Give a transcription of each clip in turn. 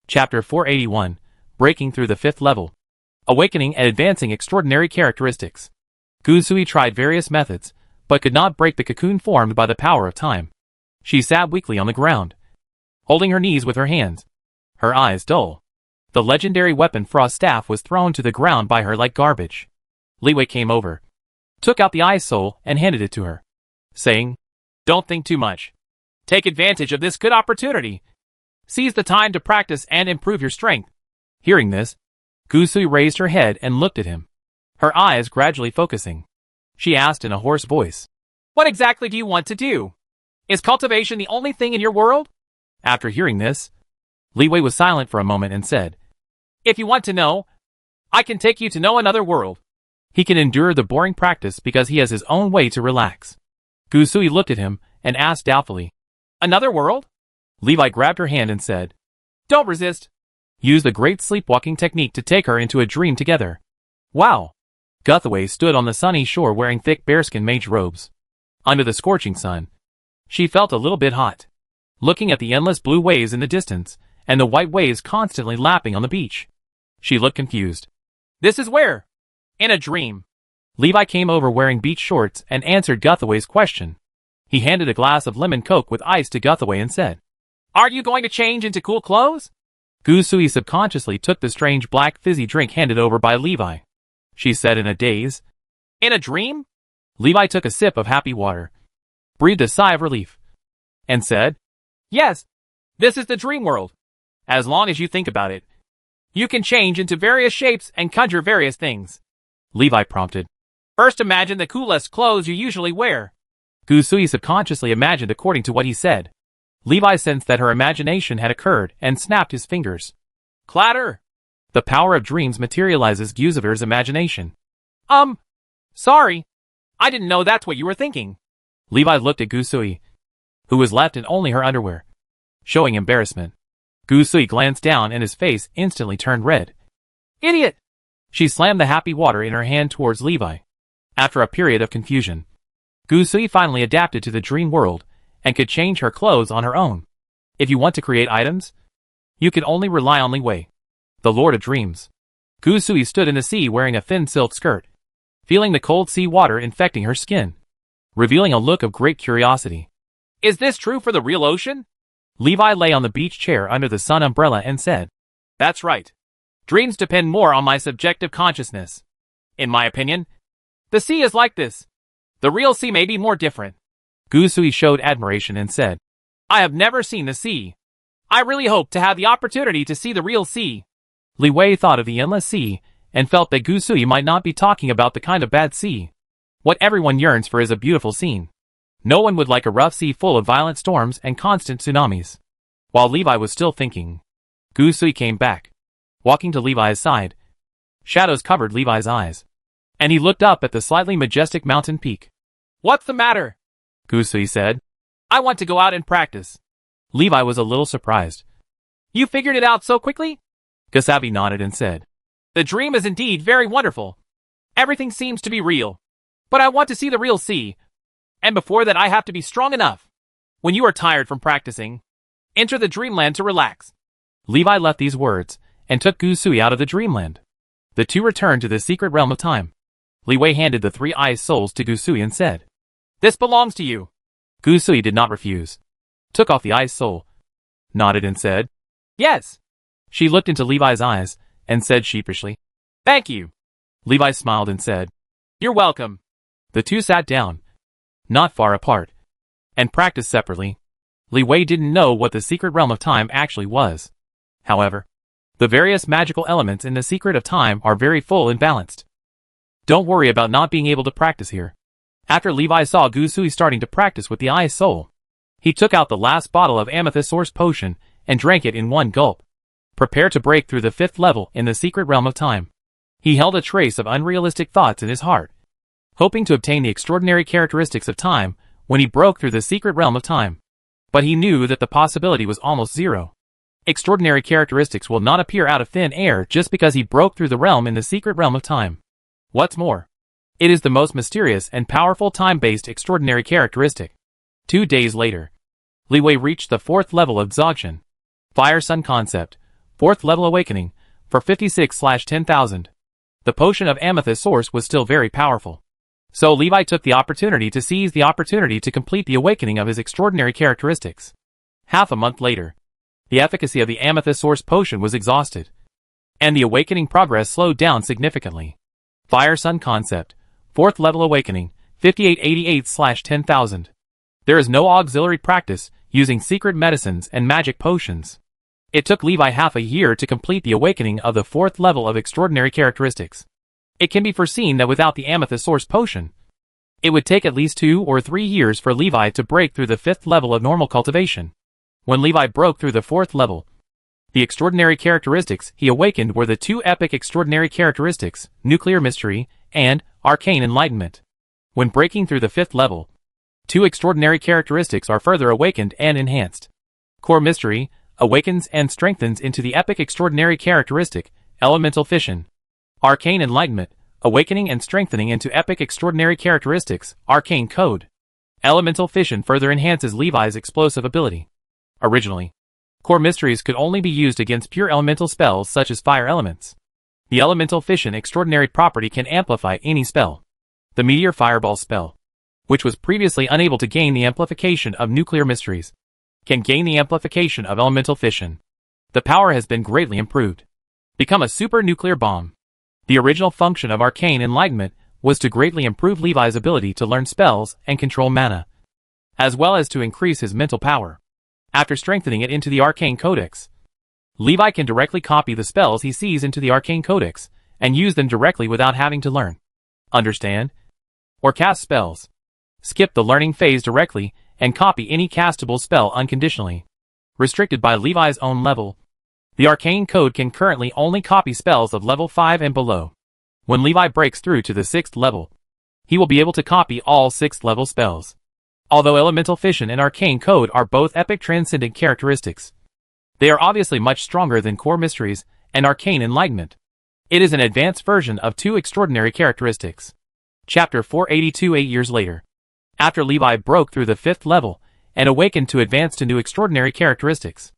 Chapter 481, Breaking Through the Fifth Level. Awakening and Advancing Extraordinary Characteristics. Gusui tried various methods, but could not break the cocoon formed by the power of time. She sat weakly on the ground, holding her knees with her hands, her eyes dull. The legendary weapon Frost Staff was thrown to the ground by her like garbage. Li Wei came over, took out the Ice Soul and handed it to her, saying, "Don't think too much. Take advantage of this good opportunity. Seize the time to practice and improve your strength." Hearing this, Gusui raised her head and looked at him, her eyes gradually focusing. She asked in a hoarse voice, "What exactly do you want to do? Is cultivation the only thing in your world?" After hearing this, Li Wei was silent for a moment and said, "If you want to know, I can take you to know another world." He can endure the boring practice because he has his own way to relax. Gusui looked at him and asked doubtfully, "Another world?" Levi grabbed her hand and said, "Don't resist. Use the great sleepwalking technique to take her into a dream together." Wow! Guthaway stood on the sunny shore wearing thick bearskin mage robes. Under the scorching sun, she felt a little bit hot. Looking at the endless blue waves in the distance, and the white waves constantly lapping on the beach, she looked confused. "This is where?" "In a dream." Levi came over wearing beach shorts and answered Guthaway's question. He handed a glass of lemon coke with ice to Guthaway and said, "Are you going to change into cool clothes?" Gusui subconsciously took the strange black fizzy drink handed over by Levi. She said in a daze, "In a dream?" Levi took a sip of happy water, breathed a sigh of relief, and said, "Yes, this is the dream world. As long as you think about it, you can change into various shapes and conjure various things." Levi prompted, "First imagine the coolest clothes you usually wear." Gusui subconsciously imagined according to what he said. Levi sensed that her imagination had occurred and snapped his fingers. Clatter! The power of dreams materializes Gusavir's imagination. Sorry. I didn't know that's what you were thinking." Levi looked at Gusui, who was left in only her underwear, showing embarrassment. Gusui glanced down and his face instantly turned red. "Idiot!" She slammed the happy water in her hand towards Levi. After a period of confusion, Gusui finally adapted to the dream world and could change her clothes on her own. If you want to create items, you can only rely on Li Wei, the Lord of Dreams. Gusui stood in the sea wearing a thin silk skirt, feeling the cold sea water infecting her skin, revealing a look of great curiosity. "Is this true for the real ocean?" Levi lay on the beach chair under the sun umbrella and said, "That's right. Dreams depend more on my subjective consciousness. In my opinion, the sea is like this. The real sea may be more different." Gusui showed admiration and said, "I have never seen the sea. I really hope to have the opportunity to see the real sea." Li Wei thought of the endless sea and felt that Gusui might not be talking about the kind of bad sea. What everyone yearns for is a beautiful scene. No one would like a rough sea full of violent storms and constant tsunamis. While Levi was still thinking, Gusui came back, walking to Levi's side. Shadows covered Levi's eyes, and he looked up at the slightly majestic mountain peak. "What's the matter?" Gusui said. "I want to go out and practice." Levi was a little surprised. "You figured it out so quickly?" Gusavi nodded and said, "The dream is indeed very wonderful. Everything seems to be real. But I want to see the real sea. And before that I have to be strong enough. When you are tired from practicing, enter the dreamland to relax." Levi left these words and took Gusui out of the dreamland. The two returned to the secret realm of time. Li Wei handed the 3 Ice Souls to Gusui and said, "This belongs to you." Gusui did not refuse, took off the Ice Soul, nodded and said, "Yes." She looked into Levi's eyes and said sheepishly, "Thank you." Levi smiled and said, "You're welcome." The two sat down, not far apart, and practiced separately. Li Wei didn't know what the secret realm of time actually was. However, the various magical elements in the secret of time are very full and balanced. Don't worry about not being able to practice here. After Levi saw Gusui starting to practice with the Ice Soul, he took out the last bottle of Amethyst Source Potion and drank it in one gulp. Prepare to break through the 5th level in the secret realm of time. He held a trace of unrealistic thoughts in his heart, hoping to obtain the extraordinary characteristics of time when he broke through the secret realm of time. But he knew that the possibility was almost zero. Extraordinary characteristics will not appear out of thin air just because he broke through the realm in the secret realm of time. What's more, it is the most mysterious and powerful time-based extraordinary characteristic. 2 days later, Li Wei reached the 4th level of Dzogchen. Fire Sun Concept, 4th level awakening, for 56/10,000. The potion of amethyst source was still very powerful. So Levi took the opportunity to seize the opportunity to complete the awakening of his extraordinary characteristics. Half a month later, the efficacy of the amethyst source potion was exhausted, and the awakening progress slowed down significantly. Fire Sun Concept, 4th level awakening, 5888/10,000. There is no auxiliary practice using secret medicines and magic potions. It took Levi half a year to complete the awakening of the 4th level of extraordinary characteristics. It can be foreseen that without the amethyst source potion, it would take at least 2 or 3 years for Levi to break through the 5th level of normal cultivation. When Levi broke through the 4th level, the extraordinary characteristics he awakened were the 2 epic extraordinary characteristics, Nuclear Mystery and Arcane Enlightenment. When breaking through the 5th level, 2 extraordinary characteristics are further awakened and enhanced. Core Mystery awakens and strengthens into the epic extraordinary characteristic, Elemental Fission. Arcane Enlightenment, awakening and strengthening into epic extraordinary characteristics, Arcane Code. Elemental Fission further enhances Levi's explosive ability. Originally, Core Mysteries could only be used against pure elemental spells such as fire elements. The Elemental Fission extraordinary property can amplify any spell. The Meteor Fireball spell, which was previously unable to gain the amplification of Nuclear Mysteries, can gain the amplification of Elemental Fission. The power has been greatly improved. Become a super nuclear bomb. The original function of Arcane Enlightenment was to greatly improve Levi's ability to learn spells and control mana, as well as to increase his mental power. After strengthening it into the Arcane Codex, Levi can directly copy the spells he sees into the Arcane Codex, and use them directly without having to learn, understand, or cast spells. Skip the learning phase directly, and copy any castable spell unconditionally. Restricted by Levi's own level, the Arcane Code can currently only copy spells of level 5 and below. When Levi breaks through to the 6th level, he will be able to copy all 6th level spells. Although Elemental Fission and Arcane Code are both epic transcendent characteristics, they are obviously much stronger than Core Mysteries and Arcane Enlightenment. It is an advanced version of 2 extraordinary characteristics. Chapter 482 8 years later. After Levi broke through the 5th level and awakened to advance to new extraordinary characteristics,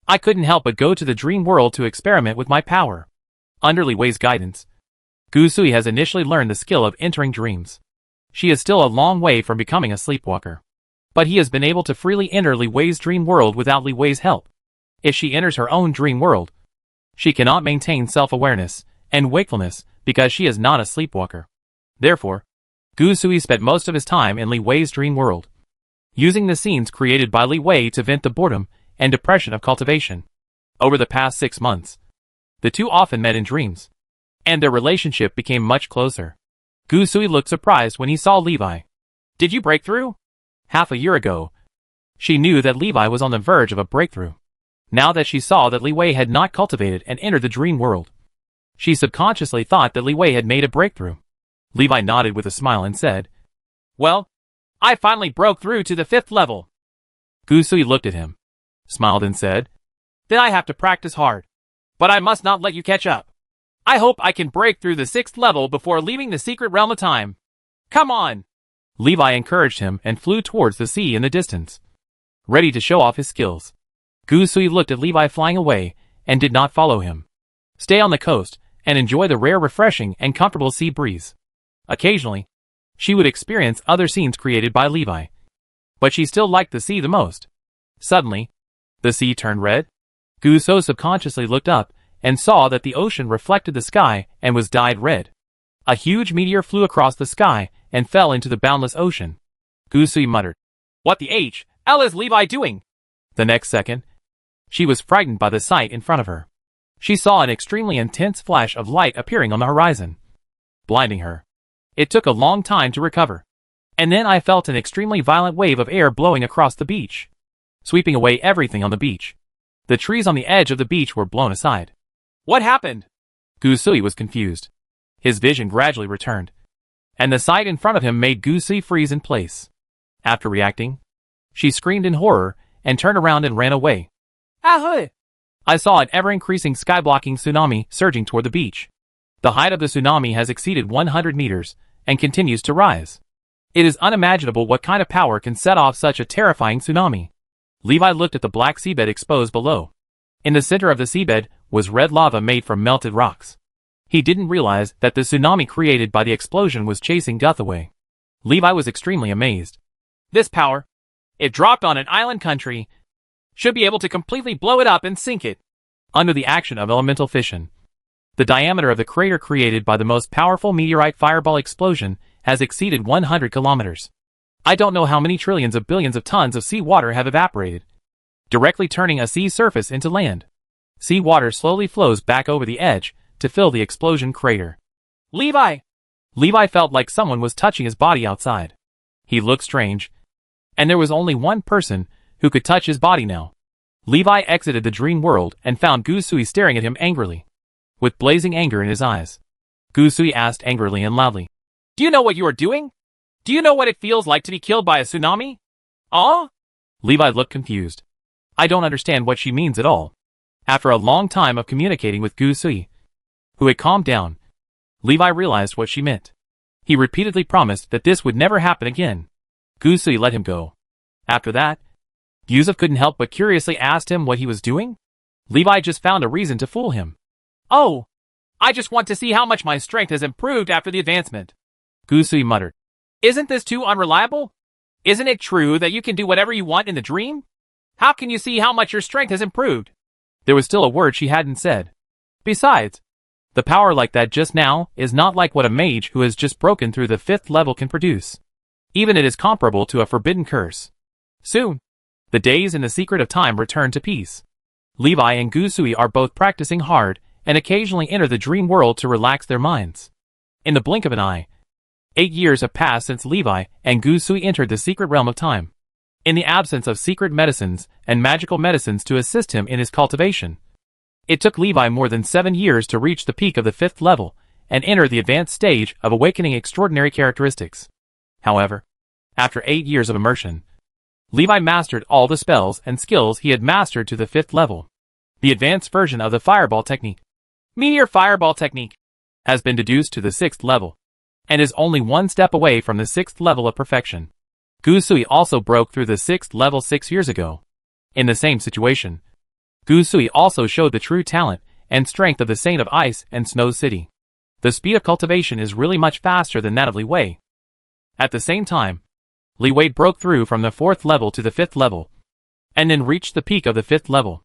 I couldn't help but go to the dream world to experiment with my power. Under Li Wei's guidance, Gusui has initially learned the skill of entering dreams. She is still a long way from becoming a sleepwalker, but he has been able to freely enter Li Wei's dream world without Li Wei's help. If she enters her own dream world, she cannot maintain self-awareness and wakefulness because she is not a sleepwalker. Therefore, Gusui spent most of his time in Li Wei's dream world, using the scenes created by Li Wei to vent the boredom and depression of cultivation. Over the past 6 months, the two often met in dreams, and their relationship became much closer. Gusui looked surprised when he saw Levi. "Did you break through?" Half a year ago, she knew that Levi was on the verge of a breakthrough. Now that she saw that Li Wei had not cultivated and entered the dream world, she subconsciously thought that Li Wei had made a breakthrough. Levi nodded with a smile and said, "Well, I finally broke through to the 5th level." Gusui looked at him, smiled and said, "Then I have to practice hard. But I must not let you catch up. I hope I can break through the 6th level before leaving the secret realm of time. Come on!" Levi encouraged him and flew towards the sea in the distance, ready to show off his skills. Gusui looked at Levi flying away and did not follow him. Stay on the coast and enjoy the rare, refreshing, and comfortable sea breeze. Occasionally, she would experience other scenes created by Levi, but she still liked the sea the most. Suddenly, the sea turned red. Gusui subconsciously looked up and saw that the ocean reflected the sky and was dyed red. A huge meteor flew across the sky and fell into the boundless ocean. Gusui muttered, "What the hell is Levi doing?" The next second, she was frightened by the sight in front of her. She saw an extremely intense flash of light appearing on the horizon, blinding her. It took a long time to recover. And then I felt an extremely violent wave of air blowing across the beach, sweeping away everything on the beach. The trees on the edge of the beach were blown aside. "What happened?" Gusui was confused. His vision gradually returned, and the sight in front of him made Gusui freeze in place. After reacting, she screamed in horror and turned around and ran away. "Ahoy!" I saw an ever-increasing sky-blocking tsunami surging toward the beach. The height of the tsunami has exceeded 100 meters and continues to rise. It is unimaginable what kind of power can set off such a terrifying tsunami. Levi looked at the black seabed exposed below. In the center of the seabed was red lava made from melted rocks. He didn't realize that the tsunami created by the explosion was chasing Guth away. Levi was extremely amazed. This power, if dropped on an island country, should be able to completely blow it up and sink it. Under the action of elemental fission, the diameter of the crater created by the most powerful meteorite fireball explosion has exceeded 100 kilometers. I don't know how many trillions of billions of tons of seawater have evaporated, directly turning a sea surface into land. Seawater slowly flows back over the edge to fill the explosion crater. Levi! Levi felt like someone was touching his body outside. He looked strange, and there was only one person who could touch his body now. Levi exited the dream world and found Gusui staring at him angrily, with blazing anger in his eyes. Gusui asked angrily and loudly, "Do you know what you are doing? Do you know what it feels like to be killed by a tsunami?" Levi looked confused. I don't understand what she means at all. After a long time of communicating with Gusui, who had calmed down, Levi realized what she meant. He repeatedly promised that this would never happen again. Gusui let him go. After that, Yusuf couldn't help but curiously asked him what he was doing. Levi just found a reason to fool him. "Oh, I just want to see how much my strength has improved after the advancement," Gusui muttered. "Isn't this too unreliable? Isn't it true that you can do whatever you want in the dream? How can you see how much your strength has improved?" There was still a word she hadn't said. Besides, the power like that just now is not like what a mage who has just broken through the 5th level can produce. Even it is comparable to a forbidden curse. Soon, the days in the secret of time return to peace. Levi and Gusui are both practicing hard and occasionally enter the dream world to relax their minds. In the blink of an eye, 8 years have passed since Levi and Gusui entered the secret realm of time. In the absence of secret medicines and magical medicines to assist him in his cultivation, it took Levi more than 7 years to reach the peak of the 5th level and enter the advanced stage of awakening extraordinary characteristics. However, after 8 years of immersion, Levi mastered all the spells and skills he had mastered to the 5th level. The advanced version of the fireball technique, Meteor Fireball Technique, has been deduced to the 6th level, and is only one step away from the 6th level of perfection. Gusui also broke through the 6th level 6 years ago. In the same situation, Gusui also showed the true talent and strength of the Saint of Ice and Snow City. The speed of cultivation is really much faster than that of Li Wei. At the same time, Li Wei broke through from the 4th level to the 5th level, and then reached the peak of the 5th level.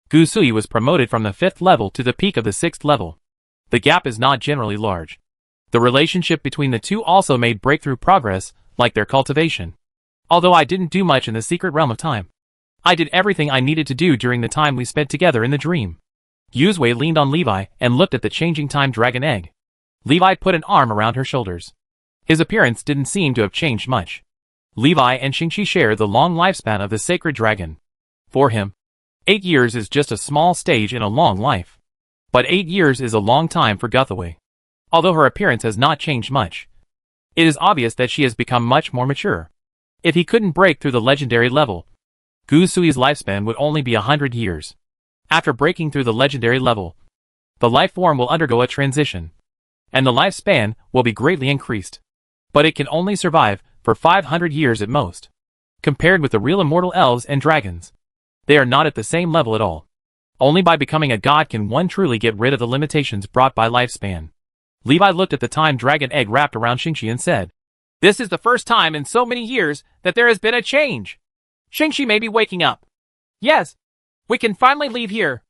Gusui was promoted from the 5th level to the peak of the 6th level. The gap is not generally large. The relationship between the two also made breakthrough progress, like their cultivation. Although I didn't do much in the secret realm of time, I did everything I needed to do during the time we spent together in the dream. Yuzue leaned on Levi and looked at the changing time dragon egg. Levi put an arm around her shoulders. His appearance didn't seem to have changed much. Levi and Shingi share the long lifespan of the sacred dragon. For him, 8 years is just a small stage in a long life. But 8 years is a long time for Guthaway. Although her appearance has not changed much, it is obvious that she has become much more mature. If he couldn't break through the legendary level, Gusui's lifespan would only be 100 years. After breaking through the legendary level, the life form will undergo a transition, and the lifespan will be greatly increased. But it can only survive for 500 years at most. Compared with the real immortal elves and dragons, they are not at the same level at all. Only by becoming a god can one truly get rid of the limitations brought by lifespan. Levi looked at the time dragon egg wrapped around Shingi and said, "This is the first time in so many years that there has been a change. Shingi may be waking up. Yes, we can finally leave here,"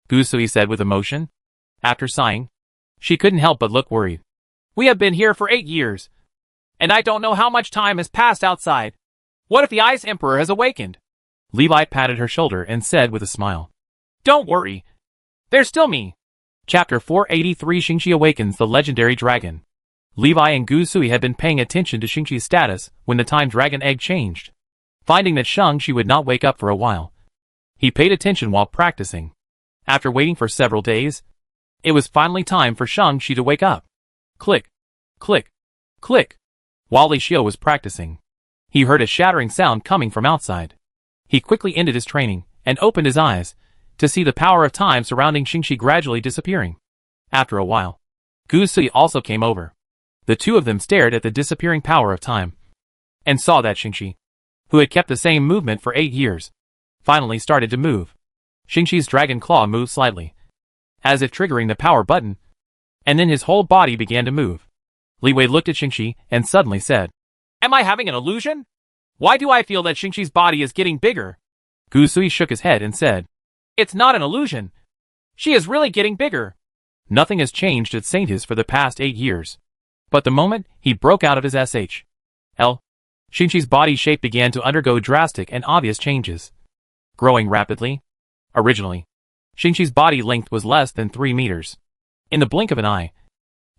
Gusui said with emotion. After sighing, she couldn't help but look worried. "We have been here for 8 years, and I don't know how much time has passed outside. What if the Ice Emperor has awakened?" Levi patted her shoulder and said with a smile, "Don't worry. There's still me." Chapter 483 Shingi Awakens the Legendary Dragon. Levi and Gusui had been paying attention to Shingi's status when the time dragon egg changed. Finding that Shingi would not wake up for a while, he paid attention while practicing. After waiting for several days, it was finally time for Shingi to wake up. Click, click, click. While Li Xiao was practicing, he heard a shattering sound coming from outside. He quickly ended his training and opened his eyes to see the power of time surrounding Shingi gradually disappearing. After a while, Gusui also came over. The two of them stared at the disappearing power of time and saw that Shingi, who had kept the same movement for 8 years, finally started to move. Shingi's dragon claw moved slightly, as if triggering the power button, and then his whole body began to move. Li Wei looked at Shingi and suddenly said, "Am I having an illusion? Why do I feel that Shingi's body is getting bigger?" Gu Sui shook his head and said, "It's not an illusion. She is really getting bigger." Nothing has changed at Saint His for the past 8 years. But the moment he broke out of his SHL, Shingi's body shape began to undergo drastic and obvious changes, growing rapidly. Originally, Shingi's body length was less than 3 meters. In the blink of an eye,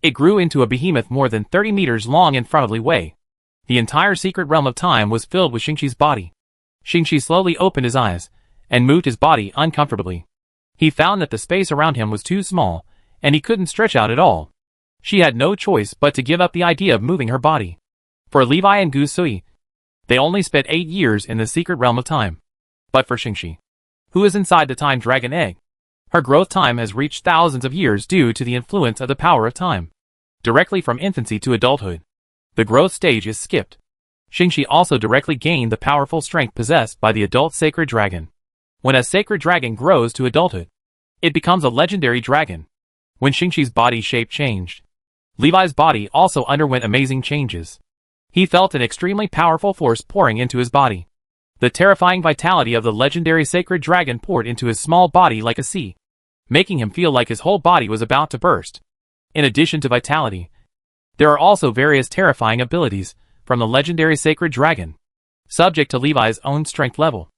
it grew into a behemoth more than 30 meters long in front of Li Wei. The entire secret realm of time was filled with Shingi's body. Shingi slowly opened his eyes and moved his body uncomfortably. He found that the space around him was too small, and he couldn't stretch out at all. She had no choice but to give up the idea of moving her body. For Levi and Gu Sui, they only spent 8 years in the secret realm of time. But for Shingi, who is inside the time dragon egg, her growth time has reached thousands of years due to the influence of the power of time. Directly from infancy to adulthood, the growth stage is skipped. Shingi also directly gained the powerful strength possessed by the adult sacred dragon. When a sacred dragon grows to adulthood, it becomes a legendary dragon. When Shingi's body shape changed, Levi's body also underwent amazing changes. He felt an extremely powerful force pouring into his body. The terrifying vitality of the legendary sacred dragon poured into his small body like a sea, making him feel like his whole body was about to burst. In addition to vitality, there are also various terrifying abilities from the legendary sacred dragon, subject to Levi's own strength level.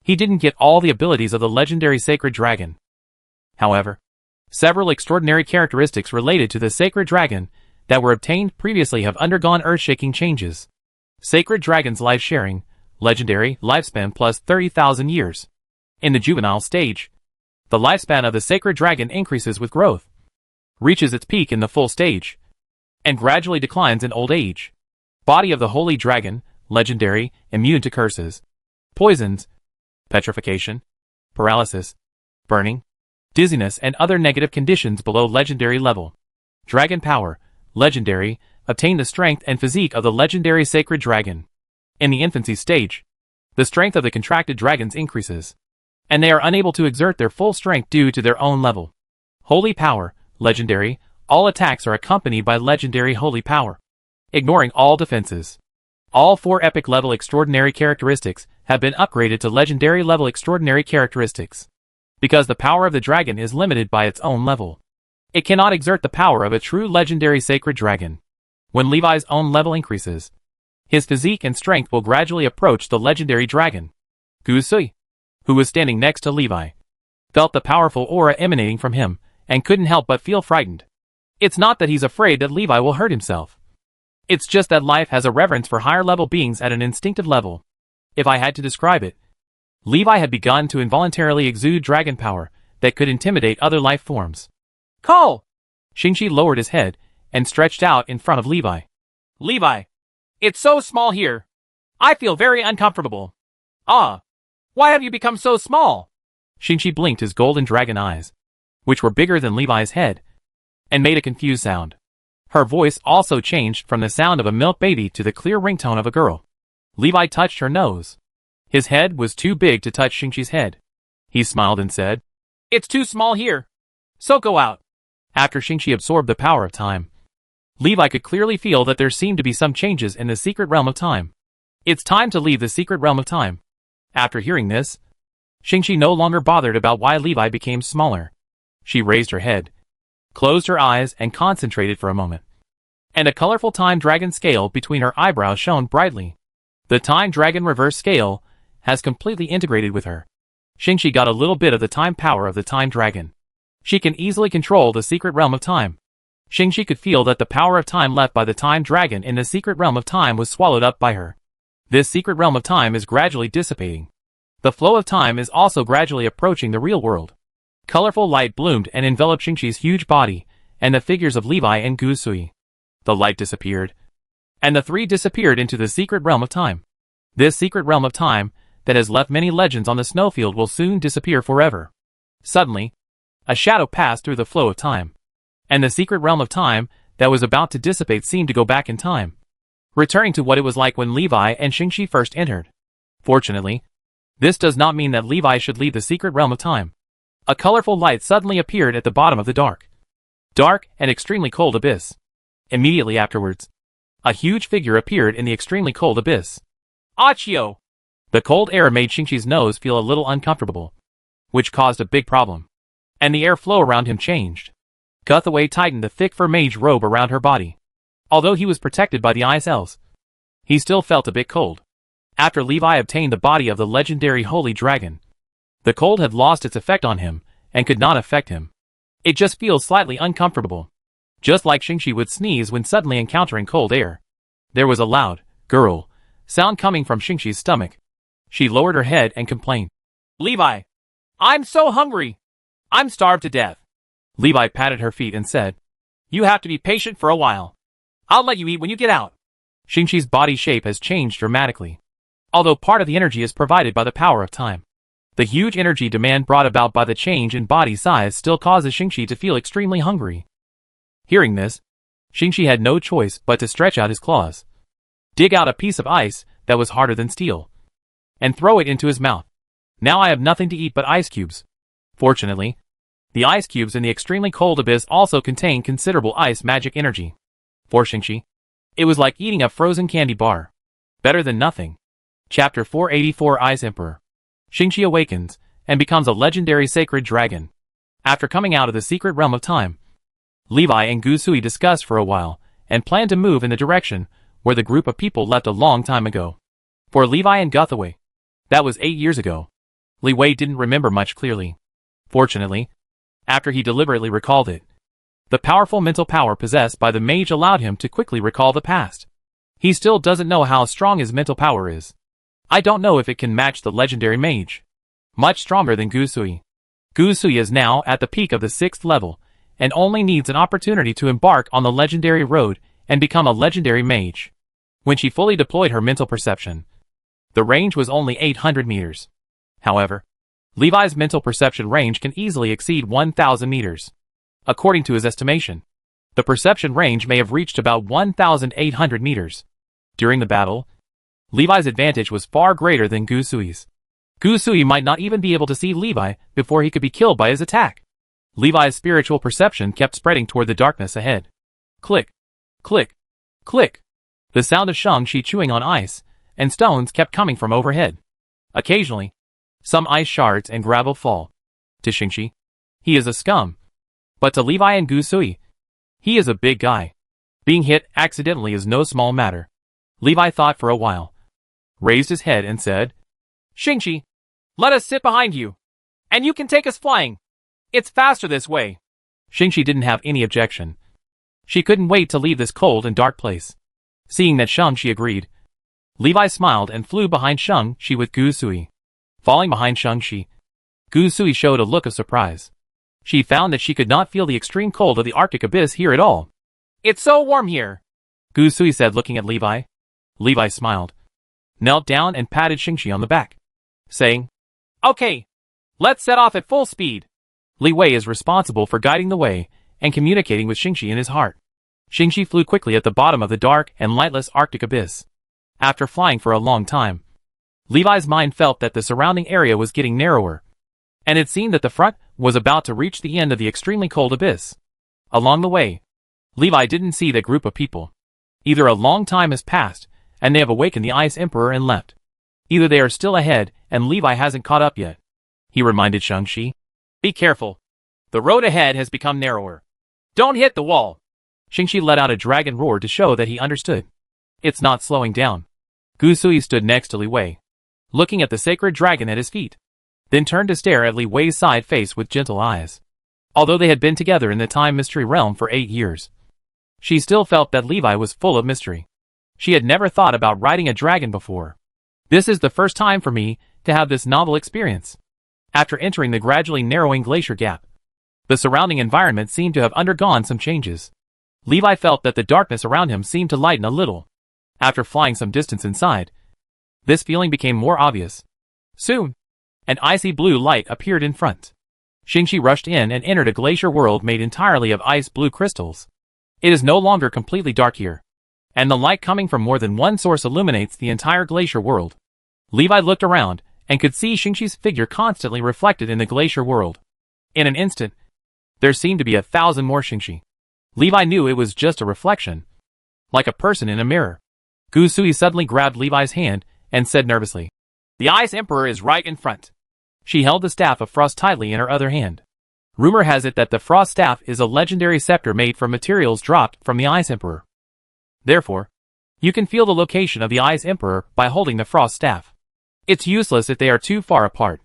He didn't get all the abilities of the legendary sacred dragon. However, several extraordinary characteristics related to the sacred dragon that were obtained previously have undergone earth-shaking changes. Sacred dragon's life-sharing, legendary, lifespan plus 30,000 years. In the juvenile stage, the lifespan of the sacred dragon increases with growth, reaches its peak in the full stage, and gradually declines in old age. Body of the holy dragon, legendary, immune to curses, poisons, petrification, paralysis, burning, dizziness and other negative conditions below legendary level. Dragon power, legendary, obtain the strength and physique of the legendary sacred dragon. In the infancy stage, the strength of the contracted dragons increases, and they are unable to exert their full strength due to their own level. Holy power, legendary, all attacks are accompanied by legendary holy power, ignoring all defenses. All 4 epic level extraordinary characteristics have been upgraded to legendary level extraordinary characteristics. Because the power of the dragon is limited by its own level, it cannot exert the power of a true legendary sacred dragon. When Levi's own level increases, his physique and strength will gradually approach the legendary dragon. Gu Sui, who was standing next to Levi, felt the powerful aura emanating from him and couldn't help but feel frightened. It's not that he's afraid that Levi will hurt himself. It's just that life has a reverence for higher level beings at an instinctive level. If I had to describe it, Levi had begun to involuntarily exude dragon power that could intimidate other life forms. "Call!" Shingi lowered his head and stretched out in front of Levi. "Levi, it's so small here. I feel very uncomfortable." "Ah, why have you become so small?" Shingi blinked his golden dragon eyes, which were bigger than Levi's head, and made a confused sound. Her voice also changed from the sound of a milk baby to the clear ringtone of a girl. Levi touched her nose. His head was too big to touch Shingi's head. He smiled and said, "It's too small here, so go out." After Shingi absorbed the power of time, Levi could clearly feel that there seemed to be some changes in the secret realm of time. It's time to leave the secret realm of time. After hearing this, Shingi no longer bothered about why Levi became smaller. She raised her head, closed her eyes and concentrated for a moment. And a colorful time dragon scale between her eyebrows shone brightly. The time dragon reverse scale has completely integrated with her. Shingi got a little bit of the time power of the time dragon. She can easily control the secret realm of time. Shingi could feel that the power of time left by the time dragon in the secret realm of time was swallowed up by her. This secret realm of time is gradually dissipating. The flow of time is also gradually approaching the real world. Colorful light bloomed and enveloped Shingi's huge body and the figures of Levi and Gu Sui. The light disappeared, and the 3 disappeared into the secret realm of time. This secret realm of time that has left many legends on the snowfield will soon disappear forever. Suddenly, a shadow passed through the flow of time, and the secret realm of time that was about to dissipate seemed to go back in time, returning to what it was like when Levi and Shingi first entered. Fortunately, this does not mean that Levi should leave the secret realm of time. A colorful light suddenly appeared at the bottom of the dark and extremely cold abyss. Immediately afterwards, a huge figure appeared in the extremely cold abyss. Achio! The cold air made Shingi's nose feel a little uncomfortable, which caused a big problem. And the airflow around him changed. Guthaway tightened the thick fur mage robe around her body. Although he was protected by the ice elves, he still felt a bit cold. After Levi obtained the body of the legendary holy dragon, the cold had lost its effect on him and could not affect him. It just feels slightly uncomfortable. Just like Shingi would sneeze when suddenly encountering cold air. There was a loud, gurgle, sound coming from Shingi's stomach. She lowered her head and complained. Levi! I'm so hungry! I'm starved to death. Levi patted her feet and said, You have to be patient for a while. I'll let you eat when you get out. Shingi's body shape has changed dramatically. Although part of the energy is provided by the power of time, the huge energy demand brought about by the change in body size still causes Shingi to feel extremely hungry. Hearing this, Shingi had no choice but to stretch out his claws, dig out a piece of ice that was harder than steel, and throw it into his mouth. Now I have nothing to eat but ice cubes. Fortunately, the ice cubes in the extremely cold abyss also contain considerable ice magic energy. For Shingi, it was like eating a frozen candy bar. Better than nothing. Chapter 484 Ice Emperor. Shingi awakens and becomes a legendary sacred dragon. After coming out of the secret realm of time, Levi and Gusui discussed for a while and planned to move in the direction where the group of people left a long time ago. For Levi and Guthaway, that was 8 years ago. Li Wei didn't remember much clearly. Fortunately, after he deliberately recalled it, the powerful mental power possessed by the mage allowed him to quickly recall the past. He still doesn't know how strong his mental power is. I don't know if it can match the legendary mage. Much stronger than Gusui. Gusui is now at the peak of the 6th level, and only needs an opportunity to embark on the legendary road and become a legendary mage. When she fully deployed her mental perception, the range was only 800 meters. However, Levi's mental perception range can easily exceed 1,000 meters. According to his estimation, the perception range may have reached about 1,800 meters. During the battle, Levi's advantage was far greater than Gusui's. Gusui might not even be able to see Levi before he could be killed by his attack. Levi's spiritual perception kept spreading toward the darkness ahead. Click, click, click. The sound of Shang-Chi chewing on ice and stones kept coming from overhead. Occasionally, some ice shards and gravel fall. To Shingi, he is a scum. But to Levi and Gusui, he is a big guy. Being hit accidentally is no small matter. Levi thought for a while, raised his head and said, Shingi, let us sit behind you, and you can take us flying. It's faster this way. Shingi didn't have any objection. She couldn't wait to leave this cold and dark place. Seeing that Shang-Chi agreed, Levi smiled and flew behind Shang-Chi with Gusui. Falling behind Shang-Chi, Gusui showed a look of surprise. She found that she could not feel the extreme cold of the Arctic abyss here at all. It's so warm here, Gusui said looking at Levi. Levi smiled, knelt down and patted Shingi on the back, saying, Okay, let's set off at full speed. Li Wei is responsible for guiding the way and communicating with Shingi in his heart. Shingi flew quickly at the bottom of the dark and lightless Arctic abyss. After flying for a long time, Levi's mind felt that the surrounding area was getting narrower, and it seemed that the front was about to reach the end of the extremely cold abyss. Along the way, Levi didn't see that group of people. Either a long time has passed, and they have awakened the Ice Emperor and left. Either they are still ahead, and Levi hasn't caught up yet. He reminded Shang-Chi. Be careful. The road ahead has become narrower. Don't hit the wall. Shingi let out a dragon roar to show that he understood. It's not slowing down. Gusui stood next to Li Wei, looking at the sacred dragon at his feet, then turned to stare at Li Wei's side face with gentle eyes. Although they had been together in the time mystery realm for 8 years, she still felt that Levi was full of mystery. She had never thought about riding a dragon before. This is the first time for me to have this novel experience. After entering the gradually narrowing glacier gap, the surrounding environment seemed to have undergone some changes. Levi felt that the darkness around him seemed to lighten a little. After flying some distance inside, this feeling became more obvious. Soon, an icy blue light appeared in front. Shingi rushed in and entered a glacier world made entirely of ice blue crystals. It is no longer completely dark here, and the light coming from more than one source illuminates the entire glacier world. Levi looked around and could see Shingi's figure constantly reflected in the glacier world. In an instant, there seemed to be 1,000 more Shingi. Levi knew it was just a reflection, like a person in a mirror. Gusui suddenly grabbed Levi's hand and said nervously, "The Ice Emperor is right in front." She held the Staff of Frost tightly in her other hand. Rumor has it that the Frost Staff is a legendary scepter made from materials dropped from the Ice Emperor. Therefore, you can feel the location of the Ice Emperor by holding the Frost Staff. It's useless if they are too far apart.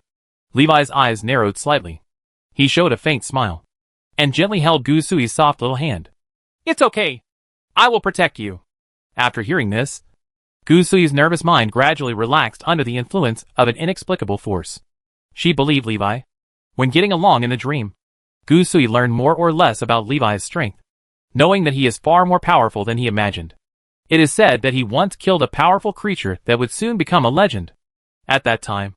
Levi's eyes narrowed slightly. He showed a faint smile, and gently held Gusui's soft little hand. "It's okay. I will protect you." After hearing this, Gusui's nervous mind gradually relaxed under the influence of an inexplicable force. She believed Levi. When getting along in a dream, Gusui learned more or less about Levi's strength, knowing that he is far more powerful than he imagined. It is said that he once killed a powerful creature that would soon become a legend. At that time,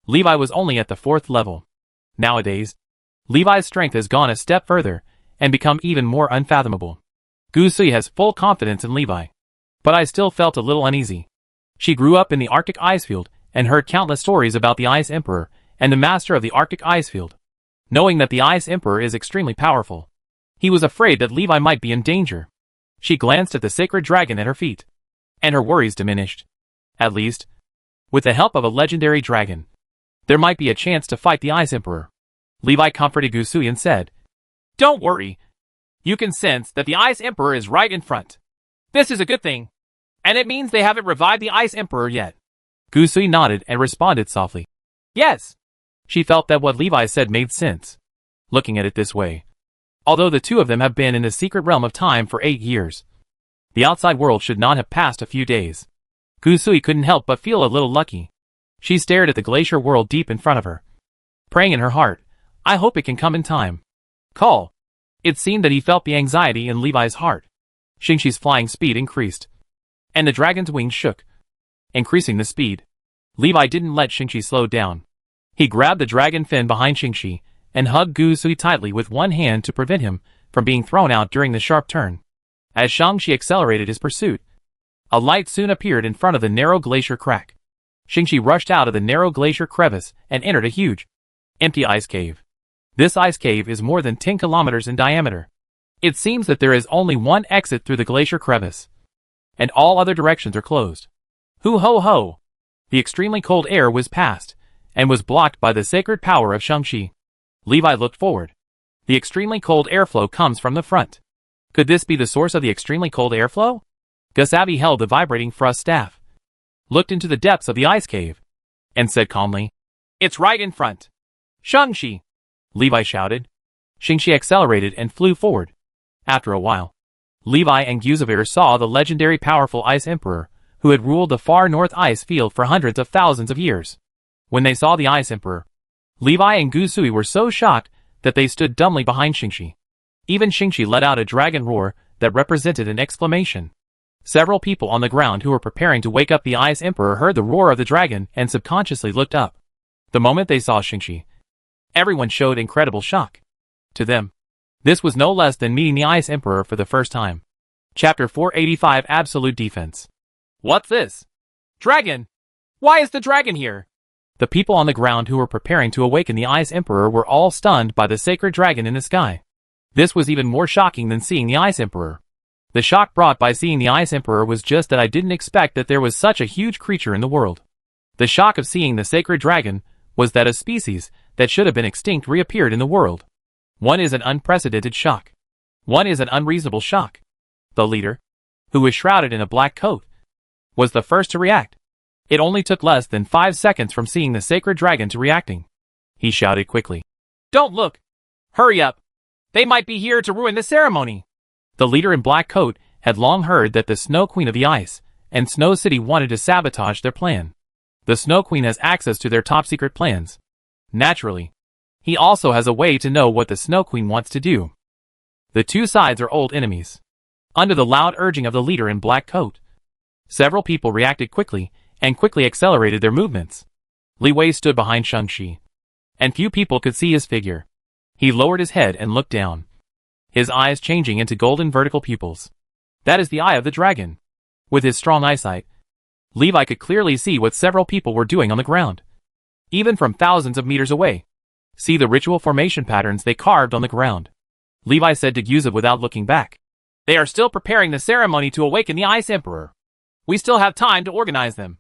Levi was only at the 4th level. Nowadays, Levi's strength has gone a step further and become even more unfathomable. Gusui has full confidence in Levi, but I still felt a little uneasy. She grew up in the Arctic ice field and heard countless stories about the Ice Emperor and the master of the Arctic ice field. Knowing that the Ice Emperor is extremely powerful, he was afraid that Levi might be in danger. She glanced at the sacred dragon at her feet, and her worries diminished. At least, with the help of a legendary dragon, there might be a chance to fight the Ice Emperor. Levi comforted Gusui and said, "Don't worry. You can sense that the Ice Emperor is right in front. This is a good thing, and it means they haven't revived the Ice Emperor yet." Gusui nodded and responded softly, "Yes." She felt that what Levi said made sense. Looking at it this way, although the two of them have been in the secret realm of time for 8 years, the outside world should not have passed a few days. Gusui couldn't help but feel a little lucky. She stared at the glacier world deep in front of her, praying in her heart, "I hope it can come in time." Call. It seemed that he felt the anxiety in Levi's heart. Shingi's flying speed increased, and the dragon's wings shook, increasing the speed. Levi didn't let Shingi slow down. He grabbed the dragon fin behind Shingi and hugged Gusui tightly with one hand to prevent him from being thrown out during the sharp turn. As Shingi accelerated his pursuit, a light soon appeared in front of the narrow glacier crack. Shingi rushed out of the narrow glacier crevice and entered a huge, empty ice cave. This ice cave is more than 10 kilometers in diameter. It seems that there is only one exit through the glacier crevice, and all other directions are closed. Hoo ho ho! The extremely cold air was passed, and was blocked by the sacred power of Shingi. Levi looked forward. The extremely cold airflow comes from the front. Could this be the source of the extremely cold airflow? Gusui held the vibrating frost staff, looked into the depths of the ice cave, and said calmly, "It's right in front." "Shingi!" Levi shouted. Shingi accelerated and flew forward. After a while, Levi and Gusui saw the legendary powerful Ice Emperor, who had ruled the far north ice field for hundreds of thousands of years. When they saw the Ice Emperor, Levi and Gusui were so shocked that they stood dumbly behind Shingi. Even Shingi let out a dragon roar that represented an exclamation. Several people on the ground who were preparing to wake up the Ice Emperor heard the roar of the dragon and subconsciously looked up. The moment they saw Shingi, everyone showed incredible shock. To them, this was no less than meeting the Ice Emperor for the first time. Chapter 485 Absolute Defense. "What's this? Dragon! Why is the dragon here?" The people on the ground who were preparing to awaken the Ice Emperor were all stunned by the sacred dragon in the sky. This was even more shocking than seeing the Ice Emperor. The shock brought by seeing the Ice Emperor was just that I didn't expect that there was such a huge creature in the world. The shock of seeing the sacred dragon was that a species that should have been extinct reappeared in the world. One is an unprecedented shock. One is an unreasonable shock. The leader, who was shrouded in a black coat, was the first to react. It only took less than 5 seconds from seeing the sacred dragon to reacting. He shouted quickly, "Don't look! Hurry up! They might be here to ruin the ceremony!" The leader in black coat had long heard that the Snow Queen of the Ice and Snow City wanted to sabotage their plan. The Snow Queen has access to their top secret plans. Naturally, he also has a way to know what the Snow Queen wants to do. The two sides are old enemies. Under the loud urging of the leader in black coat, several people reacted quickly and quickly accelerated their movements. Li Wei stood behind Shingi, and few people could see his figure. He lowered his head and looked down, his eyes changing into golden vertical pupils. That is the eye of the dragon. With his strong eyesight, Levi could clearly see what several people were doing on the ground, even from thousands of meters away. See the ritual formation patterns they carved on the ground. Levi said to Gyuzov without looking back. They are still preparing the ceremony to awaken the Ice Emperor. We still have time to organize them.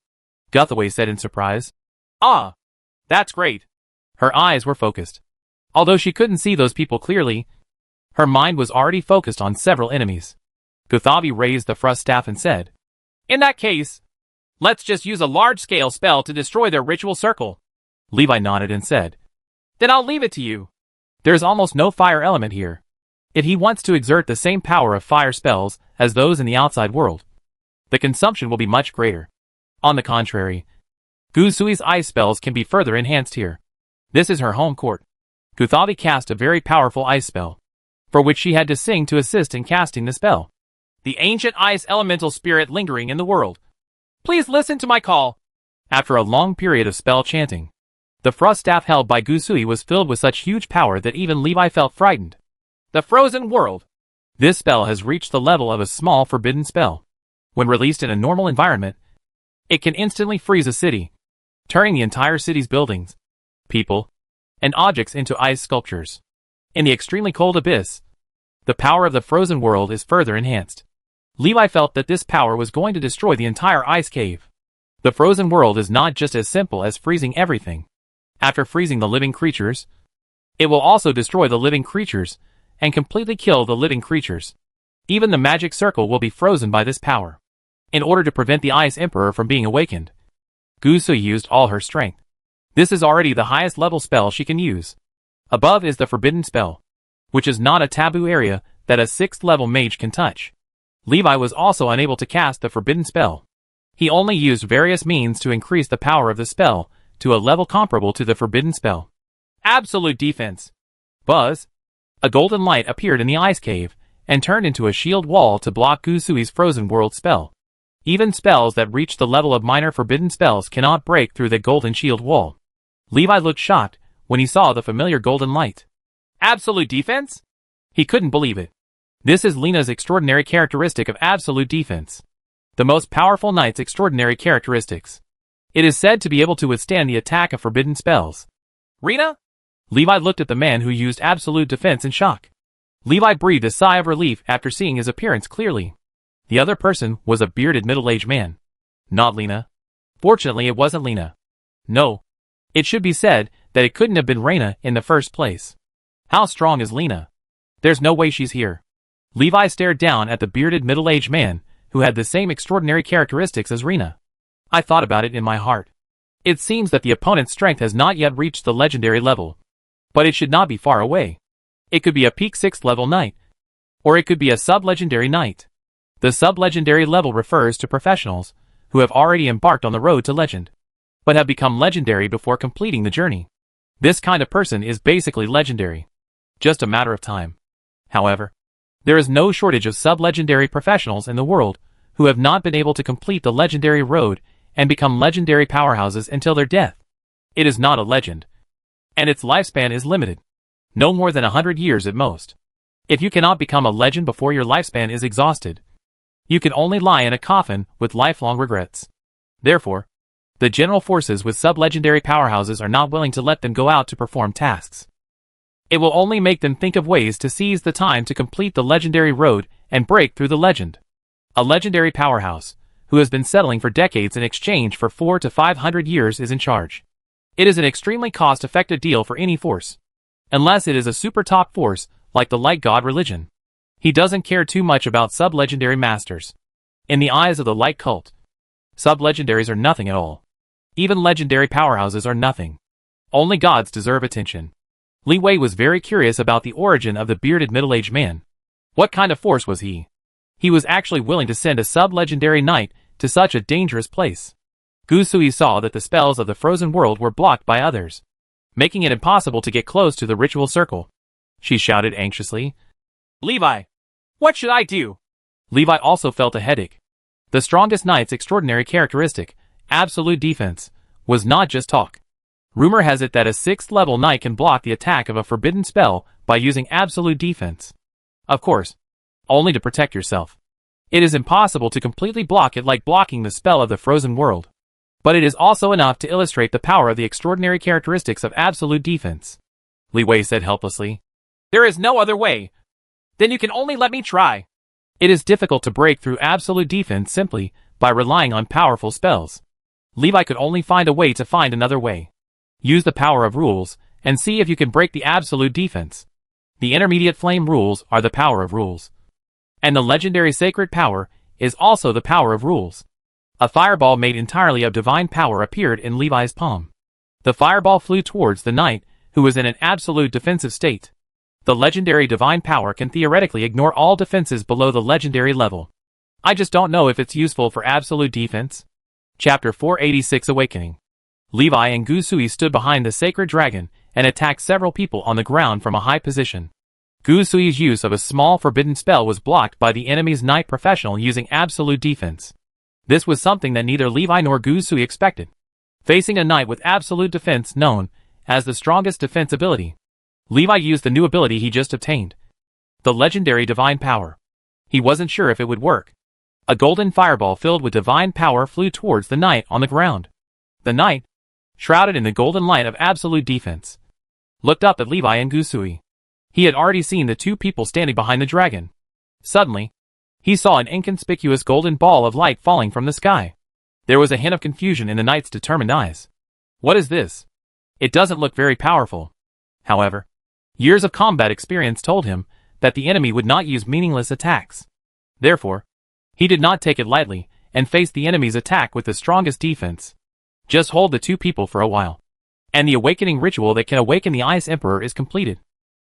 Guthaway said in surprise. Ah, that's great. Her eyes were focused. Although she couldn't see those people clearly, her mind was already focused on several enemies. Guthaway raised the thrust staff and said, In that case, let's just use a large-scale spell to destroy their ritual circle. Levi nodded and said, Then I'll leave it to you. There's almost no fire element here. If he wants to exert the same power of fire spells as those in the outside world, the consumption will be much greater. On the contrary, Gusui's ice spells can be further enhanced here. This is her home court. Guthaway cast a very powerful ice spell, for which she had to sing to assist in casting the spell. The ancient ice elemental spirit lingering in the world. Please listen to my call. After a long period of spell chanting, the thrust staff held by Gusui was filled with such huge power that even Levi felt frightened. The frozen world. This spell has reached the level of a small forbidden spell. When released in a normal environment, it can instantly freeze a city, turning the entire city's buildings, people, and objects into ice sculptures. In the extremely cold abyss, the power of the frozen world is further enhanced. Levi felt that this power was going to destroy the entire ice cave. The frozen world is not just as simple as freezing everything. After freezing the living creatures, it will also destroy the living creatures and completely kill the living creatures. Even the magic circle will be frozen by this power. In order to prevent the Ice Emperor from being awakened, Gusui used all her strength. This is already the highest level spell she can use. Above is the forbidden spell, which is not a taboo area that a 6th level mage can touch. Levi was also unable to cast the forbidden spell. He only used various means to increase the power of the spell to a level comparable to the forbidden spell. Absolute defense. Buzz. A golden light appeared in the ice cave and turned into a shield wall to block Gusui's frozen world spell. Even spells that reach the level of minor forbidden spells cannot break through the golden shield wall. Levi looked shocked when he saw the familiar golden light. Absolute defense? He couldn't believe it. This is Lena's extraordinary characteristic of absolute defense. The most powerful knight's extraordinary characteristics. It is said to be able to withstand the attack of forbidden spells. Rena? Levi looked at the man who used absolute defense in shock. Levi breathed a sigh of relief after seeing his appearance clearly. The other person was a bearded middle-aged man. Not Lena. Fortunately, it wasn't Lena. No. It should be said that it couldn't have been Rena in the first place. How strong is Lena? There's no way she's here. Levi stared down at the bearded middle-aged man who had the same extraordinary characteristics as Rena. I thought about it in my heart. It seems that the opponent's strength has not yet reached the legendary level. But it should not be far away. It could be a peak 6th level knight. Or it could be a sub-legendary knight. The sub-legendary level refers to professionals who have already embarked on the road to legend, but have become legendary before completing the journey. This kind of person is basically legendary. Just a matter of time. However, there is no shortage of sub-legendary professionals in the world who have not been able to complete the legendary road and become legendary powerhouses until their death. It is not a legend, and its lifespan is limited. No more than 100 years at most. If you cannot become a legend before your lifespan is exhausted, you can only lie in a coffin with lifelong regrets. Therefore, the general forces with sub-legendary powerhouses are not willing to let them go out to perform tasks. It will only make them think of ways to seize the time to complete the legendary road and break through the legend. A legendary powerhouse, who has been settling for decades in exchange for 400 to 500 years, is in charge. It is an extremely cost-effective deal for any force. Unless it is a super top force, like the Light God religion. He doesn't care too much about sub-legendary masters. In the eyes of the Light cult, sub-legendaries are nothing at all. Even legendary powerhouses are nothing. Only gods deserve attention. Li Wei was very curious about the origin of the bearded middle-aged man. What kind of force was he? He was actually willing to send a sub-legendary knight to such a dangerous place. Gusui saw that the spells of the frozen world were blocked by others, making it impossible to get close to the ritual circle. She shouted anxiously, Levi, what should I do? Levi also felt a headache. The strongest knight's extraordinary characteristic, absolute defense, was not just talk. Rumor has it that a 6th level knight can block the attack of a forbidden spell by using absolute defense. Of course, only to protect yourself. It is impossible to completely block it like blocking the spell of the frozen world. But it is also enough to illustrate the power of the extraordinary characteristics of absolute defense. Li Wei said helplessly. There is no other way. Then you can only let me try. It is difficult to break through absolute defense simply by relying on powerful spells. Levi could only find a way to find another way. Use the power of rules, and see if you can break the absolute defense. The intermediate flame rules are the power of rules. And the legendary sacred power is also the power of rules. A fireball made entirely of divine power appeared in Levi's palm. The fireball flew towards the knight, who was in an absolute defensive state. The legendary divine power can theoretically ignore all defenses below the legendary level. I just don't know if it's useful for absolute defense. Chapter 486 Awakening. Levi and Gusui stood behind the sacred dragon and attacked several people on the ground from a high position. Gusui's use of a small forbidden spell was blocked by the enemy's knight professional using absolute defense. This was something that neither Levi nor Gusui expected. Facing a knight with absolute defense known as the strongest defense ability, Levi used the new ability he just obtained. The legendary divine power. He wasn't sure if it would work. A golden fireball filled with divine power flew towards the knight on the ground. The knight, shrouded in the golden light of absolute defense, looked up at Levi and Gusui. He had already seen the two people standing behind the dragon. Suddenly, he saw an inconspicuous golden ball of light falling from the sky. There was a hint of confusion in the knight's determined eyes. What is this? It doesn't look very powerful. However, years of combat experience told him that the enemy would not use meaningless attacks. Therefore, he did not take it lightly and faced the enemy's attack with the strongest defense. Just hold the two people for a while, and the awakening ritual that can awaken the Ice Emperor is completed.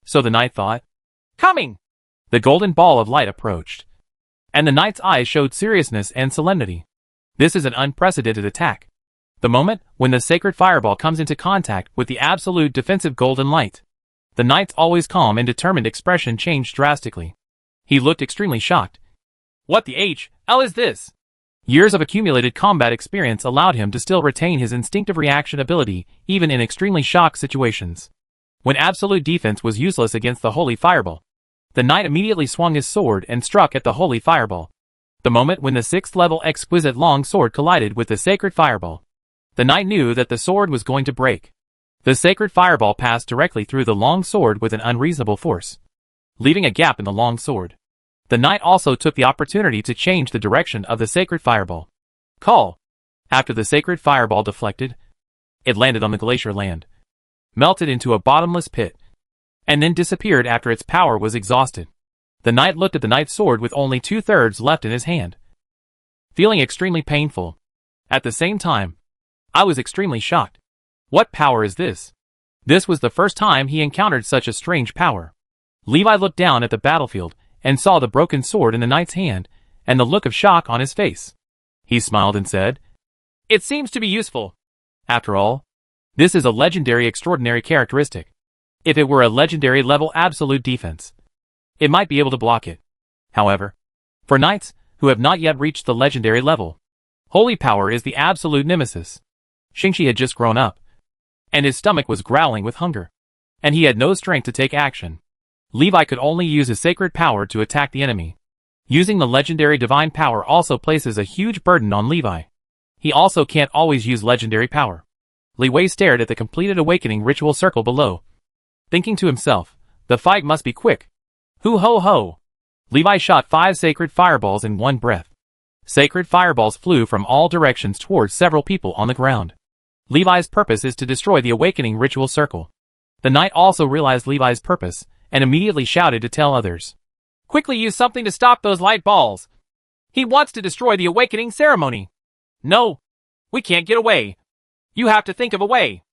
So the knight thought. Coming! The golden ball of light approached, and the knight's eyes showed seriousness and solemnity. This is an unprecedented attack. The moment when the sacred fireball comes into contact with the absolute defensive golden light, the knight's always calm and determined expression changed drastically. He looked extremely shocked. What the hell is this? Years of accumulated combat experience allowed him to still retain his instinctive reaction ability even in extremely shocked situations. When absolute defense was useless against the holy fireball, the knight immediately swung his sword and struck at the holy fireball. The moment when the 6th level exquisite long sword collided with the sacred fireball, the knight knew that the sword was going to break. The sacred fireball passed directly through the long sword with an unreasonable force, leaving a gap in the long sword. The knight also took the opportunity to change the direction of the sacred fireball. Call! After the sacred fireball deflected, it landed on the glacier land, melted into a bottomless pit, and then disappeared after its power was exhausted. The knight looked at the knight's sword with only 2/3 left in his hand, feeling extremely painful. At the same time, I was extremely shocked. What power is this? This was the first time he encountered such a strange power. Levi looked down at the battlefield and saw the broken sword in the knight's hand and the look of shock on his face. He smiled and said, "It seems to be useful." After all, this is a legendary extraordinary characteristic. If it were a legendary level absolute defense, it might be able to block it. However, for knights who have not yet reached the legendary level, holy power is the absolute nemesis. Shingi had just grown up, and his stomach was growling with hunger, and he had no strength to take action. Levi could only use his sacred power to attack the enemy. Using the legendary divine power also places a huge burden on Levi. He also can't always use legendary power. Li Wei stared at the completed awakening ritual circle below, thinking to himself, the fight must be quick. Hoo ho ho! Levi shot 5 sacred fireballs in one breath. Sacred fireballs flew from all directions towards several people on the ground. Levi's purpose is to destroy the awakening ritual circle. The knight also realized Levi's purpose and immediately shouted to tell others. Quickly use something to stop those light balls. He wants to destroy the awakening ceremony. No, we can't get away. You have to think of a way.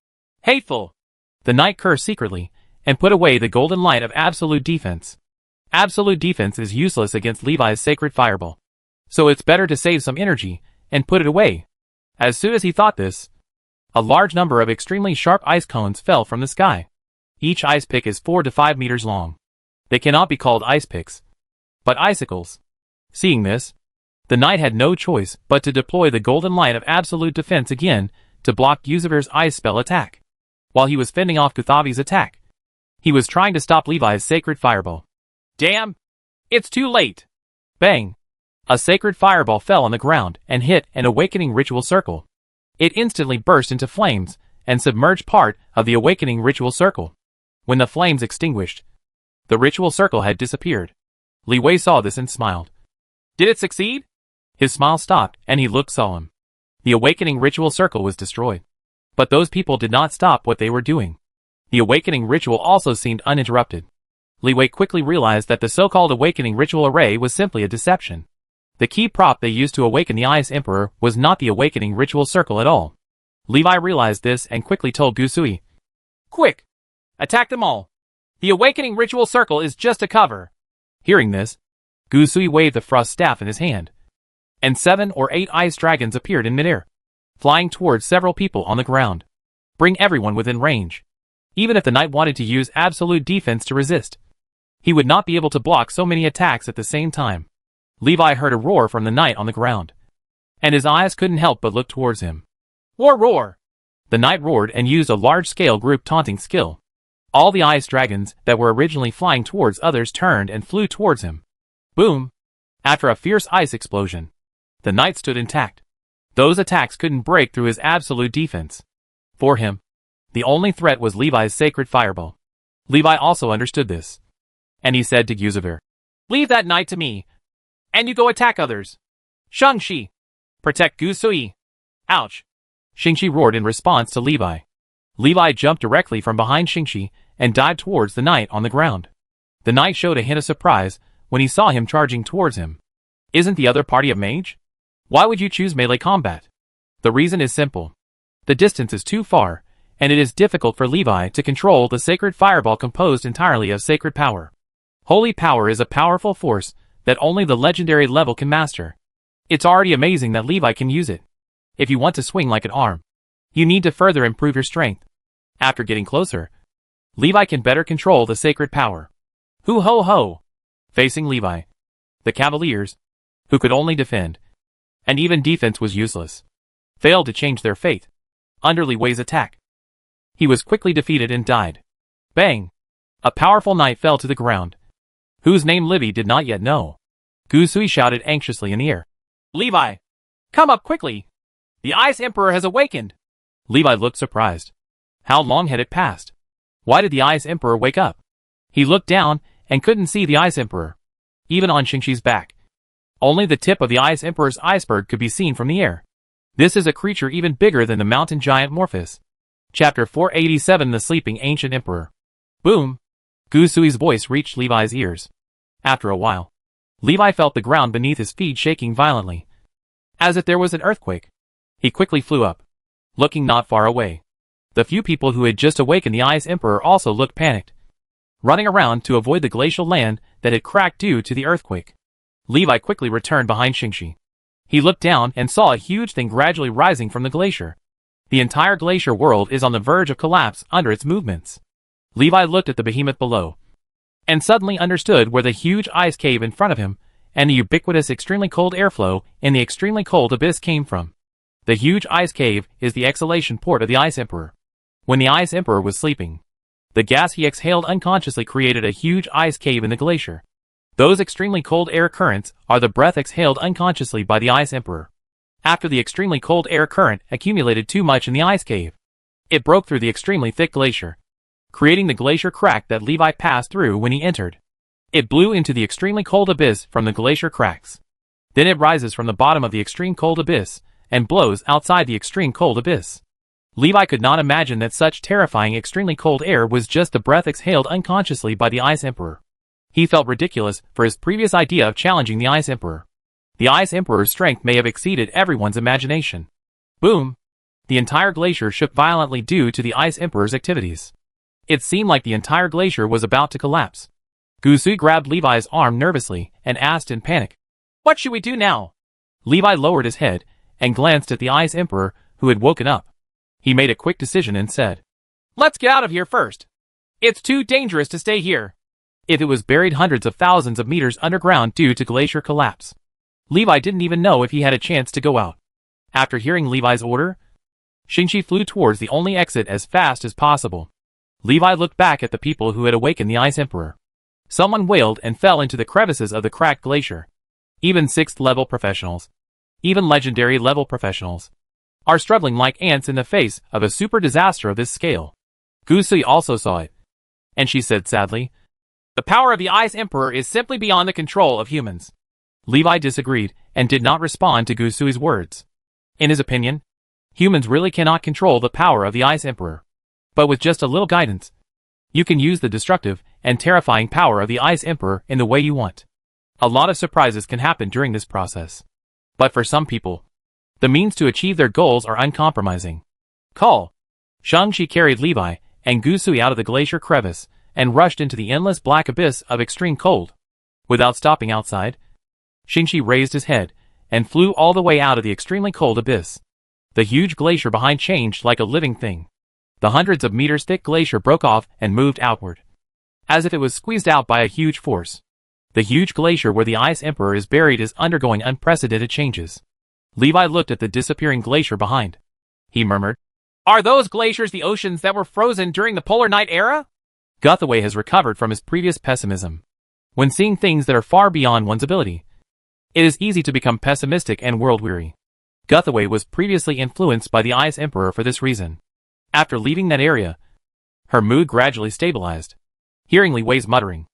Hateful. The knight cursed secretly and put away the golden light of absolute defense. Absolute defense is useless against Levi's sacred fireball, so it's better to save some energy and put it away. As soon as he thought this, a large number of extremely sharp ice cones fell from the sky. Each ice pick is 4 to 5 meters long. They cannot be called ice picks, but icicles. Seeing this, the knight had no choice but to deploy the golden light of absolute defense again to block Yuzavir's ice spell attack. While he was fending off Kuthavi's attack, he was trying to stop Levi's sacred fireball. Damn! It's too late! Bang! A sacred fireball fell on the ground and hit an awakening ritual circle. It instantly burst into flames and submerged part of the awakening ritual circle. When the flames extinguished, the ritual circle had disappeared. Li Wei saw this and smiled. Did it succeed? His smile stopped, and he looked solemn. The awakening ritual circle was destroyed. But those people did not stop what they were doing. The awakening ritual also seemed uninterrupted. Li Wei quickly realized that the so-called awakening ritual array was simply a deception. The key prop they used to awaken the Ice Emperor was not the awakening ritual circle at all. Levi realized this and quickly told Gusui. Quick! Attack them all! The awakening ritual circle is just a cover. Hearing this, Gusui waved the frost staff in his hand, and 7 or 8 ice dragons appeared in midair, flying towards several people on the ground. Bring everyone within range. Even if the knight wanted to use absolute defense to resist, he would not be able to block so many attacks at the same time. Levi heard a roar from the knight on the ground, and his eyes couldn't help but look towards him. War roar! The knight roared and used a large-scale group taunting skill. All the ice dragons that were originally flying towards others turned and flew towards him. Boom! After a fierce ice explosion, the knight stood intact. Those attacks couldn't break through his absolute defense. For him, the only threat was Levi's sacred fireball. Levi also understood this, and he said to Guzavir, Leave that knight to me, and you go attack others. Shang-Chi, protect Gusui. Ouch! Shang-Chi roared in response to Levi. Levi jumped directly from behind Shang-Chi and dived towards the knight on the ground. The knight showed a hint of surprise when he saw him charging towards him. Isn't the other party a mage? Why would you choose melee combat? The reason is simple. The distance is too far, and it is difficult for Levi to control the sacred fireball composed entirely of sacred power. Holy power is a powerful force that only the legendary level can master. It's already amazing that Levi can use it. If you want to swing like an arm, you need to further improve your strength. After getting closer, Levi can better control the sacred power. Hoo ho ho! Facing Levi, the Cavaliers, who could only defend, and even defense was useless, failed to change their fate under Li Wei's attack. He was quickly defeated and died. Bang! A powerful knight fell to the ground, whose name Livy did not yet know. Gusui shouted anxiously in the air. Levi! Come up quickly! The Ice Emperor has awakened! Levi looked surprised. How long had it passed? Why did the Ice Emperor wake up? He looked down and couldn't see the Ice Emperor, even on Shang-Chi's back. Only the tip of the Ice Emperor's iceberg could be seen from the air. This is a creature even bigger than the mountain giant Morphus. Chapter 487 The Sleeping Ancient Emperor. Boom! Gusui's voice reached Levi's ears. After a while, Levi felt the ground beneath his feet shaking violently, as if there was an earthquake. He quickly flew up, looking not far away. The few people who had just awakened the Ice Emperor also looked panicked, running around to avoid the glacial land that had cracked due to the earthquake. Levi quickly returned behind Shang-Chi. He looked down and saw a huge thing gradually rising from the glacier. The entire glacier world is on the verge of collapse under its movements. Levi looked at the behemoth below, and suddenly understood where the huge ice cave in front of him and the ubiquitous extremely cold airflow in the extremely cold abyss came from. The huge ice cave is the exhalation port of the Ice Emperor. When the Ice Emperor was sleeping, the gas he exhaled unconsciously created a huge ice cave in the glacier. Those extremely cold air currents are the breath exhaled unconsciously by the Ice Emperor. After the extremely cold air current accumulated too much in the ice cave, it broke through the extremely thick glacier, creating the glacier crack that Levi passed through when he entered. It blew into the extremely cold abyss from the glacier cracks. Then it rises from the bottom of the extreme cold abyss and blows outside the extreme cold abyss. Levi could not imagine that such terrifying extremely cold air was just the breath exhaled unconsciously by the Ice Emperor. He felt ridiculous for his previous idea of challenging the Ice Emperor. The Ice Emperor's strength may have exceeded everyone's imagination. Boom! The entire glacier shook violently due to the Ice Emperor's activities. It seemed like the entire glacier was about to collapse. Gusui grabbed Levi's arm nervously and asked in panic, What should we do now? Levi lowered his head and glanced at the Ice Emperor, who had woken up. He made a quick decision and said, Let's get out of here first. It's too dangerous to stay here. If it was buried hundreds of thousands of meters underground due to glacier collapse, Levi didn't even know if he had a chance to go out. After hearing Levi's order, Shang-Chi flew towards the only exit as fast as possible. Levi looked back at the people who had awakened the Ice Emperor. Someone wailed and fell into the crevices of the cracked glacier. Even 6th level professionals, even legendary level professionals, are struggling like ants in the face of a super disaster of this scale. Gusui also saw it, and she said sadly, "The power of the Ice Emperor is simply beyond the control of humans." Levi disagreed and did not respond to Gusui's words. In his opinion, humans really cannot control the power of the Ice Emperor. But with just a little guidance, you can use the destructive and terrifying power of the Ice Emperor in the way you want. A lot of surprises can happen during this process. But for some people, the means to achieve their goals are uncompromising. Call. Shingi carried Levi and Gusui out of the glacier crevice and rushed into the endless black abyss of extreme cold. Without stopping outside, Shingi raised his head and flew all the way out of the extremely cold abyss. The huge glacier behind changed like a living thing. The hundreds of meters thick glacier broke off and moved outward, as if it was squeezed out by a huge force. The huge glacier where the Ice Emperor is buried is undergoing unprecedented changes. Levi looked at the disappearing glacier behind. He murmured, "Are those glaciers the oceans that were frozen during the polar night era?" Guthaway has recovered from his previous pessimism. When seeing things that are far beyond one's ability, it is easy to become pessimistic and world-weary. Guthaway was previously influenced by the Ice Emperor for this reason. After leaving that area, her mood gradually stabilized. Hearing Li Wei's muttering,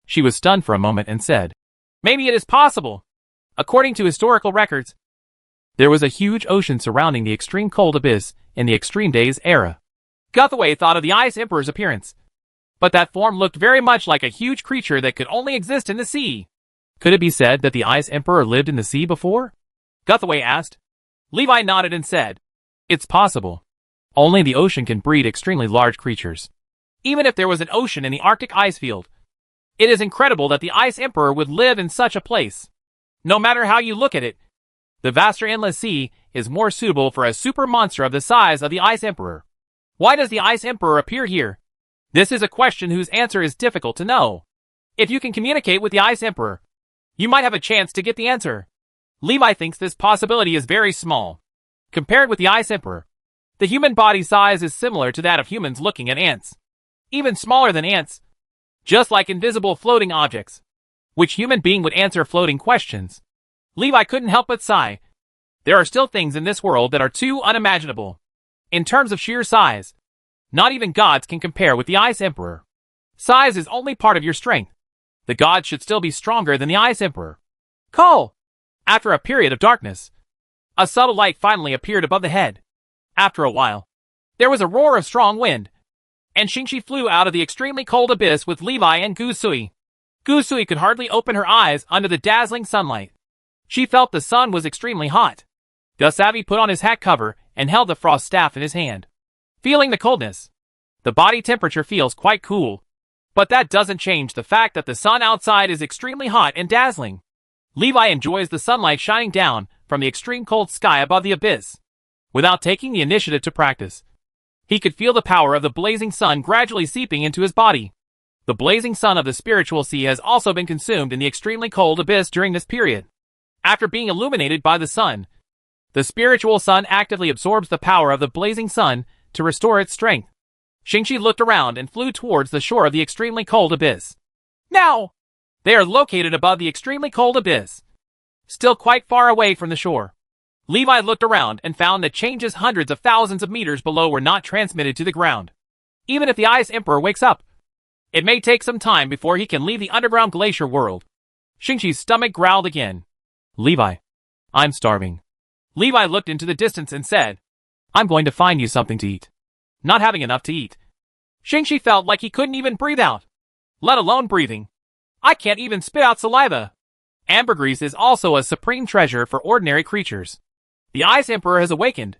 she was stunned for a moment and said, "Maybe it is possible. According to historical records, there was a huge ocean surrounding the extreme cold abyss in the Extreme Days era." Guthaway thought of the Ice Emperor's appearance, but that form looked very much like a huge creature that could only exist in the sea. Could it be said that the Ice Emperor lived in the sea before? Guthaway asked. Levi nodded and said, "It's possible. Only the ocean can breed extremely large creatures." Even if there was an ocean in the Arctic ice field, it is incredible that the Ice Emperor would live in such a place. No matter how you look at it, the vaster endless sea is more suitable for a super monster of the size of the Ice Emperor. Why does the Ice Emperor appear here? This is a question whose answer is difficult to know. If you can communicate with the Ice Emperor, you might have a chance to get the answer. Levi thinks this possibility is very small. Compared with the Ice Emperor, the human body size is similar to that of humans looking at ants. Even smaller than ants. Just like invisible floating objects. Which human being would answer floating questions? Levi couldn't help but sigh. There are still things in this world that are too unimaginable. In terms of sheer size, not even gods can compare with the Ice Emperor. Size is only part of your strength. The gods should still be stronger than the Ice Emperor. Call! After a period of darkness, a subtle light finally appeared above the head. After a while, there was a roar of strong wind, and Shingi flew out of the extremely cold abyss with Levi and Gusui. Gusui could hardly open her eyes under the dazzling sunlight. She felt the sun was extremely hot. Gusavi put on his hat cover and held the frost staff in his hand. Feeling the coldness, the body temperature feels quite cool, but that doesn't change the fact that the sun outside is extremely hot and dazzling. Levi enjoys the sunlight shining down from the extreme cold sky above the abyss. Without taking the initiative to practice, he could feel the power of the blazing sun gradually seeping into his body. The blazing sun of the spiritual sea has also been consumed in the extremely cold abyss during this period. After being illuminated by the sun, the spiritual sun actively absorbs the power of the blazing sun to restore its strength. Shingi looked around and flew towards the shore of the extremely cold abyss. Now! They are located above the extremely cold abyss, still quite far away from the shore. Levi looked around and found that changes hundreds of thousands of meters below were not transmitted to the ground. Even if the Ice Emperor wakes up, it may take some time before he can leave the underground glacier world. Shingi's stomach growled again. Levi, I'm starving. Levi looked into the distance and said, I'm going to find you something to eat. Not having enough to eat, Shingi felt like he couldn't even breathe out, let alone breathing. I can't even spit out saliva. Ambergris is also a supreme treasure for ordinary creatures. The Ice Emperor has awakened.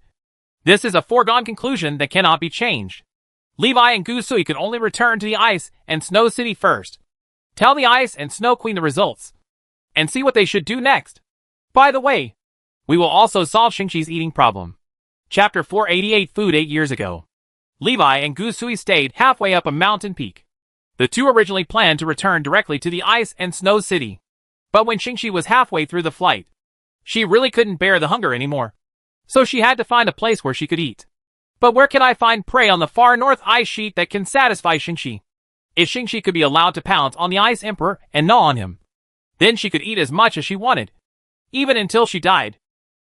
This is a foregone conclusion that cannot be changed. Levi and Gusui could only return to the Ice and Snow City first. Tell the Ice and Snow Queen the results, and see what they should do next. By the way, we will also solve Shingi's eating problem. Chapter 488 Food 8 years ago. Levi and Gusui stayed halfway up a mountain peak. The two originally planned to return directly to the Ice and Snow City. But when Shingi was halfway through the flight, she really couldn't bear the hunger anymore. So she had to find a place where she could eat. But where can I find prey on the far north ice sheet that can satisfy Shingi? If Shingi could be allowed to pounce on the Ice Emperor and gnaw on him, then she could eat as much as she wanted, even until she died.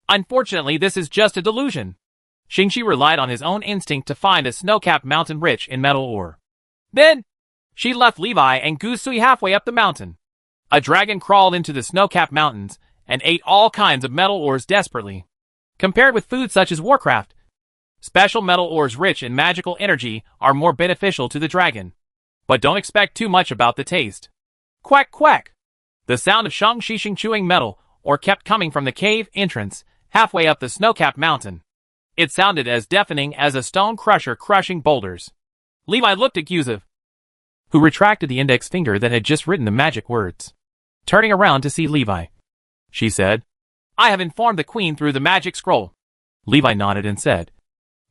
Unfortunately, this is just a delusion. Shingi relied on his own instinct to find a snow-capped mountain rich in metal ore. Then, She left Levi and Gusui halfway up the mountain. A dragon crawled into the snow-capped mountains and ate all kinds of metal ores desperately. Compared with food such as Warcraft, special metal ores rich in magical energy are more beneficial to the dragon. But don't expect too much about the taste. Quack quack! The sound of Shang chewing metal ore kept coming from the cave entrance halfway up the snow-capped mountain. It sounded as deafening as a stone crusher crushing boulders. Levi looked at Gusev, who retracted the index finger that had just written the magic words. Turning around to see Levi, she said, "I have informed the queen through the magic scroll." Levi nodded and said,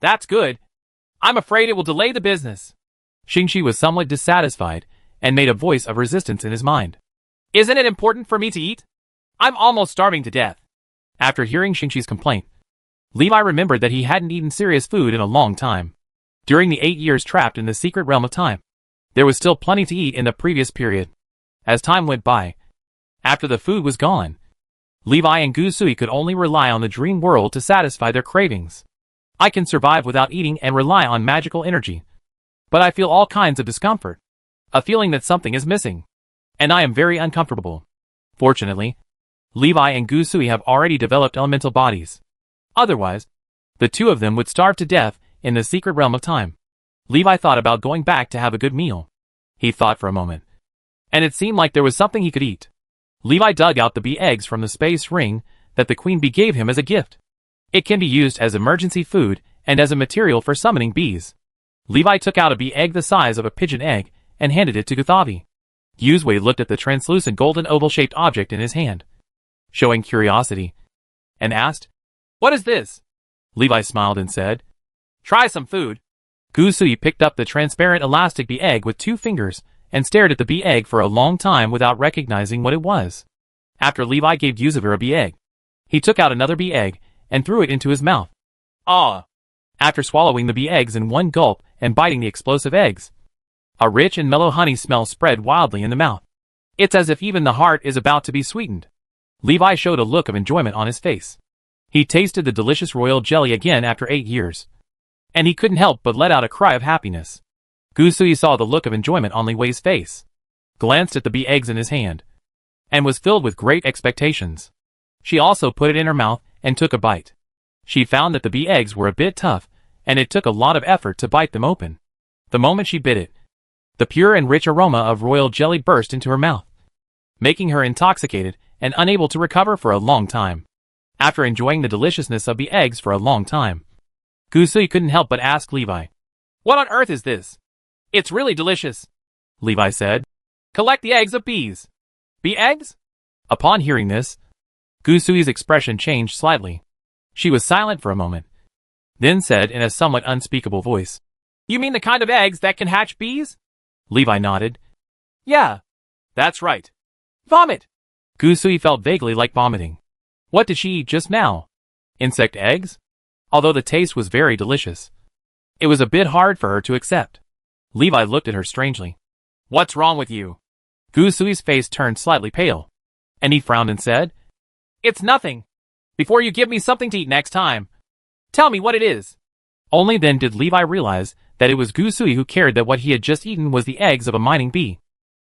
"That's good. I'm afraid it will delay the business." Shingi was somewhat dissatisfied and made a voice of resistance in his mind. "Isn't it important for me to eat? I'm almost starving to death." After hearing Shingi's complaint, Levi remembered that he hadn't eaten serious food in a long time. During the 8 years trapped in the secret realm of time, there was still plenty to eat in the previous period. As time went by, after the food was gone, Levi and Gusui could only rely on the dream world to satisfy their cravings. "I can survive without eating and rely on magical energy. But I feel all kinds of discomfort. A feeling that something is missing. And I am very uncomfortable." Fortunately, Levi and Gusui have already developed elemental bodies. Otherwise, the two of them would starve to death in the secret realm of time. Levi thought about going back to have a good meal. He thought for a moment, and it seemed like there was something he could eat. Levi dug out the bee eggs from the space ring that the queen bee gave him as a gift. It can be used as emergency food and as a material for summoning bees. Levi took out a bee egg the size of a pigeon egg and handed it to Guthavi. Yuzue looked at the translucent golden oval-shaped object in his hand, showing curiosity, and asked, "What is this?" Levi smiled and said, "Try some food." Gusui picked up the transparent elastic bee egg with 2 fingers and stared at the bee egg for a long time without recognizing what it was. After Levi gave Yuzaver a bee egg, he took out another bee egg and threw it into his mouth. Ah! After swallowing the bee eggs in one gulp and biting the explosive eggs, a rich and mellow honey smell spread wildly in the mouth. It's as if even the heart is about to be sweetened. Levi showed a look of enjoyment on his face. He tasted the delicious royal jelly again after 8 years, and he couldn't help but let out a cry of happiness. Gusui saw the look of enjoyment on Li Wei's face, glanced at the bee eggs in his hand, and was filled with great expectations. She also put it in her mouth and took a bite. She found that the bee eggs were a bit tough, and it took a lot of effort to bite them open. The moment she bit it, the pure and rich aroma of royal jelly burst into her mouth, making her intoxicated and unable to recover for a long time. After enjoying the deliciousness of bee eggs for a long time, Gusui couldn't help but ask Levi, "What on earth is this?" "It's really delicious," Levi said. "Collect the eggs of bees." "Bee eggs?" Upon hearing this, Gusui's expression changed slightly. She was silent for a moment, then said in a somewhat unspeakable voice, "You mean the kind of eggs that can hatch bees?" Levi nodded. "Yeah, that's right." "Vomit!" Gusui felt vaguely like vomiting. What did she eat just now? Insect eggs? Although the taste was very delicious, it was a bit hard for her to accept. Levi looked at her strangely. "What's wrong with you?" Gusui's face turned slightly pale, and he frowned and said, "It's nothing. Before you give me something to eat next time, tell me what it is." Only then did Levi realize that it was Gusui who cared that what he had just eaten was the eggs of a mining bee.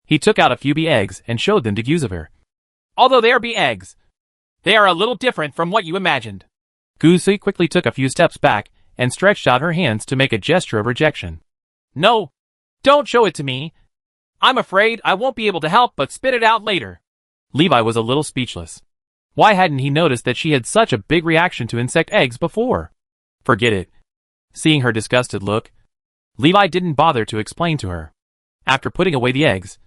He took out a few bee eggs and showed them to Guzaver. "Although they are bee eggs, they are a little different from what you imagined." Gusui quickly took a few steps back and stretched out her hands to make a gesture of rejection. "No, don't show it to me. I'm afraid I won't be able to help but spit it out later." Levi was a little speechless. Why hadn't he noticed that she had such a big reaction to insect eggs before? Forget it. Seeing her disgusted look, Levi didn't bother to explain to her. After putting away the eggs,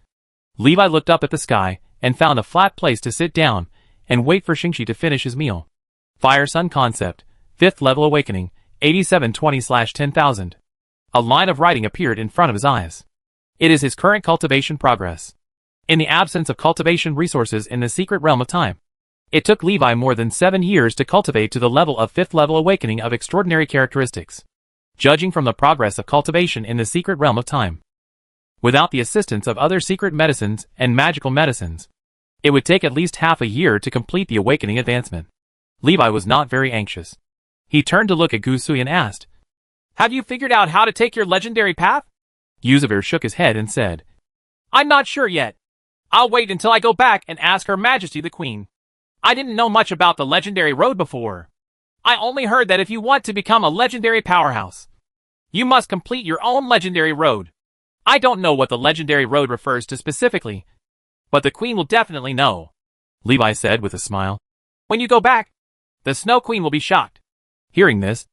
Levi looked up at the sky and found a flat place to sit down and wait for Shingi to finish his meal. Fire Sun Concept, 5th Level Awakening, 8720/10000. A line of writing appeared in front of his eyes. It is his current cultivation progress. In the absence of cultivation resources in the secret realm of time, it took Levi more than 7 years to cultivate to the level of 5th Level Awakening of extraordinary characteristics. Judging from the progress of cultivation in the secret realm of time, without the assistance of other secret medicines and magical medicines, it would take at least half a year to complete the awakening advancement. Levi was not very anxious. He turned to look at Gusui and asked, "Have you figured out how to take your legendary path?" Yuzaver shook his head and said, I'm not sure yet. I'll wait until I go back and ask Her Majesty the Queen. I didn't know much about the legendary road before. I only heard that if you want to become a legendary powerhouse, you must complete your own legendary road. I don't know what the legendary road refers to specifically, but the Queen will definitely know, Levi said with a smile. When you go back, the Snow Queen will be shocked. Hearing this,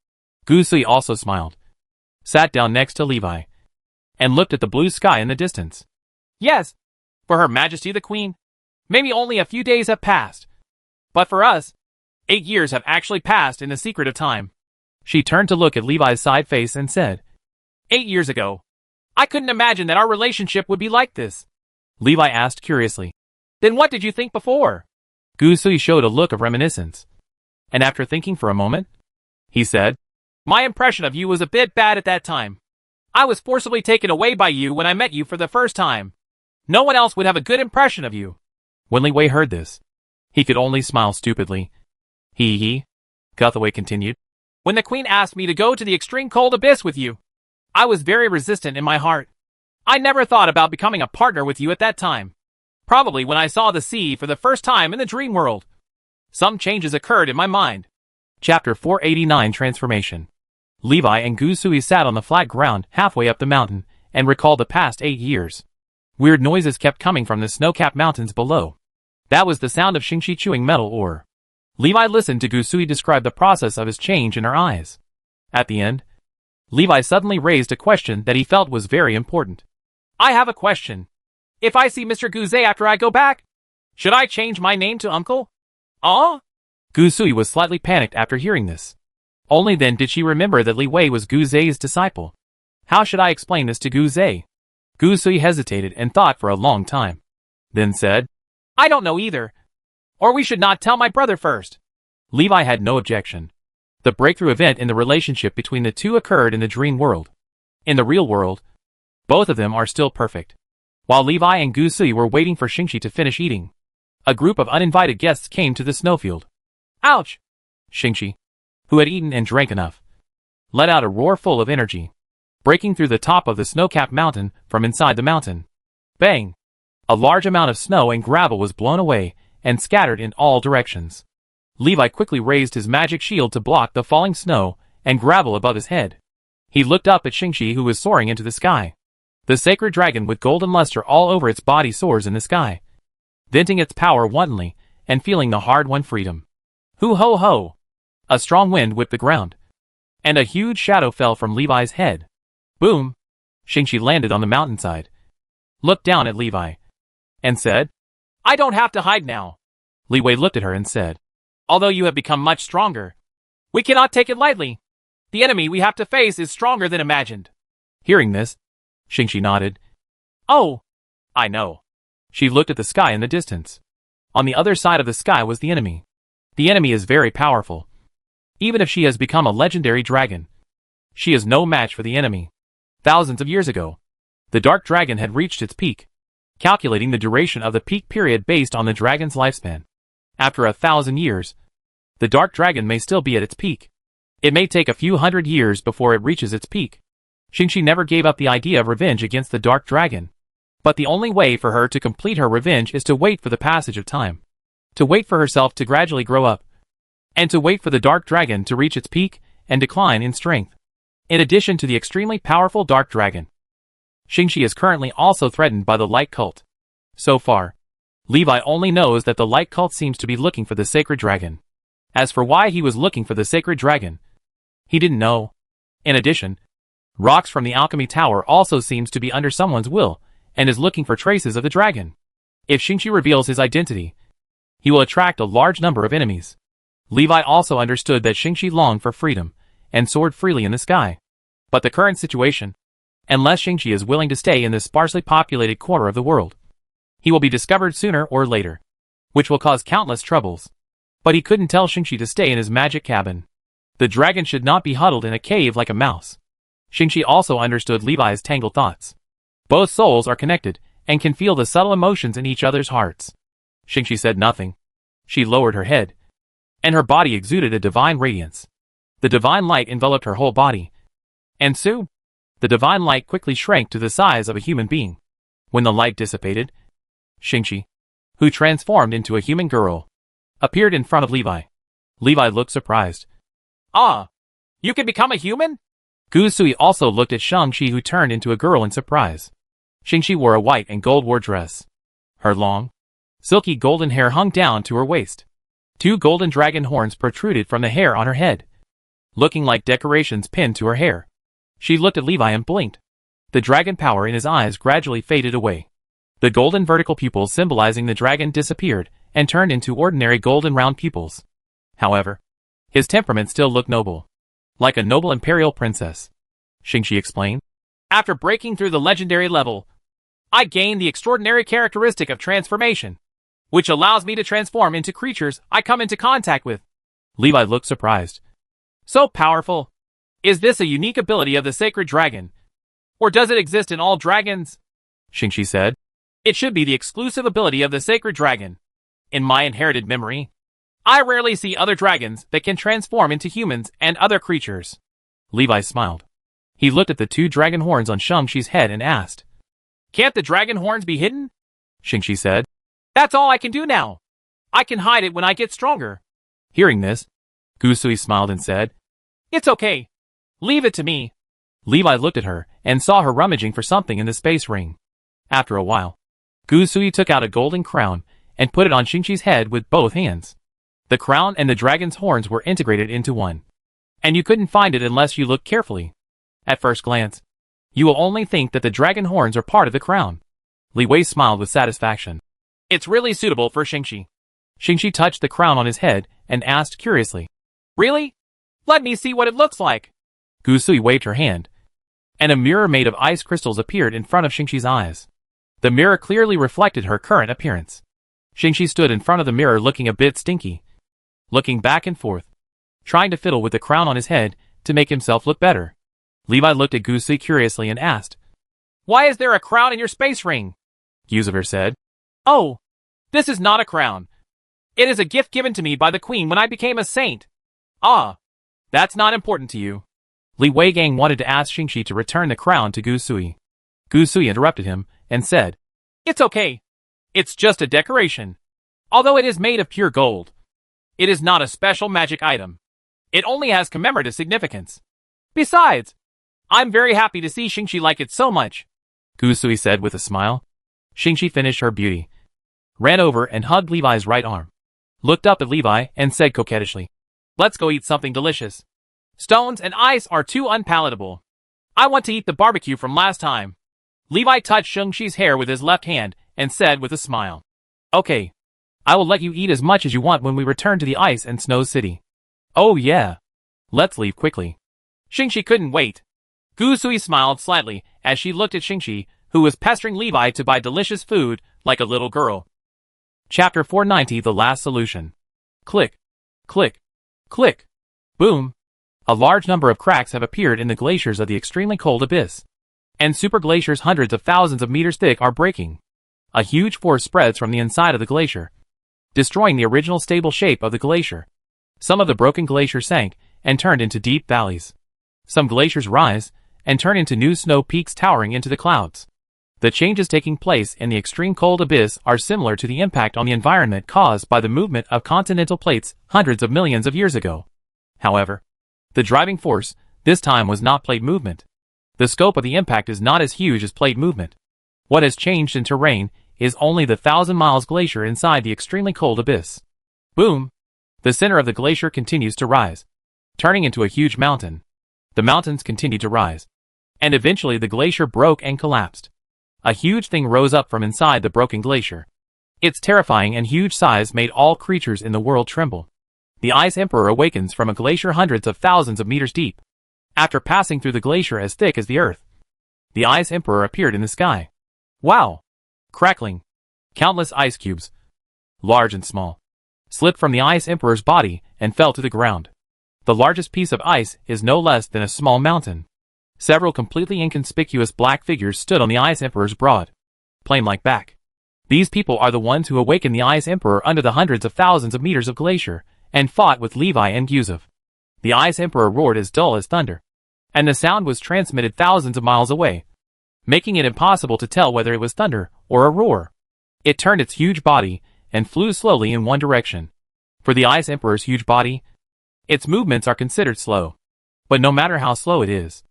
Guzui also smiled, sat down next to Levi, and looked at the blue sky in the distance. Yes, for Her Majesty the Queen, maybe only a few days have passed. But for us, 8 years have actually passed in the secret of time. She turned to look at Levi's side face and said, 8 years ago, I couldn't imagine that our relationship would be like this. Levi asked curiously. Then what did you think before? Guzui showed a look of reminiscence, and after thinking for a moment, he said, My impression of you was a bit bad at that time. I was forcibly taken away by you when I met you for the first time. No one else would have a good impression of you. When Li Wei heard this, he could only smile stupidly. He, Guthaway continued. When the Queen asked me to go to the extreme cold abyss with you, I was very resistant in my heart. I never thought about becoming a partner with you at that time. Probably when I saw the sea for the first time in the dream world, some changes occurred in my mind. Chapter 489 Transformation. Levi and Guzui sat on the flat ground halfway up the mountain and recalled the past 8 years. Weird noises kept coming from the snow-capped mountains below. That was the sound of Shingi chewing metal ore. Levi listened to Guzui describe the process of his change in her eyes. At the end, Levi suddenly raised a question that he felt was very important. I have a question. If I see Mr. Guzui after I go back, should I change my name to Uncle? Guzui was slightly panicked after hearing this. Only then did she remember that Li Wei was Guzui's disciple. How should I explain this to Guzui? Guzui hesitated and thought for a long time. Then said, I don't know either. Or we should not tell my brother first. Levi had no objection. The breakthrough event in the relationship between the two occurred in the dream world. In the real world, both of them are still perfect. While Levi and Guzui were waiting for Shingi to finish eating, a group of uninvited guests came to the snowfield. Ouch! Shingi, who had eaten and drank enough, let out a roar full of energy, breaking through the top of the snow-capped mountain from inside the mountain. Bang! A large amount of snow and gravel was blown away and scattered in all directions. Levi quickly raised his magic shield to block the falling snow and gravel above his head. He looked up at Shingi, who was soaring into the sky. The sacred dragon with golden luster all over its body soars in the sky, venting its power wantonly and feeling the hard-won freedom. Hoo ho ho! A strong wind whipped the ground, and a huge shadow fell from Levi's head. Boom! Shingi landed on the mountainside, looked down at Levi, and said, I don't have to hide now. Li Wei looked at her and said, Although you have become much stronger, we cannot take it lightly. The enemy we have to face is stronger than imagined. Hearing this, Shingi nodded. Oh, I know. She looked at the sky in the distance. On the other side of the sky was the enemy. The enemy is very powerful. Even if she has become a legendary dragon, she is no match for the enemy. Thousands of years ago, the dark dragon had reached its peak, calculating the duration of the peak period based on the dragon's lifespan. After 1,000 years, the dark dragon may still be at its peak. It may take a few hundred years before it reaches its peak. Shingi never gave up the idea of revenge against the dark dragon. But the only way for her to complete her revenge is to wait for the passage of time. To wait for herself to gradually grow up. And to wait for the dark dragon to reach its peak and decline in strength. In addition to the extremely powerful dark dragon, Shingi is currently also threatened by the light cult. So far, Levi only knows that the light cult seems to be looking for the sacred dragon. As for why he was looking for the sacred dragon, he didn't know. In addition, rocks from the alchemy tower also seems to be under someone's will and is looking for traces of the dragon. If Shingi reveals his identity, he will attract a large number of enemies. Levi also understood that Shingi longed for freedom and soared freely in the sky. But the current situation, unless Shingi is willing to stay in this sparsely populated corner of the world, he will be discovered sooner or later, which will cause countless troubles. But he couldn't tell Shingi to stay in his magic cabin. The dragon should not be huddled in a cave like a mouse. Shingi also understood Levi's tangled thoughts. Both souls are connected and can feel the subtle emotions in each other's hearts. Shingi said nothing. She lowered her head, and her body exuded a divine radiance. The divine light enveloped her whole body. And soon, the divine light quickly shrank to the size of a human being. When the light dissipated, Shingi, who transformed into a human girl, appeared in front of Levi. Levi looked surprised. Ah, you can become a human? Gusui also looked at Shingi, who turned into a girl in surprise. Shingi wore a white and gold war dress. Her long, silky golden hair hung down to her waist. 2 golden dragon horns protruded from the hair on her head, looking like decorations pinned to her hair. She looked at Levi and blinked. The dragon power in his eyes gradually faded away. The golden vertical pupils symbolizing the dragon disappeared and turned into ordinary golden round pupils. However, his temperament still looked noble, like a noble imperial princess. Shingi explained. After breaking through the legendary level, I gained the extraordinary characteristic of transformation, which allows me to transform into creatures I come into contact with. Levi looked surprised. So powerful. Is this a unique ability of the sacred dragon? Or does it exist in all dragons? Shingi said. It should be the exclusive ability of the sacred dragon. In my inherited memory, I rarely see other dragons that can transform into humans and other creatures. Levi smiled. He looked at the 2 dragon horns on Shingi's head and asked, Can't the dragon horns be hidden? Shingi said. That's all I can do now. I can hide it when I get stronger. Hearing this, Gusui smiled and said, It's okay. Leave it to me. Levi looked at her and saw her rummaging for something in the space ring. After a while, Gusui took out a golden crown and put it on Shingi's head with both hands. The crown and the dragon's horns were integrated into one, and you couldn't find it unless you looked carefully. At first glance, you will only think that the dragon horns are part of the crown. Li Wei smiled with satisfaction. It's really suitable for Shingi. Shingi touched the crown on his head and asked curiously, Really? Let me see what it looks like. Gusui waved her hand, and a mirror made of ice crystals appeared in front of Shingi's eyes. The mirror clearly reflected her current appearance. Shingi stood in front of the mirror looking a bit stinky, looking back and forth, trying to fiddle with the crown on his head to make himself look better. Levi looked at Gusui curiously and asked, Why is there a crown in your space ring? Yusuver said, Oh, this is not a crown. It is a gift given to me by the queen when I became a saint. Ah, that's not important to you. Li Weigang wanted to ask Shingi to return the crown to Gusui. Gusui interrupted him and said, It's okay. It's just a decoration. Although it is made of pure gold, it is not a special magic item. It only has commemorative significance. Besides, I'm very happy to see Shingi like it so much, Gusui said with a smile. Shingi finished her beauty, ran over and hugged Levi's right arm, looked up at Levi and said coquettishly, Let's go eat something delicious. Stones and ice are too unpalatable. I want to eat the barbecue from last time. Levi touched Shingi's hair with his left hand and said with a smile, Okay, I will let you eat as much as you want when we return to the Ice and Snow City. Oh yeah. Let's leave quickly. Shingi couldn't wait. Gusui smiled slightly as she looked at Shingi, who was pestering Levi to buy delicious food like a little girl. Chapter 490 The Last Solution. Click. Click. Click. Boom. A large number of cracks have appeared in the glaciers of the extremely cold abyss. And super glaciers hundreds of thousands of meters thick are breaking. A huge force spreads from the inside of the glacier, destroying the original stable shape of the glacier. Some of the broken glaciers sank and turned into deep valleys. Some glaciers rise and turn into new snow peaks towering into the clouds. The changes taking place in the extreme cold abyss are similar to the impact on the environment caused by the movement of continental plates hundreds of millions of years ago. However, the driving force this time was not plate movement. The scope of the impact is not as huge as plate movement. What has changed in terrain is only the 1,000 miles glacier inside the extremely cold abyss. Boom! The center of the glacier continues to rise, turning into a huge mountain. The mountains continue to rise, and eventually the glacier broke and collapsed. A huge thing rose up from inside the broken glacier. Its terrifying and huge size made all creatures in the world tremble. The Ice Emperor awakens from a glacier hundreds of thousands of meters deep. After passing through the glacier as thick as the earth, the Ice Emperor appeared in the sky. Wow! Crackling. Countless ice cubes, large and small, slipped from the Ice Emperor's body and fell to the ground. The largest piece of ice is no less than a small mountain. Several completely inconspicuous black figures stood on the Ice Emperor's broad, plane-like back. These people are the ones who awakened the Ice Emperor under the hundreds of thousands of meters of glacier and fought with Levi and Yusuf. The Ice Emperor roared as dull as thunder, and the sound was transmitted thousands of miles away. making it impossible to tell whether it was thunder or a roar. It turned its huge body and flew slowly in one direction. For the Ice Emperor's huge body, its movements are considered slow. But no matter how slow it is,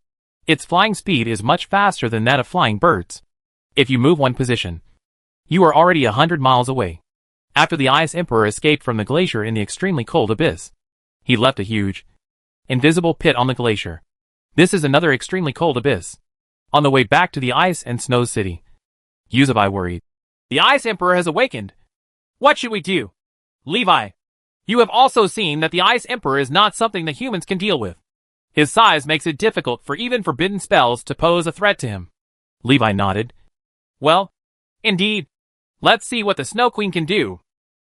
its flying speed is much faster than that of flying birds. If you move one position, you are already 100 miles away. After the Ice Emperor escaped from the glacier in the extremely cold abyss, he left a huge, invisible pit on the glacier. This is another extremely cold abyss. On the way back to the Ice and Snow City, Yuzubai worried. The Ice Emperor has awakened. What should we do? Levi, you have also seen that the Ice Emperor is not something that humans can deal with. His size makes it difficult for even forbidden spells to pose a threat to him. Levi nodded. Well, indeed. Let's see what the Snow Queen can do.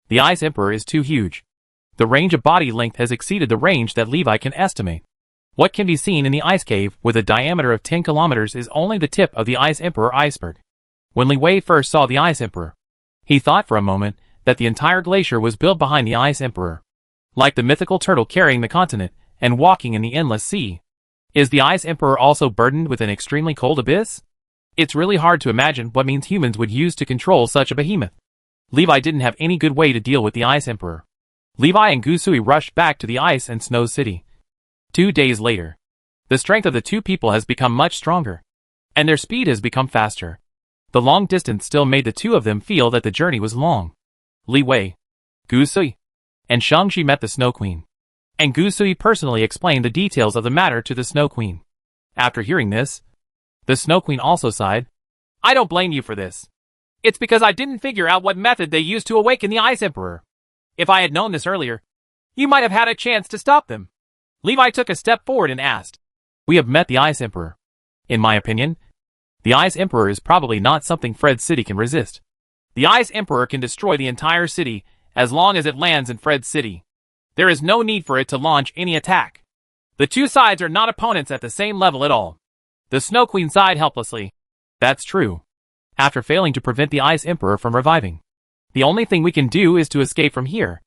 The Ice Emperor is too huge. The range of body length has exceeded the range that Levi can estimate. What can be seen in the ice cave with a diameter of 10 kilometers is only the tip of the Ice Emperor iceberg. When Li Wei first saw the Ice Emperor, he thought for a moment that the entire glacier was built behind the Ice Emperor. Like the mythical turtle carrying the continent and walking in the endless sea. Is the Ice Emperor also burdened with an extremely cold abyss? It's really hard to imagine what means humans would use to control such a behemoth. Levi didn't have any good way to deal with the Ice Emperor. Levi and Gusui rushed back to the Ice and Snow City. 2 days later, the strength of the two people has become much stronger, and their speed has become faster. The long distance still made the two of them feel that the journey was long. Li Wei, Gusui, and Shangji met the Snow Queen, and Gusui personally explained the details of the matter to the Snow Queen. After hearing this, the Snow Queen also sighed. I don't blame you for this. It's because I didn't figure out what method they used to awaken the Ice Emperor. If I had known this earlier, you might have had a chance to stop them. Levi took a step forward and asked. We have met the Ice Emperor. In my opinion, the Ice Emperor is probably not something Fred's city can resist. The Ice Emperor can destroy the entire city as long as it lands in Fred's city. There is no need for it to launch any attack. The two sides are not opponents at the same level at all. The Snow Queen sighed helplessly. That's true. After failing to prevent the Ice Emperor from reviving, the only thing we can do is to escape from here.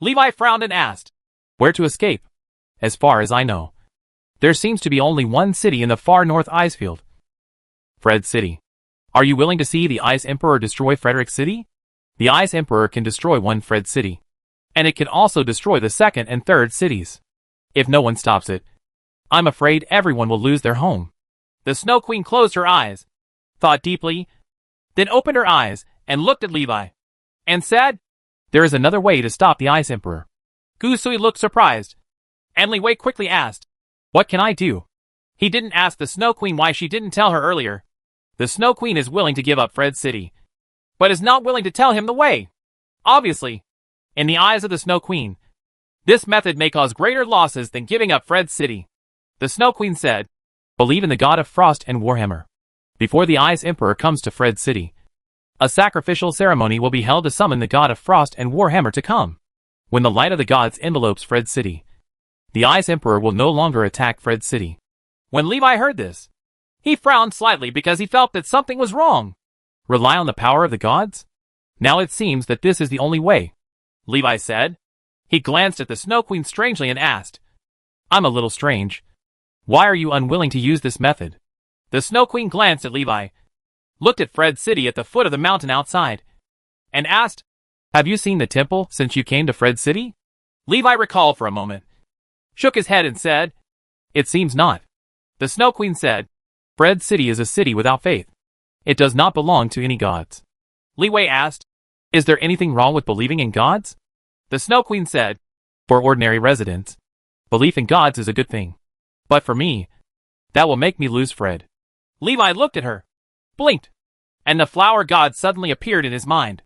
Levi frowned and asked. Where to escape? As far as I know, there seems to be only one city in the far north icefield. Fred City. Are you willing to see the Ice Emperor destroy Frederick City? The Ice Emperor can destroy one Fred City, and it can also destroy the second and third cities. If no one stops it, I'm afraid everyone will lose their home. The Snow Queen closed her eyes, thought deeply, then opened her eyes and looked at Levi, and said, There is another way to stop the Ice Emperor. Gusui looked surprised, and Li Wei quickly asked, What can I do? He didn't ask the Snow Queen why she didn't tell her earlier. The Snow Queen is willing to give up Fred City, but is not willing to tell him the way. Obviously, in the eyes of the Snow Queen, this method may cause greater losses than giving up Fred City. The Snow Queen said, Believe in the god of frost and Warhammer. Before the Ice Emperor comes to Fred City, a sacrificial ceremony will be held to summon the god of frost and Warhammer to come. When the light of the gods envelopes Fred City, the Ice Emperor will no longer attack Fred City. When Levi heard this, he frowned slightly because he felt that something was wrong. Rely on the power of the gods? Now it seems that this is the only way, Levi said. He glanced at the Snow Queen strangely and asked, I'm a little strange. Why are you unwilling to use this method? The Snow Queen glanced at Levi, looked at Fred City at the foot of the mountain outside, and asked, Have you seen the temple since you came to Fred City? Levi recalled for a moment, shook his head and said, It seems not. The Snow Queen said, Fred City is a city without faith. It does not belong to any gods. Li Wei asked, Is there anything wrong with believing in gods? The Snow Queen said, For ordinary residents, belief in gods is a good thing. But for me, that will make me lose Fred. Levi looked at her, blinked, and the flower god suddenly appeared in his mind.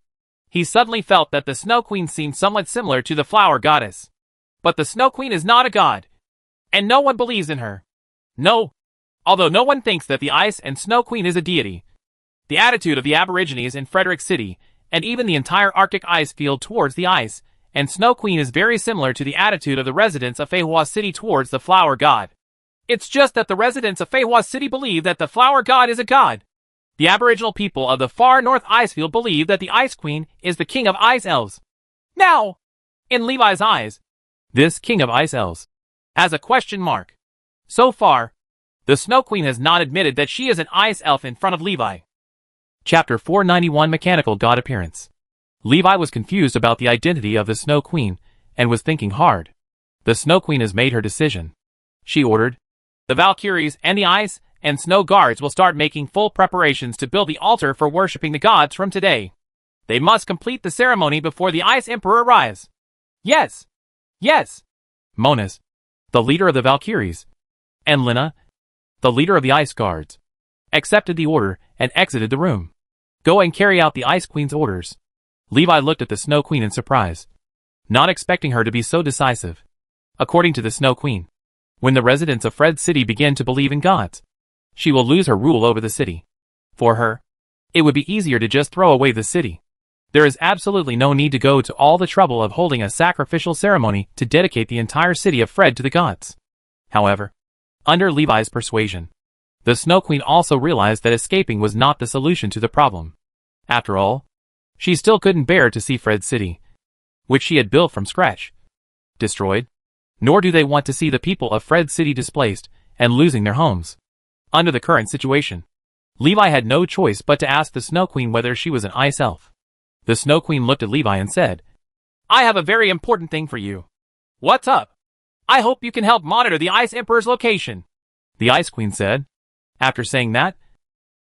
He suddenly felt that the Snow Queen seemed somewhat similar to the flower goddess. But the Snow Queen is not a god, and no one believes in her. No, although no one thinks that the Ice and Snow Queen is a deity. The attitude of the Aborigines in Frederick City, and even the entire Arctic ice field towards the Ice and Snow Queen is very similar to the attitude of the residents of Feihua City towards the flower god. It's just that the residents of Feihua City believe that the flower god is a god. The Aboriginal people of the far north icefield believe that the Ice Queen is the king of ice elves. Now, in Levi's eyes, this king of ice elves has a question mark. So far, The Snow Queen has not admitted that she is an ice elf in front of Levi. Chapter 491 Mechanical God Appearance. Levi was confused about the identity of the Snow Queen, and was thinking hard. The Snow Queen has made her decision. She ordered, "The Valkyries and the Ice and Snow Guards will start making full preparations to build the altar for worshipping the gods from today. They must complete the ceremony before the Ice Emperor arrives." "Yes! Yes!" Monus, the leader of the Valkyries, and Lina, the leader of the Ice Guards, accepted the order and exited the room. "Go and carry out the Ice Queen's orders." Levi looked at the Snow Queen in surprise, not expecting her to be so decisive. According to the Snow Queen, when the residents of Fred City begin to believe in gods, she will lose her rule over the city. For her, it would be easier to just throw away the city. There is absolutely no need to go to all the trouble of holding a sacrificial ceremony to dedicate the entire city of Fred to the gods. However, under Levi's persuasion, the Snow Queen also realized that escaping was not the solution to the problem. After all, she still couldn't bear to see Fred City, which she had built from scratch, destroyed. Nor do they want to see the people of Fred City displaced and losing their homes. Under the current situation, Levi had no choice but to ask the Snow Queen whether she was an ice elf. The Snow Queen looked at Levi and said, "I have a very important thing for you." "What's up?" "I hope you can help monitor the Ice Emperor's location," the Ice Queen said. After saying that,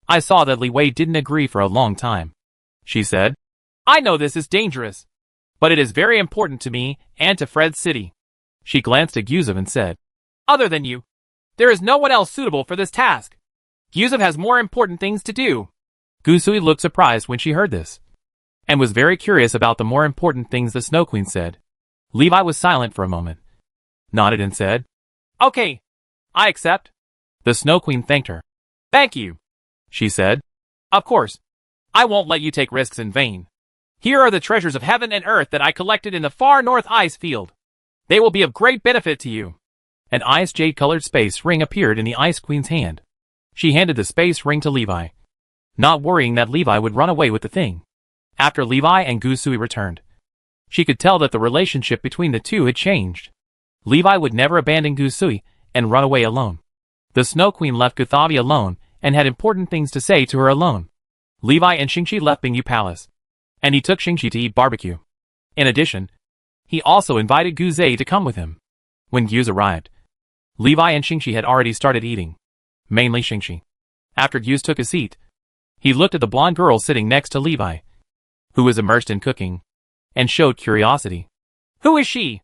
I saw that Li Wei didn't agree for a long time. She said, "I know this is dangerous, but it is very important to me and to Fred City." She glanced at Gusev and said, "Other than you, there is no one else suitable for this task. Gusev has more important things to do." Gusui looked surprised when she heard this, and was very curious about the more important things the Snow Queen said. Levi was silent for a moment, nodded and said, "Okay, I accept." The Snow Queen thanked her. "Thank you," she said. "Of course, I won't let you take risks in vain. Here are the treasures of heaven and earth that I collected in the far north ice field. They will be of great benefit to you." An ice jade-colored space ring appeared in the Ice Queen's hand. She handed the space ring to Levi, not worrying that Levi would run away with the thing. After Levi and Gusui returned, she could tell that the relationship between the two had changed. Levi would never abandon Gusui and run away alone. The Snow Queen left Guthavi alone and had important things to say to her alone. Levi and Shingi left Bingyu Palace, and he took Shingi to eat barbecue. In addition, he also invited Guzei to come with him. When Guz arrived, Levi and Shingi had already started eating, mainly Shingi. After Guz took a seat, he looked at the blonde girl sitting next to Levi, who was immersed in cooking, and showed curiosity. "Who is she?"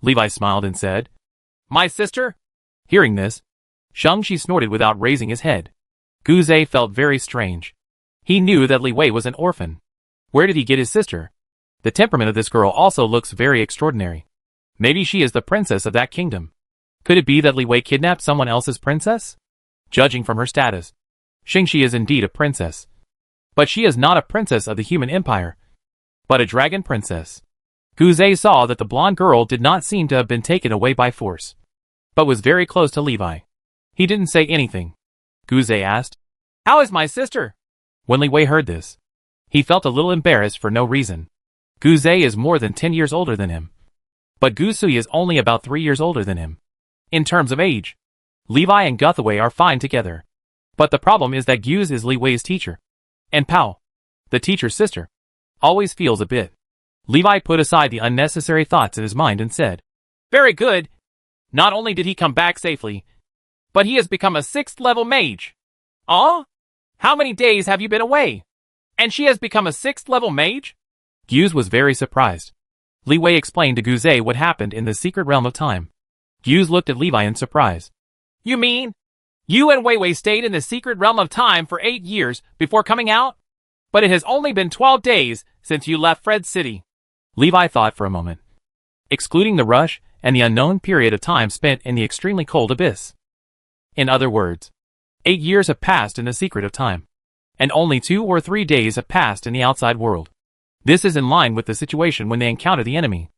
Levi smiled and said, "My sister." Hearing this, Shang-Chi snorted without raising his head. Guzei felt very strange. He knew that Li Wei was an orphan. Where did he get his sister? The temperament of this girl also looks very extraordinary. Maybe she is the princess of that kingdom. Could it be that Li Wei kidnapped someone else's princess? Judging from her status, Xingxi is indeed a princess. But she is not a princess of the human empire, but a dragon princess. Guzei saw that the blonde girl did not seem to have been taken away by force, but was very close to Levi. He didn't say anything. Guzei asked, "How is my sister?" When Li Wei heard this, he felt a little embarrassed for no reason. Guzei is more than 10 years older than him, but Gusui is only about 3 years older than him. In terms of age, Levi and Guthaway are fine together. But the problem is that Guz is Li Wei's teacher, and Pao, the teacher's sister, always feels a bit. Levi put aside the unnecessary thoughts in his mind and said, "Very good. Not only did he come back safely, but he has become a 6th level mage." "Aw? How many days have you been away? And she has become a 6th level mage?" Guz was very surprised. Li Wei explained to Guzei what happened in the secret realm of time. Guz looked at Levi in surprise. "You mean, you and Wei Wei stayed in the secret realm of time for 8 years before coming out? But it has only been 12 days since you left Fred City." Levi thought for a moment, excluding the rush and the unknown period of time spent in the extremely cold abyss. In other words, 8 years have passed in the secret of time, and only 2 or 3 days have passed in the outside world. This is in line with the situation when they encountered the enemy.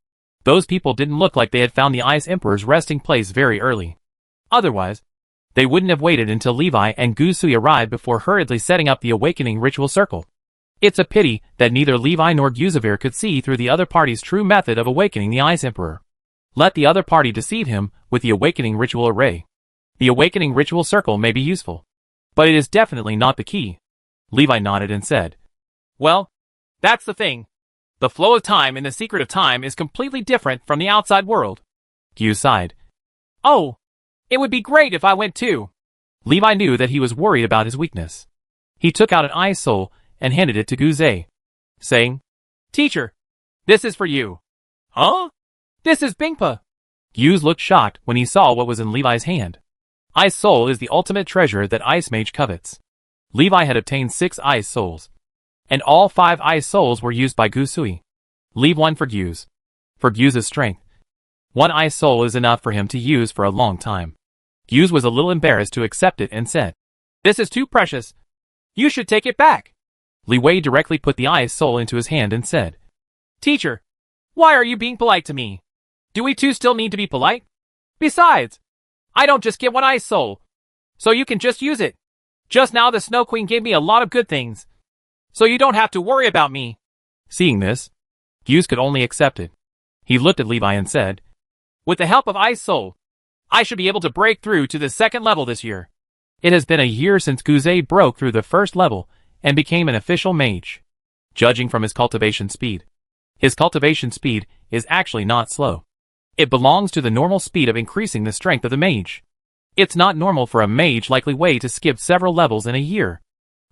Those people didn't look like they had found the Ice Emperor's resting place very early. Otherwise, they wouldn't have waited until Levi and Gusui arrived before hurriedly setting up the awakening ritual circle. It's a pity that neither Levi nor Guzavir could see through the other party's true method of awakening the Ice Emperor. Let the other party deceive him with the awakening ritual array. The awakening ritual circle may be useful, but it is definitely not the key. Levi nodded and said, Well, that's the thing. The flow of time in the secret of time is completely different from the outside world. Gu sighed. Oh, it would be great if I went too. Levi knew that he was worried about his weakness. He took out an ice soul and handed it to Guze, saying, Teacher, this is for you. Huh? This is Bingpa. Guz looked shocked when he saw what was in Levi's hand. Ice soul is the ultimate treasure that Ice Mage covets. Levi had obtained 6 ice souls, and all 5 ice souls were used by Gusui. Leave one for Guz. For Guz's strength. 1 ice soul is enough for him to use for a long time. Guz was a little embarrassed to accept it and said, This is too precious. You should take it back. Li Wei directly put the ice soul into his hand and said, Teacher, why are you being polite to me? Do we too still need to be polite? Besides, I don't just get 1 ice soul, so you can just use it. Just now the Snow Queen gave me a lot of good things, so you don't have to worry about me. Seeing this, Guz could only accept it. He looked at Levi and said, With the help of Ice Soul, I should be able to break through to the 2nd level this year. It has been a year since Guze broke through the 1st level and became an official mage. Judging from his cultivation speed, his cultivation speed is actually not slow. It belongs to the normal speed of increasing the strength of the mage. It's not normal for a mage like Li Wei to skip several levels in a year.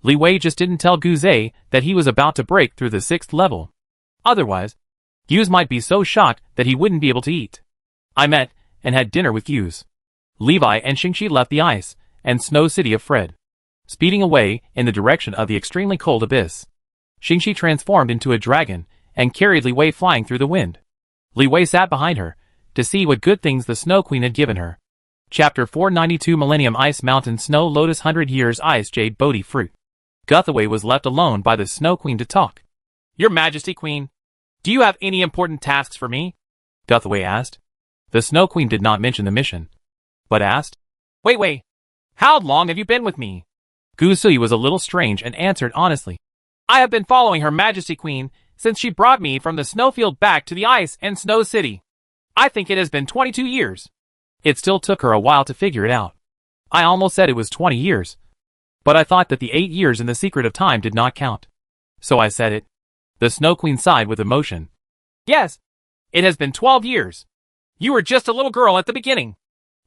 Li Wei just didn't tell Guze that he was about to break through the 6th level. Otherwise, Guz might be so shocked that he wouldn't be able to eat. I met and had dinner with Guz. Levi and Shingi left the ice and snow city of Fred, speeding away in the direction of the extremely cold abyss. Shingi transformed into a dragon and carried Li Wei flying through the wind. Li Wei sat behind her to see what good things the Snow Queen had given her. Chapter 492 Millennium Ice Mountain Snow Lotus 100 Years Ice Jade Bodhi Fruit. Guthaway was left alone by the Snow Queen to talk. Your Majesty Queen, do you have any important tasks for me? Guthaway asked. The Snow Queen did not mention the mission, but asked, Wait, how long have you been with me? Gusui was a little strange and answered honestly. I have been following Her Majesty Queen since she brought me from the snowfield back to the ice and snow city. I think it has been 22 years. It still took her a while to figure it out. I almost said it was 20 years. But I thought that the 8 years in the secret of time did not count. So I said it. The Snow Queen sighed with emotion. Yes, it has been 12 years. You were just a little girl at the beginning,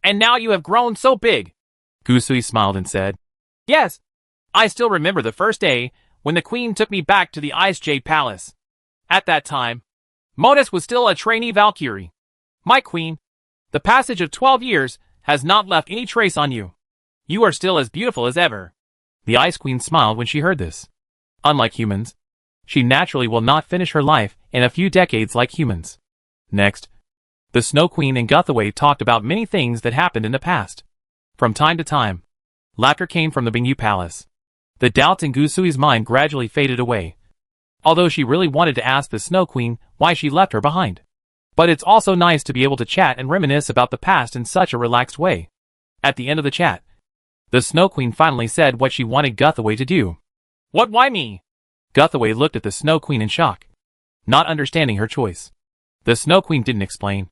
and now you have grown so big. Gusui smiled and said, Yes, I still remember the first day when the Queen took me back to the Ice Jade Palace. At that time, Monus was still a trainee Valkyrie. My Queen, the passage of 12 years has not left any trace on you. You are still as beautiful as ever. The Ice Queen smiled when she heard this. Unlike humans, she naturally will not finish her life in a few decades like humans. Next, the Snow Queen and Guthaway talked about many things that happened in the past. From time to time, laughter came from the Bingyu Palace. The doubts in Gusui's mind gradually faded away, although she really wanted to ask the Snow Queen why she left her behind. But it's also nice to be able to chat and reminisce about the past in such a relaxed way. At the end of the chat, the Snow Queen finally said what she wanted Guthaway to do. Why me? Guthaway looked at the Snow Queen in shock, not understanding her choice. The Snow Queen didn't explain.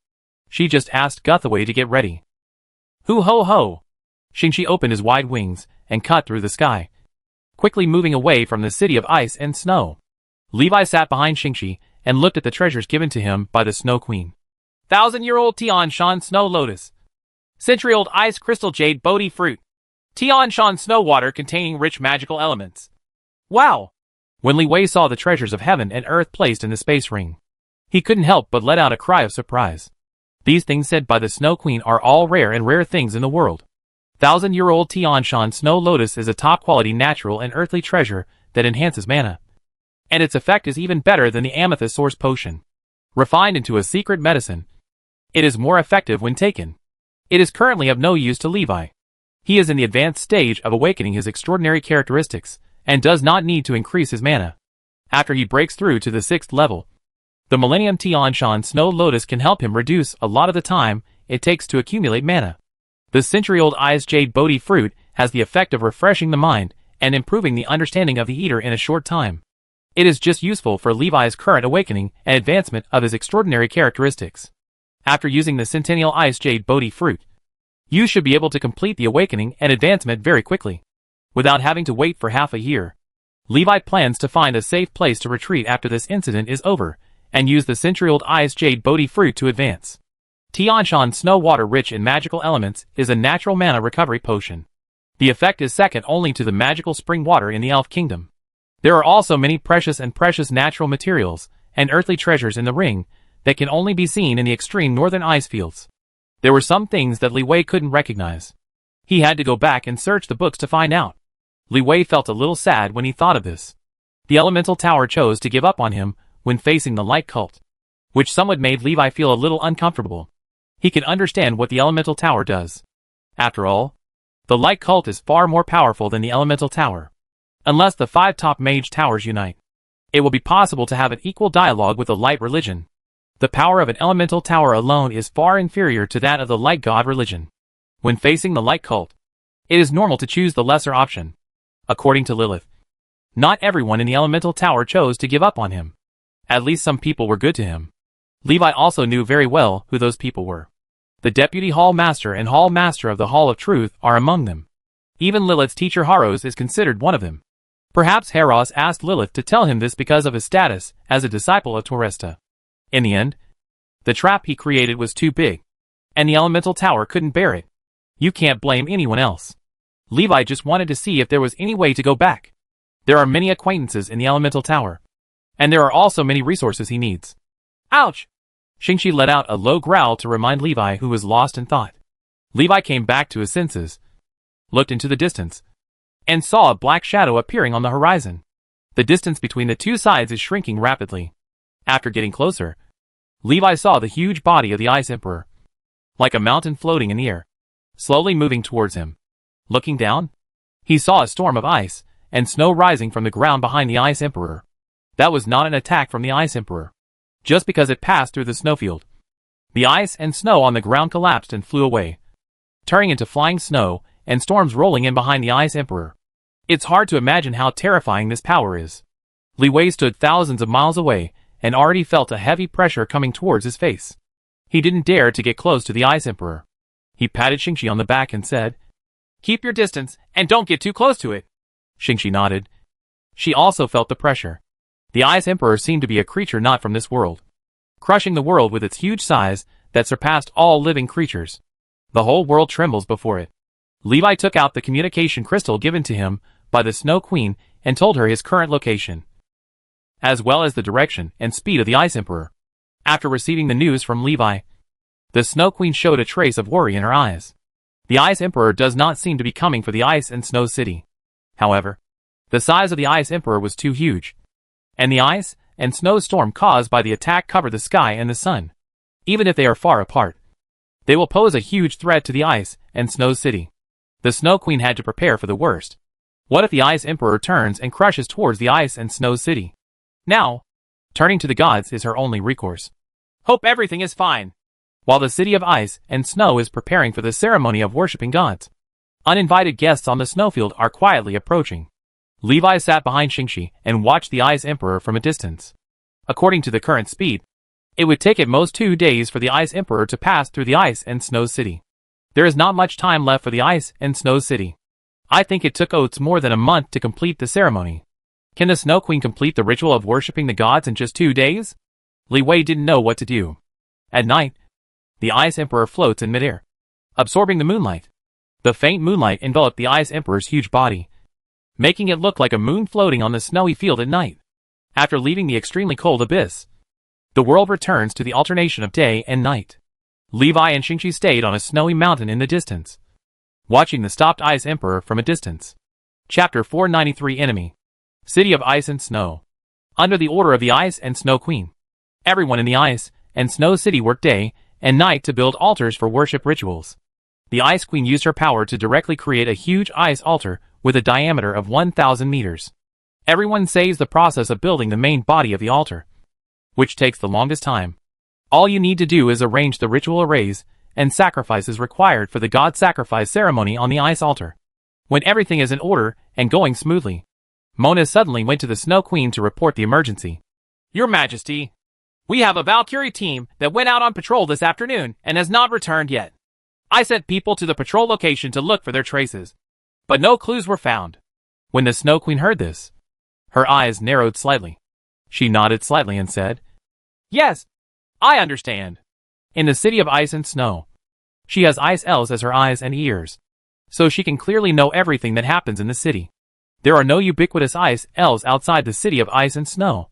She just asked Guthaway to get ready. Hoo ho ho! Shingi opened his wide wings and cut through the sky, quickly moving away from the city of ice and snow. Levi sat behind Shingi and looked at the treasures given to him by the Snow Queen. 1,000-year-old Tian Shan Snow Lotus. Century-old Ice Crystal Jade Bodhi Fruit. Tian Shan Snow Water containing rich magical elements. Wow! When Li Wei saw the treasures of heaven and earth placed in the space ring, he couldn't help but let out a cry of surprise. These things said by the Snow Queen are all rare things in the world. 1,000-year-old Tian Shan Snow Lotus is a top-quality natural and earthly treasure that enhances mana. And its effect is even better than the Amethyst Source Potion. Refined into a secret medicine, it is more effective when taken. It is currently of no use to Levi. He is in the advanced stage of awakening his extraordinary characteristics, and does not need to increase his mana. After he breaks through to the 6th level, the Millennium Tian Shan Snow Lotus can help him reduce a lot of the time it takes to accumulate mana. The century-old Ice Jade Bodhi Fruit has the effect of refreshing the mind and improving the understanding of the eater in a short time. It is just useful for Levi's current awakening and advancement of his extraordinary characteristics. After using the Centennial Ice Jade Bodhi Fruit, You should be able to complete the awakening and advancement very quickly, without having to wait for half a year. Levi plans to find a safe place to retreat after this incident is over, and use the century-old ice jade Bodhi fruit to advance. Tianshan snow water rich in magical elements is a natural mana recovery potion. The effect is second only to the magical spring water in the Elf Kingdom. There are also many precious natural materials and earthly treasures in the ring that can only be seen in the extreme northern ice fields. There were some things that Li Wei couldn't recognize. He had to go back and search the books to find out. Li Wei felt a little sad when he thought of this. The elemental tower chose to give up on him when facing the light cult, which somewhat made Levi feel a little uncomfortable. He could understand what the elemental tower does. After all, the light cult is far more powerful than the elemental tower. Unless the 5 top mage towers unite, it will be possible to have an equal dialogue with the light religion. The power of an elemental tower alone is far inferior to that of the light god religion. When facing the light cult, it is normal to choose the lesser option. According to Lilith, not everyone in the elemental tower chose to give up on him. At least some people were good to him. Levi also knew very well who those people were. The Deputy Hall Master and Hall Master of the Hall of Truth are among them. Even Lilith's teacher Haros is considered one of them. Perhaps Haros asked Lilith to tell him this because of his status as a disciple of Toresta. In the end, the trap he created was too big, and the elemental tower couldn't bear it. You can't blame anyone else. Levi just wanted to see if there was any way to go back. There are many acquaintances in the elemental tower, and there are also many resources he needs. Ouch! Shingi let out a low growl to remind Levi who was lost in thought. Levi came back to his senses, looked into the distance, and saw a black shadow appearing on the horizon. The distance between the two sides is shrinking rapidly. After getting closer, Levi saw the huge body of the Ice Emperor, like a mountain floating in the air, slowly moving towards him. Looking down, he saw a storm of ice and snow rising from the ground behind the Ice Emperor. That was not an attack from the Ice Emperor, just because it passed through the snowfield. The ice and snow on the ground collapsed and flew away, turning into flying snow and storms rolling in behind the Ice Emperor. It's hard to imagine how terrifying this power is. Li Wei stood thousands of miles away and already felt a heavy pressure coming towards his face. He didn't dare to get close to the Ice Emperor. He patted Shingi on the back and said, "Keep your distance and don't get too close to it." Shingi nodded. She also felt the pressure. The Ice Emperor seemed to be a creature not from this world, crushing the world with its huge size that surpassed all living creatures. The whole world trembles before it. Levi took out the communication crystal given to him by the Snow Queen and told her his current location, as well as the direction and speed of the Ice Emperor. After receiving the news from Levi, the Snow Queen showed a trace of worry in her eyes. The Ice Emperor does not seem to be coming for the Ice and Snow City. However, the size of the Ice Emperor was too huge, and the ice and snow storm caused by the attack covered the sky and the sun. Even if they are far apart, they will pose a huge threat to the Ice and Snow City. The Snow Queen had to prepare for the worst. What if the Ice Emperor turns and crushes towards the Ice and Snow City? Now, turning to the gods is her only recourse. Hope everything is fine. While the city of ice and snow is preparing for the ceremony of worshipping gods, uninvited guests on the snowfield are quietly approaching. Levi sat behind Shingi and watched the Ice Emperor from a distance. According to the current speed, it would take at most 2 days for the Ice Emperor to pass through the Ice and Snow City. There is not much time left for the Ice and Snow City. I think it took Oates more than a month to complete the ceremony. Can the Snow Queen complete the ritual of worshipping the gods in just 2 days? Li Wei didn't know what to do. At night, the Ice Emperor floats in midair, absorbing the moonlight. The faint moonlight enveloped the Ice Emperor's huge body, making it look like a moon floating on the snowy field at night. After leaving the extremely cold abyss, the world returns to the alternation of day and night. Levi and Shingi stayed on a snowy mountain in the distance, watching the stopped Ice Emperor from a distance. Chapter 493 Enemy. City of Ice and Snow. Under the order of the Ice and Snow Queen, everyone in the Ice and Snow City worked day and night to build altars for worship rituals. The Ice Queen used her power to directly create a huge ice altar with a diameter of 1,000 meters. Everyone says the process of building the main body of the altar, which takes the longest time. All you need to do is arrange the ritual arrays and sacrifices required for the god sacrifice ceremony on the ice altar. When everything is in order and going smoothly, Mona suddenly went to the Snow Queen to report the emergency. Your Majesty, we have a Valkyrie team that went out on patrol this afternoon and has not returned yet. I sent people to the patrol location to look for their traces, but no clues were found. When the Snow Queen heard this, her eyes narrowed slightly. She nodded slightly and said, Yes, I understand. In the city of ice and snow, she has ice elves as her eyes and ears, so she can clearly know everything that happens in the city. There are no ubiquitous ice elves outside the city of ice and snow,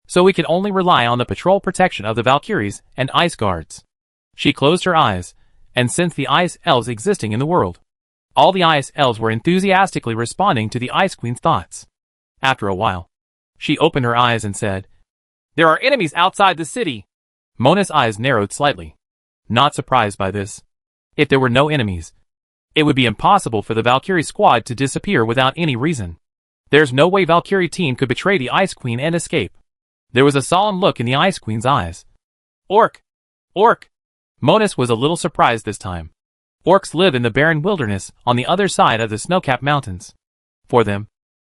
so we can only rely on the patrol protection of the Valkyries and ice guards. She closed her eyes and sensed the ice elves existing in the world. All the ice elves were enthusiastically responding to the Ice Queen's thoughts. After a while, she opened her eyes and said, There are enemies outside the city. Monus' eyes narrowed slightly, not surprised by this. If there were no enemies, it would be impossible for the Valkyrie squad to disappear without any reason. There's no way Valkyrie team could betray the Ice Queen and escape. There was a solemn look in the Ice Queen's eyes. Orc! Orc! Monus was a little surprised this time. Orcs live in the barren wilderness on the other side of the snow-capped mountains. For them,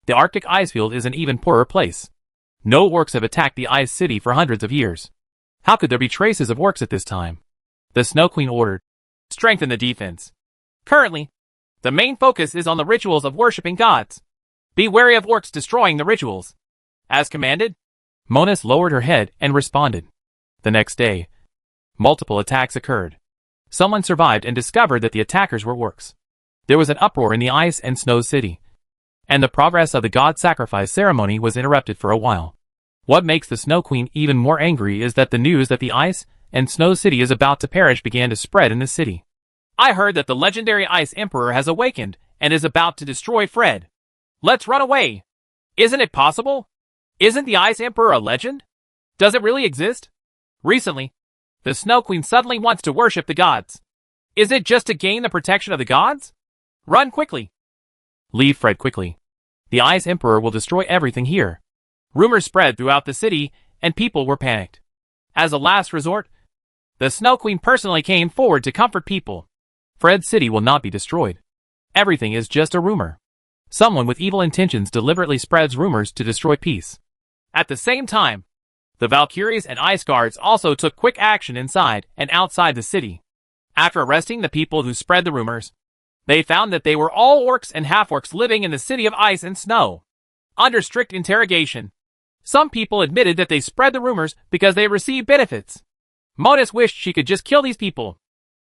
the Arctic icefield is an even poorer place. No orcs have attacked the ice city for hundreds of years. How could there be traces of orcs at this time? The Snow Queen ordered, Strengthen the defense. Currently, the main focus is on the rituals of worshipping gods. Be wary of orcs destroying the rituals. As commanded. Monus lowered her head and responded. The next day, multiple attacks occurred. Someone survived and discovered that the attackers were orcs. There was an uproar in the ice and snow city, and the progress of the god sacrifice ceremony was interrupted for a while. What makes the Snow Queen even more angry is that the news that the ice and snow city is about to perish began to spread in the city. I heard that the legendary Ice Emperor has awakened and is about to destroy Fred. Let's run away. Isn't it possible? Isn't the Ice Emperor a legend? Does it really exist? Recently, the Snow Queen suddenly wants to worship the gods. Is it just to gain the protection of the gods? Run quickly. Leave Fred quickly. The Ice Emperor will destroy everything here. Rumors spread throughout the city, and people were panicked. As a last resort, the Snow Queen personally came forward to comfort people. Fred's city will not be destroyed. Everything is just a rumor. Someone with evil intentions deliberately spreads rumors to destroy peace. At the same time, the Valkyries and Ice Guards also took quick action inside and outside the city. After arresting the people who spread the rumors, they found that they were all orcs and half-orcs living in the city of ice and snow. Under strict interrogation, some people admitted that they spread the rumors because they received benefits. Monus wished she could just kill these people.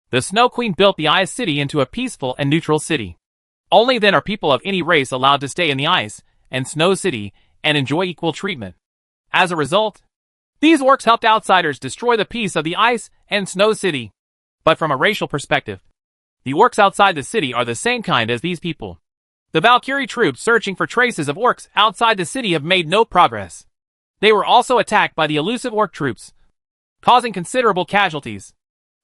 The Snow Queen built the Ice City into a peaceful and neutral city. Only then are people of any race allowed to stay in the Ice and Snow City and enjoy equal treatment. As a result, these orcs helped outsiders destroy the peace of the Ice and Snow City. But from a racial perspective, the orcs outside the city are the same kind as these people. The Valkyrie troops searching for traces of orcs outside the city have made no progress. They were also attacked by the elusive orc troops, causing considerable casualties.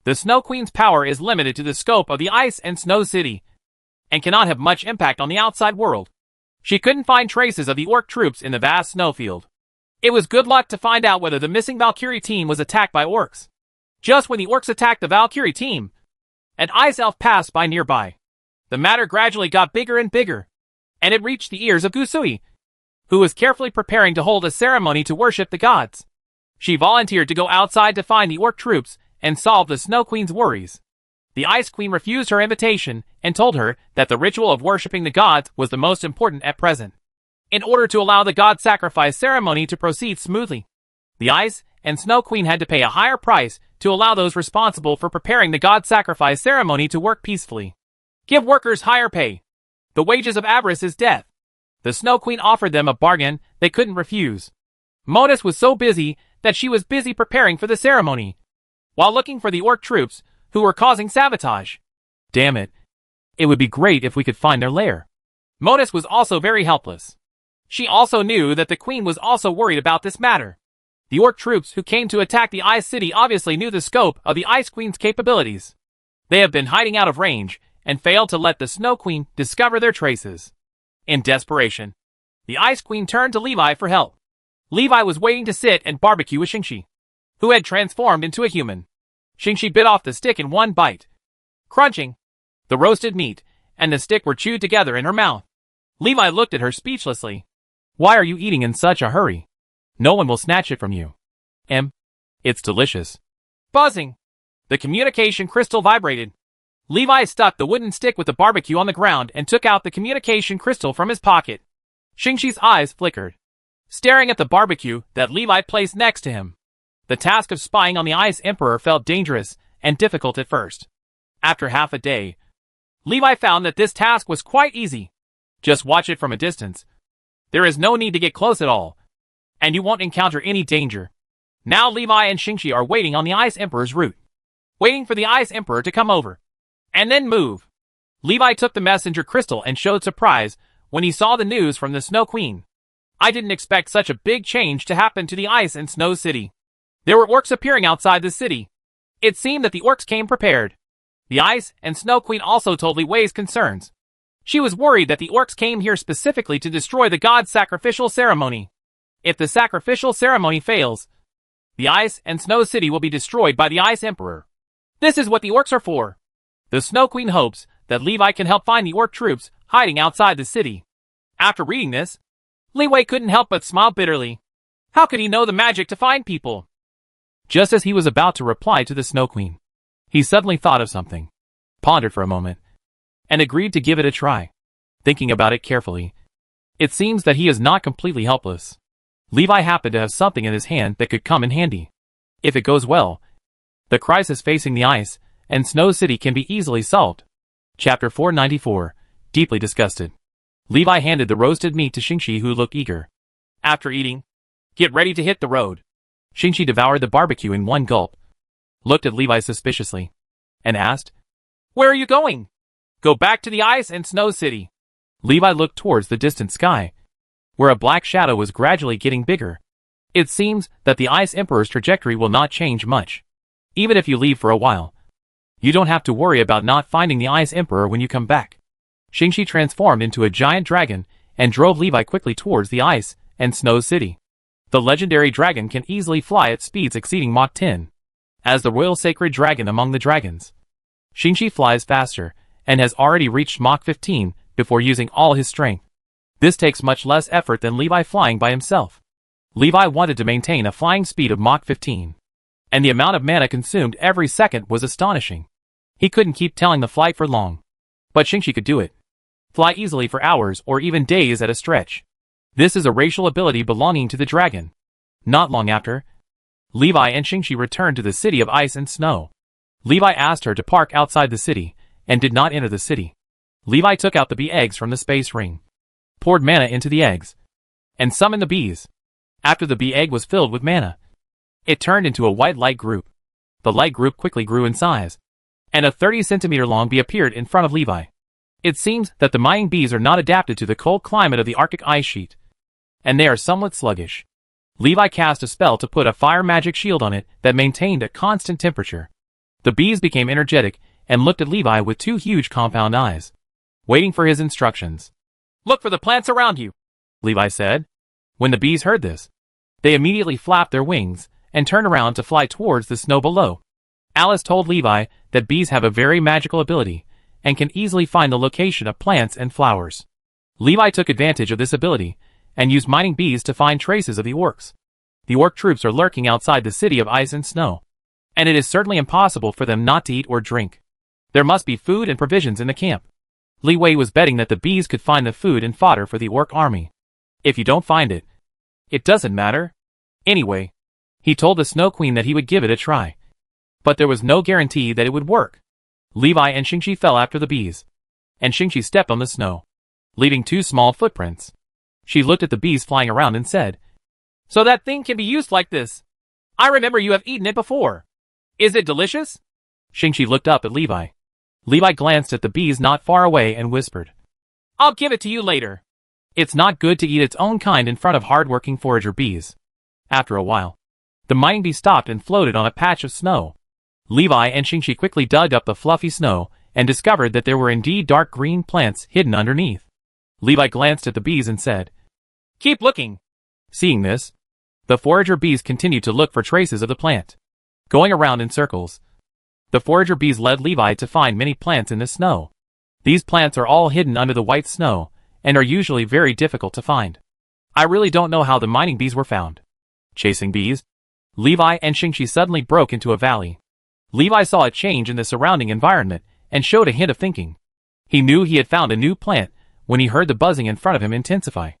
The Snow Queen's power is limited to the scope of the Ice and Snow City, and cannot have much impact on the outside world. She couldn't find traces of the orc troops in the vast snowfield. It was good luck to find out whether the missing Valkyrie team was attacked by orcs. Just when the orcs attacked the Valkyrie team, an ice elf passed by nearby. The matter gradually got bigger and bigger, and it reached the ears of Gusui, who was carefully preparing to hold a ceremony to worship the gods. She volunteered to go outside to find the orc troops and solve the Snow Queen's worries. The Ice Queen refused her invitation and told her that the ritual of worshipping the gods was the most important at present. In order to allow the god sacrifice ceremony to proceed smoothly, the Ice and Snow Queen had to pay a higher price to allow those responsible for preparing the god sacrifice ceremony to work peacefully. Give workers higher pay. The wages of avarice is death. The Snow Queen offered them a bargain they couldn't refuse. Monus was so busy that she was busy preparing for the ceremony, while looking for the orc troops who were causing sabotage. Damn it. It would be great if we could find their lair. Monus was also very helpless. She also knew that the queen was also worried about this matter. The orc troops who came to attack the Ice City obviously knew the scope of the Ice Queen's capabilities. They have been hiding out of range and failed to let the Snow Queen discover their traces. In desperation, the Ice Queen turned to Levi for help. Levi was waiting to sit and barbecue with Shingi, who had transformed into a human. Shingi bit off the stick in one bite. Crunching, the roasted meat and the stick were chewed together in her mouth. Levi looked at her speechlessly. Why are you eating in such a hurry? No one will snatch it from you. It's delicious. Buzzing. The communication crystal vibrated. Levi stuck the wooden stick with the barbecue on the ground and took out the communication crystal from his pocket. Shingi's eyes flickered, staring at the barbecue that Levi placed next to him. The task of spying on the Ice Emperor felt dangerous and difficult at first. After half a day, Levi found that this task was quite easy. Just watch it from a distance. There is no need to get close at all, and you won't encounter any danger. Now Levi and Shingi are waiting on the Ice Emperor's route, waiting for the Ice Emperor to come over, and then move. Levi took the messenger crystal and showed surprise when he saw the news from the Snow Queen. I didn't expect such a big change to happen to the Ice and Snow City. There were orcs appearing outside the city. It seemed that the orcs came prepared. The Ice and Snow Queen also told Li Wei's concerns. She was worried that the orcs came here specifically to destroy the god's sacrificial ceremony. If the sacrificial ceremony fails, the Ice and Snow City will be destroyed by the Ice Emperor. This is what the orcs are for. The Snow Queen hopes that Levi can help find the orc troops hiding outside the city. After reading this, Li Wei couldn't help but smile bitterly. How could he know the magic to find people? Just as he was about to reply to the Snow Queen, he suddenly thought of something, pondered for a moment, and agreed to give it a try. Thinking about it carefully, it seems that he is not completely helpless. Levi happened to have something in his hand that could come in handy. If it goes well, the crisis facing the Ice and Snow City can be easily solved. Chapter 494, Deeply Disgusted. Levi handed the roasted meat to Shingi, who looked eager. After eating, get ready to hit the road. Shingi devoured the barbecue in one gulp, looked at Levi suspiciously, and asked, "Where are you going?" "Go back to the Ice and Snow City." Levi looked towards the distant sky, where a black shadow was gradually getting bigger. It seems that the Ice Emperor's trajectory will not change much. Even if you leave for a while, you don't have to worry about not finding the Ice Emperor when you come back. Shingi transformed into a giant dragon and drove Levi quickly towards the Ice and Snow City. The legendary dragon can easily fly at speeds exceeding Mach 10. As the royal sacred dragon among the dragons, Shingi flies faster and has already reached Mach 15 before using all his strength. This takes much less effort than Levi flying by himself. Levi wanted to maintain a flying speed of Mach 15, and the amount of mana consumed every second was astonishing. He couldn't keep telling the flight for long, but Shingi could do it. Fly easily for hours or even days at a stretch. This is a racial ability belonging to the dragon. Not long after, Levi and Shingi returned to the city of Ice and Snow. Levi asked her to park outside the city, and did not enter the city. Levi took out the bee eggs from the space ring, poured mana into the eggs, and summoned the bees. After the bee egg was filled with mana, it turned into a white light group. The light group quickly grew in size, and a 30-centimeter long bee appeared in front of Levi. It seems that the mining bees are not adapted to the cold climate of the Arctic ice sheet, and they are somewhat sluggish. Levi cast a spell to put a fire magic shield on it that maintained a constant temperature. The bees became energetic and looked at Levi with two huge compound eyes, waiting for his instructions. "Look for the plants around you," Levi said. When the bees heard this, they immediately flapped their wings and turned around to fly towards the snow below. Alice told Levi that bees have a very magical ability and can easily find the location of plants and flowers. Levi took advantage of this ability and used mining bees to find traces of the orcs. The orc troops are lurking outside the city of Ice and Snow, and it is certainly impossible for them not to eat or drink. There must be food and provisions in the camp. Li Wei was betting that the bees could find the food and fodder for the orc army. If you don't find it, it doesn't matter. Anyway, he told the Snow Queen that he would give it a try, but there was no guarantee that it would work. Levi and Shingi fell after the bees, and Shingi stepped on the snow, leaving two small footprints. She looked at the bees flying around and said, "So that thing can be used like this. I remember you have eaten it before. Is it delicious?" Shingi looked up at Levi. Levi glanced at the bees not far away and whispered, "I'll give it to you later." It's not good to eat its own kind in front of hard-working forager bees. After a while, the mining bee stopped and floated on a patch of snow. Levi and Shingi quickly dug up the fluffy snow and discovered that there were indeed dark green plants hidden underneath. Levi glanced at the bees and said, "Keep looking." Seeing this, the forager bees continued to look for traces of the plant. Going around in circles, the forager bees led Levi to find many plants in the snow. These plants are all hidden under the white snow and are usually very difficult to find. I really don't know how the mining bees were found. Chasing bees, Levi and Shingi suddenly broke into a valley. Levi saw a change in the surrounding environment and showed a hint of thinking. He knew he had found a new plant when he heard the buzzing in front of him intensify.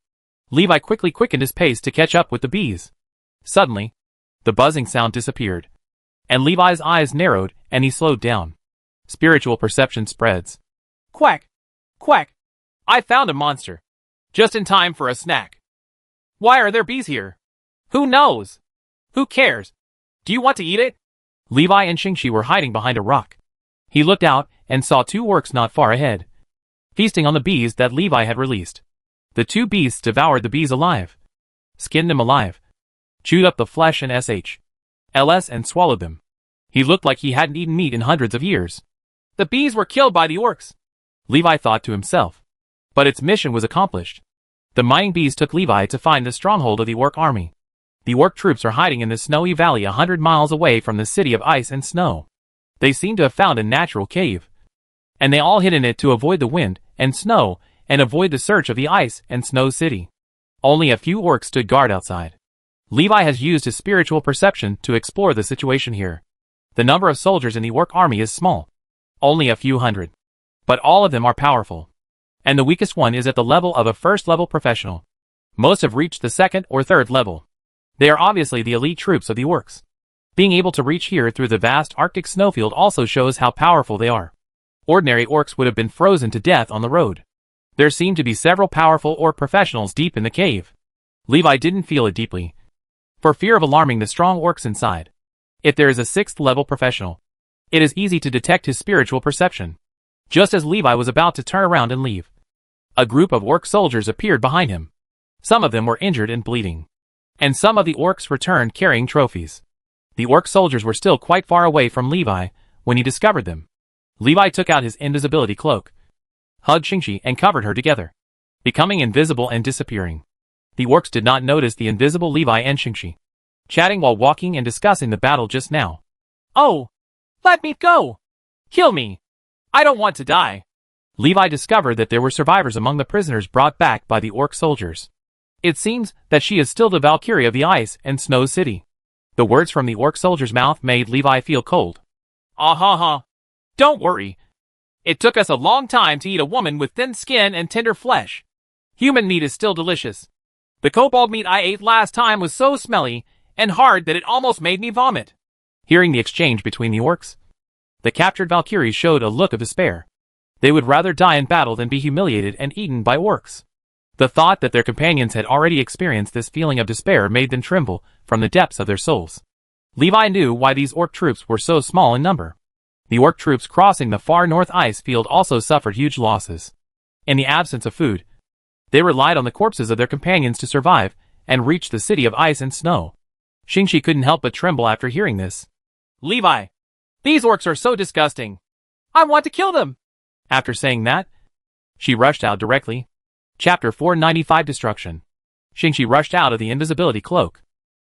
Levi quickly quickened his pace to catch up with the bees. Suddenly, the buzzing sound disappeared, and Levi's eyes narrowed and he slowed down. Spiritual perception spreads. Quack! Quack! I found a monster. Just in time for a snack. Why are there bees here? Who knows? Who cares? Do you want to eat it? Levi and Shingi were hiding behind a rock. He looked out and saw two orcs not far ahead, feasting on the bees that Levi had released. The two beasts devoured the bees alive, skinned them alive, chewed up the flesh and LS and swallowed them. He looked like he hadn't eaten meat in hundreds of years. The bees were killed by the orcs, Levi thought to himself. But its mission was accomplished. The mining bees took Levi to find the stronghold of the orc army. The orc troops are hiding in the snowy valley 100 miles away from the city of ice and snow. They seem to have found a natural cave, and they all hid in it to avoid the wind and snow and avoid the search of the ice and snow city. Only a few orcs stood guard outside. Levi has used his spiritual perception to explore the situation here. The number of soldiers in the orc army is small, only a few hundred, but all of them are powerful, and the weakest one is at the level of a first-level professional. Most have reached the second or third level. They are obviously the elite troops of the orcs. Being able to reach here through the vast Arctic snowfield also shows how powerful they are. Ordinary orcs would have been frozen to death on the road. There seemed to be several powerful orc professionals deep in the cave. Levi didn't feel it deeply, for fear of alarming the strong orcs inside. If there is a 6th level professional, it is easy to detect his spiritual perception. Just as Levi was about to turn around and leave, a group of orc soldiers appeared behind him. Some of them were injured and bleeding, and some of the orcs returned carrying trophies. The orc soldiers were still quite far away from Levi when he discovered them. Levi took out his invisibility cloak, hugged Shingi and covered her together, becoming invisible and disappearing. The orcs did not notice the invisible Levi and Shingi, chatting while walking and discussing the battle just now. Oh! Let me go! Kill me! I don't want to die! Levi discovered that there were survivors among the prisoners brought back by the orc soldiers. It seems that she is still the Valkyrie of the ice and snow city. The words from the orc soldier's mouth made Levi feel cold. Don't worry. It took us a long time to eat a woman with thin skin and tender flesh. Human meat is still delicious. The kobold meat I ate last time was so smelly and hard that it almost made me vomit. Hearing the exchange between the orcs, the captured Valkyries showed a look of despair. They would rather die in battle than be humiliated and eaten by orcs. The thought that their companions had already experienced this feeling of despair made them tremble from the depths of their souls. Levi knew why these orc troops were so small in number. The orc troops crossing the far north ice field also suffered huge losses. In the absence of food, they relied on the corpses of their companions to survive and reach the city of ice and snow. Shingi couldn't help but tremble after hearing this. Levi, these orcs are so disgusting. I want to kill them. After saying that, she rushed out directly. Chapter 495 Destruction. Shingi rushed out of the invisibility cloak.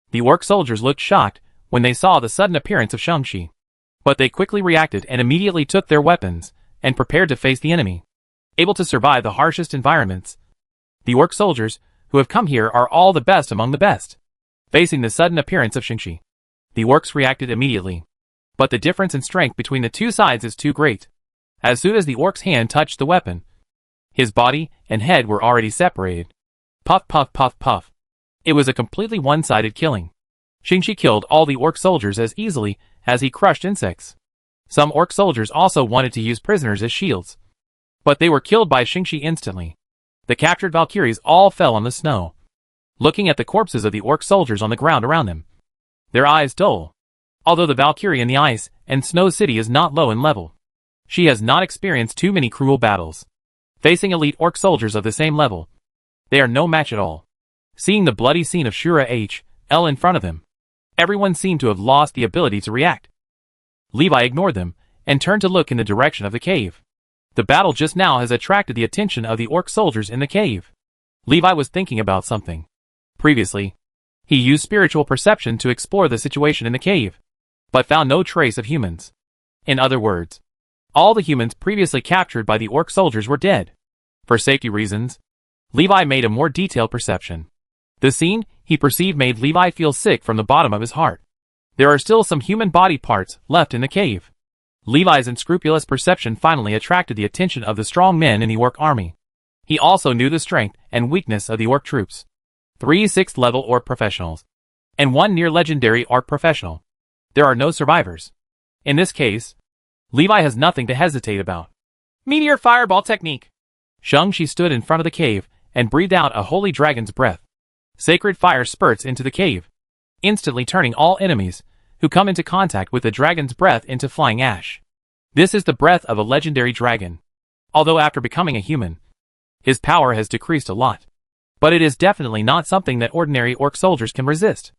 The orc soldiers looked shocked when they saw the sudden appearance of Shingi, but they quickly reacted and immediately took their weapons and prepared to face the enemy. Able to survive the harshest environments, the orc soldiers who have come here are all the best among the best. Facing the sudden appearance of Shingi, the orcs reacted immediately, but the difference in strength between the two sides is too great. As soon as the orc's hand touched the weapon, his body and head were already separated. Puff puff puff puff. It was a completely one-sided killing. Shingi killed all the orc soldiers as easily as he crushed insects. Some orc soldiers also wanted to use prisoners as shields, but they were killed by Shingi instantly. The captured Valkyries all fell on the snow, looking at the corpses of the orc soldiers on the ground around them, their eyes dull. Although the Valkyrie in the ice and snow city is not low in level, she has not experienced too many cruel battles. Facing elite orc soldiers of the same level, they are no match at all. Seeing the bloody scene of Shura H.L. in front of them, everyone seemed to have lost the ability to react. Levi ignored them and turned to look in the direction of the cave. The battle just now has attracted the attention of the orc soldiers in the cave. Levi was thinking about something. Previously, he used spiritual perception to explore the situation in the cave, but found no trace of humans. In other words, all the humans previously captured by the orc soldiers were dead. For safety reasons, Levi made a more detailed perception. The scene he perceived made Levi feel sick from the bottom of his heart. There are still some human body parts left in the cave. Levi's unscrupulous perception finally attracted the attention of the strong men in the orc army. He also knew the strength and weakness of the orc troops. 3 6th level orc professionals. And 1 near-legendary orc professional. There are no survivors. In this case, Levi has nothing to hesitate about. Meteor fireball technique. Shingi stood in front of the cave and breathed out a holy dragon's breath. Sacred fire spurts into the cave, instantly turning all enemies who come into contact with the dragon's breath into flying ash. This is the breath of a legendary dragon. Although after becoming a human, his power has decreased a lot. But it is definitely not something that ordinary orc soldiers can resist.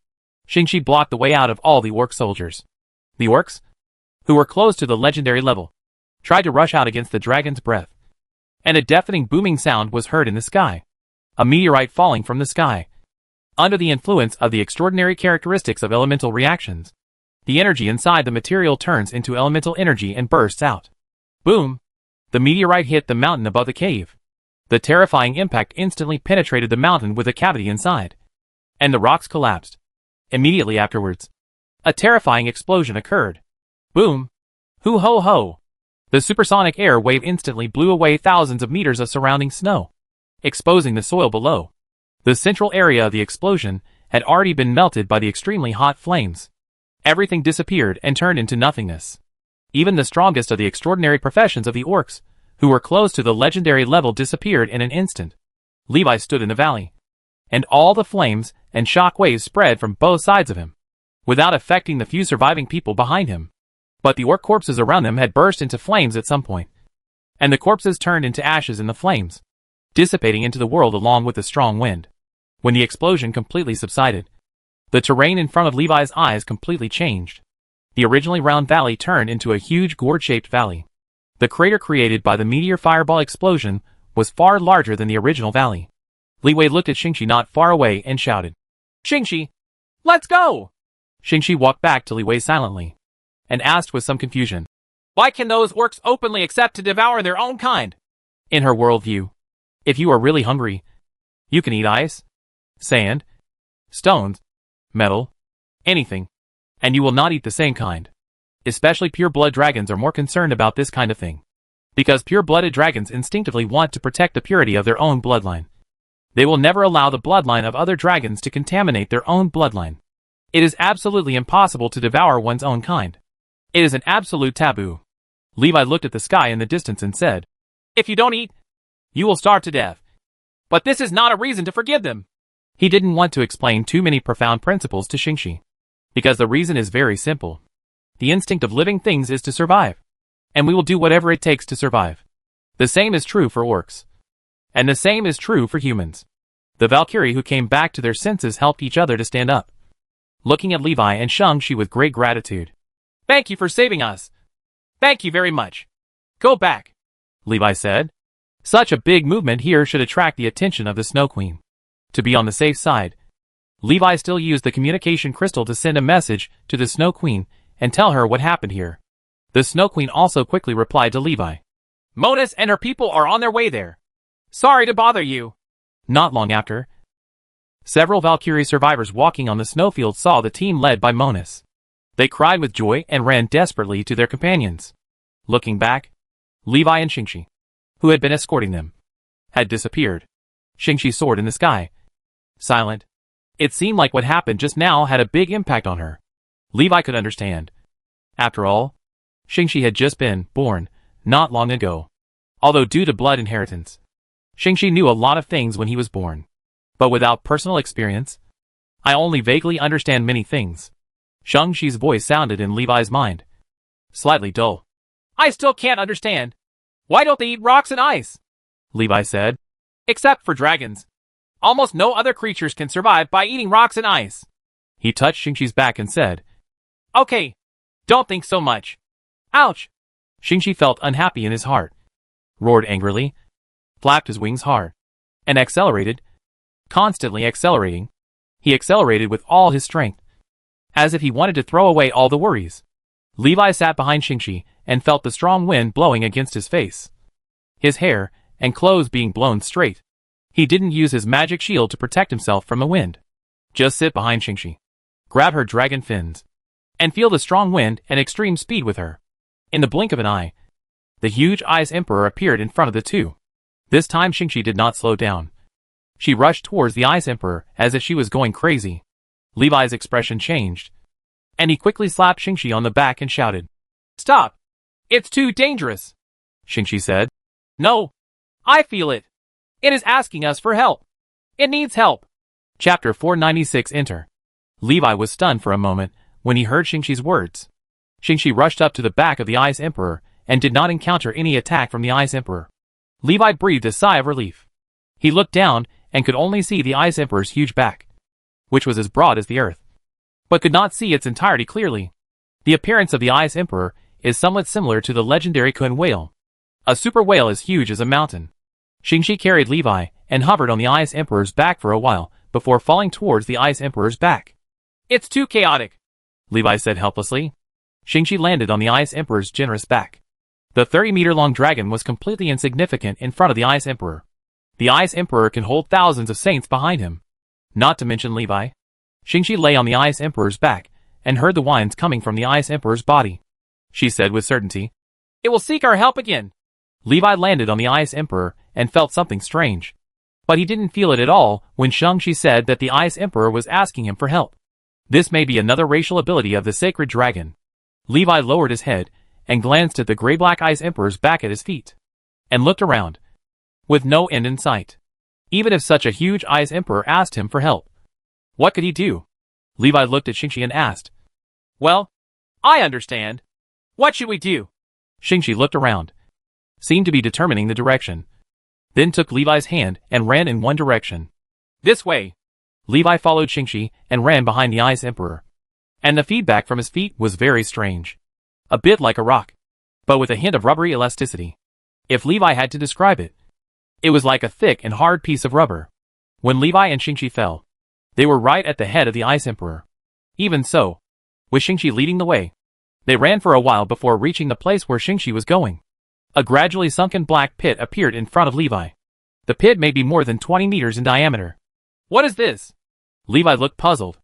Shingi blocked the way out of all the orc soldiers. The orcs, who were close to the legendary level, tried to rush out against the dragon's breath. And a deafening booming sound was heard in the sky. A meteorite falling from the sky. Under the influence of the extraordinary characteristics of elemental reactions, the energy inside the material turns into elemental energy and bursts out. Boom! The meteorite hit the mountain above the cave. The terrifying impact instantly penetrated the mountain with a cavity inside. And the rocks collapsed. Immediately afterwards, a terrifying explosion occurred. Boom! Hoo ho ho! The supersonic air wave instantly blew away thousands of meters of surrounding snow, exposing the soil below. The central area of the explosion had already been melted by the extremely hot flames. Everything disappeared and turned into nothingness. Even the strongest of the extraordinary professions of the orcs, who were close to the legendary level, disappeared in an instant. Levi stood in the valley, and all the flames and shock waves spread from both sides of him, without affecting the few surviving people behind him. But the orc corpses around them had burst into flames at some point, and the corpses turned into ashes in the flames, dissipating into the world along with the strong wind. When the explosion completely subsided, the terrain in front of Levi's eyes completely changed. The originally round valley turned into a huge gourd-shaped valley. The crater created by the meteor fireball explosion was far larger than the original valley. Levi looked at Shingi not far away and shouted, "Shingi, let's go!" Shingi walked back to Levi silently, and asked with some confusion, "Why can those orcs openly accept to devour their own kind?" In her worldview, if you are really hungry, you can eat ice, sand, stones, metal, anything, and you will not eat the same kind. Especially pure-blood dragons are more concerned about this kind of thing, because pure-blooded dragons instinctively want to protect the purity of their own bloodline. They will never allow the bloodline of other dragons to contaminate their own bloodline. It is absolutely impossible to devour one's own kind. It is an absolute taboo. Levi looked at the sky in the distance and said, "If you don't eat, you will starve to death. But this is not a reason to forgive them." He didn't want to explain too many profound principles to Shingi, because the reason is very simple. The instinct of living things is to survive, and we will do whatever it takes to survive. The same is true for orcs, and the same is true for humans. The Valkyrie who came back to their senses helped each other to stand up, looking at Levi and Shingi with great gratitude. "Thank you for saving us. Thank you very much. Go back," Levi said. Such a big movement here should attract the attention of the Snow Queen. To be on the safe side, Levi still used the communication crystal to send a message to the Snow Queen and tell her what happened here. The Snow Queen also quickly replied to Levi, "Monus and her people are on their way there. Sorry to bother you." Not long after, several Valkyrie survivors walking on the snowfield saw the team led by Monus. They cried with joy and ran desperately to their companions. Looking back, Levi and Shingi, who had been escorting them, had disappeared. Shingi soared in the sky, silent. It seemed like what happened just now had a big impact on her. Levi could understand. After all, Shingi had just been born not long ago. Although due to blood inheritance, Shingi knew a lot of things when he was born. But without personal experience, I only vaguely understand many things. Shingi's voice sounded in Levi's mind, slightly dull. "I still can't understand. Why don't they eat rocks and ice?" Levi said. "Except for dragons. Almost no other creatures can survive by eating rocks and ice." He touched Shingi's back and said, "Okay, don't think so much. Ouch." Shingi felt unhappy in his heart, roared angrily, flapped his wings hard, and accelerated, constantly accelerating. He accelerated with all his strength, as if he wanted to throw away all the worries. Levi sat behind Shingi and felt the strong wind blowing against his face, his hair and clothes being blown straight. He didn't use his magic shield to protect himself from the wind. Just sit behind Shingi, grab her dragon fins, and feel the strong wind and extreme speed with her. In the blink of an eye, the huge Ice Emperor appeared in front of the two. This time Shingi did not slow down. She rushed towards the Ice Emperor as if she was going crazy. Levi's expression changed, and he quickly slapped Shingi on the back and shouted, "Stop! It's too dangerous!" Shingi said. "No! I feel it! It is asking us for help! It needs help!" Chapter 496 Enter. Levi was stunned for a moment when he heard Shingi's words. Shingi rushed up to the back of the Ice Emperor and did not encounter any attack from the Ice Emperor. Levi breathed a sigh of relief. He looked down and could only see the Ice Emperor's huge back, which was as broad as the earth, but could not see its entirety clearly. The appearance of the Ice Emperor is somewhat similar to the legendary Kun whale. A super whale as huge as a mountain. Shingi carried Levi and hovered on the Ice Emperor's back for a while before falling towards the Ice Emperor's back. "It's too chaotic," Levi said helplessly. Shingi landed on the Ice Emperor's generous back. The 30-meter-long dragon was completely insignificant in front of the Ice Emperor. The Ice Emperor can hold thousands of saints behind him, not to mention Levi. Shingi lay on the Ice Emperor's back and heard the whines coming from the Ice Emperor's body. She said with certainty, "It will seek our help again." Levi landed on the Ice Emperor and felt something strange. But he didn't feel it at all when Shingi said that the Ice Emperor was asking him for help. This may be another racial ability of the sacred dragon. Levi lowered his head and glanced at the gray-black Ice Emperor's back at his feet, and looked around, with no end in sight. Even if such a huge Ice Emperor asked him for help, what could he do? Levi looked at Shingi and asked, "Well, I understand. What should we do?" Shingi looked around, seemed to be determining the direction, then took Levi's hand and ran in one direction. "This way." Levi followed Shingi and ran behind the Ice Emperor. And the feedback from his feet was very strange. A bit like a rock, but with a hint of rubbery elasticity. If Levi had to describe it, it was like a thick and hard piece of rubber. When Levi and Shingi fell, they were right at the head of the Ice Emperor. Even so, with Shingi leading the way, they ran for a while before reaching the place where Shingi was going. A gradually sunken black pit appeared in front of Levi. The pit may be more than 20 meters in diameter. "What is this?" Levi looked puzzled.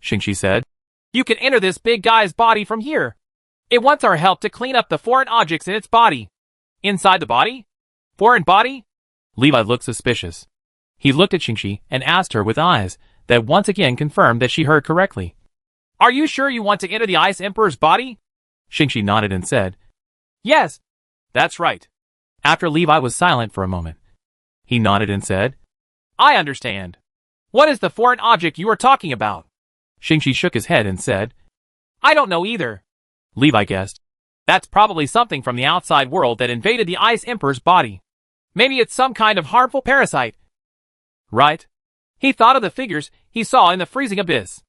Shingi said, "You can enter this big guy's body from here. It wants our help to clean up the foreign objects in its body." "Inside the body? Foreign body?" Levi looked suspicious. He looked at Shingi and asked her with eyes that once again confirmed that she heard correctly. "Are you sure you want to enter the Ice Emperor's body?" Shingi nodded and said, "Yes, that's right." After Levi was silent for a moment, he nodded and said, "I understand. What is the foreign object you are talking about?" Shingi shook his head and said, "I don't know either." Levi guessed, "That's probably something from the outside world that invaded the Ice Emperor's body. Maybe it's some kind of harmful parasite." "Right." He thought of the figures he saw in the freezing abyss.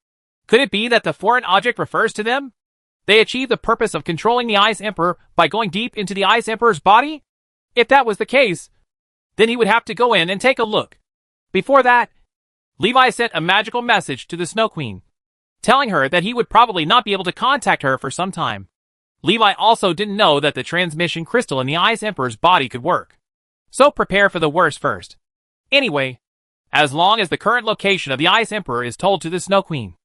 Could it be that the foreign object refers to them? They achieved the purpose of controlling the Ice Emperor by going deep into the Ice Emperor's body? If that was the case, then he would have to go in and take a look. Before that, Levi sent a magical message to the Snow Queen, telling her that he would probably not be able to contact her for some time. Levi also didn't know that the transmission crystal in the Ice Emperor's body could work. So prepare for the worst first. Anyway, as long as the current location of the Ice Emperor is told to the Snow Queen,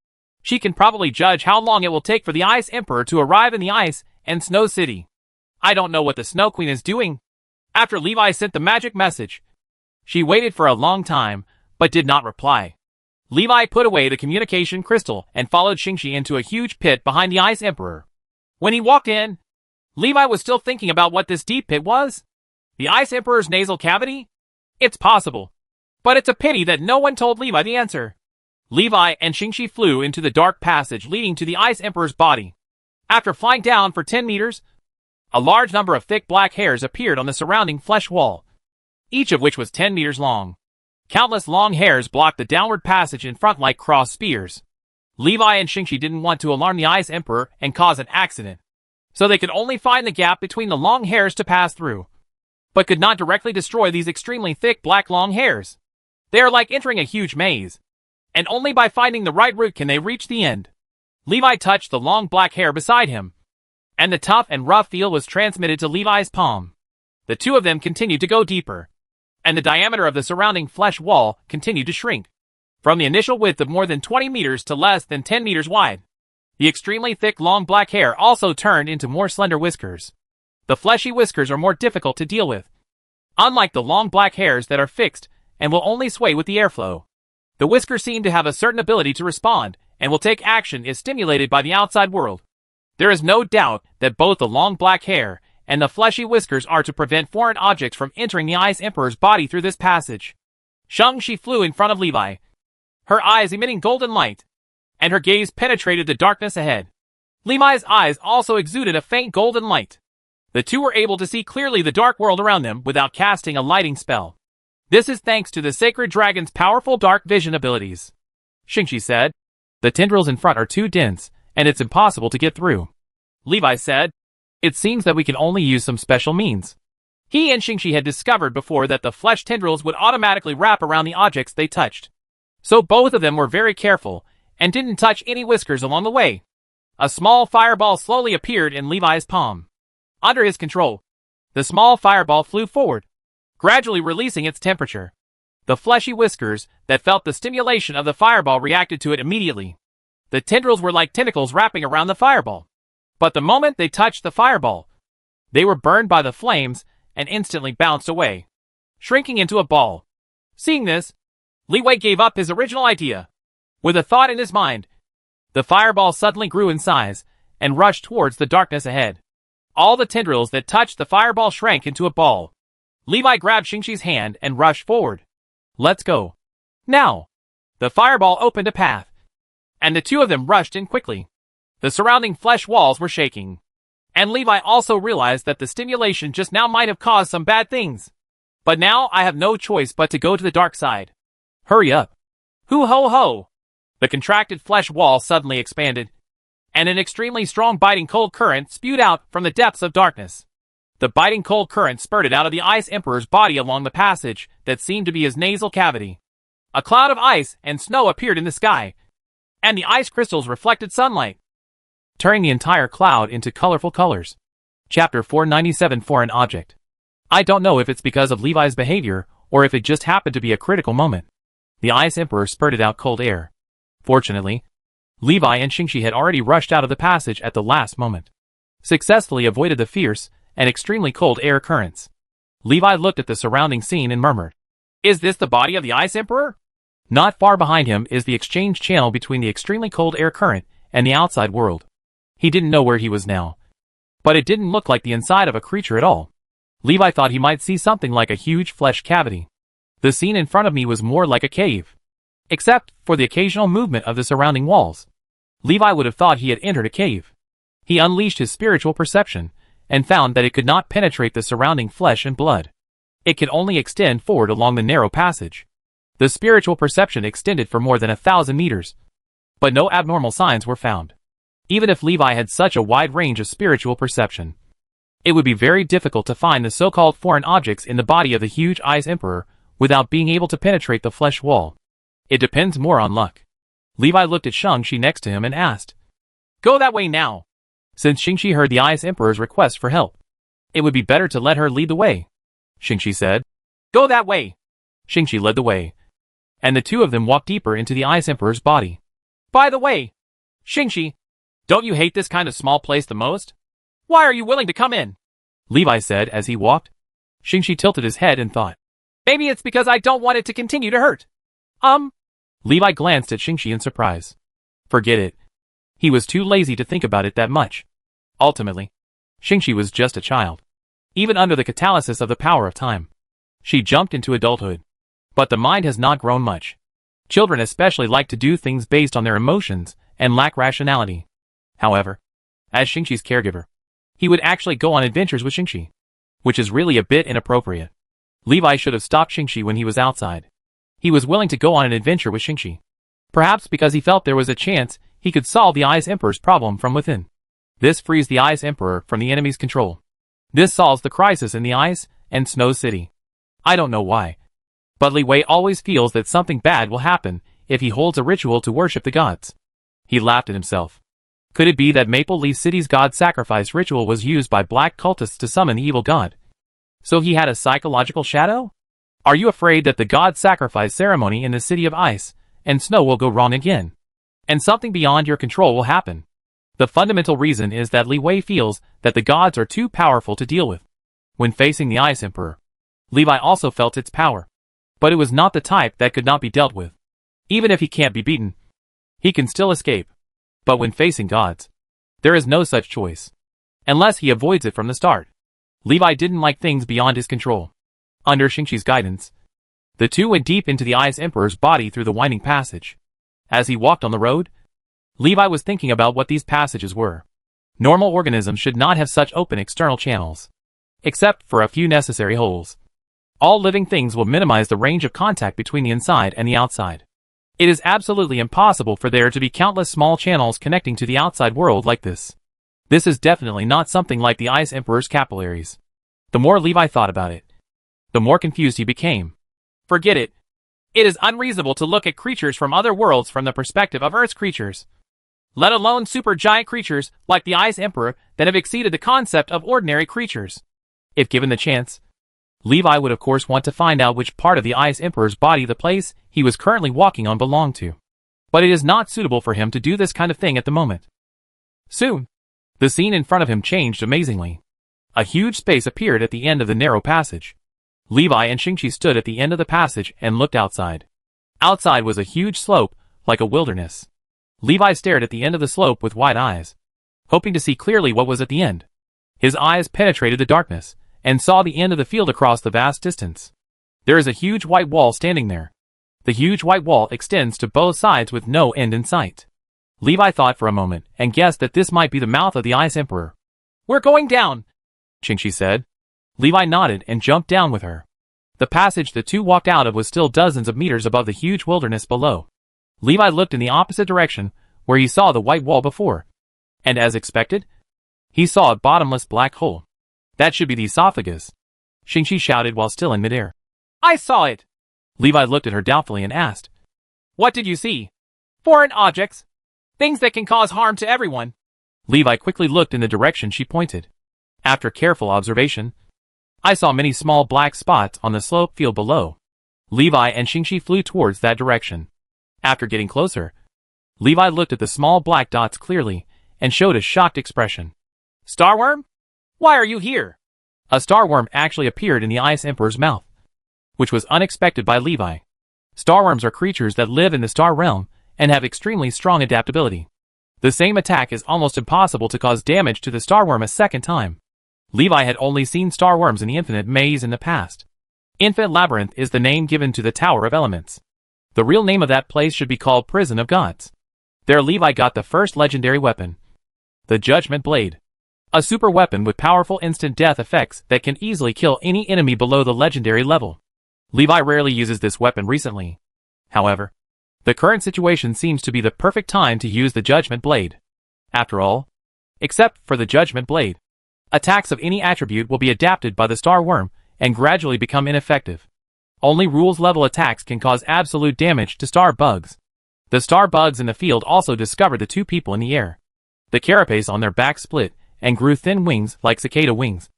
she can probably judge how long it will take for the Ice Emperor to arrive in the Ice and Snow City. I don't know what the Snow Queen is doing. After Levi sent the magic message, she waited for a long time, but did not reply. Levi put away the communication crystal and followed Shingi into a huge pit behind the Ice Emperor. When he walked in, Levi was still thinking about what this deep pit was. The Ice Emperor's nasal cavity? It's possible. But it's a pity that no one told Levi the answer. Levi and Shingi flew into the dark passage leading to the Ice Emperor's body. After flying down for 10 meters, a large number of thick black hairs appeared on the surrounding flesh wall, each of which was 10 meters long. Countless long hairs blocked the downward passage in front like crossed spears. Levi and Shingi didn't want to alarm the Ice Emperor and cause an accident, so they could only find the gap between the long hairs to pass through, but could not directly destroy these extremely thick black long hairs. They are like entering a huge maze, and only by finding the right route can they reach the end. Levi touched the long black hair beside him, and the tough and rough feel was transmitted to Levi's palm. The two of them continued to go deeper, and the diameter of the surrounding flesh wall continued to shrink, from the initial width of more than 20 meters to less than 10 meters wide. The extremely thick long black hair also turned into more slender whiskers. The fleshy whiskers are more difficult to deal with. Unlike the long black hairs that are fixed and will only sway with the airflow, the whiskers seem to have a certain ability to respond and will take action if stimulated by the outside world. There is no doubt that both the long black hair and the fleshy whiskers are to prevent foreign objects from entering the Ice Emperor's body through this passage. Shingi flew in front of Levi, her eyes emitting golden light, and her gaze penetrated the darkness ahead. Levi's eyes also exuded a faint golden light. The two were able to see clearly the dark world around them without casting a lighting spell. This is thanks to the sacred dragon's powerful dark vision abilities. Shingi said, "The tendrils in front are too dense, and it's impossible to get through." Levi said, "It seems that we can only use some special means." He and Shingi had discovered before that the flesh tendrils would automatically wrap around the objects they touched. So both of them were very careful and didn't touch any whiskers along the way. A small fireball slowly appeared in Levi's palm. Under his control, the small fireball flew forward, gradually releasing its temperature. The fleshy whiskers that felt the stimulation of the fireball reacted to it immediately. The tendrils were like tentacles wrapping around the fireball. But the moment they touched the fireball, they were burned by the flames and instantly bounced away, shrinking into a ball. Seeing this, Leeway gave up his original idea. With a thought in his mind, the fireball suddenly grew in size and rushed towards the darkness ahead. All the tendrils that touched the fireball shrank into a ball. Levi grabbed Shingi's hand and rushed forward. "Let's go. Now!" The fireball opened a path, and the two of them rushed in quickly. The surrounding flesh walls were shaking, and Levi also realized that the stimulation just now might have caused some bad things. But now I have no choice but to go to the dark side. Hurry up. Hoo ho ho! The contracted flesh wall suddenly expanded, and an extremely strong biting cold current spewed out from the depths of darkness. The biting cold current spurted out of the Ice Emperor's body along the passage that seemed to be his nasal cavity. A cloud of ice and snow appeared in the sky, and the ice crystals reflected sunlight, turning the entire cloud into colorful colors. Chapter 497 Foreign Object. I don't know if it's because of Levi's behavior, or if it just happened to be a critical moment. The Ice Emperor spurted out cold air. Fortunately, Levi and Shingi had already rushed out of the passage at the last moment, successfully avoided the fierce and extremely cold air currents. Levi looked at the surrounding scene and murmured, "Is this the body of the Ice Emperor?" Not far behind him is the exchange channel between the extremely cold air current and the outside world. He didn't know where he was now, but it didn't look like the inside of a creature at all. Levi thought he might see something like a huge flesh cavity. The scene in front of me was more like a cave, except for the occasional movement of the surrounding walls. Levi would have thought he had entered a cave. He unleashed his spiritual perception and found that it could not penetrate the surrounding flesh and blood. It could only extend forward along the narrow passage. The spiritual perception extended for more than 1,000 meters, but no abnormal signs were found. Even if Levi had such a wide range of spiritual perception, it would be very difficult to find the so-called foreign objects in the body of the huge Ice Emperor without being able to penetrate the flesh wall. It depends more on luck. Levi looked at Shingi next to him and asked, "Go that way now." Since Shingi heard the Ice Emperor's request for help, it would be better to let her lead the way. Shingi said, "Go that way." Shingi led the way, and the two of them walked deeper into the Ice Emperor's body. "By the way, Shingi, don't you hate this kind of small place the most? Why are you willing to come in?" Levi said as he walked. Shingi tilted his head and thought, "Maybe it's because I don't want it to continue to hurt." Levi glanced at Shingi in surprise. Forget it. He was too lazy to think about it that much. Ultimately, Shingi was just a child. Even under the catalysis of the power of time, she jumped into adulthood. But the mind has not grown much. Children especially like to do things based on their emotions and lack rationality. However, as Shingi's caregiver, he would actually go on adventures with Shingi, which is really a bit inappropriate. Levi should have stopped Shingi when he was outside. He was willing to go on an adventure with Shingi, perhaps because he felt there was a chance he could solve the Ice Emperor's problem from within. This frees the Ice Emperor from the enemy's control. This solves the crisis in the Ice and Snow City. I don't know why, but Li Wei always feels that something bad will happen if he holds a ritual to worship the gods. He laughed at himself. Could it be that Maple Leaf City's god sacrifice ritual was used by black cultists to summon the evil god? So he had a psychological shadow? Are you afraid that the god sacrifice ceremony in the City of Ice and Snow will go wrong again, and something beyond your control will happen? The fundamental reason is that Li Wei feels that the gods are too powerful to deal with. When facing the Ice Emperor, Levi also felt its power. But it was not the type that could not be dealt with. Even if he can't be beaten, he can still escape. But when facing gods, there is no such choice. Unless he avoids it from the start. Levi didn't like things beyond his control. Under Shingi's guidance, the two went deep into the Ice Emperor's body through the winding passage. As he walked on the road, Levi was thinking about what these passages were. Normal organisms should not have such open external channels. Except for a few necessary holes. All living things will minimize the range of contact between the inside and the outside. It is absolutely impossible for there to be countless small channels connecting to the outside world like this. This is definitely not something like the Ice Emperor's capillaries. The more Levi thought about it, the more confused he became. Forget it. It is unreasonable to look at creatures from other worlds from the perspective of Earth's creatures. Let alone supergiant creatures like the Ice Emperor that have exceeded the concept of ordinary creatures. If given the chance, Levi would of course want to find out which part of the Ice Emperor's body the place he was currently walking on belonged to. But it is not suitable for him to do this kind of thing at the moment. Soon, the scene in front of him changed amazingly. A huge space appeared at the end of the narrow passage. Levi and Shingi stood at the end of the passage and looked outside. Outside was a huge slope, like a wilderness. Levi stared at the end of the slope with wide eyes, hoping to see clearly what was at the end. His eyes penetrated the darkness, and saw the end of the field across the vast distance. There is a huge white wall standing there. The huge white wall extends to both sides with no end in sight. Levi thought for a moment, and guessed that this might be the mouth of the Ice Emperor. "We're going down," Shingi said. Levi nodded and jumped down with her. The passage the two walked out of was still dozens of meters above the huge wilderness below. Levi looked in the opposite direction, where he saw the white wall before. And as expected, he saw a bottomless black hole. "That should be the esophagus," Shingi shouted while still in midair. "I saw it." Levi looked at her doubtfully and asked, "What did you see?" "Foreign objects. Things that can cause harm to everyone." Levi quickly looked in the direction she pointed. After careful observation, "I saw many small black spots on the slope field below." Levi and Shingi flew towards that direction. After getting closer, Levi looked at the small black dots clearly and showed a shocked expression. "Starworm? Why are you here?" A starworm actually appeared in the Ice Emperor's mouth, which was unexpected by Levi. Starworms are creatures that live in the star realm and have extremely strong adaptability. The same attack is almost impossible to cause damage to the starworm a second time. Levi had only seen starworms in the Infinite Maze in the past. Infinite Labyrinth is the name given to the Tower of Elements. The real name of that place should be called Prison of Gods. There Levi got the first legendary weapon, the Judgment Blade. A super weapon with powerful instant death effects that can easily kill any enemy below the legendary level. Levi rarely uses this weapon recently. However, the current situation seems to be the perfect time to use the Judgment Blade. After all, except for the Judgment Blade, attacks of any attribute will be adapted by the Star Worm and gradually become ineffective. Only rules level attacks can cause absolute damage to star bugs. The star bugs in the field also discovered the two people in the air. The carapace on their backs split and grew thin wings like cicada wings,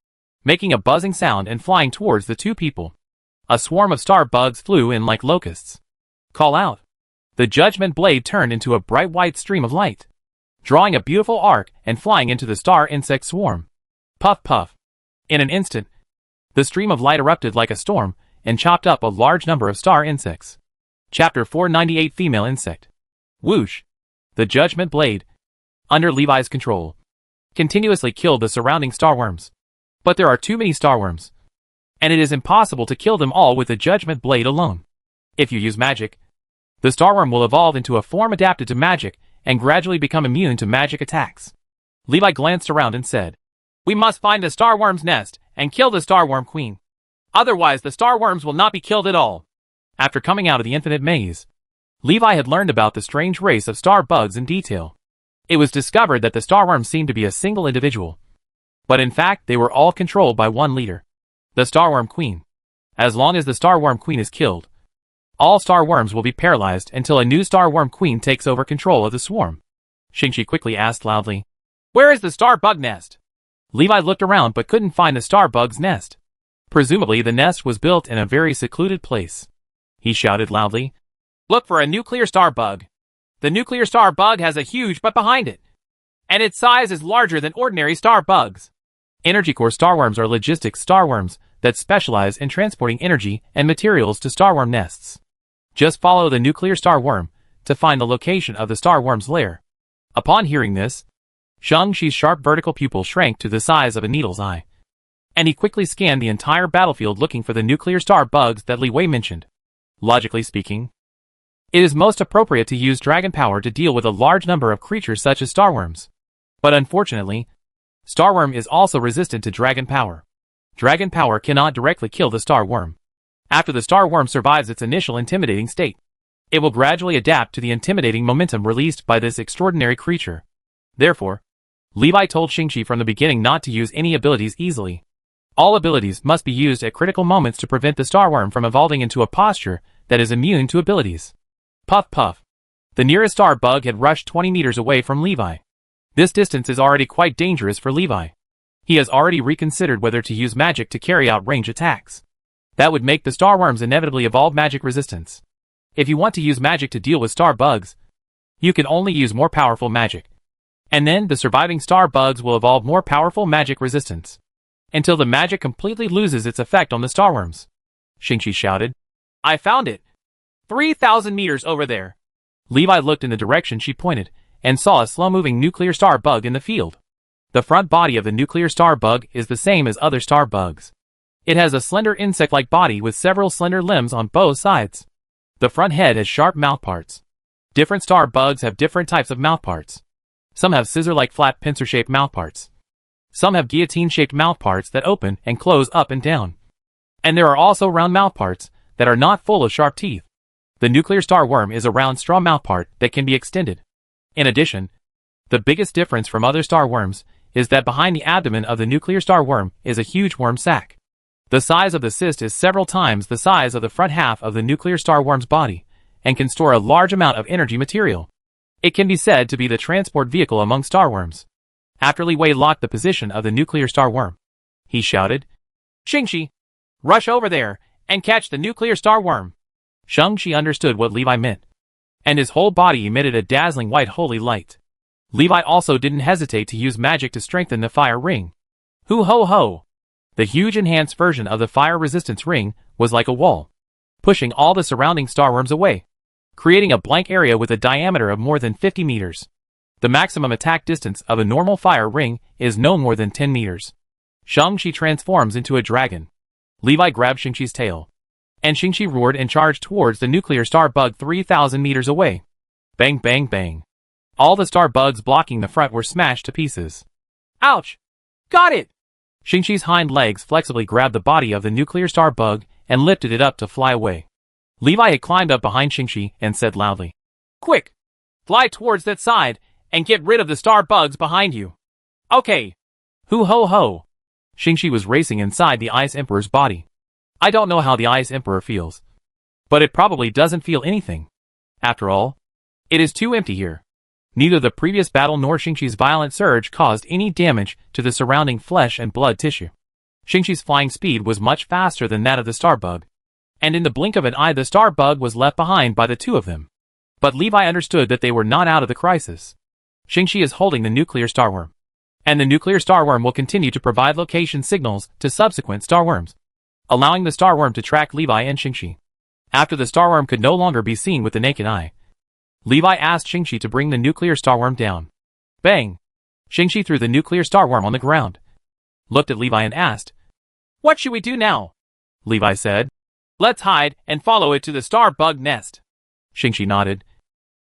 making a buzzing sound and flying towards the two people. A swarm of star bugs flew in like locusts. Call out. The Judgment Blade turned into a bright white stream of light, drawing a beautiful arc and flying into the star insect swarm. Puff puff. In an instant, the stream of light erupted like a storm and chopped up a large number of star insects. Chapter 498 Female Insect. Whoosh. The Judgment Blade, under Levi's control, continuously killed the surrounding starworms. But there are too many starworms, and it is impossible to kill them all with the Judgment Blade alone. If you use magic, the starworm will evolve into a form adapted to magic and gradually become immune to magic attacks. Levi glanced around and said, "We must find the starworm's nest and kill the starworm queen. Otherwise the starworms will not be killed at all." After coming out of the Infinite Maze, Levi had learned about the strange race of star bugs in detail. It was discovered that the starworms seemed to be a single individual, but in fact they were all controlled by one leader, the starworm queen. As long as the starworm queen is killed, all starworms will be paralyzed until a new starworm queen takes over control of the swarm. Shingi quickly asked loudly, "Where is the star bug nest?" Levi looked around but couldn't find the star bug's nest. Presumably the nest was built in a very secluded place. He shouted loudly, "Look for a nuclear star bug. The nuclear star bug has a huge butt behind it." and its size is larger than ordinary star bugs. Energy core starworms are logistics starworms that specialize in transporting energy and materials to starworm nests. Just follow the nuclear starworm to find the location of the starworm's lair. Upon hearing this, Shingi's sharp vertical pupil shrank to the size of a needle's eye, and he quickly scanned the entire battlefield looking for the nuclear star bugs that Li Wei mentioned. Logically speaking, it is most appropriate to use dragon power to deal with a large number of creatures such as starworms. But unfortunately, starworm is also resistant to dragon power. Dragon power cannot directly kill the starworm. After the starworm survives its initial intimidating state, it will gradually adapt to the intimidating momentum released by this extraordinary creature. Therefore, Levi told Shingi from the beginning not to use any abilities easily. All abilities must be used at critical moments to prevent the starworm from evolving into a posture that is immune to abilities. Puff puff. The nearest star bug had rushed 20 meters away from Levi. This distance is already quite dangerous for Levi. He has already reconsidered whether to use magic to carry out range attacks. That would make the starworms inevitably evolve magic resistance. If you want to use magic to deal with star bugs, you can only use more powerful magic. And then the surviving star bugs will evolve more powerful magic resistance, until the magic completely loses its effect on the starworms. Shingi shouted. I found it! 3,000 meters over there. Levi looked in the direction she pointed, and saw a slow-moving nuclear star bug in the field. The front body of the nuclear star bug is the same as other star bugs. It has a slender insect-like body with several slender limbs on both sides. The front head has sharp mouthparts. Different star bugs have different types of mouthparts. Some have scissor-like flat pincer-shaped mouthparts. Some have guillotine-shaped mouthparts that open and close up and down. And there are also round mouthparts that are not full of sharp teeth. The nuclear starworm is a round straw mouthpart that can be extended. In addition, the biggest difference from other starworms is that behind the abdomen of the nuclear starworm is a huge worm sac. The size of the cyst is several times the size of the front half of the nuclear starworm's body, and can store a large amount of energy material. It can be said to be the transport vehicle among starworms. After Li Wei locked the position of the nuclear starworm, he shouted, Shingi, rush over there and catch the nuclear starworm. Shingi understood what Levi meant, and his whole body emitted a dazzling white holy light. Levi also didn't hesitate to use magic to strengthen the fire ring. Hoo ho ho! The huge enhanced version of the fire resistance ring was like a wall, pushing all the surrounding starworms away, creating a blank area with a diameter of more than 50 meters. The maximum attack distance of a normal fire ring is no more than 10 meters. Shingi transforms into a dragon. Levi grabbed Shingi's tail, and Shingi roared and charged towards the nuclear star bug 3,000 meters away. Bang bang bang. All the star bugs blocking the front were smashed to pieces. Ouch! Got it! Shingi's hind legs flexibly grabbed the body of the nuclear star bug and lifted it up to fly away. Levi had climbed up behind Shingi and said loudly, Quick! Fly towards that side and get rid of the star bugs behind you. Okay. Hoo ho ho! Shingi was racing inside the Ice Emperor's body. I don't know how the Ice Emperor feels, but it probably doesn't feel anything. After all, it is too empty here. Neither the previous battle nor Shingi's violent surge caused any damage to the surrounding flesh and blood tissue. Shingi's flying speed was much faster than that of the starbug, and in the blink of an eye the starbug was left behind by the two of them. But Levi understood that they were not out of the crisis. Shingi is holding the nuclear starworm, and the nuclear starworm will continue to provide location signals to subsequent starworms, allowing the starworm to track Levi and Shingi. After the starworm could no longer be seen with the naked eye, Levi asked Shingi to bring the nuclear starworm down. Bang! Shingi threw the nuclear starworm on the ground, looked at Levi and asked, What should we do now? Levi said, Let's hide and follow it to the star bug nest. Shingi nodded,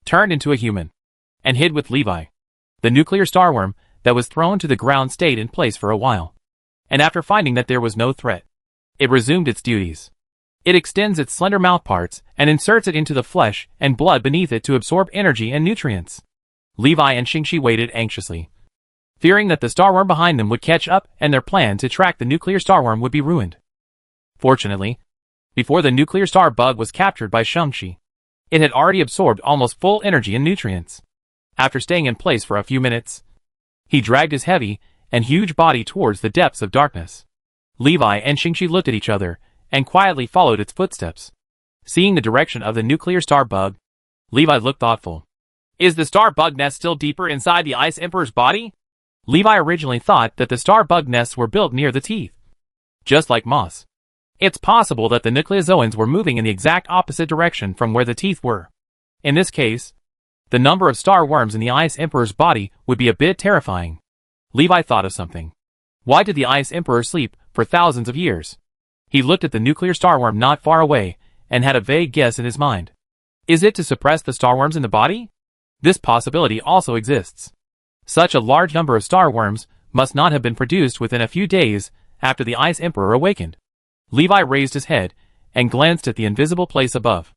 turned into a human, and hid with Levi. The nuclear starworm that was thrown to the ground stayed in place for a while, and after finding that there was no threat, it resumed its duties. It extends its slender mouthparts and inserts it into the flesh and blood beneath it to absorb energy and nutrients. Levi and Shingi waited anxiously, fearing that the starworm behind them would catch up and their plan to track the nuclear starworm would be ruined. Fortunately, before the nuclear star bug was captured by Shingi, it had already absorbed almost full energy and nutrients. After staying in place for a few minutes, he dragged his heavy and huge body towards the depths of darkness. Levi and Shingi looked at each other and quietly followed its footsteps. Seeing the direction of the nuclear star bug, Levi looked thoughtful. Is the star bug nest still deeper inside the Ice Emperor's body? Levi originally thought that the star bug nests were built near the teeth, just like moss. It's possible that the nucleozoans were moving in the exact opposite direction from where the teeth were. In this case, the number of star worms in the Ice Emperor's body would be a bit terrifying. Levi thought of something. Why did the Ice Emperor sleep for thousands of years? He looked at the nuclear starworm not far away and had a vague guess in his mind. Is it to suppress the starworms in the body? This possibility also exists. Such a large number of star worms must not have been produced within a few days after the Ice Emperor awakened. Levi raised his head and glanced at the invisible place above.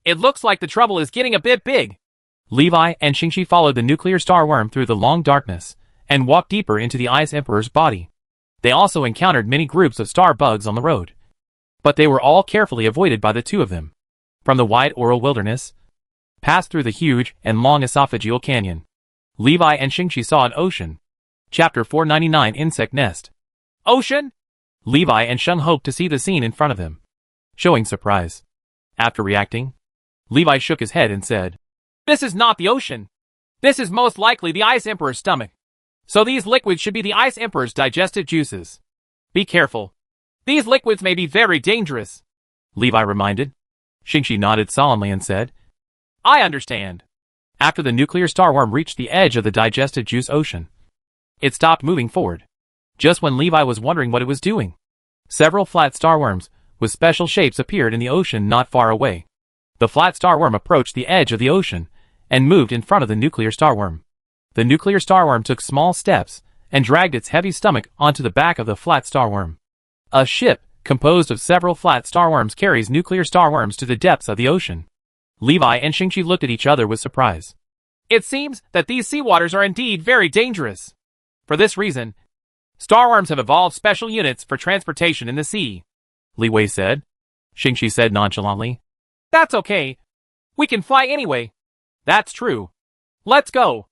It looks like the trouble is getting a bit big. Levi and Shingi followed the nuclear star worm through the long darkness and walked deeper into the Ice Emperor's body. They also encountered many groups of star bugs on the road, but they were all carefully avoided by the two of them. From the wide oral wilderness, passed through the huge and long esophageal canyon, Levi and Shingi saw an ocean. Chapter 499 Insect Nest. Ocean? Levi and Shung hoped to see the scene in front of them, showing surprise. After reacting, Levi shook his head and said, "This is not the ocean. This is most likely the Ice Emperor's stomach. So these liquids should be the Ice Emperor's digestive juices. Be careful. These liquids may be very dangerous," Levi reminded. Shingi nodded solemnly and said, "I understand." After the nuclear starworm reached the edge of the digestive juice ocean, it stopped moving forward. Just when Levi was wondering what it was doing, several flat starworms with special shapes appeared in the ocean not far away. The flat starworm approached the edge of the ocean and moved in front of the nuclear starworm. The nuclear starworm took small steps and dragged its heavy stomach onto the back of the flat starworm. A ship composed of several flat starworms carries nuclear starworms to the depths of the ocean. Levi and Shingi looked at each other with surprise. It seems that these seawaters are indeed very dangerous. For this reason, starworms have evolved special units for transportation in the sea, Li Wei said. Shingi said nonchalantly, "That's okay. We can fly anyway." "That's true. Let's go.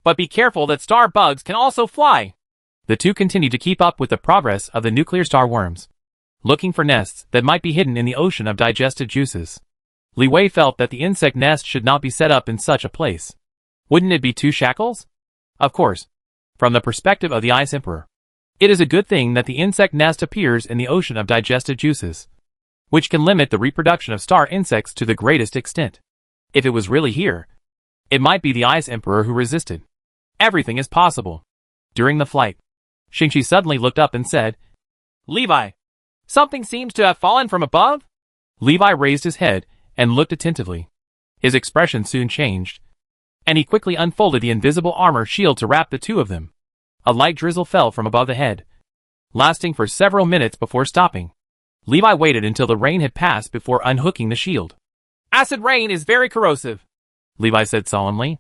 But be careful that star bugs can also fly." The two continued to keep up with the progress of the nuclear star worms, looking for nests that might be hidden in the ocean of digestive juices. Li Wei felt that the insect nest should not be set up in such a place. Wouldn't it be two shackles? Of course, from the perspective of the Ice Emperor, it is a good thing that the insect nest appears in the ocean of digestive juices, which can limit the reproduction of star insects to the greatest extent. If it was really here, it might be the Ice Emperor who resisted. Everything is possible. During the flight, Shingi suddenly looked up and said, "Levi, something seems to have fallen from above?" Levi raised his head and looked attentively. His expression soon changed, and he quickly unfolded the invisible armor shield to wrap the two of them. A light drizzle fell from above the head, lasting for several minutes before stopping. Levi waited until the rain had passed before unhooking the shield. "Acid rain is very corrosive," Levi said solemnly.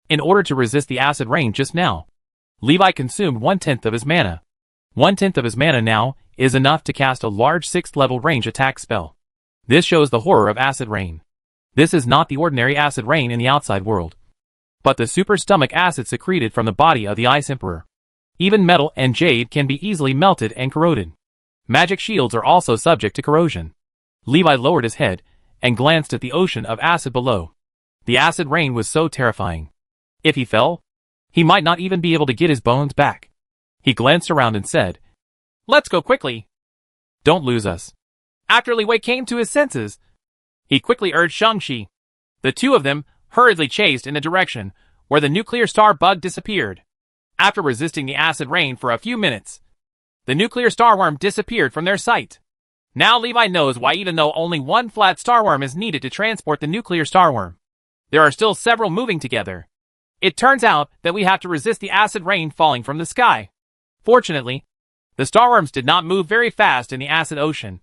In order to resist the acid rain just now, Levi consumed 1/10 of his mana. 1/10 of his mana now is enough to cast a large 6th level range attack spell. This shows the horror of acid rain. This is not the ordinary acid rain in the outside world, but the super stomach acid secreted from the body of the Ice Emperor. Even metal and jade can be easily melted and corroded. Magic shields are also subject to corrosion. Levi lowered his head and glanced at the ocean of acid below. The acid rain was so terrifying. If he fell, he might not even be able to get his bones back. He glanced around and said, "Let's go quickly. Don't lose us." After Li Wei came to his senses, he quickly urged Shang-Chi. The two of them hurriedly chased in the direction where the nuclear star bug disappeared. After resisting the acid rain for a few minutes, the nuclear starworm disappeared from their sight. Now Levi knows why, even though only one flat starworm is needed to transport the nuclear starworm, there are still several moving together. It turns out that we have to resist the acid rain falling from the sky. Fortunately, the starworms did not move very fast in the acid ocean,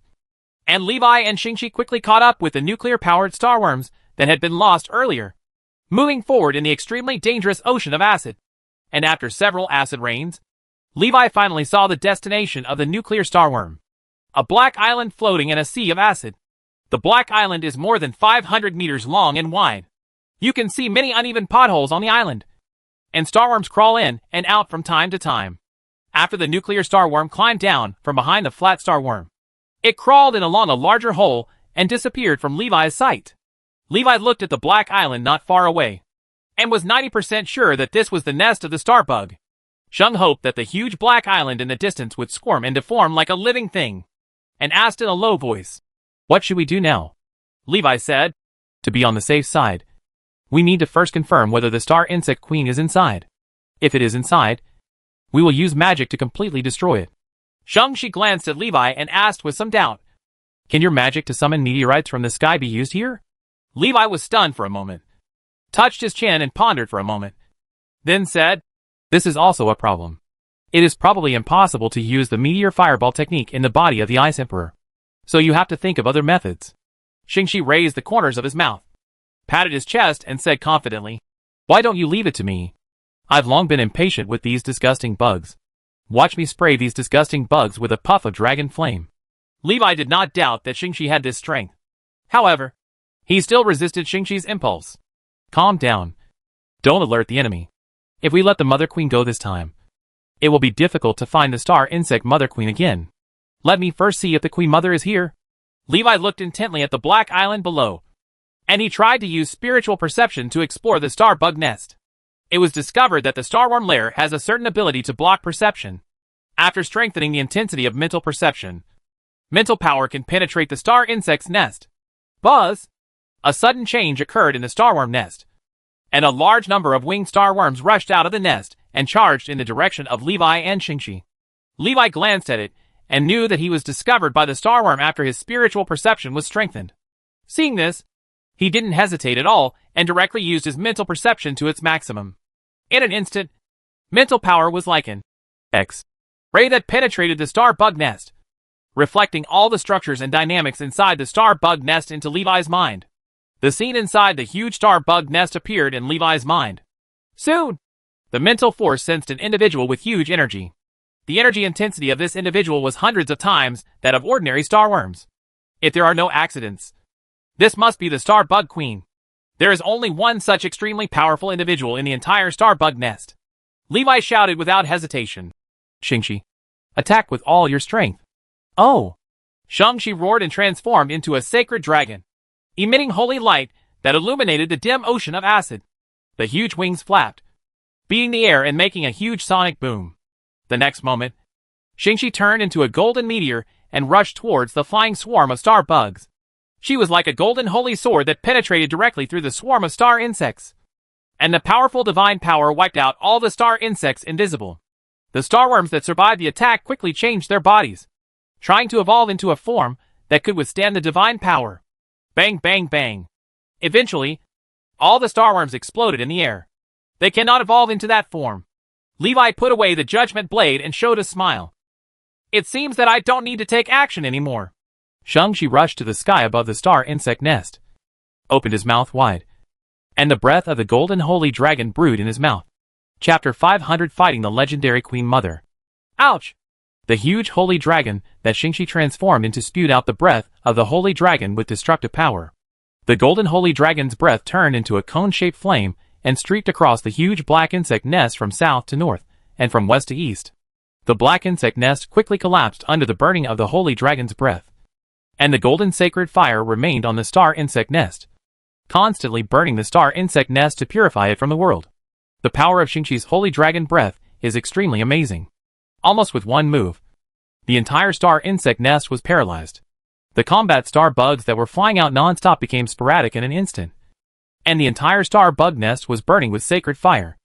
and Levi and Shingi quickly caught up with the nuclear-powered starworms that had been lost earlier, moving forward in the extremely dangerous ocean of acid. And after several acid rains, Levi finally saw the destination of the nuclear starworm, a black island floating in a sea of acid. The black island is more than 500 meters long and wide. You can see many uneven potholes on the island, and starworms crawl in and out from time to time. After the nuclear starworm climbed down from behind the flat starworm, it crawled in along a larger hole and disappeared from Levi's sight. Levi looked at the black island not far away, and was 90% sure that this was the nest of the star bug. Shung hoped that the huge black island in the distance would squirm and deform like a living thing, and asked in a low voice, "What should we do now?" Levi said. "To be on the safe side, we need to first confirm whether the star insect queen is inside. If it is inside, we will use magic to completely destroy it." She glanced at Levi and asked with some doubt, "Can your magic to summon meteorites from the sky be used here?" Levi was stunned for a moment, touched his chin and pondered for a moment, then said, "This is also a problem. It is probably impossible to use the meteor fireball technique in the body of the Ice Emperor. So you have to think of other methods." Shingi raised the corners of his mouth, patted his chest and said confidently, "Why don't you leave it to me? I've long been impatient with these disgusting bugs. Watch me spray these disgusting bugs with a puff of dragon flame." Levi did not doubt that Shingi had this strength. However, he still resisted Shingi's impulse. "Calm down. Don't alert the enemy. If we let the Mother Queen go this time, it will be difficult to find the star insect Mother Queen again. Let me first see if the Queen Mother is here." Levi looked intently at the black island below, and he tried to use spiritual perception to explore the star bug nest. It was discovered that the starworm lair has a certain ability to block perception. After strengthening the intensity of mental perception, mental power can penetrate the star insect's nest. Buzz! A sudden change occurred in the starworm nest, and a large number of winged starworms rushed out of the nest and charged in the direction of Levi and Shingi. Levi glanced at it and knew that he was discovered by the starworm after his spiritual perception was strengthened. Seeing this, he didn't hesitate at all and directly used his mental perception to its maximum. In an instant, mental power was like an X-ray that penetrated the star bug nest, reflecting all the structures and dynamics inside the star bug nest into Levi's mind. The scene inside the huge star bug nest appeared in Levi's mind. Soon, the mental force sensed an individual with huge energy. The energy intensity of this individual was hundreds of times that of ordinary starworms. If there are no accidents, this must be the star bug queen. There is only one such extremely powerful individual in the entire star bug nest. Levi shouted without hesitation. "Shingi, attack with all your strength." "Oh!" Shingi roared and transformed into a sacred dragon, emitting holy light that illuminated the dim ocean of acid. The huge wings flapped, beating the air and making a huge sonic boom. The next moment, Shingi turned into a golden meteor and rushed towards the flying swarm of star bugs. She was like a golden holy sword that penetrated directly through the swarm of star insects, and the powerful divine power wiped out all the star insects invisible. The starworms that survived the attack quickly changed their bodies, trying to evolve into a form that could withstand the divine power. Bang, bang, bang. Eventually, all the starworms exploded in the air. They cannot evolve into that form. Levi put away the judgment blade and showed a smile. "It seems that I don't need to take action anymore." Shingi rushed to the sky above the star insect nest, opened his mouth wide, and the breath of the golden holy dragon brewed in his mouth. Chapter 500 Fighting the Legendary Queen Mother. Ouch! The huge holy dragon that Shingi transformed into spewed out the breath of the holy dragon with destructive power. The golden holy dragon's breath turned into a cone-shaped flame and streaked across the huge black insect nest from south to north and from west to east. The black insect nest quickly collapsed under the burning of the holy dragon's breath, and the golden sacred fire remained on the star insect nest, constantly burning the star insect nest to purify it from the world. The power of Shingi's holy dragon breath is extremely amazing. Almost with one move, the entire star insect nest was paralyzed. The combat star bugs that were flying out non-stop became sporadic in an instant, and the entire star bug nest was burning with sacred fire.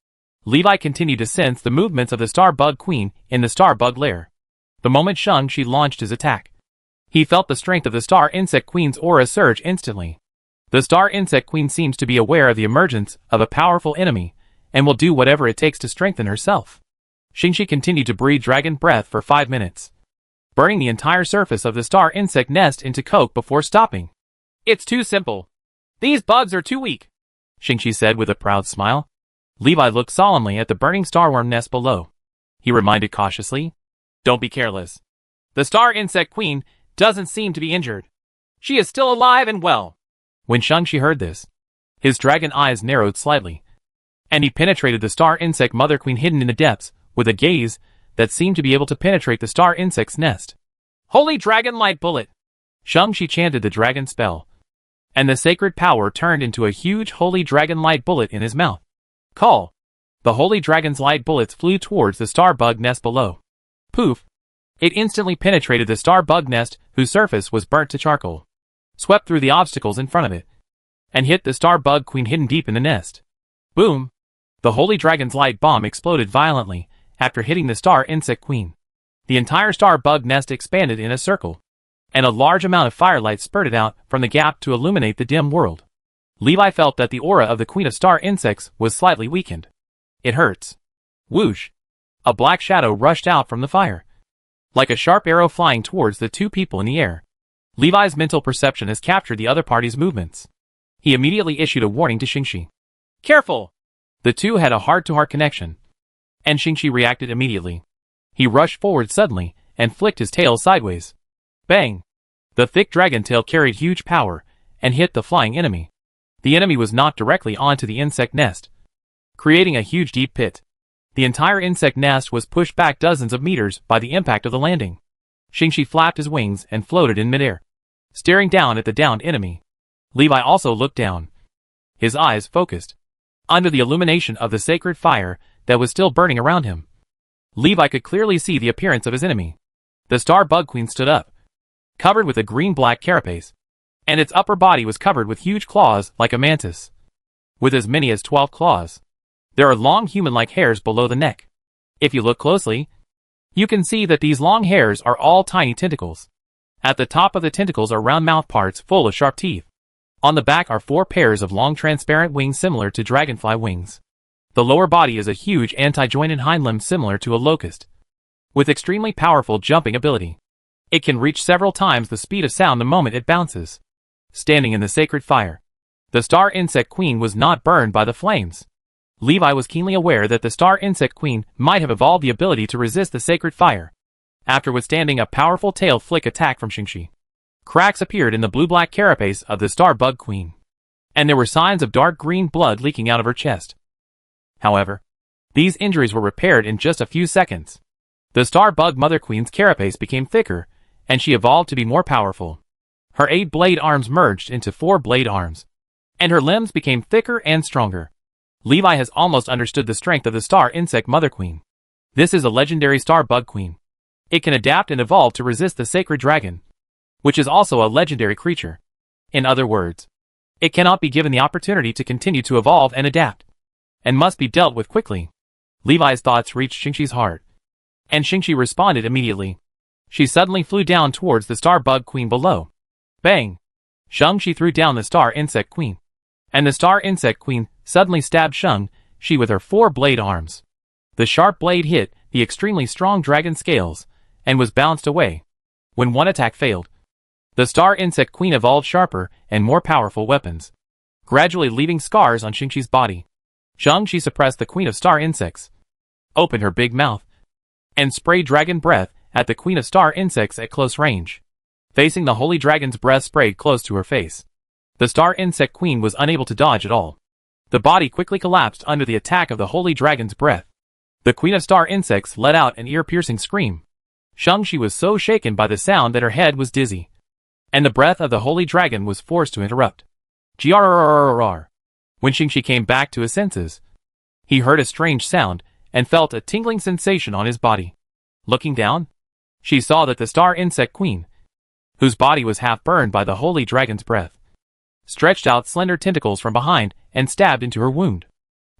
Levi continued to sense the movements of the star bug queen in the star bug lair. The moment Shingi launched his attack, he felt the strength of the star insect queen's aura surge instantly. The star insect queen seems to be aware of the emergence of a powerful enemy and will do whatever it takes to strengthen herself. Shingi continued to breathe dragon breath for 5 minutes, burning the entire surface of the star insect nest into coke before stopping. "It's too simple. These bugs are too weak," Shingi said with a proud smile. Levi looked solemnly at the burning starworm nest below. He reminded cautiously, "Don't be careless. The star insect queen doesn't seem to be injured. She is still alive and well." When Shingi heard this, his dragon eyes narrowed slightly, and he penetrated the star insect mother queen hidden in the depths with a gaze that seemed to be able to penetrate the star insect's nest. "Holy dragon light bullet!" Shingi chanted the dragon spell, and the sacred power turned into a huge holy dragon light bullet in his mouth. Call! The holy dragon's light bullets flew towards the star bug nest below. Poof! It instantly penetrated the star bug nest, whose surface was burnt to charcoal, swept through the obstacles in front of it, and hit the star bug queen hidden deep in the nest. Boom! The holy dragon's light bomb exploded violently after hitting the star insect queen. The entire star bug nest expanded in a circle, and a large amount of firelight spurted out from the gap to illuminate the dim world. Levi felt that the aura of the queen of star insects was slightly weakened. It hurts. Whoosh! A black shadow rushed out from the fire, like a sharp arrow flying towards the two people in the air. Levi's mental perception has captured the other party's movements. He immediately issued a warning to Shingi. Careful! The two had a heart-to-heart connection, and Shingi reacted immediately. He rushed forward suddenly and flicked his tail sideways. Bang! The thick dragon tail carried huge power and hit the flying enemy. The enemy was knocked directly onto the insect nest, creating a huge deep pit. The entire insect nest was pushed back dozens of meters by the impact of the landing. Shingi flapped his wings and floated in midair, staring down at the downed enemy. Levi also looked down, his eyes focused under the illumination of the sacred fire that was still burning around him. Levi could clearly see the appearance of his enemy. The star bug queen stood up, covered with a green-black carapace, and its upper body was covered with huge claws like a mantis, with as many as 12 claws. There are long human-like hairs below the neck. If you look closely, you can see that these long hairs are all tiny tentacles. At the top of the tentacles are round mouth parts full of sharp teeth. On the back are 4 pairs of long transparent wings similar to dragonfly wings. The lower body is a huge anti-jointed hind limb similar to a locust, with extremely powerful jumping ability. It can reach several times the speed of sound the moment it bounces. Standing in the sacred fire, the star insect queen was not burned by the flames. Levi was keenly aware that the star insect queen might have evolved the ability to resist the sacred fire, after withstanding a powerful tail flick attack from Shingi. Cracks appeared in the blue-black carapace of the star bug queen, and there were signs of dark green blood leaking out of her chest. However, these injuries were repaired in just a few seconds. The star bug mother queen's carapace became thicker, and she evolved to be more powerful. Her 8 blade arms merged into 4 blade arms, and her limbs became thicker and stronger. Levi has almost understood the strength of the star insect mother queen. This is a legendary star bug queen. It can adapt and evolve to resist the sacred dragon, which is also a legendary creature. In other words, it cannot be given the opportunity to continue to evolve and adapt, and must be dealt with quickly. Levi's thoughts reached Shingi's heart, and Shingi responded immediately. She suddenly flew down towards the star bug queen below. Bang! Shingi threw down the star insect queen, and the star insect queen suddenly stabbed Shingi with her 4 blade arms. The sharp blade hit the extremely strong dragon scales, and was bounced away. When one attack failed, the star insect queen evolved sharper and more powerful weapons, gradually leaving scars on Shingi's body. Shingi suppressed the queen of star insects, opened her big mouth, and sprayed dragon breath at the queen of star insects at close range. Facing the holy dragon's breath sprayed close to her face, the star insect queen was unable to dodge at all. The body quickly collapsed under the attack of the holy dragon's breath. The queen of star insects let out an ear-piercing scream. Shingi was so shaken by the sound that her head was dizzy, and the breath of the holy dragon was forced to interrupt. Grrrr. When Shingi came back to his senses, he heard a strange sound and felt a tingling sensation on his body. Looking down, she saw that the star insect queen, whose body was half burned by the holy dragon's breath, stretched out slender tentacles from behind and stabbed into her wound.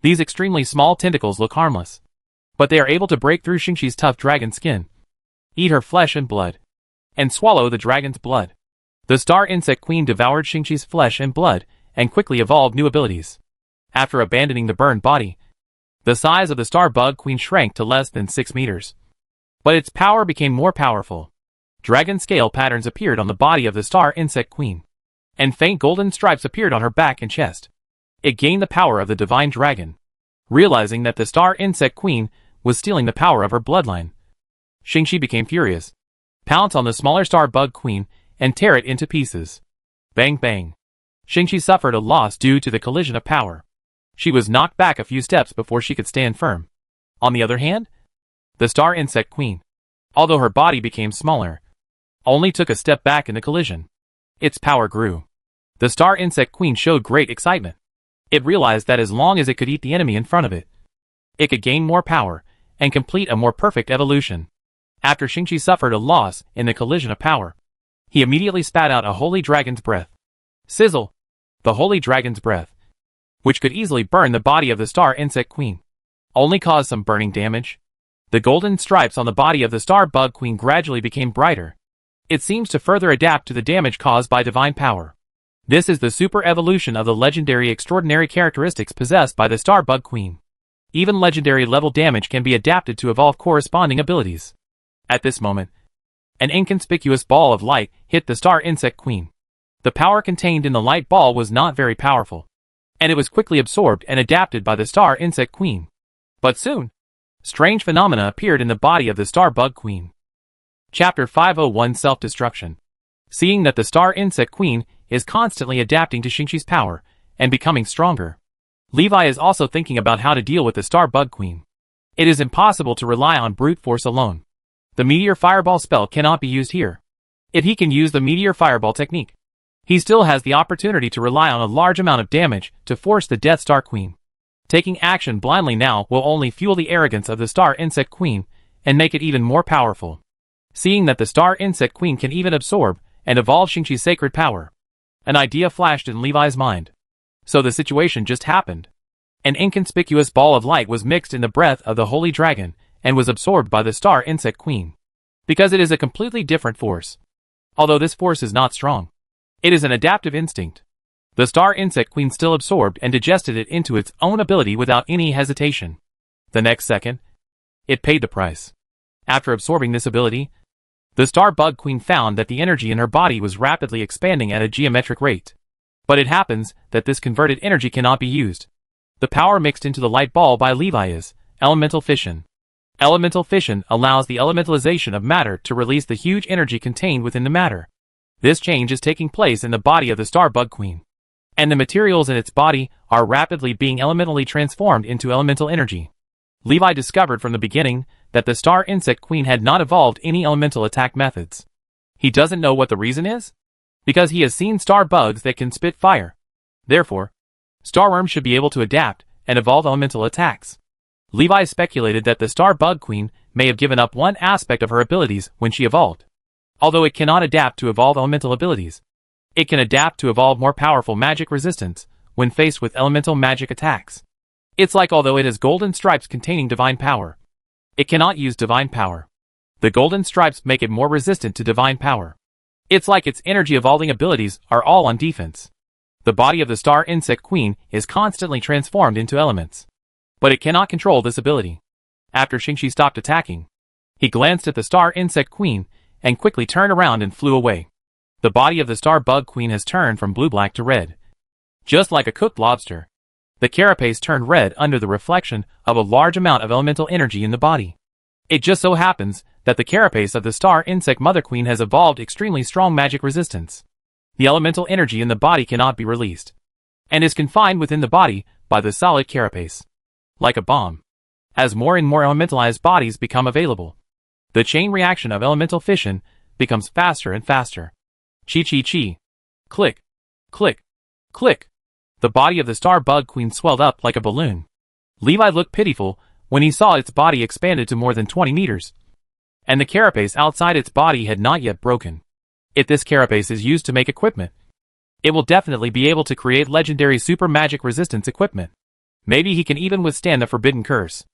These extremely small tentacles look harmless, but they are able to break through Shingi's tough dragon skin, eat her flesh and blood, and swallow the dragon's blood. The star insect queen devoured Shingi's flesh and blood and quickly evolved new abilities. After abandoning the burned body, the size of the star bug queen shrank to less than 6 meters. But its power became more powerful. Dragon scale patterns appeared on the body of the star insect queen, and faint golden stripes appeared on her back and chest. It gained the power of the divine dragon. Realizing that the star insect queen was stealing the power of her bloodline, Shingi became furious, pounced on the smaller star bug queen, and tear it into pieces. Bang bang. Shingi suffered a loss due to the collision of power. She was knocked back a few steps before she could stand firm. On the other hand, the star insect queen, although her body became smaller, only took a step back in the collision. Its power grew. The star insect queen showed great excitement. It realized that as long as it could eat the enemy in front of it, it could gain more power and complete a more perfect evolution. After Shingi suffered a loss in the collision of power, he immediately spat out a holy dragon's breath. Sizzle! The holy dragon's breath, which could easily burn the body of the star insect queen, only caused some burning damage. The golden stripes on the body of the star bug queen gradually became brighter. It seems to further adapt to the damage caused by divine power. This is the super evolution of the legendary extraordinary characteristics possessed by the star bug queen. Even legendary level damage can be adapted to evolve corresponding abilities. At this moment, an inconspicuous ball of light hit the star insect queen. The power contained in the light ball was not very powerful, and it was quickly absorbed and adapted by the star insect queen. But soon, strange phenomena appeared in the body of the star bug queen. Chapter 501 Self-Destruction. Seeing that the star insect queen is constantly adapting to Shingi's power and becoming stronger, Levi is also thinking about how to deal with the star bug queen. It is impossible to rely on brute force alone. The meteor fireball spell cannot be used here. If he can use the meteor fireball technique, he still has the opportunity to rely on a large amount of damage to force the Death Star Queen. Taking action blindly now will only fuel the arrogance of the Star Insect Queen and make it even more powerful. Seeing that the Star Insect Queen can even absorb and evolve Shingi's sacred power, an idea flashed in Levi's mind. So the situation just happened. An inconspicuous ball of light was mixed in the breath of the Holy Dragon and was absorbed by the Star Insect Queen. Because it is a completely different force. Although this force is not strong, it is an adaptive instinct. The Star Insect Queen still absorbed and digested it into its own ability without any hesitation. The next second, it paid the price. After absorbing this ability, the Star Bug Queen found that the energy in her body was rapidly expanding at a geometric rate. But it happens that this converted energy cannot be used. The power mixed into the light ball by Levi is elemental fission. Elemental fission allows the elementalization of matter to release the huge energy contained within the matter. This change is taking place in the body of the Star Bug Queen, and the materials in its body are rapidly being elementally transformed into elemental energy. Levi discovered from the beginning that the Star Insect Queen had not evolved any elemental attack methods. He doesn't know what the reason is, because he has seen star bugs that can spit fire. Therefore, starworms should be able to adapt and evolve elemental attacks. Levi speculated that the Star Bug Queen may have given up one aspect of her abilities when she evolved. Although it cannot adapt to evolve elemental abilities, it can adapt to evolve more powerful magic resistance when faced with elemental magic attacks. It's like although it has golden stripes containing divine power, it cannot use divine power. The golden stripes make it more resistant to divine power. It's like its energy evolving abilities are all on defense. The body of the Star Insect Queen is constantly transformed into elements, but it cannot control this ability. After Shingi stopped attacking, he glanced at the Star Insect Queen and quickly turned around and flew away. The body of the Star Bug Queen has turned from blue-black to red. Just like a cooked lobster, the carapace turned red under the reflection of a large amount of elemental energy in the body. It just so happens that the carapace of the Star Insect Mother Queen has evolved extremely strong magic resistance. The elemental energy in the body cannot be released, and is confined within the body by the solid carapace. Like a bomb, as more and more elementalized bodies become available, the chain reaction of elemental fission becomes faster and faster. Chi. Click. Click. Click. The body of the Star Bug Queen swelled up like a balloon. Levi looked pitiful when he saw its body expanded to more than 20 meters. And the carapace outside its body had not yet broken. If this carapace is used to make equipment, it will definitely be able to create legendary super magic resistance equipment. Maybe he can even withstand the forbidden curse.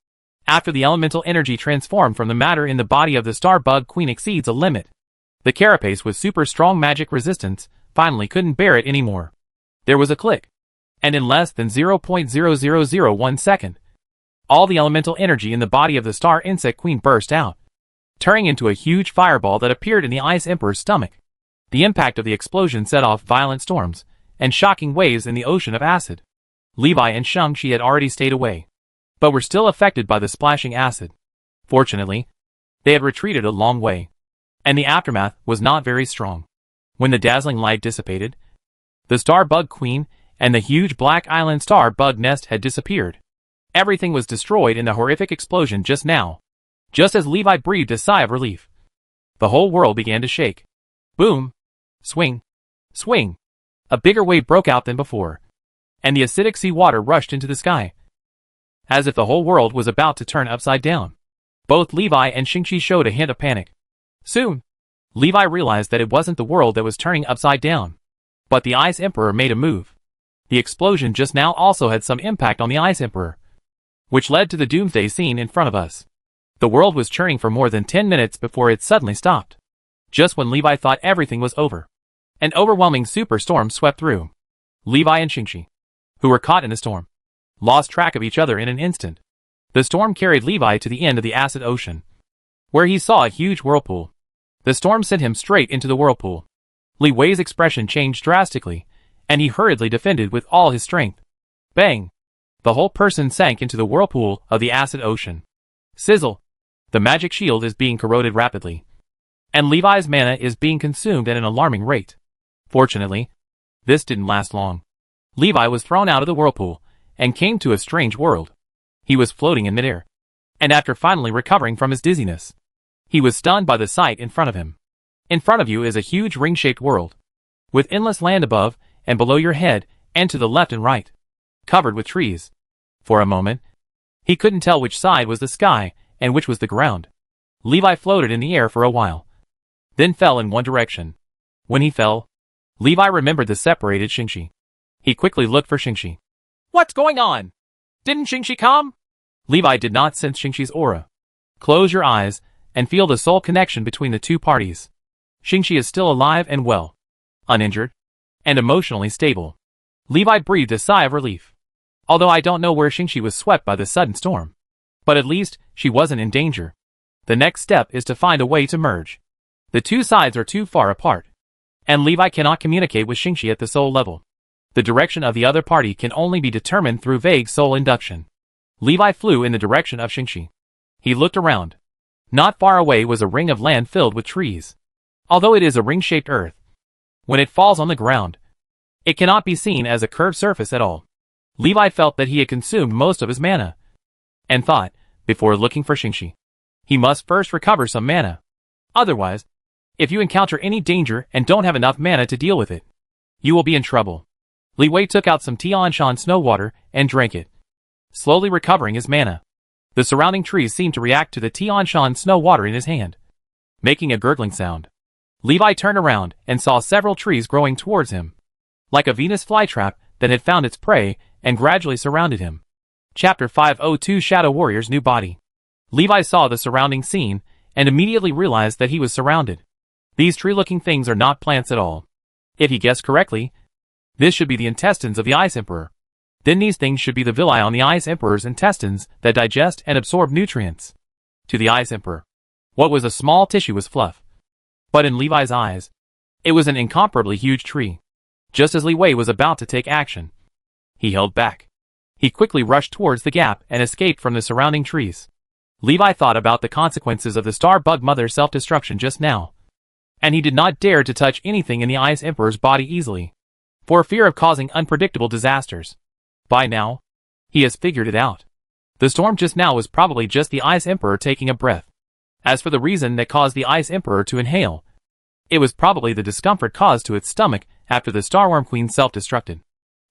After the elemental energy transformed from the matter in the body of the Star Bug Queen exceeds a limit, the carapace with super strong magic resistance finally couldn't bear it anymore. There was a click, and in less than 0.0001 second, all the elemental energy in the body of the Star Insect Queen burst out, turning into a huge fireball that appeared in the Ice Emperor's stomach. The impact of the explosion set off violent storms and shocking waves in the ocean of acid. Levi and Shingi had already stayed away, but were still affected by the splashing acid. Fortunately, they had retreated a long way, and the aftermath was not very strong. When the dazzling light dissipated, the Star Bug Queen and the huge Black Island Star Bug nest had disappeared. Everything was destroyed in the horrific explosion just now. Just as Levi breathed a sigh of relief, the whole world began to shake. Boom! Swing! Swing! A bigger wave broke out than before. and the acidic sea water rushed into the sky, as if the whole world was about to turn upside down. Both Levi and Shingi showed a hint of panic. Soon, Levi realized that it wasn't the world that was turning upside down, but the Ice Emperor made a move. The explosion just now also had some impact on the Ice Emperor, which led to the doomsday scene in front of us. The world was churning for more than 10 minutes before it suddenly stopped. Just when Levi thought everything was over, an overwhelming superstorm swept through. Levi and Shingi, who were caught in the storm, lost track of each other in an instant. The storm carried Levi to the end of the acid ocean, where he saw a huge whirlpool. The storm sent him straight into the whirlpool. Levi's expression changed drastically, and he hurriedly defended with all his strength. Bang! The whole person sank into the whirlpool of the acid ocean. Sizzle! The magic shield is being corroded rapidly, and Levi's mana is being consumed at an alarming rate. Fortunately, this didn't last long. Levi was thrown out of the whirlpool, and came to a strange world. He was floating in midair, and after finally recovering from his dizziness, he was stunned by the sight in front of him. In front of you is a huge ring-shaped world, with endless land above and below your head and to the left and right, covered with trees. For a moment, he couldn't tell which side was the sky and which was the ground. Levi floated in the air for a while, then fell in one direction. When he fell, Levi remembered the separated Shingi. He quickly looked for Shingi. What's going on? Didn't Shingi come? Levi did not sense Shingi's aura. Close your eyes and feel the soul connection between the two parties. Shingi is still alive and well, uninjured, and emotionally stable. Levi breathed a sigh of relief. Although I don't know where Shingi was swept by the sudden storm, but at least she wasn't in danger. The next step is to find a way to merge. The two sides are too far apart, and Levi cannot communicate with Shingi at the soul level. The direction of the other party can only be determined through vague soul induction. Levi flew in the direction of Shingi. He looked around. Not far away was a ring of land filled with trees. Although it is a ring-shaped earth, when it falls on the ground, it cannot be seen as a curved surface at all. Levi felt that he had consumed most of his mana, and thought, before looking for Shingi, he must first recover some mana. Otherwise, if you encounter any danger and don't have enough mana to deal with it, you will be in trouble. Levi took out some Tianshan snow water and drank it, slowly recovering his mana. The surrounding trees seemed to react to the Tianshan snow water in his hand, making a gurgling sound. Levi turned around and saw several trees growing towards him, like a Venus flytrap that had found its prey and gradually surrounded him. Chapter 502 Shadow Warrior's New Body. Levi saw the surrounding scene and immediately realized that he was surrounded. These tree-looking things are not plants at all. If he guessed correctly, this should be the intestines of the Ice Emperor. Then these things should be the villi on the Ice Emperor's intestines that digest and absorb nutrients. To the Ice Emperor, what was a small tissue was fluff. But in Levi's eyes, it was an incomparably huge tree. Just as Levi was about to take action, he held back. He quickly rushed towards the gap and escaped from the surrounding trees. Levi thought about the consequences of the Star Bug Mother's self-destruction just now, and he did not dare to touch anything in the Ice Emperor's body easily, for fear of causing unpredictable disasters. By now, he has figured it out. The storm just now was probably just the Ice Emperor taking a breath. As for the reason that caused the Ice Emperor to inhale, it was probably the discomfort caused to its stomach after the Starworm Queen self-destructed.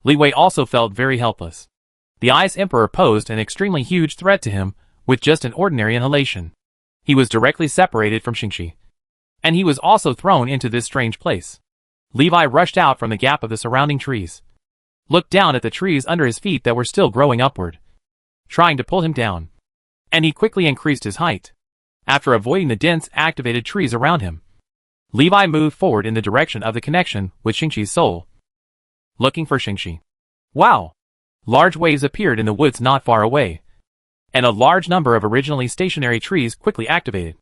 Levi also felt very helpless. The Ice Emperor posed an extremely huge threat to him with just an ordinary inhalation. He was directly separated from Shingi, and he was also thrown into this strange place. Levi rushed out from the gap of the surrounding trees, looked down at the trees under his feet that were still growing upward, trying to pull him down, and he quickly increased his height. After avoiding the dense, activated trees around him, Levi moved forward in the direction of the connection with Shingi's soul, looking for Shingi. Wow! Large waves appeared in the woods not far away, and a large number of originally stationary trees quickly activated,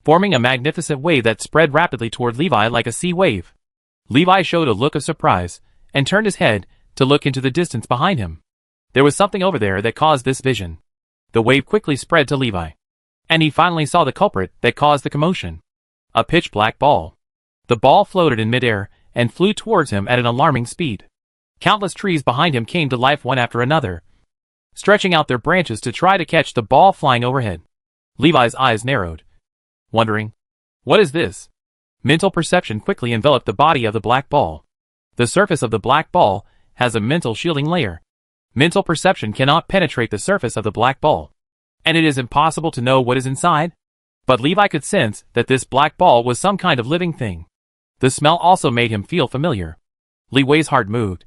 forming a magnificent wave that spread rapidly toward Levi like a sea wave. Levi showed a look of surprise, and turned his head to look into the distance behind him. There was something over there that caused this vision. The wave quickly spread to Levi, and he finally saw the culprit that caused the commotion. A pitch-black ball. The ball floated in midair, and flew towards him at an alarming speed. Countless trees behind him came to life one after another, stretching out their branches to try to catch the ball flying overhead. Levi's eyes narrowed, wondering, what is this? Mental perception quickly enveloped the body of the black ball. The surface of the black ball has a mental shielding layer. Mental perception cannot penetrate the surface of the black ball, and it is impossible to know what is inside. But Levi could sense that this black ball was some kind of living thing. The smell also made him feel familiar. Levi's heart moved,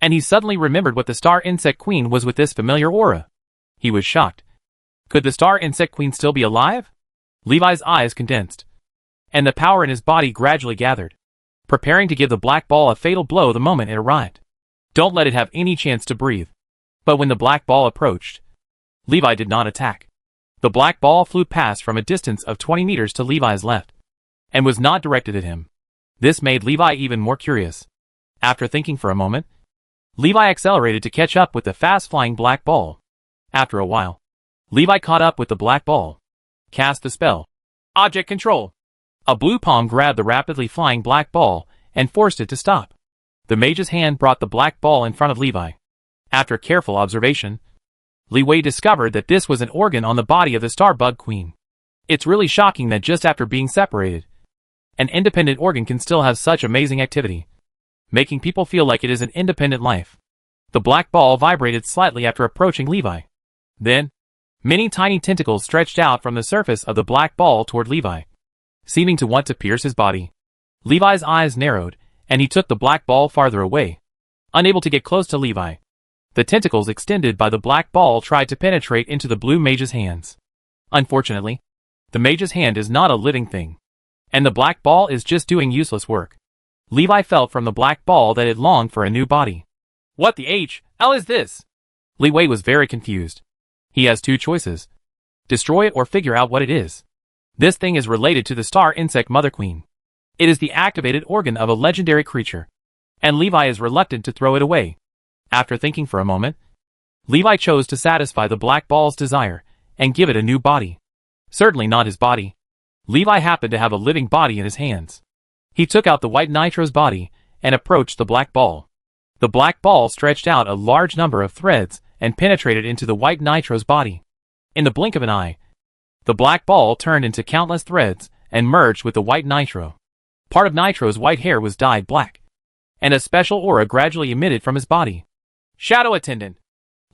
and he suddenly remembered what the Star Insect Queen was with this familiar aura. He was shocked. Could the Star Insect Queen still be alive? Levi's eyes condensed, and the power in his body gradually gathered, preparing to give the black ball a fatal blow the moment it arrived. Don't let it have any chance to breathe. But when the black ball approached, Levi did not attack. The black ball flew past from a distance of 20 meters to Levi's left, and was not directed at him. This made Levi even more curious. After thinking for a moment, Levi accelerated to catch up with the fast-flying black ball. After a while, Levi caught up with the black ball. Cast the spell. Object control. A blue palm grabbed the rapidly flying black ball and forced it to stop. The mage's hand brought the black ball in front of Levi. After careful observation, Levi discovered that this was an organ on the body of the Starbug Queen. It's really shocking that just after being separated, an independent organ can still have such amazing activity, making people feel like it is an independent life. The black ball vibrated slightly after approaching Levi. Then, many tiny tentacles stretched out from the surface of the black ball toward Levi, seeming to want to pierce his body. Levi's eyes narrowed, and he took the black ball farther away, unable to get close to Levi. The tentacles extended by the black ball tried to penetrate into the blue mage's hands. Unfortunately, the mage's hand is not a living thing, and the black ball is just doing useless work. Levi felt from the black ball that it longed for a new body. What the hell is this? Levi was very confused. He has two choices: destroy it or figure out what it is. This thing is related to the Star Insect Mother Queen. It is the activated organ of a legendary creature, and Levi is reluctant to throw it away. After thinking for a moment, Levi chose to satisfy the black ball's desire and give it a new body. Certainly not his body. Levi happened to have a living body in his hands. He took out the white nitro's body and approached the black ball. The black ball stretched out a large number of threads and penetrated into the white nitro's body. In the blink of an eye, the black ball turned into countless threads and merged with the white nitro. Part of Nitro's white hair was dyed black, and a special aura gradually emitted from his body. Shadow Attendant.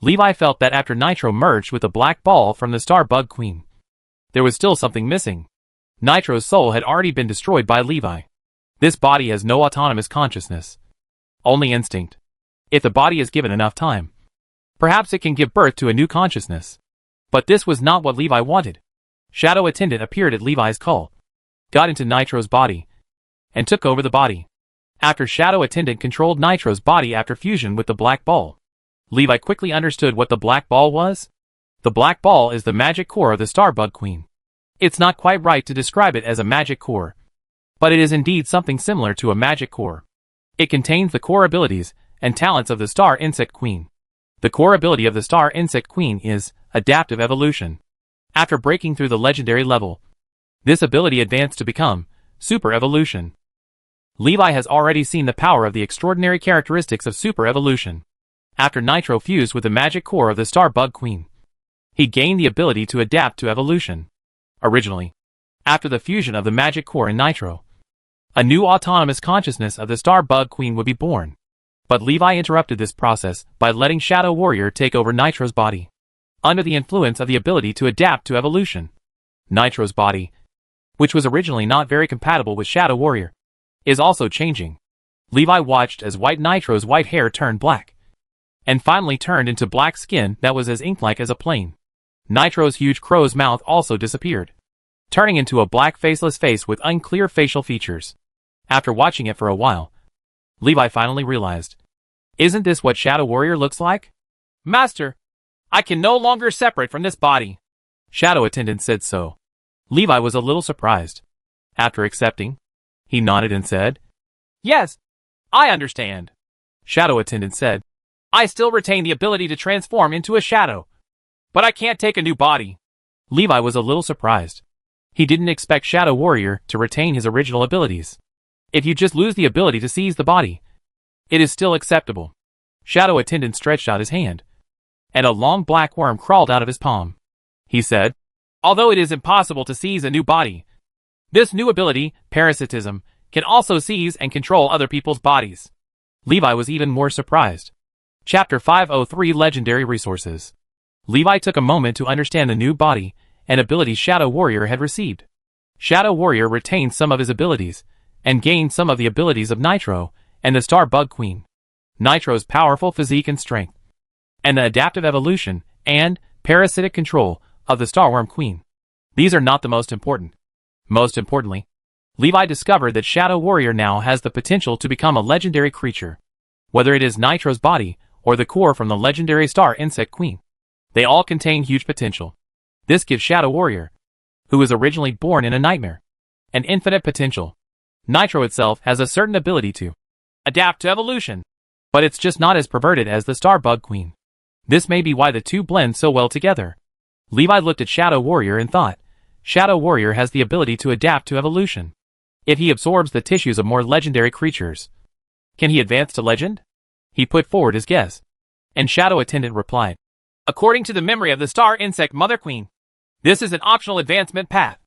Levi felt that after Nitro merged with the black ball from the Starbug Queen, there was still something missing. Nitro's soul had already been destroyed by Levi. This body has no autonomous consciousness, only instinct. If the body is given enough time, perhaps it can give birth to a new consciousness. But this was not what Levi wanted. Shadow Attendant appeared at Levi's call, got into Nitro's body, and took over the body. After Shadow Attendant controlled Nitro's body after fusion with the black ball, Levi quickly understood what the black ball was. The black ball is the magic core of the Starbug Queen. It's not quite right to describe it as a magic core, but it is indeed something similar to a magic core. It contains the core abilities and talents of the Star Insect Queen. The core ability of the Star Insect Queen is Adaptive Evolution. After breaking through the legendary level, this ability advanced to become Super Evolution. Levi has already seen the power of the extraordinary characteristics of Super Evolution. After Nitro fused with the magic core of the Starbug Queen, he gained the ability to adapt to evolution. Originally, after the fusion of the magic core in Nitro, a new autonomous consciousness of the Starbug Queen would be born. But Levi interrupted this process by letting Shadow Warrior take over Nitro's body. Under the influence of the ability to adapt to evolution, Nitro's body, which was originally not very compatible with Shadow Warrior, is also changing. Levi watched as white Nitro's white hair turned black, and finally turned into black skin that was as ink-like as a plane. Nitro's huge crow's mouth also disappeared, turning into a black faceless face with unclear facial features. After watching it for a while, Levi finally realized, isn't this what Shadow Warrior looks like? Master, I can no longer separate from this body. Shadow Attendant said so. Levi was a little surprised. After accepting, he nodded and said, yes, I understand. Shadow Attendant said, I still retain the ability to transform into a shadow, but I can't take a new body. Levi was a little surprised. He didn't expect Shadow Warrior to retain his original abilities. If you just lose the ability to seize the body, it is still acceptable. Shadow Attendant stretched out his hand, and a long black worm crawled out of his palm. He said, although it is impossible to seize a new body, this new ability, parasitism, can also seize and control other people's bodies. Levi was even more surprised. Chapter 503 Legendary Resources. Levi took a moment to understand the new body and abilities Shadow Warrior had received. Shadow Warrior retained some of his abilities, and gained some of the abilities of Nitro and the Star Bug Queen. Nitro's powerful physique and strength, and the adaptive evolution and parasitic control of the Starworm Queen. These are not the most important. Most importantly, Levi discovered that Shadow Warrior now has the potential to become a legendary creature. Whether it is Nitro's body or the core from the legendary Star Insect Queen, they all contain huge potential. This gives Shadow Warrior, who was originally born in a nightmare, an infinite potential. Nitro itself has a certain ability to adapt to evolution, but it's just not as perverted as the Star Bug Queen. This may be why the two blend so well together. Levi looked at Shadow Warrior and thought, Shadow Warrior has the ability to adapt to evolution. If he absorbs the tissues of more legendary creatures, can he advance to legend? He put forward his guess, and Shadow Attendant replied, according to the memory of the Star Insect Mother Queen, this is an optional advancement path.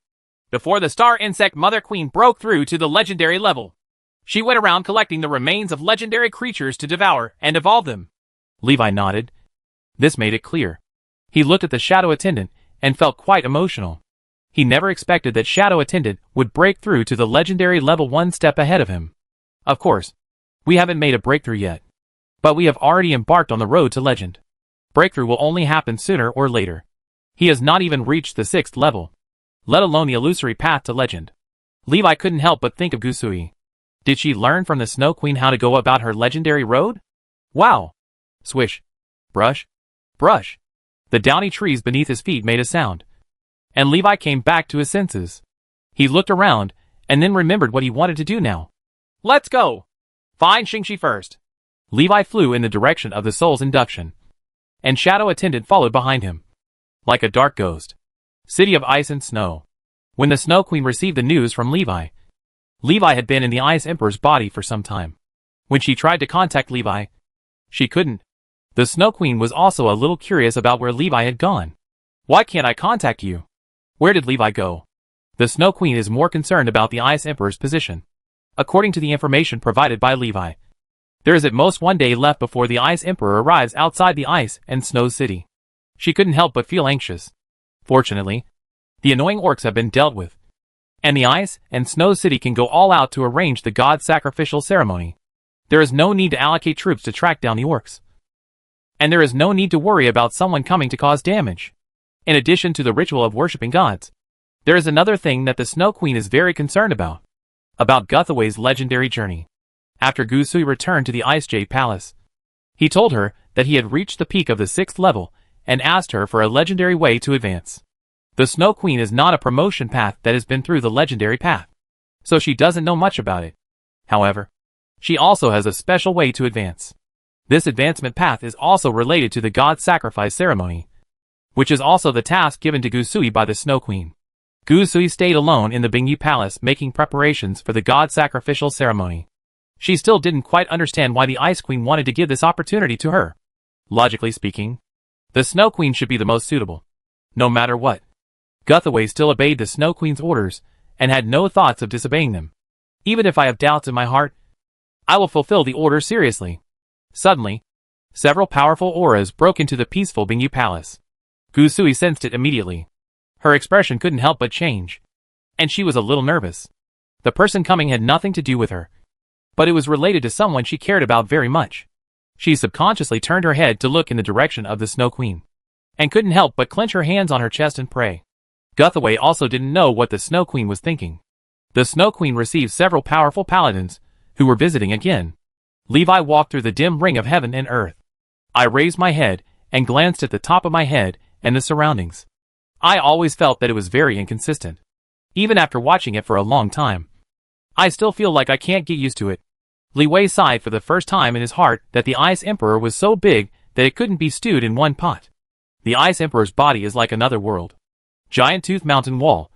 Before the Star Insect Mother Queen broke through to the legendary level, she went around collecting the remains of legendary creatures to devour and evolve them. Levi nodded. This made it clear. He looked at the Shadow Attendant and felt quite emotional. He never expected that Shadow Attendant would break through to the legendary level one step ahead of him. Of course, we haven't made a breakthrough yet, but we have already embarked on the road to legend. Breakthrough will only happen sooner or later. He has not even reached the 6th level, let alone the illusory path to legend. Levi couldn't help but think of Gusui. Did she learn from the Snow Queen how to go about her legendary road? Wow! Swish. Brush. Brush. The downy trees beneath his feet made a sound, and Levi came back to his senses. He looked around, and then remembered what he wanted to do now. Let's go! Find Shingi first. Levi flew in the direction of the soul's induction, and Shadow Attendant followed behind him, like a dark ghost. City of Ice and Snow. When the Snow Queen received the news from Levi, Levi had been in the Ice Emperor's body for some time. When she tried to contact Levi, she couldn't. The Snow Queen was also a little curious about where Levi had gone. Why can't I contact you? Where did Levi go? The Snow Queen is more concerned about the Ice Emperor's position. According to the information provided by Levi, there is at most 1 day left before the Ice Emperor arrives outside the Ice and Snow City. She couldn't help but feel anxious. Fortunately, the annoying orcs have been dealt with, and the Ice and Snow City can go all out to arrange the god sacrificial ceremony. There is no need to allocate troops to track down the orcs, and there is no need to worry about someone coming to cause damage. In addition to the ritual of worshipping gods, there is another thing that the Snow Queen is very concerned about Guthaway's legendary journey. After Gusui returned to the Ice Jade Palace, he told her that he had reached the peak of the 6th level and asked her for a legendary way to advance. The Snow Queen is not a promotion path that has been through the legendary path, so she doesn't know much about it. However, she also has a special way to advance. This advancement path is also related to the god sacrifice ceremony, which is also the task given to Gusui by the Snow Queen. Gusui stayed alone in the Bingyu Palace making preparations for the god sacrificial ceremony. She still didn't quite understand why the Ice Queen wanted to give this opportunity to her. Logically speaking, the Snow Queen should be the most suitable, no matter what. Guthaway still obeyed the Snow Queen's orders and had no thoughts of disobeying them. Even if I have doubts in my heart, I will fulfill the order seriously. Suddenly, several powerful auras broke into the peaceful Bingyu Palace. Gusui sensed it immediately. Her expression couldn't help but change, and she was a little nervous. The person coming had nothing to do with her, but it was related to someone she cared about very much. She subconsciously turned her head to look in the direction of the Snow Queen, and couldn't help but clench her hands on her chest and pray. Guthaway also didn't know what the Snow Queen was thinking. The Snow Queen received several powerful paladins, who were visiting again. Levi walked through the dim ring of heaven and earth. I raised my head, and glanced at the top of my head, and the surroundings. I always felt that it was very inconsistent. Even after watching it for a long time, I still feel like I can't get used to it. Li Wei sighed for the first time in his heart that the Ice Emperor was so big that it couldn't be stewed in one pot. The Ice Emperor's body is like another world. Giant tooth mountain wall,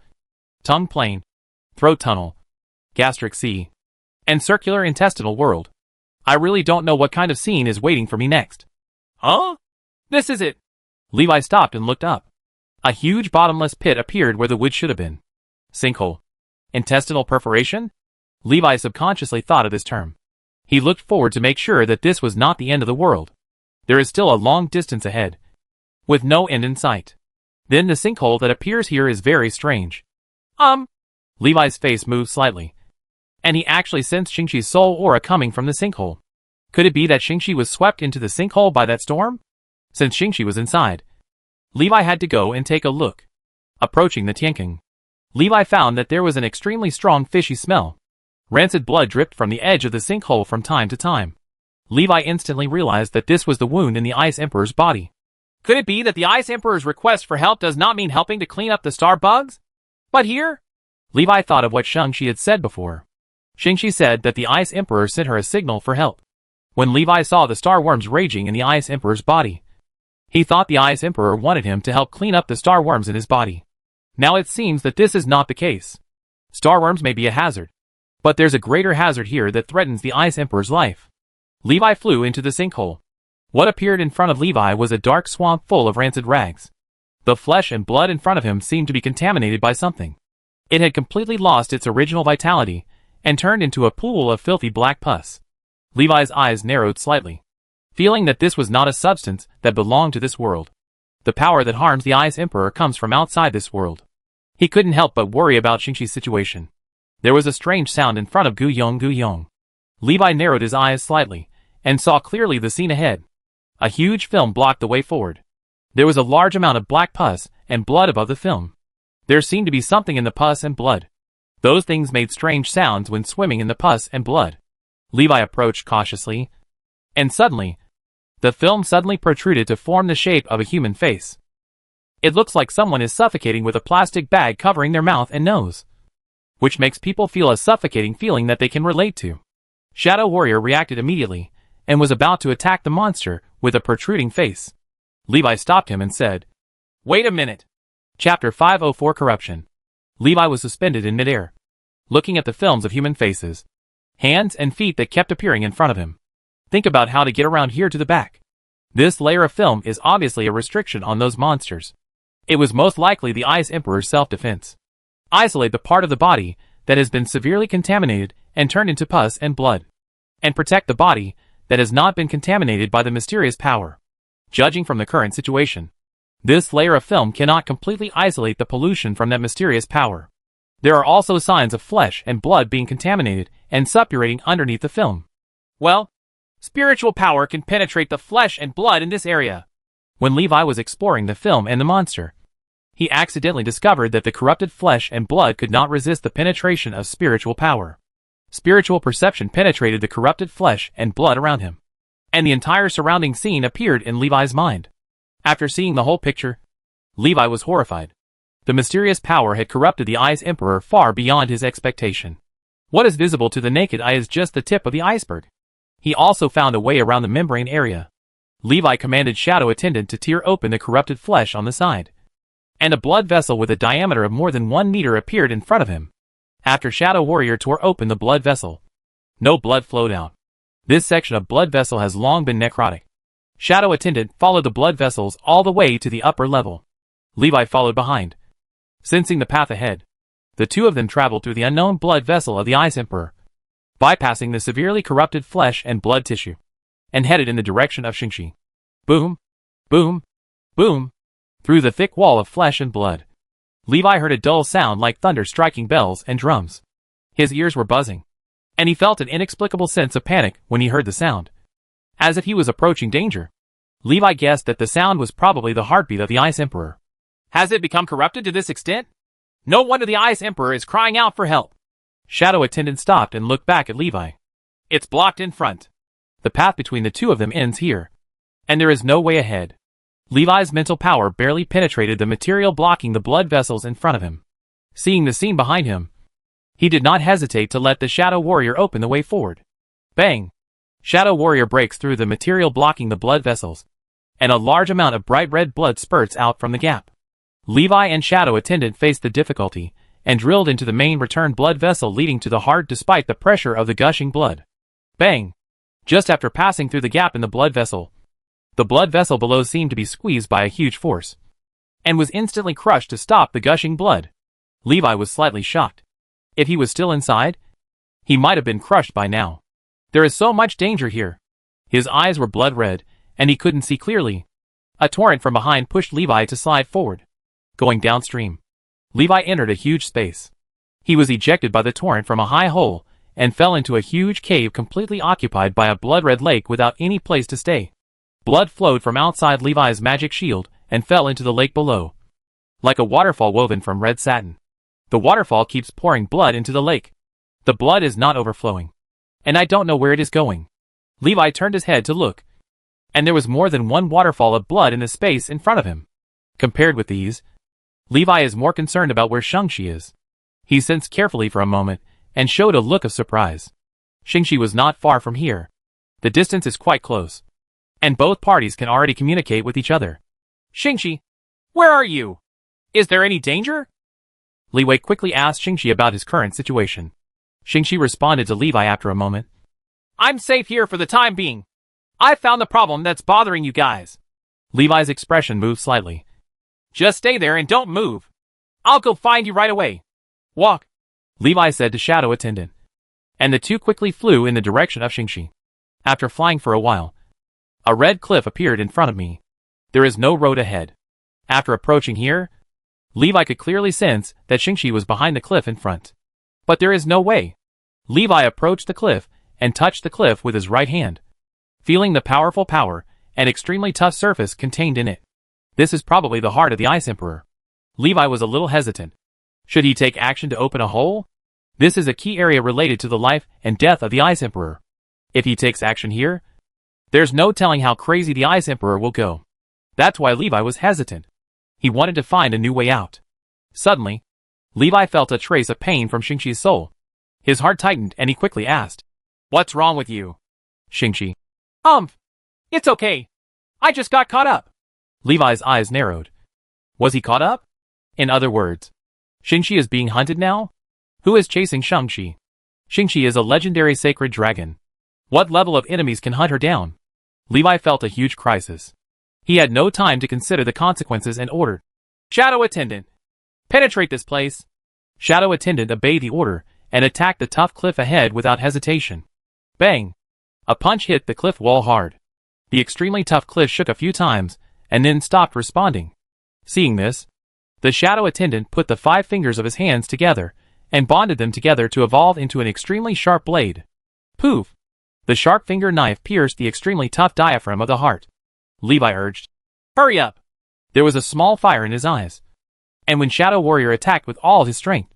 tongue plain, throat tunnel, gastric sea, and circular intestinal world. I really don't know what kind of scene is waiting for me next. Huh? This is it. Levi stopped and looked up. A huge bottomless pit appeared where the wood should have been. Sinkhole. Intestinal perforation? Levi subconsciously thought of this term. He looked forward to make sure that this was not the end of the world. There is still a long distance ahead, with no end in sight. Then the sinkhole that appears here is very strange. Levi's face moved slightly, and he actually sensed Shingi's soul aura coming from the sinkhole. Could it be that Shingi was swept into the sinkhole by that storm? Since Shingi was inside, Levi had to go and take a look. Approaching the Tianking, Levi found that there was an extremely strong fishy smell. Rancid blood dripped from the edge of the sinkhole from time to time. Levi instantly realized that this was the wound in the Ice Emperor's body. Could it be that the Ice Emperor's request for help does not mean helping to clean up the star bugs? But here? Levi thought of what Shingi had said before. Shingi said that the Ice Emperor sent her a signal for help. When Levi saw the star worms raging in the Ice Emperor's body, he thought the Ice Emperor wanted him to help clean up the star worms in his body. Now it seems that this is not the case. Star worms may be a hazard, but there's a greater hazard here that threatens the Ice Emperor's life. Levi flew into the sinkhole. What appeared in front of Levi was a dark swamp full of rancid rags. The flesh and blood in front of him seemed to be contaminated by something. It had completely lost its original vitality and turned into a pool of filthy black pus. Levi's eyes narrowed slightly, feeling that this was not a substance that belonged to this world. The power that harms the Ice Emperor comes from outside this world. He couldn't help but worry about Shingi's situation. There was a strange sound in front of Guyong Guyong. Levi narrowed his eyes slightly and saw clearly the scene ahead. A huge film blocked the way forward. There was a large amount of black pus and blood above the film. There seemed to be something in the pus and blood. Those things made strange sounds when swimming in the pus and blood. Levi approached cautiously, and suddenly, the film suddenly protruded to form the shape of a human face. It looks like someone is suffocating with a plastic bag covering their mouth and nose, which makes people feel a suffocating feeling that they can relate to. Shadow Warrior reacted immediately, and was about to attack the monster with a protruding face. Levi stopped him and said, "Wait a minute." Chapter 504 Corruption. Levi was suspended in midair, looking at the films of human faces, hands and feet that kept appearing in front of him. Think about how to get around here to the back. This layer of film is obviously a restriction on those monsters. It was most likely the Ice Emperor's self-defense. Isolate the part of the body that has been severely contaminated and turned into pus and blood, and protect the body that has not been contaminated by the mysterious power. Judging from the current situation, this layer of film cannot completely isolate the pollution from that mysterious power. There are also signs of flesh and blood being contaminated and suppurating underneath the film. Well, spiritual power can penetrate the flesh and blood in this area. When Levi was exploring the film and the monster, he accidentally discovered that the corrupted flesh and blood could not resist the penetration of spiritual power. Spiritual perception penetrated the corrupted flesh and blood around him, and the entire surrounding scene appeared in Levi's mind. After seeing the whole picture, Levi was horrified. The mysterious power had corrupted the Ice Emperor far beyond his expectation. What is visible to the naked eye is just the tip of the iceberg. He also found a way around the membrane area. Levi commanded Shadow Attendant to tear open the corrupted flesh on the side, and a blood vessel with a diameter of more than 1 meter appeared in front of him. After Shadow Warrior tore open the blood vessel, no blood flowed out. This section of blood vessel has long been necrotic. Shadow Attendant followed the blood vessels all the way to the upper level. Levi followed behind. Sensing the path ahead, the two of them traveled through the unknown blood vessel of the Ice Emperor, bypassing the severely corrupted flesh and blood tissue, and headed in the direction of Shingi. Boom, boom, boom, through the thick wall of flesh and blood. Levi heard a dull sound like thunder striking bells and drums. His ears were buzzing, and he felt an inexplicable sense of panic when he heard the sound, as if he was approaching danger. Levi guessed that the sound was probably the heartbeat of the Ice Emperor. Has it become corrupted to this extent? No wonder the Ice Emperor is crying out for help. Shadow Attendant stopped and looked back at Levi. It's blocked in front. The path between the two of them ends here, and there is no way ahead. Levi's mental power barely penetrated the material blocking the blood vessels in front of him. Seeing the scene behind him, he did not hesitate to let the Shadow Warrior open the way forward. Bang! Shadow Warrior breaks through the material blocking the blood vessels, and a large amount of bright red blood spurts out from the gap. Levi and Shadow Attendant faced the difficulty, and drilled into the main return blood vessel leading to the heart despite the pressure of the gushing blood. Bang! Just after passing through the gap in the blood vessel below seemed to be squeezed by a huge force, and was instantly crushed to stop the gushing blood. Levi was slightly shocked. If he was still inside, he might have been crushed by now. There is so much danger here. His eyes were blood red, and he couldn't see clearly. A torrent from behind pushed Levi to slide forward. Going downstream, Levi entered a huge space. He was ejected by the torrent from a high hole, and fell into a huge cave completely occupied by a blood-red lake without any place to stay. Blood flowed from outside Levi's magic shield, and fell into the lake below. Like a waterfall woven from red satin. The waterfall keeps pouring blood into the lake. The blood is not overflowing. And I don't know where it is going. Levi turned his head to look. And there was more than one waterfall of blood in the space in front of him. Compared with these, Levi is more concerned about where Shingi is. He sensed carefully for a moment, and showed a look of surprise. Shingi was not far from here. The distance is quite close. And both parties can already communicate with each other. Shingi, where are you? Is there any danger? Levi quickly asked Shingi about his current situation. Shingi responded to Levi after a moment. I'm safe here for the time being. I found the problem that's bothering you guys. Levi's expression moved slightly. Just stay there and don't move. I'll go find you right away. Walk, Levi said to Shadow Attendant. And the two quickly flew in the direction of Shingi. After flying for a while, a red cliff appeared in front of me. There is no road ahead. After approaching here, Levi could clearly sense that Shingi was behind the cliff in front. But there is no way. Levi approached the cliff and touched the cliff with his right hand, feeling the powerful power and extremely tough surface contained in it. This is probably the heart of the Ice Emperor. Levi was a little hesitant. Should he take action to open a hole? This is a key area related to the life and death of the Ice Emperor. If he takes action here, there's no telling how crazy the Ice Emperor will go. That's why Levi was hesitant. He wanted to find a new way out. Suddenly, Levi felt a trace of pain from Shingi's soul. His heart tightened and he quickly asked, What's wrong with you? Shingi. It's okay. I just got caught up. Levi's eyes narrowed. Was he caught up? In other words, Shingi is being hunted now? Who is chasing Shingi? Shingi is a legendary sacred dragon. What level of enemies can hunt her down? Levi felt a huge crisis. He had no time to consider the consequences and ordered, Shadow Attendant, penetrate this place. Shadow Attendant obeyed the order and attacked the tough cliff ahead without hesitation. Bang! A punch hit the cliff wall hard. The extremely tough cliff shook a few times and then stopped responding. Seeing this, the Shadow Attendant put the 5 fingers of his hands together and bonded them together to evolve into an extremely sharp blade. Poof! The sharp finger knife pierced the extremely tough diaphragm of the heart. Levi urged, Hurry up! There was a small fire in his eyes. And when Shadow Warrior attacked with all his strength,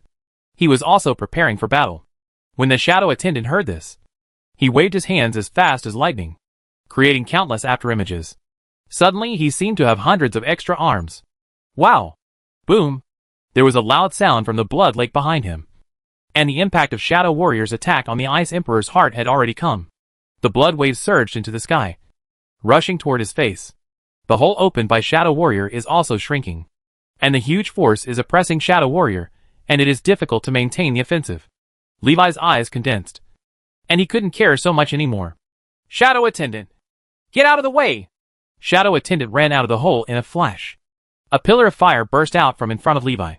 he was also preparing for battle. When the Shadow Attendant heard this, he waved his hands as fast as lightning, creating countless afterimages. Suddenly he seemed to have hundreds of extra arms. Wow! Boom! There was a loud sound from the blood lake behind him. And the impact of Shadow Warrior's attack on the Ice Emperor's heart had already come. The blood waves surged into the sky, rushing toward his face. The hole opened by Shadow Warrior is also shrinking. And the huge force is oppressing Shadow Warrior, and it is difficult to maintain the offensive. Levi's eyes condensed. And he couldn't care so much anymore. Shadow Attendant, get out of the way! Shadow Attendant ran out of the hole in a flash. A pillar of fire burst out from in front of Levi.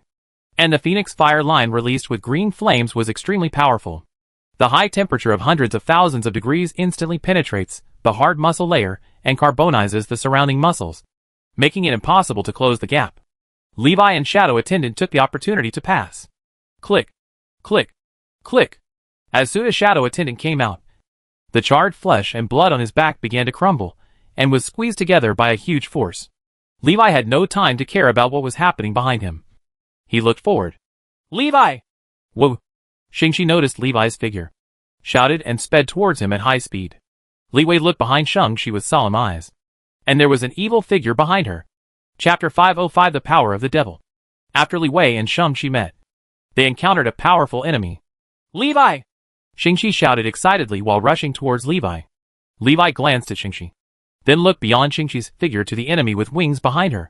And the Phoenix fire line released with green flames was extremely powerful. The high temperature of hundreds of thousands of degrees instantly penetrates the hard muscle layer and carbonizes the surrounding muscles, making it impossible to close the gap. Levi and Shadow Attendant took the opportunity to pass. Click, click, click. As soon as Shadow Attendant came out, the charred flesh and blood on his back began to crumble, and was squeezed together by a huge force. Levi had no time to care about what was happening behind him. He looked forward. Levi! Whoa! Shingi noticed Levi's figure, shouted and sped towards him at high speed. Levi looked behind Shingi with solemn eyes. And there was an evil figure behind her. Chapter 505 The Power of the Devil. After Levi and Shingi met, they encountered a powerful enemy. Levi! Shingi shouted excitedly while rushing towards Levi. Levi glanced at Shingi, then looked beyond Shingi's figure to the enemy with wings behind her.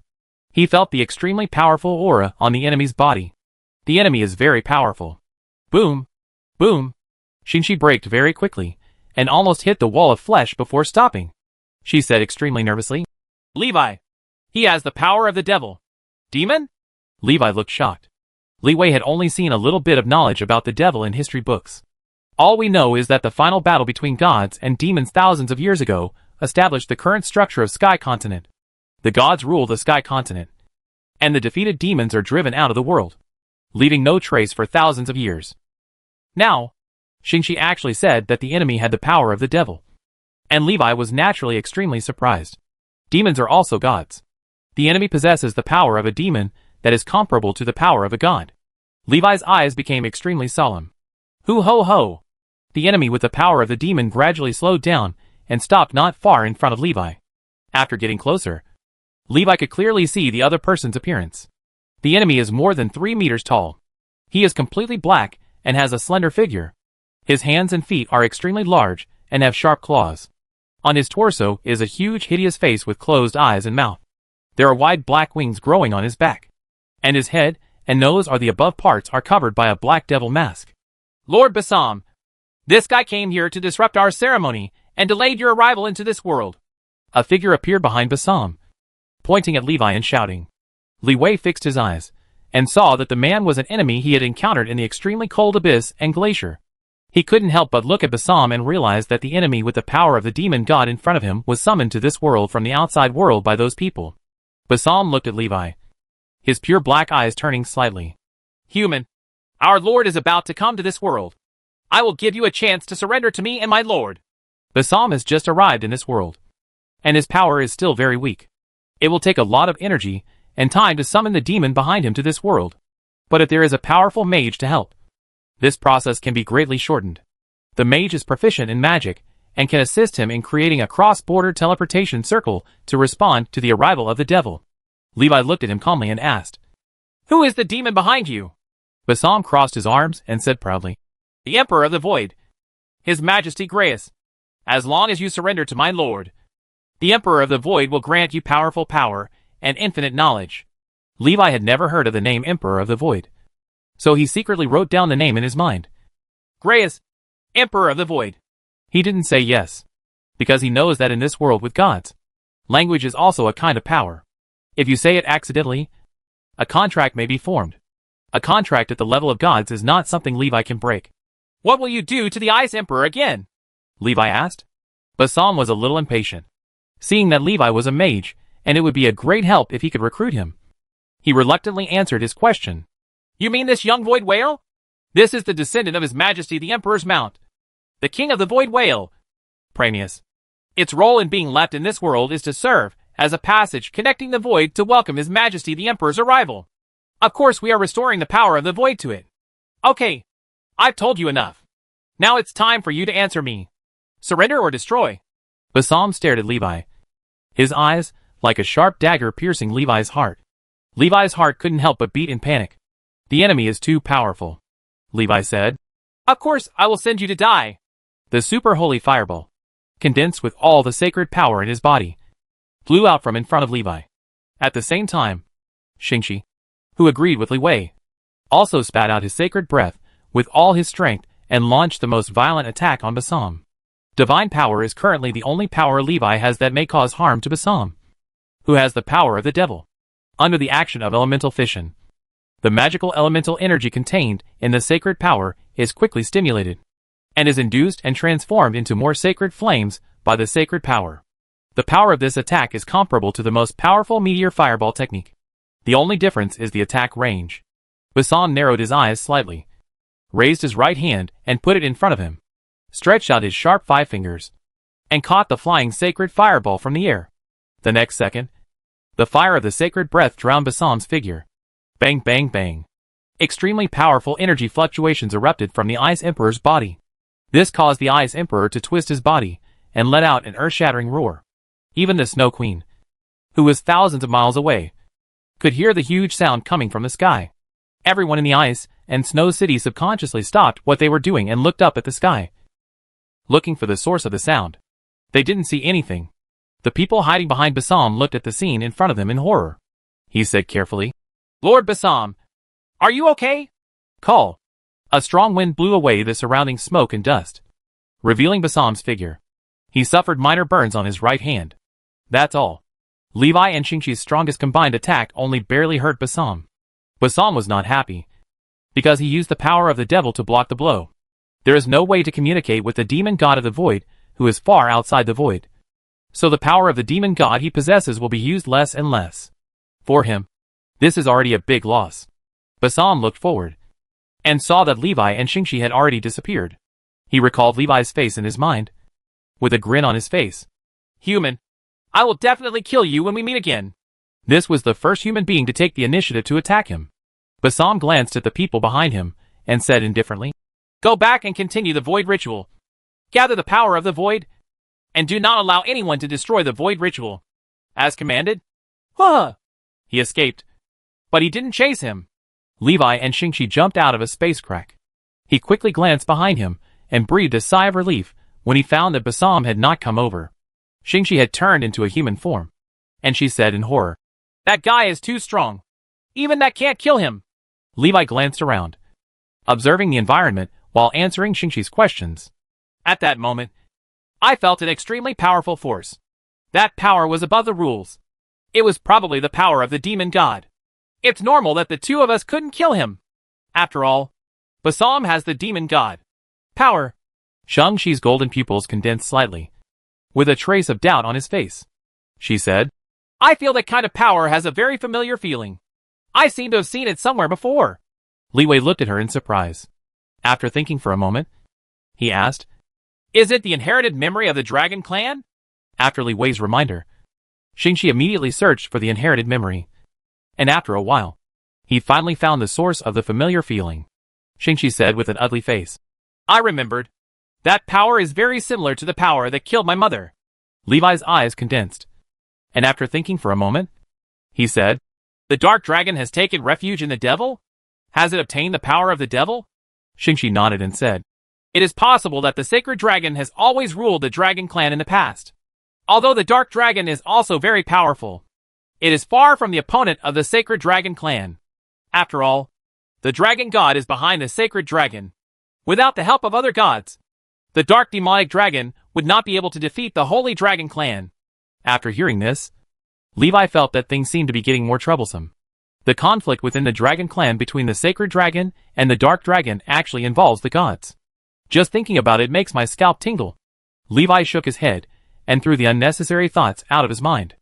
He felt the extremely powerful aura on the enemy's body. The enemy is very powerful. Boom! Boom! Shingi braked very quickly, and almost hit the wall of flesh before stopping. She said extremely nervously, Levi! He has the power of the devil. Demon? Levi looked shocked. Levi had only seen a little bit of knowledge about the devil in history books. All we know is that the final battle between gods and demons thousands of years ago established the current structure of Sky Continent. The gods rule the Sky Continent, and the defeated demons are driven out of the world, leaving no trace for thousands of years. Now, Shingi actually said that the enemy had the power of the devil, and Levi was naturally extremely surprised. Demons are also gods. The enemy possesses the power of a demon that is comparable to the power of a god. Levi's eyes became extremely solemn. Hoo ho ho! The enemy with the power of the demon gradually slowed down and stopped not far in front of Levi. After getting closer, Levi could clearly see the other person's appearance. The enemy is more than 3 meters tall. He is completely black and has a slender figure. His hands and feet are extremely large and have sharp claws. On his torso is a huge hideous face with closed eyes and mouth. There are wide black wings growing on his back, and his head and nose are the above parts are covered by a black devil mask. Lord Bassam, this guy came here to disrupt our ceremony and delayed your arrival into this world. A figure appeared behind Bassam, pointing at Levi and shouting. Li Wei fixed his eyes and saw that the man was an enemy he had encountered in the extremely cold abyss and glacier. He couldn't help but look at Bassam and realize that the enemy with the power of the demon god in front of him was summoned to this world from the outside world by those people. Bassam looked at Levi, his pure black eyes turning slightly. Human, our lord is about to come to this world. I will give you a chance to surrender to me and my lord. Bassam has just arrived in this world, and his power is still very weak. It will take a lot of energy and time to summon the demon behind him to this world. But if there is a powerful mage to help, this process can be greatly shortened. The mage is proficient in magic and can assist him in creating a cross-border teleportation circle to respond to the arrival of the devil. Levi looked at him calmly and asked, Who is the demon behind you? Bassam crossed his arms and said proudly, The Emperor of the Void, His Majesty Grayus. As long as you surrender to my lord, the Emperor of the Void will grant you powerful power and infinite knowledge. Levi had never heard of the name Emperor of the Void, so he secretly wrote down the name in his mind. Grayus, Emperor of the Void. He didn't say yes, because he knows that in this world with gods, language is also a kind of power. If you say it accidentally, a contract may be formed. A contract at the level of gods is not something Levi can break. What will you do to the Ice Emperor again? Levi asked. Bassam was a little impatient, seeing that Levi was a mage, and it would be a great help if he could recruit him. He reluctantly answered his question. You mean this young Void Whale? This is the descendant of His Majesty the Emperor's Mount, the King of the Void Whale, Praemius. Its role in being left in this world is to serve as a passage connecting the Void to welcome His Majesty the Emperor's arrival. Of course we are restoring the power of the Void to it. Okay, I've told you enough. Now it's time for you to answer me. Surrender or destroy? Bassam stared at Levi, his eyes like a sharp dagger piercing Levi's heart. Levi's heart couldn't help but beat in panic. The enemy is too powerful, Levi said. Of course I will send you to die. The super holy fireball, condensed with all the sacred power in his body, flew out from in front of Levi. At the same time, Shingi, who agreed with Li Wei, also spat out his sacred breath with all his strength and launched the most violent attack on Bassam. Divine power is currently the only power Levi has that may cause harm to Bassam, who has the power of the devil. Under the action of elemental fission, the magical elemental energy contained in the sacred power is quickly stimulated, and is induced and transformed into more sacred flames by the sacred power. The power of this attack is comparable to the most powerful meteor fireball technique. The only difference is the attack range. Bassam narrowed his eyes slightly, raised his right hand and put it in front of him, stretched out his sharp 5 fingers, and caught the flying sacred fireball from the air. The next second, the fire of the sacred breath drowned Bassam's figure. Bang bang bang. Extremely powerful energy fluctuations erupted from the Ice Emperor's body. This caused the Ice Emperor to twist his body and let out an earth-shattering roar. Even the Snow Queen, who was thousands of miles away, could hear the huge sound coming from the sky. Everyone in the Ice and Snow City subconsciously stopped what they were doing and looked up at the sky, looking for the source of the sound. They didn't see anything. The people hiding behind Bassam looked at the scene in front of them in horror. He said carefully, Lord Bassam, are you okay? Call. A strong wind blew away the surrounding smoke and dust, revealing Bassam's figure. He suffered minor burns on his right hand. That's all. Levi and Shingi's strongest combined attack only barely hurt Bassam. Bassam was not happy, because he used the power of the devil to block the blow. There is no way to communicate with the demon god of the void, who is far outside the void. So the power of the demon god he possesses will be used less and less. For him, this is already a big loss. Bassam looked forward and saw that Levi and Shingi had already disappeared. He recalled Levi's face in his mind, with a grin on his face. Human, I will definitely kill you when we meet again. This was the first human being to take the initiative to attack him. Bassam glanced at the people behind him and said indifferently, Go back and continue the void ritual. Gather the power of the void, and do not allow anyone to destroy the void ritual. As commanded? Huh! He escaped, but he didn't chase him. Levi and Shingi jumped out of a space crack. He quickly glanced behind him and breathed a sigh of relief when he found that Bassam had not come over. Shingi had turned into a human form, and she said in horror, That guy is too strong. Even that can't kill him. Levi glanced around, observing the environment while answering Shingi's questions. At that moment, I felt an extremely powerful force. That power was above the rules. It was probably the power of the demon god. It's normal that the two of us couldn't kill him. After all, Bassam has the demon god power. Shang-Chi's golden pupils condensed slightly, with a trace of doubt on his face. She said, I feel that kind of power has a very familiar feeling. I seem to have seen it somewhere before. Li Wei looked at her in surprise. After thinking for a moment, he asked, Is it the inherited memory of the Dragon Clan? After Li Wei's reminder, Shingi immediately searched for the inherited memory. And after a while, he finally found the source of the familiar feeling. Shingi said with an ugly face, I remembered. That power is very similar to the power that killed my mother. Levi's eyes condensed. And after thinking for a moment, he said, The Dark Dragon has taken refuge in the devil? Has it obtained the power of the devil? Shingi nodded and said, It is possible that the Sacred Dragon has always ruled the Dragon Clan in the past. Although the Dark Dragon is also very powerful, it is far from the opponent of the Sacred Dragon Clan. After all, the Dragon God is behind the Sacred Dragon. Without the help of other gods, the Dark Demonic Dragon would not be able to defeat the Holy Dragon Clan. After hearing this, Levi felt that things seemed to be getting more troublesome. The conflict within the Dragon Clan between the Sacred Dragon and the Dark Dragon actually involves the gods. Just thinking about it makes my scalp tingle. Levi shook his head and threw the unnecessary thoughts out of his mind.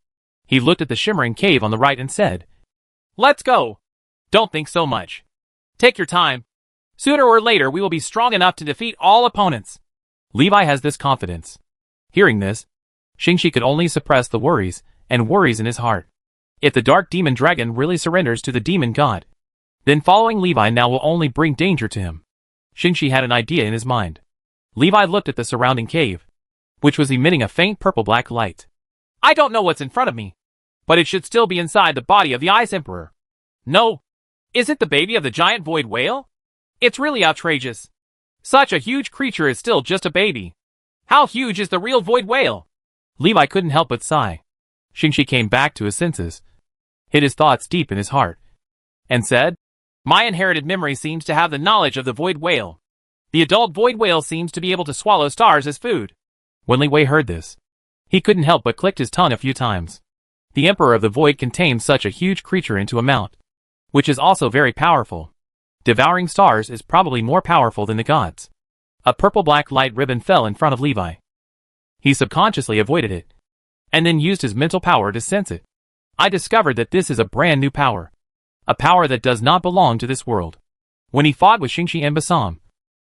He looked at the shimmering cave on the right and said, Let's go. Don't think so much. Take your time. Sooner or later we will be strong enough to defeat all opponents. Levi has this confidence. Hearing this, Shingi could only suppress the worries in his heart. If the Dark Demon Dragon really surrenders to the Demon God, then following Levi now will only bring danger to him. Shingi had an idea in his mind. Levi looked at the surrounding cave, which was emitting a faint purple-black light. I don't know what's in front of me, but it should still be inside the body of the Ice Emperor. No. Is it the baby of the giant void whale? It's really outrageous. Such a huge creature is still just a baby. How huge is the real void whale? Levi couldn't help but sigh. Shingi came back to his senses, hid his thoughts deep in his heart, and said, My inherited memory seems to have the knowledge of the void whale. The adult void whale seems to be able to swallow stars as food. When Li Wei heard this, he couldn't help but clicked his tongue a few times. The Emperor of the Void can tame such a huge creature into a mount, which is also very powerful. Devouring stars is probably more powerful than the gods. A purple-black light ribbon fell in front of Levi. He subconsciously avoided it, and then used his mental power to sense it. I discovered that this is a brand new power. A power that does not belong to this world. When he fought with Shingi and Bassam,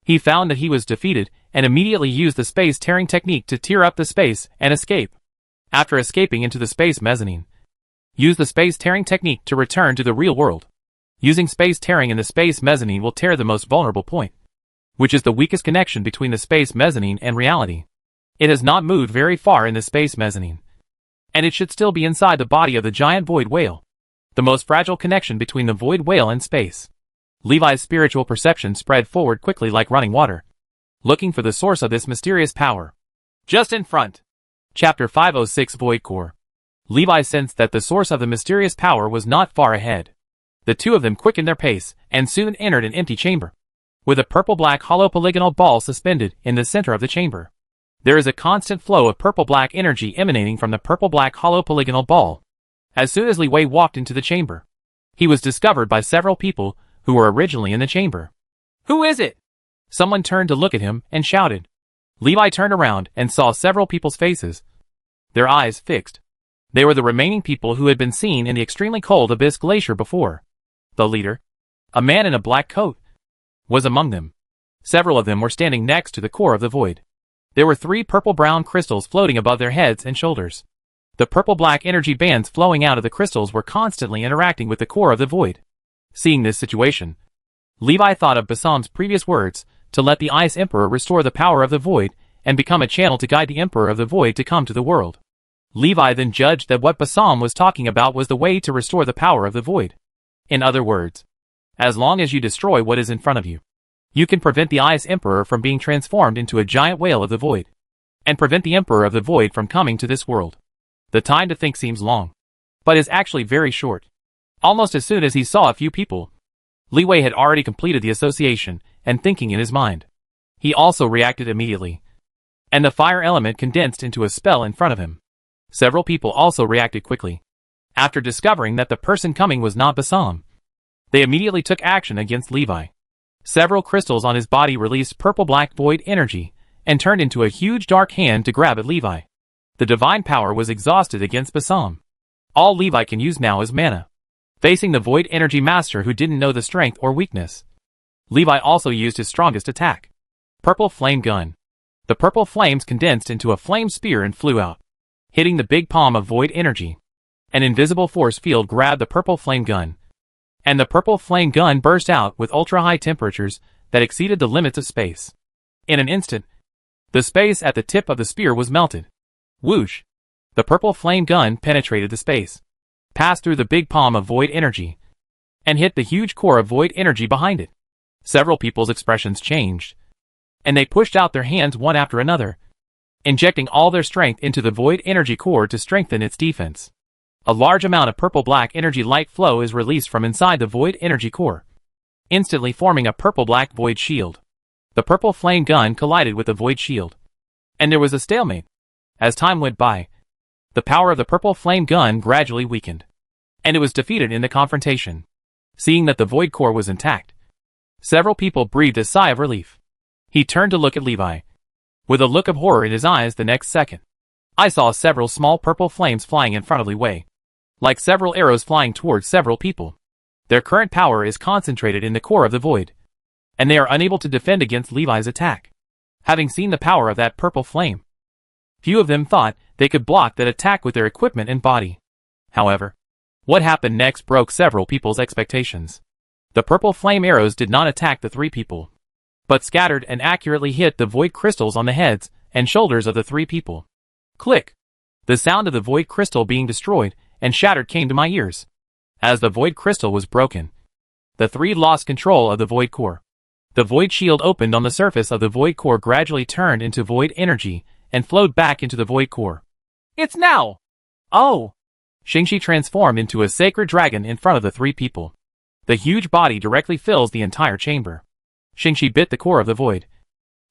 he found that he was defeated and immediately used the space-tearing technique to tear up the space and escape. After escaping into the space mezzanine, use the space-tearing technique to return to the real world. Using space-tearing in the space mezzanine will tear the most vulnerable point, which is the weakest connection between the space mezzanine and reality. It has not moved very far in the space mezzanine, and it should still be inside the body of the giant void whale, the most fragile connection between the void whale and space. Levi's spiritual perception spread forward quickly like running water, looking for the source of this mysterious power. Just in front. Chapter 506 Void Core. Levi sensed that the source of the mysterious power was not far ahead. The two of them quickened their pace and soon entered an empty chamber, with a purple-black hollow polygonal ball suspended in the center of the chamber. There is a constant flow of purple-black energy emanating from the purple-black hollow polygonal ball. As soon as Li Wei walked into the chamber, he was discovered by several people who were originally in the chamber. Who is it? Someone turned to look at him and shouted. Levi turned around and saw several people's faces, their eyes fixed. They were the remaining people who had been seen in the extremely cold Abyss Glacier before. The leader, a man in a black coat, was among them. Several of them were standing next to the core of the void. There were 3 purple-brown crystals floating above their heads and shoulders. The purple-black energy bands flowing out of the crystals were constantly interacting with the core of the void. Seeing this situation, Levi thought of Basam's previous words to let the Ice Emperor restore the power of the void and become a channel to guide the Emperor of the Void to come to the world. Levi then judged that what Basam was talking about was the way to restore the power of the void. In other words, as long as you destroy what is in front of you, you can prevent the Ice Emperor from being transformed into a giant whale of the void, and prevent the Emperor of the Void from coming to this world. The time to think seems long, but is actually very short. Almost as soon as he saw a few people, Leeway had already completed the association and thinking in his mind. He also reacted immediately, and the fire element condensed into a spell in front of him. Several people also reacted quickly. After discovering that the person coming was not Basam, they immediately took action against Levi. Several crystals on his body released purple-black void energy and turned into a huge dark hand to grab at Levi. The divine power was exhausted against Basam. All Levi can use now is mana. Facing the void energy master who didn't know the strength or weakness, Levi also used his strongest attack, Purple Flame Gun. The purple flames condensed into a flame spear and flew out, hitting the big palm of void energy. An invisible force field grabbed the purple flame gun, and the purple flame gun burst out with ultra-high temperatures that exceeded the limits of space. In an instant, the space at the tip of the spear was melted. Whoosh! The purple flame gun penetrated the space, passed through the big palm of void energy, and hit the huge core of void energy behind it. Several people's expressions changed, and they pushed out their hands one after another, injecting all their strength into the void energy core to strengthen its defense. A large amount of purple-black energy light flow is released from inside the void energy core, instantly forming a purple-black void shield. The purple flame gun collided with the void shield, and there was a stalemate. As time went by, the power of the purple flame gun gradually weakened, and it was defeated in the confrontation. Seeing that the void core was intact, several people breathed a sigh of relief. He turned to look at Levi, with a look of horror in his eyes. The next second, I saw several small purple flames flying in front of Leeway, like several arrows flying towards several people. Their current power is concentrated in the core of the void, and they are unable to defend against Levi's attack. Having seen the power of that purple flame, few of them thought they could block that attack with their equipment and body. However, what happened next broke several people's expectations. The purple flame arrows did not attack the 3 people, but scattered and accurately hit the void crystals on the heads and shoulders of the 3 people. Click! The sound of the void crystal being destroyed and shattered came to my ears. As the void crystal was broken, the 3 lost control of the void core. The void shield opened on the surface of the void core, gradually turned into void energy and flowed back into the void core. It's now! Oh! Shingi transformed into a sacred dragon in front of the 3 people. The huge body directly fills the entire chamber. Shingi bit the core of the void.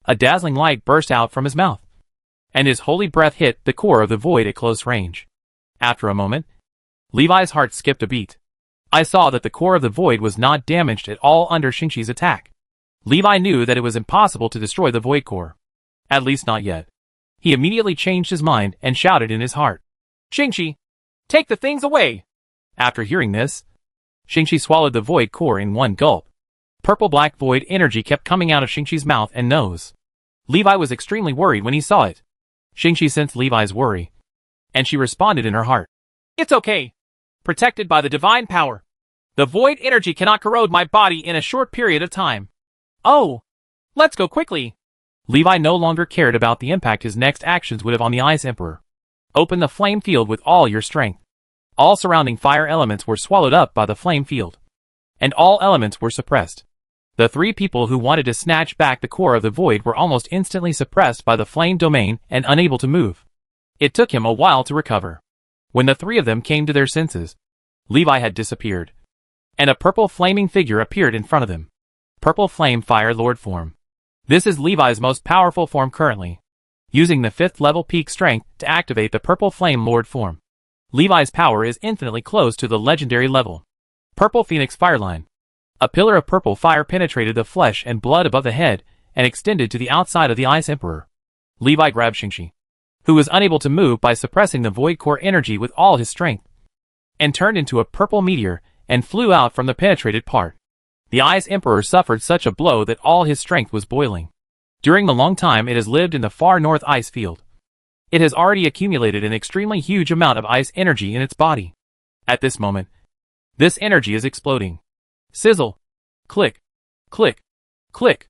A dazzling light burst out from his mouth, and his holy breath hit the core of the void at close range. After a moment, Levi's heart skipped a beat. I saw that the core of the void was not damaged at all under Shingi's attack. Levi knew that it was impossible to destroy the void core. At least not yet. He immediately changed his mind and shouted in his heart, "Shingi, take the things away!" After hearing this, Shingi swallowed the void core in one gulp. Purple-black void energy kept coming out of Shingi's mouth and nose. Levi was extremely worried when he saw it. Shingi sensed Levi's worry, and she responded in her heart, "It's okay. Protected by the divine power. The void energy cannot corrode my body in a short period of time. Oh, let's go quickly." Levi no longer cared about the impact his next actions would have on the Ice Emperor. Open the flame field with all your strength. All surrounding fire elements were swallowed up by the flame field, and all elements were suppressed. The 3 people who wanted to snatch back the core of the void were almost instantly suppressed by the flame domain and unable to move. It took him a while to recover. When the 3 of them came to their senses, Levi had disappeared, and a purple flaming figure appeared in front of them. Purple Flame Fire Lord form. This is Levi's most powerful form currently, using the 5th level peak strength to activate the Purple Flame Lord form. Levi's power is infinitely close to the legendary level. Purple Phoenix Fireline. A pillar of purple fire penetrated the flesh and blood above the head and extended to the outside of the Ice Emperor. Levi grabbed Shingi, who was unable to move by suppressing the void core energy with all his strength, and turned into a purple meteor and flew out from the penetrated part. The Ice Emperor suffered such a blow that all his strength was boiling. During the long time it has lived in the far north ice field, it has already accumulated an extremely huge amount of ice energy in its body. At this moment, this energy is exploding. Sizzle. Click. Click. Click.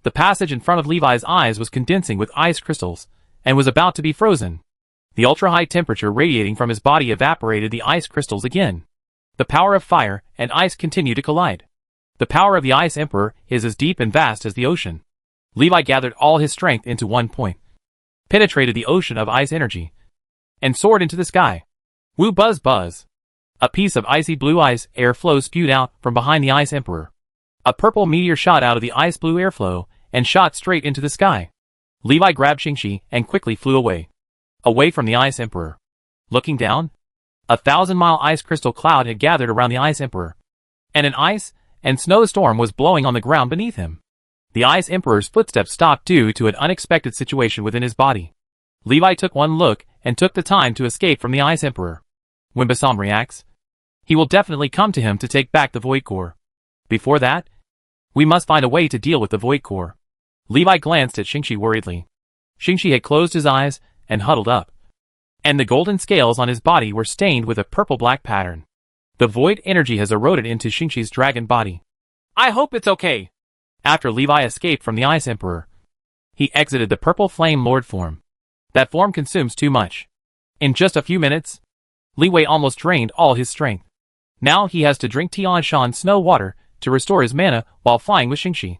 The passage in front of Levi's eyes was condensing with ice crystals, and was about to be frozen. The ultra-high temperature radiating from his body evaporated the ice crystals again. The power of fire and ice continue to collide. The power of the Ice Emperor is as deep and vast as the ocean. Levi gathered all his strength into one point, penetrated the ocean of ice energy, and soared into the sky. Woo buzz buzz. A piece of icy blue ice airflow spewed out from behind the Ice Emperor. A purple meteor shot out of the ice blue airflow and shot straight into the sky. Levi grabbed Shingi and quickly flew away. Away from the Ice Emperor. Looking down, a 1,000-mile ice crystal cloud had gathered around the Ice Emperor, and an ice and snowstorm was blowing on the ground beneath him. The Ice Emperor's footsteps stopped due to an unexpected situation within his body. Levi took one look and took the time to escape from the Ice Emperor. When Bassam reacts, he will definitely come to him to take back the Void Core. Before that, we must find a way to deal with the Void Core. Levi glanced at Shingi worriedly. Shingi had closed his eyes and huddled up, and the golden scales on his body were stained with a purple-black pattern. The void energy has eroded into Shingi's dragon body. I hope it's okay. After Levi escaped from the Ice Emperor, he exited the purple flame lord form. That form consumes too much. In just a few minutes, Leeway almost drained all his strength. Now he has to drink Tian Shan snow water to restore his mana while flying with Shingi.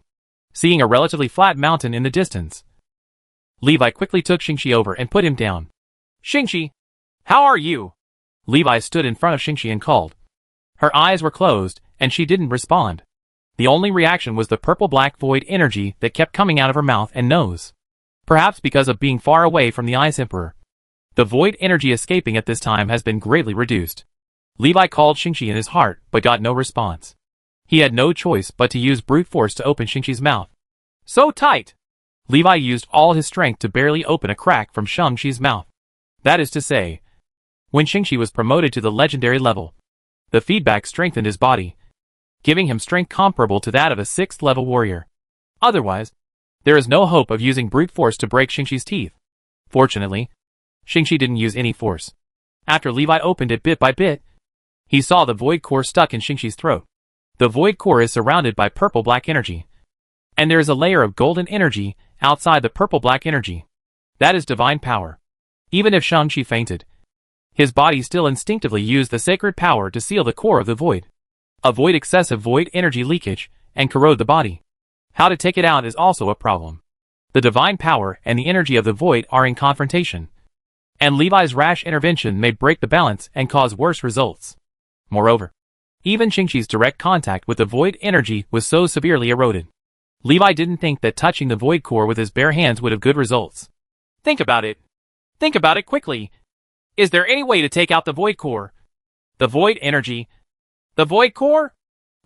Seeing a relatively flat mountain in the distance, Levi quickly took Shingi over and put him down. Shingi, how are you? Levi stood in front of Shingi and called. Her eyes were closed, and she didn't respond. The only reaction was the purple-black void energy that kept coming out of her mouth and nose. Perhaps because of being far away from the Ice Emperor, the void energy escaping at this time has been greatly reduced. Levi called Shingi in his heart, but got no response. He had no choice but to use brute force to open Shingi's mouth. So tight! Levi used all his strength to barely open a crack from Shingi's mouth. That is to say, when Shingi was promoted to the legendary level, the feedback strengthened his body, giving him strength comparable to that of a 6th level warrior. Otherwise, there is no hope of using brute force to break Shingi's teeth. Fortunately, Shingi didn't use any force. After Levi opened it bit by bit, he saw the void core stuck in Shingi's throat. The void core is surrounded by purple-black energy, and there is a layer of golden energy outside the purple-black energy. That is divine power. Even if Shingi fainted, his body still instinctively used the sacred power to seal the core of the void. Avoid excessive void energy leakage and corrode the body. How to take it out is also a problem. The divine power and the energy of the void are in confrontation, and Levi's rash intervention may break the balance and cause worse results. Moreover, even Shingi's direct contact with the void energy was so severely eroded. Levi didn't think that touching the void core with his bare hands would have good results. Think about it. Think about it quickly. Is there any way to take out the void core? The void energy? The void core?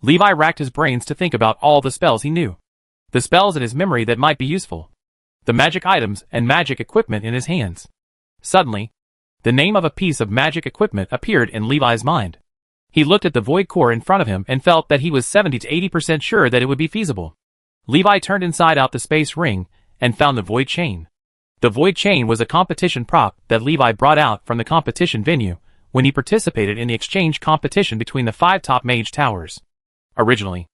Levi racked his brains to think about all the spells he knew. The spells in his memory that might be useful. The magic items and magic equipment in his hands. Suddenly, the name of a piece of magic equipment appeared in Levi's mind. He looked at the void core in front of him and felt that he was 70 to 80% sure that it would be feasible. Levi turned inside out the space ring and found the void chain. The void chain was a competition prop that Levi brought out from the competition venue when he participated in the exchange competition between the 5 top mage towers. Originally,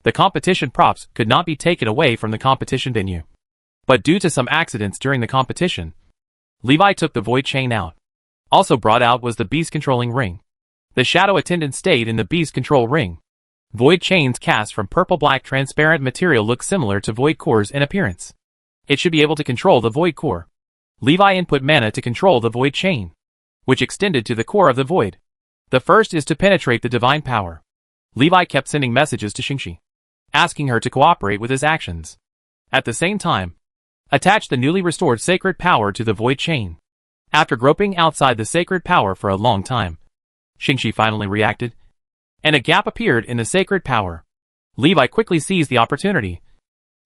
the competition props could not be taken away from the competition venue. But due to some accidents during the competition, Levi took the void chain out. Also brought out was the beast controlling ring. The shadow attendant stayed in the beast control ring. Void chains cast from purple-black transparent material look similar to void cores in appearance. It should be able to control the void core. Levi input mana to control the void chain, which extended to the core of the void. The first is to penetrate the divine power. Levi kept sending messages to Shingi, asking her to cooperate with his actions. At the same time, attach the newly restored sacred power to the void chain. After groping outside the sacred power for a long time, Shingi finally reacted, and a gap appeared in the sacred power. Levi quickly seized the opportunity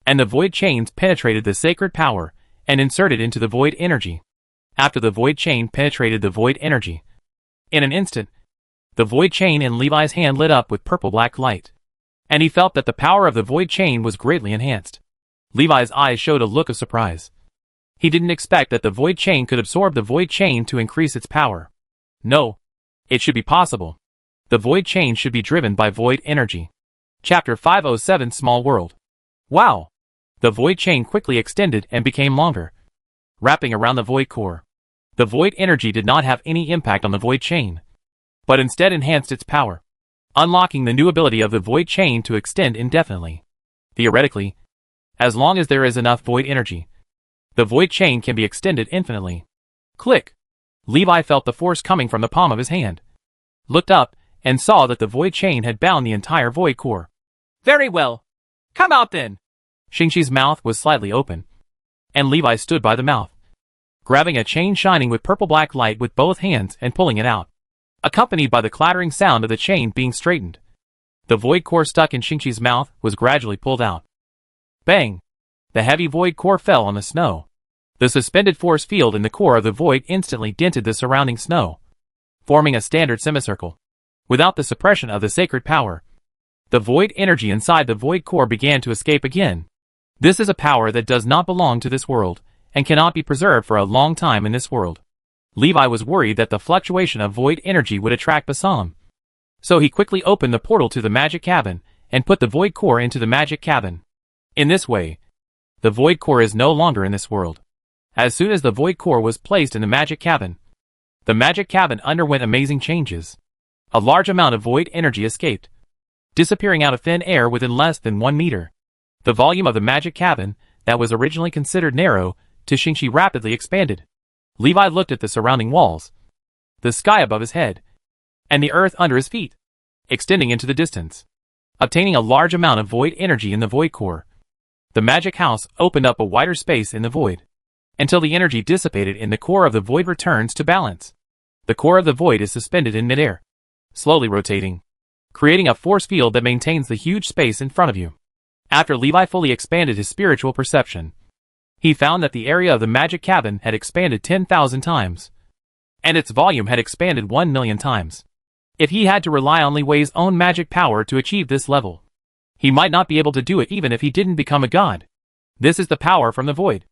and the void chains penetrated the sacred power and inserted into the void energy. After the void chain penetrated the void energy, in an instant, the void chain in Levi's hand lit up with purple-black light, and he felt that the power of the void chain was greatly enhanced. Levi's eyes showed a look of surprise. He didn't expect that the void chain could absorb the void chain to increase its power. No, it should be possible. The void chain should be driven by void energy. Chapter 507 Small World. Wow! The void chain quickly extended and became longer, wrapping around the void core. The void energy did not have any impact on the void chain, but instead enhanced its power, unlocking the new ability of the void chain to extend indefinitely. Theoretically, as long as there is enough void energy, the void chain can be extended infinitely. Click! Levi felt the force coming from the palm of his hand, looked up, and saw that the void chain had bound the entire void core. Very well. Come out then. Shingi's mouth was slightly open, and Levi stood by the mouth, grabbing a chain shining with purple-black light with both hands and pulling it out, accompanied by the clattering sound of the chain being straightened. The void core stuck in Shingi's mouth was gradually pulled out. Bang! The heavy void core fell on the snow. The suspended force field in the core of the void instantly dented the surrounding snow, forming a standard semicircle. Without the suppression of the sacred power, the void energy inside the void core began to escape again. This is a power that does not belong to this world, and cannot be preserved for a long time in this world. Levi was worried that the fluctuation of void energy would attract Basam. So he quickly opened the portal to the magic cabin, and put the void core into the magic cabin. In this way, the void core is no longer in this world. As soon as the void core was placed in the magic cabin underwent amazing changes. A large amount of void energy escaped, disappearing out of thin air within less than 1 meter. The volume of the magic cabin, that was originally considered narrow, to Shingi rapidly expanded. Levi looked at the surrounding walls, the sky above his head, and the earth under his feet, extending into the distance. Obtaining a large amount of void energy in the void core, the magic house opened up a wider space in the void, until the energy dissipated in the core of the void returns to balance. The core of the void is suspended in midair, slowly rotating, creating a force field that maintains the huge space in front of you. After Levi fully expanded his spiritual perception, he found that the area of the magic cabin had expanded 10,000 times, and its volume had expanded 1,000,000 times. If he had to rely on Li Wei's own magic power to achieve this level, he might not be able to do it even if he didn't become a god. This is the power from the void.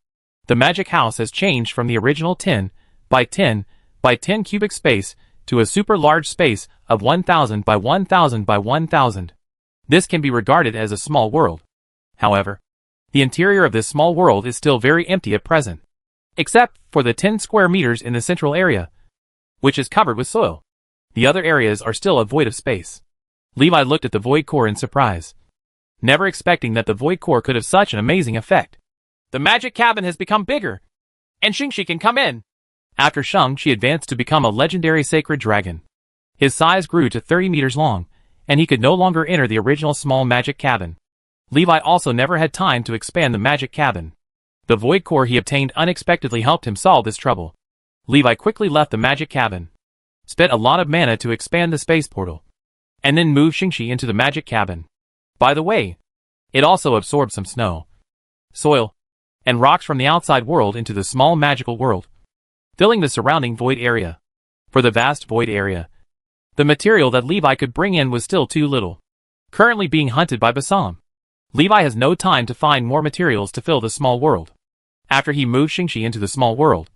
The magic house has changed from the original 10 by 10 by 10 cubic space to a super large space of 1,000 by 1,000 by 1,000. This can be regarded as a small world. However, the interior of this small world is still very empty at present, except for the 10 square meters in the central area, which is covered with soil. The other areas are still a void of space. Levi looked at the void core in surprise, never expecting that the void core could have such an amazing effect. The magic cabin has become bigger, and Shingi can come in. After Shang-Chi advanced to become a legendary sacred dragon, his size grew to 30 meters long, and he could no longer enter the original small magic cabin. Levi also never had time to expand the magic cabin. The void core he obtained unexpectedly helped him solve this trouble. Levi quickly left the magic cabin, spent a lot of mana to expand the space portal, and then moved Shingi into the magic cabin. By the way, it also absorbed some snow, soil, and rocks from the outside world into the small magical world, filling the surrounding void area. For the vast void area, the material that Levi could bring in was still too little. Currently being hunted by Basam, Levi has no time to find more materials to fill the small world. After he moved Shingi into the small world,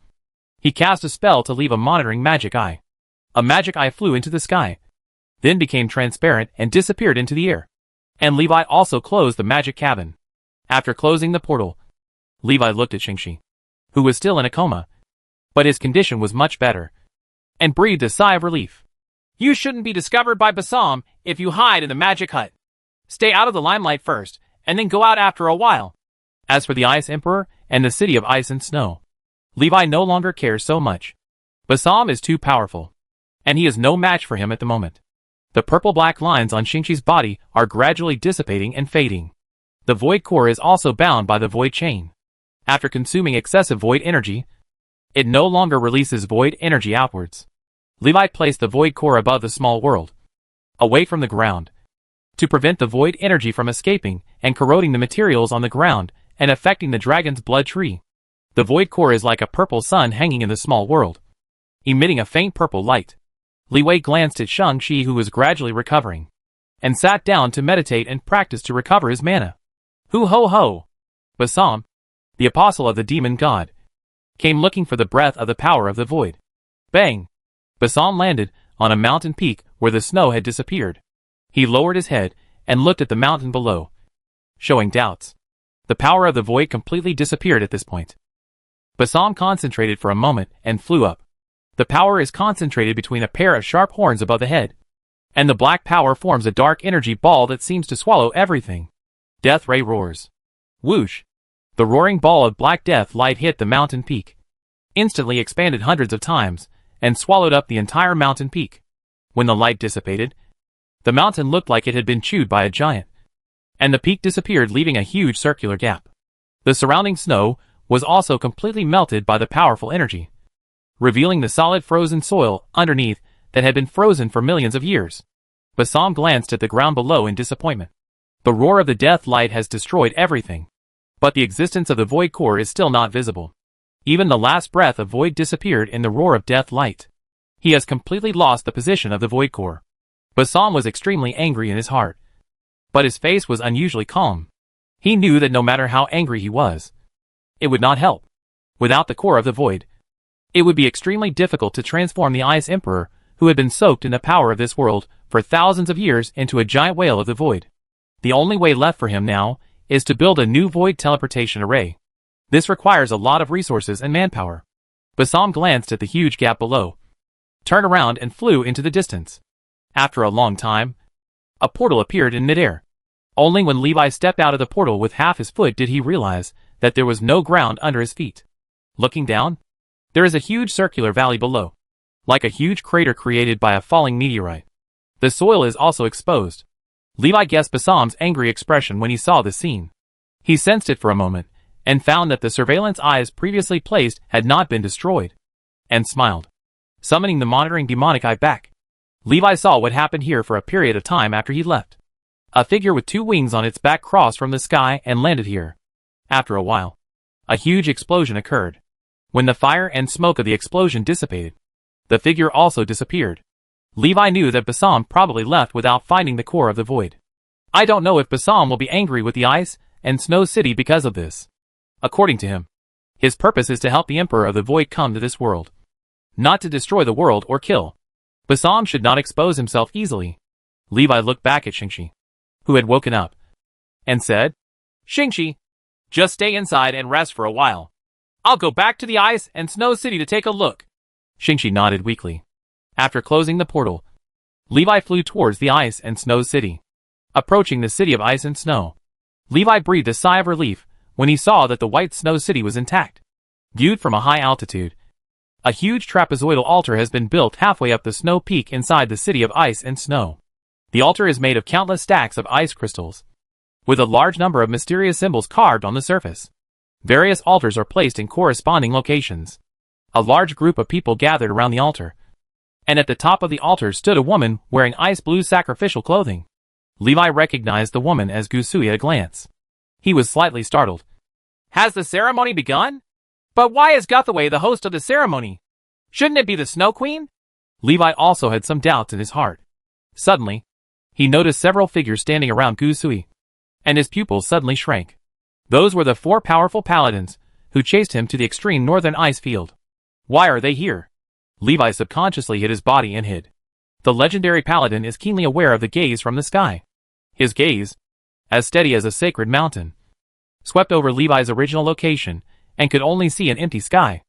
he cast a spell to leave a monitoring magic eye. A magic eye flew into the sky, then became transparent and disappeared into the air. And Levi also closed the magic cabin. After closing the portal, Levi looked at Shingi, who was still in a coma, but his condition was much better, and breathed a sigh of relief. You shouldn't be discovered by Basam if you hide in the magic hut. Stay out of the limelight first, and then go out after a while. As for the Ice Emperor and the city of ice and snow, Levi no longer cares so much. Basam is too powerful, and he is no match for him at the moment. The purple-black lines on Shingi's body are gradually dissipating and fading. The void core is also bound by the void chain. After consuming excessive void energy, it no longer releases void energy outwards. Levi placed the void core above the small world, away from the ground, to prevent the void energy from escaping and corroding the materials on the ground and affecting the dragon's blood tree. The void core is like a purple sun hanging in the small world, emitting a faint purple light. Li Wei glanced at Shang-Chi, who was gradually recovering, and sat down to meditate and practice to recover his mana. Hu ho ho! Basam, the apostle of the demon god, came looking for the breath of the power of the void. Bang! Basam landed on a mountain peak where the snow had disappeared. He lowered his head and looked at the mountain below, showing doubts. The power of the void completely disappeared at this point. Basam concentrated for a moment and flew up. The power is concentrated between a pair of sharp horns above the head, and the black power forms a dark energy ball that seems to swallow everything. Death Ray roars. Whoosh! The roaring ball of black death light hit the mountain peak, instantly expanded hundreds of times, and swallowed up the entire mountain peak. When the light dissipated, the mountain looked like it had been chewed by a giant, and the peak disappeared, leaving a huge circular gap. The surrounding snow was also completely melted by the powerful energy, revealing the solid frozen soil underneath that had been frozen for millions of years. Basam glanced at the ground below in disappointment. The roar of the death light has destroyed everything, but the existence of the void core is still not visible. Even the last breath of void disappeared in the roar of death light. He has completely lost the position of the void core. Basam was extremely angry in his heart, but his face was unusually calm. He knew that no matter how angry he was, it would not help. Without the core of the void, it would be extremely difficult to transform the Ice Emperor, who had been soaked in the power of this world for thousands of years, into a giant whale of the void. The only way left for him now is to build a new void teleportation array. This requires a lot of resources and manpower. Basam glanced at the huge gap below, turned around and flew into the distance. After a long time, a portal appeared in midair. Only when Levi stepped out of the portal with half his foot did he realize that there was no ground under his feet. Looking down, there is a huge circular valley below, like a huge crater created by a falling meteorite. The soil is also exposed. Levi guessed Basam's angry expression when he saw the scene. He sensed it for a moment, and found that the surveillance eyes previously placed had not been destroyed, and smiled, summoning the monitoring demonic eye back. Levi saw what happened here for a period of time after he left. A figure with two wings on its back crossed from the sky and landed here. After a while, a huge explosion occurred. When the fire and smoke of the explosion dissipated, the figure also disappeared. Levi knew that Basam probably left without finding the core of the void. I don't know if Basam will be angry with the Ice and Snow City because of this. According to him, his purpose is to help the Emperor of the Void come to this world, not to destroy the world or kill. Basam should not expose himself easily. Levi looked back at Shingi, who had woken up, and said, Shingi, just stay inside and rest for a while. I'll go back to the Ice and Snow City to take a look. Shingi nodded weakly. After closing the portal, Levi flew towards the Ice and Snow City. Approaching the city of ice and snow, Levi breathed a sigh of relief when he saw that the white Snow City was intact. Viewed from a high altitude, a huge trapezoidal altar has been built halfway up the snow peak inside the city of ice and snow. The altar is made of countless stacks of ice crystals, with a large number of mysterious symbols carved on the surface. Various altars are placed in corresponding locations. A large group of people gathered around the altar, and at the top of the altar stood a woman wearing ice blue sacrificial clothing. Levi recognized the woman as Gusui at a glance. He was slightly startled. Has the ceremony begun? But why is Guthaway the host of the ceremony? Shouldn't it be the Snow Queen? Levi also had some doubts in his heart. Suddenly, he noticed several figures standing around Gusui, and his pupils suddenly shrank. Those were the 4 powerful paladins who chased him to the extreme northern ice field. Why are they here? Levi subconsciously hid his body and hid. The legendary paladin is keenly aware of the gaze from the sky. His gaze, as steady as a sacred mountain, swept over Levi's original location and could only see an empty sky.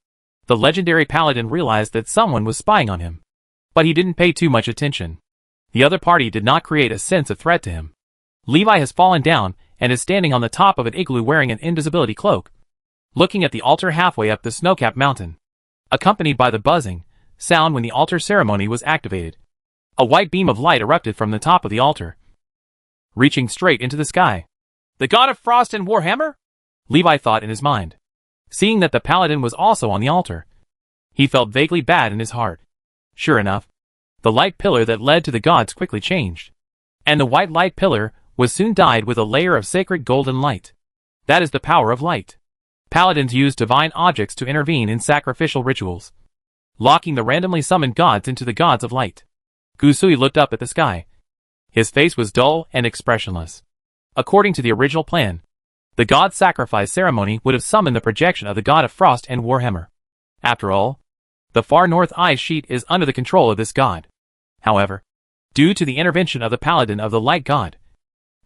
The legendary paladin realized that someone was spying on him, but he didn't pay too much attention. The other party did not create a sense of threat to him. Levi has fallen down and is standing on the top of an igloo wearing an invisibility cloak, looking at the altar halfway up the snow-capped mountain. Accompanied by the buzzing sound when the altar ceremony was activated, a white beam of light erupted from the top of the altar, reaching straight into the sky. The god of frost and Warhammer? Levi thought in his mind. Seeing that the paladin was also on the altar, he felt vaguely bad in his heart. Sure enough, the light pillar that led to the gods quickly changed. And the white light pillar was soon dyed with a layer of sacred golden light. That is the power of light. Paladins use divine objects to intervene in sacrificial rituals, locking the randomly summoned gods into the gods of light. Gusui looked up at the sky. His face was dull and expressionless. According to the original plan, the god sacrifice ceremony would have summoned the projection of the god of frost and Warhammer. After all, the far north ice sheet is under the control of this god. However, due to the intervention of the paladin of the light god,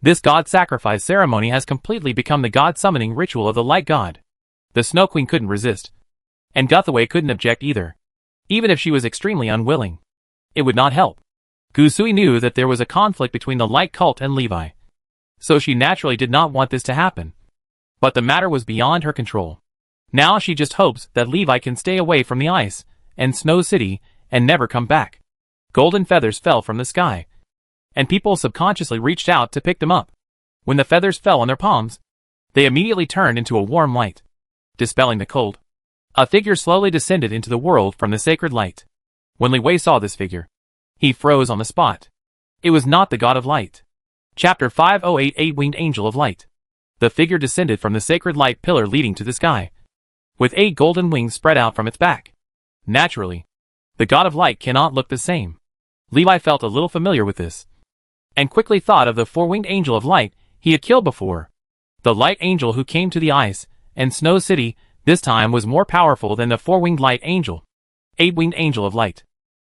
this god sacrifice ceremony has completely become the god summoning ritual of the light god. The Snow Queen couldn't resist, and Guthaway couldn't object either. Even if she was extremely unwilling, it would not help. Gusui knew that there was a conflict between the light cult and Levi, so she naturally did not want this to happen. But the matter was beyond her control. Now she just hopes that Levi can stay away from the ice and Snow City and never come back. Golden feathers fell from the sky, and people subconsciously reached out to pick them up. When the feathers fell on their palms, they immediately turned into a warm light, dispelling the cold. A figure slowly descended into the world from the sacred light. When Li Wei saw this figure, he froze on the spot. It was not the god of light. Chapter 508 Eight-Winged Angel of Light. The figure descended from the sacred light pillar leading to the sky, with 8 golden wings spread out from its back. Naturally, the god of light cannot look the same. Levi felt a little familiar with this, and quickly thought of the 4-winged angel of light he had killed before. The light angel who came to the ice and Snow City this time was more powerful than the 4-winged light angel. 8-winged angel of light.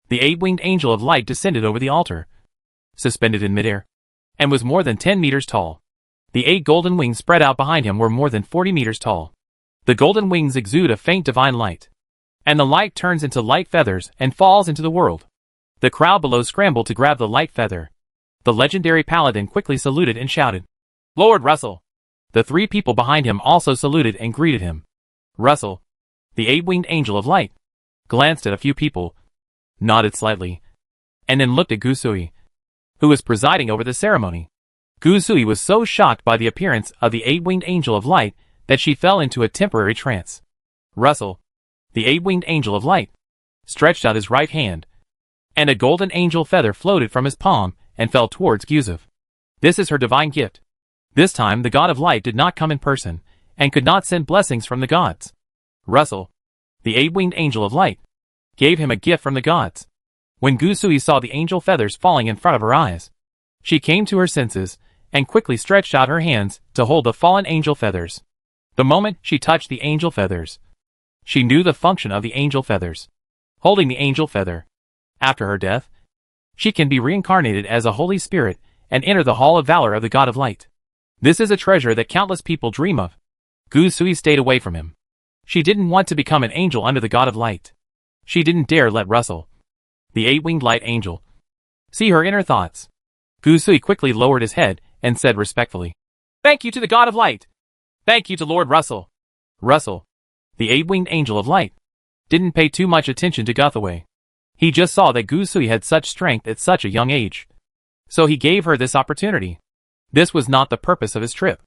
The 8-winged angel of light descended over the altar, suspended in midair, and was more than 10 meters tall. The 8 golden wings spread out behind him were more than 40 meters tall. The golden wings exude a faint divine light, and the light turns into light feathers and falls into the world. The crowd below scrambled to grab the light feather. The legendary paladin quickly saluted and shouted, "Lord Russell!" The 3 people behind him also saluted and greeted him. Russell, the 8-winged angel of light, glanced at a few people, nodded slightly, and then looked at Gusui, who was presiding over the ceremony. Gusui was so shocked by the appearance of the 8-winged angel of light that she fell into a temporary trance. Russell, the 8-winged angel of light, stretched out his right hand, and a golden angel feather floated from his palm and fell towards Gusev. This is her divine gift. This time the god of light did not come in person, and could not send blessings from the gods. Russell, the 8-winged angel of light, gave him a gift from the gods. When Gusui saw the angel feathers falling in front of her eyes, she came to her senses, and quickly stretched out her hands to hold the fallen angel feathers. The moment she touched the angel feathers, she knew the function of the angel feathers. Holding the angel feather, after her death, she can be reincarnated as a holy spirit and enter the hall of valor of the god of light. This is a treasure that countless people dream of. Gusui stayed away from him. She didn't want to become an angel under the god of light. She didn't dare let Russell, the 8-winged light angel, see her inner thoughts. Gusui quickly lowered his head and said respectfully, "Thank you to the god of light. Thank you to Lord Russell." Russell, the 8-winged angel of light, didn't pay too much attention to Guthaway. He just saw that Gusui had such strength at such a young age, so he gave her this opportunity. This was not the purpose of his trip.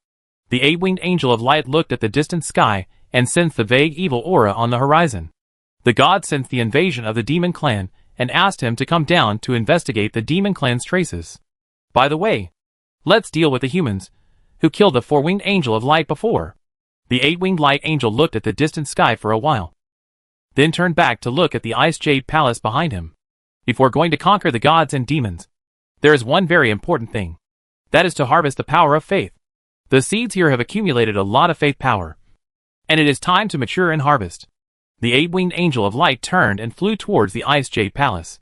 The 8-winged angel of light looked at the distant sky and sensed the vague evil aura on the horizon. The god sensed the invasion of the demon clan and asked him to come down to investigate the demon clan's traces. By the way, let's deal with the humans who killed the 4-winged angel of light before. The 8-winged light angel looked at the distant sky for a while, then turned back to look at the ice jade palace behind him. Before going to conquer the gods and demons, there is one very important thing. That is to harvest the power of faith. The seeds here have accumulated a lot of faith power, and it is time to mature and harvest. The 8-winged angel of light turned and flew towards the ice jade palace.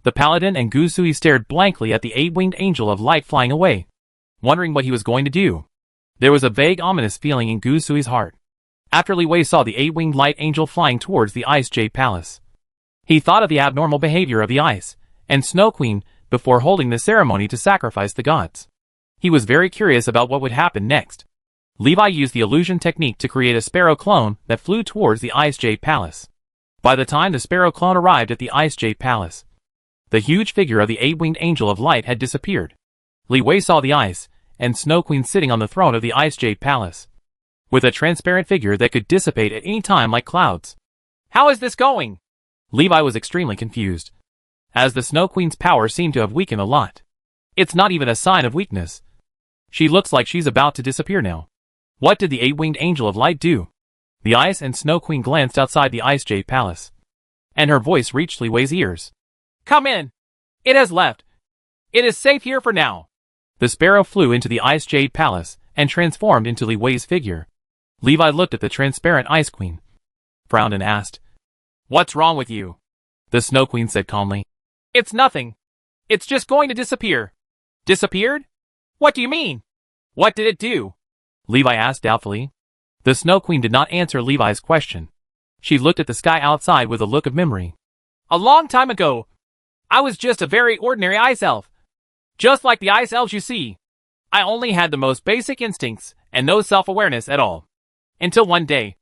The paladin and Gusui stared blankly at the 8-winged angel of light flying away, wondering what he was going to do. There was a vague ominous feeling in Gusui's heart. After Li Wei saw the 8-winged light angel flying towards the ice jade palace, he thought of the abnormal behavior of the ice and Snow Queen before holding the ceremony to sacrifice the gods. He was very curious about what would happen next. Levi used the illusion technique to create a sparrow clone that flew towards the ice jade palace. By the time the sparrow clone arrived at the ice jade palace, the huge figure of the 8-winged angel of light had disappeared. Li Wei saw the ice and Snow Queen sitting on the throne of the ice jade palace, with a transparent figure that could dissipate at any time like clouds. How is this going? Levi was extremely confused, as the Snow Queen's power seemed to have weakened a lot. It's not even a sign of weakness. She looks like she's about to disappear now. What did the eight-winged angel of light do? The Ice and Snow Queen glanced outside the Ice Jade Palace, and her voice reached Li Wei's ears. Come in. It has left. It is safe here for now. The sparrow flew into the Ice Jade Palace and transformed into Li Wei's figure. Levi looked at the transparent Ice Queen, frowned and asked, What's wrong with you? The Snow Queen said calmly, It's nothing. It's just going to disappear. Disappeared? What do you mean? What did it do? Levi asked doubtfully. The Snow Queen did not answer Levi's question. She looked at the sky outside with a look of memory. A long time ago, I was just a very ordinary ice elf. Just like the ice elves you see. I only had the most basic instincts and no self-awareness at all. Until one day,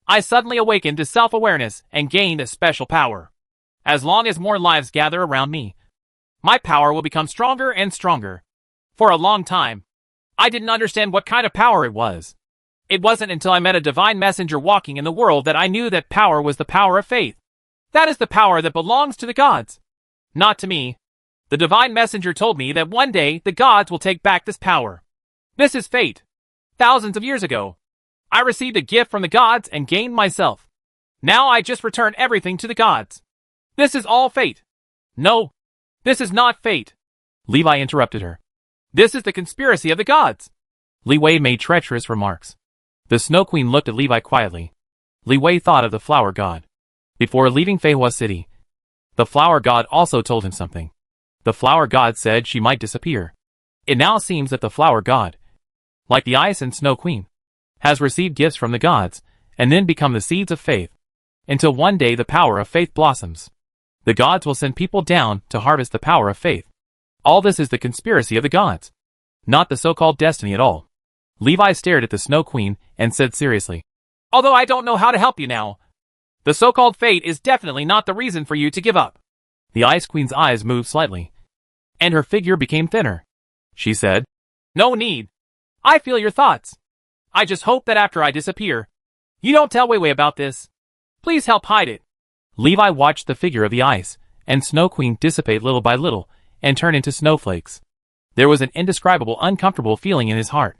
I suddenly awakened to self-awareness and gained a special power. As long as more lives gather around me, my power will become stronger and stronger. For a long time, I didn't understand what kind of power it was. It wasn't until I met a divine messenger walking in the world that I knew that power was the power of faith. That is the power that belongs to the gods. Not to me. The divine messenger told me that one day the gods will take back this power. This is fate. Thousands of years ago, I received a gift from the gods and gained myself. Now I just return everything to the gods. This is all fate. No, this is not fate. Levi interrupted her. This is the conspiracy of the gods. Li Wei made treacherous remarks. The Snow Queen looked at Levi quietly. Li Wei thought of the Flower God. Before leaving Feihua City, the Flower God also told him something. The Flower God said she might disappear. It now seems that the Flower God, like the Ice and Snow Queen, has received gifts from the gods, and then become the seeds of faith, until one day the power of faith blossoms. The gods will send people down to harvest the power of faith. All this is the conspiracy of the gods, not the so-called destiny at all. Levi stared at the Snow Queen and said seriously, Although I don't know how to help you now, the so-called fate is definitely not the reason for you to give up. The Ice Queen's eyes moved slightly, and her figure became thinner. She said, No need. I feel your thoughts. I just hope that after I disappear, you don't tell Weiwei about this. Please help hide it. Levi watched the figure of the Ice and Snow Queen dissipate little by little and turn into snowflakes. There was an indescribable, uncomfortable feeling in his heart.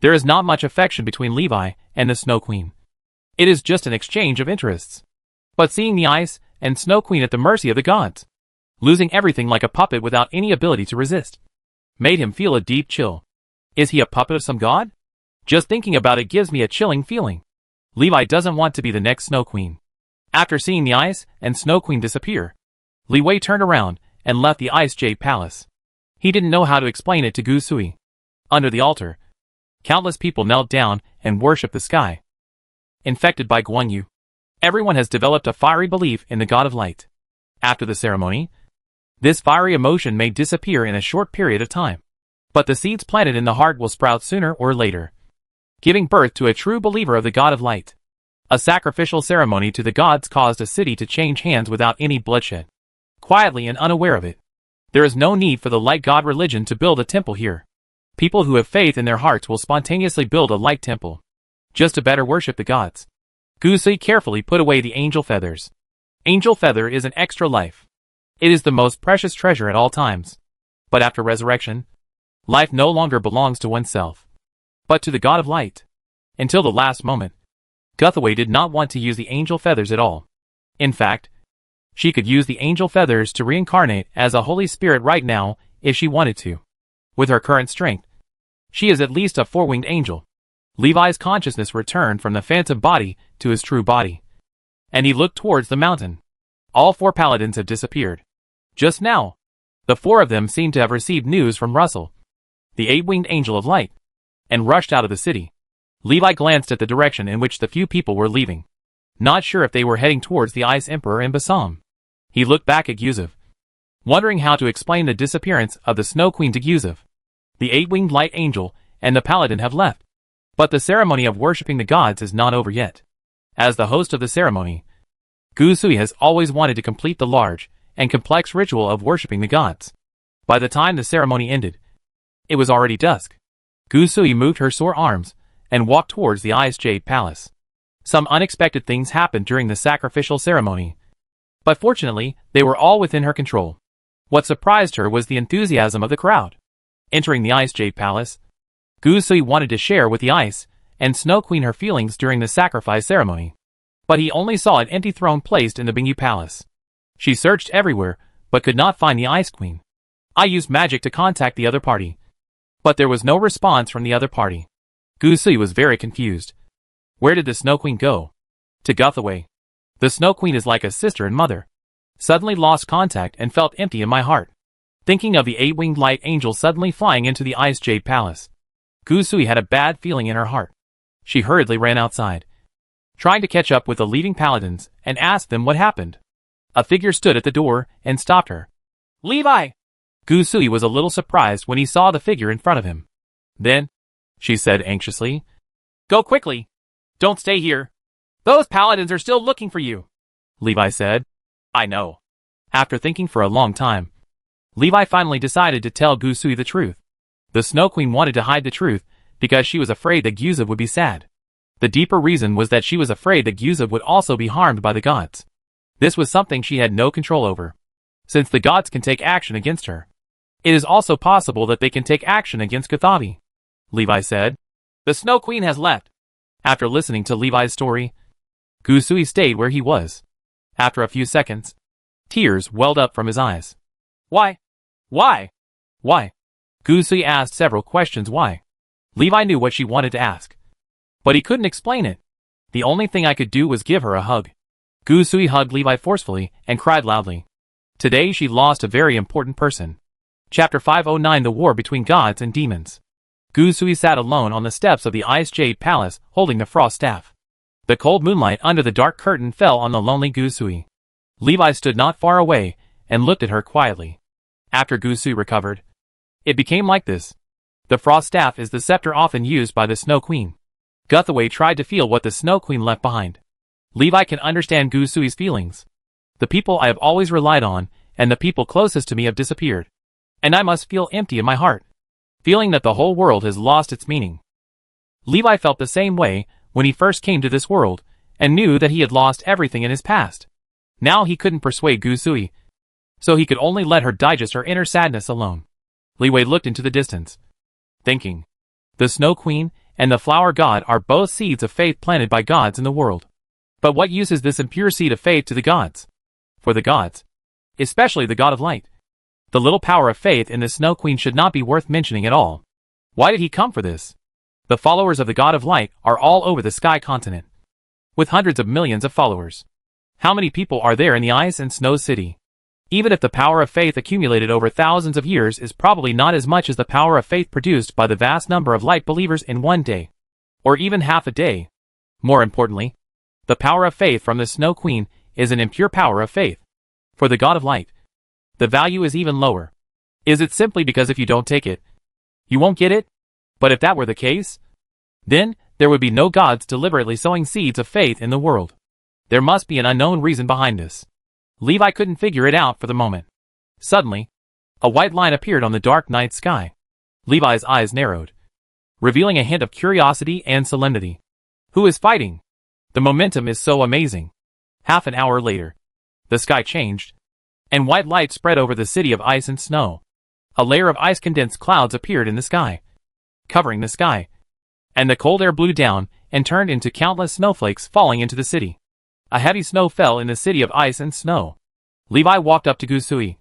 There is not much affection between Levi and the Snow Queen. It is just an exchange of interests. But seeing the Ice and Snow Queen at the mercy of the gods, losing everything like a puppet without any ability to resist, made him feel a deep chill. Is he a puppet of some god? Just thinking about it gives me a chilling feeling. Levi doesn't want to be the next Snow Queen. After seeing the Ice and Snow Queen disappear, Li Wei turned around and left the Ice Jade Palace. He didn't know how to explain it to Gu Sui. Under the altar, countless people knelt down and worshipped the sky. Infected by Guan Yu, everyone has developed a fiery belief in the God of Light. After the ceremony, this fiery emotion may disappear in a short period of time. But the seeds planted in the heart will sprout sooner or later, giving birth to a true believer of the God of Light. A sacrificial ceremony to the gods caused a city to change hands without any bloodshed, quietly and unaware of it. There is no need for the light god religion to build a temple here. People who have faith in their hearts will spontaneously build a light temple, just to better worship the gods. Gu Sui carefully put away the angel feathers. Angel feather is an extra life. It is the most precious treasure at all times. But after resurrection, life no longer belongs to oneself, but to the God of Light. Until the last moment, Guthaway did not want to use the angel feathers at all. In fact, she could use the angel feathers to reincarnate as a Holy Spirit right now if she wanted to. With her current strength, she is at least a four-winged angel. Levi's consciousness returned from the phantom body to his true body, and he looked towards the mountain. All four paladins have disappeared. Just now, the four of them seemed to have received news from Russell, the eight-winged angel of light, and rushed out of the city. Levi glanced at the direction in which the few people were leaving, not sure if they were heading towards the Ice Emperor and Bassam. He looked back at Yusuf, wondering how to explain the disappearance of the Snow Queen to Yusuf. The eight-winged light angel and the paladin have left, but the ceremony of worshipping the gods is not over yet. As the host of the ceremony, Gu Sui has always wanted to complete the large and complex ritual of worshipping the gods. By the time the ceremony ended, it was already dusk. Gu Sui moved her sore arms and walked towards the Ice Jade Palace. Some unexpected things happened during the sacrificial ceremony, but fortunately, they were all within her control. What surprised her was the enthusiasm of the crowd. Entering the Ice Jade Palace, Guzui wanted to share with the Ice and Snow Queen her feelings during the sacrifice ceremony. But he only saw an empty throne placed in the Bingyu Palace. She searched everywhere, but could not find the Ice Queen. I used magic to contact the other party, but there was no response from the other party. Guzui was very confused. Where did the Snow Queen go? To Guthaway. The Snow Queen is like a sister and mother. Suddenly lost contact and felt empty in my heart. Thinking of the 8-winged light angel suddenly flying into the Ice Jade Palace, Guzui had a bad feeling in her heart. She hurriedly ran outside, trying to catch up with the leading paladins and ask them what happened. A figure stood at the door and stopped her. Levi! Guzui was a little surprised when he saw the figure in front of him. Then, she said anxiously, "Go quickly. Don't stay here. Those paladins are still looking for you." Levi said, "I know." After thinking for a long time, Levi finally decided to tell Guzui the truth. The Snow Queen wanted to hide the truth because she was afraid that Gyuzub would be sad. The deeper reason was that she was afraid that Gyuzub would also be harmed by the gods. This was something she had no control over. Since the gods can take action against her, it is also possible that they can take action against Guthaway. Levi said, "The Snow Queen has left." After listening to Levi's story, Guzui stayed where he was. After a few seconds, tears welled up from his eyes. Why? Why? Why? Guzui asked several questions why. Levi knew what she wanted to ask, but he couldn't explain it. The only thing I could do was give her a hug. Guzui hugged Levi forcefully and cried loudly. Today she lost a very important person. Chapter 509: The War Between Gods and Demons. Guzui sat alone on the steps of the Ice Jade Palace holding the frost staff. The cold moonlight under the dark curtain fell on the lonely Guzui. Levi stood not far away and looked at her quietly. After Guzui recovered, it became like this. The frost staff is the scepter often used by the Snow Queen. Guthaway tried to feel what the Snow Queen left behind. Levi can understand Guzui's feelings. The people I have always relied on and the people closest to me have disappeared, and I must feel empty in my heart, feeling that the whole world has lost its meaning. Levi felt the same way when he first came to this world and knew that he had lost everything in his past. Now he couldn't persuade Guzui, so he could only let her digest her inner sadness alone. Levi looked into the distance, thinking, the Snow Queen and the Flower God are both seeds of faith planted by gods in the world. But what use is this impure seed of faith to the gods? For the gods, especially the God of Light, the little power of faith in the Snow Queen should not be worth mentioning at all. Why did he come for this? The followers of the God of Light are all over the Sky Continent, with hundreds of millions of followers. How many people are there in the Ice and Snow City? Even if the power of faith accumulated over thousands of years is probably not as much as the power of faith produced by the vast number of light believers in one day, or even half a day. More importantly, the power of faith from the Snow Queen is an impure power of faith. For the God of Light, the value is even lower. Is it simply because if you don't take it, you won't get it? But if that were the case, then there would be no gods deliberately sowing seeds of faith in the world. There must be an unknown reason behind this. Levi couldn't figure it out for the moment. Suddenly, a white line appeared on the dark night sky. Levi's eyes narrowed, revealing a hint of curiosity and solemnity. Who is fighting? The momentum is so amazing. Half an hour later, the sky changed, and white light spread over the city of ice and snow. A layer of ice-condensed clouds appeared in the sky, covering the sky, and the cold air blew down and turned into countless snowflakes falling into the city. A heavy snow fell in the city of ice and snow. Levi walked up to Guzui,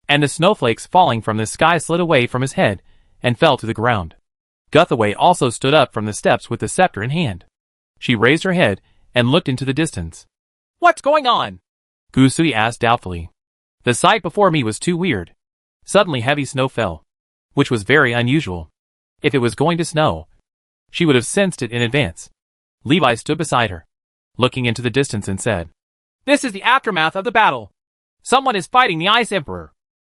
and the snowflakes falling from the sky slid away from his head and fell to the ground. Guthaway also stood up from the steps with the scepter in hand. She raised her head and looked into the distance. What's going on? Guzui asked doubtfully. The sight before me was too weird. Suddenly heavy snow fell, which was very unusual. If it was going to snow, she would have sensed it in advance. Levi stood beside her, looking into the distance and said, This is the aftermath of the battle. Someone is fighting the Ice Emperor.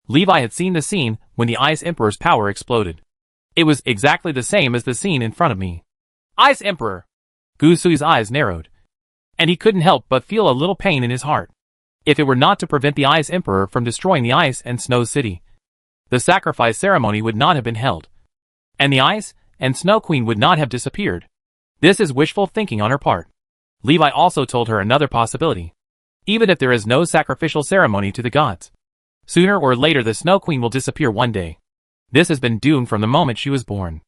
Levi had seen the scene when the Ice Emperor's power exploded. It was exactly the same as the scene in front of me. Ice Emperor! Guzui's eyes narrowed, and he couldn't help but feel a little pain in his heart. If it were not to prevent the Ice Emperor from destroying the Ice and Snow City, the sacrifice ceremony would not have been held, and the Ice and Snow Queen would not have disappeared. This is wishful thinking on her part. Levi also told her another possibility. Even if there is no sacrificial ceremony to the gods, sooner or later the Snow Queen will disappear one day. This has been doomed from the moment she was born.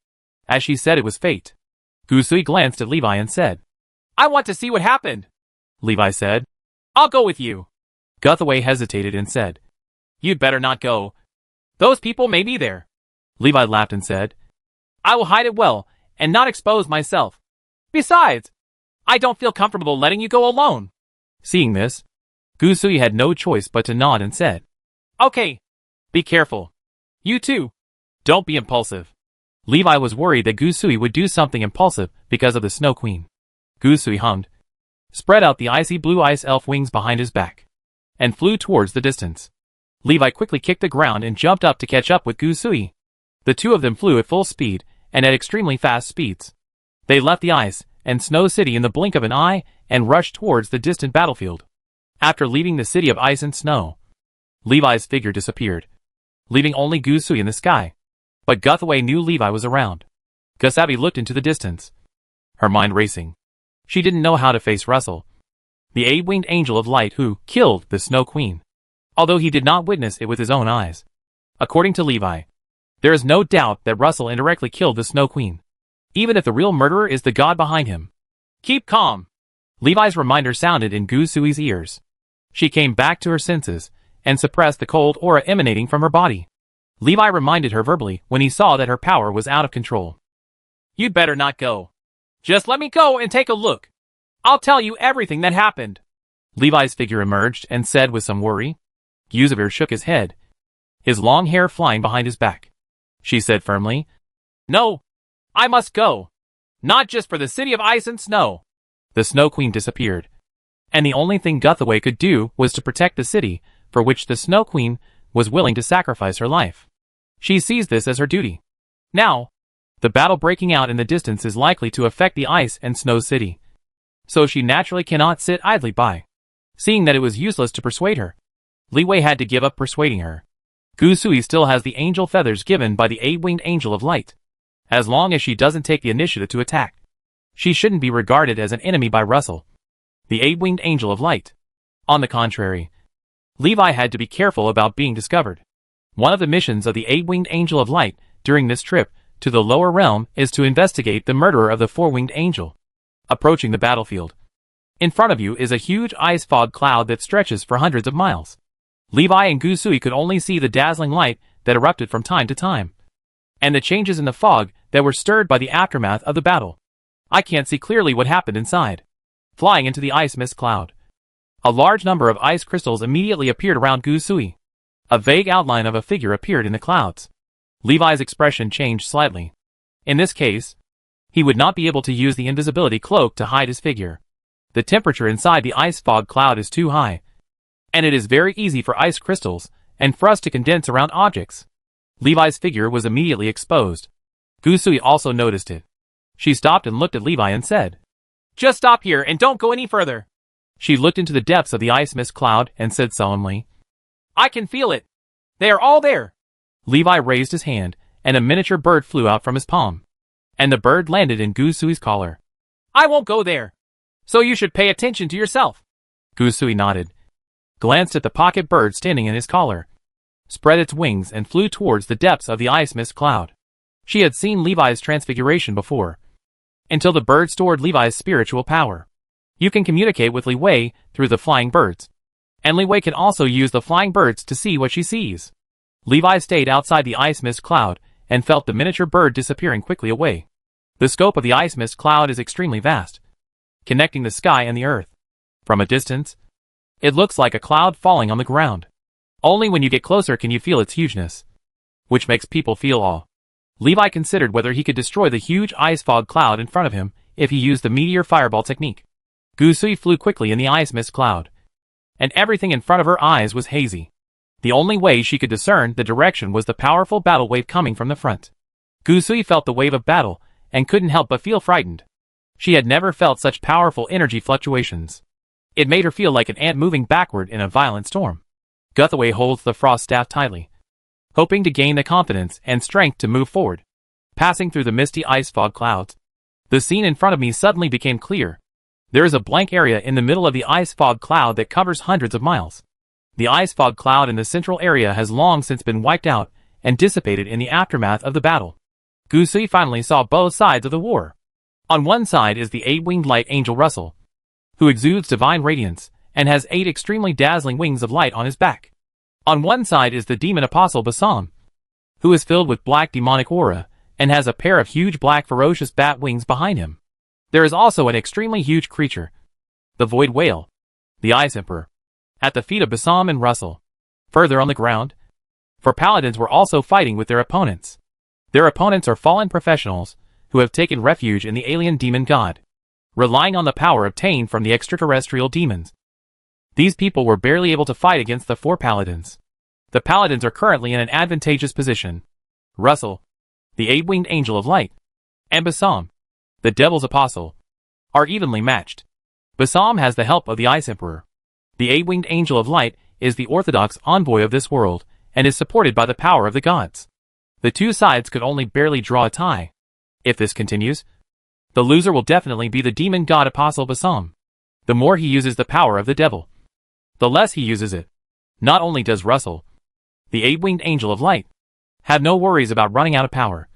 As she said it was fate. Gusui glanced at Levi and said, I want to see what happened. Levi said. I'll go with you. Guthaway hesitated and said, You'd better not go. Those people may be there. Levi laughed and said, I will hide it well, and not expose myself. Besides, I don't feel comfortable letting you go alone. Seeing this, Gusui had no choice but to nod and said, Okay. Be careful. You too. Don't be impulsive. Levi was worried that Gusui would do something impulsive because of the Snow Queen. Gusui hummed, spread out the icy blue ice elf wings behind his back, and flew towards the distance. Levi quickly kicked the ground and jumped up to catch up with Gusui. The two of them flew at full speed and at extremely fast speeds. They left the ice and snow city in the blink of an eye and rushed towards the distant battlefield. After leaving the city of ice and snow, Levi's figure disappeared, leaving only Gusui in the sky. But Guthaway knew Levi was around. Gusabi looked into the distance, her mind racing. She didn't know how to face Russell, the 8-winged angel of light who killed the Snow Queen, although he did not witness it with his own eyes. According to Levi, there is no doubt that Russell indirectly killed the Snow Queen, even if the real murderer is the god behind him. Keep calm. Levi's reminder sounded in Gusui's ears. She came back to her senses and suppressed the cold aura emanating from her body. Levi reminded her verbally when he saw that her power was out of control. You'd better not go. Just let me go and take a look. I'll tell you everything that happened. Levi's figure emerged and said with some worry. Yuzabir shook his head, his long hair flying behind his back. She said firmly, No, I must go. Not just for the city of ice and snow. The Snow Queen disappeared, and the only thing Guthaway could do was to protect the city for which the Snow Queen was willing to sacrifice her life. She sees this as her duty. Now, the battle breaking out in the distance is likely to affect the ice and snow city, so she naturally cannot sit idly by. Seeing that it was useless to persuade her, Li Wei had to give up persuading her. Gusui still has the angel feathers given by the 8-winged angel of light. As long as she doesn't take the initiative to attack, she shouldn't be regarded as an enemy by Russell, the 8-winged angel of light. On the contrary, Levi had to be careful about being discovered. One of the missions of the 8-winged angel of light during this trip to the lower realm is to investigate the murderer of the 4-winged angel. Approaching the battlefield, in front of you is a huge ice fog cloud that stretches for hundreds of miles. Levi and Gusui could only see the dazzling light that erupted from time to time, and the changes in the fog that were stirred by the aftermath of the battle. I can't see clearly what happened inside. Flying into the ice mist cloud, a large number of ice crystals immediately appeared around Gusui. A vague outline of a figure appeared in the clouds. Levi's expression changed slightly. In this case, he would not be able to use the invisibility cloak to hide his figure. The temperature inside the ice fog cloud is too high, and it is very easy for ice crystals and frost to condense around objects. Levi's figure was immediately exposed. Gusui also noticed it. She stopped and looked at Levi and said, Just stop here and don't go any further. She looked into the depths of the ice mist cloud and said solemnly, I can feel it. They are all there. Levi raised his hand, and a miniature bird flew out from his palm, and the bird landed in Gusui's collar. I won't go there, so you should pay attention to yourself. Gusui nodded, glanced at the pocket bird standing in his collar, spread its wings and flew towards the depths of the ice mist cloud. She had seen Levi's transfiguration before, until the bird stored Levi's spiritual power. You can communicate with Li Wei through the flying birds, and Li Wei can also use the flying birds to see what she sees. Levi stayed outside the ice mist cloud and felt the miniature bird disappearing quickly away. The scope of the ice mist cloud is extremely vast, connecting the sky and the earth. From a distance, it looks like a cloud falling on the ground. Only when you get closer can you feel its hugeness, which makes people feel awe. Levi considered whether he could destroy the huge ice fog cloud in front of him if he used the meteor fireball technique. Gusui flew quickly in the ice mist cloud, and everything in front of her eyes was hazy. The only way she could discern the direction was the powerful battle wave coming from the front. Gusui felt the wave of battle and couldn't help but feel frightened. She had never felt such powerful energy fluctuations. It made her feel like an ant moving backward in a violent storm. Guthaway holds the frost staff tightly, hoping to gain the confidence and strength to move forward. Passing through the misty ice fog clouds, the scene in front of me suddenly became clear. There is a blank area in the middle of the ice fog cloud that covers hundreds of miles. The ice fog cloud in the central area has long since been wiped out, and dissipated in the aftermath of the battle. Gusui finally saw both sides of the war. On one side is the 8-winged light angel Russell, who exudes divine radiance, and has 8 extremely dazzling wings of light on his back. On one side is the demon apostle Basam, who is filled with black demonic aura, and has a pair of huge black ferocious bat wings behind him. There is also an extremely huge creature, the Void Whale, the Ice Emperor, at the feet of Basam and Russell. Further on the ground, for paladins were also fighting with their opponents. Their opponents are fallen professionals, who have taken refuge in the alien demon god, relying on the power obtained from the extraterrestrial demons. These people were barely able to fight against the 4 paladins. The paladins are currently in an advantageous position. Russell, the 8-winged angel of light, and Basam, the devil's apostle, are evenly matched. Basam has the help of the Ice Emperor. The 8-winged angel of light is the orthodox envoy of this world, and is supported by the power of the gods. The two sides could only barely draw a tie. If this continues, the loser will definitely be the demon god apostle Basam. The more he uses the power of the devil, the less he uses it. Not only does Russell, the 8-winged angel of light, have no worries about running out of power,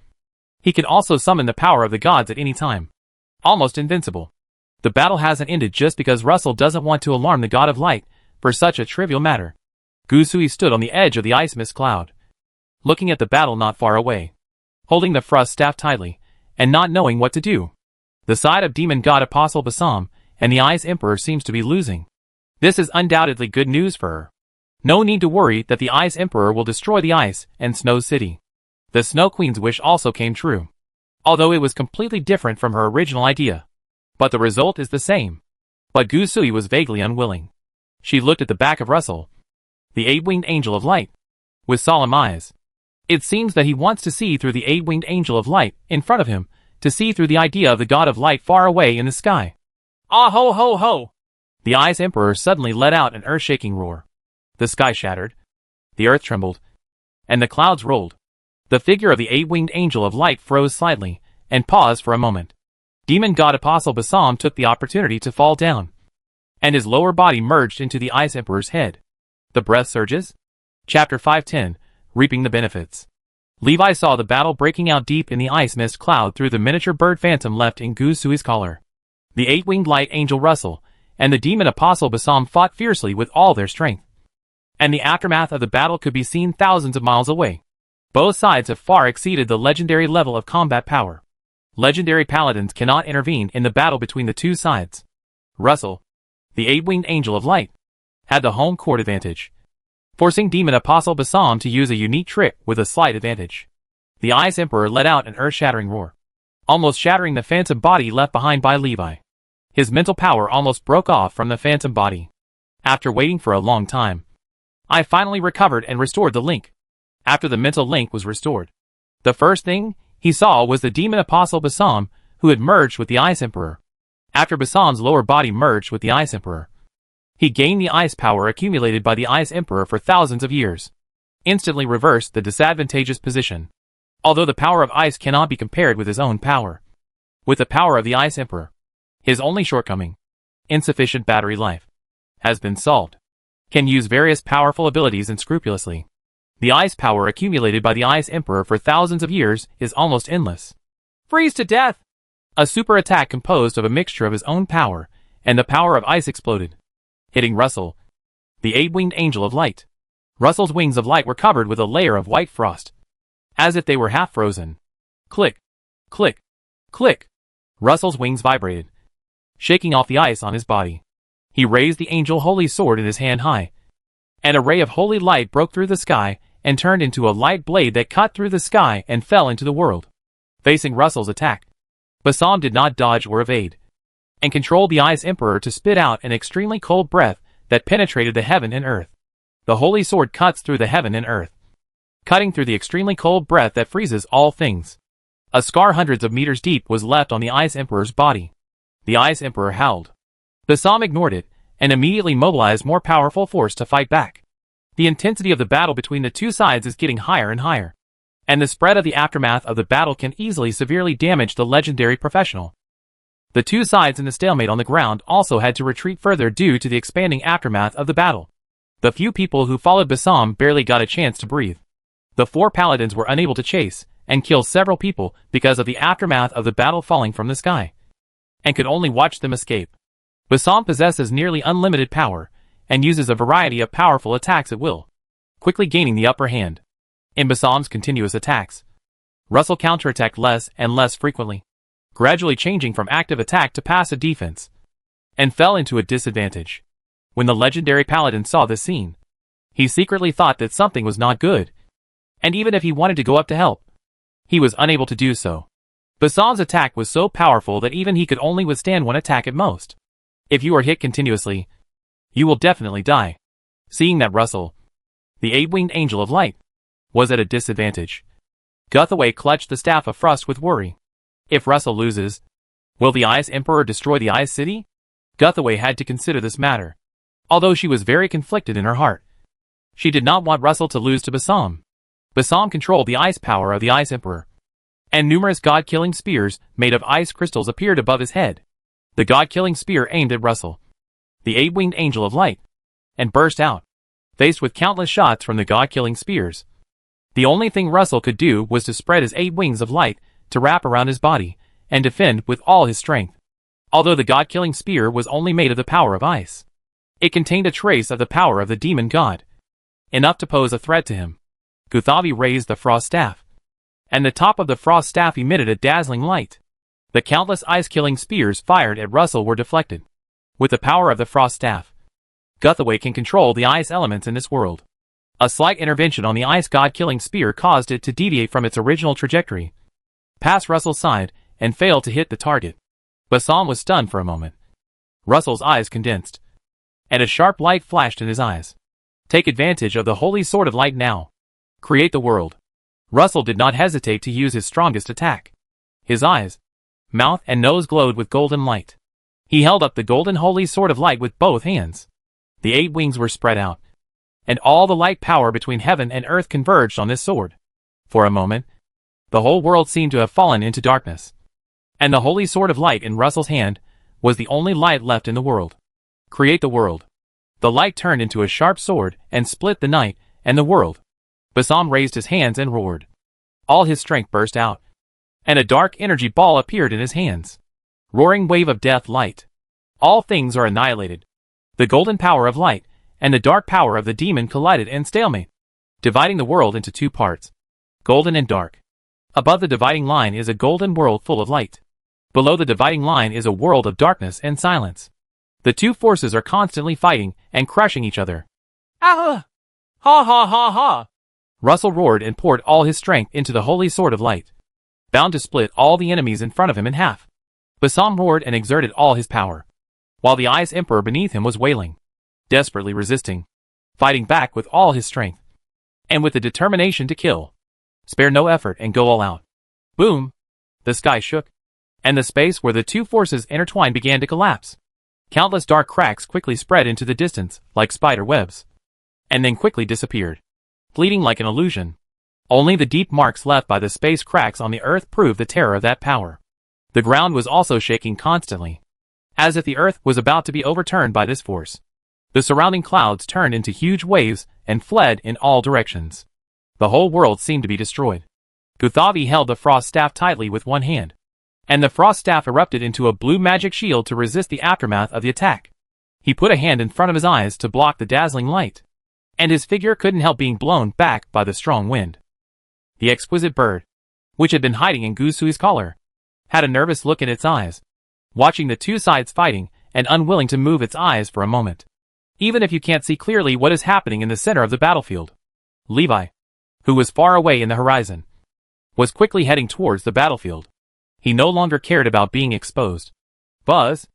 he can also summon the power of the gods at any time. Almost invincible. The battle hasn't ended just because Russell doesn't want to alarm the god of light for such a trivial matter. Gusui stood on the edge of the ice mist cloud, looking at the battle not far away, holding the thrust staff tightly, and not knowing what to do. The side of demon god apostle Basam and the Ice Emperor seems to be losing. This is undoubtedly good news for her. No need to worry that the Ice Emperor will destroy the ice and Snow City. The Snow Queen's wish also came true, although it was completely different from her original idea. But the result is the same. But Gusui was vaguely unwilling. She looked at the back of Russell, the 8-winged angel of light, with solemn eyes. It seems that he wants to see through the 8-winged angel of light in front of him, to see through the idea of the god of light far away in the sky. Ah ho ho ho! The Ice Emperor suddenly let out an earth-shaking roar. The sky shattered, the earth trembled, and the clouds rolled. The figure of the 8-winged angel of light froze slightly, and paused for a moment. Demon god apostle Basam took the opportunity to fall down, and his lower body merged into the Ice Emperor's head. The breath surges? Chapter 510, Reaping the Benefits. Levi saw the battle breaking out deep in the ice mist cloud through the miniature bird phantom left in Gusui's collar. The 8-winged light angel Russell and the demon apostle Basam fought fiercely with all their strength, and the aftermath of the battle could be seen thousands of miles away. Both sides have far exceeded the legendary level of combat power. Legendary paladins cannot intervene in the battle between the two sides. Russell, the 8-winged angel of light, had the home court advantage, forcing demon apostle Basam to use a unique trick with a slight advantage. The Ice Emperor let out an earth-shattering roar, almost shattering the phantom body left behind by Levi. His mental power almost broke off from the phantom body. After waiting for a long time, I finally recovered and restored the link. After the mental link was restored, the first thing he saw was the demon apostle Basam, who had merged with the Ice Emperor. After Basam's lower body merged with the Ice Emperor, he gained the ice power accumulated by the Ice Emperor for thousands of years, instantly reversed the disadvantageous position. Although the power of ice cannot be compared with his own power, with the power of the Ice Emperor, his only shortcoming, insufficient battery life, has been solved. Can use various powerful abilities unscrupulously. The ice power accumulated by the Ice Emperor for thousands of years is almost endless. Freeze to death! A super attack composed of a mixture of his own power and the power of ice exploded, hitting Russell, the 8-winged angel of light. Russell's wings of light were covered with a layer of white frost, as if they were half frozen. Click, click, click. Russell's wings vibrated, shaking off the ice on his body. He raised the angel holy sword in his hand high. An array of holy light broke through the sky and turned into a light blade that cut through the sky and fell into the world. Facing Russell's attack, Basam did not dodge or evade, and controlled the Ice Emperor to spit out an extremely cold breath that penetrated the heaven and earth. The holy sword cuts through the heaven and earth, cutting through the extremely cold breath that freezes all things. A scar hundreds of meters deep was left on the Ice Emperor's body. The Ice Emperor howled. Basam ignored it, and immediately mobilized more powerful force to fight back. The intensity of the battle between the two sides is getting higher and higher, and the spread of the aftermath of the battle can easily severely damage the legendary professional. The two sides in the stalemate on the ground also had to retreat further due to the expanding aftermath of the battle. The few people who followed Basam barely got a chance to breathe. The 4 paladins were unable to chase and kill several people because of the aftermath of the battle falling from the sky, and could only watch them escape. Bassam possesses nearly unlimited power and uses a variety of powerful attacks at will, quickly gaining the upper hand. In Bassam's continuous attacks, Russell counterattacked less and less frequently, gradually changing from active attack to passive defense, and fell into a disadvantage. When the legendary paladin saw this scene, he secretly thought that something was not good, and even if he wanted to go up to help, he was unable to do so. Bassam's attack was so powerful that even he could only withstand 1 attack at most. If you are hit continuously, you will definitely die. Seeing that Russell, the 8-winged angel of light, was at a disadvantage, Guthaway clutched the Staff of Frost with worry. If Russell loses, will the Ice Emperor destroy the Ice City? Guthaway had to consider this matter, although she was very conflicted in her heart. She did not want Russell to lose to Bassam. Bassam controlled the ice power of the Ice Emperor, and numerous god-killing spears made of ice crystals appeared above his head. The god-killing spear aimed at Russell, the 8-winged angel of light, and burst out, faced with countless shots from the god-killing spears. The only thing Russell could do was to spread his 8 wings of light to wrap around his body and defend with all his strength. Although the god-killing spear was only made of the power of ice, it contained a trace of the power of the demon god, enough to pose a threat to him. Guthaway raised the frost staff, and the top of the frost staff emitted a dazzling light. The countless ice-killing spears fired at Russell were deflected. With the power of the frost staff, Guthaway can control the ice elements in this world. A slight intervention on the ice god-killing spear caused it to deviate from its original trajectory, pass Russell's side, and fail to hit the target. Bassam was stunned for a moment. Russell's eyes condensed, and a sharp light flashed in his eyes. Take advantage of the holy sword of light now. Create the world. Russell did not hesitate to use his strongest attack. His eyes, mouth, and nose glowed with golden light. He held up the golden holy sword of light with both hands. The 8 wings were spread out, and all the light power between heaven and earth converged on this sword. For a moment, the whole world seemed to have fallen into darkness, and the holy sword of light in Russell's hand was the only light left in the world. Create the world. The light turned into a sharp sword and split the night and the world. Bassam raised his hands and roared. All his strength burst out, and a dark energy ball appeared in his hands. Roaring wave of death light. All things are annihilated. The golden power of light and the dark power of the demon collided in stalemate, dividing the world into 2 parts, golden and dark. Above the dividing line is a golden world full of light. Below the dividing line is a world of darkness and silence. The 2 forces are constantly fighting and crushing each other. Ah! Ha ha ha ha! Russell roared and poured all his strength into the holy sword of light, bound to split all the enemies in front of him in half. Bassam roared and exerted all his power, while the Ice Emperor beneath him was wailing, desperately resisting, fighting back with all his strength, and with the determination to kill, spare no effort and go all out. Boom! The sky shook, and the space where the 2 forces intertwined began to collapse. Countless dark cracks quickly spread into the distance like spider webs, and then quickly disappeared, fleeting like an illusion. Only the deep marks left by the space cracks on the earth proved the terror of that power. The ground was also shaking constantly, as if the earth was about to be overturned by this force. The surrounding clouds turned into huge waves and fled in all directions. The whole world seemed to be destroyed. Guthaway held the frost staff tightly with one hand, and the frost staff erupted into a blue magic shield to resist the aftermath of the attack. He put a hand in front of his eyes to block the dazzling light, and his figure couldn't help being blown back by the strong wind. The exquisite bird, which had been hiding in Gusui's collar, had a nervous look in its eyes, watching the 2 sides fighting and unwilling to move its eyes for a moment, even if you can't see clearly what is happening in the center of the battlefield. Levi, who was far away in the horizon, was quickly heading towards the battlefield. He no longer cared about being exposed. Buzz!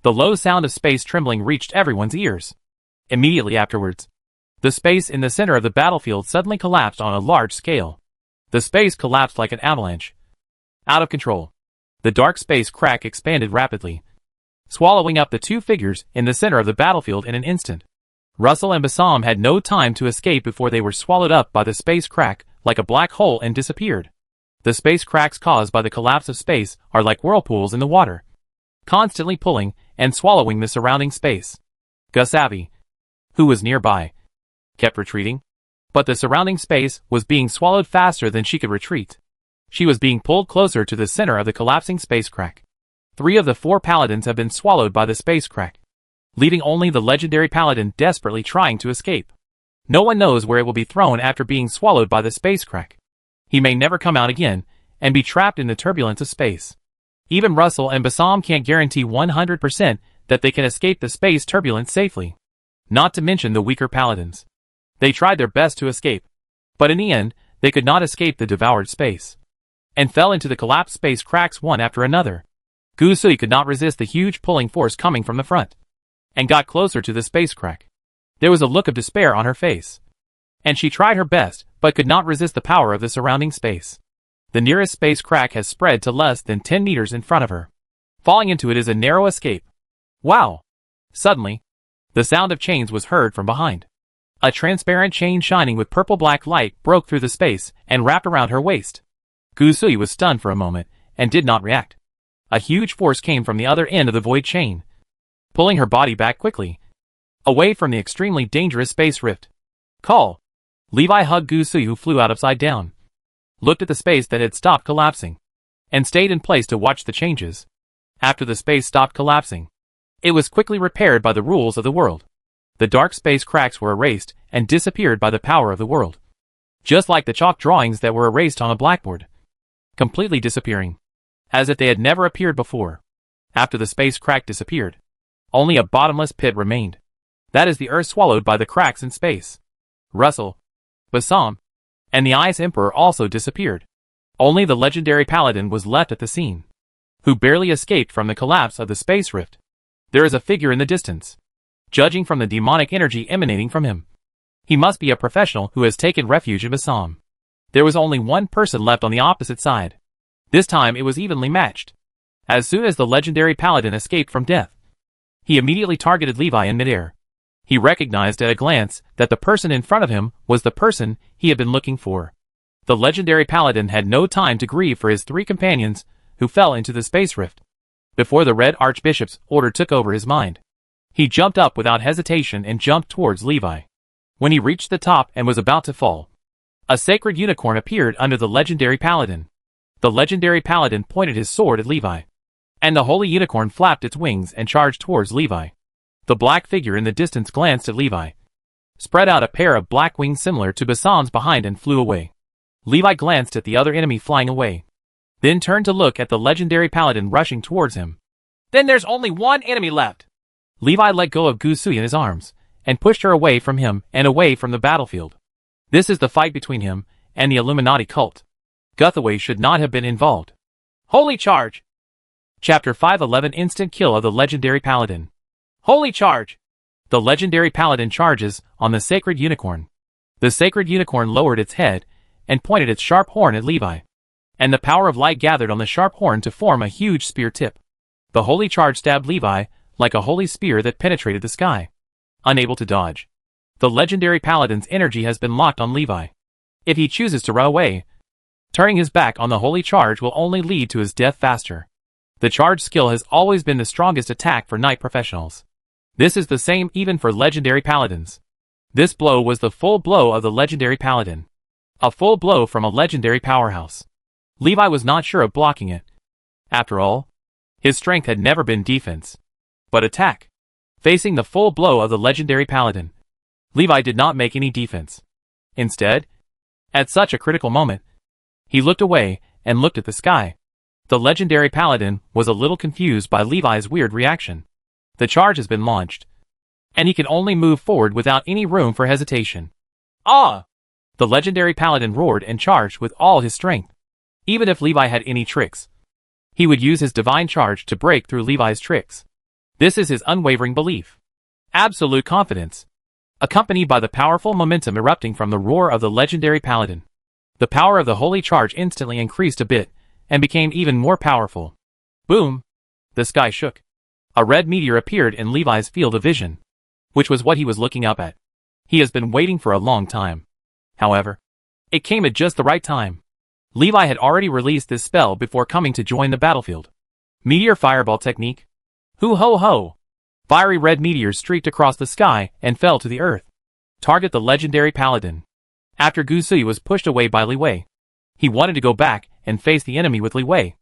The low sound of space trembling reached everyone's ears. Immediately afterwards, the space in the center of the battlefield suddenly collapsed on a large scale. The space collapsed like an avalanche. Out of control. The dark space crack expanded rapidly, swallowing up the 2 figures in the center of the battlefield in an instant. Russell and Bassam had no time to escape before they were swallowed up by the space crack like a black hole and disappeared. The space cracks caused by the collapse of space are like whirlpools in the water, constantly pulling and swallowing the surrounding space. Guthaway, who was nearby, kept retreating. But the surrounding space was being swallowed faster than she could retreat. She was being pulled closer to the center of the collapsing space crack. 3 of the 4 paladins have been swallowed by the space crack, leaving only the legendary paladin desperately trying to escape. No one knows where it will be thrown after being swallowed by the space crack. He may never come out again, and be trapped in the turbulence of space. Even Russell and Bassam can't guarantee 100% that they can escape the space turbulence safely. Not to mention the weaker paladins. They tried their best to escape, but in the end, they could not escape the devoured space, and fell into the collapsed space cracks one after another. Gusui could not resist the huge pulling force coming from the front, and got closer to the space crack. There was a look of despair on her face, and she tried her best, but could not resist the power of the surrounding space. The nearest space crack has spread to less than 10 meters in front of her. Falling into it is a narrow escape. Wow! Suddenly, the sound of chains was heard from behind. A transparent chain shining with purple-black light broke through the space and wrapped around her waist. Gusui was stunned for a moment and did not react. A huge force came from the other end of the void chain, pulling her body back quickly, away from the extremely dangerous space rift. Call! Levi hugged Gusui, who flew out upside down, looked at the space that had stopped collapsing, and stayed in place to watch the changes. After the space stopped collapsing, it was quickly repaired by the rules of the world. The dark space cracks were erased and disappeared by the power of the world, just like the chalk drawings that were erased on a blackboard, completely disappearing, as if they had never appeared before. After the space crack disappeared, only a bottomless pit remained. That is the earth swallowed by the cracks in space. Russell, Bassam, and the Ice Emperor also disappeared. Only the legendary paladin was left at the scene, who barely escaped from the collapse of the space rift. There is a figure in the distance, judging from the demonic energy emanating from him. He must be a professional who has taken refuge in Bassam. There was only one person left on the opposite side. This time it was evenly matched. As soon as the legendary paladin escaped from death, he immediately targeted Levi in midair. He recognized at a glance that the person in front of him was the person he had been looking for. The legendary paladin had no time to grieve for his 3 companions who fell into the space rift. Before the Red Archbishop's order took over his mind, he jumped up without hesitation and jumped towards Levi. When he reached the top and was about to fall, a sacred unicorn appeared under the legendary paladin. The legendary paladin pointed his sword at Levi, and the holy unicorn flapped its wings and charged towards Levi. The black figure in the distance glanced at Levi, spread out a pair of black wings similar to Bassam's behind, and flew away. Levi glanced at the other enemy flying away, then turned to look at the legendary paladin rushing towards him. Then there's only one enemy left. Levi let go of Gusui in his arms, and pushed her away from him and away from the battlefield. This is the fight between him and the Illuminati cult. Guthaway should not have been involved. Holy charge! Chapter 511 Instant Kill of the Legendary Paladin. Holy charge! The legendary paladin charges on the sacred unicorn. The sacred unicorn lowered its head and pointed its sharp horn at Levi, and the power of light gathered on the sharp horn to form a huge spear tip. The holy charge stabbed Levi like a holy spear that penetrated the sky. Unable to dodge, the legendary paladin's energy has been locked on Levi. If he chooses to run away, turning his back on the holy charge will only lead to his death faster. The charge skill has always been the strongest attack for knight professionals. This is the same even for legendary paladins. This blow was the full blow of the legendary paladin. A full blow from a legendary powerhouse. Levi was not sure of blocking it. After all, his strength had never been defense, but attack. Facing the full blow of the legendary paladin, Levi did not make any defense. Instead, at such a critical moment, he looked away and looked at the sky. The legendary paladin was a little confused by Levi's weird reaction. The charge has been launched, and he can only move forward without any room for hesitation. Ah! The legendary paladin roared and charged with all his strength. Even if Levi had any tricks, he would use his divine charge to break through Levi's tricks. This is his unwavering belief. Absolute confidence, accompanied by the powerful momentum erupting from the roar of the legendary paladin. The power of the holy charge instantly increased a bit, and became even more powerful. Boom! The sky shook. A red meteor appeared in Levi's field of vision, which was what he was looking up at. He has been waiting for a long time. However, it came at just the right time. Levi had already released this spell before coming to join the battlefield. Meteor fireball technique. Hoo ho ho! Fiery red meteors streaked across the sky and fell to the earth. Target the legendary paladin. After Gusui was pushed away by Li Wei, he wanted to go back and face the enemy with Li Wei.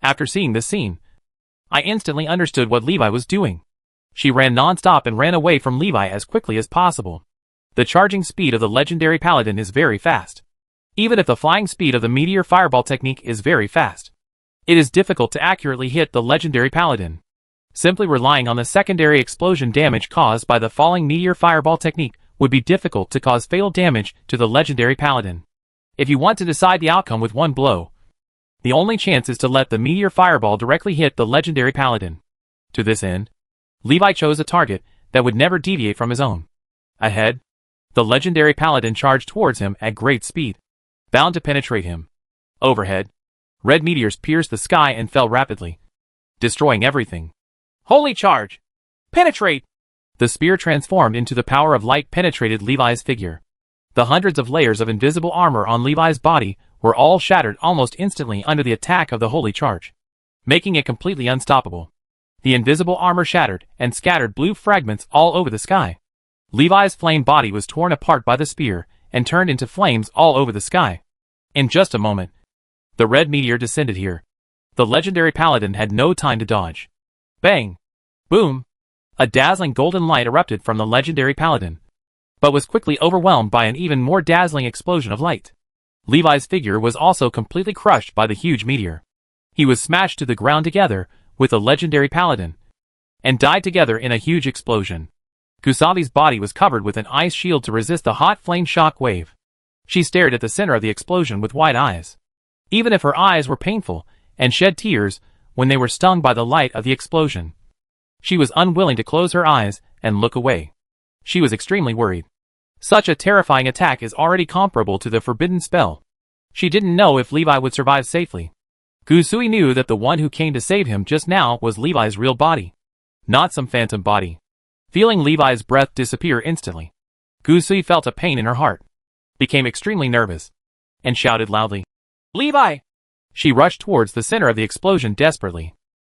After seeing this scene, I instantly understood what Levi was doing. She ran non-stop and ran away from Levi as quickly as possible. The charging speed of the legendary paladin is very fast. Even if the flying speed of the meteor fireball technique is very fast, it is difficult to accurately hit the legendary paladin. Simply relying on the secondary explosion damage caused by the falling meteor fireball technique would be difficult to cause fatal damage to the legendary paladin. If you want to decide the outcome with one blow, the only chance is to let the meteor fireball directly hit the legendary paladin. To this end, Levi chose a target that would never deviate from his own. Ahead, the legendary paladin charged towards him at great speed, bound to penetrate him. Overhead, red meteors pierced the sky and fell rapidly, destroying everything. Holy charge! Penetrate! The spear transformed into the power of light penetrated Levi's figure. The hundreds of layers of invisible armor on Levi's body were all shattered almost instantly under the attack of the holy charge, making it completely unstoppable. The invisible armor shattered and scattered blue fragments all over the sky. Levi's flame body was torn apart by the spear and turned into flames all over the sky. In just a moment, the red meteor descended here. The legendary paladin had no time to dodge. Bang! Boom! A dazzling golden light erupted from the legendary paladin, but was quickly overwhelmed by an even more dazzling explosion of light. Levi's figure was also completely crushed by the huge meteor. He was smashed to the ground together with the legendary paladin, and died together in a huge explosion. Kusavi's body was covered with an ice shield to resist the hot flame shock wave. She stared at the center of the explosion with wide eyes. Even if her eyes were painful and shed tears when they were stung by the light of the explosion, she was unwilling to close her eyes and look away. She was extremely worried. Such a terrifying attack is already comparable to the forbidden spell. She didn't know if Levi would survive safely. Gusui knew that the one who came to save him just now was Levi's real body, not some phantom body. Feeling Levi's breath disappear instantly, Gusui felt a pain in her heart, became extremely nervous, and shouted loudly, "Levi!" She rushed towards the center of the explosion desperately.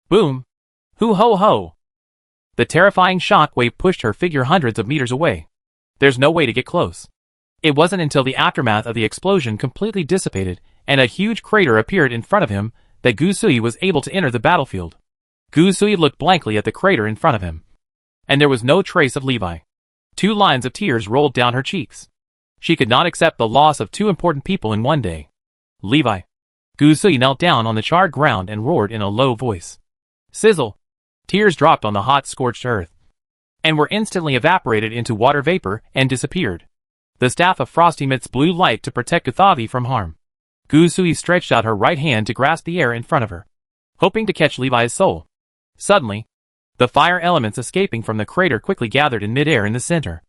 Boom! Hoo ho ho! The terrifying shock wave pushed her figure hundreds of meters away. There's no way to get close. It wasn't until the aftermath of the explosion completely dissipated and a huge crater appeared in front of him that Gusui was able to enter the battlefield. Gusui looked blankly at the crater in front of him, and there was no trace of Levi. 2 lines of tears rolled down her cheeks. She could not accept the loss of 2 important people in one day. Levi. Gusui knelt down on the charred ground and roared in a low voice. Sizzle! Tears dropped on the hot, scorched earth, and were instantly evaporated into water vapor and disappeared. The staff of frost emits blue light to protect Guthavi from harm. Gusui stretched out her right hand to grasp the air in front of her, hoping to catch Levi's soul. Suddenly, the fire elements escaping from the crater quickly gathered in midair in the center.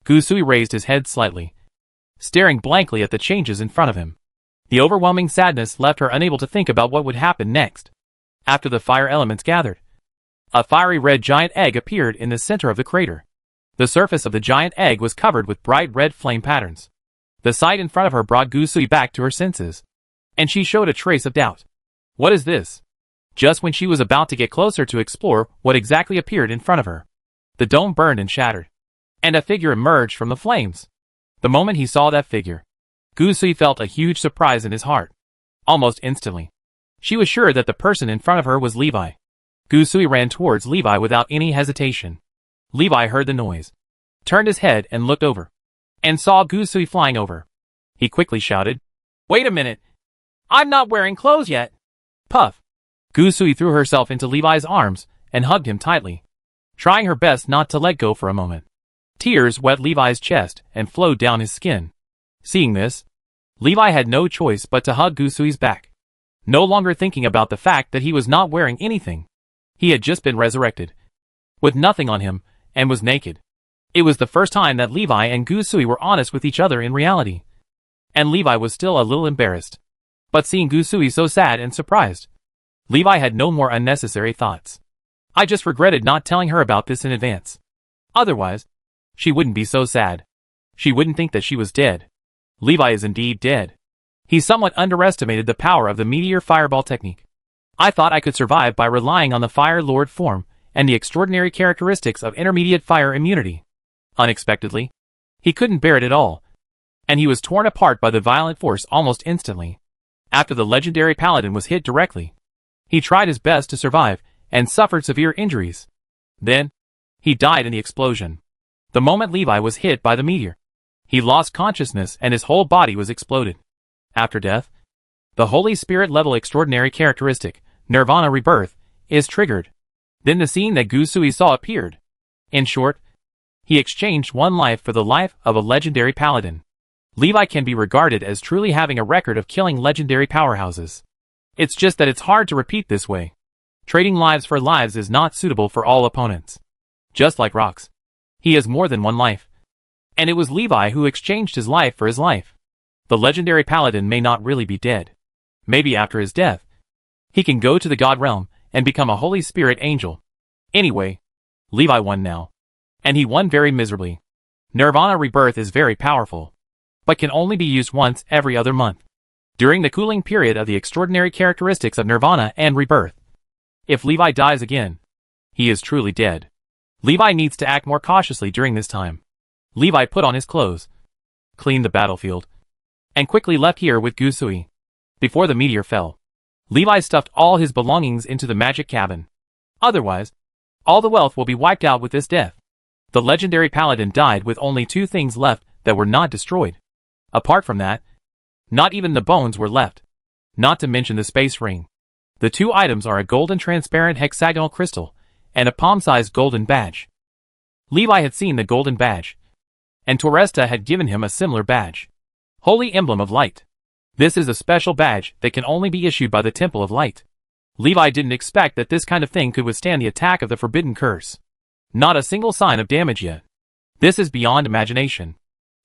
Gusui raised his head slightly, staring blankly at the changes in front of him. The overwhelming sadness left her unable to think about what would happen next. After the fire elements gathered, a fiery red giant egg appeared in the center of the crater. The surface of the giant egg was covered with bright red flame patterns. The sight in front of her brought Gusui back to her senses, and she showed a trace of doubt. What is this? Just when she was about to get closer to explore what exactly appeared in front of her, the dome burned and shattered, and a figure emerged from the flames. The moment he saw that figure, Gusui felt a huge surprise in his heart. Almost instantly, she was sure that the person in front of her was Levi. Gusui ran towards Levi without any hesitation. Levi heard the noise, turned his head and looked over, and saw Gusui flying over. He quickly shouted, "Wait a minute! I'm not wearing clothes yet!" Puff! Gusui threw herself into Levi's arms and hugged him tightly, trying her best not to let go for a moment. Tears wet Levi's chest and flowed down his skin. Seeing this, Levi had no choice but to hug Gusui's back, no longer thinking about the fact that he was not wearing anything. He had just been resurrected, with nothing on him, and was naked. It was the first time that Levi and Gusui were honest with each other in reality, and Levi was still a little embarrassed. But seeing Gusui so sad and surprised, Levi had no more unnecessary thoughts. I just regretted not telling her about this in advance. Otherwise, she wouldn't be so sad. She wouldn't think that she was dead. Levi is indeed dead. He somewhat underestimated the power of the meteor fireball technique. I thought I could survive by relying on the Fire Lord form and the extraordinary characteristics of intermediate fire immunity. Unexpectedly, he couldn't bear it at all. and he was torn apart by the violent force almost instantly. After the legendary paladin was hit directly, he tried his best to survive and suffered severe injuries. Then, he died in the explosion. The moment Levi was hit by the meteor, he lost consciousness and his whole body was exploded. After death, the Holy Spirit level extraordinary characteristic, Nirvana rebirth, is triggered. Then the scene that Gusui saw appeared. In short, he exchanged one life for the life of a legendary paladin. Levi can be regarded as truly having a record of killing legendary powerhouses. It's just that it's hard to repeat this way. Trading lives for lives is not suitable for all opponents. Just like Rox, he has more than one life. And it was Levi who exchanged his life for his life. The legendary paladin may not really be dead. Maybe after his death, he can go to the God realm and become a Holy Spirit angel. Anyway, Levi won now. And he won very miserably. Nirvana rebirth is very powerful, but can only be used once every other month, during the cooling period of the extraordinary characteristics of Nirvana and rebirth. If Levi dies again, he is truly dead. Levi needs to act more cautiously during this time. Levi put on his clothes, cleaned the battlefield, and quickly left here with Gusui. Before the meteor fell, Levi stuffed all his belongings into the magic cabin. Otherwise, all the wealth will be wiped out with this death. The legendary paladin died with only 2 things left that were not destroyed. Apart from that, not even the bones were left. Not to mention the space ring. The 2 items are a golden transparent hexagonal crystal and a palm-sized golden badge. Levi had seen the golden badge, and Toresta had given him a similar badge. Holy Emblem of Light. This is a special badge that can only be issued by the Temple of Light. Levi didn't expect that this kind of thing could withstand the attack of the Forbidden Curse. Not a single sign of damage yet. This is beyond imagination.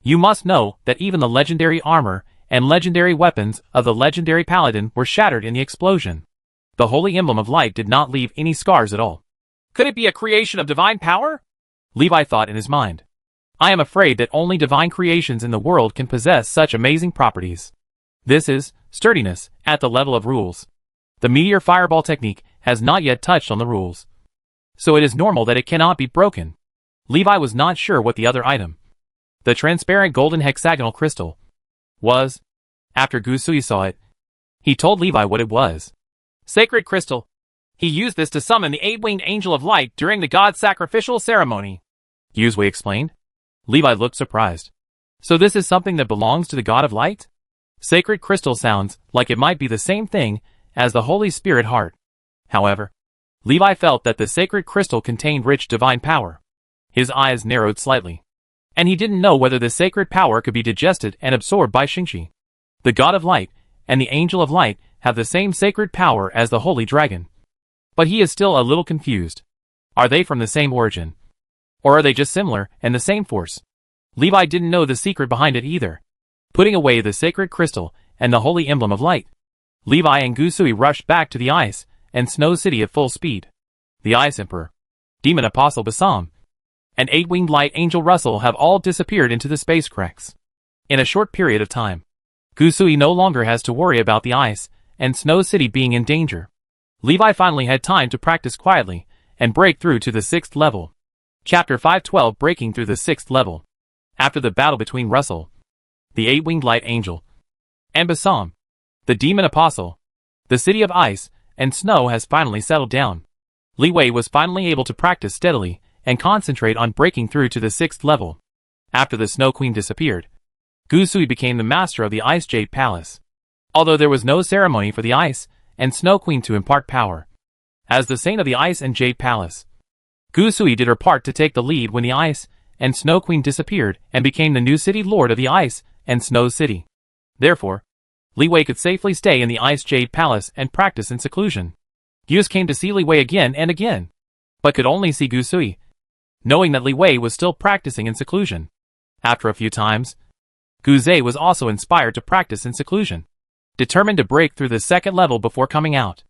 You must know that even the legendary armor and legendary weapons of the legendary paladin were shattered in the explosion. The Holy Emblem of Light did not leave any scars at all. Could it be a creation of divine power? Levi thought in his mind. I am afraid that only divine creations in the world can possess such amazing properties. This is sturdiness at the level of rules. The meteor fireball technique has not yet touched on the rules, so it is normal that it cannot be broken. Levi was not sure what the other item, the transparent golden hexagonal crystal, was. After Gusui saw it, he told Levi what it was. Sacred crystal. He used this to summon the 8-winged angel of light during the god's sacrificial ceremony. Gusui explained. Levi looked surprised. So this is something that belongs to the god of light? Sacred crystal sounds like it might be the same thing as the Holy Spirit heart. However, Levi felt that the sacred crystal contained rich divine power. His eyes narrowed slightly, and he didn't know whether the sacred power could be digested and absorbed by Shingi. The god of light and the angel of light have the same sacred power as the holy dragon. But he is still a little confused. Are they from the same origin? Or are they just similar and the same force? Levi didn't know the secret behind it either. Putting away the sacred crystal and the holy emblem of light, Levi and Gusui rushed back to the ice and snow city at full speed. The Ice Emperor, Demon Apostle Bassam, and 8-winged light angel Russell have all disappeared into the space cracks. In a short period of time, Gusui no longer has to worry about the ice and snow city being in danger. Levi finally had time to practice quietly and break through to the 6th level. Chapter 512, Breaking Through the 6th Level. After the battle between Russell, the 8-winged light angel, and Bassam, the demon apostle, the city of ice and snow has finally settled down. Li Wei was finally able to practice steadily and concentrate on breaking through to the 6th level. After the Snow Queen disappeared, Gusui became the master of the Ice Jade Palace. Although there was no ceremony for the Ice and Snow Queen to impart power, as the Saint of the Ice and Jade Palace, Gusui did her part to take the lead when the Ice and Snow Queen disappeared and became the new city lord of the Ice and Snow City. Therefore, Li Wei could safely stay in the Ice Jade Palace and practice in seclusion. Gus came to see Li Wei again and again, but could only see Gusui, knowing that Li Wei was still practicing in seclusion. After a few times, Guzei was also inspired to practice in seclusion, determined to break through the 2nd level before coming out.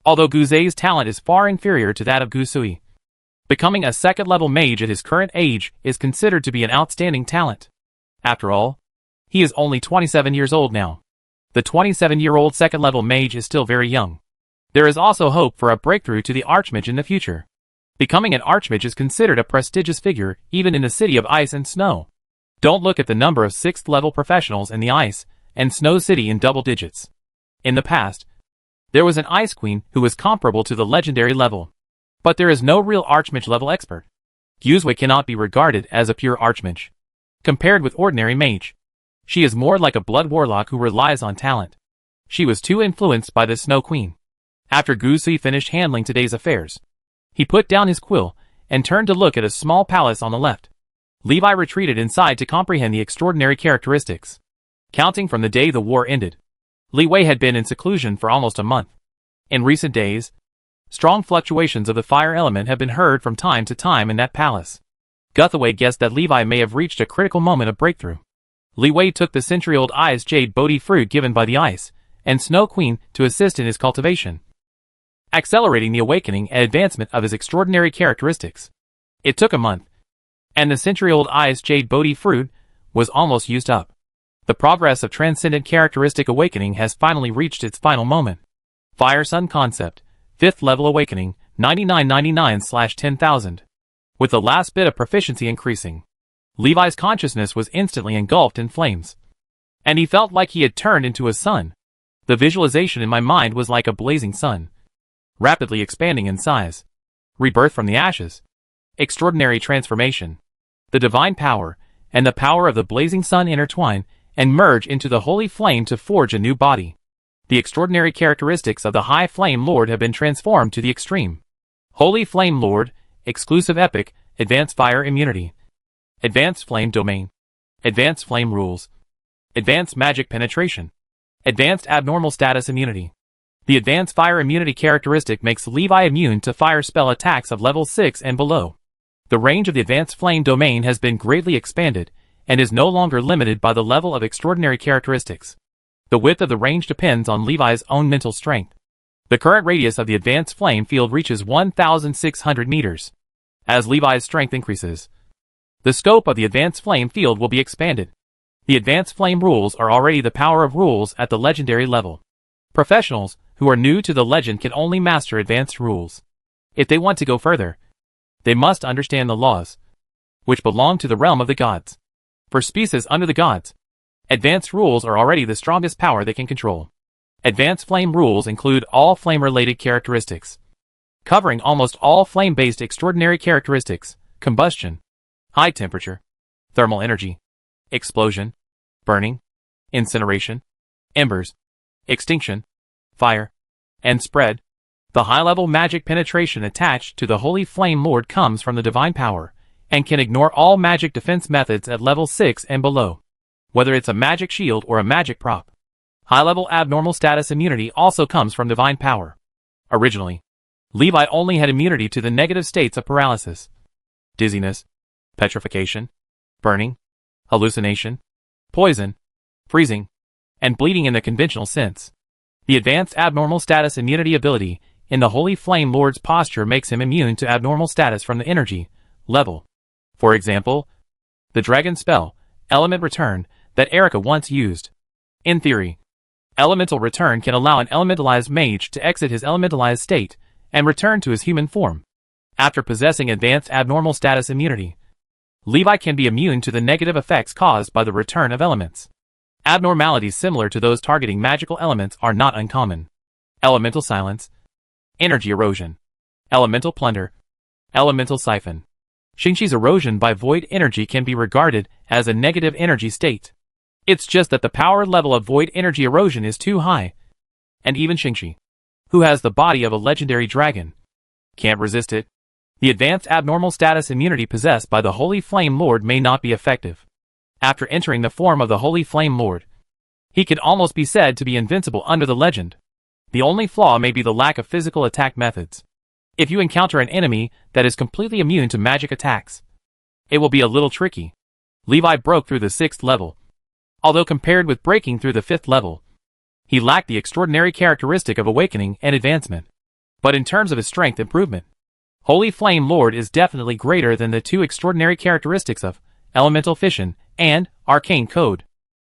Although Guzei's talent is far inferior to that of Gusui, becoming a 2nd level mage at his current age is considered to be an outstanding talent. After all, he is only 27 years old now. The 27-year-old 2nd level mage is still very young. There is also hope for a breakthrough to the Archmage in the future. Becoming an Archmage is considered a prestigious figure even in the city of ice and snow. Don't look at the number of 6th level professionals in the Ice and Snow City in double digits. In the past, there was an Ice Queen who was comparable to the legendary level. But there is no real Archmage level expert. Yuzue cannot be regarded as a pure Archmage. Compared with ordinary mage, she is more like a blood warlock who relies on talent. She was too influenced by the Snow Queen. After Guzui finished handling today's affairs, he put down his quill and turned to look at a small palace on the left. Levi retreated inside to comprehend the extraordinary characteristics. Counting from the day the war ended, Li Wei had been in seclusion for almost a month. In recent days, strong fluctuations of the fire element have been heard from time to time in that palace. Guthaway guessed that Levi may have reached a critical moment of breakthrough. Li Wei took the century-old Ice Jade Bodhi fruit given by the Ice and Snow Queen to assist in his cultivation, accelerating the awakening and advancement of his extraordinary characteristics. It took a month, and the century-old Ice Jade Bodhi fruit was almost used up. The progress of transcendent characteristic awakening has finally reached its final moment. Fire Sun Concept, 5th level awakening, 9999/10,000. With the last bit of proficiency increasing, Levi's consciousness was instantly engulfed in flames, and he felt like he had turned into a sun. The visualization in my mind was like a blazing sun, rapidly expanding in size. Rebirth from the ashes. Extraordinary transformation. The divine power and the power of the blazing sun intertwine and merge into the holy flame to forge a new body. The extraordinary characteristics of the High Flame Lord have been transformed to the extreme. Holy Flame Lord, exclusive epic, advanced fire immunity, advanced flame domain, advanced flame rules, advanced magic penetration, advanced abnormal status immunity. The advanced fire immunity characteristic makes Levi immune to fire spell attacks of level 6 and below. The range of the advanced flame domain has been greatly expanded and is no longer limited by the level of extraordinary characteristics. The width of the range depends on Levi's own mental strength. The current radius of the advanced flame field reaches 1,600 meters. As Levi's strength increases, the scope of the advanced flame field will be expanded. The advanced flame rules are already the power of rules at the legendary level. Professionals who are new to the legend can only master advanced rules. If they want to go further, they must understand the laws, which belong to the realm of the gods. For species under the gods, advanced rules are already the strongest power they can control. Advanced flame rules include all flame-related characteristics, covering almost all flame-based extraordinary characteristics: combustion, high temperature, thermal energy, explosion, burning, incineration, embers, extinction, fire, and spread. The high-level magic penetration attached to the Holy Flame Lord comes from the divine power, and can ignore all magic defense methods at level 6 and below, whether it's a magic shield or a magic prop. High-level abnormal status immunity also comes from divine power. Originally, Levi only had immunity to the negative states of paralysis, dizziness, petrification, burning, hallucination, poison, freezing, and bleeding in the conventional sense. The advanced abnormal status immunity ability in the Holy Flame Lord's posture makes him immune to abnormal status from the energy level. For example, the dragon spell, Element Return, that Erica once used. In theory, Elemental Return can allow an elementalized mage to exit his elementalized state and return to his human form. After possessing advanced abnormal status immunity, Levi can be immune to the negative effects caused by the return of elements. Abnormalities similar to those targeting magical elements are not uncommon. Elemental Silence, Energy Erosion, Elemental Plunder, Elemental Siphon. Shingi's erosion by void energy can be regarded as a negative energy state. It's just that the power level of void energy erosion is too high, and even Shingi, who has the body of a legendary dragon, can't resist it. The advanced abnormal status immunity possessed by the Holy Flame Lord may not be effective. After entering the form of the Holy Flame Lord, he can almost be said to be invincible under the legend. The only flaw may be the lack of physical attack methods. If you encounter an enemy that is completely immune to magic attacks, it will be a little tricky. Levi broke through the 6th level. Although compared with breaking through the 5th level, he lacked the extraordinary characteristic of awakening and advancement. But in terms of his strength improvement, Holy Flame Lord is definitely greater than the two extraordinary characteristics of Elemental Fission and Arcane Code.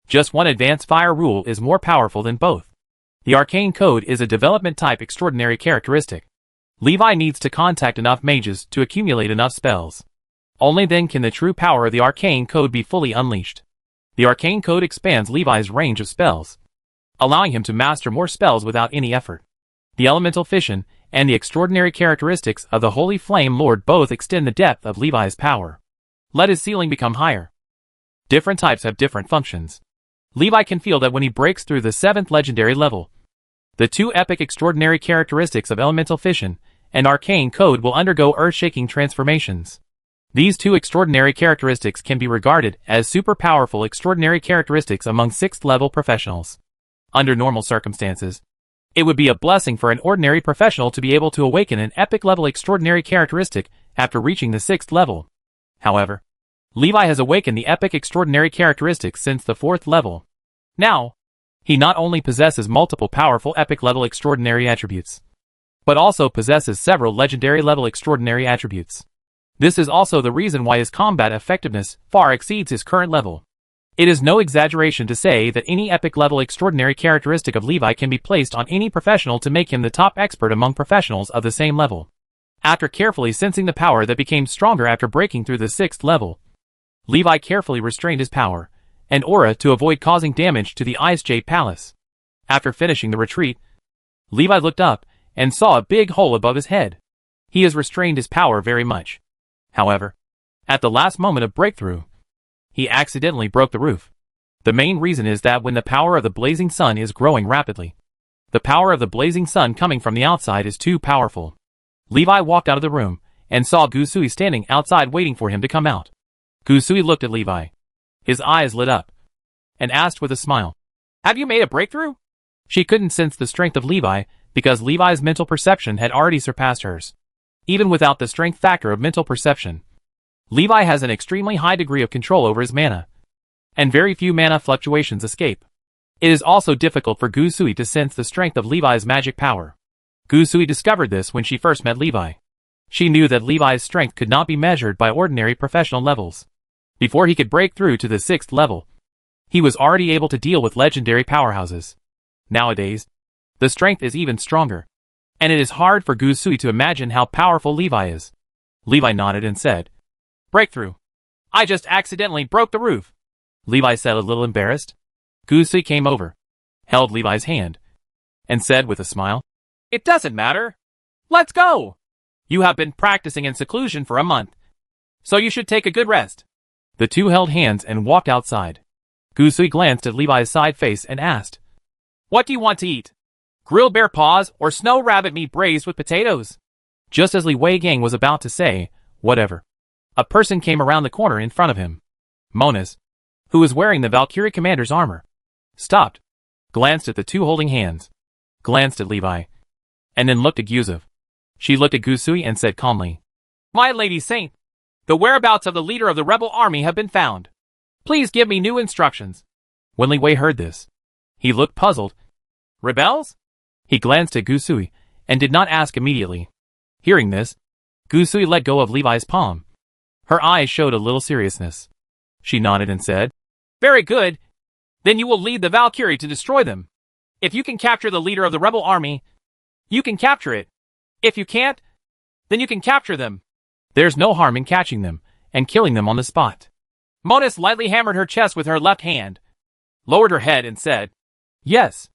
Just one advanced fire rule is more powerful than both. The Arcane Code is a development type extraordinary characteristic. Levi needs to contact enough mages to accumulate enough spells. Only then can the true power of the arcane code be fully unleashed. The arcane code expands Levi's range of spells, allowing him to master more spells without any effort. The elemental fission and the extraordinary characteristics of the Holy Flame Lord both extend the depth of Levi's power. Let his ceiling become higher. Different types have different functions. Levi can feel that when he breaks through the 7th legendary level, the 2 epic extraordinary characteristics of elemental fission and arcane code will undergo earth-shaking transformations. These 2 extraordinary characteristics can be regarded as super powerful extraordinary characteristics among 6th level professionals. Under normal circumstances, it would be a blessing for an ordinary professional to be able to awaken an epic level extraordinary characteristic after reaching the 6th level. However, Levi has awakened the epic extraordinary characteristics since the 4th level. Now, he not only possesses multiple powerful epic level extraordinary attributes, but also possesses several legendary level extraordinary attributes. This is also the reason why his combat effectiveness far exceeds his current level. It is no exaggeration to say that any epic level extraordinary characteristic of Levi can be placed on any professional to make him the top expert among professionals of the same level. After carefully sensing the power that became stronger after breaking through the 6th level, Levi carefully restrained his power and aura to avoid causing damage to the Ice Jade Palace. After finishing the retreat, Levi looked up and saw a big hole above his head. He has restrained his power very much. However, at the last moment of breakthrough, he accidentally broke the roof. The main reason is that when the power of the blazing sun is growing rapidly, the power of the blazing sun coming from the outside is too powerful. Levi walked out of the room and saw Gusui standing outside waiting for him to come out. Gusui looked at Levi. His eyes lit up and asked with a smile, "Have you made a breakthrough?" She couldn't sense the strength of Levi because Levi's mental perception had already surpassed hers. Even without the strength factor of mental perception, Levi has an extremely high degree of control over his mana, and very few mana fluctuations escape. It is also difficult for Gusui to sense the strength of Levi's magic power. Gusui discovered this when she first met Levi. She knew that Levi's strength could not be measured by ordinary professional levels. Before he could break through to the 6th level, he was already able to deal with legendary powerhouses. Nowadays, the strength is even stronger, and it is hard for Gusui to imagine how powerful Levi is. Levi nodded and said, "Breakthrough. I just accidentally broke the roof," Levi said, a little embarrassed. Gusui came over, held Levi's hand, and said with a smile, "It doesn't matter. Let's go. You have been practicing in seclusion for a month, so you should take a good rest." The two held hands and walked outside. Gusui glanced at Levi's side face and asked, "What do you want to eat? Grilled bear paws or snow rabbit meat braised with potatoes?" Just as Li Wei Gang was about to say, "Whatever," a person came around the corner in front of him. Monus, who was wearing the Valkyrie commander's armor, stopped, glanced at the two holding hands, glanced at Levi, and then looked at Gyuzov. She looked at Gusui and said calmly, "My lady saint, the whereabouts of the leader of the rebel army have been found. Please give me new instructions." When Li Wei heard this, he looked puzzled. "Rebels?" He glanced at Gusui and did not ask immediately. Hearing this, Gusui let go of Levi's palm. Her eyes showed a little seriousness. She nodded and said, "Very good. Then you will lead the Valkyrie to destroy them. If you can capture the leader of the rebel army, you can capture it. If you can't, then you can capture them. There's no harm in catching them and killing them on the spot." Monus lightly hammered her chest with her left hand, lowered her head and said, "Yes."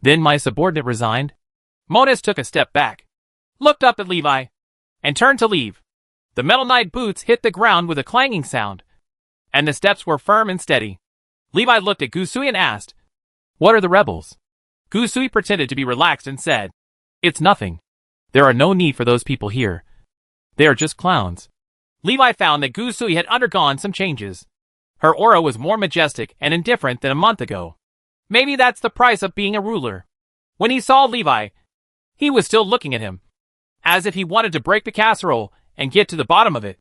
Then my subordinate resigned. Monus took a step back, looked up at Levi, and turned to leave. The Metal Knight boots hit the ground with a clanging sound, and the steps were firm and steady. Levi looked at Gusui and asked, "What are the rebels?" Gusui pretended to be relaxed and said, "It's nothing. There are no need for those people here. They are just clowns." Levi found that Gusui had undergone some changes. Her aura was more majestic and indifferent than a month ago. Maybe that's the price of being a ruler. When he saw Levi, he was still looking at him, as if he wanted to break the casserole and get to the bottom of it.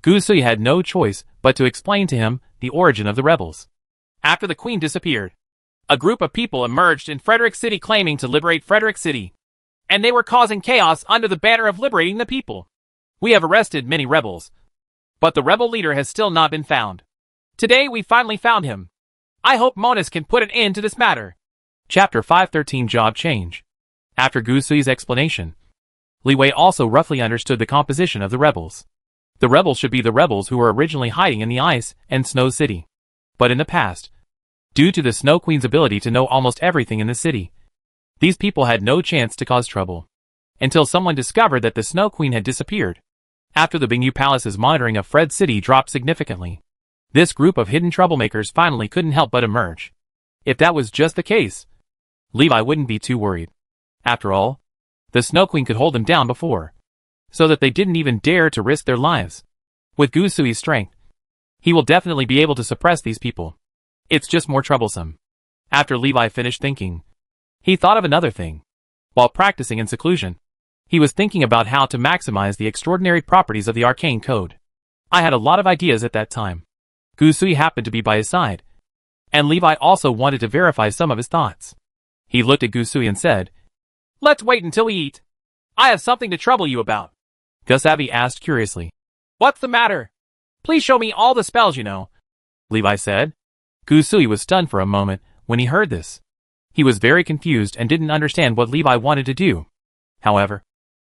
Gusui had no choice but to explain to him the origin of the rebels. After the queen disappeared, a group of people emerged in Frederick City claiming to liberate Frederick City, and they were causing chaos under the banner of liberating the people. We have arrested many rebels, but the rebel leader has still not been found. Today we finally found him. I hope Monus can put an end to this matter. Chapter 513 Job Change. After Gusui's explanation, Li Wei also roughly understood the composition of the rebels. The rebels should be the rebels who were originally hiding in the ice and snow city. But in the past, due to the Snow Queen's ability to know almost everything in the city, these people had no chance to cause trouble. Until someone discovered that the Snow Queen had disappeared. After the Bingyu Palace's monitoring of Fred's city dropped significantly, this group of hidden troublemakers finally couldn't help but emerge. If that was just the case, Levi wouldn't be too worried. After all, the Snow Queen could hold them down before, so that they didn't even dare to risk their lives. With Gusui's strength, he will definitely be able to suppress these people. It's just more troublesome. After Levi finished thinking, he thought of another thing. While practicing in seclusion, he was thinking about how to maximize the extraordinary properties of the arcane code. I had a lot of ideas at that time. Gusui happened to be by his side, and Levi also wanted to verify some of his thoughts. He looked at Gusui and said, "Let's wait until we eat. I have something to trouble you about." Gusavi asked curiously, "What's the matter? Please show me all the spells you know," Levi said. Gusui was stunned for a moment when he heard this. He was very confused and didn't understand what Levi wanted to do. However,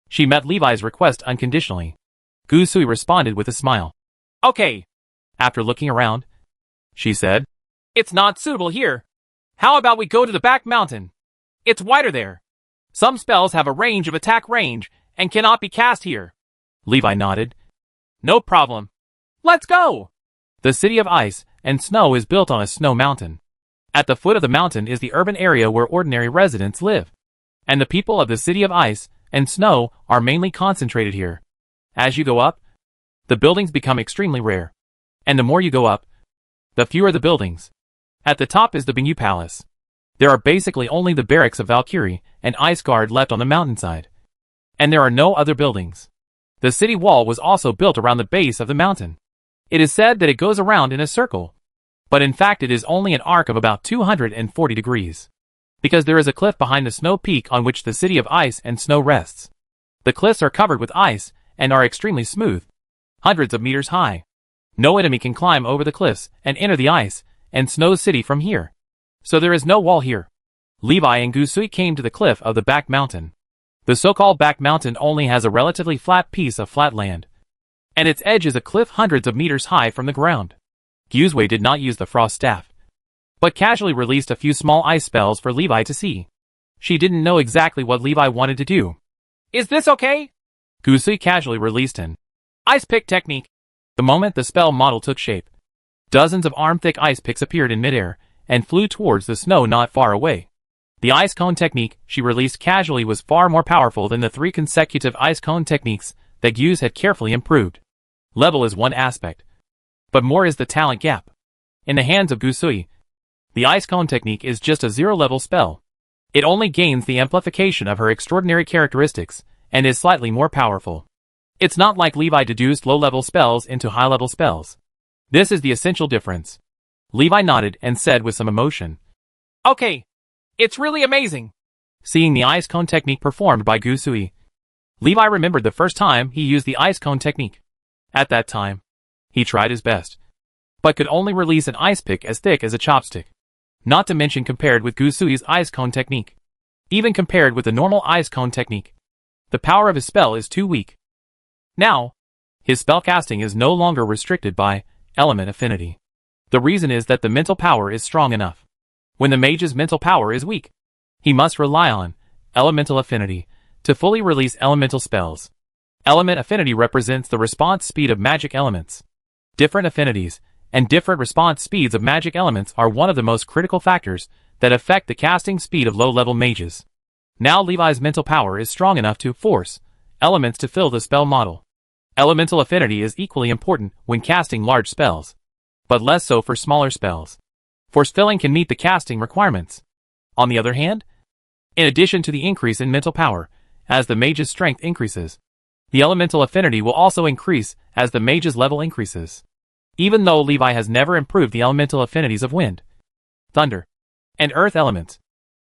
she met Levi's request unconditionally. Gusui responded with a smile. "Okay." After looking around, she said, "It's not suitable here. How about we go to the back mountain? It's wider there. Some spells have a range of attack range and cannot be cast here." Levi nodded. "No problem. Let's go!" The city of ice and snow is built on a snow mountain. At the foot of the mountain is the urban area where ordinary residents live. And the people of the city of ice and snow are mainly concentrated here. As you go up, the buildings become extremely rare. And the more you go up, the fewer the buildings. At the top is the Bingyu Palace. There are basically only the barracks of Valkyrie and Ice Guard left on the mountainside. And there are no other buildings. The city wall was also built around the base of the mountain. It is said that it goes around in a circle. But in fact it is only an arc of about 240 degrees. Because there is a cliff behind the snow peak on which the city of ice and snow rests. The cliffs are covered with ice and are extremely smooth, hundreds of meters high. No enemy can climb over the cliffs and enter the ice and snow city from here. So there is no wall here. Levi and Gusui came to the cliff of the back mountain. The so-called back mountain only has a relatively flat piece of flat land, and its edge is a cliff hundreds of meters high from the ground. Gusui did not use the frost staff, but casually released a few small ice spells for Levi to see. She didn't know exactly what Levi wanted to do. "Is this okay?" Gusui casually released an ice pick technique. The moment the spell model took shape, dozens of arm-thick ice picks appeared in midair and flew towards the snow not far away. The ice cone technique she released casually was far more powerful than the 3 consecutive ice cone techniques that Gus had carefully improved. Level is one aspect, but more is the talent gap. In the hands of Gusui, the ice cone technique is just a 0-level spell. It only gains the amplification of her extraordinary characteristics and is slightly more powerful. It's not like Levi deduced low-level spells into high-level spells. This is the essential difference. Levi nodded and said with some emotion, "Okay, it's really amazing." Seeing the ice cone technique performed by Gusui, Levi remembered the first time he used the ice cone technique. At that time, he tried his best, but could only release an ice pick as thick as a chopstick. Not to mention compared with Gusui's ice cone technique. Even compared with the normal ice cone technique, the power of his spell is too weak. Now, his spellcasting is no longer restricted by element affinity. The reason is that the mental power is strong enough. When the mage's mental power is weak, he must rely on elemental affinity to fully release elemental spells. Element affinity represents the response speed of magic elements. Different affinities and different response speeds of magic elements are one of the most critical factors that affect the casting speed of low-level mages. Now Levi's mental power is strong enough to force elements to fill the spell model. Elemental affinity is equally important when casting large spells, but less so for smaller spells. Force filling can meet the casting requirements. On the other hand, in addition to the increase in mental power, as the mage's strength increases, the elemental affinity will also increase as the mage's level increases. Even though Levi has never improved the elemental affinities of wind, thunder, and earth elements,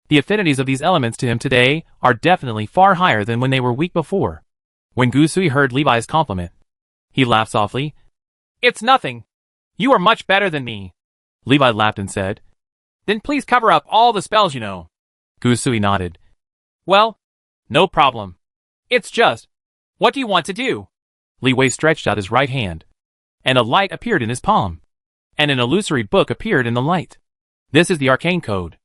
the affinities of these elements to him today are definitely far higher than when they were weak before. When Gusui heard Levi's compliment, he laughed softly. "It's nothing. You are much better than me." Levi laughed and said, "Then please cover up all the spells you know." Gusui nodded. "Well, no problem. It's just, what do you want to do?" Li Wei stretched out his right hand, and a light appeared in his palm, and an illusory book appeared in the light. This is the arcane code.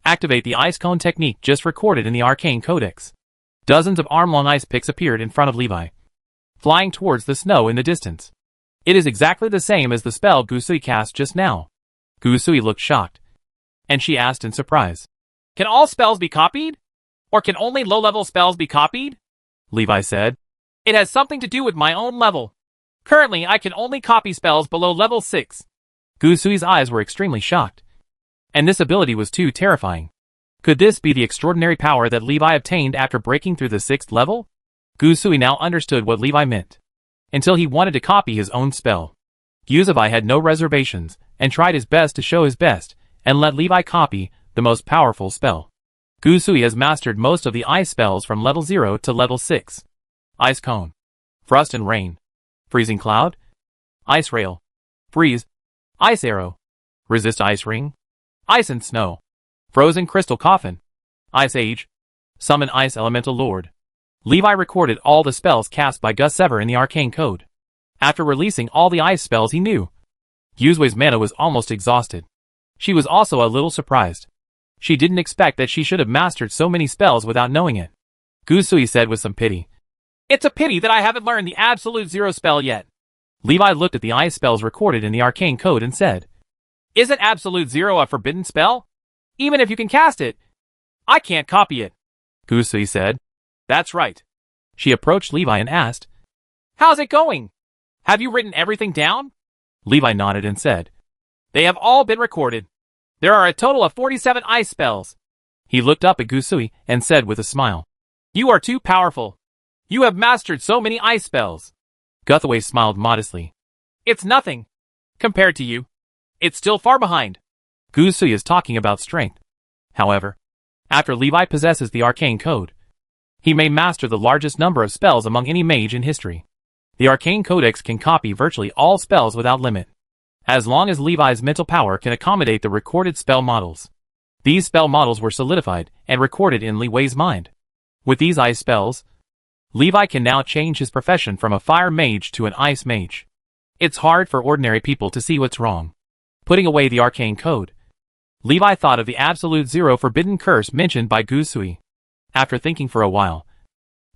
Activate the ice cone technique just recorded in the arcane codex. Dozens of arm-long ice picks appeared in front of Levi, flying towards the snow in the distance. It is exactly the same as the spell Gusui cast just now. Gusui looked shocked, and she asked in surprise, Can all spells be copied? Or can only low-level spells be copied? Levi said. It has something to do with my own level. Currently, I can only copy spells below level 6. Gusui's eyes were extremely shocked, and this ability was too terrifying. Could this be the extraordinary power that Levi obtained after breaking through the 6th level? Gusui now understood what Levi meant, until he wanted to copy his own spell. Gusui had no reservations, and tried his best to show his best, and let Levi copy the most powerful spell. Gusui has mastered most of the ice spells from level 0 to level 6. Ice Cone, Frost and Rain, Freezing Cloud, Ice Rail, Freeze, Ice Arrow, Resist Ice Ring, Ice and Snow, Frozen Crystal Coffin, Ice Age, Summon Ice Elemental Lord. Levi recorded all the spells cast by Gus Sever in the arcane code. After releasing all the ice spells he knew, Gusui's mana was almost exhausted. She was also a little surprised. She didn't expect that she should have mastered so many spells without knowing it. Gusui said with some pity, It's a pity that I haven't learned the Absolute Zero spell yet. Levi looked at the ice spells recorded in the arcane code and said, Isn't Absolute Zero a forbidden spell? Even if you can cast it, I can't copy it. Gusui said. That's right. She approached Levi and asked, How's it going? Have you written everything down? Levi nodded and said, They have all been recorded. There are a total of 47 ice spells. He looked up at Gusui and said with a smile, You are too powerful. You have mastered so many ice spells. Guthaway smiled modestly. It's nothing. Compared to you, it's still far behind. Gusui is talking about strength. However, after Levi possesses the arcane code, he may master the largest number of spells among any mage in history. The arcane codex can copy virtually all spells without limit, as long as Levi's mental power can accommodate the recorded spell models. These spell models were solidified and recorded in Li Wei's mind. With these ice spells, Levi can now change his profession from a fire mage to an ice mage. It's hard for ordinary people to see what's wrong. Putting away the arcane code, Levi thought of the Absolute Zero forbidden curse mentioned by Gusui. After thinking for a while,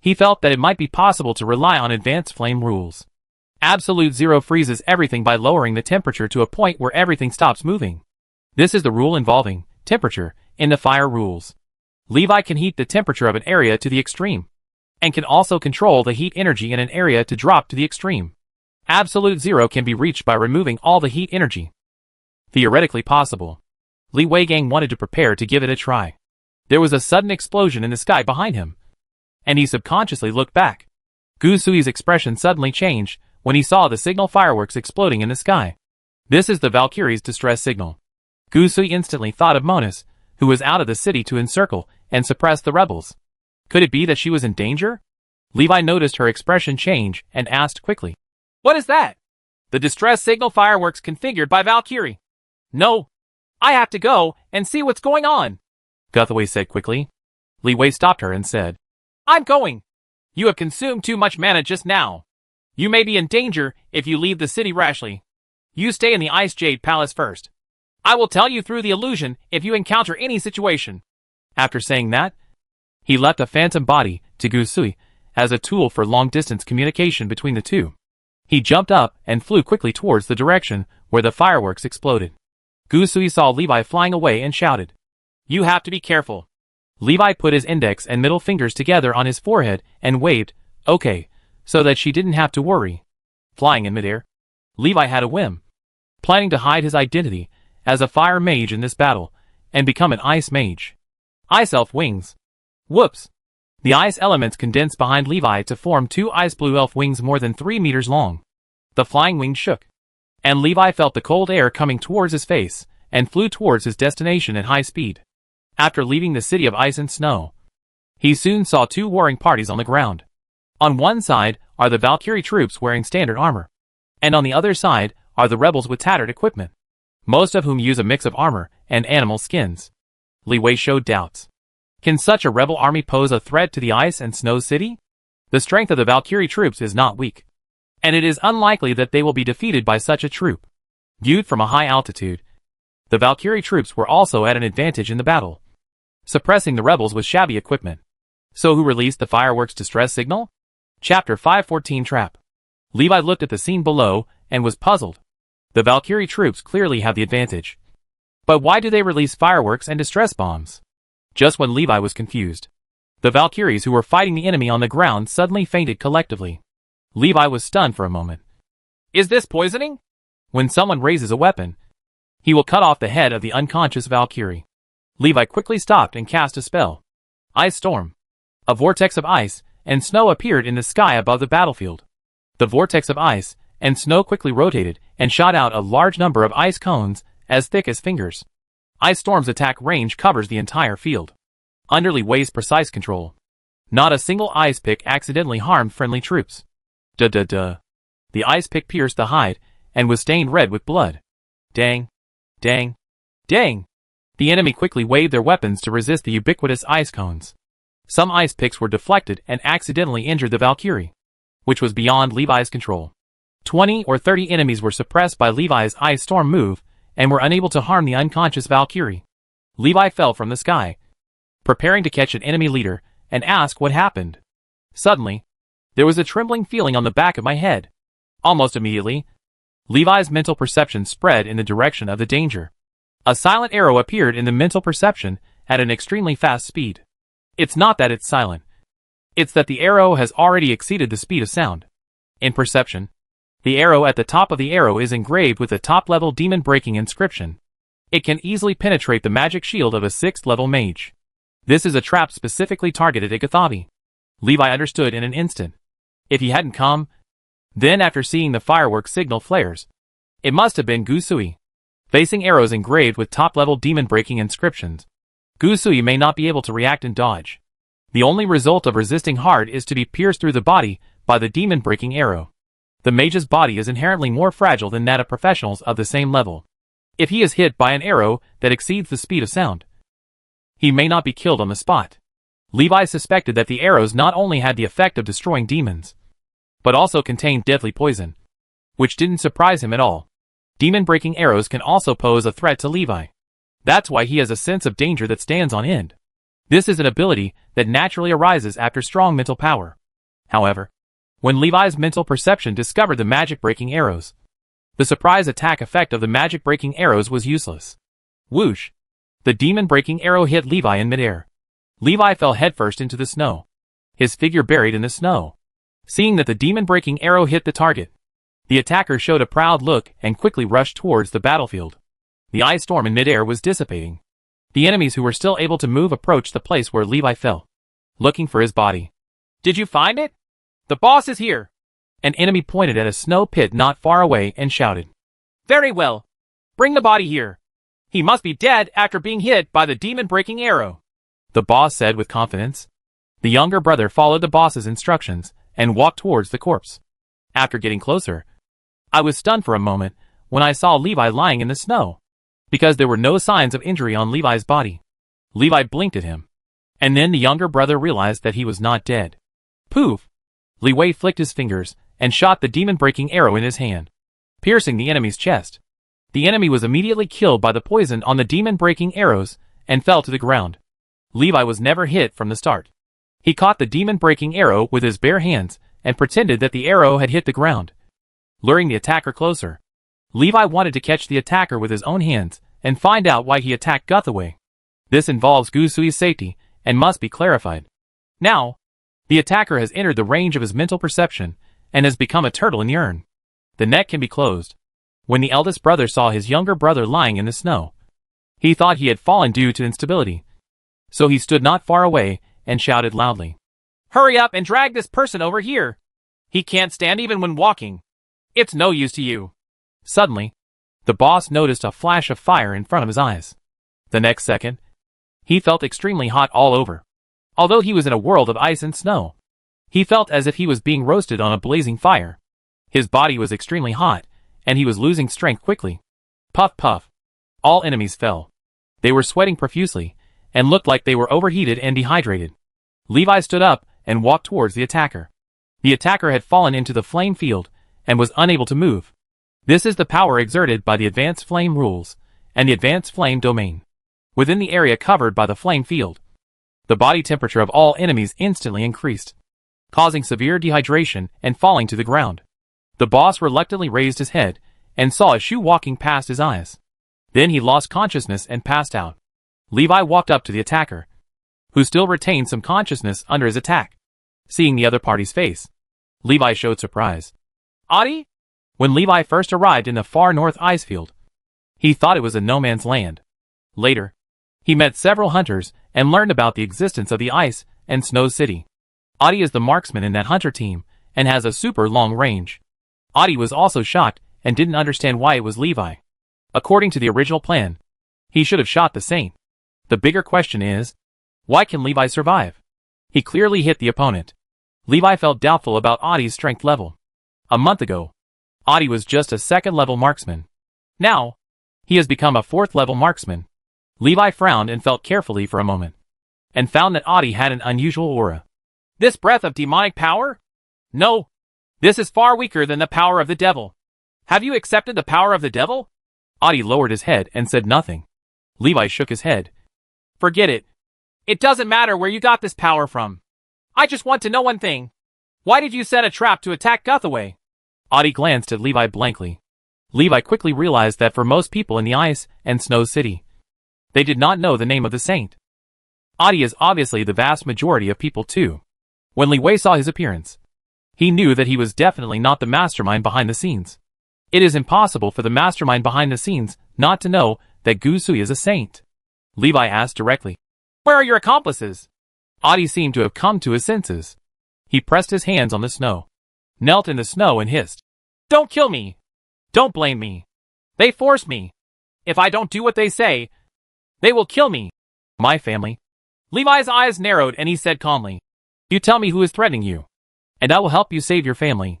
he felt that it might be possible to rely on advanced flame rules. Absolute Zero freezes everything by lowering the temperature to a point where everything stops moving. This is the rule involving temperature in the fire rules. Levi can heat the temperature of an area to the extreme, and can also control the heat energy in an area to drop to the extreme. Absolute Zero can be reached by removing all the heat energy. Theoretically possible. Li Weigang wanted to prepare to give it a try. There was a sudden explosion in the sky behind him, and he subconsciously looked back. Gusui's expression suddenly changed when he saw the signal fireworks exploding in the sky. This is the Valkyrie's distress signal. Gusui instantly thought of Monus, who was out of the city to encircle and suppress the rebels. Could it be that she was in danger? Levi noticed her expression change and asked quickly, What is that? The distress signal fireworks configured by Valkyrie. No, I have to go and see what's going on, Guthaway said quickly. Li Wei stopped her and said, I'm going. You have consumed too much mana just now. You may be in danger if you leave the city rashly. You stay in the Ice Jade Palace first. I will tell you through the illusion if you encounter any situation. After saying that, he left a phantom body to Gusui as a tool for long-distance communication between the two. He jumped up and flew quickly towards the direction where the fireworks exploded. Gusui saw Levi flying away and shouted, You have to be careful. Levi put his index and middle fingers together on his forehead and waved, okay, so that she didn't have to worry. Flying in midair, Levi had a whim, planning to hide his identity as a fire mage in this battle and become an ice mage. Ice elf wings. Whoops! The ice elements condensed behind Levi to form two ice blue elf wings more than 3 meters long. The flying wings shook, and Levi felt the cold air coming towards his face and flew towards his destination at high speed. After leaving the city of ice and snow, he soon saw two warring parties on the ground. On one side are the Valkyrie troops wearing standard armor, and on the other side are the rebels with tattered equipment, most of whom use a mix of armor and animal skins. Li Wei showed doubts. Can such a rebel army pose a threat to the ice and snow city? The strength of the Valkyrie troops is not weak. and it is unlikely that they will be defeated by such a troop. Viewed from a high altitude, the Valkyrie troops were also at an advantage in the battle, suppressing the rebels with shabby equipment. So who released the fireworks distress signal? Chapter 514 Trap. Levi looked at the scene below and was puzzled. The Valkyrie troops clearly have the advantage. But why do they release fireworks and distress bombs? Just when Levi was confused, the Valkyries who were fighting the enemy on the ground suddenly fainted collectively. Levi was stunned for a moment. Is this poisoning? When someone raises a weapon, he will cut off the head of the unconscious Valkyrie. Levi quickly stopped and cast a spell. Ice Storm. A vortex of ice and snow appeared in the sky above the battlefield. The vortex of ice and snow quickly rotated and shot out a large number of ice cones as thick as fingers. Ice Storm's attack range covers the entire field. Under Levi's precise control, not a single ice pick accidentally harmed friendly troops. The ice pick pierced the hide and was stained red with blood. Dang. Dang. Dang. The enemy quickly waved their weapons to resist the ubiquitous ice cones. Some ice picks were deflected and accidentally injured the Valkyrie, which was beyond Levi's control. 20 or 30 enemies were suppressed by Levi's Ice Storm move and were unable to harm the unconscious Valkyrie. Levi fell from the sky, preparing to catch an enemy leader and ask what happened. Suddenly, there was a trembling feeling on the back of my head. Almost immediately, Levi's mental perception spread in the direction of the danger. A silent arrow appeared in the mental perception at an extremely fast speed. It's not that it's silent. It's that the arrow has already exceeded the speed of sound. In perception, the arrow at the top of the arrow is engraved with a top-level demon-breaking inscription. It can easily penetrate the magic shield of a 6th-level mage. This is a trap specifically targeted at Gathavi. Levi understood in an instant. If he hadn't come, then after seeing the fireworks signal flares, it must have been Gusui. Facing arrows engraved with top-level demon-breaking inscriptions, Gusui may not be able to react and dodge. The only result of resisting hard is to be pierced through the body by the demon-breaking arrow. The mage's body is inherently more fragile than that of professionals of the same level. If he is hit by an arrow that exceeds the speed of sound, he may not be killed on the spot. Levi suspected that the arrows not only had the effect of destroying demons, but also contained deadly poison, which didn't surprise him at all. Demon-breaking arrows can also pose a threat to Levi. That's why he has a sense of danger that stands on end. This is an ability that naturally arises after strong mental power. However, when Levi's mental perception discovered the magic-breaking arrows, the surprise attack effect of the magic-breaking arrows was useless. Whoosh! The demon-breaking arrow hit Levi in midair. Levi fell headfirst into the snow, his figure buried in the snow. Seeing that the demon-breaking arrow hit the target, the attacker showed a proud look and quickly rushed towards the battlefield. The ice storm in midair was dissipating. The enemies who were still able to move approached the place where Levi fell, looking for his body. Did you find it? The boss is here. An enemy pointed at a snow pit not far away and shouted. Very well. Bring the body here. He must be dead after being hit by the demon-breaking arrow, the boss said with confidence. The younger brother followed the boss's instructions and walked towards the corpse. After getting closer, I was stunned for a moment when I saw Levi lying in the snow, because there were no signs of injury on Levi's body. Levi blinked at him, and then the younger brother realized that he was not dead. Poof! Levi flicked his fingers and shot the demon-breaking arrow in his hand, piercing the enemy's chest. The enemy was immediately killed by the poison on the demon-breaking arrows and fell to the ground. Levi was never hit from the start. He caught the demon-breaking arrow with his bare hands and pretended that the arrow had hit the ground, luring the attacker closer. Levi wanted to catch the attacker with his own hands and find out why he attacked Guthaway. This involves Gusui's safety and must be clarified. Now, the attacker has entered the range of his mental perception and has become a turtle in the urn. The net can be closed. When the eldest brother saw his younger brother lying in the snow, he thought he had fallen due to instability. So he stood not far away and shouted loudly, "Hurry up and drag this person over here! He can't stand even when walking. It's no use to you." Suddenly, the boss noticed a flash of fire in front of his eyes. The next second, he felt extremely hot all over. Although he was in a world of ice and snow, he felt as if he was being roasted on a blazing fire. His body was extremely hot, and he was losing strength quickly. Puff puff. All enemies fell. They were sweating profusely, and looked like they were overheated and dehydrated. Levi stood up and walked towards the attacker. The attacker had fallen into the flame field, and was unable to move. This is the power exerted by the advanced flame rules, and the advanced flame domain. Within the area covered by the flame field, the body temperature of all enemies instantly increased, causing severe dehydration and falling to the ground. The boss reluctantly raised his head and saw a shoe walking past his eyes. Then he lost consciousness and passed out. Levi walked up to the attacker, who still retained some consciousness under his attack. Seeing the other party's face, Levi showed surprise. Adi? When Levi first arrived in the far north ice field, he thought it was a no man's land. Later, he met several hunters and learned about the existence of the ice and snow city. Adi is the marksman in that hunter team and has a super long range. Adi was also shocked and didn't understand why it was Levi. According to the original plan, he should have shot the saint. The bigger question is, why can Levi survive? He clearly hit the opponent. Levi felt doubtful about Adi's strength level. A month ago, Adi was just a second-level marksman. Now, he has become a fourth-level marksman. Levi frowned and felt carefully for a moment, and found that Adi had an unusual aura. This breath of demonic power? No. This is far weaker than the power of the devil. Have you accepted the power of the devil? Adi lowered his head and said nothing. Levi shook his head. Forget it. It doesn't matter where you got this power from. I just want to know one thing. Why did you set a trap to attack Guthaway? Adi glanced at Levi blankly. Levi quickly realized that for most people in the ice and snow city, they did not know the name of the saint. Adi is obviously the vast majority of people too. When Li Wei saw his appearance, he knew that he was definitely not the mastermind behind the scenes. It is impossible for the mastermind behind the scenes not to know that Gu Sui is a saint. Levi asked directly. Where are your accomplices? Adi seemed to have come to his senses. He pressed his hands on the snow, knelt in the snow and hissed. Don't kill me. Don't blame me. They force me. If I don't do what they say, they will kill me. My family. Levi's eyes narrowed and he said calmly. You tell me who is threatening you, and I will help you save your family.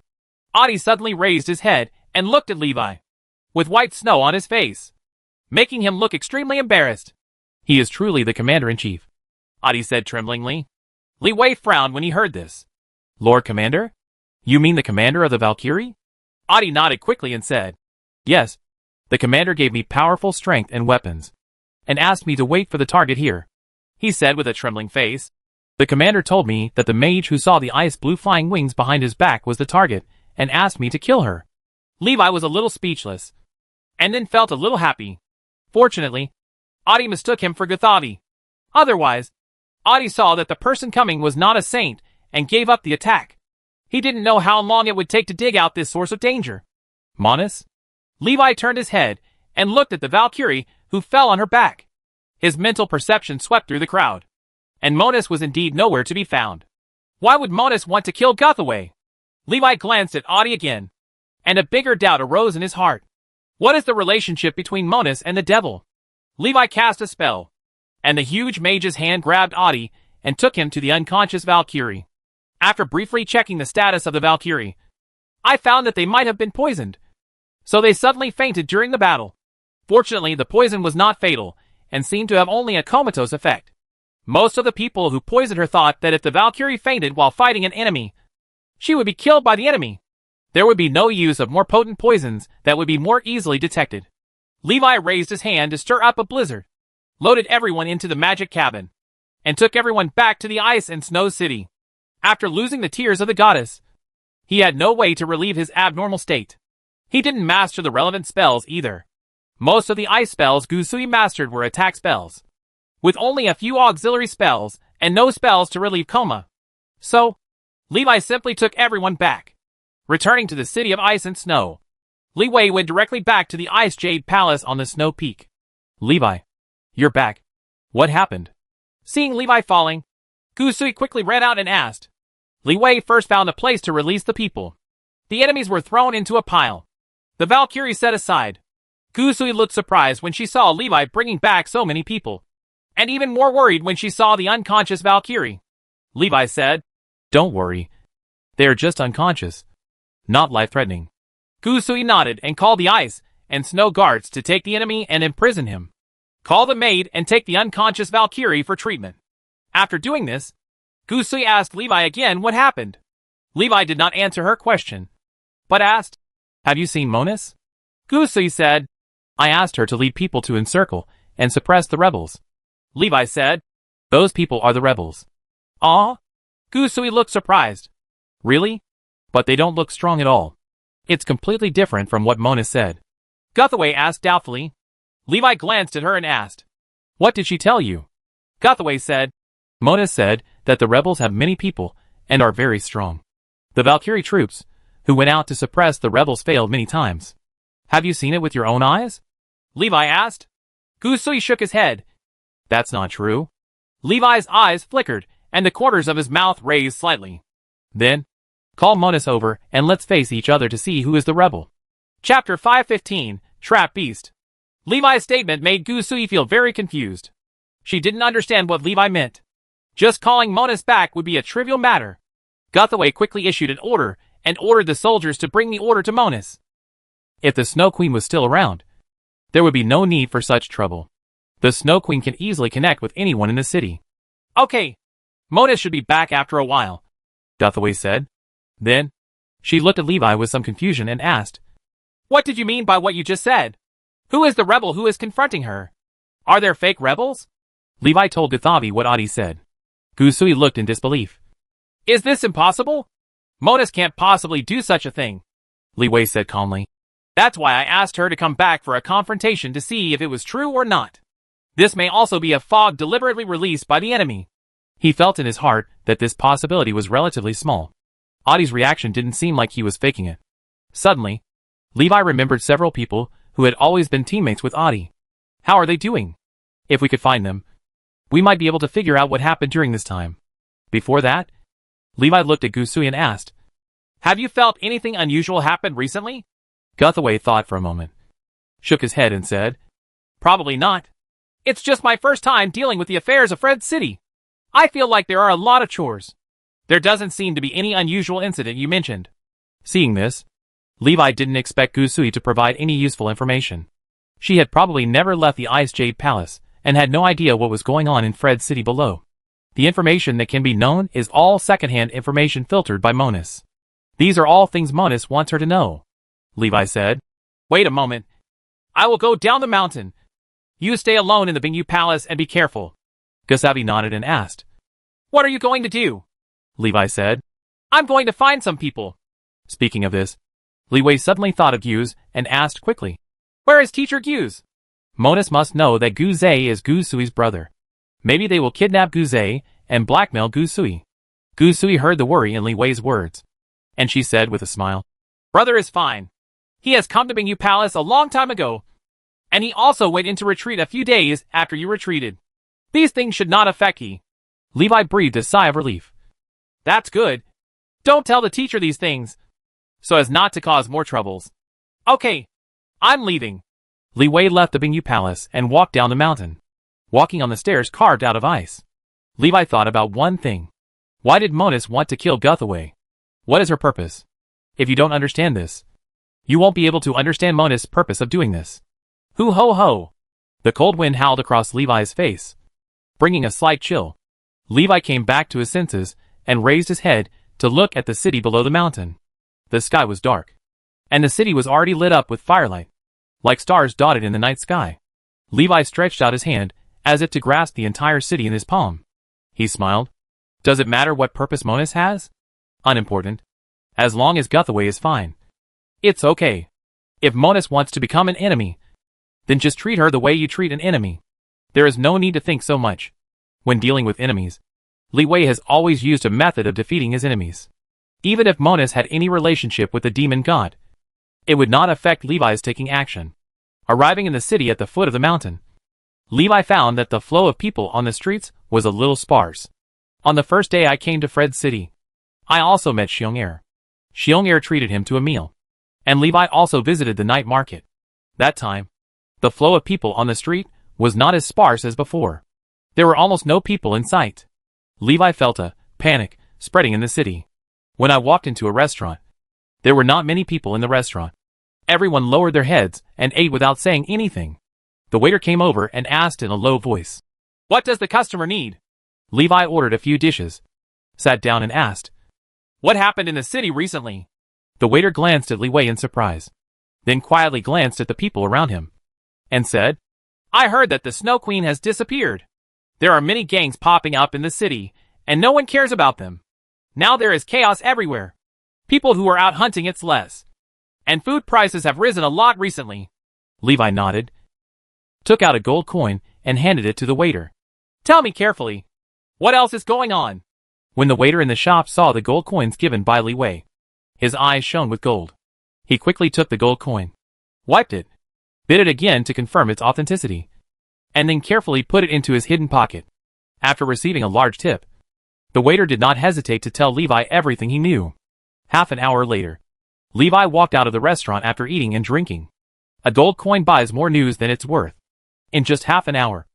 Adi suddenly raised his head and looked at Levi, with white snow on his face, making him look extremely embarrassed. He is truly the commander-in-chief, Adi said tremblingly. Li Wei frowned when he heard this. Lord Commander? You mean the commander of the Valkyrie? Adi nodded quickly and said, Yes. The commander gave me powerful strength and weapons, and asked me to wait for the target here, he said with a trembling face. The commander told me that the mage who saw the ice blue flying wings behind his back was the target, and asked me to kill her. Levi was a little speechless, and then felt a little happy. Fortunately, Adi mistook him for Guthavi. Otherwise, Adi saw that the person coming was not a saint, and gave up the attack. He didn't know how long it would take to dig out this source of danger. Monus? Levi turned his head, and looked at the Valkyrie, who fell on her back. His mental perception swept through the crowd, and Monus was indeed nowhere to be found. Why would Monus want to kill Guthaway? Levi glanced at Adi again, and a bigger doubt arose in his heart. What is the relationship between Monus and the devil? Levi cast a spell, and the huge mage's hand grabbed Adi and took him to the unconscious Valkyrie. After briefly checking the status of the Valkyrie, I found that they might have been poisoned, so they suddenly fainted during the battle. Fortunately, the poison was not fatal, and seemed to have only a comatose effect. Most of the people who poisoned her thought that if the Valkyrie fainted while fighting an enemy, she would be killed by the enemy. There would be no use of more potent poisons that would be more easily detected. Levi raised his hand to stir up a blizzard, loaded everyone into the magic cabin, and took everyone back to the ice and snow city. After losing the tears of the goddess, he had no way to relieve his abnormal state. He didn't master the relevant spells either. Most of the ice spells Gu Sui mastered were attack spells, with only a few auxiliary spells and no spells to relieve coma. So, Levi simply took everyone back. Returning to the city of ice and snow, Li Wei went directly back to the Ice Jade Palace on the snow peak. Levi, you're back. What happened? Seeing Levi falling, Gu Sui quickly ran out and asked. Li Wei first found a place to release the people. The enemies were thrown into a pile. The Valkyrie set aside. Gu Sui looked surprised when she saw Levi bringing back so many people, and even more worried when she saw the unconscious Valkyrie. Levi said, Don't worry. They are just unconscious, not life-threatening. Gu Sui nodded and called the ice and snow guards to take the enemy and imprison him. Call the maid and take the unconscious Valkyrie for treatment. After doing this, Gu Sui asked Levi again what happened. Levi did not answer her question, but asked, Have you seen Monus? Gusui said. I asked her to lead people to encircle and suppress the rebels. Levi said. Those people are the rebels. Ah? Gusui looked surprised. Really? But they don't look strong at all. It's completely different from what Monus said. Guthaway asked doubtfully. Levi glanced at her and asked. What did she tell you? Guthaway said. Monus said that the rebels have many people and are very strong. The Valkyrie troops, who went out to suppress the rebels, failed many times. Have you seen it with your own eyes? Levi asked. Gusui shook his head. That's not true. Levi's eyes flickered, and the corners of his mouth raised slightly. Then, call Monus over and let's face each other to see who is the rebel. Chapter 515, Trap Beast. Levi's statement made Gusui feel very confused. She didn't understand what Levi meant. Just calling Monus back would be a trivial matter. Guthaway quickly issued an order and ordered the soldiers to bring the order to Monus. If the Snow Queen was still around, there would be no need for such trouble. The Snow Queen can easily connect with anyone in the city. Okay. Monus should be back after a while, Guthaway said. Then, she looked at Levi with some confusion and asked, What did you mean by what you just said? Who is the rebel who is confronting her? Are there fake rebels? Levi told Guthaway what Adi said. Gusui looked in disbelief. Is this impossible? Monus can't possibly do such a thing, Levi said calmly. That's why I asked her to come back for a confrontation to see if it was true or not. This may also be a fog deliberately released by the enemy. He felt in his heart that this possibility was relatively small. Adi's reaction didn't seem like he was faking it. Suddenly, Levi remembered several people who had always been teammates with Adi. How are they doing? If we could find them, we might be able to figure out what happened during this time. Before that, Levi looked at Gusui and asked, Have you felt anything unusual happen recently? Guthaway thought for a moment, shook his head and said, Probably not. It's just my first time dealing with the affairs of Fred City. I feel like there are a lot of chores. There doesn't seem to be any unusual incident you mentioned. Seeing this, Levi didn't expect Gusui to provide any useful information. She had probably never left the Ice Jade Palace and had no idea what was going on in Fred City below. The information that can be known is all secondhand information filtered by Monus. These are all things Monus wants her to know, Levi said. Wait a moment. I will go down the mountain. You stay alone in the Bingyu Palace and be careful. Gusavi nodded and asked. What are you going to do? Levi said. I'm going to find some people. Speaking of this, Liwei suddenly thought of Guse and asked quickly. Where is Teacher Guse? Monus must know that Guzei is Gusui's brother. Maybe they will kidnap Guzei and blackmail Gusui. Gusui heard the worry in Liwei's words, and she said with a smile, Brother is fine. He has come to Bingyu Palace a long time ago, and he also went into retreat a few days after you retreated. These things should not affect you. Levi breathed a sigh of relief. That's good. Don't tell the teacher these things, so as not to cause more troubles. Okay, I'm leaving. Li Wei left the Bingyu Palace and walked down the mountain, walking on the stairs carved out of ice. Levi thought about one thing. Why did Monus want to kill Guthaway? What is her purpose? If you don't understand this, you won't be able to understand Monus' purpose of doing this. Hoo ho ho! The cold wind howled across Levi's face, bringing a slight chill. Levi came back to his senses and raised his head to look at the city below the mountain. The sky was dark, and the city was already lit up with firelight, like stars dotted in the night sky. Levi stretched out his hand as if to grasp the entire city in his palm. He smiled. Does it matter what purpose Monus has? Unimportant. As long as Guthaway is fine. It's okay. If Monus wants to become an enemy, then just treat her the way you treat an enemy. There is no need to think so much. When dealing with enemies, Li Wei has always used a method of defeating his enemies. Even if Monus had any relationship with the demon god, it would not affect Levi's taking action. Arriving in the city at the foot of the mountain, Levi found that the flow of people on the streets was a little sparse. On the first day I came to Fred City, I also met Xiong-Er. Xiong-Er treated him to a meal, and Levi also visited the night market. That time, the flow of people on the street was not as sparse as before. There were almost no people in sight. Levi felt a panic spreading in the city. When I walked into a restaurant, there were not many people in the restaurant. Everyone lowered their heads and ate without saying anything. The waiter came over and asked in a low voice, What does the customer need? Levi ordered a few dishes, sat down and asked, What happened in the city recently? The waiter glanced at Li Wei in surprise. then quietly glanced at the people around him, and said, I heard that the Snow Queen has disappeared. There are many gangs popping up in the city, and no one cares about them. Now there is chaos everywhere. People who are out hunting it's less. And food prices have risen a lot recently. Levi nodded, took out a gold coin, and handed it to the waiter. Tell me carefully. What else is going on? When the waiter in the shop saw the gold coins given by Levi, his eyes shone with gold. He quickly took the gold coin, wiped it, bit it again to confirm its authenticity, and then carefully put it into his hidden pocket. After receiving a large tip, the waiter did not hesitate to tell Levi everything he knew. Half an hour later, Levi walked out of the restaurant after eating and drinking. A gold coin buys more news than it's worth. In just half an hour,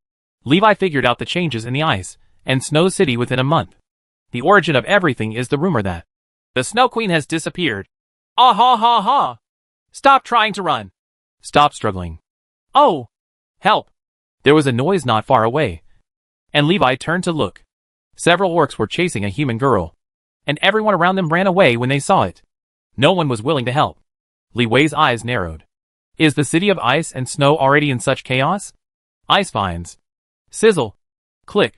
Levi figured out the changes in the ice and Snow City within a month. The origin of everything is the rumor that the Snow Queen has disappeared. Ah ha ha ha! Stop trying to run. Stop struggling. Oh! Help! There was a noise not far away, and Levi turned to look. Several orcs were chasing a human girl, and everyone around them ran away when they saw it. No one was willing to help. Levi's eyes narrowed. Is the city of ice and snow already in such chaos? Ice vines. Sizzle. Click.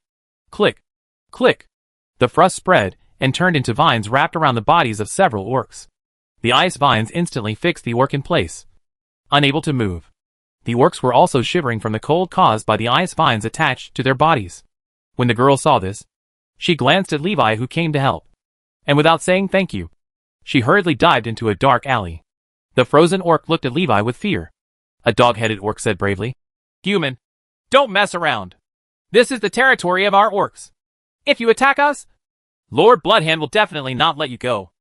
Click. Click. The frost spread and turned into vines wrapped around the bodies of several orcs. The ice vines instantly fixed the orc in place, unable to move. The orcs were also shivering from the cold caused by the ice vines attached to their bodies. When the girl saw this, she glanced at Levi, who came to help, and without saying thank you, she hurriedly dived into a dark alley. The frozen orc looked at Levi with fear. A dog-headed orc said bravely, Human, don't mess around. This is the territory of our orcs. If you attack us, Lord Bloodhand will definitely not let you go.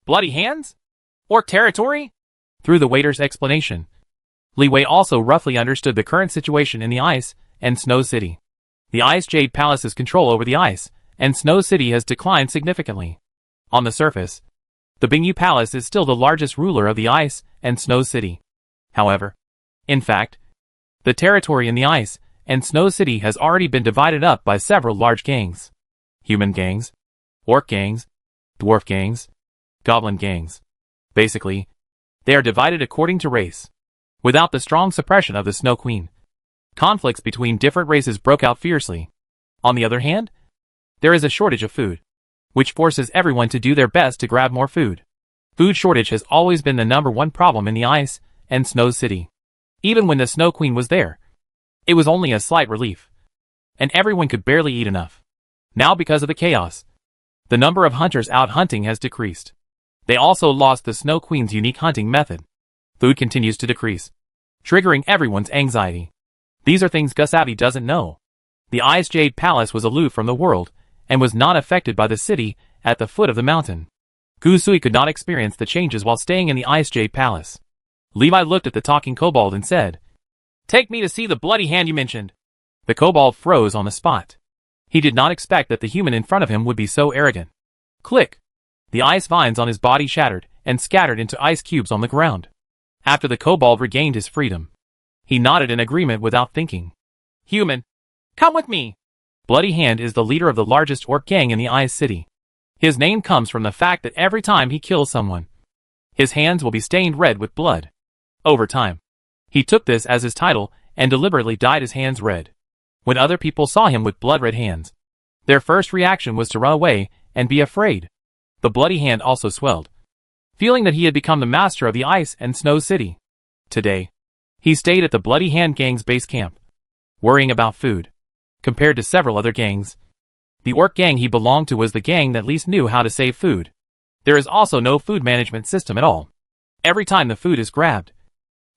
Bloody hands? Orc territory? Through the waiter's explanation, Levi also roughly understood the current situation in the Ice and Snow City. The Ice Jade Palace's control over the Ice and Snow City has declined significantly. On the surface, the Bingyu Palace is still the largest ruler of the Ice and Snow City. However, in fact, the territory in the Ice and Snow City has already been divided up by several large gangs. Human gangs, orc gangs, dwarf gangs, goblin gangs. Basically, they are divided according to race. Without the strong suppression of the Snow Queen, conflicts between different races broke out fiercely. On the other hand, there is a shortage of food, which forces everyone to do their best to grab more food. Food shortage has always been the #1 problem in the Ice and Snow City. Even when the Snow Queen was there, it was only a slight relief, and everyone could barely eat enough. Now, because of the chaos, the number of hunters out hunting has decreased. They also lost the Snow Queen's unique hunting method. Food continues to decrease, triggering everyone's anxiety. These are things Gusavi doesn't know. The Ice Jade Palace was aloof from the world and was not affected by the city at the foot of the mountain. Gusui could not experience the changes while staying in the Ice Jade Palace. Levi looked at the talking kobold and said, Take me to see the bloody hand you mentioned. The kobold froze on the spot. He did not expect that the human in front of him would be so arrogant. Click! The ice vines on his body shattered and scattered into ice cubes on the ground. After the kobold regained his freedom, he nodded in agreement without thinking. Human, come with me. Bloody Hand is the leader of the largest orc gang in the Ice City. His name comes from the fact that every time he kills someone, his hands will be stained red with blood. Over time, he took this as his title and deliberately dyed his hands red. When other people saw him with blood-red hands, their first reaction was to run away and be afraid. The Bloody Hand also swelled, feeling that he had become the master of the Ice and Snow City. Today, he stayed at the Bloody Hand gang's base camp, worrying about food. Compared to several other gangs, the orc gang he belonged to was the gang that least knew how to save food. There is also no food management system at all. Every time the food is grabbed,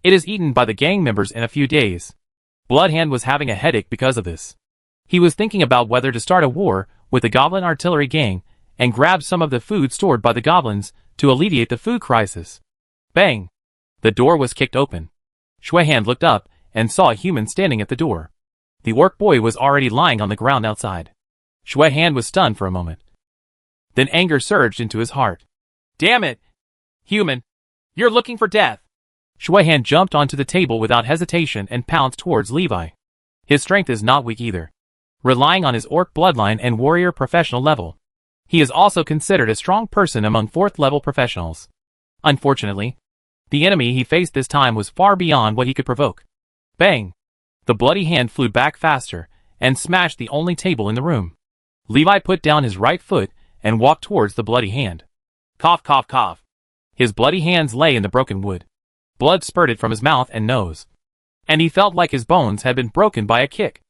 it is eaten by the gang members in a few days. Bloodhand was having a headache because of this. He was thinking about whether to start a war with the Goblin Artillery gang and grab some of the food stored by the goblins to alleviate the food crisis. Bang! The door was kicked open. Shuehand looked up and saw a human standing at the door. The orc boy was already lying on the ground outside. Shuehand was stunned for a moment. Then anger surged into his heart. Damn it! Human, you're looking for death. Shuehand jumped onto the table without hesitation and pounced towards Levi. His strength is not weak either, relying on his orc bloodline and warrior professional level. He is also considered a strong person among 4th level professionals. Unfortunately, The enemy he faced this time was far beyond what he could provoke. Bang! The bloody hand flew back faster and smashed the only table in the room. Levi put down his right foot and walked towards the bloody hand. Cough, cough, cough. His bloody hands lay in the broken wood. Blood spurted from his mouth and nose. And he felt like his bones had been broken by a kick.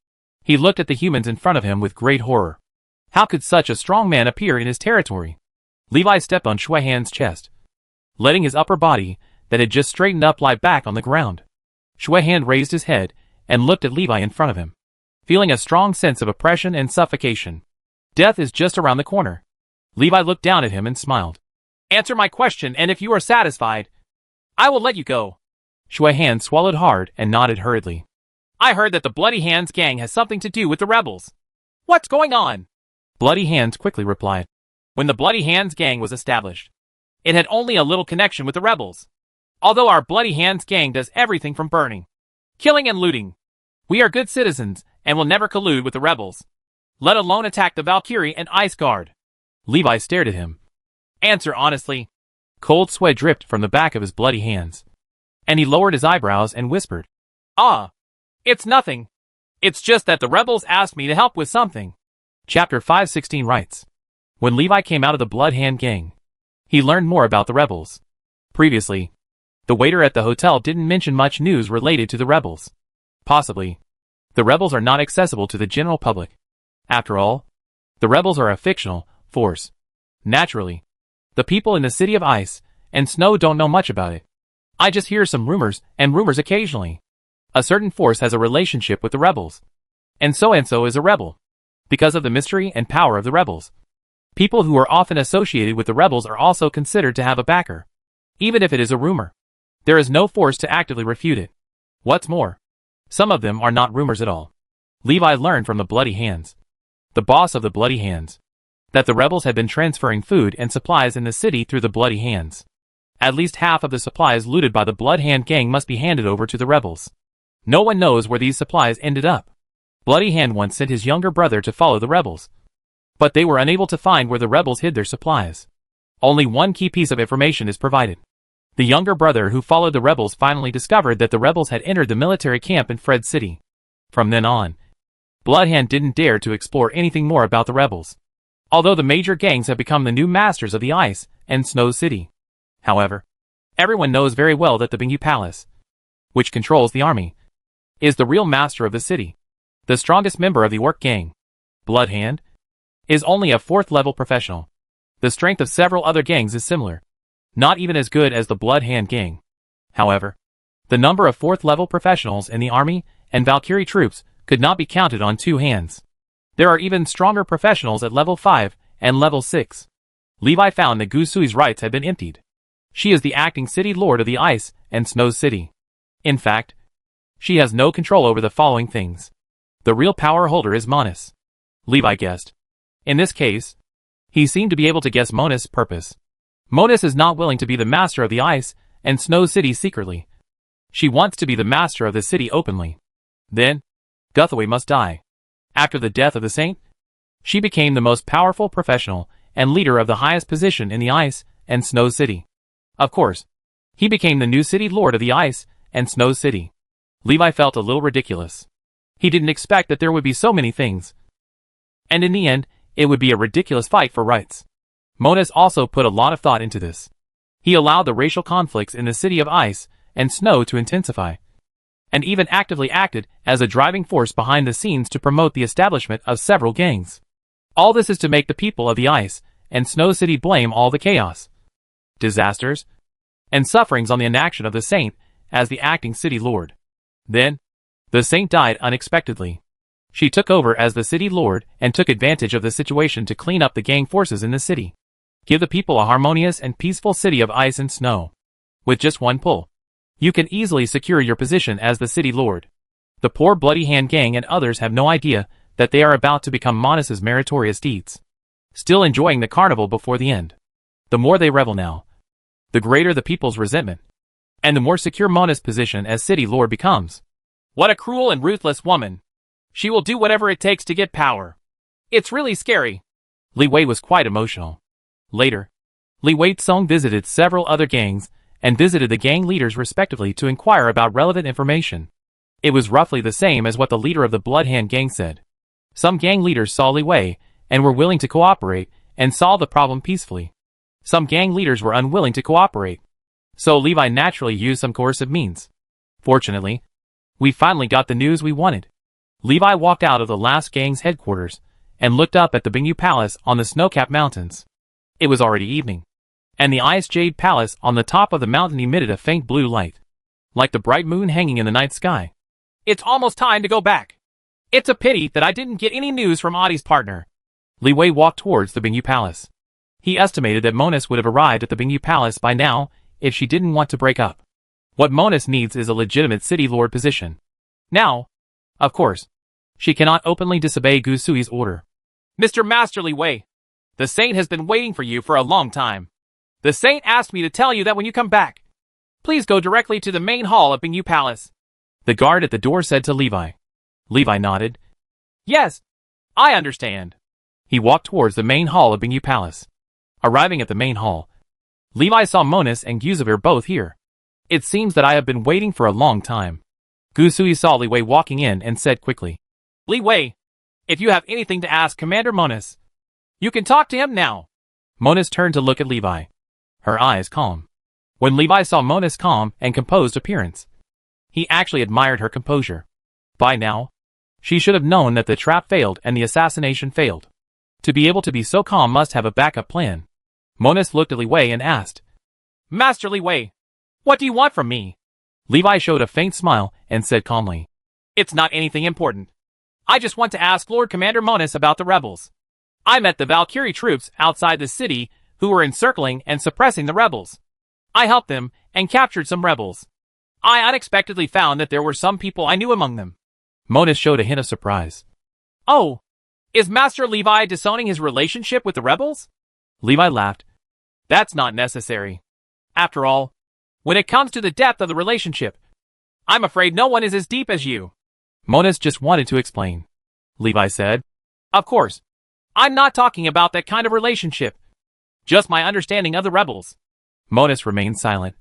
He looked at the humans in front of him with great horror. How could such a strong man appear in his territory? Levi stepped on Shui Han's chest, letting his upper body, that had just straightened up, lie back on the ground. Shui Han raised his head and looked at Levi in front of him, feeling a strong sense of oppression and suffocation. Death is just around the corner. Levi looked down at him and smiled. Answer my question, and if you are satisfied, I will let you go. Shui Han swallowed hard and nodded hurriedly. I heard that the Bloody Hands gang has something to do with the rebels. What's going on? Bloody Hands quickly replied. When the Bloody Hands gang was established, it had only a little connection with the rebels. Although our Bloody Hands gang does everything from burning, killing and looting, we are good citizens and will never collude with the rebels, let alone attack the Valkyrie and Ice Guard. Levi stared at him. Answer honestly. Cold sweat dripped from the back of his bloody hands, and he lowered his eyebrows and whispered, It's nothing. It's just that the rebels asked me to help with something. Chapter 516 writes, when Levi came out of the Blood Hand gang, he learned more about the rebels. Previously, the waiter at the hotel didn't mention much news related to the rebels. Possibly, the rebels are not accessible to the general public. After all, the rebels are a fictional force. Naturally, the people in the City of Ice and Snow don't know much about it. I just hear some rumors occasionally. A certain force has a relationship with the rebels, and so is a rebel. Because of the mystery and power of the rebels, people who are often associated with the rebels are also considered to have a backer. Even if it is a rumor, there is no force to actively refute it. What's more, some of them are not rumors at all. Levi learned from the Bloody Hands, the boss of the Bloody Hands, that the rebels had been transferring food and supplies in the city through the Bloody Hands. At least half of the supplies looted by the Blood Hand gang must be handed over to the rebels. No one knows where these supplies ended up. Bloody Hand once sent his younger brother to follow the rebels, but they were unable to find where the rebels hid their supplies. Only one key piece of information is provided. The younger brother who followed the rebels finally discovered that the rebels had entered the military camp in Fred City. From then on, Bloodhand didn't dare to explore anything more about the rebels, although the major gangs have become the new masters of the Ice and Snow City. However, everyone knows very well that the Bingyu Palace, which controls the army, is the real master of the city. The strongest member of the Orc gang, Bloodhand, is only a 4th level professional. The strength of several other gangs is similar, not even as good as the Bloodhand gang. However, the number of 4th level professionals in the army and Valkyrie troops could not be counted on 2 hands. There are even stronger professionals at level 5 and level 6. Levi found that Gusui's rights had been emptied. She is the acting city lord of the Ice and Snow City. In fact, she has no control over the following things. The real power holder is Monus. Levi guessed. In this case, he seemed to be able to guess Monus' purpose. Monus is not willing to be the master of the Ice and Snow City secretly. She wants to be the master of the city openly. Then, Guthaway must die. After the death of the saint, she became the most powerful professional and leader of the highest position in the Ice and Snow City. Of course, he became the new city lord of the Ice and Snow City. Levi felt a little ridiculous. He didn't expect that there would be so many things. And in the end, it would be a ridiculous fight for rights. Monus also put a lot of thought into this. He allowed the racial conflicts in the City of Ice and Snow to intensify, and even actively acted as a driving force behind the scenes to promote the establishment of several gangs. All this is to make the people of the Ice and Snow City blame all the chaos, disasters, and sufferings on the inaction of the Saint as the acting city lord. Then, the Saint died unexpectedly. She took over as the city lord and took advantage of the situation to clean up the gang forces in the city. Give the people a harmonious and peaceful city of ice and snow. With just one pull, you can easily secure your position as the city lord. The poor Bloody Hand gang and others have no idea that they are about to become Monus's meritorious deeds. Still enjoying the carnival before the end. The more they revel now, the greater the people's resentment, and the more secure Monus' position as city lord becomes. What a cruel and ruthless woman. She will do whatever it takes to get power. It's really scary. Li Wei was quite emotional. Later, Li Weizong visited several other gangs and visited the gang leaders respectively to inquire about relevant information. It was roughly the same as what the leader of the Bloodhand gang said. Some gang leaders saw Li Wei and were willing to cooperate and solve the problem peacefully. Some gang leaders were unwilling to cooperate. So Levi naturally used some coercive means. Fortunately, we finally got the news we wanted. Levi walked out of the last gang's headquarters and looked up at the Bingyu Palace on the snow-capped mountains. It was already evening, and the Ice Jade Palace on the top of the mountain emitted a faint blue light, like the bright moon hanging in the night sky. It's almost time to go back. It's a pity that I didn't get any news from Adi's partner. Li Wei walked towards the Bingyu Palace. He estimated that Monus would have arrived at the Bingyu Palace by now if she didn't want to break up. What Monus needs is a legitimate city lord position. Now, of course, she cannot openly disobey Gu Sui's order. Mr. Master Li Wei, the Saint has been waiting for you for a long time. The Saint asked me to tell you that when you come back, please go directly to the main hall of Bingyu Palace. The guard at the door said to Levi. Levi nodded. Yes, I understand. He walked towards the main hall of Bingyu Palace. Arriving at the main hall, Levi saw Monus and Guzavir both here. It seems that I have been waiting for a long time. Gu Sui saw Li Wei walking in and said quickly. Li Wei, if you have anything to ask Commander Monus, you can talk to him now. Monus turned to look at Levi. Her eyes calm. When Levi saw Monus' calm and composed appearance, he actually admired her composure. By now, she should have known that the trap failed and the assassination failed. To be able to be so calm must have a backup plan. Monus looked at Li Wei and asked, Master Li Wei, what do you want from me? Levi showed a faint smile and said calmly, It's not anything important. I just want to ask Lord Commander Monus about the rebels. I met the Valkyrie troops outside the city who were encircling and suppressing the rebels. I helped them and captured some rebels. I unexpectedly found that there were some people I knew among them. Monus showed a hint of surprise. Oh, is Master Levi disowning his relationship with the rebels? Levi laughed. That's not necessary. After all, when it comes to the depth of the relationship, I'm afraid no one is as deep as you. Monus just wanted to explain. Levi said, Of course, I'm not talking about that kind of relationship. Just my understanding of the rebels. Monus remained silent,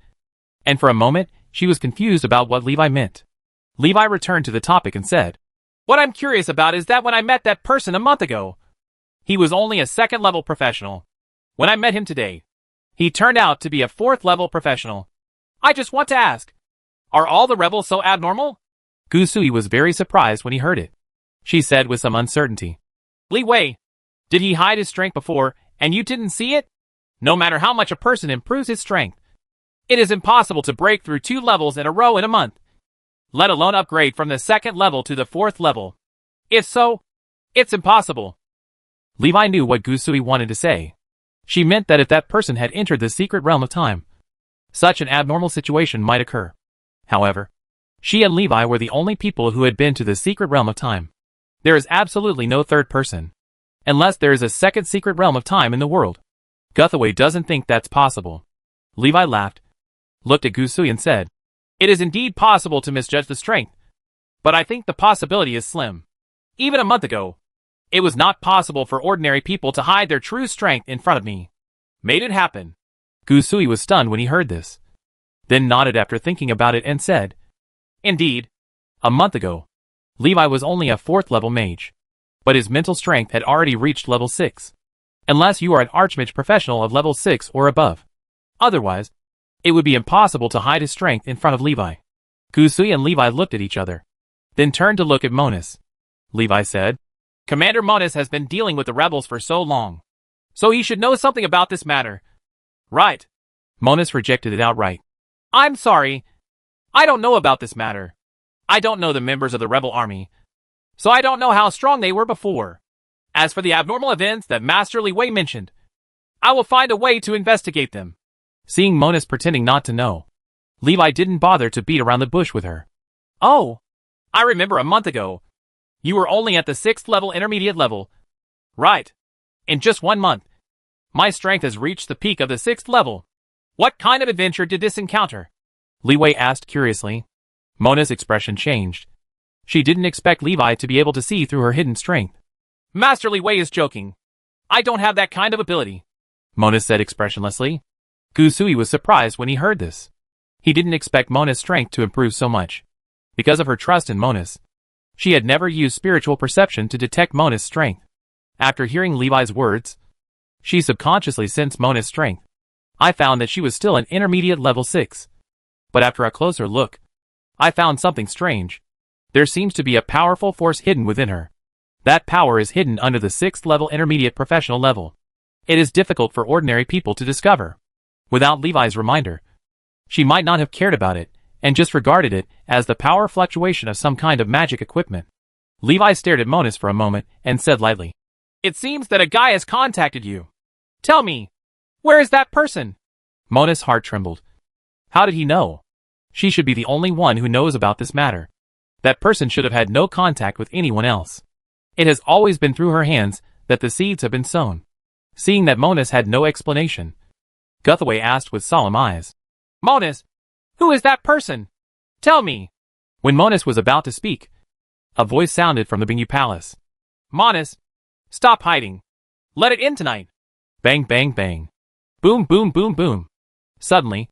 and for a moment, she was confused about what Levi meant. Levi returned to the topic and said, What I'm curious about is that when I met that person a month ago, he was only a second-level professional. When I met him today, he turned out to be a fourth-level professional. I just want to ask, are all the rebels so abnormal? Gu Sui was very surprised when he heard it. She said with some uncertainty, Li Wei, did he hide his strength before and you didn't see it? No matter how much a person improves his strength, it is impossible to break through 2 levels in a row in a month, let alone upgrade from the 2nd level to the 4th level. If so, it's impossible. Levi knew what Gu Sui wanted to say. She meant that if that person had entered the secret realm of time, such an abnormal situation might occur. However, she and Levi were the only people who had been to the secret realm of time. There is absolutely no third person, unless there is a second secret realm of time in the world. Guthaway doesn't think that's possible. Levi laughed, looked at Gu Sui and said, It is indeed possible to misjudge the strength, but I think the possibility is slim. Even a month ago, it was not possible for ordinary people to hide their true strength in front of me. Made it happen. Gu Sui was stunned when he heard this, then nodded after thinking about it and said, Indeed. A month ago, Levi was only a 4th level mage, but his mental strength had already reached level 6. Unless you are an archmage professional of level 6 or above. Otherwise, it would be impossible to hide his strength in front of Levi. Gu Sui and Levi looked at each other, then turned to look at Monus. Levi said, Commander Monus has been dealing with the rebels for so long, so he should know something about this matter. Right. Monus rejected it outright. I'm sorry. I don't know about this matter. I don't know the members of the rebel army, so I don't know how strong they were before. As for the abnormal events that Master Li Wei mentioned, I will find a way to investigate them. Seeing Monus pretending not to know, Levi didn't bother to beat around the bush with her. Oh, I remember a month ago, you were only at the 6th level intermediate level. Right. In just 1 month, my strength has reached the peak of the 6th level. What kind of adventure did this encounter? Li Wei asked curiously. Monus' expression changed. She didn't expect Levi to be able to see through her hidden strength. Master Li Wei is joking. I don't have that kind of ability, Monus said expressionlessly. Gu Sui was surprised when he heard this. He didn't expect Monus' strength to improve so much. Because of her trust in Monus, she had never used spiritual perception to detect Monus' strength. After hearing Levi's words, she subconsciously sensed Monus' strength. I found that she was still an intermediate level 6. But after a closer look, I found something strange. There seems to be a powerful force hidden within her. That power is hidden under the 6th level intermediate professional level. It is difficult for ordinary people to discover. Without Levi's reminder, she might not have cared about it, and just regarded it as the power fluctuation of some kind of magic equipment. Levi stared at Monus for a moment and said lightly, "It seems that a guy has contacted you. Tell me, where is that person?" Monus' heart trembled. How did he know? She should be the only one who knows about this matter. That person should have had no contact with anyone else. It has always been through her hands that the seeds have been sown. Seeing that Monus had no explanation, Guthaway asked with solemn eyes, "Monus, who is that person? Tell me." When Monus was about to speak, a voice sounded from the Bingu Palace. "Monus, stop hiding. Let it in tonight." Bang, bang, bang. Boom, boom, boom, boom. Suddenly,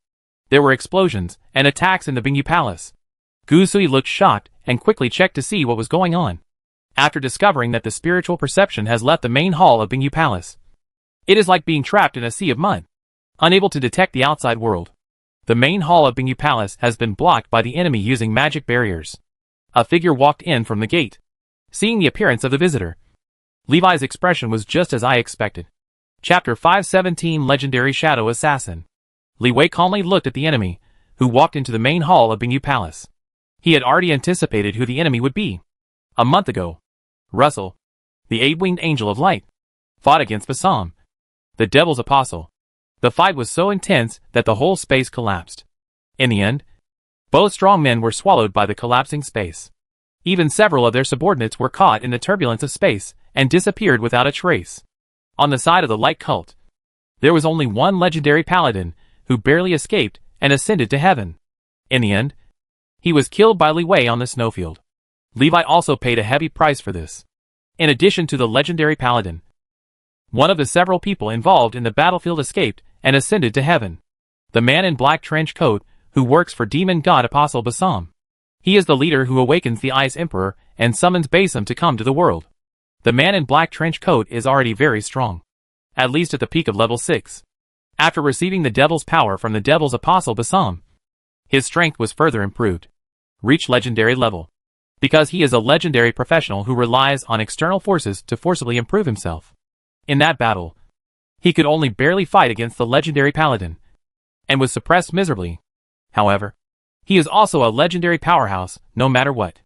there were explosions and attacks in the Bingu Palace. Gusui looked shocked and quickly checked to see what was going on. After discovering that the spiritual perception has left the main hall of Bingu Palace, it is like being trapped in a sea of mud, unable to detect the outside world. The main hall of Bingu Palace has been blocked by the enemy using magic barriers. A figure walked in from the gate. Seeing the appearance of the visitor, Levi's expression was just as I expected. Chapter 517 Legendary Shadow Assassin. Li Wei calmly looked at the enemy, who walked into the main hall of Bingu Palace. He had already anticipated who the enemy would be. A month ago, Russell, the 8-winged angel of light, fought against Basam, the devil's apostle. The fight was so intense that the whole space collapsed. In the end, both strong men were swallowed by the collapsing space. Even several of their subordinates were caught in the turbulence of space and disappeared without a trace. On the side of the light cult, there was only one legendary paladin who barely escaped and ascended to heaven. In the end, he was killed by Li Wei on the snowfield. Levi also paid a heavy price for this. In addition to the legendary paladin, one of the several people involved in the battlefield escaped and ascended to heaven. The man in black trench coat who works for demon god apostle Basam. He is the leader who awakens the Ice Emperor and summons Basam to come to the world. The man in black trench coat is already very strong, at least at the peak of level 6. After receiving the devil's power from the devil's apostle Basam, his strength was further improved. Reach legendary level. Because he is a legendary professional who relies on external forces to forcibly improve himself. In that battle, he could only barely fight against the legendary paladin, and was suppressed miserably. However, he is also a legendary powerhouse, no matter what.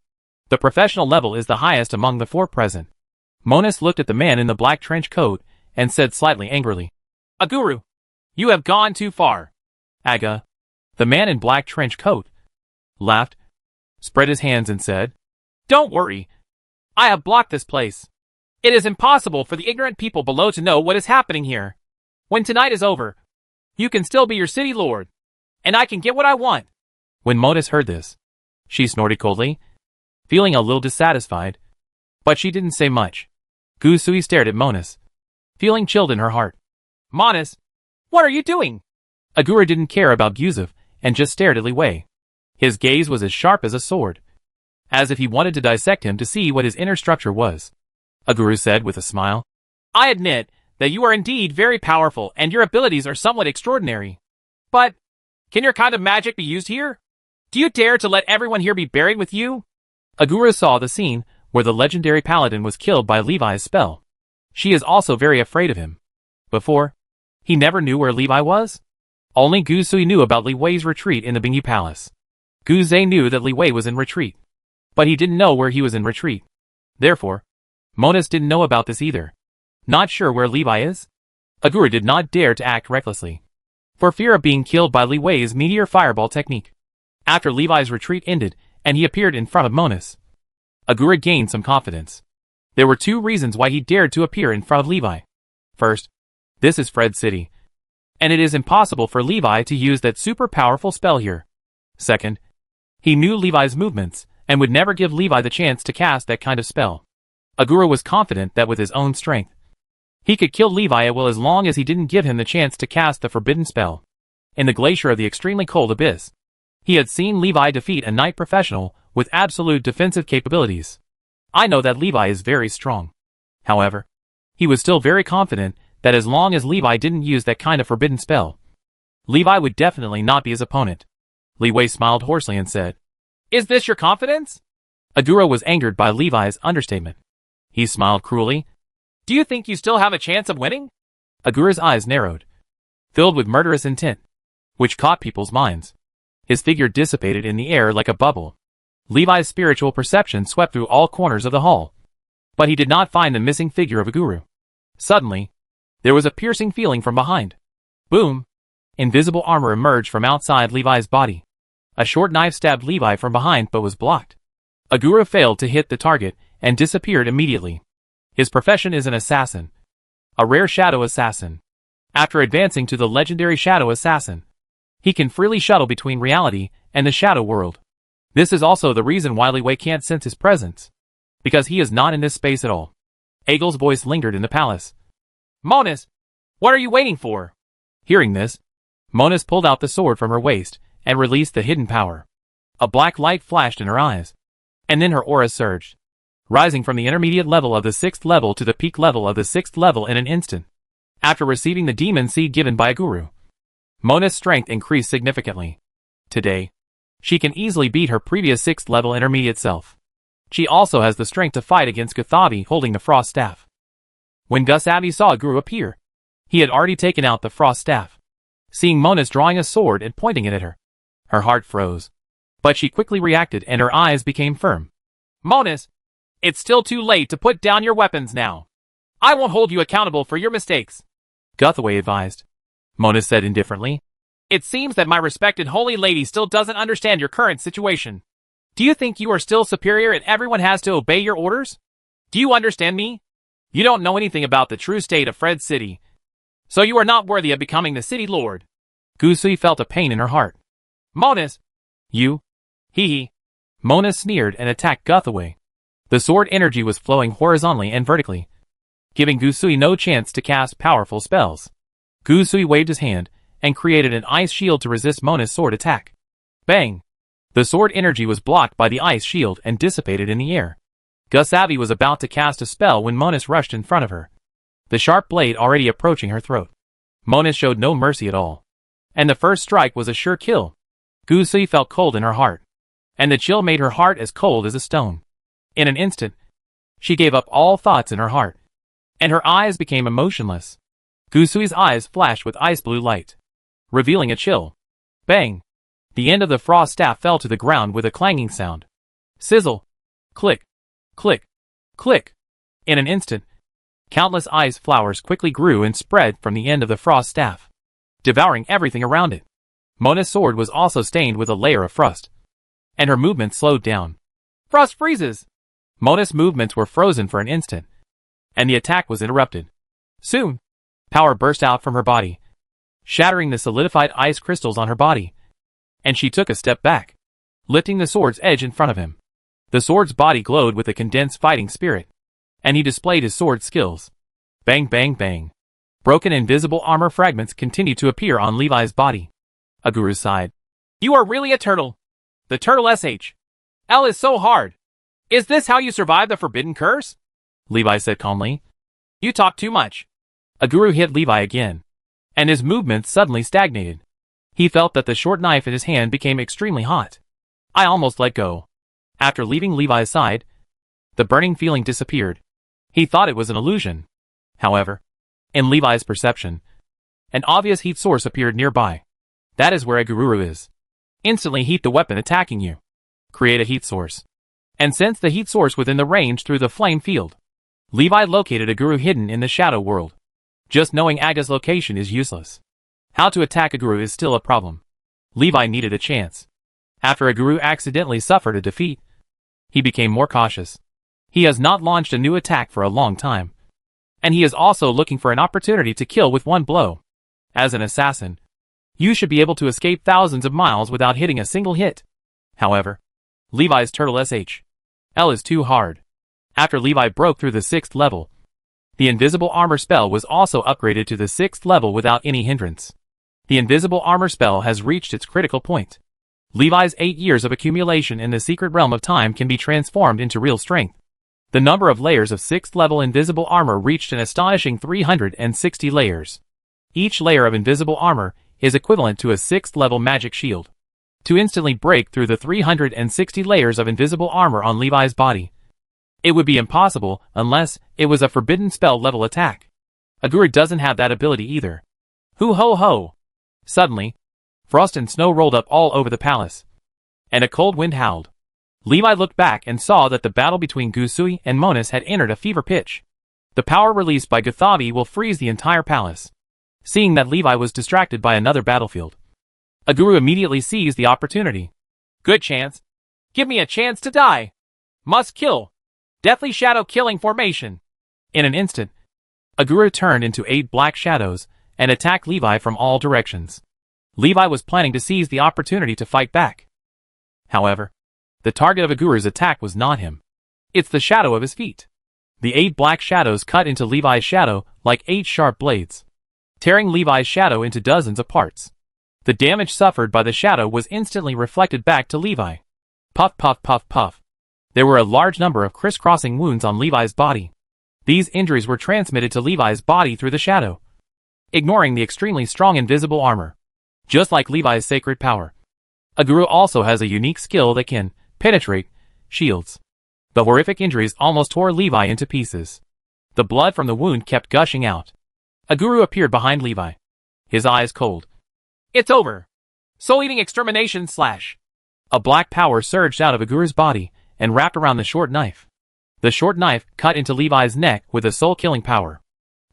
The professional level is the highest among the 4 present. Monus looked at the man in the black trench coat and said slightly angrily, "Aguru, you have gone too far." Aga, the man in black trench coat, laughed, spread his hands and said, "Don't worry. I have blocked this place. It is impossible for the ignorant people below to know what is happening here. When tonight is over, you can still be your city lord, and I can get what I want." When Monus heard this, she snorted coldly, feeling a little dissatisfied, but she didn't say much. Gusui stared at Monus, feeling chilled in her heart. "Monus, what are you doing?" Agura didn't care about Gusev and just stared at Li Wei. His gaze was as sharp as a sword, as if he wanted to dissect him to see what his inner structure was. Aguru said with a smile, "I admit that you are indeed very powerful and your abilities are somewhat extraordinary. But, can your kind of magic be used here? Do you dare to let everyone here be buried with you?" Agura saw the scene where the legendary paladin was killed by Levi's spell. She is also very afraid of him. Before, he never knew where Levi was. Only Gusui knew about Li Wei's retreat in the Bingu Palace. Guzei knew that Li Wei was in retreat, but he didn't know where he was in retreat. Therefore, Monus didn't know about this either. Not sure where Levi is? Agura did not dare to act recklessly, for fear of being killed by Li Wei's meteor fireball technique. After Levi's retreat ended and he appeared in front of Monus, Agura gained some confidence. There were 2 reasons why he dared to appear in front of Levi. First, this is Fred's city, and it is impossible for Levi to use that super powerful spell here. Second, he knew Levi's movements and would never give Levi the chance to cast that kind of spell. Agura was confident that with his own strength, he could kill Levi at will as long as he didn't give him the chance to cast the forbidden spell. In the glacier of the extremely cold abyss, He had seen Levi defeat a knight professional with absolute defensive capabilities. I know that Levi is very strong. However, he was still very confident that as long as Levi didn't use that kind of forbidden spell, Levi would definitely not be his opponent. Li Wei smiled hoarsely and said, "Is this your confidence?" Aguro was angered by Levi's understatement. He smiled cruelly. "Do you think you still have a chance of winning?" Aguro's eyes narrowed, filled with murderous intent, which caught people's minds. His figure dissipated in the air like a bubble. Levi's spiritual perception swept through all corners of the hall, but he did not find the missing figure of Aguro. Suddenly, there was a piercing feeling from behind. Boom! Invisible armor emerged from outside Levi's body. A short knife stabbed Levi from behind but was blocked. Aguro failed to hit the target and disappeared immediately. His profession is an assassin, a rare shadow assassin. After advancing to the legendary shadow assassin, he can freely shuttle between reality and the shadow world. This is also the reason why Li Wei can't sense his presence, because he is not in this space at all. Agel's voice lingered in the palace. "Monus, what are you waiting for?" Hearing this, Monus pulled out the sword from her waist and released the hidden power. A black light flashed in her eyes, and then her aura surged, rising from the intermediate level of the 6th level to the peak level of the 6th level in an instant. After receiving the demon seed given by Aguro, Monus' strength increased significantly. Today, she can easily beat her previous 6th level intermediate self. She also has the strength to fight against Guthavi holding the frost staff. When Guthavi saw Aguro appear, he had already taken out the frost staff. Seeing Monus drawing a sword and pointing it at her, her heart froze. But she quickly reacted and her eyes became firm. "Monus, it's still too late to put down your weapons now. I won't hold you accountable for your mistakes," Guthavi advised. Monus said indifferently, "It seems that my respected holy lady still doesn't understand your current situation. Do you think you are still superior and everyone has to obey your orders? Do you understand me? You don't know anything about the true state of Fred's city, so you are not worthy of becoming the city lord." Gusui felt a pain in her heart. "Monus, you, he." Monus sneered and attacked Guthawi. The sword energy was flowing horizontally and vertically, giving Gusui no chance to cast powerful spells. Gusui waved his hand and created an ice shield to resist Monus' sword attack. Bang! The sword energy was blocked by the ice shield and dissipated in the air. Guthavi was about to cast a spell when Monus rushed in front of her, the sharp blade already approaching her throat. Monus showed no mercy at all, and the first strike was a sure kill. Gusui felt cold in her heart, and the chill made her heart as cold as a stone. In an instant, she gave up all thoughts in her heart, and her eyes became emotionless. Gusui's eyes flashed with ice blue light, revealing a chill. Bang! The end of the frost staff fell to the ground with a clanging sound. Sizzle! Click! Click! Click! In an instant, countless ice flowers quickly grew and spread from the end of the frost staff, devouring everything around it. Monus' sword was also stained with a layer of frost, and her movement slowed down. Frost freezes! Monus' movements were frozen for an instant, and the attack was interrupted. Soon, power burst out from her body, shattering the solidified ice crystals on her body, and she took a step back, lifting the sword's edge in front of him. The sword's body glowed with a condensed fighting spirit, and he displayed his sword skills. Bang bang bang. Broken invisible armor fragments continued to appear on Levi's body. Aguro sighed. "You are really a turtle. The turtle SH. L is so hard. Is this how you survive the forbidden curse?" Levi said calmly. "You talk too much." Aguro hit Levi again, and his movements suddenly stagnated. He felt that the short knife in his hand became extremely hot. I almost let go. After leaving Levi's side, the burning feeling disappeared. He thought it was an illusion. However, in Levi's perception, an obvious heat source appeared nearby. That is where Aguro is. Instantly heat the weapon attacking you. Create a heat source, and sense the heat source within the range through the flame field. Levi located Aguro hidden in the shadow world. Just knowing Aga's location is useless. How to attack Aguro is still a problem. Levi needed a chance. After Aguro accidentally suffered a defeat, he became more cautious. He has not launched a new attack for a long time, and he is also looking for an opportunity to kill with one blow. As an assassin, you should be able to escape thousands of miles without hitting a single hit. However, Levi's turtle SH. L is too hard. After Levi broke through the 6th level, the invisible armor spell was also upgraded to the 6th level without any hindrance. The invisible armor spell has reached its critical point. Levi's 8 years of accumulation in the secret realm of time can be transformed into real strength. The number of layers of 6th level invisible armor reached an astonishing 360 layers. Each layer of invisible armor is equivalent to a 6th level magic shield. To instantly break through the 360 layers of invisible armor on Levi's body, it would be impossible unless it was a forbidden spell level attack. Agura doesn't have that ability either. Hoo ho ho! Suddenly, frost and snow rolled up all over the palace, and a cold wind howled. Levi looked back and saw that the battle between Gusui and Monus had entered a fever pitch. The power released by Guthavi will freeze the entire palace. Seeing that Levi was distracted by another battlefield, Aguru immediately seized the opportunity. Good chance. Give me a chance to die. Must kill. Deathly shadow killing formation. In an instant, Aguru turned into 8 black shadows and attacked Levi from all directions. Levi was planning to seize the opportunity to fight back. However, the target of Aguru's attack was not him. It's the shadow of his feet. The 8 black shadows cut into Levi's shadow like 8 sharp blades, tearing Levi's shadow into dozens of parts. The damage suffered by the shadow was instantly reflected back to Levi. Puff puff puff puff. There were a large number of crisscrossing wounds on Levi's body. These injuries were transmitted to Levi's body through the shadow, ignoring the extremely strong invisible armor. Just like Levi's sacred power, Aguru also has a unique skill that can penetrate shields. The horrific injuries almost tore Levi into pieces. The blood from the wound kept gushing out. Aguru appeared behind Levi, his eyes cold. It's over. Soul-eating extermination slash. A black power surged out of Aguru's body and wrapped around the short knife. The short knife cut into Levi's neck with a soul-killing power.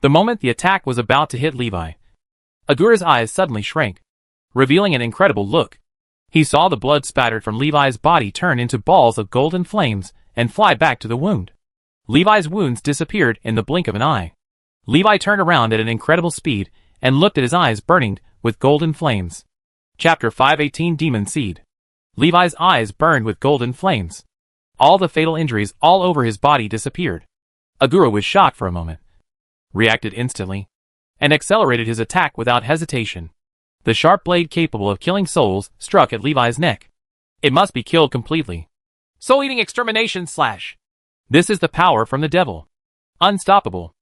The moment the attack was about to hit Levi, Aguru's eyes suddenly shrank, revealing an incredible look. He saw the blood spattered from Levi's body turn into balls of golden flames and fly back to the wound. Levi's wounds disappeared in the blink of an eye. Levi turned around at an incredible speed and looked at his eyes burning with golden flames. Chapter 518 Demon Seed. Levi's eyes burned with golden flames. All the fatal injuries all over his body disappeared. Aguru was shocked for a moment, reacted instantly, and accelerated his attack without hesitation. The sharp blade capable of killing souls struck at Levi's neck. It must be killed completely. Soul-eating extermination slash. This is the power from the devil. Unstoppable.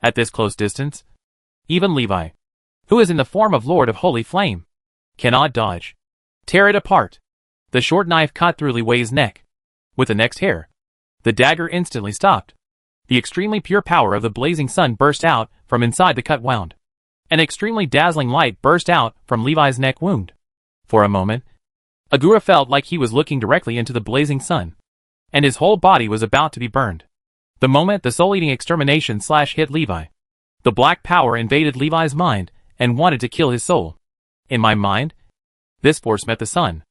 At this close distance, even Levi, who is in the form of Lord of Holy Flame, cannot dodge. Tear it apart. The short knife cut through Levi's neck. With the next hair, the dagger instantly stopped. The extremely pure power of the blazing sun burst out from inside the cut wound. An extremely dazzling light burst out from Levi's neck wound. For a moment, Aguru felt like he was looking directly into the blazing sun, and his whole body was about to be burned. The moment the soul-eating extermination slash hit Levi, the black power invaded Levi's mind and wanted to kill his soul. In my mind, this force met the sun,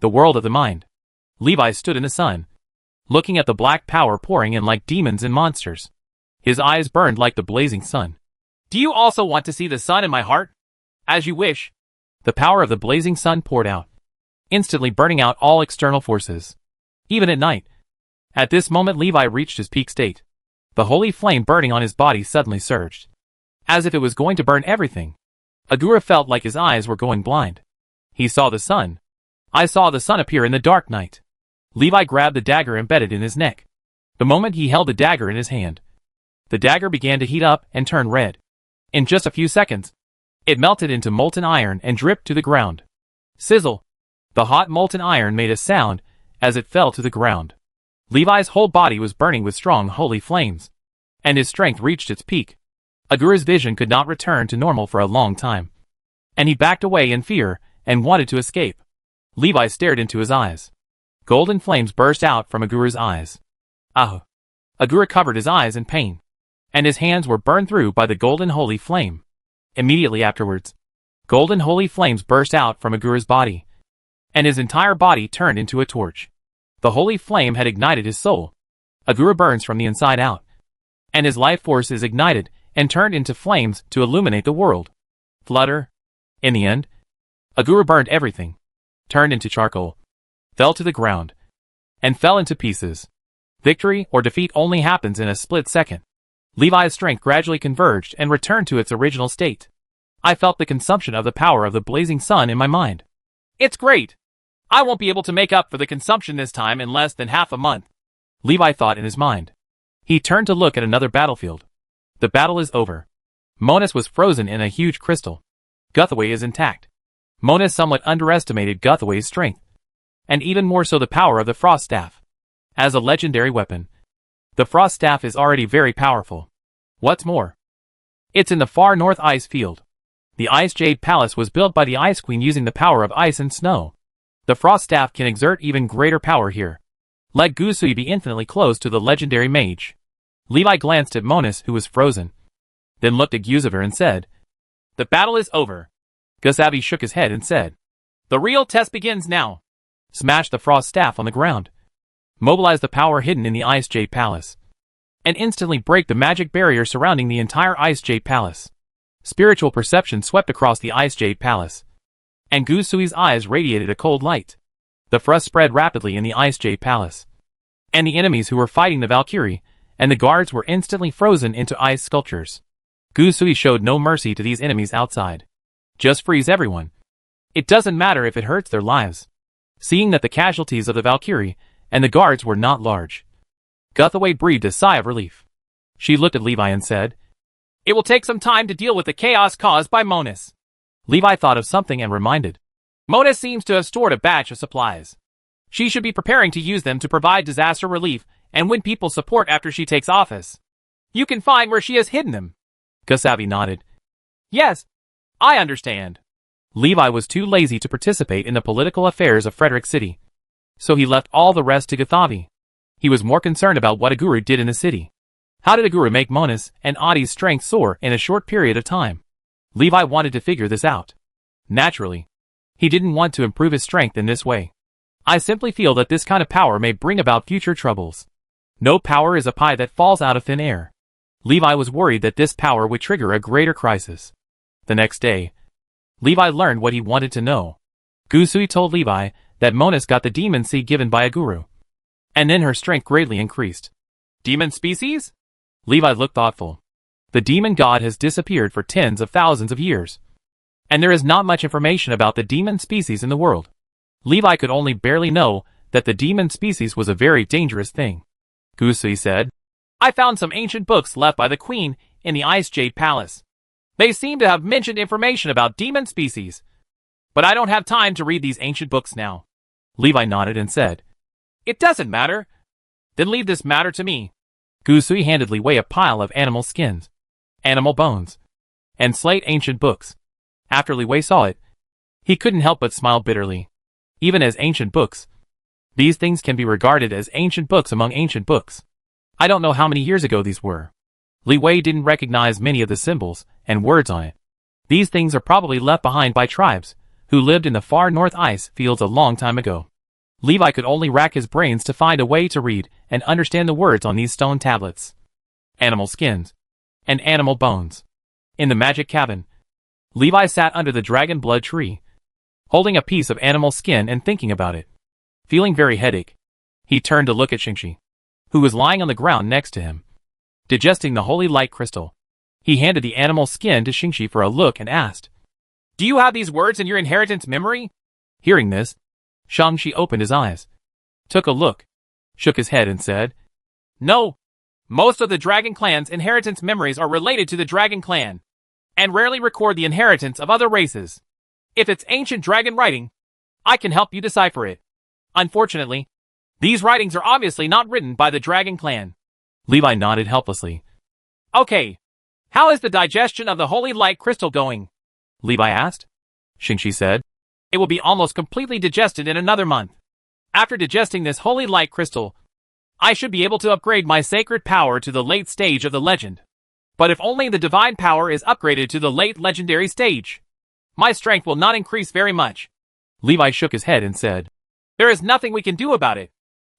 the world of the mind. Levi stood in the sun, looking at the black power pouring in like demons and monsters. His eyes burned like the blazing sun. Do you also want to see the sun in my heart? As you wish. The power of the blazing sun poured out, instantly burning out all external forces, even at night. At this moment Levi reached his peak state. The holy flame burning on his body suddenly surged, as if it was going to burn everything. Aguru felt like his eyes were going blind. He saw the sun. I saw the sun appear in the dark night. Levi grabbed the dagger embedded in his neck. The moment he held the dagger in his hand, the dagger began to heat up and turn red. In just a few seconds, it melted into molten iron and dripped to the ground. Sizzle! The hot molten iron made a sound as it fell to the ground. Levi's whole body was burning with strong holy flames, and his strength reached its peak. Aguru's vision could not return to normal for a long time, and he backed away in fear and wanted to escape. Levi stared into his eyes. Golden flames burst out from Aguru's eyes. Ah! Aguru covered his eyes in pain, and his hands were burned through by the golden holy flame. Immediately afterwards, golden holy flames burst out from Aguru's body, and his entire body turned into a torch. The holy flame had ignited his soul. Aguru burns from the inside out, and his life force is ignited and turned into flames to illuminate the world. Flutter. In the end, Aguru burned everything, turned into charcoal, fell to the ground, and fell into pieces. Victory or defeat only happens in a split second. Levi's strength gradually converged and returned to its original state. I felt the consumption of the power of the blazing sun in my mind. It's great! I won't be able to make up for the consumption this time in less than half a month. Levi thought in his mind. He turned to look at another battlefield. The battle is over. Monus was frozen in a huge crystal. Guthaway is intact. Monus somewhat underestimated Guthaway's strength, and even more so the power of the Frost Staff. As a legendary weapon, the Frost Staff is already very powerful. What's more, it's in the far north ice field. The Ice Jade Palace was built by the Ice Queen using the power of ice and snow. The Frost Staff can exert even greater power here. Let Gusui be infinitely close to the legendary mage. Levi glanced at Monus, who was frozen, then looked at Gusaver and said, The battle is over. Gusavi shook his head and said, The real test begins now. Smash the Frost Staff on the ground. Mobilize the power hidden in the Ice Jade Palace, and instantly break the magic barrier surrounding the entire Ice Jade Palace. Spiritual perception swept across the Ice Jade Palace, and Gusui's eyes radiated a cold light. The frost spread rapidly in the Ice Jade Palace, and the enemies who were fighting the Valkyrie and the guards were instantly frozen into ice sculptures. Gusui showed no mercy to these enemies outside. Just freeze everyone. It doesn't matter if it hurts their lives. Seeing that the casualties of the Valkyrie and the guards were not large, Guthaway breathed a sigh of relief. She looked at Levi and said, It will take some time to deal with the chaos caused by Monus. Levi thought of something and reminded, Monus seems to have stored a batch of supplies. She should be preparing to use them to provide disaster relief and win people's support after she takes office. You can find where she has hidden them. Gusavi nodded. Yes, I understand. Levi was too lazy to participate in the political affairs of Frederick City, so he left all the rest to Gusavi. He was more concerned about what Aguru did in the city. How did Aguru make Monus and Adi's strength soar in a short period of time? Levi wanted to figure this out. Naturally, he didn't want to improve his strength in this way. I simply feel that this kind of power may bring about future troubles. No power is a pie that falls out of thin air. Levi was worried that this power would trigger a greater crisis. The next day, Levi learned what he wanted to know. Gusui told Levi that Monus got the demon seed given by Aguru, and then her strength greatly increased. Demon species? Levi looked thoughtful. The demon god has disappeared for tens of thousands of years, and there is not much information about the demon species in the world. Levi could only barely know that the demon species was a very dangerous thing. Gusui said, I found some ancient books left by the queen in the Ice Jade Palace. They seem to have mentioned information about demon species, but I don't have time to read these ancient books now. Levi nodded and said, It doesn't matter. Then leave this matter to me. Gusui handed Li Wei a pile of animal skins, animal bones, and slate ancient books. After Li Wei saw it, he couldn't help but smile bitterly. Even as ancient books, these things can be regarded as ancient books among ancient books. I don't know how many years ago these were. Li Wei didn't recognize many of the symbols and words on it. These things are probably left behind by tribes who lived in the far north ice fields a long time ago. Levi could only rack his brains to find a way to read and understand the words on these stone tablets. Animal skins and animal bones. In the magic cabin, Levi sat under the dragon blood tree, holding a piece of animal skin and thinking about it. Feeling very headache, he turned to look at Shingi, who was lying on the ground next to him, digesting the holy light crystal. He handed the animal skin to Shingi for a look and asked, Do you have these words in your inheritance memory? Hearing this, Shang-Chi opened his eyes, took a look, shook his head and said, No. Most of the Dragon Clan's inheritance memories are related to the Dragon Clan, and rarely record the inheritance of other races. If it's ancient dragon writing, I can help you decipher it. Unfortunately, these writings are obviously not written by the Dragon Clan. Levi nodded helplessly. Okay. How is the digestion of the holy light crystal going? Levi asked. Shinji said, It will be almost completely digested in another month. After digesting this holy light crystal, I should be able to upgrade my sacred power to the late stage of the legend. But if only the divine power is upgraded to the late legendary stage, my strength will not increase very much. Levi shook his head and said, There is nothing we can do about it.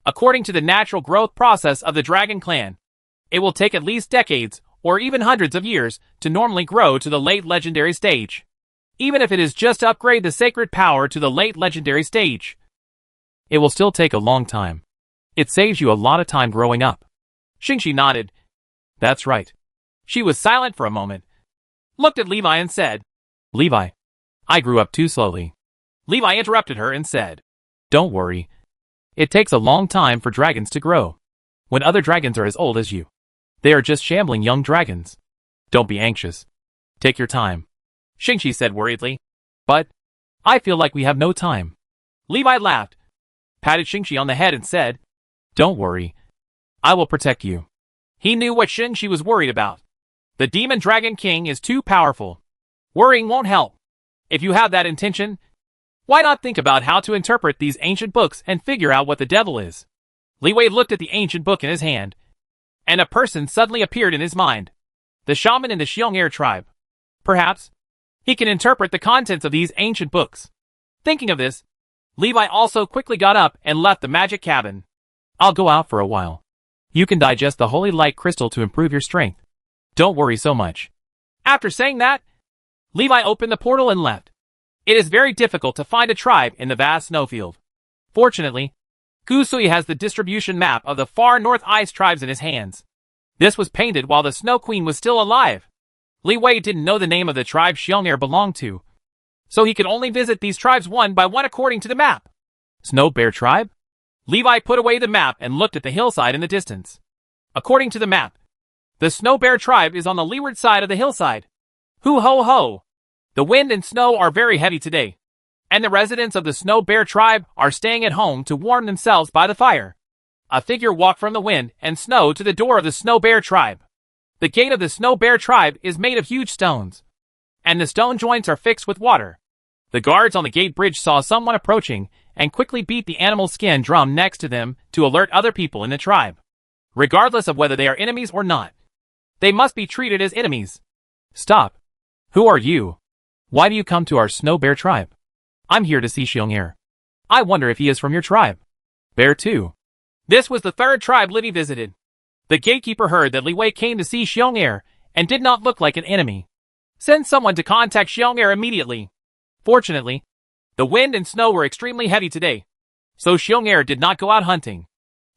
According to the natural growth process of the Dragon Clan, it will take at least decades or even hundreds of years to normally grow to the late legendary stage. Even if it is just to upgrade the sacred power to the late legendary stage, it will still take a long time. It saves you a lot of time growing up. Shinji nodded. That's right. She was silent for a moment, looked at Levi and said, Levi, I grew up too slowly. Levi interrupted her and said, Don't worry. It takes a long time for dragons to grow. When other dragons are as old as you, they are just shambling young dragons. Don't be anxious. Take your time. Shingi said worriedly. But I feel like we have no time. Levi laughed, patted Shingi on the head and said, Don't worry. I will protect you. He knew what Shingi was worried about. The Demon Dragon King is too powerful. Worrying won't help. If you have that intention, why not think about how to interpret these ancient books and figure out what the devil is? Li Wei looked at the ancient book in his hand, and a person suddenly appeared in his mind. The shaman in the Xiong'er tribe. Perhaps he can interpret the contents of these ancient books. Thinking of this, Levi also quickly got up and left the magic cabin. I'll go out for a while. You can digest the holy light crystal to improve your strength. Don't worry so much. After saying that, Levi opened the portal and left. It is very difficult to find a tribe in the vast snowfield. Fortunately, Gusui has the distribution map of the far north ice tribes in his hands. This was painted while the Snow Queen was still alive. Li Wei didn't know the name of the tribe Xiong'er belonged to, so he could only visit these tribes one by one according to the map. Snow Bear Tribe? Levi put away the map and looked at the hillside in the distance. According to the map, the Snow Bear Tribe is on the leeward side of the hillside. Hoo ho ho! The wind and snow are very heavy today, and the residents of the Snow Bear Tribe are staying at home to warm themselves by the fire. A figure walked from the wind and snow to the door of the Snow Bear Tribe. The gate of the Snow Bear Tribe is made of huge stones, and the stone joints are fixed with water. The guards on the gate bridge saw someone approaching and quickly beat the animal skin drum next to them to alert other people in the tribe. Regardless of whether they are enemies or not, they must be treated as enemies. Stop. Who are you? Why do you come to our Snow Bear Tribe? I'm here to see Xiong'er. I wonder if he is from your tribe. Bear too. This was the third tribe Livy visited. The gatekeeper heard that Li Wei came to see Xiong'er and did not look like an enemy. Send someone to contact Xiong'er immediately. Fortunately, the wind and snow were extremely heavy today, so Xiong'er did not go out hunting,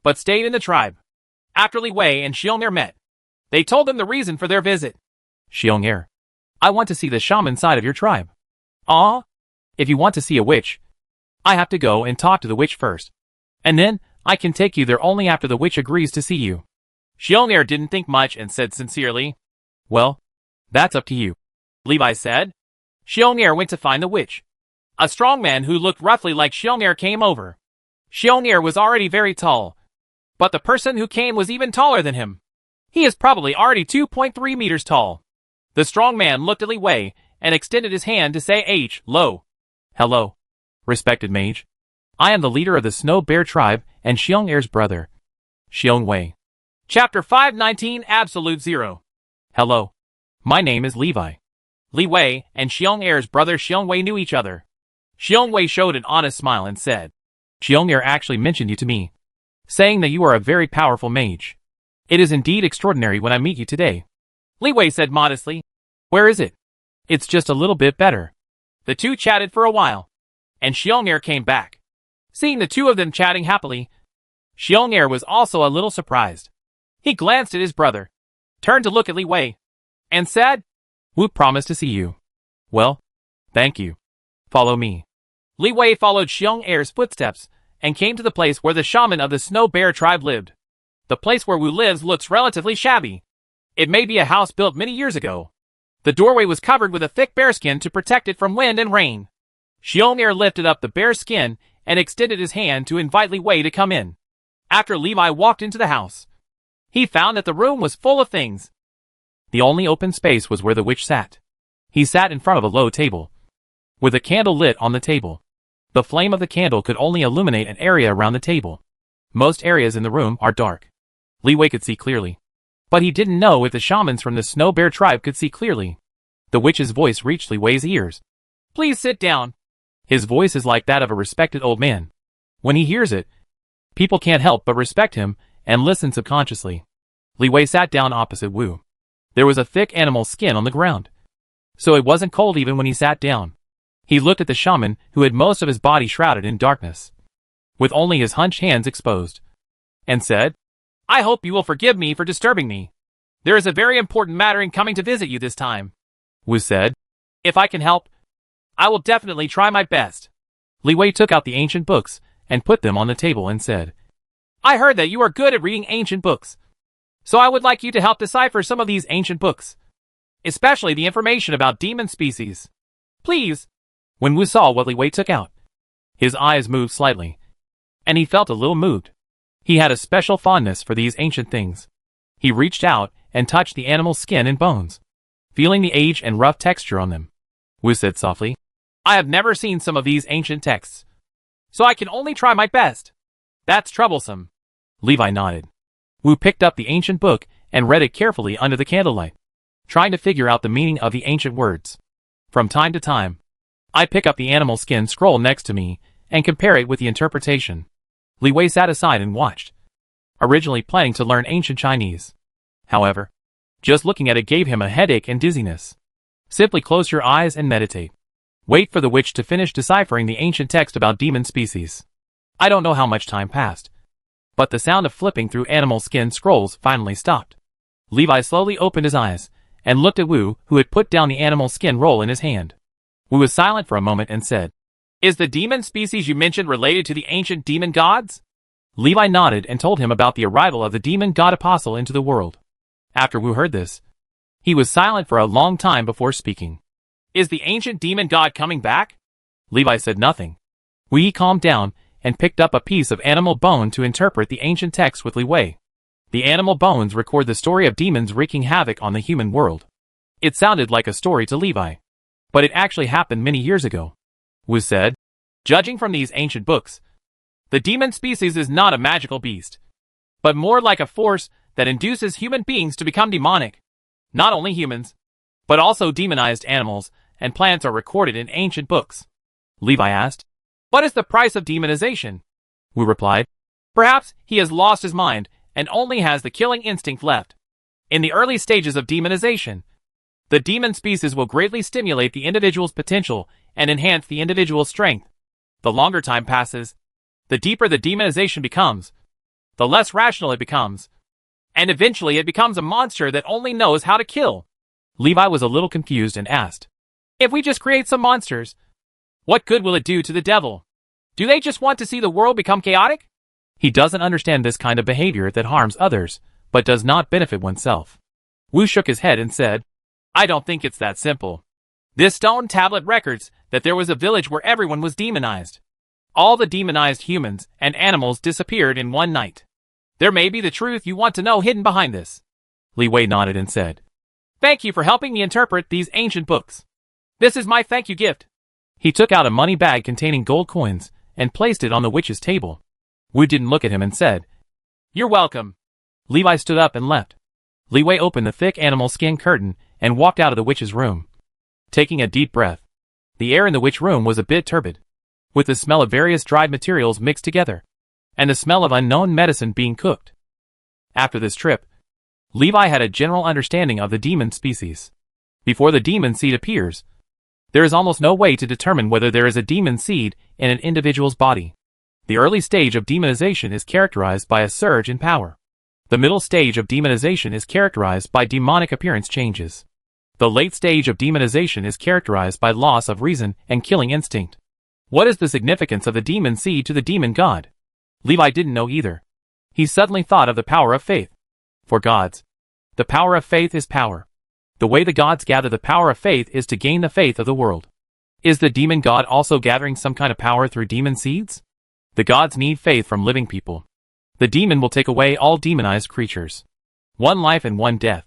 but stayed in the tribe. After Li Wei and Xiong'er met, they told him the reason for their visit. Xiong'er, I want to see the shaman side of your tribe. Ah? If you want to see a witch, I have to go and talk to the witch first, and then I can take you there only after the witch agrees to see you. Xiong'er didn't think much and said sincerely, Well, that's up to you. Levi said. Xiong'er went to find the witch. A strong man who looked roughly like Xiong'er came over. Xiong'er was already very tall, but the person who came was even taller than him. He is probably already 2.3 meters tall. The strong man looked at Li Wei and extended his hand to say hello. Hello, respected mage. I am the leader of the Snow Bear Tribe and Xiong'er's brother, Xiong Wei. Chapter 519 Absolute Zero. Hello. My name is Levi. Li Wei and Xiong'er's brother Xiong Wei knew each other. Xiong Wei showed an honest smile and said, Xiong'er actually mentioned you to me, saying that you are a very powerful mage. It is indeed extraordinary when I meet you today. Li Wei said modestly, Where is it? It's just a little bit better. The two chatted for a while, and Xiong'er came back. Seeing the two of them chatting happily, Xiong'er was also a little surprised. He glanced at his brother, turned to look at Li Wei, and said, Wu promised to see you. Well, thank you. Follow me. Li Wei followed Xiong'er's footsteps and came to the place where the shaman of the Snow Bear Tribe lived. The place where Wu lives looks relatively shabby. It may be a house built many years ago. The doorway was covered with a thick bearskin to protect it from wind and rain. Xiong'er lifted up the bear skin and extended his hand to invite Li Wei to come in. After Levi walked into the house, he found that the room was full of things. The only open space was where the witch sat. He sat in front of a low table, with a candle lit on the table. The flame of the candle could only illuminate an area around the table. Most areas in the room are dark. Li Wei could see clearly, but he didn't know if the shamans from the Snow Bear Tribe could see clearly. The witch's voice reached Li Wei's ears. Please sit down. His voice is like that of a respected old man. When he hears it, people can't help but respect him and listen subconsciously. Li Wei sat down opposite Wu. There was a thick animal skin on the ground, so it wasn't cold even when he sat down. He looked at the shaman who had most of his body shrouded in darkness, with only his hunched hands exposed, and said, I hope you will forgive me for disturbing me. There is a very important matter in coming to visit you this time. Wu said, If I can help, I will definitely try my best. Li Wei took out the ancient books and put them on the table and said, I heard that you are good at reading ancient books. So I would like you to help decipher some of these ancient books, especially the information about demon species. Please. When Wu saw what Li Wei took out, his eyes moved slightly, and he felt a little moved. He had a special fondness for these ancient things. He reached out and touched the animal's skin and bones, feeling the age and rough texture on them. Wu said softly, I have never seen some of these ancient texts, so I can only try my best. That's troublesome. Levi nodded. Wu picked up the ancient book and read it carefully under the candlelight, trying to figure out the meaning of the ancient words. From time to time, I pick up the animal skin scroll next to me and compare it with the interpretation. Li Wei sat aside and watched, originally planning to learn ancient Chinese. However, just looking at it gave him a headache and dizziness. Simply close your eyes and meditate. Wait for the witch to finish deciphering the ancient text about demon species. I don't know how much time passed, but the sound of flipping through animal skin scrolls finally stopped. Levi slowly opened his eyes and looked at Wu, who had put down the animal skin roll in his hand. Wu was silent for a moment and said, Is the demon species you mentioned related to the ancient demon gods? Levi nodded and told him about the arrival of the demon god apostle into the world. After Wu heard this, he was silent for a long time before speaking. Is the ancient demon god coming back? Levi said nothing. Wu calmed down and picked up a piece of animal bone to interpret the ancient text with Li Wei. The animal bones record the story of demons wreaking havoc on the human world. It sounded like a story to Levi, but it actually happened many years ago. Wu said, Judging from these ancient books, the demon species is not a magical beast, but more like a force that induces human beings to become demonic. Not only humans, but also demonized animals and plants are recorded in ancient books. Levi asked, What is the price of demonization? Wu replied, Perhaps he has lost his mind and only has the killing instinct left. In the early stages of demonization, the demon species will greatly stimulate the individual's potential and enhance the individual's strength. The longer time passes, the deeper the demonization becomes, the less rational it becomes, and eventually it becomes a monster that only knows how to kill. Levi was a little confused and asked, If we just create some monsters, what good will it do to the devil? Do they just want to see the world become chaotic? He doesn't understand this kind of behavior that harms others, but does not benefit oneself. Wu shook his head and said, I don't think it's that simple. This stone tablet records that there was a village where everyone was demonized. All the demonized humans and animals disappeared in one night. There may be the truth you want to know hidden behind this. Li Wei nodded and said, Thank you for helping me interpret these ancient books. This is my thank you gift. He took out a money bag containing gold coins and placed it on the witch's table. Wu didn't look at him and said, You're welcome. Levi stood up and left. Li Wei opened the thick animal skin curtain and walked out of the witch's room. Taking a deep breath, the air in the witch room was a bit turbid, with the smell of various dried materials mixed together, and the smell of unknown medicine being cooked. After this trip, Levi had a general understanding of the demon species. Before the demon seed appears, there is almost no way to determine whether there is a demon seed in an individual's body. The early stage of demonization is characterized by a surge in power. The middle stage of demonization is characterized by demonic appearance changes. The late stage of demonization is characterized by loss of reason and killing instinct. What is the significance of the demon seed to the demon god? Levi didn't know either. He suddenly thought of the power of faith. For gods, the power of faith is power. The way the gods gather the power of faith is to gain the faith of the world. Is the demon god also gathering some kind of power through demon seeds? The gods need faith from living people. The demon will take away all demonized creatures. One life and one death.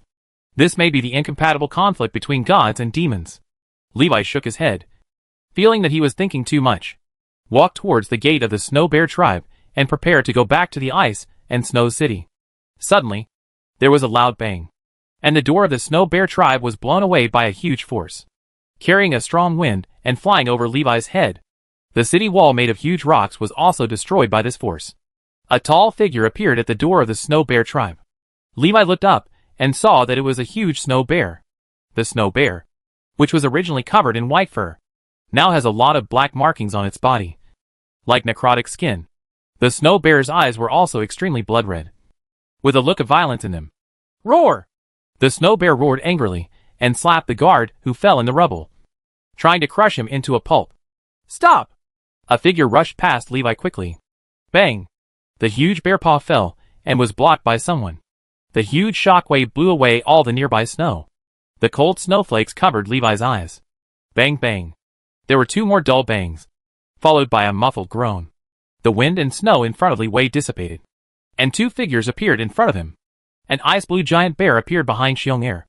This may be the incompatible conflict between gods and demons. Levi shook his head, feeling that he was thinking too much, walked towards the gate of the Snow Bear tribe and prepared to go back to the ice and snow city. Suddenly, there was a loud bang, and the door of the Snow Bear tribe was blown away by a huge force, carrying a strong wind and flying over Levi's head. The city wall made of huge rocks was also destroyed by this force. A tall figure appeared at the door of the Snow Bear tribe. Levi looked up and saw that it was a huge snow bear. The snow bear, which was originally covered in white fur, now has a lot of black markings on its body, like necrotic skin. The snow bear's eyes were also extremely blood red, with a look of violence in them. Roar! The snow bear roared angrily and slapped the guard who fell in the rubble, trying to crush him into a pulp. Stop! A figure rushed past Levi quickly, Bang! The huge bear paw fell, and was blocked by someone. The huge shockwave blew away all the nearby snow. The cold snowflakes covered Levi's eyes. Bang bang. There were 2 more dull bangs, followed by a muffled groan. The wind and snow in front of Levi dissipated, and 2 figures appeared in front of him. An ice-blue giant bear appeared behind Xiong,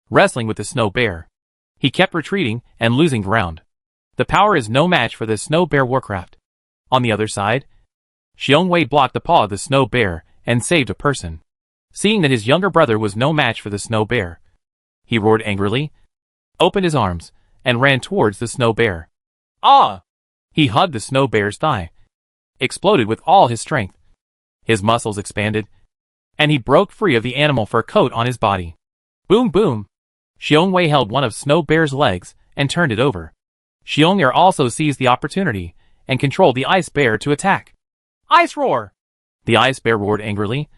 wrestling with the snow bear. He kept retreating and losing ground. The power is no match for the snow bear warcraft. On the other side, Xiong blocked the paw of the snow bear and saved a person. Seeing that his younger brother was no match for the snow bear, he roared angrily, opened his arms, and ran towards the snow bear. Ah! He hugged the snow bear's thigh, exploded with all his strength. His muscles expanded, and he broke free of the animal fur coat on his body. Boom boom! Xiong held one of Snow Bear's legs and turned it over. Xiong also seized the opportunity and controlled the ice bear to attack. Ice roar! The ice bear roared angrily.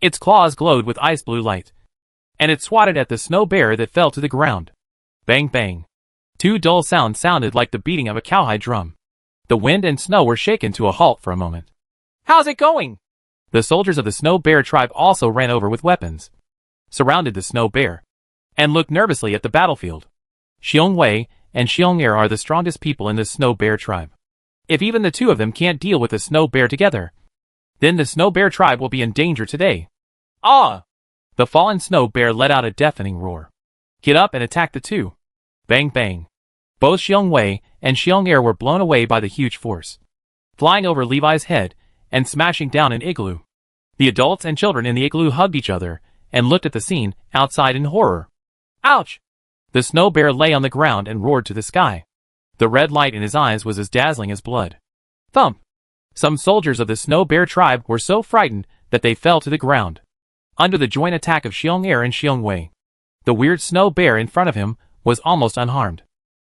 Its claws glowed with ice blue light, and it swatted at the snow bear that fell to the ground. Bang bang! 2 dull sounds sounded like the beating of a cowhide drum. The wind and snow were shaken to a halt for a moment. How's it going? The soldiers of the Snow Bear tribe also ran over with weapons, surrounded the snow bear, and looked nervously at the battlefield. Xiong and Xiong are the strongest people in the Snow Bear tribe. If even the 2 of them can't deal with the snow bear together, then the Snow Bear tribe will be in danger today. Ah! The fallen snow bear let out a deafening roar. Get up and attack the 2. Bang bang. Both Xiong and Xiong were blown away by the huge force, flying over Levi's head and smashing down an igloo. The adults and children in the igloo hugged each other and looked at the scene outside in horror. Ouch! The snow bear lay on the ground and roared to the sky. The red light in his eyes was as dazzling as blood. Thump! Some soldiers of the Snow Bear tribe were so frightened that they fell to the ground, under the joint attack of Xiong and Xiong. The weird snow bear in front of him was almost unharmed.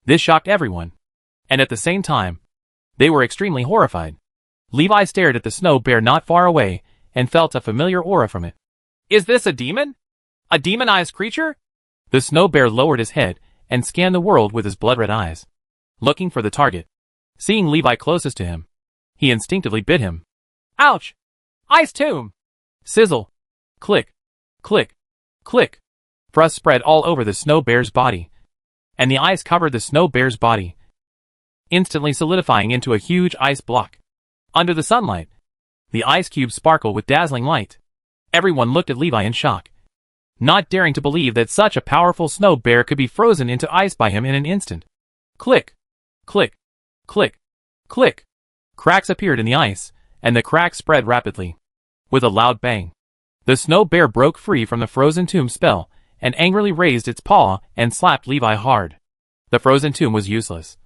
This shocked everyone, and at the same time, they were extremely horrified. Levi stared at the snow bear not far away and felt a familiar aura from it. Is this a demon? A demonized creature? The snow bear lowered his head and scanned the world with his blood-red eyes, looking for the target. Seeing Levi closest to him, he instinctively bit him. Ouch! Ice tomb! Sizzle! Click! Click! Click! Frost spread all over the snow bear's body, and the ice covered the snow bear's body, instantly solidifying into a huge ice block. Under the sunlight, the ice cubes sparkled with dazzling light. Everyone looked at Levi in shock, not daring to believe that such a powerful snow bear could be frozen into ice by him in an instant. Click! Click! Click! Click! Cracks appeared in the ice, and the cracks spread rapidly. With a loud bang, the snow bear broke free from the frozen tomb spell and angrily raised its paw and slapped Levi hard. The frozen tomb was useless,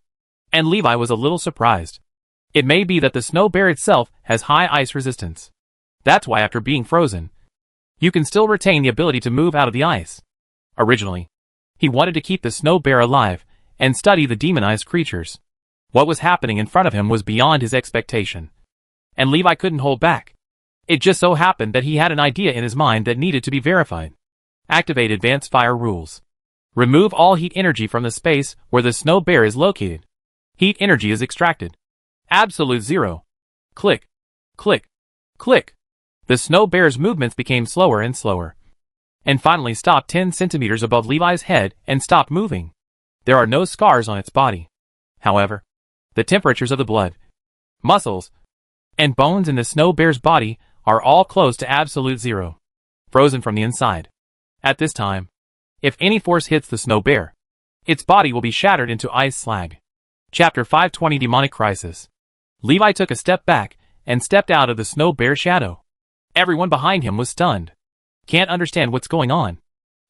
and Levi was a little surprised. It may be that the snow bear itself has high ice resistance. That's why after being frozen, you can still retain the ability to move out of the ice. Originally, he wanted to keep the snow bear alive and study the demonized creatures. What was happening in front of him was beyond his expectation, and Levi couldn't hold back. It just so happened that he had an idea in his mind that needed to be verified. Activate advanced fire rules. Remove all heat energy from the space where the snow bear is located. Heat energy is extracted. Absolute zero. Click. Click. Click. The snow bear's movements became slower and slower, and finally stopped 10 centimeters above Levi's head and stopped moving. There are no scars on its body. However, the temperatures of the blood, muscles, and bones in the snow bear's body are all close to absolute zero, frozen from the inside. At this time, if any force hits the snow bear, its body will be shattered into ice slag. Chapter 520 Demonic Crisis. Levi took a step back and stepped out of the snow bear's shadow. Everyone behind him was stunned. Can't understand what's going on.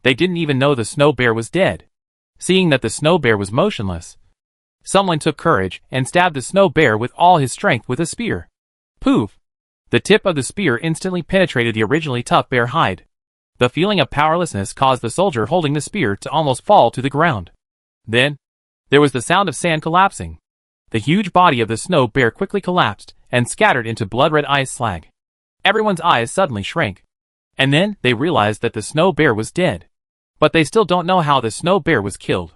They didn't even know the snow bear was dead. Seeing that the snow bear was motionless, someone took courage and stabbed the snow bear with all his strength with a spear. Poof! The tip of the spear instantly penetrated the originally tough bear hide. The feeling of powerlessness caused the soldier holding the spear to almost fall to the ground. Then, there was the sound of sand collapsing. The huge body of the snow bear quickly collapsed and scattered into blood-red ice slag. Everyone's eyes suddenly shrank, and then they realized that the snow bear was dead. But they still don't know how the snow bear was killed.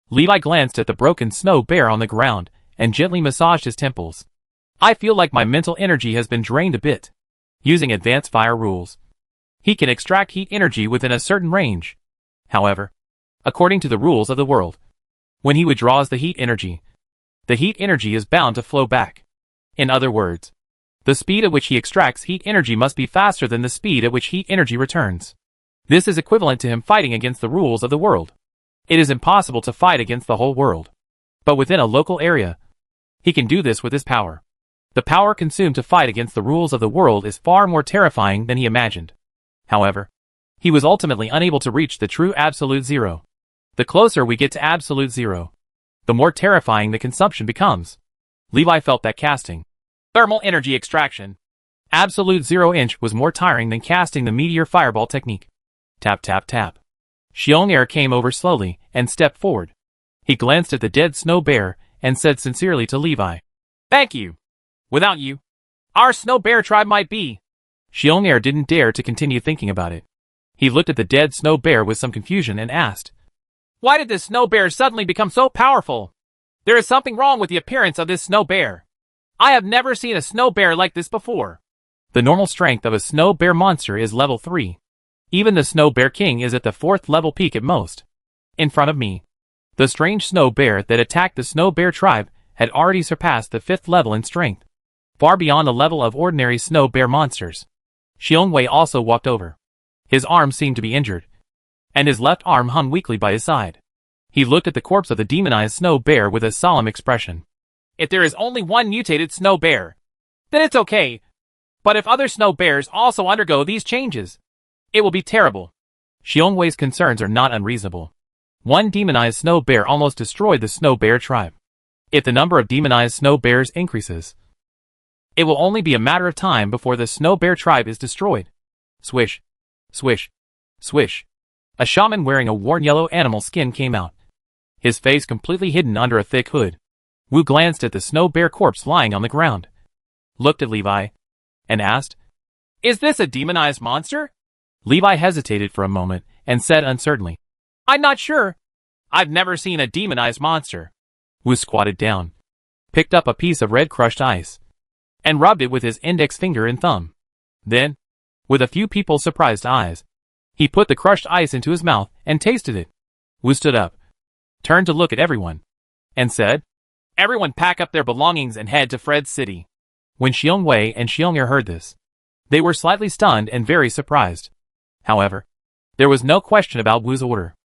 Levi glanced at the broken snow bear on the ground and gently massaged his temples. I feel like my mental energy has been drained a bit. Using advanced fire rules, he can extract heat energy within a certain range. However, according to the rules of the world, when he withdraws the heat energy is bound to flow back. In other words, the speed at which he extracts heat energy must be faster than the speed at which heat energy returns. This is equivalent to him fighting against the rules of the world. It is impossible to fight against the whole world. But within a local area, he can do this with his power. The power consumed to fight against the rules of the world is far more terrifying than he imagined. However, he was ultimately unable to reach the true absolute zero. The closer we get to absolute zero, the more terrifying the consumption becomes. Levi felt that casting thermal energy extraction absolute 0-inch was more tiring than casting the meteor fireball technique. Tap tap tap. Xiong came over slowly and stepped forward. He glanced at the dead snow bear and said sincerely to Levi, "Thank you. Without you, our snow bear tribe might be." Xiong didn't dare to continue thinking about it. He looked at the dead snow bear with some confusion and asked, "Why did this snow bear suddenly become so powerful? There is something wrong with the appearance of this snow bear. I have never seen a snow bear like this before." The normal strength of a snow bear monster is level 3. Even the snow bear king is at the 4th level peak at most. In front of me, the strange snow bear that attacked the snow bear tribe had already surpassed the 5th level in strength, far beyond the level of ordinary snow bear monsters. Xiong also walked over. His arm seemed to be injured, and his left arm hung weakly by his side. He looked at the corpse of the demonized snow bear with a solemn expression. "If there is only one mutated snow bear, then it's okay. But if other snow bears also undergo these changes, it will be terrible." Xiong concerns are not unreasonable. One demonized snow bear almost destroyed the snow bear tribe. If the number of demonized snow bears increases, it will only be a matter of time before the snow bear tribe is destroyed. Swish, swish, swish. A shaman wearing a worn yellow animal skin came out, his face completely hidden under a thick hood. Wu glanced at the snow bear corpse lying on the ground, looked at Levi, and asked, "Is this a demonized monster?" Levi hesitated for a moment and said uncertainly, "I'm not sure. I've never seen a demonized monster." Wu squatted down, picked up a piece of red crushed ice, and rubbed it with his index finger and thumb. Then, with a few people's surprised eyes, he put the crushed ice into his mouth and tasted it. Wu stood up, turned to look at everyone, and said, "Everyone pack up their belongings and head to Fred's city." When Xiong and Xiong heard this, they were slightly stunned and very surprised. However, there was no question about Wu's order.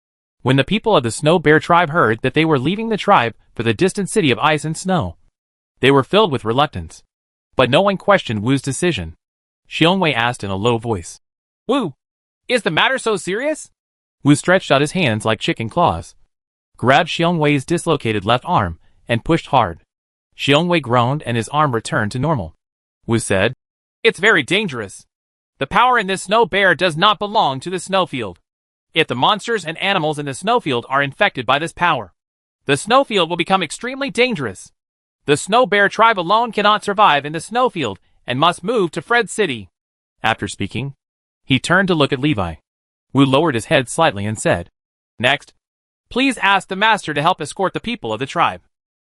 When the people of the Snow Bear tribe heard that they were leaving the tribe for the distant city of ice and snow, they were filled with reluctance. But no one questioned Wu's decision. Xiong asked in a low voice, "Wu, is the matter so serious?" Wu stretched out his hands like chicken claws, grabbed Xiong dislocated left arm, and pushed hard. Xiong groaned and his arm returned to normal. Wu said, "It's very dangerous. The power in this snow bear does not belong to the snowfield. If the monsters and animals in the snowfield are infected by this power, the snowfield will become extremely dangerous. The snow bear tribe alone cannot survive in the snowfield and must move to Fred City." After speaking, he turned to look at Levi. Wu lowered his head slightly and said, "Next, please ask the master to help escort the people of the tribe."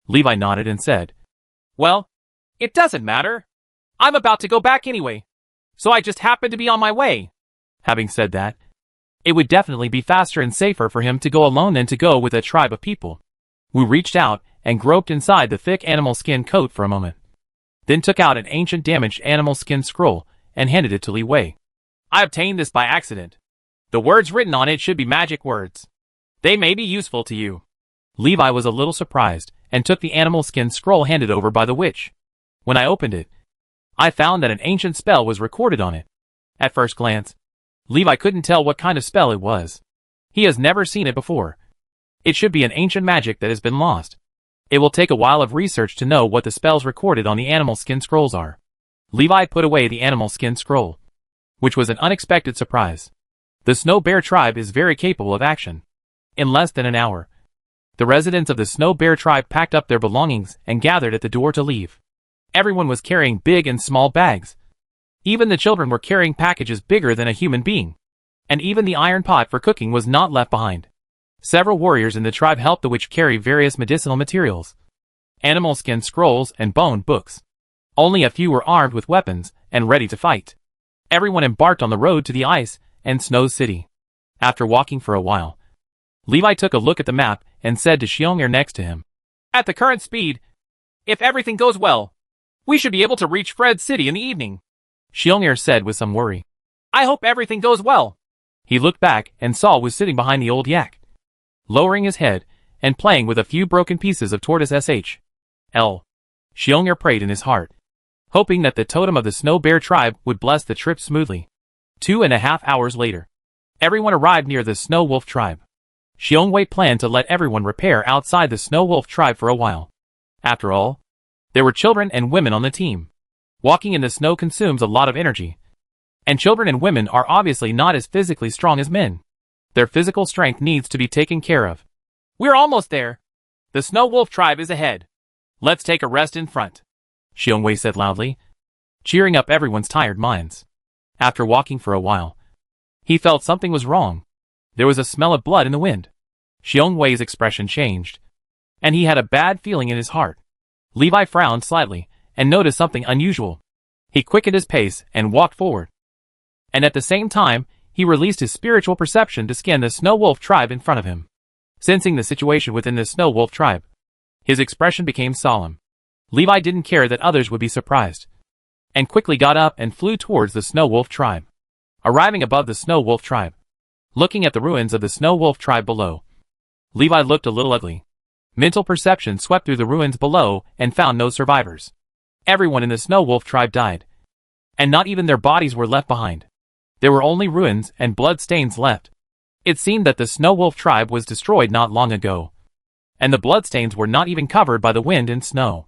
Levi nodded and said, "Well, it doesn't matter. I'm about to go back anyway, so I just happened to be on my way." Having said that, it would definitely be faster and safer for him to go alone than to go with a tribe of people. Wu reached out and groped inside the thick animal skin coat for a moment, then took out an ancient damaged animal skin scroll and handed it to Li Wei. "I obtained this by accident. The words written on it should be magic words. They may be useful to you." Levi was a little surprised and took the animal skin scroll handed over by the witch. When I opened it, I found that an ancient spell was recorded on it. At first glance, Levi couldn't tell what kind of spell it was. He has never seen it before. It should be an ancient magic that has been lost. It will take a while of research to know what the spells recorded on the animal skin scrolls are. Levi put away the animal skin scroll, which was an unexpected surprise. The Snow Bear tribe is very capable of action. In less than an hour, the residents of the Snow Bear tribe packed up their belongings and gathered at the door to leave. Everyone was carrying big and small bags. Even the children were carrying packages bigger than a human being. And even the iron pot for cooking was not left behind. Several warriors in the tribe helped the witch carry various medicinal materials, animal skin scrolls, and bone books. Only a few were armed with weapons and ready to fight. Everyone embarked on the road to the ice and snow city. After walking for a while, Levi took a look at the map and said to Xiong'er next to him, "At the current speed, if everything goes well, we should be able to reach Fred's city in the evening." Xiong'er said with some worry, "I hope everything goes well." He looked back and Saul was sitting behind the old yak, lowering his head and playing with a few broken pieces of tortoise SHL. Xiong'er prayed in his heart, hoping that the totem of the Snow Bear tribe would bless the trip smoothly. 2.5 hours later, everyone arrived near the Snow Wolf tribe. Xiongwei planned to let everyone repair outside the Snow Wolf tribe for a while. After all, there were children and women on the team. Walking in the snow consumes a lot of energy, and children and women are obviously not as physically strong as men. Their physical strength needs to be taken care of. "We're almost there. The Snow Wolf tribe is ahead. Let's take a rest in front," Xiongwei said loudly, cheering up everyone's tired minds. After walking for a while, he felt something was wrong. There was a smell of blood in the wind. Xiongwei's expression changed, and he had a bad feeling in his heart. Levi frowned slightly and noticed something unusual. He quickened his pace and walked forward. And at the same time, he released his spiritual perception to scan the Snow Wolf tribe in front of him. Sensing the situation within the Snow Wolf tribe, his expression became solemn. Levi didn't care that others would be surprised, and quickly got up and flew towards the Snow Wolf tribe. Arriving above the Snow Wolf tribe, looking at the ruins of the Snow Wolf tribe below, Levi looked a little ugly. Mental perception swept through the ruins below and found no survivors. Everyone in the Snow Wolf tribe died, and not even their bodies were left behind. There were only ruins and blood stains left. It seemed that the Snow Wolf tribe was destroyed not long ago, and the bloodstains were not even covered by the wind and snow.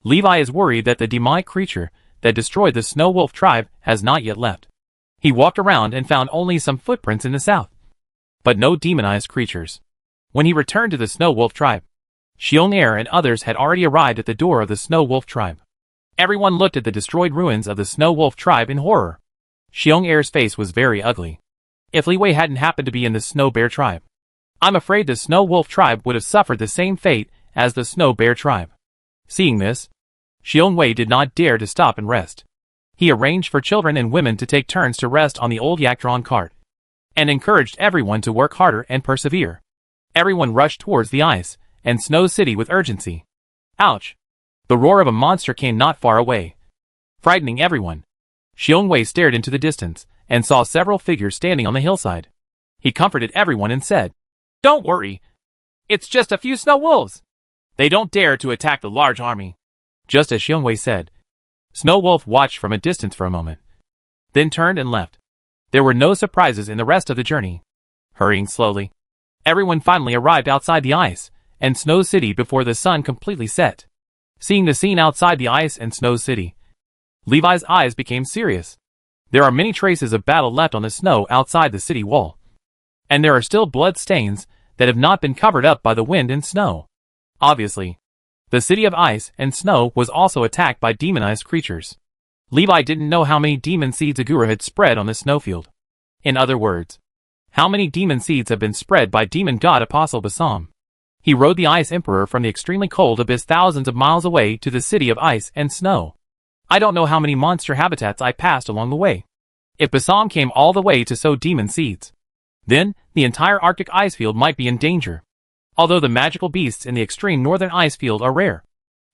Levi is worried that the demonic creature that destroyed the Snow Wolf tribe has not yet left. He walked around and found only some footprints in the south, but no demonized creatures. When he returned to the Snow Wolf tribe, Xiong'er and others had already arrived at the door of the Snow Wolf tribe. Everyone looked at the destroyed ruins of the Snow Wolf tribe in horror. Xiong'er's face was very ugly. If Li Wei hadn't happened to be in the Snow Bear tribe, I'm afraid the Snow Wolf tribe would have suffered the same fate as the Snow Bear tribe. Seeing this, Xiongwei did not dare to stop and rest. He arranged for children and women to take turns to rest on the old yak-drawn cart, and encouraged everyone to work harder and persevere. Everyone rushed towards the ice and snow city with urgency. Ouch! The roar of a monster came not far away, frightening everyone. Xiongwei stared into the distance and saw several figures standing on the hillside. He comforted everyone and said, "Don't worry. It's just a few snow wolves. They don't dare to attack the large army." Just as Xiongwei said, Snow Wolf watched from a distance for a moment, then turned and left. There were no surprises in the rest of the journey. Hurrying slowly, everyone finally arrived outside the ice and snow city before the sun completely set. Seeing the scene outside the ice and snow city, Levi's eyes became serious. There are many traces of battle left on the snow outside the city wall, and there are still blood stains that have not been covered up by the wind and snow. Obviously, the city of ice and snow was also attacked by demonized creatures. Levi didn't know how many demon seeds Agura had spread on the snowfield. In other words, how many demon seeds have been spread by demon god Apostle Basam. He rode the Ice Emperor from the extremely cold abyss thousands of miles away to the city of ice and snow. I don't know how many monster habitats I passed along the way. If Basam came all the way to sow demon seeds, then the entire Arctic ice field might be in danger. Although the magical beasts in the extreme northern ice field are rare,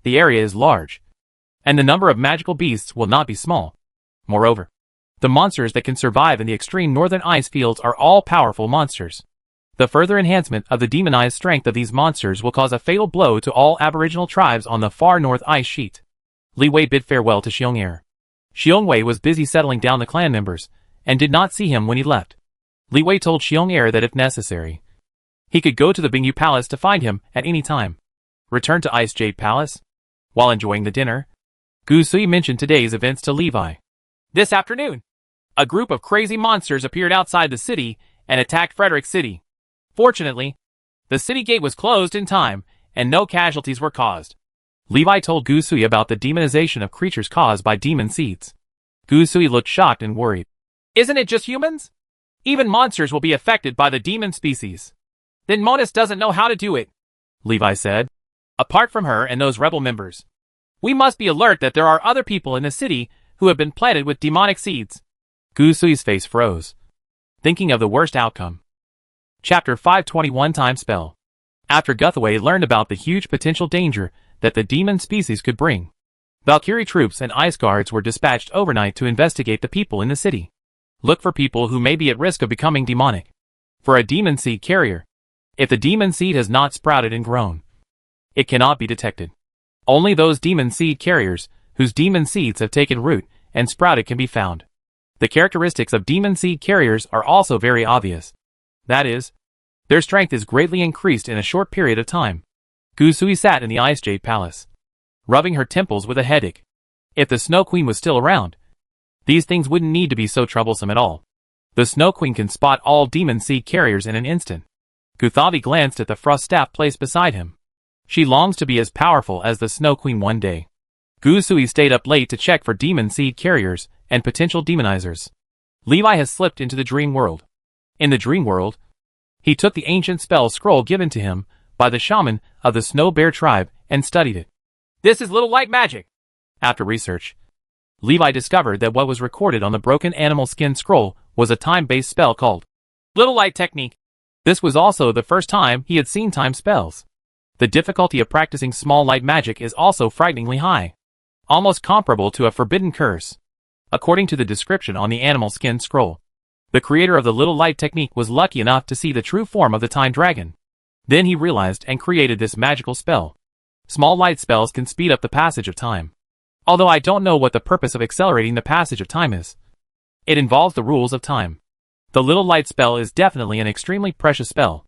the area is large, and the number of magical beasts will not be small. Moreover, the monsters that can survive in the extreme northern ice fields are all powerful monsters. The further enhancement of the demonized strength of these monsters will cause a fatal blow to all aboriginal tribes on the far north ice sheet. Li Wei bid farewell to Xiong'er. Xiongwei was busy settling down the clan members, and did not see him when he left. Li Wei told Xiong'er that if necessary, he could go to the Bingyu Palace to find him at any time. Return to Ice Jade Palace. While enjoying the dinner, Gu Sui mentioned today's events to Levi. This afternoon, a group of crazy monsters appeared outside the city and attacked Frederick City. Fortunately, the city gate was closed in time, and no casualties were caused. Levi told Gu Sui about the demonization of creatures caused by demon seeds. Gu Sui looked shocked and worried. Isn't it just humans? Even monsters will be affected by the demon species. Then Monus doesn't know how to do it, Levi said. Apart from her and those rebel members, We must be alert that there are other people in the city who have been planted with demonic seeds. Gusui's face froze, thinking of the worst outcome. Chapter 521 Time Spell. After Guthaway learned about the huge potential danger that the demon species could bring, Valkyrie troops and ice guards were dispatched overnight to investigate the people in the city. Look for people who may be at risk of becoming demonic. For a demon seed carrier, if the demon seed has not sprouted and grown, it cannot be detected. Only those demon seed carriers whose demon seeds have taken root and sprouted can be found. The characteristics of demon seed carriers are also very obvious. That is, their strength is greatly increased in a short period of time. Gusui sat in the Ice Jade Palace, rubbing her temples with a headache. If the Snow Queen was still around, these things wouldn't need to be so troublesome at all. The Snow Queen can spot all demon seed carriers in an instant. Guthavi glanced at the frost staff placed beside him. She longs to be as powerful as the Snow Queen one day. Gusui stayed up late to check for demon seed carriers and potential demonizers. Levi has slipped into the dream world. In the dream world, he took the ancient spell scroll given to him by the shaman of the Snow Bear tribe and studied it. This is little light magic. After research, Levi discovered that what was recorded on the broken animal skin scroll was a time-based spell called Little Light Technique. This was also the first time he had seen time spells. The difficulty of practicing small light magic is also frighteningly high, almost comparable to a forbidden curse. According to the description on the animal skin scroll, the creator of the Little Light Technique was lucky enough to see the true form of the Time Dragon. Then he realized and created this magical spell. Small light spells can speed up the passage of time. Although I don't know what the purpose of accelerating the passage of time is. It involves the rules of time. The Little Light spell is definitely an extremely precious spell.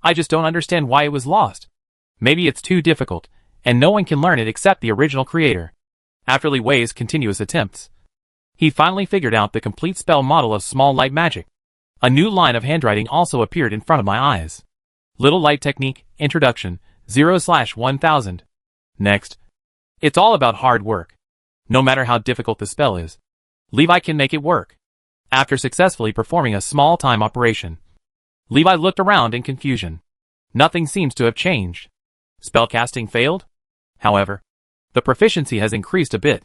I just don't understand why it was lost. Maybe it's too difficult, and no one can learn it except the original creator. After Li Wei's continuous attempts, he finally figured out the complete spell model of small light magic. A new line of handwriting also appeared in front of my eyes. Little Light Technique, Introduction, 0/1000. Next. It's all about hard work. No matter how difficult the spell is, Levi can make it work. After successfully performing a small time operation, Levi looked around in confusion. Nothing seems to have changed. Spellcasting failed? However, the proficiency has increased a bit.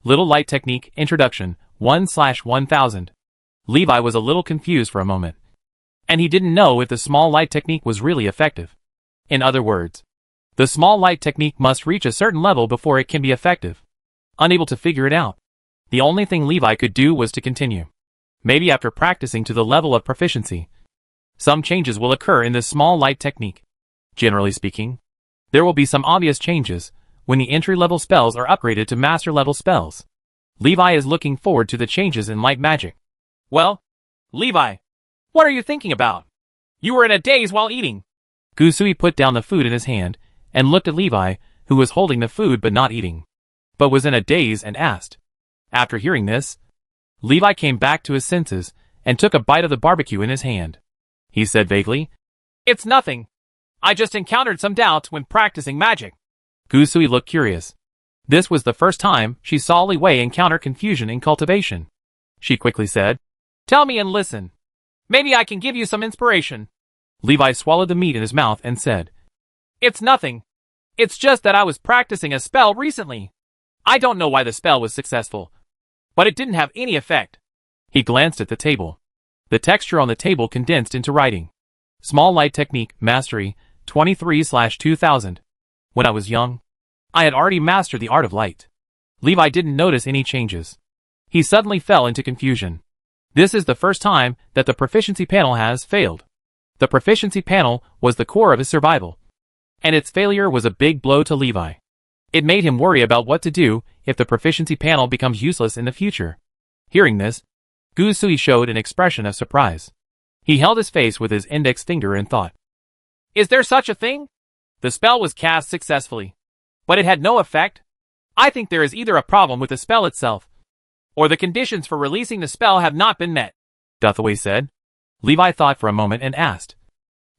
Little Light Technique, Introduction, 1/1000. Levi was a little confused for a moment, and he didn't know if the small light technique was really effective. In other words, the small light technique must reach a certain level before it can be effective. Unable to figure it out, the only thing Levi could do was to continue. Maybe after practicing to the level of proficiency, some changes will occur in this small light technique. Generally speaking, there will be some obvious changes when the entry-level spells are upgraded to master-level spells. Levi is looking forward to the changes in light magic. Well, Levi, what are you thinking about? You were in a daze while eating. Gusui put down the food in his hand and looked at Levi, who was holding the food but not eating, but was in a daze, and asked. After hearing this, Levi came back to his senses and took a bite of the barbecue in his hand. He said vaguely, "It's nothing. I just encountered some doubts when practicing magic." Gusui looked curious. This was the first time she saw Li Wei encounter confusion in cultivation. She quickly said, "Tell me and listen. Maybe I can give you some inspiration." Levi swallowed the meat in his mouth and said, "It's nothing. It's just that I was practicing a spell recently. I don't know why the spell was successful, but it didn't have any effect." He glanced at the table. The texture on the table condensed into writing. Small Light Technique, Mastery, 23/2000. When I was young, I had already mastered the art of light. Levi didn't notice any changes. He suddenly fell into confusion. This is the first time that the proficiency panel has failed. The proficiency panel was the core of his survival, and its failure was a big blow to Levi. It made him worry about what to do if the proficiency panel becomes useless in the future. Hearing this, Gusui showed an expression of surprise. He held his face with his index finger and thought. Is there such a thing? The spell was cast successfully, but it had no effect? I think there is either a problem with the spell itself, or the conditions for releasing the spell have not been met, Guthaway said. Levi thought for a moment and asked.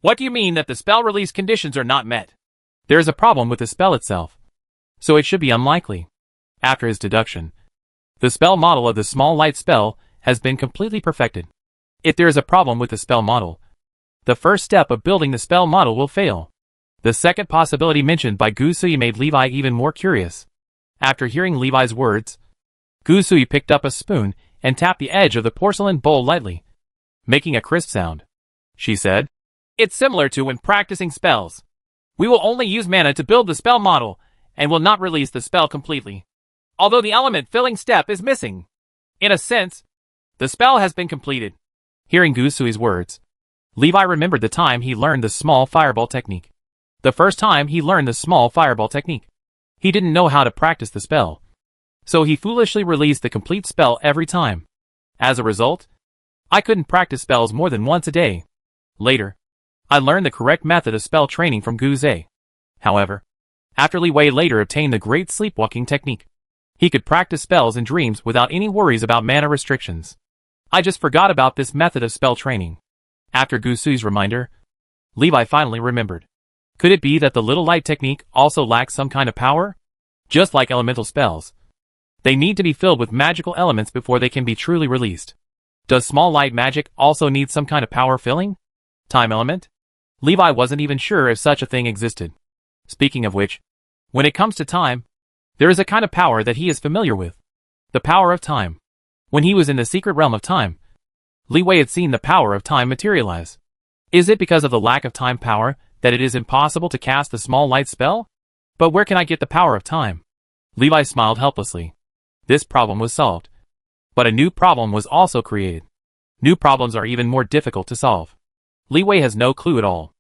What do you mean that the spell release conditions are not met? There is a problem with the spell itself, so it should be unlikely. After his deduction, the spell model of the small light spell has been completely perfected. If there is a problem with the spell model, the first step of building the spell model will fail. The second possibility mentioned by Gusui made Levi even more curious. After hearing Levi's words, Gusui picked up a spoon and tapped the edge of the porcelain bowl lightly, making a crisp sound. She said, "It's similar to when practicing spells. We will only use mana to build the spell model, and will not release the spell completely. Although the element filling step is missing. In a sense, the spell has been completed." Hearing Gusui's words, Levi remembered the time he learned the small fireball technique. The first time he learned the small fireball technique, he didn't know how to practice the spell, so he foolishly released the complete spell every time. As a result, I couldn't practice spells more than once a day. Later, I learned the correct method of spell training from Guzei. However, after Li Wei later obtained the great sleepwalking technique, he could practice spells in dreams without any worries about mana restrictions. I just forgot about this method of spell training. After Gusui's reminder, Levi finally remembered. Could it be that the little light technique also lacks some kind of power? Just like elemental spells, they need to be filled with magical elements before they can be truly released. Does small light magic also need some kind of power filling? Time element? Levi wasn't even sure if such a thing existed. Speaking of which, when it comes to time, there is a kind of power that he is familiar with. The power of time. When he was in the secret realm of time, Li Wei had seen the power of time materialize. Is it because of the lack of time power that it is impossible to cast the small light spell? But where can I get the power of time? Levi smiled helplessly. This problem was solved. But a new problem was also created. New problems are even more difficult to solve. Li Wei has no clue at all.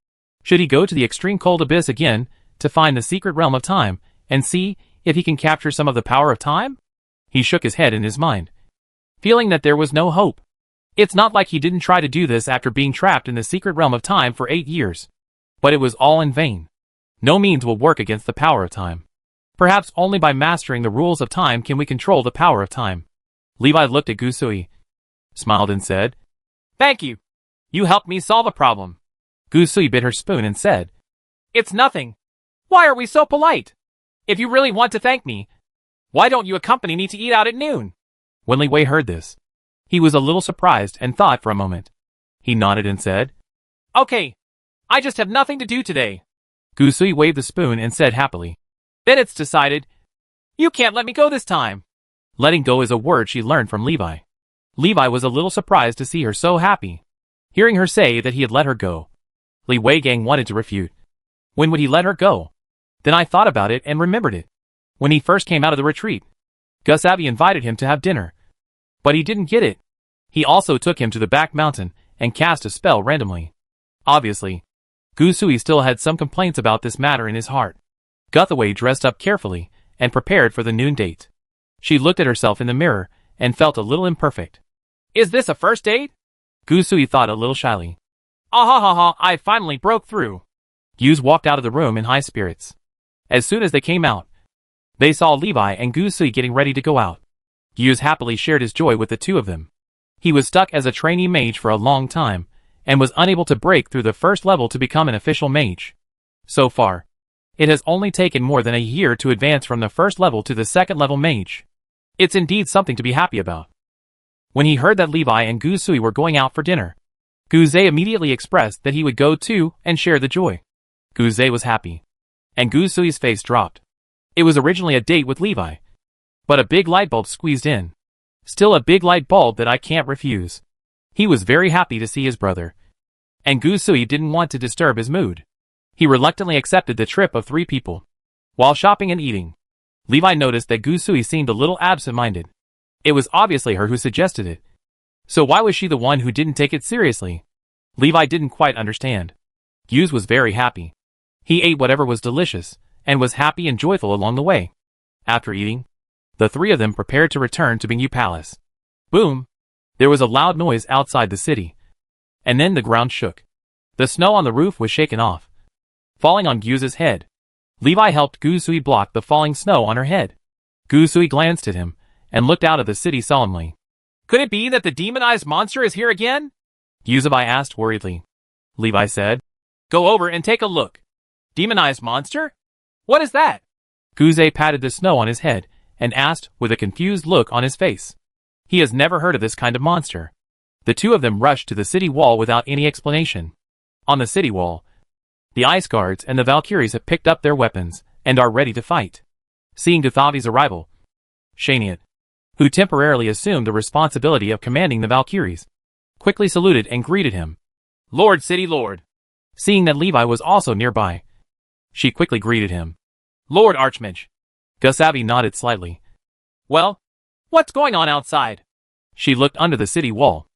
Should he go to the extreme cold abyss again to find the secret realm of time and see if he can capture some of the power of time? He shook his head in his mind, feeling that there was no hope. It's not like he didn't try to do this after being trapped in the secret realm of time for 8 years. But it was all in vain. No means will work against the power of time. Perhaps only by mastering the rules of time can we control the power of time. Levi looked at Gusui, smiled and said, "Thank you. You helped me solve a problem." Gusui bit her spoon and said, "It's nothing. Why are we so polite? If you really want to thank me, why don't you accompany me to eat out at noon?" When Li Wei heard this, he was a little surprised and thought for a moment. He nodded and said, "Okay. I just have nothing to do today." Gusui waved the spoon and said happily, "Then it's decided. You can't let me go this time." Letting go is a word she learned from Levi. Levi was a little surprised to see her so happy. Hearing her say that he had let her go, Li Wei Gang wanted to refute. When would he let her go? Then I thought about it and remembered it. When he first came out of the retreat, Gusabi invited him to have dinner. But he didn't get it. He also took him to the back mountain and cast a spell randomly. Obviously, Gusui still had some complaints about this matter in his heart. Guthaway dressed up carefully and prepared for the noon date. She looked at herself in the mirror and felt a little imperfect. "Is this a first date?" Gusui thought a little shyly. "Ah ha ha ha, I finally broke through." Guse walked out of the room in high spirits. As soon as they came out, they saw Levi and Gusui getting ready to go out. Guse happily shared his joy with the two of them. He was stuck as a trainee mage for a long time, and was unable to break through the first level to become an official mage. So far, it has only taken more than a year to advance from the first level to the second level mage. It's indeed something to be happy about. When he heard that Levi and Gusui were going out for dinner, Guzei immediately expressed that he would go too and share the joy. Guzei was happy, and Gusui's face dropped. It was originally a date with Levi, but a big light bulb squeezed in. Still a big light bulb that I can't refuse. He was very happy to see his brother, and Gusui didn't want to disturb his mood. He reluctantly accepted the trip of 3 people. While shopping and eating, Levi noticed that Gusui seemed a little absent-minded. It was obviously her who suggested it. So why was she the one who didn't take it seriously? Levi didn't quite understand. Guse was very happy. He ate whatever was delicious, and was happy and joyful along the way. After eating, the 3 of them prepared to return to Bingyu Palace. Boom! There was a loud noise outside the city. And then the ground shook. The snow on the roof was shaken off, falling on Guse's head. Levi helped Gusui block the falling snow on her head. Gusui glanced at him, and looked out of the city solemnly. "Could it be that the demonized monster is here again?" Gusabai asked worriedly. Levi said, "Go over and take a look." "Demonized monster? What is that?" Guzei patted the snow on his head, and asked with a confused look on his face. He has never heard of this kind of monster. The 2 of them rushed to the city wall without any explanation. On the city wall, the ice guards and the Valkyries have picked up their weapons, and are ready to fight. Seeing Duthavi's arrival, Shaniat, who temporarily assumed the responsibility of commanding the Valkyries, quickly saluted and greeted him. Lord City Lord. Seeing that Levi was also nearby, she quickly greeted him. Lord Archmage. Gusavi nodded slightly. Well, what's going on outside? She looked under the city wall.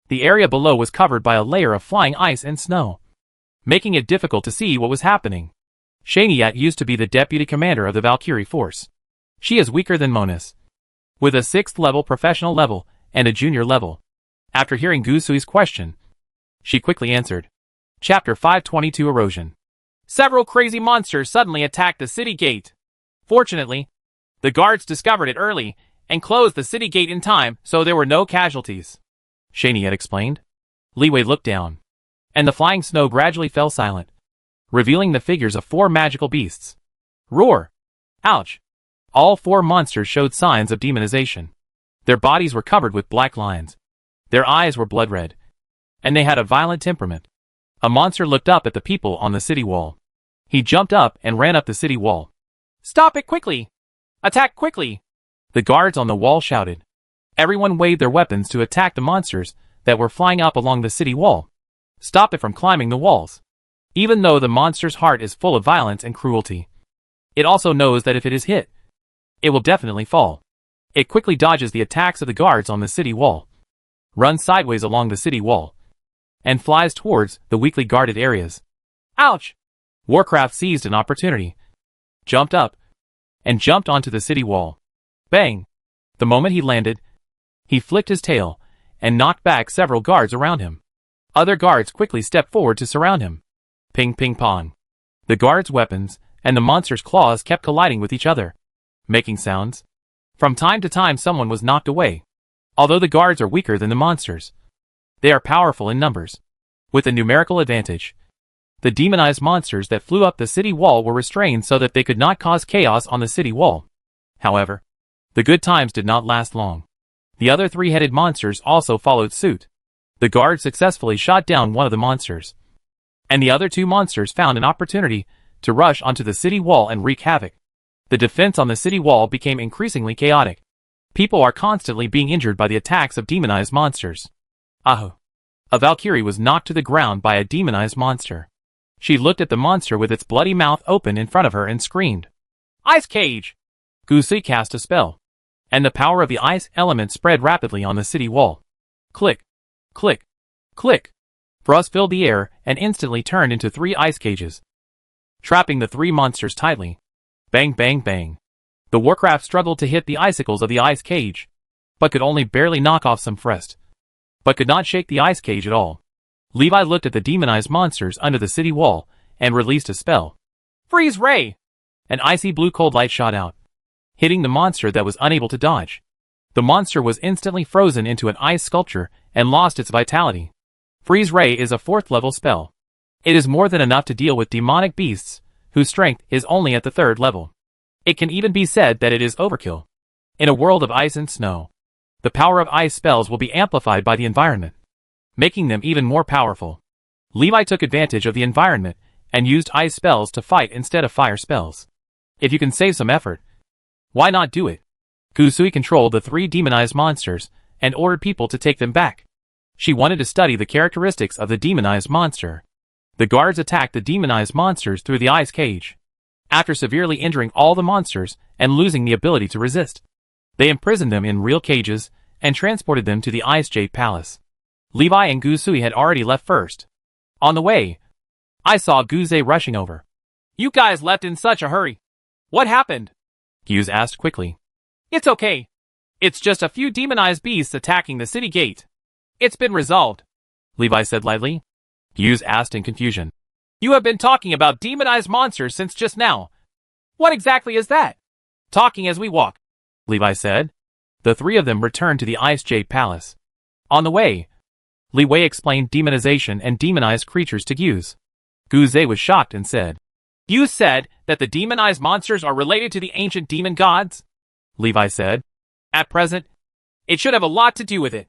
The area below was covered by a layer of flying ice and snow, making it difficult to see what was happening. Shaniat used to be the deputy commander of the Valkyrie force. She is weaker than Monus, with a 6th level professional level and a junior level. After hearing Gusui's question, she quickly answered. Chapter 522 Erosion. Several crazy monsters suddenly attacked the city gate. Fortunately, the guards discovered it early and closed the city gate in time, so there were no casualties. Shaniat explained. Liwei looked down, and the flying snow gradually fell silent, revealing the figures of 4 magical beasts. Roar! Ouch! All 4 monsters showed signs of demonization. Their bodies were covered with black lines. Their eyes were blood red, and they had a violent temperament. A monster looked up at the people on the city wall. He jumped up and ran up the city wall. Stop it quickly! Attack quickly! The guards on the wall shouted. Everyone waved their weapons to attack the monsters that were flying up along the city wall. Stop it from climbing the walls. Even though the monster's heart is full of violence and cruelty, it also knows that if it is hit, it will definitely fall. It quickly dodges the attacks of the guards on the city wall, runs sideways along the city wall, and flies towards the weakly guarded areas. Ouch! Warcraft seized an opportunity, jumped up, and jumped onto the city wall. Bang! The moment he landed, he flicked his tail and knocked back several guards around him. Other guards quickly stepped forward to surround him. Ping ping pong. The guards' weapons and the monster's claws kept colliding with each other, making sounds. From time to time someone was knocked away. Although the guards are weaker than the monsters, they are powerful in numbers, with a numerical advantage. The demonized monsters that flew up the city wall were restrained so that they could not cause chaos on the city wall. However, the good times did not last long. The other 3-headed monsters also followed suit. The guards successfully shot down one of the monsters, and the other 2 monsters found an opportunity to rush onto the city wall and wreak havoc. The defense on the city wall became increasingly chaotic. People are constantly being injured by the attacks of demonized monsters. Aho! A Valkyrie was knocked to the ground by a demonized monster. She looked at the monster with its bloody mouth open in front of her and screamed. Ice Cage! Gusui cast a spell, and the power of the ice element spread rapidly on the city wall. Click! Click! Click! Frost filled the air and instantly turned into 3 ice cages, trapping the 3 monsters tightly. Bang bang bang. The Warcraft struggled to hit the icicles of the ice cage, but could only barely knock off some frost, but could not shake the ice cage at all. Levi looked at the demonized monsters under the city wall and released a spell. Freeze Ray! An icy blue cold light shot out, hitting the monster that was unable to dodge. The monster was instantly frozen into an ice sculpture and lost its vitality. Freeze Ray is a 4th level spell. It is more than enough to deal with demonic beasts, whose strength is only at the 3rd level. It can even be said that it is overkill. In a world of ice and snow, the power of ice spells will be amplified by the environment, making them even more powerful. Levi took advantage of the environment and used ice spells to fight instead of fire spells. If you can save some effort, why not do it? Gusui controlled the 3 demonized monsters and ordered people to take them back. She wanted to study the characteristics of the demonized monster. The guards attacked the demonized monsters through the ice cage. After severely injuring all the monsters and losing the ability to resist, they imprisoned them in real cages and transported them to the Ice Jade Palace. Levi and Gusui had already left first. On the way, I saw Guzei rushing over. You guys left in such a hurry. What happened? Guz asked quickly. It's okay. It's just a few demonized beasts attacking the city gate. It's been resolved, Levi said lightly. Guz asked in confusion. You have been talking about demonized monsters since just now. What exactly is that? Talking as we walk, Levi said. The 3 of them returned to the Ice Jade Palace. On the way, Li Wei explained demonization and demonized creatures to Guz. Guzei was shocked and said, You said that the demonized monsters are related to the ancient demon gods? Levi said. At present, it should have a lot to do with it.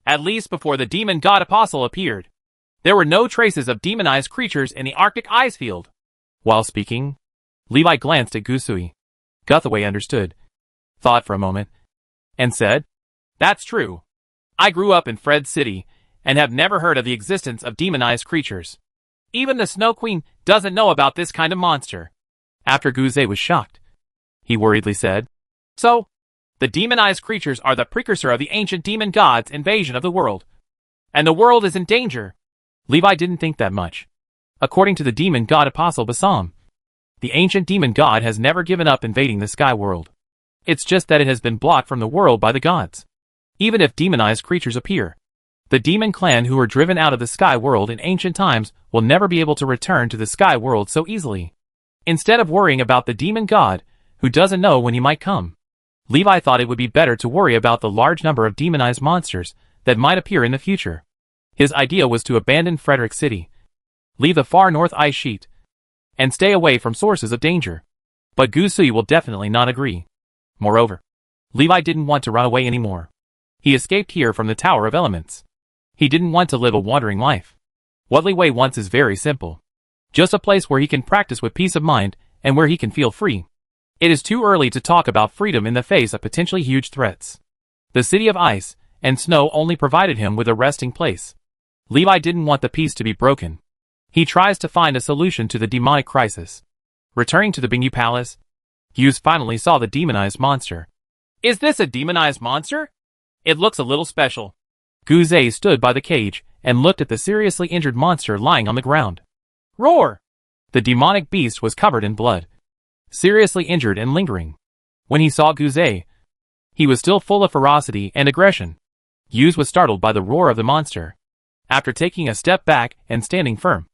At least before the demon god apostle appeared, there were no traces of demonized creatures in the Arctic ice field. While speaking, Levi glanced at Gusui. Guthaway understood, thought for a moment, and said, "That's true. I grew up in Fred City, and have never heard of the existence of demonized creatures. Even the Snow Queen doesn't know about this kind of monster." After Guzay was shocked, he worriedly said, "So, the demonized creatures are the precursor of the ancient demon god's invasion of the world. And the world is in danger." Levi didn't think that much. According to the demon god Apostle Bassam, the ancient demon god has never given up invading the sky world. It's just that it has been blocked from the world by the gods. Even if demonized creatures appear, the demon clan who were driven out of the sky world in ancient times will never be able to return to the sky world so easily. Instead of worrying about the demon god, who doesn't know when he might come, Levi thought it would be better to worry about the large number of demonized monsters that might appear in the future. His idea was to abandon Frederick City, leave the far north ice sheet, and stay away from sources of danger. But Guzui will definitely not agree. Moreover, Levi didn't want to run away anymore. He escaped here from the Tower of Elements. He didn't want to live a wandering life. What Levi wants is very simple. Just a place where he can practice with peace of mind and where he can feel free. It is too early to talk about freedom in the face of potentially huge threats. The city of ice and snow only provided him with a resting place. Levi didn't want the peace to be broken. He tries to find a solution to the demonic crisis. Returning to the Bingyu Palace, Hughes finally saw the demonized monster. "Is this a demonized monster? It looks a little special." Guzay stood by the cage and looked at the seriously injured monster lying on the ground. "Roar!" The demonic beast was covered in blood, seriously injured and lingering. When he saw Guzay, he was still full of ferocity and aggression. Hughes was startled by the roar of the monster. After taking a step back and standing firm,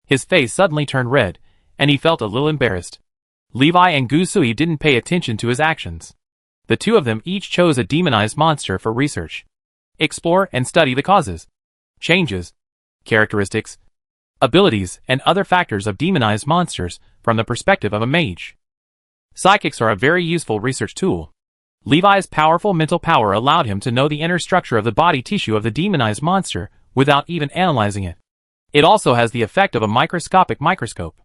his face suddenly turned red, and he felt a little embarrassed. Levi and Guzui didn't pay attention to his actions. The two of them each chose a demonized monster for research. Explore and study the causes, changes, characteristics, abilities, and other factors of demonized monsters from the perspective of a mage. Psychics are a very useful research tool. Levi's powerful mental power allowed him to know the inner structure of the body tissue of the demonized monster without even analyzing it. It also has the effect of a microscopic microscope.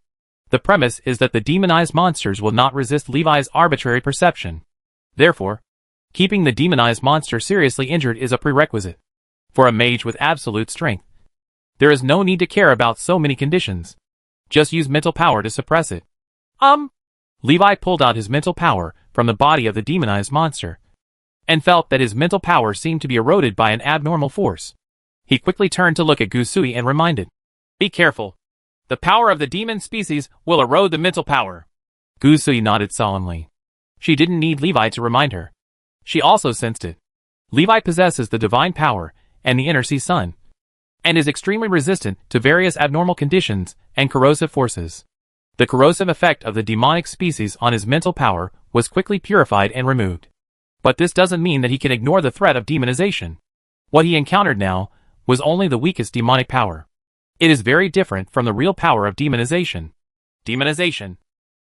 The premise is that the demonized monsters will not resist Levi's arbitrary perception. Therefore, keeping the demonized monster seriously injured is a prerequisite for a mage with absolute strength. There is no need to care about so many conditions. Just use mental power to suppress it. Levi pulled out his mental power from the body of the demonized monster, and felt that his mental power seemed to be eroded by an abnormal force. He quickly turned to look at Guzui and reminded, "Be careful. The power of the demon species will erode the mental power." Guzui nodded solemnly. She didn't need Levi to remind her. She also sensed it. Levi possesses the divine power and the inner sea sun, and is extremely resistant to various abnormal conditions and corrosive forces. The corrosive effect of the demonic species on his mental power was quickly purified and removed. But this doesn't mean that he can ignore the threat of demonization. What he encountered now was only the weakest demonic power. It is very different from the real power of demonization. Demonization?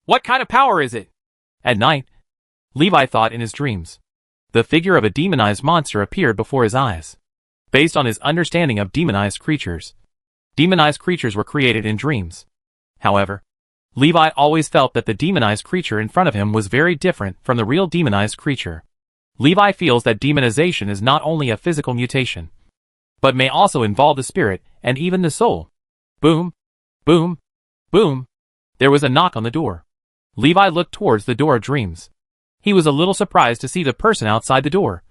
What kind of power is it? At night, Levi thought in his dreams. The figure of a demonized monster appeared before his eyes. Based on his understanding of demonized creatures were created in dreams. However, Levi always felt that the demonized creature in front of him was very different from the real demonized creature. Levi feels that demonization is not only a physical mutation, but may also involve the spirit and even the soul. Boom, boom, boom. There was a knock on the door. Levi looked towards the door of dreams. He was a little surprised to see the person outside the door.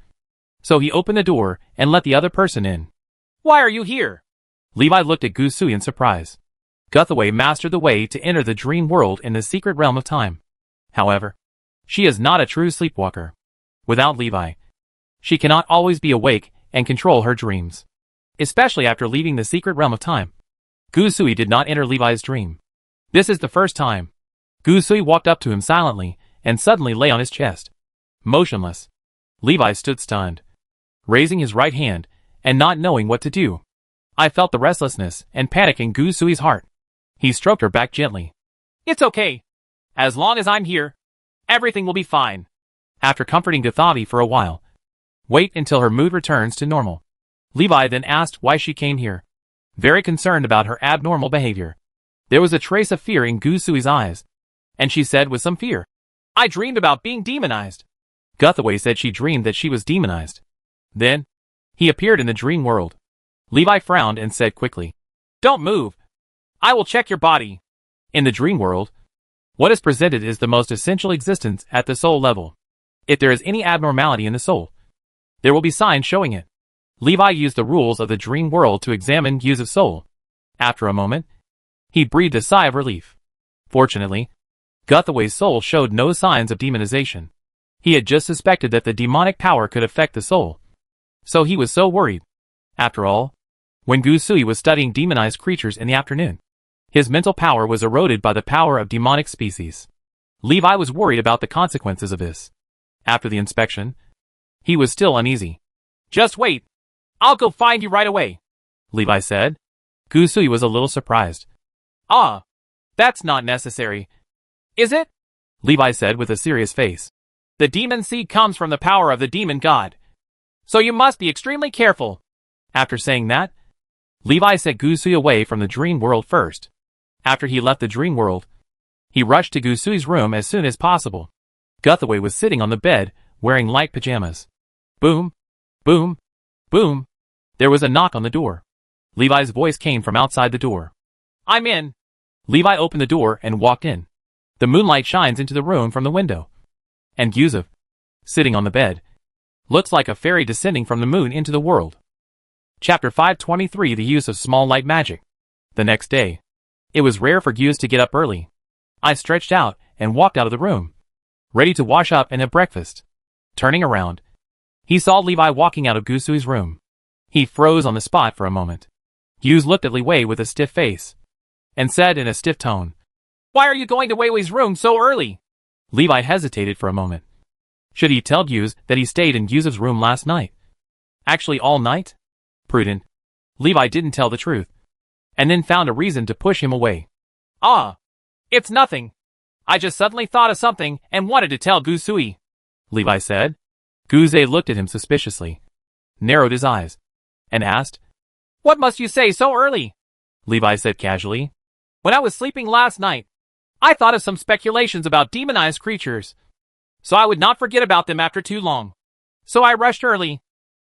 So he opened the door and let the other person in. "Why are you here?" Levi looked at Guzui in surprise. Guthaway mastered the way to enter the dream world in the secret realm of time. However, she is not a true sleepwalker. Without Levi, she cannot always be awake and control her dreams, especially after leaving the secret realm of time. Guzui did not enter Levi's dream. This is the first time. Guzui walked up to him silently and suddenly lay on his chest, motionless. Levi stood stunned, raising his right hand and not knowing what to do. I felt the restlessness and panic in Guzui's heart. He stroked her back gently. "It's okay. As long as I'm here, everything will be fine." After comforting Gathavi for a while, "Wait until her mood returns to normal." Levi then asked why she came here, very concerned about her abnormal behavior. There was a trace of fear in Guzui's eyes, and she said with some fear, I dreamed about being demonized. Guthaway said she dreamed that she was demonized. Then, he appeared in the dream world. Levi frowned and said quickly, "Don't move. I will check your body." In the dream world, what is presented is the most essential existence at the soul level. If there is any abnormality in the soul, there will be signs showing it. Levi used the rules of the dream world to examine Yu's soul. After a moment, he breathed a sigh of relief. Fortunately, Guthaway's soul showed no signs of demonization. He had just suspected that the demonic power could affect the soul. So he was so worried. After all, when Gusui was studying demonized creatures in the afternoon, his mental power was eroded by the power of demonic species. Levi was worried about the consequences of this. After the inspection, he was still uneasy. "Just wait. I'll go find you right away," Levi said. Gusui was a little surprised. "Ah, that's not necessary. Is it?" Levi said with a serious face. "The demon seed comes from the power of the demon god. So you must be extremely careful." After saying that, Levi sent Gusui away from the dream world first. After he left the dream world, he rushed to Gusui's room as soon as possible. Guthaway was sitting on the bed, wearing light pajamas. Boom, boom, boom. There was a knock on the door. Levi's voice came from outside the door. "I'm in." Levi opened the door and walked in. The moonlight shines into the room from the window. And Yusuf, sitting on the bed, looks like a fairy descending from the moon into the world. Chapter 523: The Use of Small Light Magic. The next day, it was rare for Gyus to get up early. I stretched out and walked out of the room, ready to wash up and have breakfast. Turning around, he saw Levi walking out of Gusui's room. He froze on the spot for a moment. Gyus looked at Li Wei with a stiff face, and said in a stiff tone, "Why are you going to Wei Wei's room so early?" Levi hesitated for a moment. Should he tell Gyus that he stayed in Yusuf's room last night? Actually all night? Prudent. Levi didn't tell the truth, and then found a reason to push him away. "Ah, it's nothing. I just suddenly thought of something and wanted to tell Gusui," Levi said. Gusei looked at him suspiciously, narrowed his eyes, and asked, "What must you say so early?" Levi said casually. "When I was sleeping last night, I thought of some speculations about demonized creatures, so I would not forget about them after too long. So I rushed early."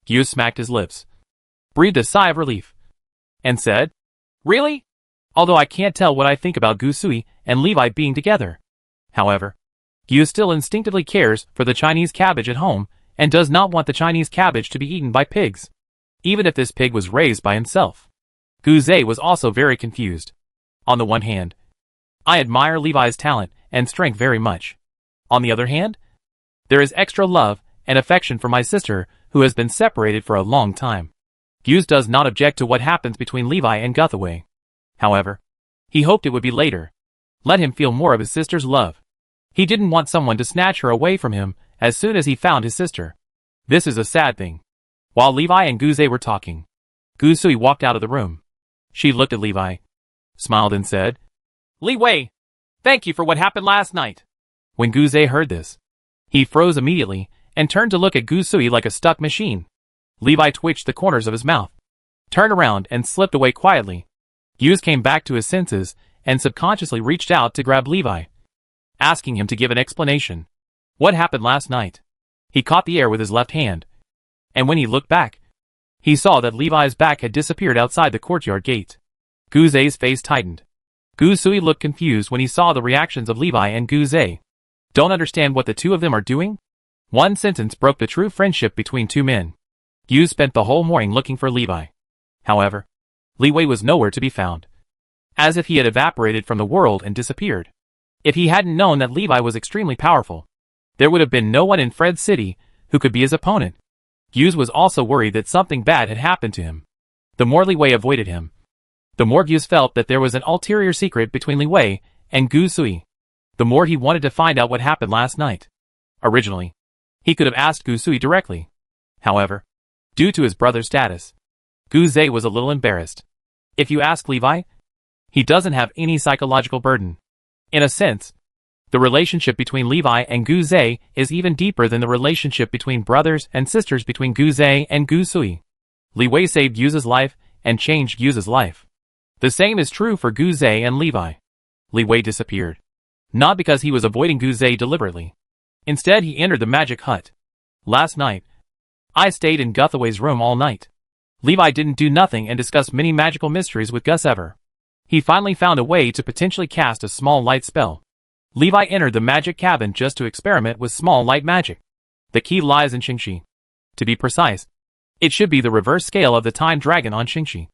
Gyus smacked his lips, breathed a sigh of relief, and said, "Really?" "Although I can't tell what I think about Gusui and Levi being together. However, Gyus still instinctively cares for the Chinese cabbage at home and does not want the Chinese cabbage to be eaten by pigs, even if this pig was raised by himself." Gusei was also very confused. On the one hand, I admire Levi's talent and strength very much. On the other hand, there is extra love and affection for my sister, who has been separated for a long time. Gyus does not object to what happens between Levi and Guthaway. However, he hoped it would be later. Let him feel more of his sister's love. He didn't want someone to snatch her away from him as soon as he found his sister. This is a sad thing. While Levi and Gusei were talking, Gusui walked out of the room. She looked at Levi, smiled and said, "Li Wei, thank you for what happened last night." When Gusei heard this, he froze immediately and turned to look at Gusui like a stuck machine. Levi twitched the corners of his mouth, turned around and slipped away quietly. Gyus came back to his senses and subconsciously reached out to grab Levi, asking him to give an explanation. What happened last night? He caught the air with his left hand, and when he looked back, he saw that Levi's back had disappeared outside the courtyard gate. Gusei's face tightened. Gusui looked confused when he saw the reactions of Levi and Gusei. Don't understand what the two of them are doing? One sentence broke the true friendship between two men. Gyus spent the whole morning looking for Levi. However, Li Wei was nowhere to be found, as if he had evaporated from the world and disappeared. If he hadn't known that Levi was extremely powerful, there would have been no one in Fred's city who could be his opponent. Gyus was also worried that something bad had happened to him. The more Li Wei avoided him, the more Gyus felt that there was an ulterior secret between Li Wei and Gusui. The more he wanted to find out what happened last night. Originally, he could have asked Gusui directly. However, due to his brother's status, Gusei was a little embarrassed. If you ask Levi, he doesn't have any psychological burden. In a sense, the relationship between Levi and Gusei is even deeper than the relationship between brothers and sisters between Gusei and Gusui. Li Wei saved Gyus's life and changed Gyus's life. The same is true for Gusei and Levi. Li Wei disappeared, not because he was avoiding Gusei deliberately, Instead, he entered the magic hut. Last night, I stayed in Guthaway's room all night. Levi didn't do nothing and discuss many magical mysteries with Gus ever. He finally found a way to potentially cast a small light spell. Levi entered the magic cabin just to experiment with small light magic. The key lies in Shingi. To be precise, it should be the reverse scale of the time dragon on Shingi.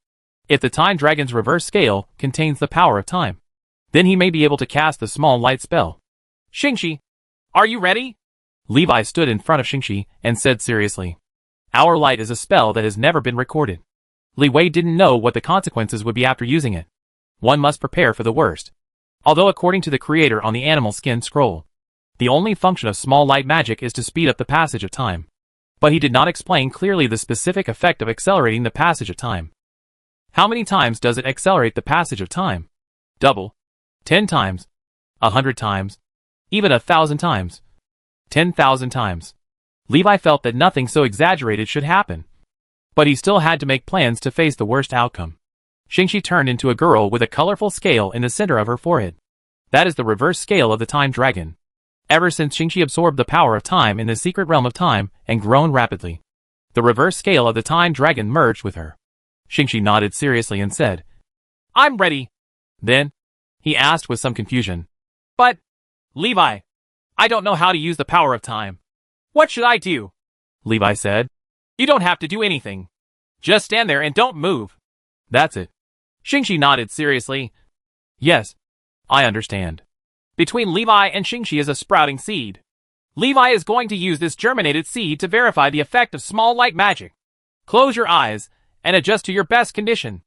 If the time dragon's reverse scale contains the power of time, then he may be able to cast the small light spell. Shingi, are you ready? Levi stood in front of Shingi and said seriously, "Our light is a spell that has never been recorded." Li Wei didn't know what the consequences would be after using it. One must prepare for the worst. Although according to the creator on the animal skin scroll, the only function of small light magic is to speed up the passage of time. But he did not explain clearly the specific effect of accelerating the passage of time. How many times does it accelerate the passage of time? Double? 10 times? 100 times? Even 1,000 times? 10,000 times? Levi felt that nothing so exaggerated should happen. But he still had to make plans to face the worst outcome. Shingi turned into a girl with a colorful scale in the center of her forehead. That is the reverse scale of the time dragon. Ever since Shingi absorbed the power of time in the secret realm of time and grown rapidly, the reverse scale of the time dragon merged with her. Shingi nodded seriously and said, "I'm ready." "Then?" he asked with some confusion. "But, Levi, I don't know how to use the power of time. What should I do?" Levi said. "You don't have to do anything. Just stand there and don't move." "That's it." Shingi nodded seriously. "Yes, I understand." Between Levi and Shingi is a sprouting seed. Levi is going to use this germinated seed to verify the effect of small light magic. Close your eyes and adjust to your best condition.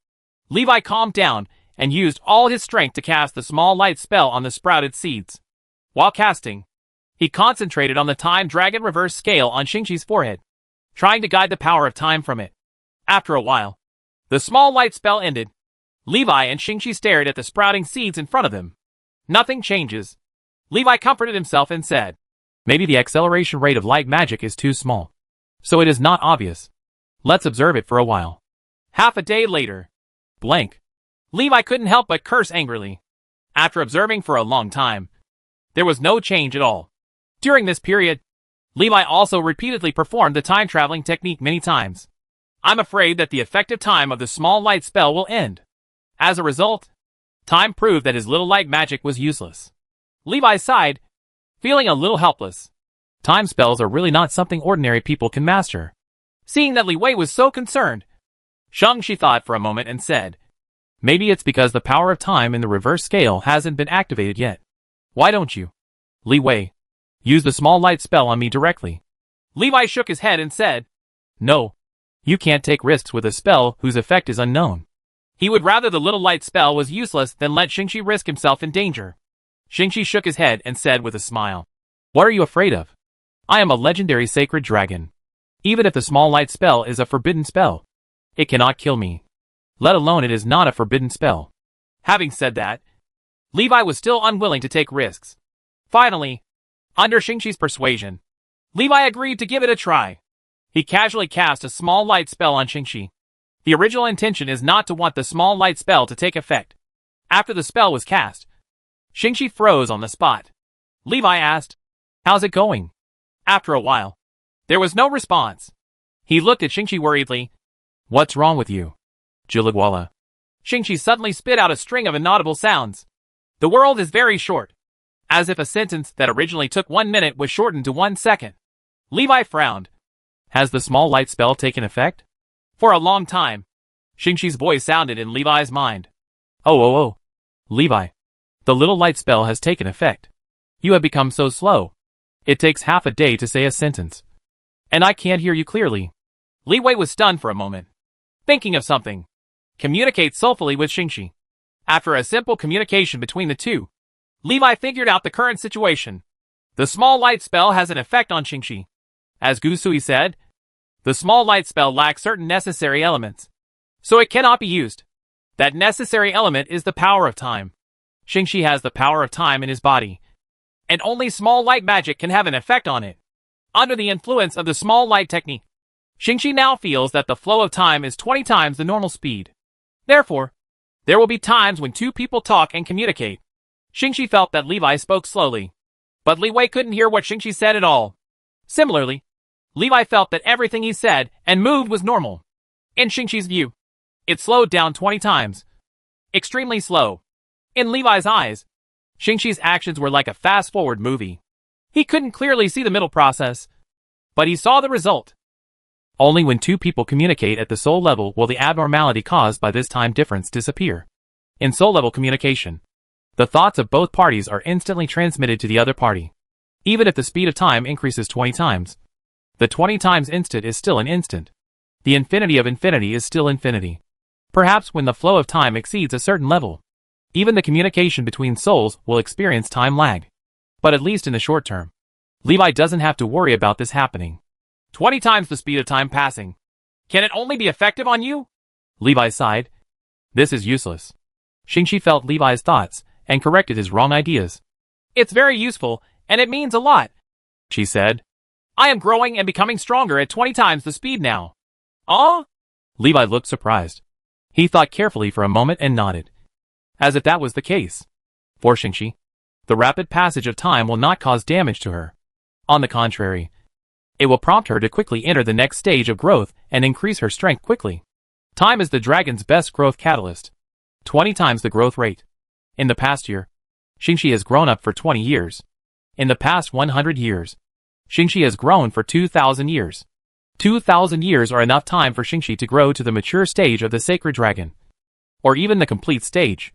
Levi calmed down and used all his strength to cast the small light spell on the sprouted seeds. While casting, he concentrated on the time dragon reverse scale on Shingi's forehead, trying to guide the power of time from it. After a while, the small light spell ended. Levi and Shingi stared at the sprouting seeds in front of them. Nothing changes. Levi comforted himself and said, "Maybe the acceleration rate of light magic is too small, so it is not obvious. Let's observe it for a while." Half a day later. Blank. Levi couldn't help but curse angrily. After observing for a long time, there was no change at all. During this period, Levi also repeatedly performed the time-traveling technique many times. I'm afraid that the effective time of the small light spell will end. As a result, time proved that his little light magic was useless. Levi sighed, feeling a little helpless. Time spells are really not something ordinary people can master. Seeing that Li Wei was so concerned, Shingi thought for a moment and said, "Maybe it's because the power of time in the reverse scale hasn't been activated yet. Why don't you, Li Wei, use the small light spell on me directly?" Levi shook his head and said, "No. You can't take risks with a spell whose effect is unknown." He would rather the little light spell was useless than let Shingi risk himself in danger. Shingi shook his head and said with a smile, "What are you afraid of? I am a legendary sacred dragon. Even if the small light spell is a forbidden spell, it cannot kill me. Let alone it is not a forbidden spell." Having said that, Levi was still unwilling to take risks. Finally, under Shingi's persuasion, Levi agreed to give it a try. He casually cast a small light spell on Shingi. The original intention is not to want the small light spell to take effect. After the spell was cast, Shingi froze on the spot. Levi asked, "How's it going?" After a while, there was no response. He looked at Shingi worriedly. "What's wrong with you, Jiligwala?" Shingi suddenly spit out a string of inaudible sounds. The world is very short. As if a sentence that originally took 1 minute was shortened to 1 second. Levi frowned. "Has the small light spell taken effect?" For a long time, Shingi's voice sounded in Levi's mind. Oh, Levi. The little light spell has taken effect. You have become so slow. It takes half a day to say a sentence. And I can't hear you clearly." Li Wei was stunned for a moment, thinking of something. Communicate soulfully with Shingi. After a simple communication between the two, Levi figured out the current situation. The small light spell has an effect on Shingi. As Gusui said, the small light spell lacks certain necessary elements, so it cannot be used. That necessary element is the power of time. Shingi has the power of time in his body, and only small light magic can have an effect on it. Under the influence of the small light technique, Shingi now feels that the flow of time is 20 times the normal speed. Therefore, there will be times when two people talk and communicate. Shingi felt that Levi spoke slowly. But Li Wei couldn't hear what Shingi said at all. Similarly, Levi felt that everything he said and moved was normal. In Shingi's view, it slowed down 20 times. Extremely slow. In Levi's eyes, Shingi's actions were like a fast-forward movie. He couldn't clearly see the middle process, but he saw the result. Only when two people communicate at the soul level will the abnormality caused by this time difference disappear. In soul-level communication, the thoughts of both parties are instantly transmitted to the other party. Even if the speed of time increases 20 times, the 20 times instant is still an instant. The infinity of infinity is still infinity. Perhaps when the flow of time exceeds a certain level, even the communication between souls will experience time lag. But at least in the short term, Levi doesn't have to worry about this happening. 20 times the speed of time passing. Can it only be effective on you? Levi sighed. This is useless. Shingi felt Levi's thoughts and corrected his wrong ideas. It's very useful, and it means a lot, she said. I am growing and becoming stronger at 20 times the speed now. Levi looked surprised. He thought carefully for a moment and nodded, as if that was the case. For Shingi, the rapid passage of time will not cause damage to her. On the contrary, it will prompt her to quickly enter the next stage of growth and increase her strength quickly. Time is the dragon's best growth catalyst. 20 times the growth rate. In the past year, Shingi has grown up for 20 years. In the past 100 years, Shingi has grown for 2,000 years. 2,000 years are enough time for Shingi to grow to the mature stage of the sacred dragon, or even the complete stage.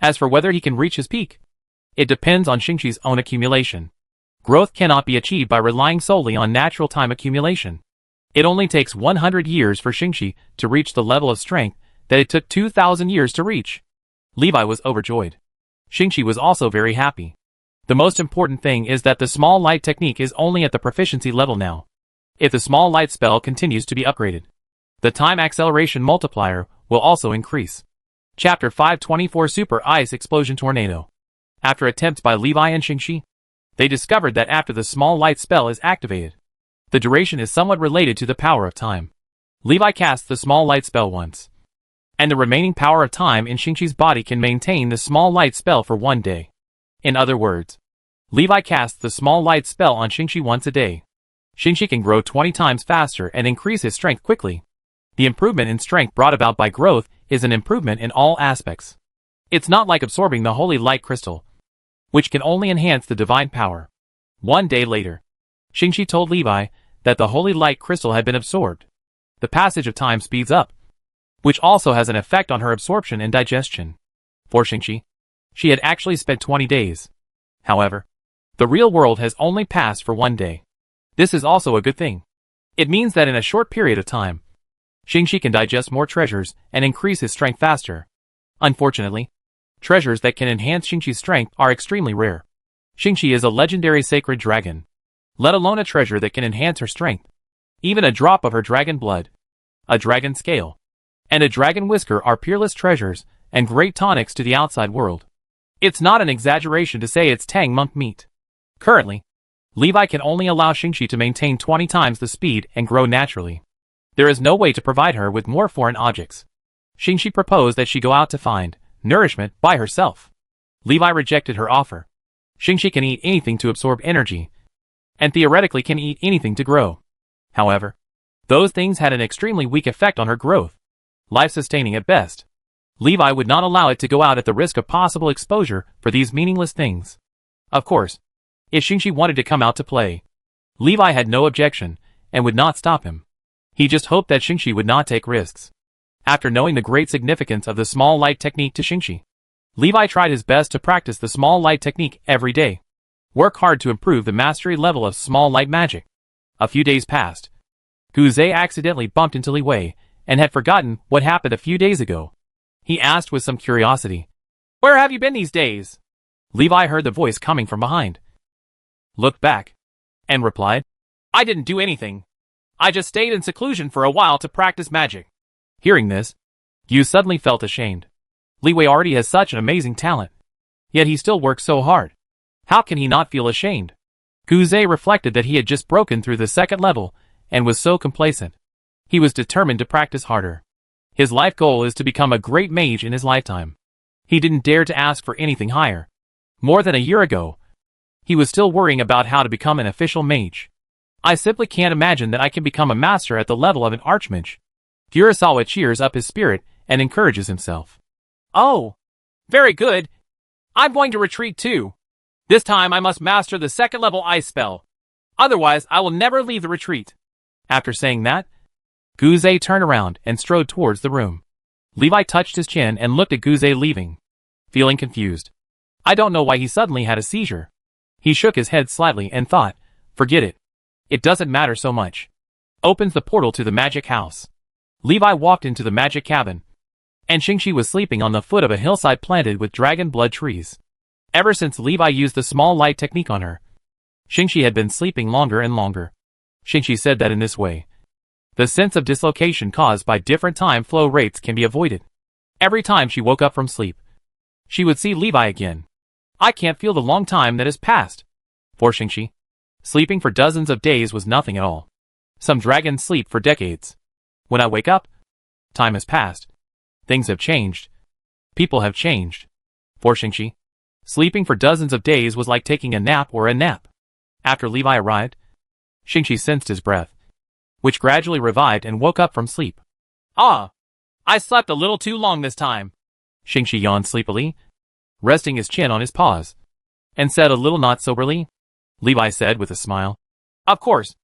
As for whether he can reach his peak, it depends on Shingi's own accumulation. Growth cannot be achieved by relying solely on natural time accumulation. It only takes 100 years for Shingi to reach the level of strength that it took 2,000 years to reach. Levi was overjoyed. Shingi was also very happy. The most important thing is that the small light technique is only at the proficiency level now. If the small light spell continues to be upgraded, the time acceleration multiplier will also increase. Chapter 524 Super Ice Explosion Tornado. After attempts by Levi and Shingi, they discovered that after the small light spell is activated, the duration is somewhat related to the power of time. Levi casts the small light spell once, and the remaining power of time in Shingi's body can maintain the small light spell for 1 day. In other words, Levi casts the small light spell on Shingi once a day. Shingi can grow 20 times faster and increase his strength quickly. The improvement in strength brought about by growth is an improvement in all aspects. It's not like absorbing the holy light crystal, which can only enhance the divine power. 1 day later, Shingi told Levi that the holy light crystal had been absorbed. The passage of time speeds up, which also has an effect on her absorption and digestion. For Shingi, she had actually spent 20 days. However, the real world has only passed for 1 day. This is also a good thing. It means that in a short period of time, Shingi can digest more treasures and increase his strength faster. Unfortunately, treasures that can enhance Shingi's strength are extremely rare. Shingi is a legendary sacred dragon, let alone a treasure that can enhance her strength. Even a drop of her dragon blood, a dragon scale, and a dragon whisker are peerless treasures and great tonics to the outside world. It's not an exaggeration to say it's Tang monk meat. Currently, Levi can only allow Shingi to maintain 20 times the speed and grow naturally. There is no way to provide her with more foreign objects. Shingi proposed that she go out to find nourishment by herself. Levi rejected her offer. Shingi can eat anything to absorb energy, and theoretically can eat anything to grow. However, those things had an extremely weak effect on her growth, life-sustaining at best. Levi would not allow it to go out at the risk of possible exposure for these meaningless things. Of course, if Shingi wanted to come out to play, Levi had no objection and would not stop him. He just hoped that Shingi would not take risks. After knowing the great significance of the small light technique to Shingi, Levi tried his best to practice the small light technique every day. Work hard to improve the mastery level of small light magic. A few days passed. Guzei accidentally bumped into Li Wei and had forgotten what happened a few days ago. He asked with some curiosity, "Where have you been these days?" Levi heard the voice coming from behind, looked back, and replied, "I didn't do anything. I just stayed in seclusion for a while to practice magic." Hearing this, Yu suddenly felt ashamed. Li Wei already has such an amazing talent, yet he still works so hard. How can he not feel ashamed? Guzei reflected that he had just broken through the second level and was so complacent. He was determined to practice harder. His life goal is to become a great mage in his lifetime. He didn't dare to ask for anything higher. More than a year ago, He was still worrying about how to become an official mage. I simply can't imagine that I can become a master at the level of an archmage. Furusawa cheers up his spirit and encourages himself. Oh, very good. I'm going to retreat too. This time I must master the second level ice spell. Otherwise I will never leave the retreat. After saying that, Guze turned around and strode towards the room. Levi touched his chin and looked at Guze leaving, feeling confused. I don't know why he suddenly had a seizure. He shook his head slightly and thought, forget it. It doesn't matter so much. Opens the portal to the magic house. Levi walked into the magic cabin, and Shingi was sleeping on the foot of a hillside planted with dragon blood trees. Ever since Levi used the small light technique on her, Shingi had been sleeping longer and longer. Shingi said that in this way, the sense of dislocation caused by different time flow rates can be avoided. Every time she woke up from sleep, she would see Levi again. I can't feel the long time that has passed. For Shingi, sleeping for dozens of days was nothing at all. Some dragons sleep for decades. When I wake up, time has passed. Things have changed. People have changed. For Shingi, sleeping for dozens of days was like taking a nap or a nap. After Levi arrived, Shingi sensed his breath, which gradually revived and woke up from sleep. Ah! I slept a little too long this time. Shingi yawned sleepily, resting his chin on his paws, and said a little not soberly. Levi said with a smile. Of course.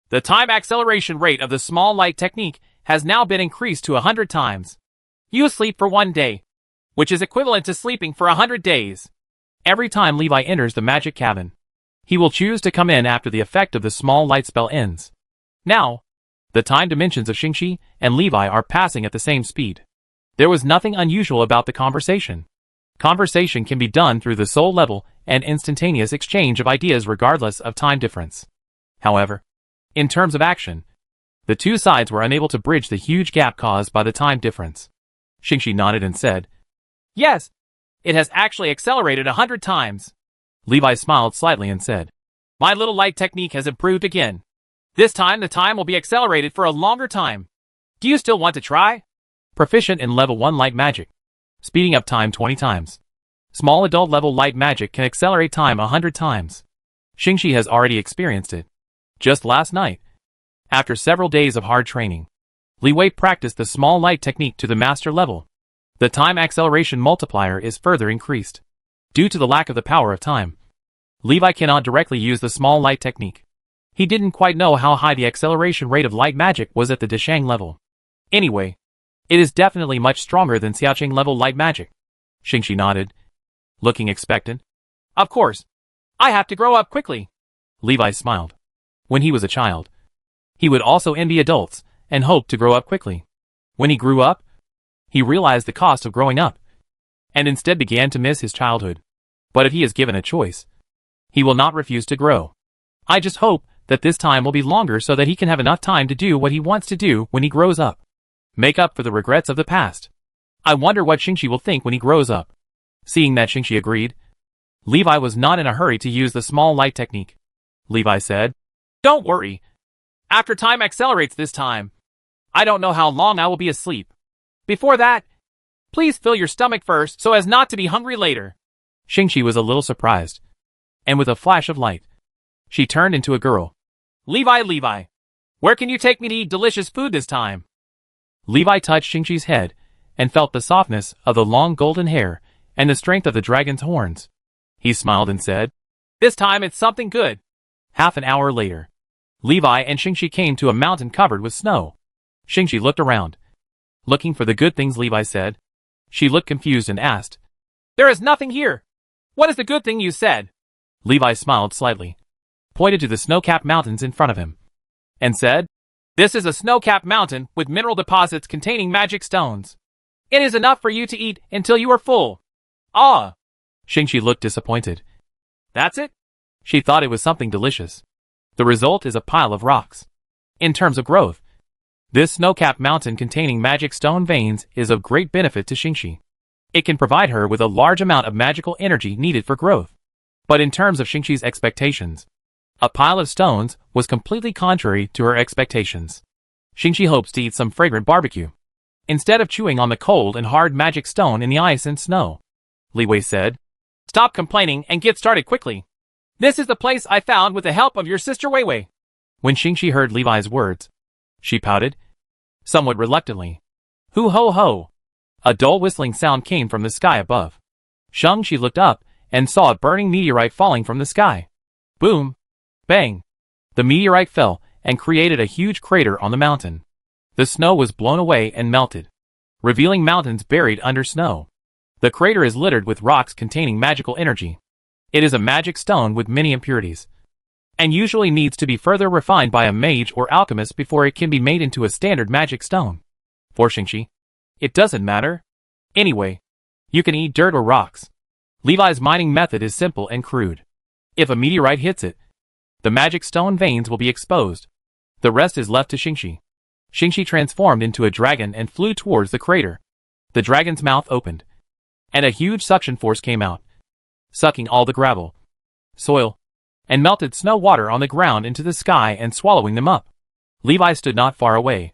The time acceleration rate of the small light technique has now been increased to 100 times. You sleep for 1 day, which is equivalent to sleeping for 100 days. Every time Levi enters the magic cabin, he will choose to come in after the effect of the small light spell ends. Now, the time dimensions of Shingi and Levi are passing at the same speed. There was nothing unusual about the conversation. Conversation can be done through the soul level and instantaneous exchange of ideas regardless of time difference. However, in terms of action, the two sides were unable to bridge the huge gap caused by the time difference. Shingi nodded and said, Yes, it has actually accelerated 100 times. Levi smiled slightly and said, My little light technique has improved again. This time the time will be accelerated for a longer time. Do you still want to try? Proficient in level 1 light magic. Speeding up time 20 times. Small adult level light magic can accelerate time 100 times. Shingi has already experienced it. Just last night, after several days of hard training, Li Wei practiced the small light technique to the master level. The time acceleration multiplier is further increased. Due to the lack of the power of time, Levi cannot directly use the small light technique. He didn't quite know how high the acceleration rate of light magic was at the Deshang level. Anyway, it is definitely much stronger than Xiaoqing level light magic. Shingi nodded, looking expectant. Of course. I have to grow up quickly. Levi smiled. When he was a child, he would also envy adults and hope to grow up quickly. When he grew up, he realized the cost of growing up, and instead began to miss his childhood. But if he is given a choice, he will not refuse to grow. I just hope that this time will be longer so that he can have enough time to do what he wants to do when he grows up. Make up for the regrets of the past. I wonder what Shingi will think when he grows up. Seeing that Shingi agreed, Levi was not in a hurry to use the small light technique. Levi said, Don't worry. After time accelerates this time, I don't know how long I will be asleep. Before that, please fill your stomach first so as not to be hungry later. Shingi was a little surprised, and with a flash of light, she turned into a girl. Levi, where can you take me to eat delicious food this time? Levi touched Shingi's head and felt the softness of the long golden hair and the strength of the dragon's horns. He smiled and said, This time it's something good. Half an hour later, Levi and Shingi came to a mountain covered with snow. Shingi looked around, looking for the good things Levi said. She looked confused and asked, There is nothing here. What is the good thing you said? Levi smiled slightly, pointed to the snow-capped mountains in front of him, and said, This is a snow-capped mountain with mineral deposits containing magic stones. It is enough for you to eat until you are full. Ah! Shingi looked disappointed. That's it? She thought it was something delicious. The result is a pile of rocks. In terms of growth, this snow-capped mountain containing magic stone veins is of great benefit to Shingi. It can provide her with a large amount of magical energy needed for growth. But in terms of Shingi's expectations, a pile of stones was completely contrary to her expectations. Shingi hopes to eat some fragrant barbecue, instead of chewing on the cold and hard magic stone in the ice and snow. Li Wei said, Stop complaining and get started quickly. This is the place I found with the help of your sister Weiwei. When Shingi heard Levi's words, she pouted, somewhat reluctantly. Hoo ho ho! A dull whistling sound came from the sky above. She looked up and saw a burning meteorite falling from the sky. Boom! Bang! The meteorite fell and created a huge crater on the mountain. The snow was blown away and melted, revealing mountains buried under snow. The crater is littered with rocks containing magical energy. It is a magic stone with many impurities, and usually needs to be further refined by a mage or alchemist before it can be made into a standard magic stone. For Shingi, it doesn't matter. Anyway, you can eat dirt or rocks. Levi's mining method is simple and crude. If a meteorite hits it, the magic stone veins will be exposed. The rest is left to Shingi. Shingi transformed into a dragon and flew towards the crater. The dragon's mouth opened, and a huge suction force came out, sucking all the gravel, soil, and melted snow water on the ground into the sky and swallowing them up. Levi stood not far away,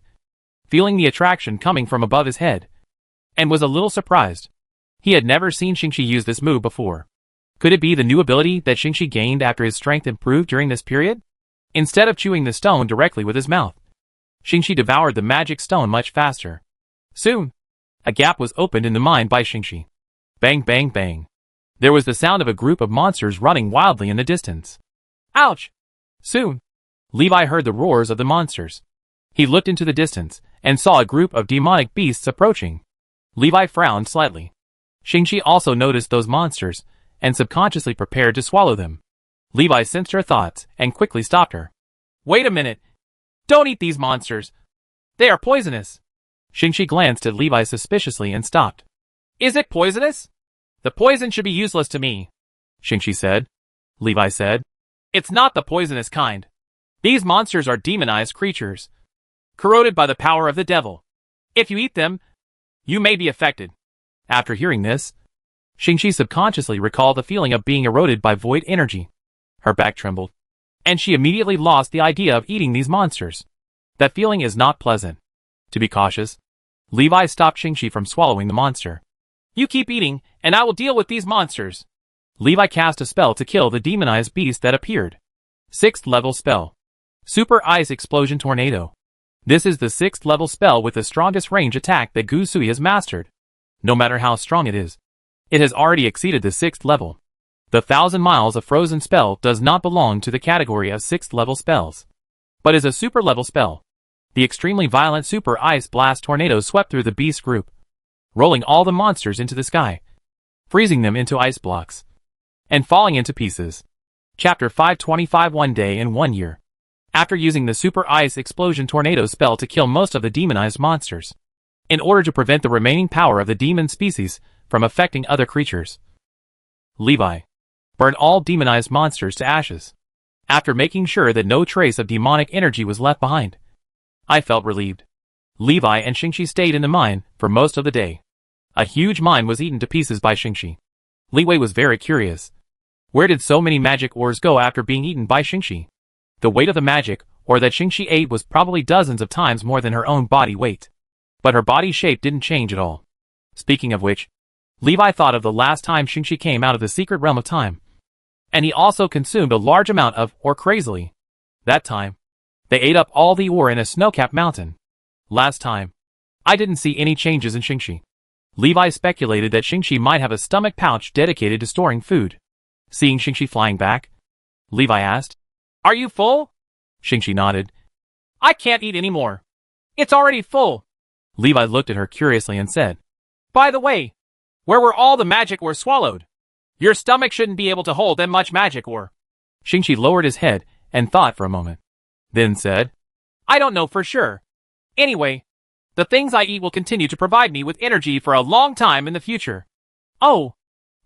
feeling the attraction coming from above his head, and was a little surprised. He had never seen Shingi use this move before. Could it be the new ability that Shingi gained after his strength improved during this period? Instead of chewing the stone directly with his mouth, Shingi devoured the magic stone much faster. Soon, a gap was opened in the mind by Shingi. Bang bang bang. There was the sound of a group of monsters running wildly in the distance. Ouch! Soon, Levi heard the roars of the monsters. He looked into the distance and saw a group of demonic beasts approaching. Levi frowned slightly. Shingi also noticed those monsters and subconsciously prepared to swallow them. Levi sensed her thoughts and quickly stopped her. Wait a minute. Don't eat these monsters. They are poisonous. Shingi glanced at Levi suspiciously and stopped. Is it poisonous? The poison should be useless to me, Shingi said. Levi said. It's not the poisonous kind. These monsters are demonized creatures, corroded by the power of the devil. If you eat them, you may be affected. After hearing this, Shingi subconsciously recalled the feeling of being eroded by void energy. Her back trembled, and she immediately lost the idea of eating these monsters. That feeling is not pleasant. To be cautious, Levi stopped Shingi from swallowing the monster. You keep eating, and I will deal with these monsters. Levi cast a spell to kill the demonized beast that appeared. 6th level spell. Super Ice Explosion Tornado. This is the 6th level spell with the strongest range attack that Gusui has mastered. No matter how strong it is, it has already exceeded the 6th level. The 1,000 Miles of Frozen spell does not belong to the category of 6th level spells, but is a super level spell. The extremely violent Super Ice Blast Tornado swept through the beast group, rolling all the monsters into the sky, freezing them into ice blocks, and falling into pieces. Chapter 525 1 Day and 1 Year. After using the Super Ice Explosion Tornado spell to kill most of the demonized monsters, in order to prevent the remaining power of the demon species from affecting other creatures, Levi burned all demonized monsters to ashes. After making sure that no trace of demonic energy was left behind, I felt relieved. Levi and Shingi stayed in the mine for most of the day. A huge mine was eaten to pieces by Shingi. Leeway was very curious. Where did so many magic ores go after being eaten by Shingi? The weight of the magic ore that Shingi ate was probably dozens of times more than her own body weight. But her body shape didn't change at all. Speaking of which, Levi thought of the last time Shingi came out of the secret realm of time. And he also consumed a large amount of ore crazily. That time, they ate up all the ore in a snow-capped mountain. Last time, I didn't see any changes in Shingi. Levi speculated that Shingi might have a stomach pouch dedicated to storing food. Seeing Shingi flying back, Levi asked, Are you full? Shingi nodded. I can't eat any more. It's already full. Levi looked at her curiously and said, By the way, where were all the magic ore swallowed? Your stomach shouldn't be able to hold that much magic ore. Shingi lowered his head and thought for a moment, then said, I don't know for sure. Anyway, the things I eat will continue to provide me with energy for a long time in the future. Oh,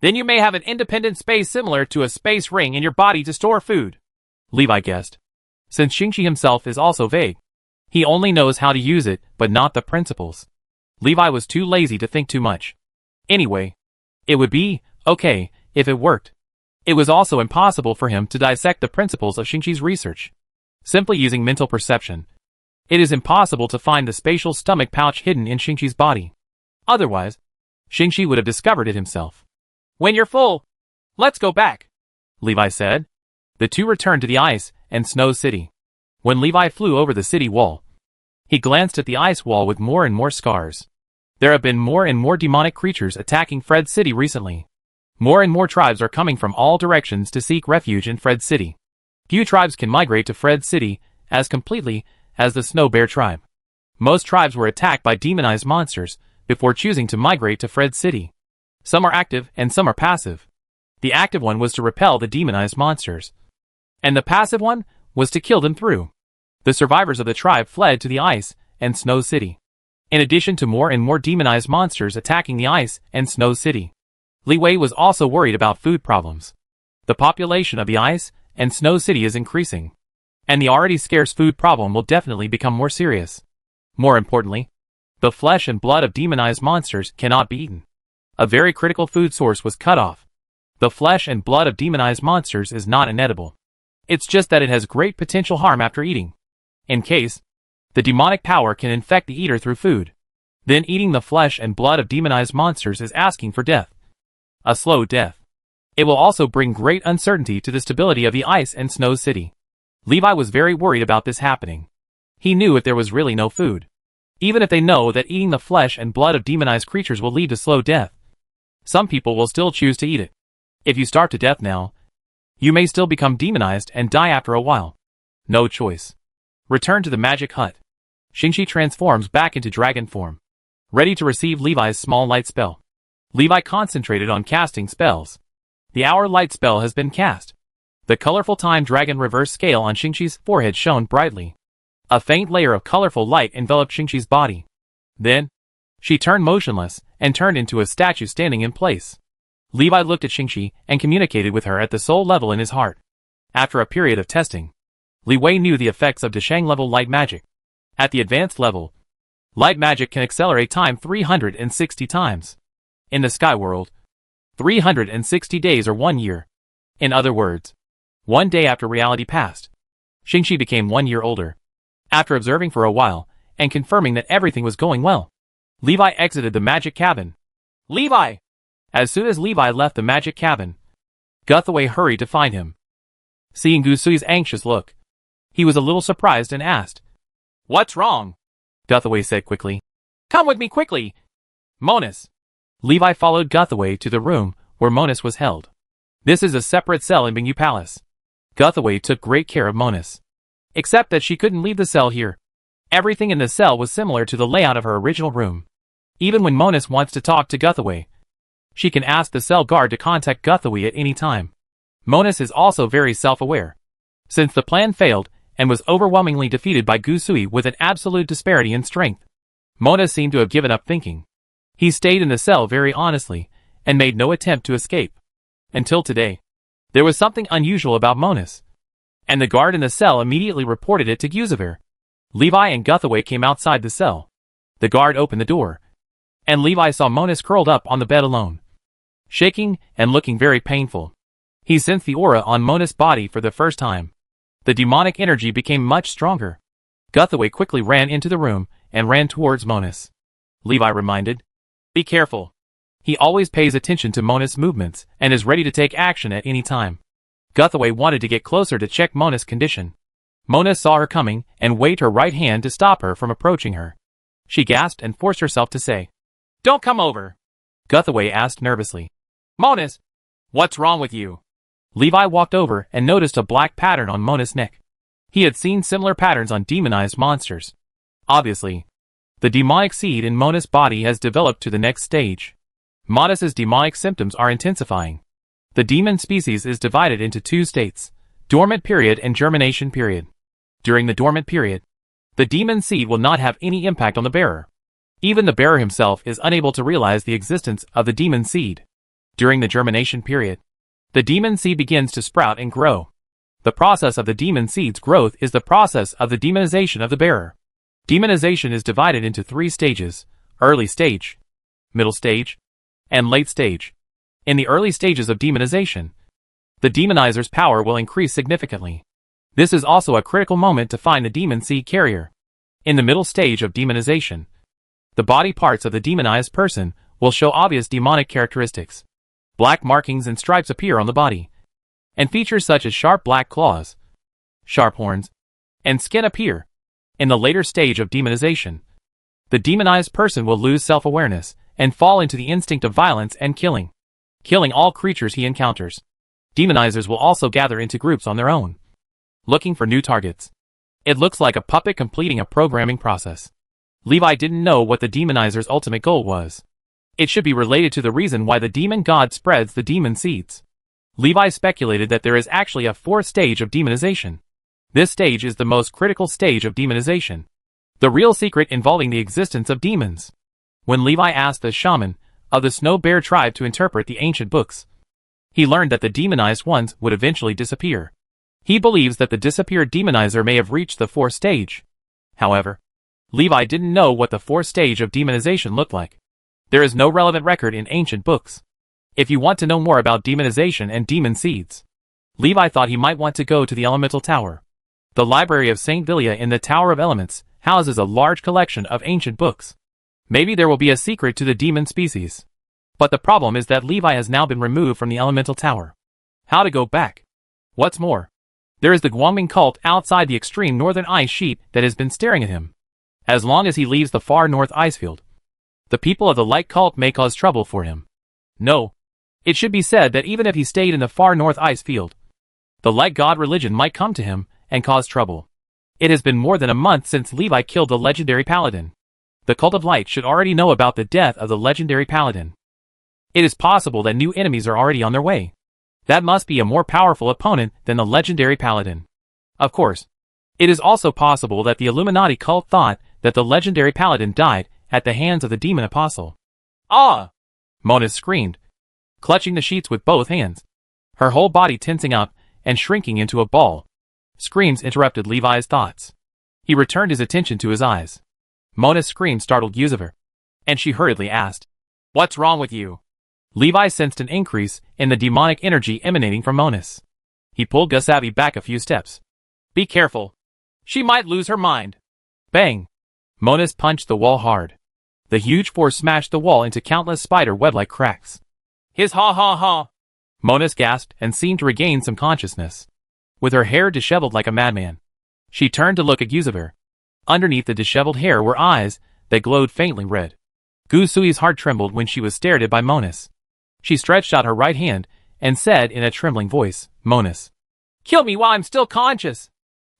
then you may have an independent space similar to a space ring in your body to store food. Levi guessed. Since Shingi himself is also vague, he only knows how to use it but not the principles. Levi was too lazy to think too much. Anyway, it would be okay if it worked. It was also impossible for him to dissect the principles of Shingi's research. Simply using mental perception, it is impossible to find the spatial stomach pouch hidden in Shingi's body. Otherwise, Shingi would have discovered it himself. When you're full, let's go back, Levi said. The two returned to the ice and snow city. When Levi flew over the city wall, he glanced at the ice wall with more and more scars. There have been more and more demonic creatures attacking Fred City recently. More and more tribes are coming from all directions to seek refuge in Fred City. Few tribes can migrate to Fred City as completely as the Snow Bear tribe. Most tribes were attacked by demonized monsters before choosing to migrate to Fred City. Some are active and some are passive. The active one was to repel the demonized monsters, and the passive one was to kill them through. The survivors of the tribe fled to the ice and snow city. In addition to more and more demonized monsters attacking the ice and snow city, Li Wei was also worried about food problems. The population of the ice and snow city is increasing, and the already scarce food problem will definitely become more serious. More importantly, the flesh and blood of demonized monsters cannot be eaten. A very critical food source was cut off. The flesh and blood of demonized monsters is not inedible. It's just that it has great potential harm after eating. In case, the demonic power can infect the eater through food. Then eating the flesh and blood of demonized monsters is asking for death. A slow death. It will also bring great uncertainty to the stability of the ice and snow city. Levi was very worried about this happening. He knew if there was really no food. Even if they know that eating the flesh and blood of demonized creatures will lead to slow death, some people will still choose to eat it. If you starve to death now, you may still become demonized and die after a while. No choice. Return to the magic hut. Shingi transforms back into dragon form, ready to receive Levi's small light spell. Levi concentrated on casting spells. The hour light spell has been cast. The colorful time dragon reverse scale on Shingi's forehead shone brightly. A faint layer of colorful light enveloped Shingi's body. Then, she turned motionless and turned into a statue standing in place. Levi looked at Shingi and communicated with her at the soul level in his heart. After a period of testing, Li Wei knew the effects of Deshang level light magic. At the advanced level, light magic can accelerate time 360 times. In the sky world, 360 days are 1 year. In other words, 1 day after reality passed, Shingi became 1 year older. After observing for a while and confirming that everything was going well, Levi exited the magic cabin. Levi! As soon as Levi left the magic cabin, Guthaway hurried to find him. Seeing Gusui's anxious look, he was a little surprised and asked, "What's wrong?" Guthaway said quickly, "Come with me quickly, Monus." Levi followed Guthaway to the room where Monus was held. This is a separate cell in Bingyu Palace. Guthaway took great care of Monus, except that she couldn't leave the cell here. Everything in the cell was similar to the layout of her original room. Even when Monus wants to talk to Guthaway, she can ask the cell guard to contact Guthaway at any time. Monus is also very self-aware. Since the plan failed and was overwhelmingly defeated by Gusui with an absolute disparity in strength, Monus seemed to have given up thinking. He stayed in the cell very honestly and made no attempt to escape. Until today, there was something unusual about Monus, and the guard in the cell immediately reported it to Guzavir. Levi and Guthaway came outside the cell. The guard opened the door, and Levi saw Monus curled up on the bed alone, shaking and looking very painful. He sensed the aura on Monus' body for the first time. The demonic energy became much stronger. Guthaway quickly ran into the room and ran towards Monus. Levi reminded, "Be careful." He always pays attention to Monus' movements and is ready to take action at any time. Guthaway wanted to get closer to check Monus' condition. Monus saw her coming and waved her right hand to stop her from approaching her. She gasped and forced herself to say, "Don't come over." Guthaway asked nervously, "Monus, what's wrong with you?" Levi walked over and noticed a black pattern on Monus' neck. He had seen similar patterns on demonized monsters. Obviously, the demonic seed in Monus' body has developed to the next stage. Monus' demonic symptoms are intensifying. The demon species is divided into 2 states, dormant period and germination period. During the dormant period, the demon seed will not have any impact on the bearer. Even the bearer himself is unable to realize the existence of the demon seed. During the germination period, the demon seed begins to sprout and grow. The process of the demon seed's growth is the process of the demonization of the bearer. Demonization is divided into 3 stages: early stage, middle stage, and late stage. In the early stages of demonization, the demonizer's power will increase significantly. This is also a critical moment to find the demon seed carrier. In the middle stage of demonization, the body parts of the demonized person will show obvious demonic characteristics. Black markings and stripes appear on the body. and features such as sharp black claws, sharp horns, and skin appear. In the later stage of demonization, the demonized person will lose self-awareness and fall into the instinct of violence and killing all creatures he encounters. Demonizers will also gather into groups on their own, looking for new targets. It looks like a puppet completing a programming process. Levi didn't know what the demonizer's ultimate goal was. It should be related to the reason why the demon god spreads the demon seeds. Levi speculated that there is actually a fourth stage of demonization. This stage is the most critical stage of demonization, the real secret involving the existence of demons. When Levi asked the shaman of the Snow Bear tribe to interpret the ancient books, he learned that the demonized ones would eventually disappear. He believes that the disappeared demonizer may have reached the fourth stage. However, Levi didn't know what the fourth stage of demonization looked like. There is no relevant record in ancient books. If you want to know more about demonization and demon seeds, Levi thought he might want to go to the Elemental Tower. The library of St. Villia in the Tower of Elements houses a large collection of ancient books. Maybe there will be a secret to the demon species. But the problem is that Levi has now been removed from the Elemental Tower. How to go back? What's more, there is the Guangming cult outside the extreme northern ice sheet that has been staring at him. As long as he leaves the far north ice field, the people of the light cult may cause trouble for him. No, it should be said that even if he stayed in the far north ice field, the light god religion might come to him and cause trouble. It has been more than a month since Levi killed the legendary paladin. The cult of light should already know about the death of the legendary paladin. It is possible that new enemies are already on their way. That must be a more powerful opponent than the legendary paladin. Of course, it is also possible that the Illuminati cult thought that the legendary paladin died at the hands of the demon apostle. Ah! Monus screamed, clutching the sheets with both hands, her whole body tensing up and shrinking into a ball. Screams interrupted Levi's thoughts. He returned his attention to his eyes. Mona's scream startled Yuzuver, and she hurriedly asked, "What's wrong with you?" Levi sensed an increase in the demonic energy emanating from Monus. He pulled Gusavi back a few steps. "Be careful. She might lose her mind." Bang! Monus punched the wall hard. The huge force smashed the wall into countless spider web-like cracks. "His ha-ha-ha!" Monus gasped and seemed to regain some consciousness. With her hair disheveled like a madman, she turned to look at Yuzuver. Underneath the disheveled hair were eyes that glowed faintly red. Gusui's heart trembled when she was stared at by Monus. She stretched out her right hand and said in a trembling voice, "Monus, kill me while I'm still conscious."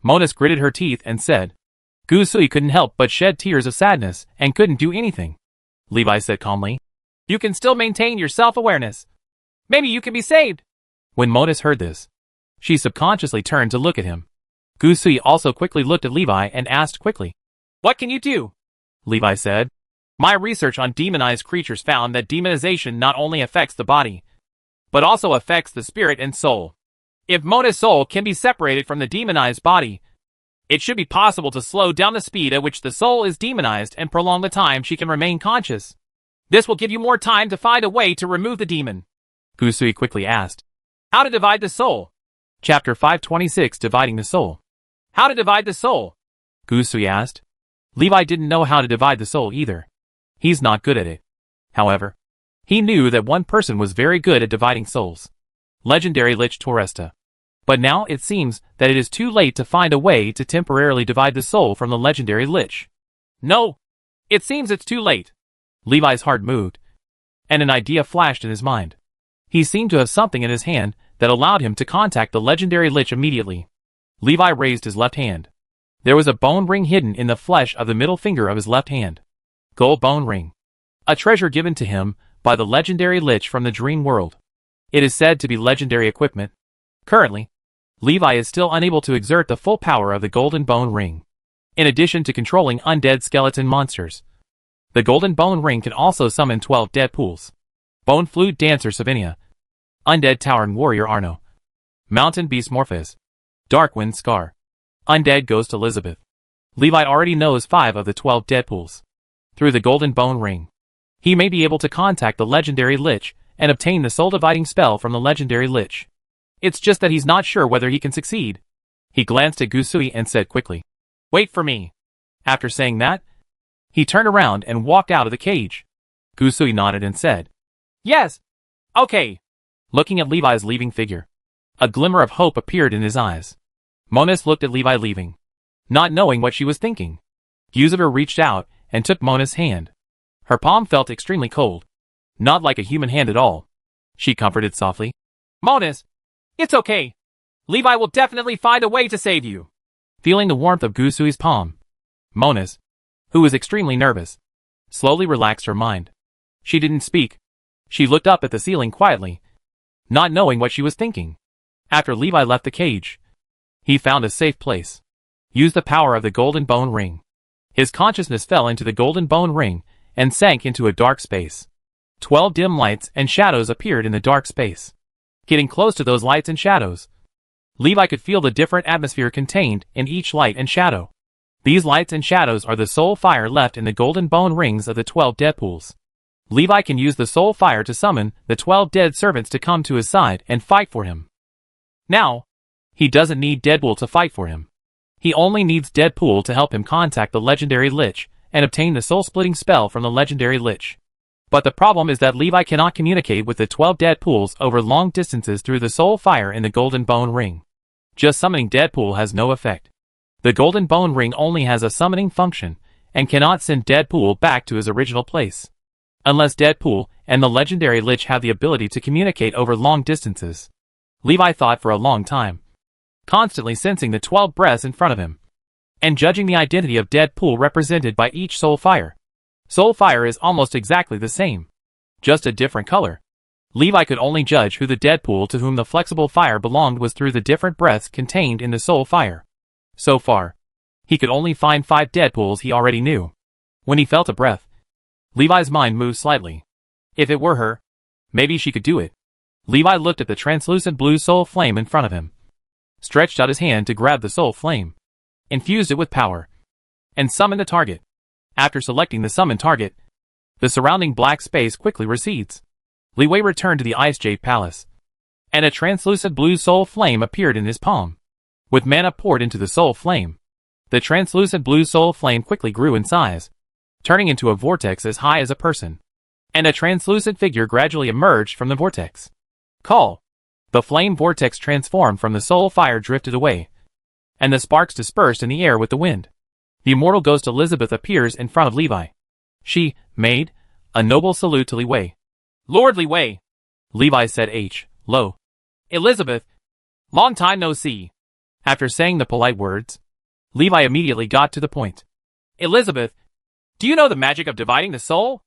Monus gritted her teeth and said. Gusui couldn't help but shed tears of sadness and couldn't do anything. Levi said calmly, "You can still maintain your self-awareness. Maybe you can be saved." When Monus heard this, she subconsciously turned to look at him. Gusui also quickly looked at Levi and asked quickly, "What can you do?" Levi said, "My research on demonized creatures found that demonization not only affects the body, but also affects the spirit and soul. If Monus' soul can be separated from the demonized body, it should be possible to slow down the speed at which the soul is demonized and prolong the time she can remain conscious. This will give you more time to find a way to remove the demon." Gusui quickly asked, "How to divide the soul?" Chapter 526, Dividing the Soul. How to divide the soul? Gusui asked. Levi didn't know how to divide the soul either. He's not good at it. However, he knew that one person was very good at dividing souls. Legendary Lich Toresta. But now it seems that it is too late to find a way to temporarily divide the soul from the legendary Lich. No, it seems it's too late. Levi's heart moved, and an idea flashed in his mind. He seemed to have something in his hand that allowed him to contact the legendary Lich immediately. Levi raised his left hand. There was a bone ring hidden in the flesh of the middle finger of his left hand. Gold bone ring. A treasure given to him by the legendary Lich from the dream world. It is said to be legendary equipment. Currently, Levi is still unable to exert the full power of the golden bone ring. In addition to controlling undead skeleton monsters, the golden bone ring can also summon 12 dead pools. Bone flute dancer Savinia, undead towering warrior Arno, mountain beast Morpheus, Darkwind Scar, undead ghost Elizabeth. Levi already knows 5 of the 12 dead pools. Through the golden bone ring, he may be able to contact the legendary Lich and obtain the soul-dividing spell from the legendary Lich. It's just that he's not sure whether he can succeed. He glanced at Gusui and said quickly, "Wait for me." After saying that, he turned around and walked out of the cage. Gusui nodded and said, "Yes. Okay." Looking at Levi's leaving figure, A glimmer of hope appeared in his eyes. Monus looked at Levi leaving, not knowing what she was thinking. Yuzabir reached out and took Monus' hand. Her palm felt extremely cold. Not like a human hand at all. She comforted softly. Monus, it's okay. Levi will definitely find a way to save you. Feeling the warmth of Gusui's palm, Monus, who was extremely nervous, slowly relaxed her mind. She didn't speak. She looked up at the ceiling quietly, not knowing what she was thinking. After Levi left the cage, he found a safe place. Used the power of the golden bone ring. His consciousness fell into the golden bone ring and sank into a dark space. 12 dim lights and shadows appeared in the dark space. Getting close to those lights and shadows, Levi could feel the different atmosphere contained in each light and shadow. These lights and shadows are the soul fire left in the golden bone rings of the 12 Deadpools. Levi can use the soul fire to summon the 12 dead servants to come to his side and fight for him. Now, he doesn't need Deadpool to fight for him. He only needs Deadpool to help him contact the legendary Lich and obtain the soul-splitting spell from the legendary Lich. But the problem is that Levi cannot communicate with the 12 Deadpools over long distances through the soul fire in the golden bone ring. Just summoning Deadpool has no effect. The golden bone ring only has a summoning function and cannot send Deadpool back to his original place. Unless Deadpool and the legendary Lich have the ability to communicate over long distances. Levi thought for a long time, constantly sensing the 12 breaths in front of him, and judging the identity of Deadpool represented by each soul fire. Soul fire is almost exactly the same, just a different color. Levi could only judge who the Deadpool to whom the flexible fire belonged was through the different breaths contained in the soul fire. So far, he could only find 5 Deadpools he already knew. When he felt a breath, Levi's mind moved slightly. If it were her, maybe she could do it. Levi looked at the translucent blue soul flame in front of him, stretched out his hand to grab the soul flame, infused it with power, and summoned the target. After selecting the summoned target, the surrounding black space quickly recedes. Levi returned to the Ice Jade Palace, and a translucent blue soul flame appeared in his palm. With mana poured into the soul flame, the translucent blue soul flame quickly grew in size, turning into a vortex as high as a person, and a translucent figure gradually emerged from the vortex. Call. The flame vortex transformed from the soul fire drifted away, and the sparks dispersed in the air with the wind. The immortal ghost Elizabeth appears in front of Levi. She made a noble salute to Levi. Lord Levi, Levi said low. Elizabeth, long time no see. After saying the polite words, Levi immediately got to the point. Elizabeth, do you know the magic of dividing the soul?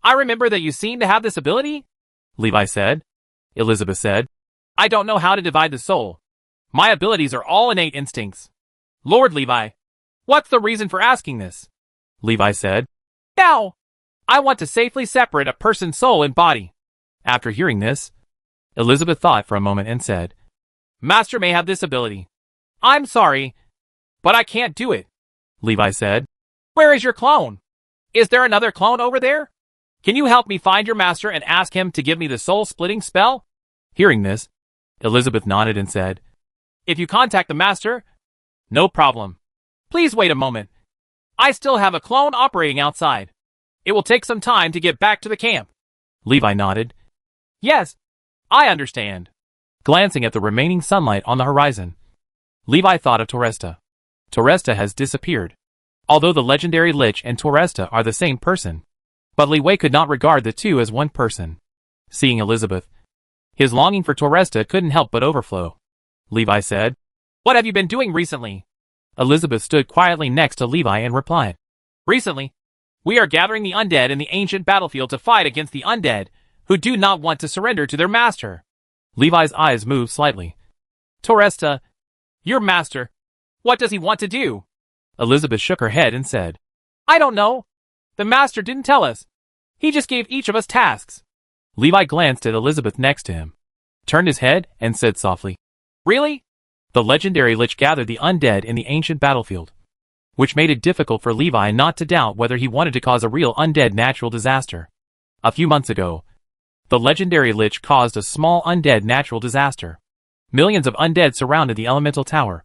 I remember that you seem to have this ability. Levi said. Elizabeth said. I don't know how to divide the soul. My abilities are all innate instincts. Lord Levi, what's the reason for asking this? Levi said. Now, I want to safely separate a person's soul and body. After hearing this, Elizabeth thought for a moment and said, Master may have this ability. I'm sorry, but I can't do it. Levi said. Where is your clone? Is there another clone over there? Can you help me find your master and ask him to give me the soul-splitting spell? Hearing this, Elizabeth nodded and said, If you contact the master, no problem. Please wait a moment. I still have a clone operating outside. It will take some time to get back to the camp. Levi nodded. Yes, I understand. Glancing at the remaining sunlight on the horizon, Levi thought of Toresta. Toresta has disappeared. Although the legendary Lich and Toresta are the same person, but Levi could not regard the two as one person. Seeing Elizabeth, his longing for Toresta couldn't help but overflow. Levi said, What have you been doing recently? Elizabeth stood quietly next to Levi and replied, Recently, we are gathering the undead in the ancient battlefield to fight against the undead who do not want to surrender to their master. Levi's eyes moved slightly. Toresta, your master, what does he want to do? Elizabeth shook her head and said, I don't know. The master didn't tell us. He just gave each of us tasks. Levi glanced at Elizabeth next to him, turned his head, and said softly, Really? The legendary Lich gathered the undead in the ancient battlefield, which made it difficult for Levi not to doubt whether he wanted to cause a real undead natural disaster. A few months ago, the legendary Lich caused a small undead natural disaster. Millions of undead surrounded the elemental tower,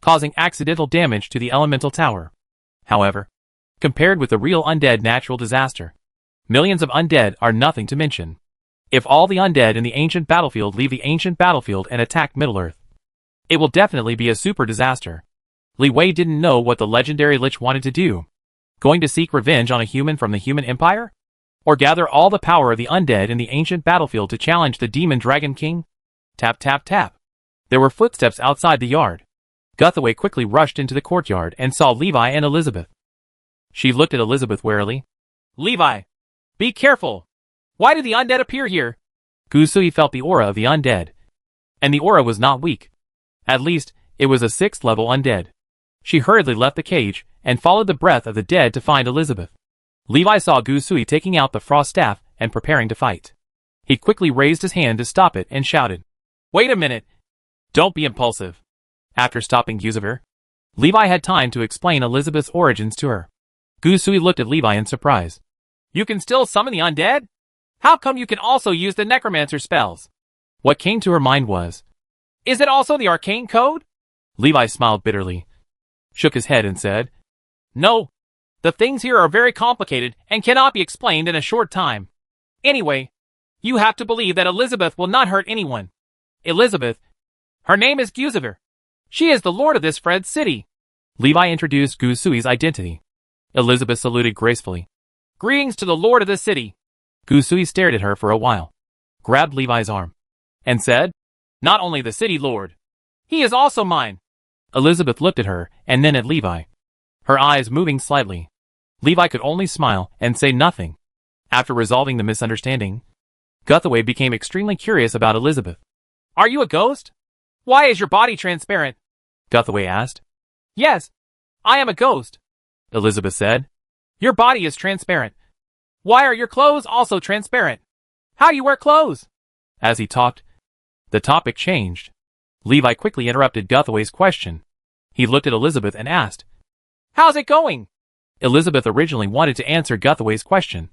causing accidental damage to the elemental tower. However, compared with the real undead natural disaster, millions of undead are nothing to mention. If all the undead in the ancient battlefield leave the ancient battlefield and attack Middle-earth, it will definitely be a super disaster. Li Wei didn't know what the legendary Lich wanted to do. Going to seek revenge on a human from the human empire? Or gather all the power of the undead in the ancient battlefield to challenge the demon dragon king? Tap tap tap. There were footsteps outside the yard. Guthaway quickly rushed into the courtyard and saw Levi and Elizabeth. She looked at Elizabeth warily. Levi! Be careful! Why did the undead appear here? Gusui felt the aura of the undead. And the aura was not weak. At least, it was a 6th level undead. She hurriedly left the cage and followed the breath of the dead to find Elizabeth. Levi saw Gusui taking out the frost staff and preparing to fight. He quickly raised his hand to stop it and shouted, "Wait a minute! Don't be impulsive." After stopping Gusui, Levi had time to explain Elizabeth's origins to her. Gusui looked at Levi in surprise. "You can still summon the undead? How come you can also use the necromancer spells?" What came to her mind was, "Is it also the arcane code?" Levi smiled bitterly, shook his head and said, "No. The things here are very complicated and cannot be explained in a short time. Anyway, you have to believe that Elizabeth will not hurt anyone. Elizabeth, her name is Gusui. She is the lord of this Fred city." Levi introduced Gusui's identity. Elizabeth saluted gracefully. "Greetings to the lord of the city." Gusui stared at her for a while, grabbed Levi's arm, and said, "Not only the city lord. He is also mine." Elizabeth looked at her and then at Levi, her eyes moving slightly. Levi could only smile and say nothing. After resolving the misunderstanding, Guthaway became extremely curious about Elizabeth. "Are you a ghost? Why is your body transparent?" Guthaway asked. "Yes, I am a ghost," Elizabeth said. "Your body is transparent. Why are your clothes also transparent? How do you wear clothes?" As he talked, the topic changed. Levi quickly interrupted Guthaway's question. He looked at Elizabeth and asked, "How's it going?" Elizabeth originally wanted to answer Guthaway's question,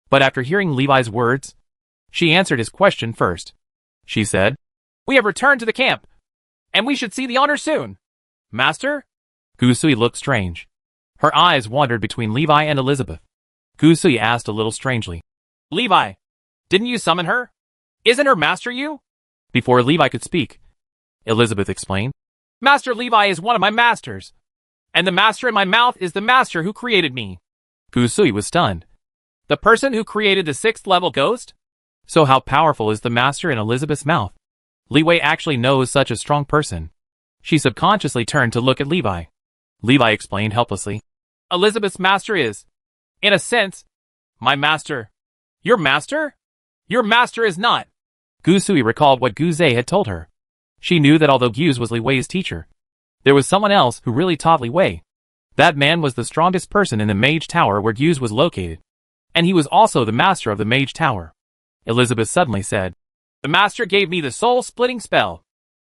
but after hearing Levi's words, she answered his question first. She said, "We have returned to the camp, and we should see the honor soon." "Master?" Gusui looked strange. Her eyes wandered between Levi and Elizabeth. Gusui asked a little strangely, "Levi, didn't you summon her? Isn't her master you?" Before Levi could speak, Elizabeth explained, "Master Levi is one of my masters, and the master in my mouth is the master who created me." Gusui was stunned. "The person who created the 6th level ghost?" So how powerful is the master in Elizabeth's mouth? Li Wei actually knows such a strong person. She subconsciously turned to look at Levi. Levi explained helplessly, "Elizabeth's master is, in a sense, my master." "Your master? Your master is not." Gusui recalled what Guzei had told her. She knew that although Guz was Li Wei's teacher, there was someone else who really taught Li Wei. That man was the strongest person in the Mage Tower where Guz was located, and he was also the master of the Mage Tower. Elizabeth suddenly said, "The master gave me the soul-splitting spell."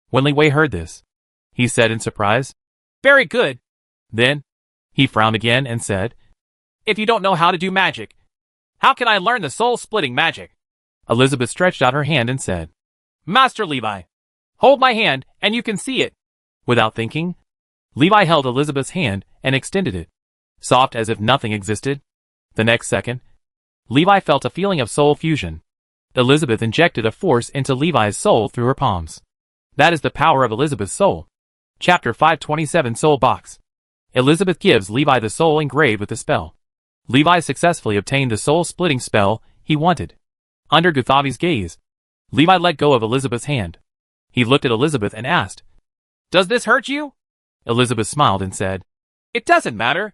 When Li Wei heard this, he said in surprise, "Very good." Then, he frowned again and said, "If you don't know how to do magic, how can I learn the soul-splitting magic?" Elizabeth stretched out her hand and said, "Master Levi, hold my hand and you can see it." Without thinking, Levi held Elizabeth's hand and extended it, soft as if nothing existed. The next second, Levi felt a feeling of soul fusion. Elizabeth injected a force into Levi's soul through her palms. That is the power of Elizabeth's soul. Chapter 527 Soul Box. Elizabeth gives Levi the soul engraved with the spell. Levi successfully obtained the soul-splitting spell he wanted. Under Guthavi's gaze, Levi let go of Elizabeth's hand. He looked at Elizabeth and asked, "Does this hurt you?" Elizabeth smiled and said, "It doesn't matter.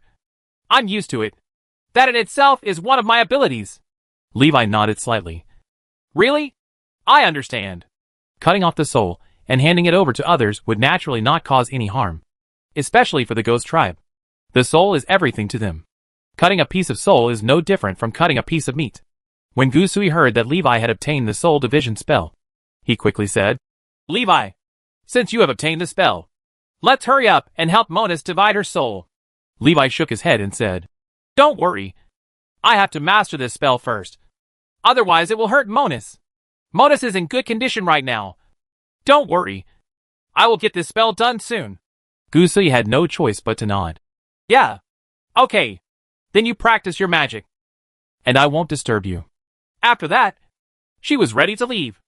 I'm used to it. That in itself is one of my abilities." Levi nodded slightly. "Really? I understand." Cutting off the soul and handing it over to others would naturally not cause any harm, especially for the ghost tribe. The soul is everything to them. Cutting a piece of soul is no different from cutting a piece of meat. When Gusui heard that Levi had obtained the soul division spell, he quickly said, "Levi, since you have obtained the spell, let's hurry up and help Monus divide her soul." Levi shook his head and said, "Don't worry. I have to master this spell first. Otherwise it will hurt Monus. Monus is in good condition right now. Don't worry. I will get this spell done soon." Gusui had no choice but to nod. "Yeah. Okay. Then you practice your magic. And I won't disturb you." After that, She was ready to leave.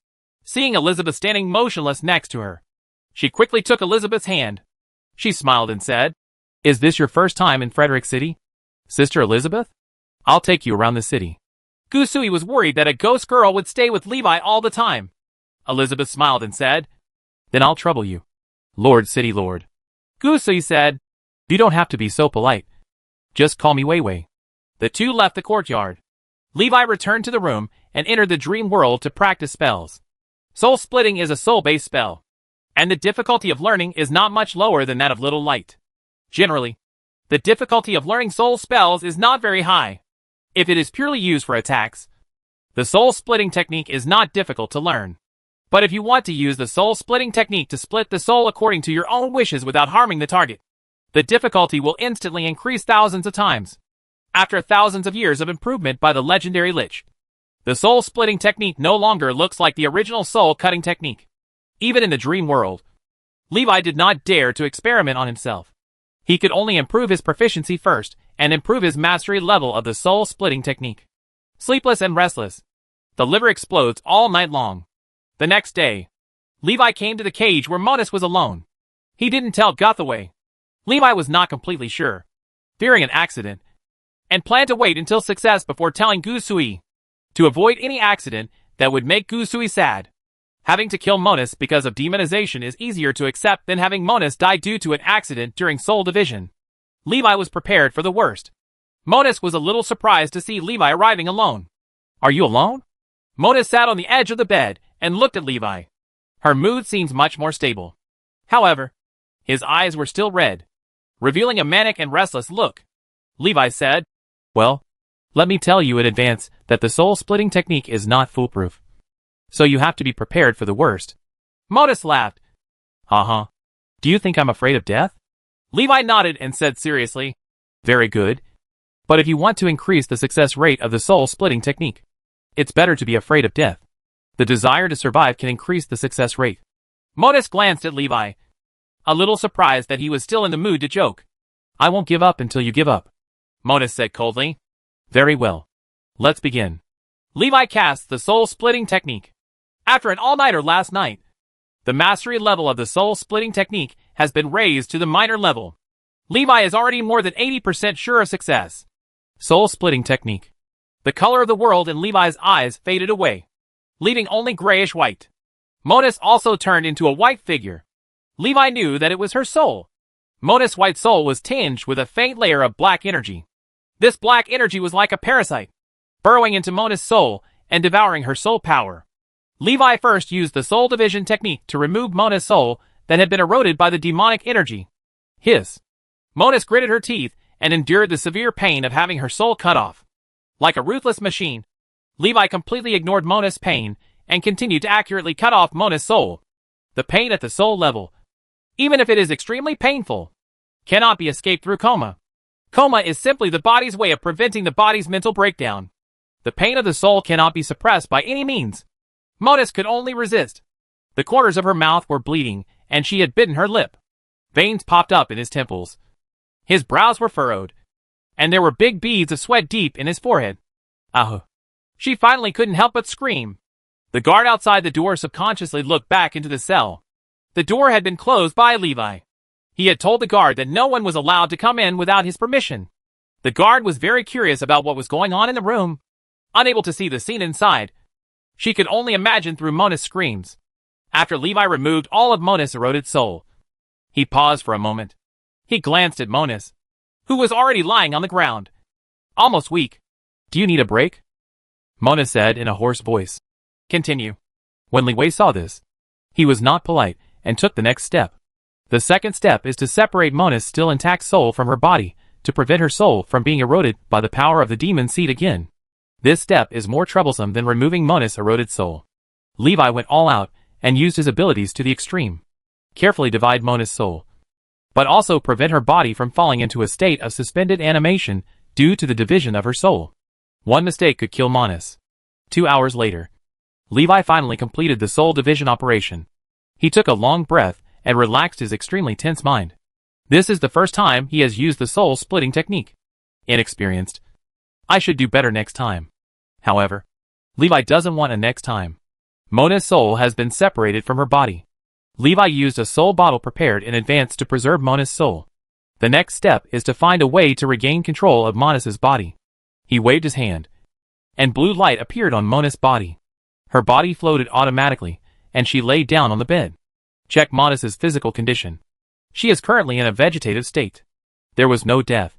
Seeing Elizabeth standing motionless next to her, she quickly took Elizabeth's hand. She smiled and said, "Is this your first time in Frederick City, Sister Elizabeth? I'll take you around the city." Gusui was worried that a ghost girl would stay with Levi all the time. Elizabeth smiled and said, "Then I'll trouble you, Lord City Lord." Gusui said, "You don't have to be so polite. Just call me Wei Wei." The two left the courtyard. Levi returned to the room and entered the dream world to practice spells. Soul splitting is a soul-based spell, and the difficulty of learning is not much lower than that of Little Light. Generally, the difficulty of learning soul spells is not very high. If it is purely used for attacks, the soul-splitting technique is not difficult to learn. But if you want to use the soul-splitting technique to split the soul according to your own wishes without harming the target, the difficulty will instantly increase thousands of times. After thousands of years of improvement by the legendary Lich, the soul-splitting technique no longer looks like the original soul-cutting technique. Even in the dream world, Levi did not dare to experiment on himself. He could only improve his proficiency first and improve his mastery level of the soul-splitting technique. Sleepless and restless, the liver explodes all night long. The next day, Levi came to the cage where Monus was alone. He didn't tell Gothaway. Levi was not completely sure, fearing an accident, and planned to wait until success before telling Gusui, to avoid any accident that would make Gusui sad. Having to kill Monus because of demonization is easier to accept than having Monus die due to an accident during soul division. Levi was prepared for the worst. Monus was a little surprised to see Levi arriving alone. "Are you alone?" Monus sat on the edge of the bed and looked at Levi. Her mood seemed much more stable. However, his eyes were still red, revealing a manic and restless look. Levi said, "Well, let me tell you in advance that the soul-splitting technique is not foolproof. So you have to be prepared for the worst." Monus laughed. "Uh-huh. Do you think I'm afraid of death?" Levi nodded and said seriously, "Very good. But if you want to increase the success rate of the soul-splitting technique, it's better to be afraid of death. The desire to survive can increase the success rate." Monus glanced at Levi, a little surprised that he was still in the mood to joke. "I won't give up until you give up," Monus said coldly. "Very well. Let's begin." Levi cast the soul-splitting technique. After an all-nighter last night, the mastery level of the soul-splitting technique has been raised to the minor level. Levi is already more than 80% sure of success. Soul-splitting technique. The color of the world in Levi's eyes faded away, leaving only grayish-white. Monus also turned into a white figure. Levi knew that it was her soul. Monus' white soul was tinged with a faint layer of black energy. This black energy was like a parasite, burrowing into Monus' soul and devouring her soul power. Levi first used the soul division technique to remove Monus' soul that had been eroded by the demonic energy. Monus gritted her teeth and endured the severe pain of having her soul cut off. Like a ruthless machine, Levi completely ignored Monus' pain and continued to accurately cut off Monus' soul. The pain at the soul level, even if it is extremely painful, cannot be escaped through coma. Coma is simply the body's way of preventing the body's mental breakdown. The pain of the soul cannot be suppressed by any means. Monus could only resist. The corners of her mouth were bleeding, and she had bitten her lip. Veins popped up in his temples. His brows were furrowed, and there were big beads of sweat deep in his forehead. Ah! She finally couldn't help but scream. The guard outside the door subconsciously looked back into the cell. The door had been closed by Levi. He had told the guard that no one was allowed to come in without his permission. The guard was very curious about what was going on in the room. Unable to see the scene inside, she could only imagine through Monus' screams. After Levi removed all of Monus' eroded soul, he paused for a moment. He glanced at Monus, who was already lying on the ground, almost weak. "Do you need a break?" Monus said in a hoarse voice. Continue. When Li Wei saw this, he was not polite and took the next step. The second step is to separate Monus' still intact soul from her body to prevent her soul from being eroded by the power of the demon seed again. This step is more troublesome than removing Monus' eroded soul. Levi went all out and used his abilities to the extreme. Carefully divide Monus' soul, but also prevent her body from falling into a state of suspended animation due to the division of her soul. One mistake could kill Monus. 2 hours later, Levi finally completed the soul division operation. He took a long breath and relaxed his extremely tense mind. This is the first time he has used the soul-splitting technique. Inexperienced. I should do better next time. However, Levi doesn't want a next time. Mona's soul has been separated from her body. Levi used a soul bottle prepared in advance to preserve Mona's soul. The next step is to find a way to regain control of Monus's body. He waved his hand, and blue light appeared on Mona's body. Her body floated automatically, and she lay down on the bed. Check Monus's physical condition. She is currently in a vegetative state. There was no death.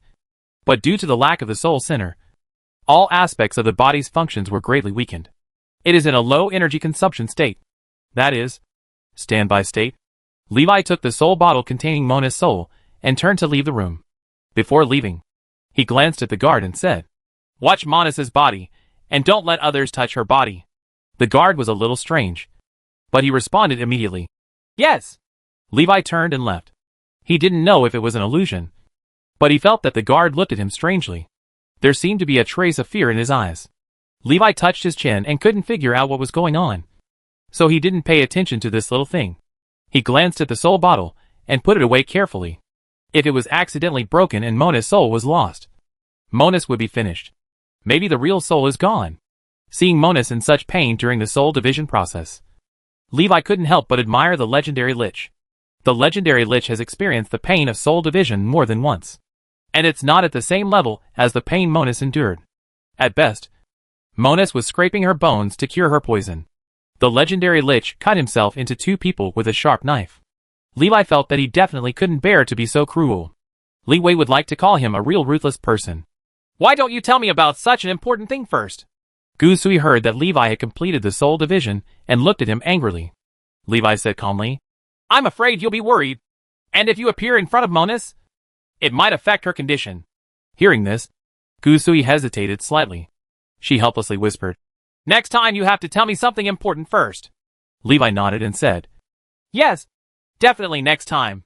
But due to the lack of the soul center, all aspects of the body's functions were greatly weakened. It is in a low energy consumption state. That is, standby state. Levi took the soul bottle containing Mona's soul and turned to leave the room. Before leaving, he glanced at the guard and said, "Watch Monus's body, and don't let others touch her body." The guard was a little strange, but he responded immediately. "Yes." Levi turned and left. He didn't know if it was an illusion, but he felt that the guard looked at him strangely. There seemed to be a trace of fear in his eyes. Levi touched his chin and couldn't figure out what was going on, so he didn't pay attention to this little thing. He glanced at the soul bottle and put it away carefully. If it was accidentally broken and Mona's soul was lost, Monus would be finished. Maybe the real soul is gone. Seeing Monus in such pain during the soul division process, Levi couldn't help but admire the legendary Lich. The legendary Lich has experienced the pain of soul division more than once, and it's not at the same level as the pain Monus endured. At best, Monus was scraping her bones to cure her poison. The legendary Lich cut himself into two people with a sharp knife. Levi felt that he definitely couldn't bear to be so cruel. Leeway would like to call him a real ruthless person. "Why don't you tell me about such an important thing first?" Gusui heard that Levi had completed the soul division and looked at him angrily. Levi said calmly, "I'm afraid you'll be worried, and if you appear in front of Monus, it might affect her condition." Hearing this, Gusui hesitated slightly. She helplessly whispered, "Next time you have to tell me something important first." Levi nodded and said, "Yes, definitely next time."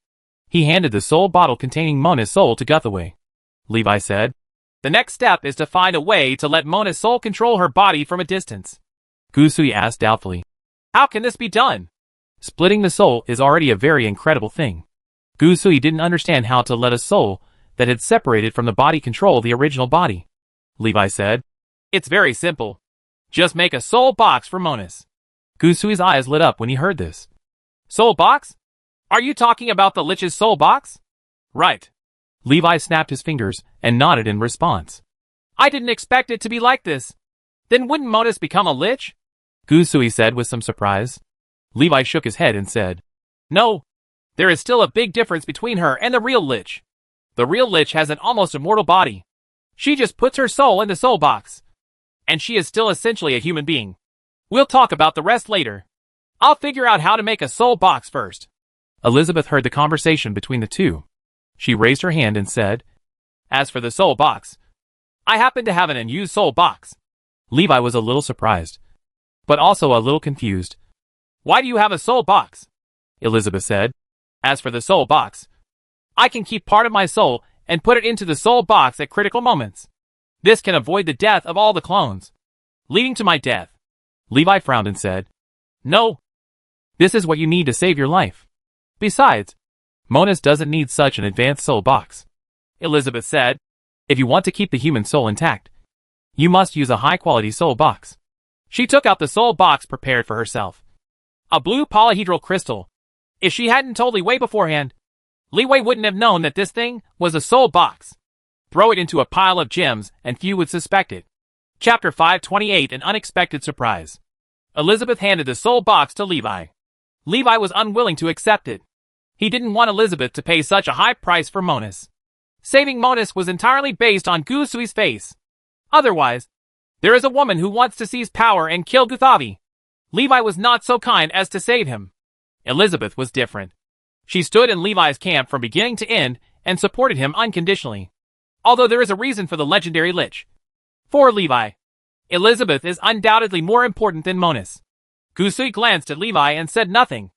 He handed the soul bottle containing Mona's soul to Guthaway. Levi said, "The next step is to find a way to let Mona's soul control her body from a distance." Gusui asked doubtfully, "How can this be done?" Splitting the soul is already a very incredible thing. Gusui didn't understand how to let a soul that had separated from the body control the original body. Levi said, "It's very simple. Just make a soul box for Monus." Gusui's eyes lit up when he heard this. "Soul box? Are you talking about the Lich's soul box?" "Right." Levi snapped his fingers and nodded in response. "I didn't expect it to be like this. Then wouldn't Monus become a Lich?" Gusui said with some surprise. Levi shook his head and said, "No. There is still a big difference between her and the real Lich. The real Lich has an almost immortal body. She just puts her soul in the soul box, and she is still essentially a human being. We'll talk about the rest later. I'll figure out how to make a soul box first." Elizabeth heard the conversation between the two. She raised her hand and said, "As for the soul box, I happen to have an unused soul box." Levi was a little surprised, but also a little confused. "Why do you have a soul box?" Elizabeth said. "As for the soul box, I can keep part of my soul and put it into the soul box at critical moments. This can avoid the death of all the clones, leading to my death." Levi frowned and said, "No. This is what you need to save your life. Besides, Monus doesn't need such an advanced soul box." Elizabeth said, "If you want to keep the human soul intact, you must use a high-quality soul box." She took out the soul box prepared for herself. A blue polyhedral crystal. If she hadn't told Leeway beforehand, Leeway wouldn't have known that this thing was a soul box. Throw it into a pile of gems and few would suspect it. Chapter 528, An Unexpected Surprise. Elizabeth handed the soul box to Levi. Levi was unwilling to accept it. He didn't want Elizabeth to pay such a high price for Monus. Saving Monus was entirely based on Gusui's face. Otherwise, there is a woman who wants to seize power and kill Guthavi. Levi was not so kind as to save him. Elizabeth was different. She stood in Levi's camp from beginning to end and supported him unconditionally. Although there is a reason for the legendary Lich. For Levi, Elizabeth is undoubtedly more important than Monus. Gusui glanced at Levi and said nothing.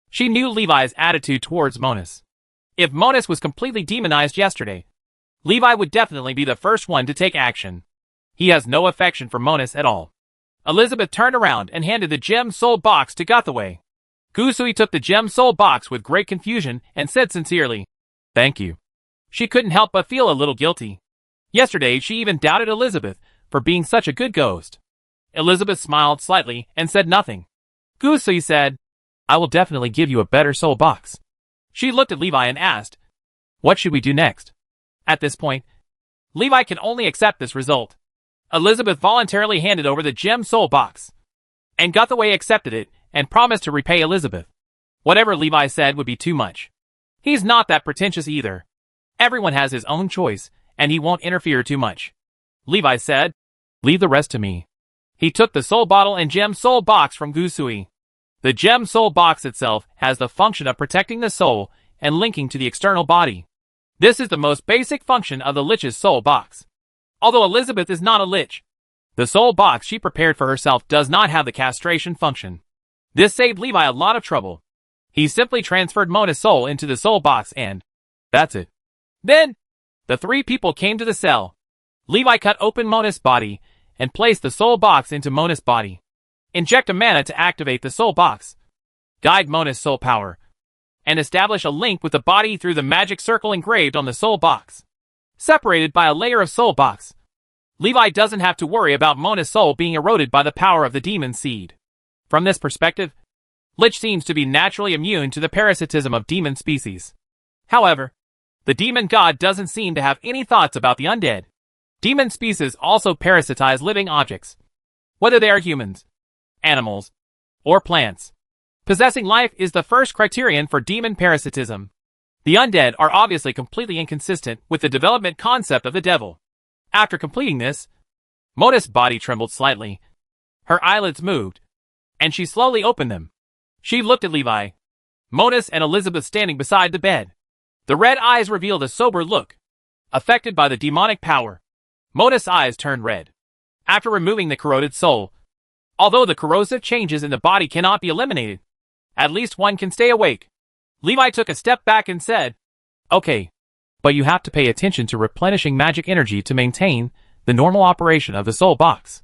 She knew Levi's attitude towards Monus. If Monus was completely demonized yesterday, Levi would definitely be the first one to take action. He has no affection for Monus at all. Elizabeth turned around and handed the gem soul box to Guthaway. Gusui took the gem soul box with great confusion and said sincerely, "Thank you." She couldn't help but feel a little guilty. Yesterday she even doubted Elizabeth for being such a good ghost. Elizabeth smiled slightly and said nothing. Gusui said, I will definitely give you a better soul box. She looked at Levi and asked, what should we do next? At this point, Levi can only accept this result. Elizabeth voluntarily handed over the gem soul box. And Guthaway accepted it and promised to repay Elizabeth. Whatever Levi said would be too much. He's not that pretentious either. Everyone has his own choice, and he won't interfere too much. Levi said, leave the rest to me. He took the soul bottle and gem soul box from Gusui. The gem soul box itself has the function of protecting the soul and linking to the external body. This is the most basic function of the Lich's soul box. Although Elizabeth is not a Lich, the soul box she prepared for herself does not have the castration function. This saved Levi a lot of trouble. He simply transferred Mona's soul into the soul box and that's it. Then, the three people came to the cell. Levi cut open Mona's body and placed the soul box into Mona's body. Inject a mana to activate the soul box. Guide Mona's soul power. And establish a link with the body through the magic circle engraved on the soul box. Separated by a layer of soul box, Levi doesn't have to worry about Mona's soul being eroded by the power of the demon seed. From this perspective, Lich seems to be naturally immune to the parasitism of demon species. However, the demon god doesn't seem to have any thoughts about the undead. Demon species also parasitize living objects, whether they are humans, animals, or plants. Possessing life is the first criterion for demon parasitism. The undead are obviously completely inconsistent with the development concept of the devil. After completing this, Mona's body trembled slightly. Her eyelids moved, and she slowly opened them. She looked at Levi, Monas and Elizabeth standing beside the bed. The red eyes revealed a sober look. Affected by the demonic power, Mona's eyes turned red. After removing the corroded soul, although the corrosive changes in the body cannot be eliminated, at least one can stay awake. Levi took a step back and said, okay, but you have to pay attention to replenishing magic energy to maintain the normal operation of the soul box.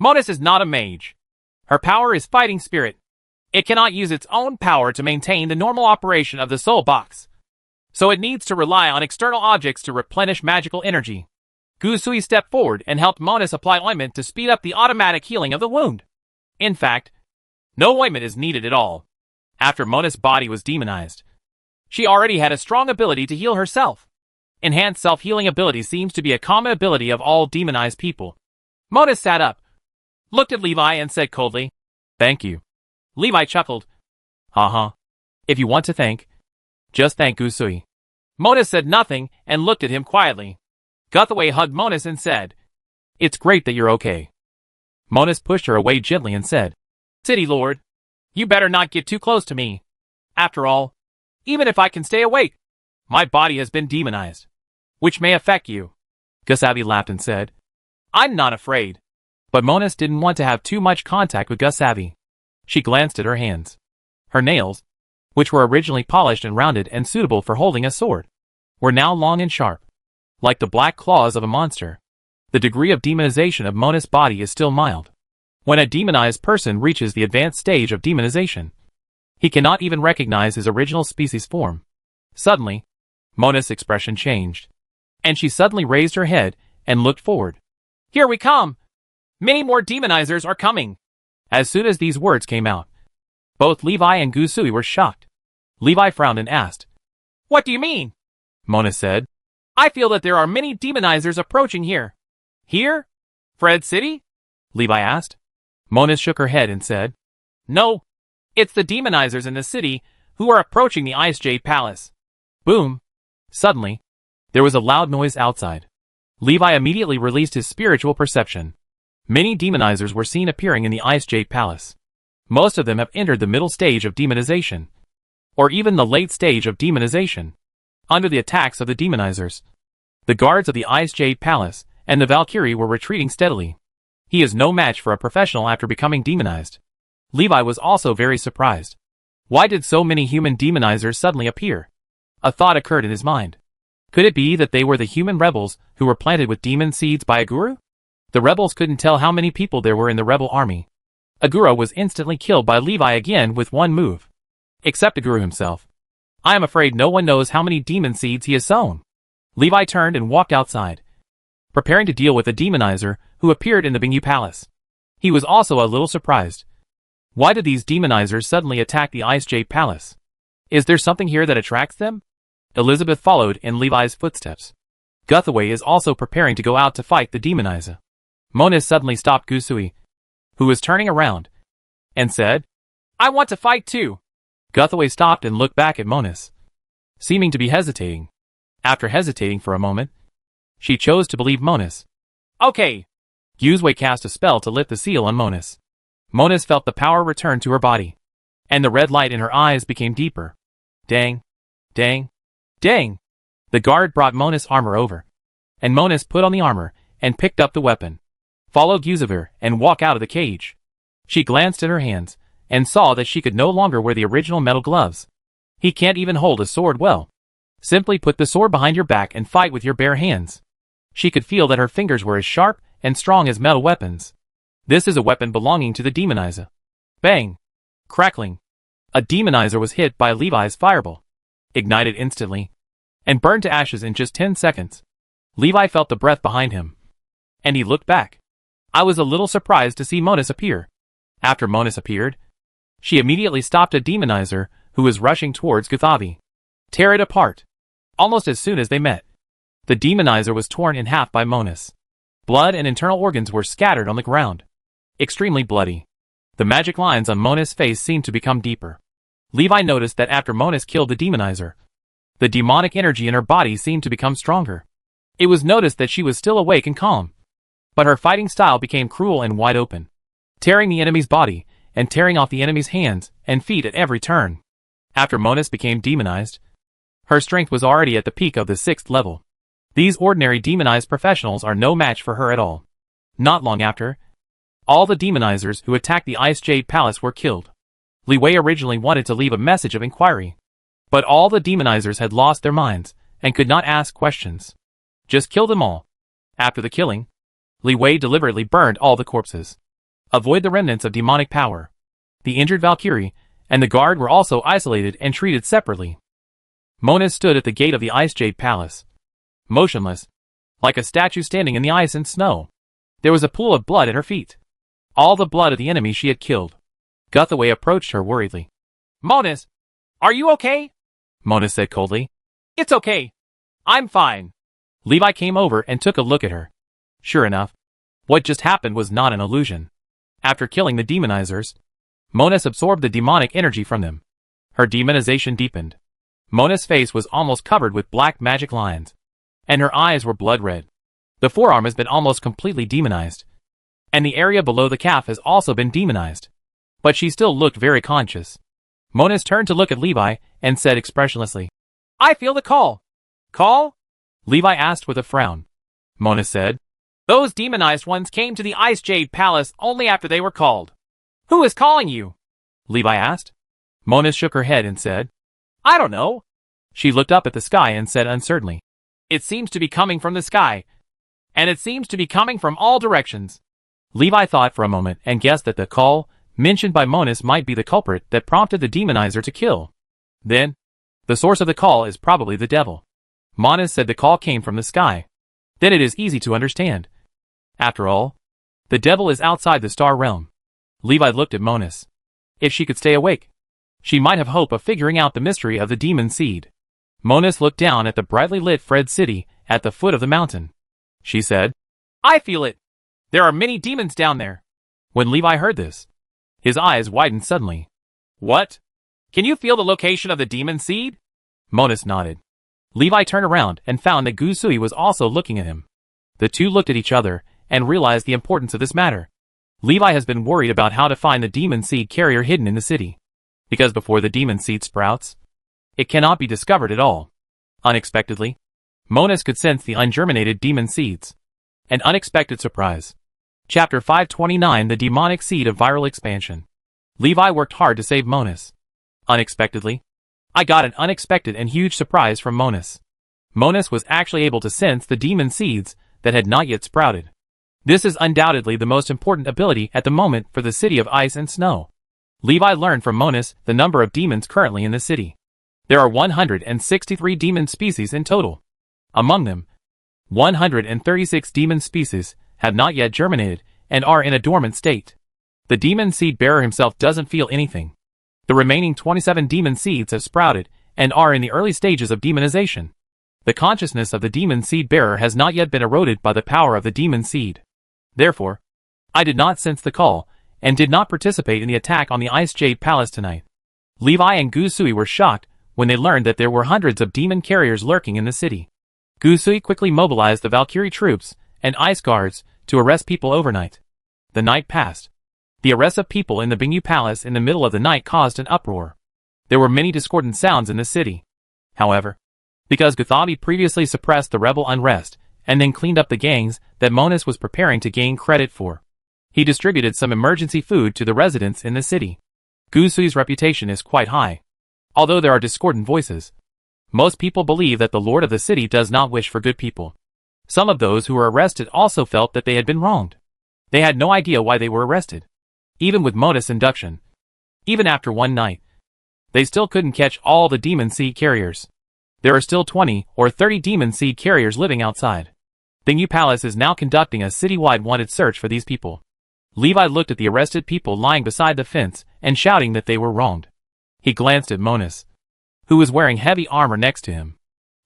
Monas is not a mage. Her power is fighting spirit. It cannot use its own power to maintain the normal operation of the soul box. So it needs to rely on external objects to replenish magical energy. Gusui stepped forward and helped Monas apply ointment to speed up the automatic healing of the wound. In fact, no ointment is needed at all. After Mona's body was demonized, she already had a strong ability to heal herself. Enhanced self-healing ability seems to be a common ability of all demonized people. Monas sat up, looked at Levi and said coldly, thank you. Levi chuckled. If you want to thank, just thank Gusui. Monas said nothing and looked at him quietly. Guthaway hugged Monas and said, it's great that you're okay. Monas pushed her away gently and said, City Lord, you better not get too close to me. After all, even if I can stay awake, my body has been demonized, which may affect you. Gusavi laughed and said, I'm not afraid. But Monas didn't want to have too much contact with Gusavi. She glanced at her hands. Her nails, which were originally polished and rounded and suitable for holding a sword, were now long and sharp, like the black claws of a monster. The degree of demonization of Monas' body is still mild. When a demonized person reaches the advanced stage of demonization, he cannot even recognize his original species form. Suddenly, Monas' expression changed, and she suddenly raised her head and looked forward. Here we come! Many more demonizers are coming! As soon as these words came out, both Levi and Gusui were shocked. Levi frowned and asked, what do you mean? Monas said, I feel that there are many demonizers approaching here. Here? Fred City? Levi asked. Monas shook her head and said, no, it's the demonizers in the city who are approaching the Ice Jade Palace. Boom! Suddenly, there was a loud noise outside. Levi immediately released his spiritual perception. Many demonizers were seen appearing in the Ice Jade Palace. Most of them have entered the middle stage of demonization, or even the late stage of demonization, under the attacks of the demonizers. The guards of the Ice Jade Palace and the Valkyrie were retreating steadily. He is no match for a professional after becoming demonized. Levi was also very surprised. Why did so many human demonizers suddenly appear? A thought occurred in his mind. Could it be that they were the human rebels who were planted with demon seeds by Aguru? The rebels couldn't tell how many people there were in the rebel army. Aguru was instantly killed by Levi again with one move. Except Aguru himself. I am afraid no one knows how many demon seeds he has sown. Levi turned and walked outside, preparing to deal with a demonizer who appeared in the Bingyu Palace. He was also a little surprised. Why did these demonizers suddenly attack the Ice Jade Palace? Is there something here that attracts them? Elizabeth followed in Levi's footsteps. Guthaway is also preparing to go out to fight the demonizer. Monus suddenly stopped Gusui, who was turning around, and said, "I want to fight too." Guthaway stopped and looked back at Monus, seeming to be hesitating. After hesitating for a moment, she chose to believe Monus. "Okay." Gusui cast a spell to lift the seal on Monus. Monus felt the power return to her body, and the red light in her eyes became deeper. Dang. Dang. Dang. The guard brought Monus' armor over, and Monus put on the armor and picked up the weapon, followed Gusivir and walked out of the cage. She glanced at her hands and saw that she could no longer wear the original metal gloves. He can't even hold a sword well. Simply put the sword behind your back and fight with your bare hands. She could feel that her fingers were as sharp and strong as metal weapons. This is a weapon belonging to the demonizer. Bang! Crackling. A demonizer was hit by Levi's fireball, ignited instantly, and burned to ashes in just 10 seconds. Levi felt the breath behind him, and he looked back. I was a little surprised to see Monus appear. After Monus appeared, she immediately stopped a demonizer who was rushing towards Guthavi. Tear it apart. Almost as soon as they met, the demonizer was torn in half by Monus. Blood and internal organs were scattered on the ground. Extremely bloody. The magic lines on Monus' face seemed to become deeper. Levi noticed that after Monus killed the demonizer, the demonic energy in her body seemed to become stronger. It was noticed that she was still awake and calm, but her fighting style became cruel and wide open, tearing the enemy's body and tearing off the enemy's hands and feet at every turn. After Monus became demonized, her strength was already at the peak of the 6th level. These ordinary demonized professionals are no match for her at all. Not long after, all the demonizers who attacked the Ice Jade Palace were killed. Li Wei originally wanted to leave a message of inquiry, but all the demonizers had lost their minds and could not ask questions. Just kill them all. After the killing, Li Wei deliberately burned all the corpses. Avoid the remnants of demonic power. The injured Valkyrie and the guard were also isolated and treated separately. Monus stood at the gate of the Ice Jade Palace, motionless, like a statue standing in the ice and snow. There was a pool of blood at her feet. All the blood of the enemy she had killed. Guthaway approached her worriedly. "Monus, are you okay?" Monus said coldly. "It's okay. I'm fine." Levi came over and took a look at her. Sure enough, what just happened was not an illusion. After killing the demonizers, Monus absorbed the demonic energy from them. Her demonization deepened. Monus' face was almost covered with black magic lines, and her eyes were blood red. The forearm has been almost completely demonized, and the area below the calf has also been demonized. But she still looked very conscious. Monus turned to look at Levi and said expressionlessly, "I feel the call." "Call?" Levi asked with a frown. Monus said, "Those demonized ones came to the Ice Jade Palace only after they were called." "Who is calling you?" Levi asked. Monus shook her head and said, "I don't know." She looked up at the sky and said uncertainly, "It seems to be coming from the sky, and it seems to be coming from all directions." Levi thought for a moment and guessed that the call mentioned by Monus might be the culprit that prompted the demonizer to kill. Then, the source of the call is probably the devil. Monus said the call came from the sky. Then it is easy to understand. After all, the devil is outside the star realm. Levi looked at Monus. If she could stay awake, she might have hope of figuring out the mystery of the demon seed. Monus looked down at the brightly lit Fred City at the foot of the mountain. She said, "I feel it. There are many demons down there." When Levi heard this, his eyes widened suddenly. "What? Can you feel the location of the demon seed?" Monus nodded. Levi turned around and found that Gusui was also looking at him. The two looked at each other and realized the importance of this matter. Levi has been worried about how to find the demon seed carrier hidden in the city, because before the demon seed sprouts, it cannot be discovered at all. Unexpectedly, Monus could sense the ungerminated demon seeds. An unexpected surprise. Chapter 529, The Demonic Seed of Viral Expansion. Levi worked hard to save Monus. Unexpectedly, I got an unexpected and huge surprise from Monus. Monus was actually able to sense the demon seeds that had not yet sprouted. This is undoubtedly the most important ability at the moment for the city of ice and snow. Levi learned from Monus the number of demons currently in the city. There are 163 demon species in total. Among them, 136 demon species have not yet germinated and are in a dormant state. The demon seed bearer himself doesn't feel anything. The remaining 27 demon seeds have sprouted and are in the early stages of demonization. The consciousness of the demon seed bearer has not yet been eroded by the power of the demon seed. Therefore, I did not sense the call and did not participate in the attack on the Ice Jade Palace tonight. Levi and Gusui were shocked when they learned that there were hundreds of demon carriers lurking in the city. Gusui quickly mobilized the Valkyrie troops and ice guards to arrest people overnight. The night passed. The arrest of people in the Bingyu Palace in the middle of the night caused an uproar. There were many discordant sounds in the city. However, because Guthabi previously suppressed the rebel unrest and then cleaned up the gangs that Monus was preparing to gain credit for, he distributed some emergency food to the residents in the city. Gusui's reputation is quite high. Although there are discordant voices, most people believe that the lord of the city does not wish for good people. Some of those who were arrested also felt that they had been wronged. They had no idea why they were arrested. Even with Monus induction, even after one night, they still couldn't catch all the demon seed carriers. There are still 20 or 30 demon seed carriers living outside. Bingyu Palace is now conducting a citywide wanted search for these people. Levi looked at the arrested people lying beside the fence and shouting that they were wronged. He glanced at Monus, who was wearing heavy armor next to him.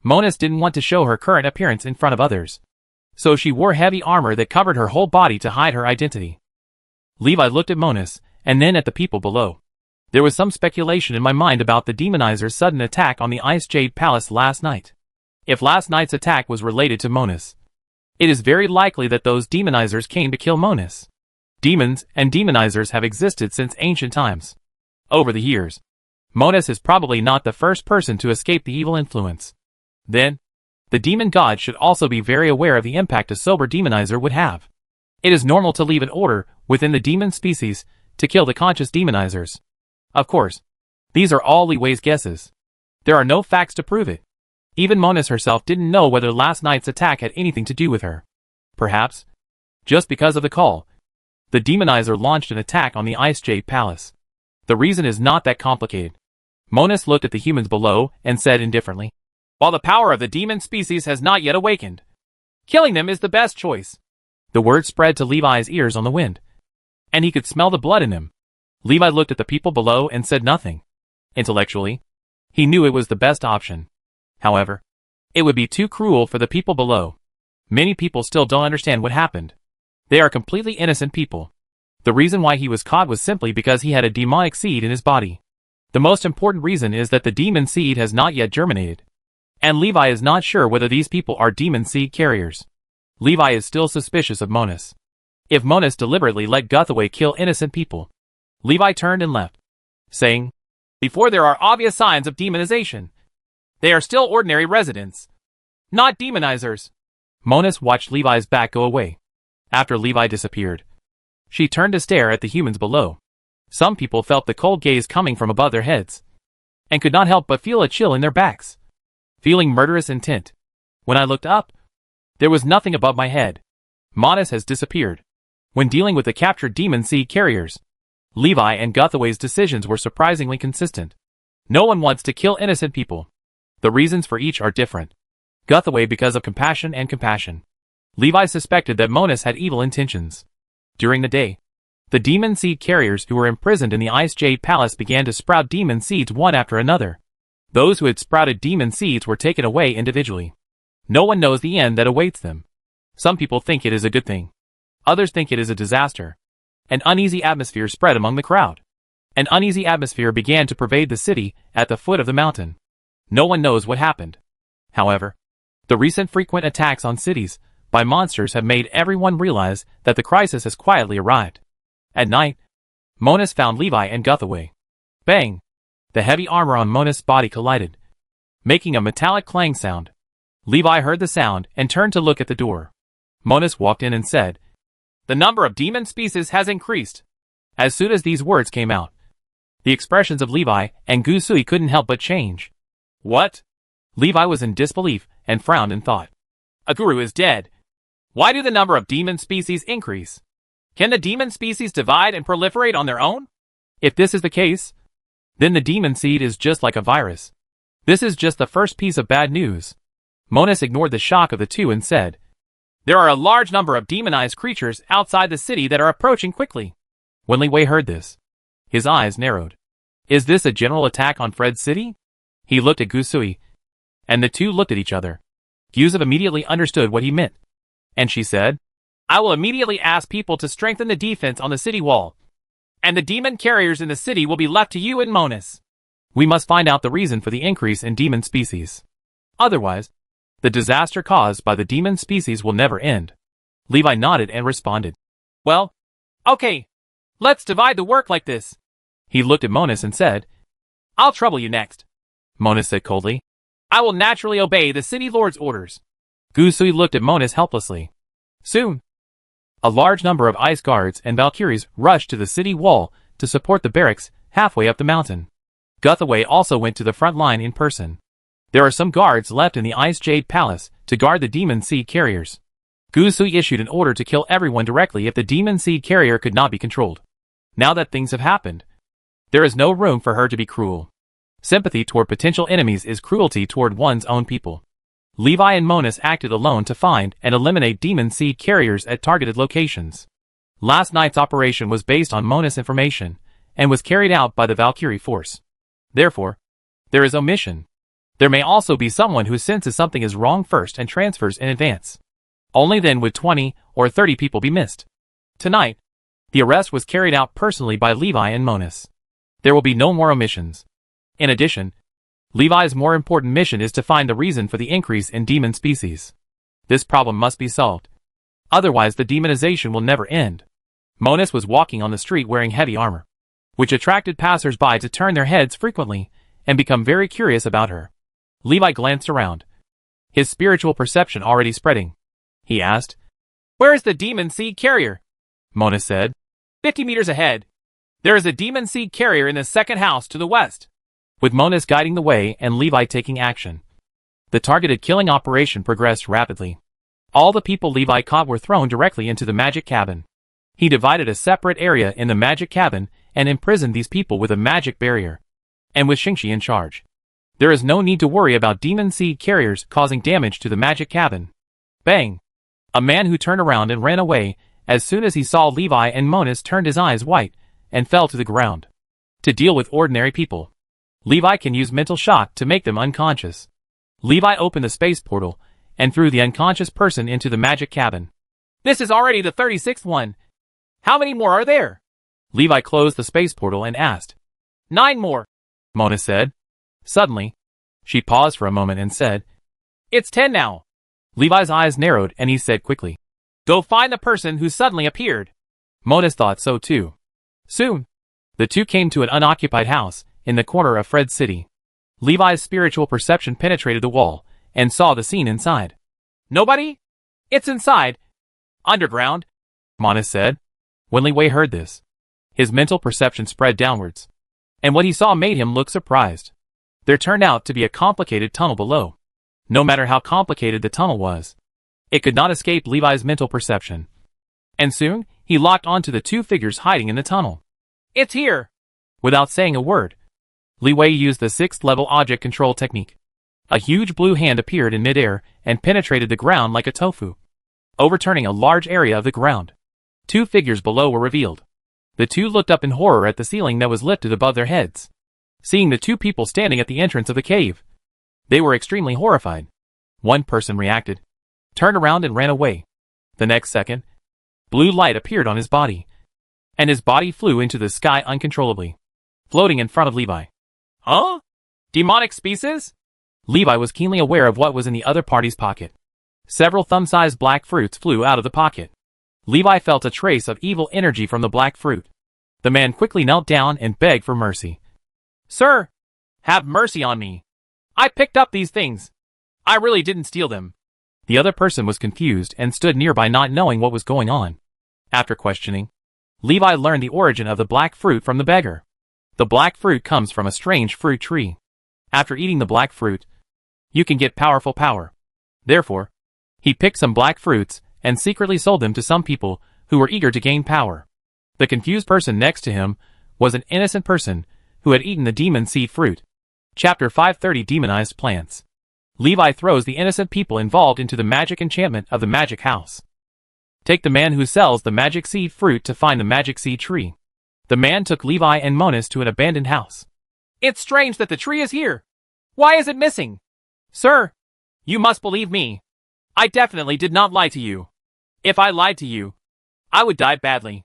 Monus didn't want to show her current appearance in front of others, so she wore heavy armor that covered her whole body to hide her identity. Levi looked at Monus, and then at the people below. There was some speculation in my mind about the demonizer's sudden attack on the Ice Jade Palace last night. If last night's attack was related to Monus, it is very likely that those demonizers came to kill Monus. Demons and demonizers have existed since ancient times. Over the years, Monus is probably not the first person to escape the evil influence. Then, the demon god should also be very aware of the impact a sober demonizer would have. It is normal to leave an order within the demon species to kill the conscious demonizers. Of course, these are all Liwei's guesses. There are no facts to prove it. Even Monus herself didn't know whether last night's attack had anything to do with her. Perhaps, just because of the call, the demonizer launched an attack on the Ice Jade Palace. The reason is not that complicated. Monus looked at the humans below and said indifferently, "While the power of the demon species has not yet awakened, killing them is the best choice." The word spread to Levi's ears on the wind, and he could smell the blood in him. Levi looked at the people below and said nothing. Intellectually, he knew it was the best option. However, it would be too cruel for the people below. Many people still don't understand what happened. They are completely innocent people. The reason why he was caught was simply because he had a demonic seed in his body. The most important reason is that the demon seed has not yet germinated, and Levi is not sure whether these people are demon seed carriers. Levi is still suspicious of Monus. If Monus deliberately let Guthaway kill innocent people, Levi turned and left, saying, "Before there are obvious signs of demonization, they are still ordinary residents, not demonizers." Monus watched Levi's back go away. After Levi disappeared, she turned to stare at the humans below. Some people felt the cold gaze coming from above their heads, and could not help but feel a chill in their backs, feeling murderous intent. When I looked up, there was nothing above my head. Monus has disappeared. When dealing with the captured demon seed carriers, Levi and Guthaway's decisions were surprisingly consistent. No one wants to kill innocent people. The reasons for each are different. Guthaway because of compassion and compassion. Levi suspected that Monus had evil intentions. During the day, the demon seed carriers who were imprisoned in the Ice Jade Palace began to sprout demon seeds one after another. Those who had sprouted demon seeds were taken away individually. No one knows the end that awaits them. Some people think it is a good thing. Others think it is a disaster. An uneasy atmosphere spread among the crowd. An uneasy atmosphere began to pervade the city at the foot of the mountain. No one knows what happened. However, the recent frequent attacks on cities by monsters have made everyone realize that the crisis has quietly arrived. At night, Monus found Levi and Guthaway. Bang! The heavy armor on Monus' body collided, making a metallic clang sound. Levi heard the sound and turned to look at the door. Monus walked in and said, "The number of demon species has increased." As soon as these words came out, the expressions of Levi and Gusui couldn't help but change. What? Levi was in disbelief and frowned in thought. A guru is dead. Why do the number of demon species increase? Can the demon species divide and proliferate on their own? If this is the case, then the demon seed is just like a virus. This is just the first piece of bad news. Monus ignored the shock of the two and said, There are a large number of demonized creatures outside the city that are approaching quickly. When Li Wei heard this, his eyes narrowed. Is this a general attack on Fred's city? He looked at Gusui, and the two looked at each other. Yusuf immediately understood what he meant, and she said, I will immediately ask people to strengthen the defense on the city wall, and the demon carriers in the city will be left to you and Monus. We must find out the reason for the increase in demon species. Otherwise, the disaster caused by the demon species will never end. Levi nodded and responded. Well, okay. Let's divide the work like this. He looked at Monus and said, I'll trouble you next. Monus said coldly. I will naturally obey the city lord's orders. Gusui looked at Monus helplessly. Soon, a large number of ice guards and Valkyries rushed to the city wall to support the barracks halfway up the mountain. Guthaway also went to the front line in person. There are some guards left in the Ice Jade Palace to guard the Demon Seed carriers. Gusui issued an order to kill everyone directly if the Demon Seed carrier could not be controlled. Now that things have happened, there is no room for her to be cruel. Sympathy toward potential enemies is cruelty toward one's own people. Levi and Monus acted alone to find and eliminate Demon Seed carriers at targeted locations. Last night's operation was based on Monus information, and was carried out by the Valkyrie force. Therefore, there is omission. There may also be someone who senses something is wrong first and transfers in advance. Only then would 20 or 30 people be missed. Tonight, the arrest was carried out personally by Levi and Monus. There will be no more omissions. In addition, Levi's more important mission is to find the reason for the increase in demon species. This problem must be solved. Otherwise the demonization will never end. Monus was walking on the street wearing heavy armor, which attracted passers-by to turn their heads frequently and become very curious about her. Levi glanced around, his spiritual perception already spreading. He asked, Where is the Demon Seed carrier? Monus said, 50 meters ahead. There is a Demon Seed carrier in the second house to the west. With Monus guiding the way and Levi taking action, the targeted killing operation progressed rapidly. All the people Levi caught were thrown directly into the magic cabin. He divided a separate area in the magic cabin and imprisoned these people with a magic barrier. And with Shingi in charge, there is no need to worry about Demon Seed carriers causing damage to the magic cabin. Bang! A man who turned around and ran away as soon as he saw Levi and Monus turned his eyes white and fell to the ground. To deal with ordinary people, Levi can use mental shock to make them unconscious. Levi opened the space portal and threw the unconscious person into the magic cabin. This is already the 36th one. How many more are there? Levi closed the space portal and asked. 9 more, Monus said. Suddenly, she paused for a moment and said, It's 10 now. Levi's eyes narrowed and he said quickly, Go find the person who suddenly appeared. Monus thought so too. Soon, the two came to an unoccupied house in the corner of Fred's city. Levi's spiritual perception penetrated the wall and saw the scene inside. Nobody? It's inside. Underground, Monus said. When Li Wei heard this, his mental perception spread downwards, and what he saw made him look surprised. There turned out to be a complicated tunnel below. No matter how complicated the tunnel was, it could not escape Levi's mental perception. And soon, he locked onto the two figures hiding in the tunnel. It's here! Without saying a word, Li Wei used the 6th level object control technique. A huge blue hand appeared in midair and penetrated the ground like a tofu, overturning a large area of the ground. 2 figures below were revealed. The two looked up in horror at the ceiling that was lifted above their heads. Seeing the 2 people standing at the entrance of the cave, they were extremely horrified. One person reacted, turned around and ran away. The next second, blue light appeared on his body, and his body flew into the sky uncontrollably, floating in front of Levi. Huh? Demonic species? Levi was keenly aware of what was in the other party's pocket. Several thumb-sized black fruits flew out of the pocket. Levi felt a trace of evil energy from the black fruit. The man quickly knelt down and begged for mercy. Sir, have mercy on me. I picked up these things. I really didn't steal them. The other person was confused and stood nearby not knowing what was going on. After questioning, Levi learned the origin of the black fruit from the beggar. The black fruit comes from a strange fruit tree. After eating the black fruit, you can get powerful power. Therefore, he picked some black fruits and secretly sold them to some people who were eager to gain power. The confused person next to him was an innocent person who had eaten the demon seed fruit. Chapter 530 Demonized Plants. Levi throws the innocent people involved into the magic enchantment of the magic house. Take the man who sells the magic seed fruit to find the magic seed tree. The man took Levi and Monus to an abandoned house. It's strange that the tree is here. Why is it missing? Sir, you must believe me. I definitely did not lie to you. If I lied to you, I would die badly.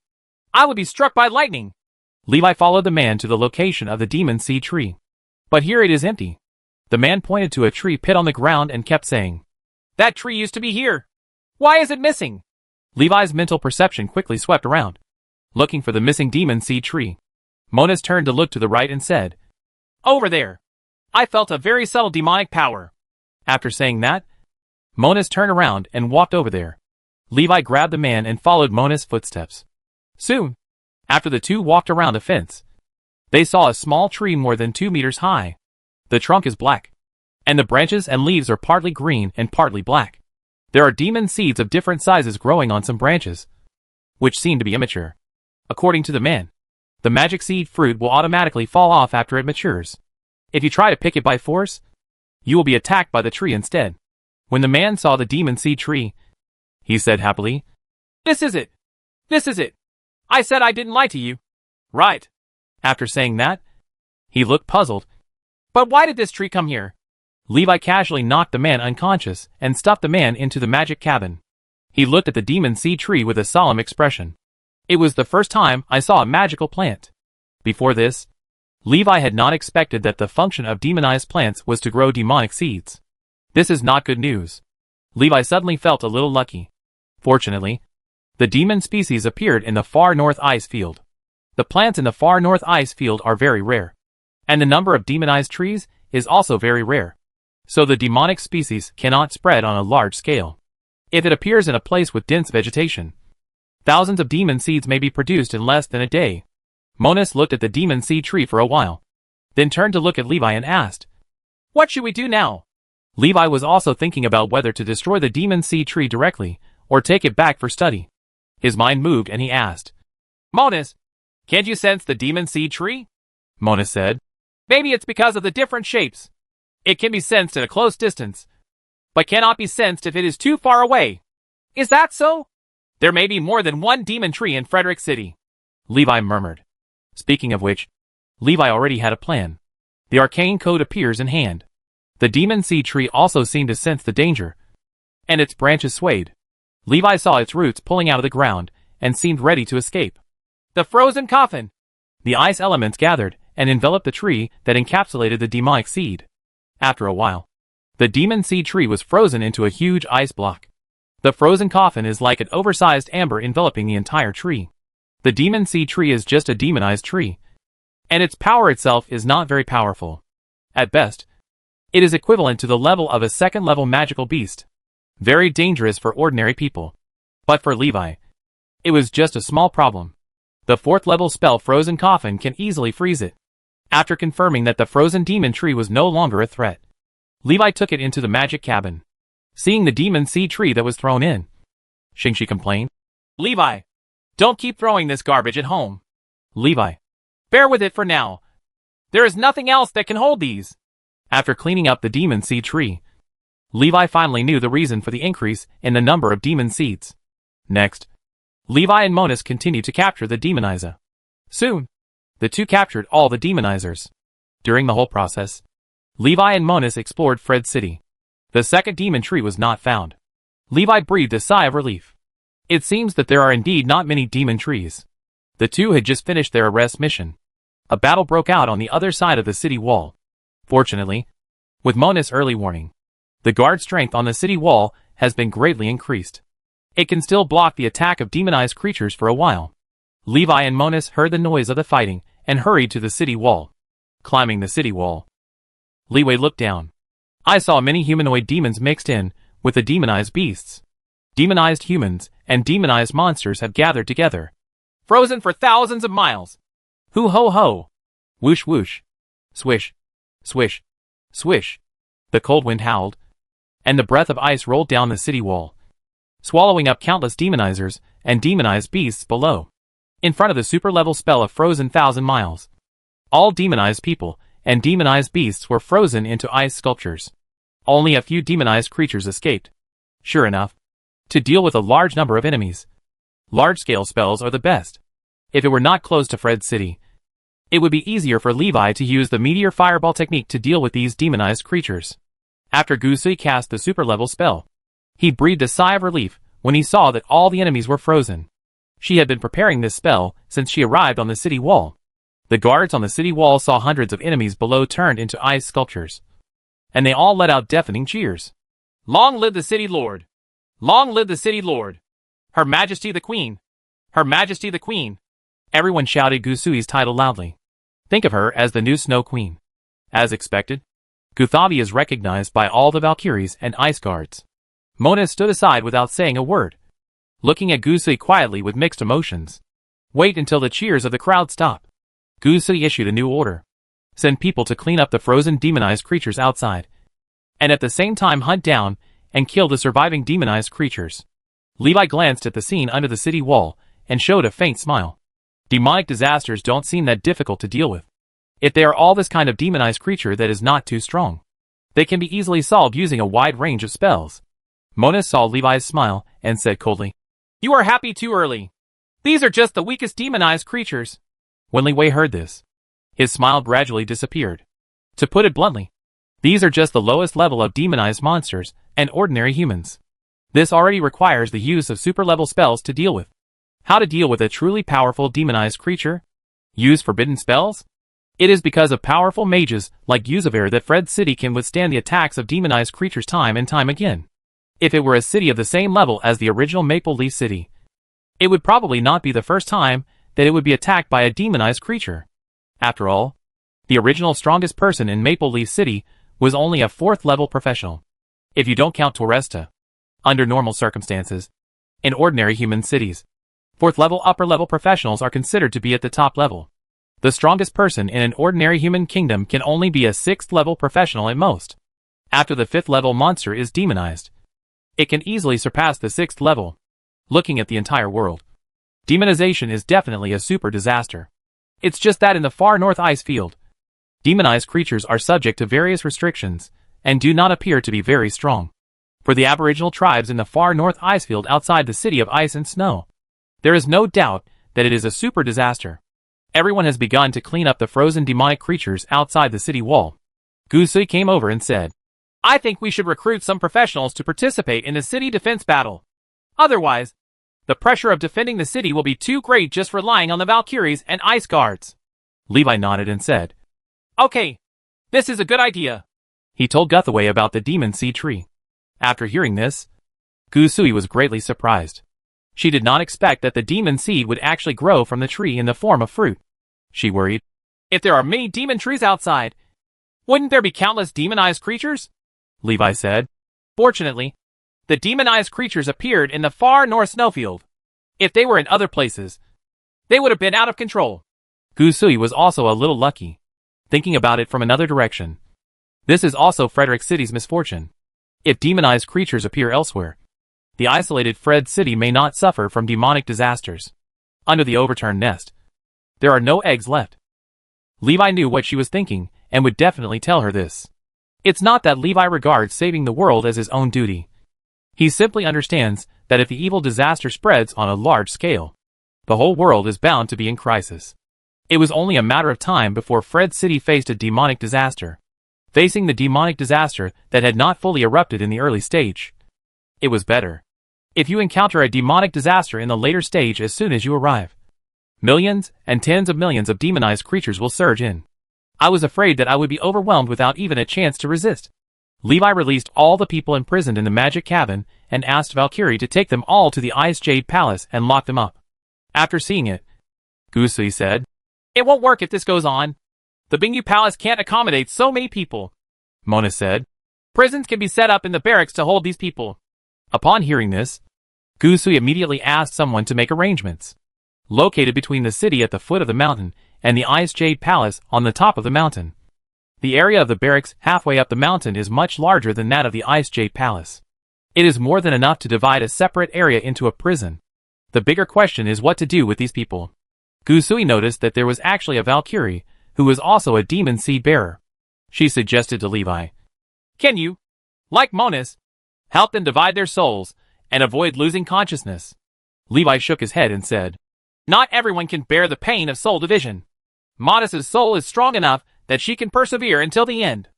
I would be struck by lightning. Levi followed the man to the location of the demon seed tree. But here it is empty. The man pointed to a tree pit on the ground and kept saying, That tree used to be here. Why is it missing? Levi's mental perception quickly swept around, looking for the missing demon seed tree. Monus turned to look to the right and said, Over there. I felt a very subtle demonic power. After saying that, Monus turned around and walked over there. Levi grabbed the man and followed Monus' footsteps. Soon, after the two walked around a fence, they saw a small tree more than 2 meters high. The trunk is black, and the branches and leaves are partly green and partly black. There are demon seeds of different sizes growing on some branches, which seem to be immature. According to the man, the magic seed fruit will automatically fall off after it matures. If you try to pick it by force, you will be attacked by the tree instead. When the man saw the demon seed tree, he said happily, This is it. This is it. I said I didn't lie to you. Right. After saying that, he looked puzzled. But why did this tree come here? Levi casually knocked the man unconscious and stuffed the man into the magic cabin. He looked at the demon seed tree with a solemn expression. It was the first time I saw a magical plant. Before this, Levi had not expected that the function of demonized plants was to grow demonic seeds. This is not good news. Levi suddenly felt a little lucky. Fortunately, the demon species appeared in the far north ice field. The plants in the far north ice field are very rare, and the number of demonized trees is also very rare. So the demonic species cannot spread on a large scale. If it appears in a place with dense vegetation, thousands of demon seeds may be produced in less than a day. Monus looked at the demon seed tree for a while, then turned to look at Levi and asked, What should we do now? Levi was also thinking about whether to destroy the demon seed tree directly, or take it back for study. His mind moved and he asked, Monus, can't you sense the demon seed tree? Monus said, Maybe it's because of the different shapes. It can be sensed at a close distance, but cannot be sensed if it is too far away. Is that so? There may be more than one demon tree in Frederick City, Levi murmured. Speaking of which, Levi already had a plan. The arcane code appears in hand. The demon seed tree also seemed to sense the danger, and its branches swayed. Levi saw its roots pulling out of the ground and seemed ready to escape. The frozen coffin! The ice elements gathered and enveloped the tree that encapsulated the demonic seed. After a while, the demon seed tree was frozen into a huge ice block. The frozen coffin is like an oversized amber enveloping the entire tree. The demon seed tree is just a demonized tree, and its power itself is not very powerful. At best, it is equivalent to the level of a second-level magical beast. Very dangerous for ordinary people. But for Levi, it was just a small problem. The 4th-level spell Frozen Coffin can easily freeze it. After confirming that the frozen demon tree was no longer a threat, Levi took it into the magic cabin. Seeing the demon seed tree that was thrown in, Shingi complained, Levi, don't keep throwing this garbage at home. Levi, bear with it for now. There is nothing else that can hold these. After cleaning up the demon seed tree, Levi finally knew the reason for the increase in the number of demon seeds. Next, Levi and Monus continued to capture the demonizer. Soon, the two captured all the demonizers. During the whole process, Levi and Monus explored Fred City. The second demon tree was not found. Levi breathed a sigh of relief. It seems that there are indeed not many demon trees. The two had just finished their arrest mission. A battle broke out on the other side of the city wall. Fortunately, with Monus' early warning, the guard strength on the city wall has been greatly increased. It can still block the attack of demonized creatures for a while. Levi and Monus heard the noise of the fighting and hurried to the city wall. Climbing the city wall, Levi looked down. I saw many humanoid demons mixed in with the demonized beasts. Demonized humans and demonized monsters have gathered together, frozen for thousands of miles. Hoo ho ho! Whoosh whoosh! Swish! Swish! Swish! The cold wind howled, and the breath of ice rolled down the city wall, swallowing up countless demonizers and demonized beasts below. In front of the super-level spell of frozen 1,000 miles, all demonized people and demonized beasts were frozen into ice sculptures. Only a few demonized creatures escaped. Sure enough, to deal with a large number of enemies, large-scale spells are the best. If it were not close to Fred's city, it would be easier for Levi to use the meteor fireball technique to deal with these demonized creatures. After Gusui cast the super-level spell, he breathed a sigh of relief when he saw that all the enemies were frozen. She had been preparing this spell since she arrived on the city wall. The guards on the city wall saw hundreds of enemies below turned into ice sculptures, and they all let out deafening cheers. Long live the city lord! Long live the city lord! Her Majesty the Queen! Her Majesty the Queen! Everyone shouted Gusui's title loudly. Think of her as the new Snow Queen. As expected, Guthabi is recognized by all the Valkyries and ice guards. Mona stood aside without saying a word, looking at Gusui quietly with mixed emotions. Wait until the cheers of the crowd stop. Gusui issued a new order. Send people to clean up the frozen demonized creatures outside, and at the same time hunt down and kill the surviving demonized creatures. Levi glanced at the scene under the city wall and showed a faint smile. Demonic disasters don't seem that difficult to deal with. If they are all this kind of demonized creature that is not too strong, they can be easily solved using a wide range of spells. Mona saw Levi's smile and said coldly, "You are happy too early. These are just the weakest demonized creatures." When Li Wei heard this, his smile gradually disappeared. To put it bluntly, these are just the lowest level of demonized monsters and ordinary humans. This already requires the use of super-level spells to deal with. How to deal with a truly powerful demonized creature? Use forbidden spells? It is because of powerful mages like Yuzavir that Fred's city can withstand the attacks of demonized creatures time and time again. If it were a city of the same level as the original Maple Leaf City, it would probably not be the first time that it would be attacked by a demonized creature. After all, the original strongest person in Maple Leaf City was only a 4th level professional. If you don't count Toresta. Under normal circumstances, in ordinary human cities, 4th level upper level professionals are considered to be at the top level. The strongest person in an ordinary human kingdom can only be a 6th level professional at most. After the 5th level monster is demonized, it can easily surpass the 6th level. Looking at the entire world, demonization is definitely a super disaster. It's just that in the far north ice field, demonized creatures are subject to various restrictions and do not appear to be very strong. For the aboriginal tribes in the far north ice field outside the city of ice and snow, there is no doubt that it is a super disaster. Everyone has begun to clean up the frozen demonic creatures outside the city wall. Gusui came over and said, "I think we should recruit some professionals to participate in the city defense battle. Otherwise, the pressure of defending the city will be too great just relying on the Valkyries and ice guards." Levi nodded and said, "Okay, this is a good idea." He told Guthaway about the demon seed tree. After hearing this, Gusui was greatly surprised. She did not expect that the demon seed would actually grow from the tree in the form of fruit. She worried, "If there are many demon trees outside, wouldn't there be countless demonized creatures?" Levi said, "Fortunately, the demonized creatures appeared in the far north snowfield. If they were in other places, they would have been out of control." Gusui was also a little lucky, thinking about it from another direction. This is also Frederick City's misfortune. If demonized creatures appear elsewhere, the isolated Fred City may not suffer from demonic disasters. Under the overturned nest, there are no eggs left. Levi knew what she was thinking and would definitely tell her this. It's not that Levi regards saving the world as his own duty. He simply understands that if the evil disaster spreads on a large scale, the whole world is bound to be in crisis. It was only a matter of time before Fred City faced a demonic disaster. Facing the demonic disaster that had not fully erupted in the early stage, it was better if you encounter a demonic disaster in the later stage as soon as you arrive. Millions and tens of millions of demonized creatures will surge in. I was afraid that I would be overwhelmed without even a chance to resist. Levi released all the people imprisoned in the magic cabin and asked Valkyrie to take them all to the Ice Jade Palace and lock them up. After seeing it, Gusui said, "It won't work if this goes on. The Bingyu Palace can't accommodate so many people." Mona said, "Prisons can be set up in the barracks to hold these people." Upon hearing this, Gusui immediately asked someone to make arrangements. Located between the city at the foot of the mountain and the Ice Jade Palace on the top of the mountain, the area of the barracks halfway up the mountain is much larger than that of the Ice Jade Palace. It is more than enough to divide a separate area into a prison. The bigger question is what to do with these people. Gusui noticed that there was actually a Valkyrie, who was also a demon seed bearer. She suggested to Levi, "Can you like Monus, help them divide their souls and avoid losing consciousness. Levi shook his head and said, not everyone can bear the pain of soul division. Monus's soul is strong enough that she can persevere until the end.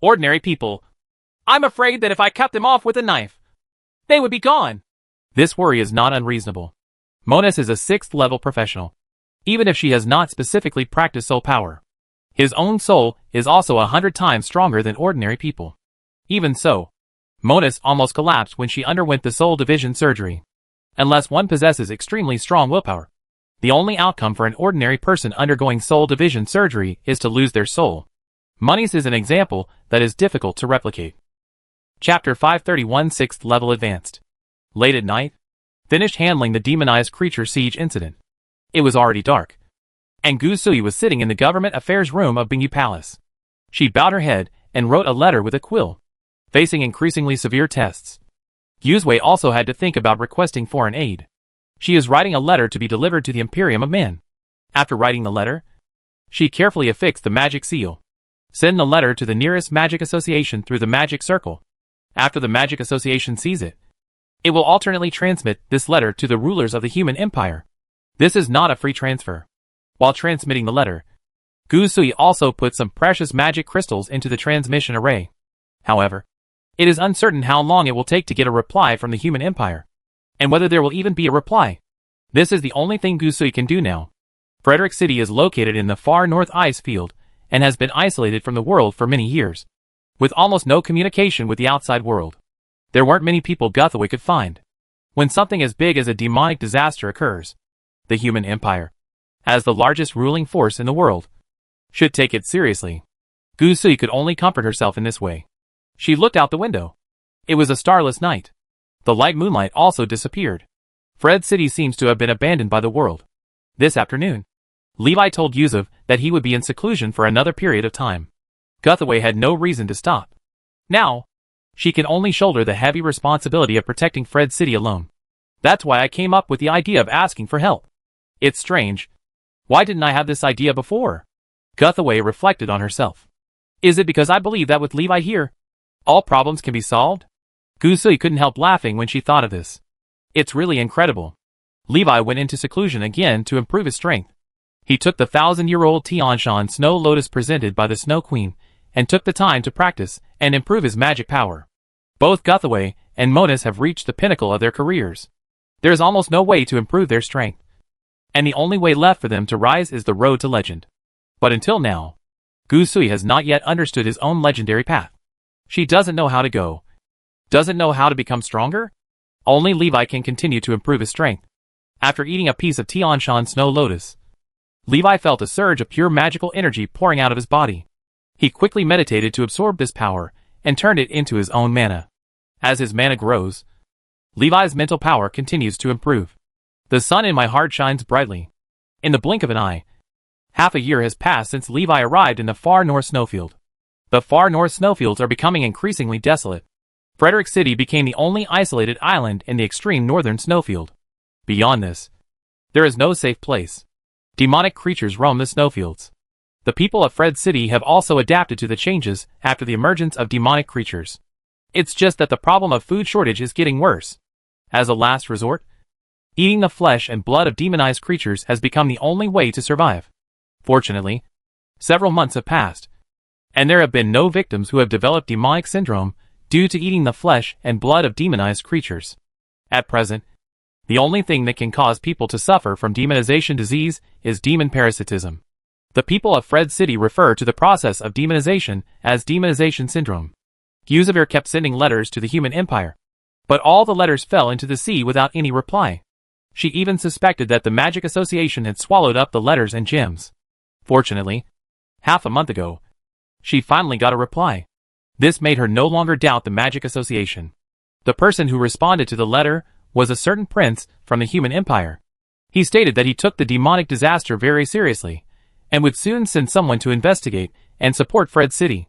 Ordinary people, I'm afraid that if I cut them off with a knife, they would be gone. This worry is not unreasonable. Monus is a 6th level professional, even if she has not specifically practiced soul power. His own soul is also 100 times stronger than ordinary people. Even so, Monus almost collapsed when she underwent the soul division surgery. Unless one possesses extremely strong willpower, the only outcome for an ordinary person undergoing soul division surgery is to lose their soul. Monus is an example that is difficult to replicate. Chapter 531 6th Level Advanced. Late at night, finished handling the demonized creature siege incident. It was already dark, and Gusui was sitting in the government affairs room of Bingyu Palace. She bowed her head and wrote a letter with a quill. Facing increasingly severe tests, Yuzue also had to think about requesting foreign aid. She is writing a letter to be delivered to the Imperium of Man. After writing the letter, she carefully affixed the magic seal. Send the letter to the nearest magic association through the magic circle. After the magic association sees it, it will alternately transmit this letter to the rulers of the human empire. This is not a free transfer. While transmitting the letter, Gusui also put some precious magic crystals into the transmission array. However, it is uncertain how long it will take to get a reply from the human empire, and whether there will even be a reply. This is the only thing Gusui can do now. Frederick City is located in the far north ice field, and has been isolated from the world for many years, with almost no communication with the outside world. There weren't many people Guthaway could find. When something as big as a demonic disaster occurs, the human empire, as the largest ruling force in the world, should take it seriously. Gusui could only comfort herself in this way. She looked out the window. It was a starless night. The light moonlight also disappeared. Fred City seems to have been abandoned by the world. This afternoon, Levi told Yusuf that he would be in seclusion for another period of time. Guthaway had no reason to stop. Now, she can only shoulder the heavy responsibility of protecting Fred City alone. That's why I came up with the idea of asking for help. It's strange. Why didn't I have this idea before? Guthaway reflected on herself. Is it because I believe that with Levi here, all problems can be solved? Gusui couldn't help laughing when she thought of this. It's really incredible. Levi went into seclusion again to improve his strength. He took the 1,000-year-old Tianshan Snow Lotus presented by the Snow Queen, and took the time to practice and improve his magic power. Both Guthaway and Monus have reached the pinnacle of their careers. There is almost no way to improve their strength, and the only way left for them to rise is the road to legend. But until now, Gusui has not yet understood his own legendary path. She doesn't know how to go. Doesn't know how to become stronger? Only Levi can continue to improve his strength. After eating a piece of Tianshan Snow Lotus, Levi felt a surge of pure magical energy pouring out of his body. He quickly meditated to absorb this power, and turned it into his own mana. As his mana grows, Levi's mental power continues to improve. The sun in my heart shines brightly. In the blink of an eye, half a year has passed since Levi arrived in the far north snowfield. The far north snowfields are becoming increasingly desolate. Frederick City became the only isolated island in the extreme northern snowfield. Beyond this, there is no safe place. Demonic creatures roam the snowfields. The people of Fred City have also adapted to the changes after the emergence of demonic creatures. It's just that the problem of food shortage is getting worse. As a last resort, eating the flesh and blood of demonized creatures has become the only way to survive. Fortunately, several months have passed, and there have been no victims who have developed demonic syndrome due to eating the flesh and blood of demonized creatures. At present, the only thing that can cause people to suffer from demonization disease is demon parasitism. The people of Fred City refer to the process of demonization as demonization syndrome. Yuzavir kept sending letters to the human empire, but all the letters fell into the sea without any reply. She even suspected that the Magic Association had swallowed up the letters and gems. Fortunately, half a month ago, she finally got a reply. This made her no longer doubt the Magic Association. The person who responded to the letter was a certain prince from the human empire. He stated that he took the demonic disaster very seriously, and would soon send someone to investigate and support Fred City.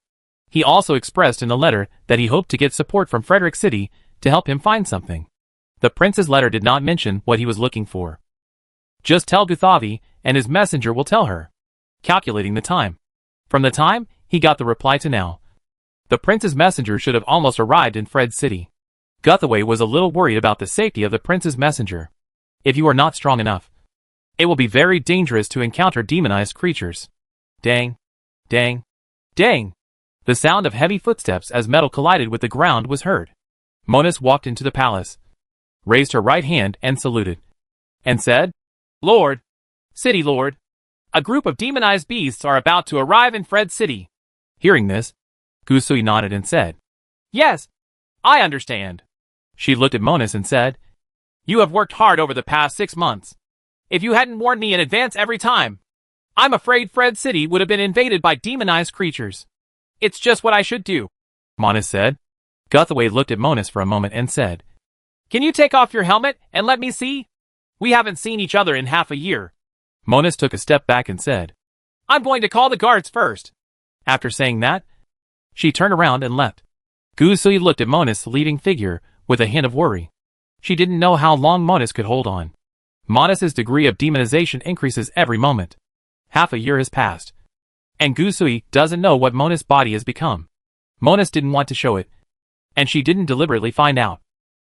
He also expressed in the letter that he hoped to get support from Frederick City to help him find something. The prince's letter did not mention what he was looking for. Just tell Guthavi, and his messenger will tell her. Calculating the time. From the time he got the reply to now, The prince's messenger should have almost arrived in Fred's city. Guthaway was a little worried about the safety of the prince's messenger. If you are not strong enough, it will be very dangerous to encounter demonized creatures. Dang. Dang. Dang. The sound of heavy footsteps as metal collided with the ground was heard. Monus walked into the palace, raised her right hand and saluted, and said, "Lord, City Lord, a group of demonized beasts are about to arrive in Fred's city." Hearing this, Gusui nodded and said, "Yes, I understand." She looked at Monus and said, "You have worked hard over the past 6 months. If you hadn't warned me in advance every time, I'm afraid Fred's city would have been invaded by demonized creatures. It's just what I should do," Monus said. Guthaway looked at Monus for a moment and said, "Can you take off your helmet and let me see? We haven't seen each other in half a year." Monus took a step back and said, "I'm going to call the guards first." After saying that, she turned around and left. Gusui looked at Monus' leading figure with a hint of worry. She didn't know how long Monus could hold on. Monus' degree of demonization increases every moment. Half a year has passed, and Gusui doesn't know what Monus' body has become. Monus didn't want to show it, and she didn't deliberately find out.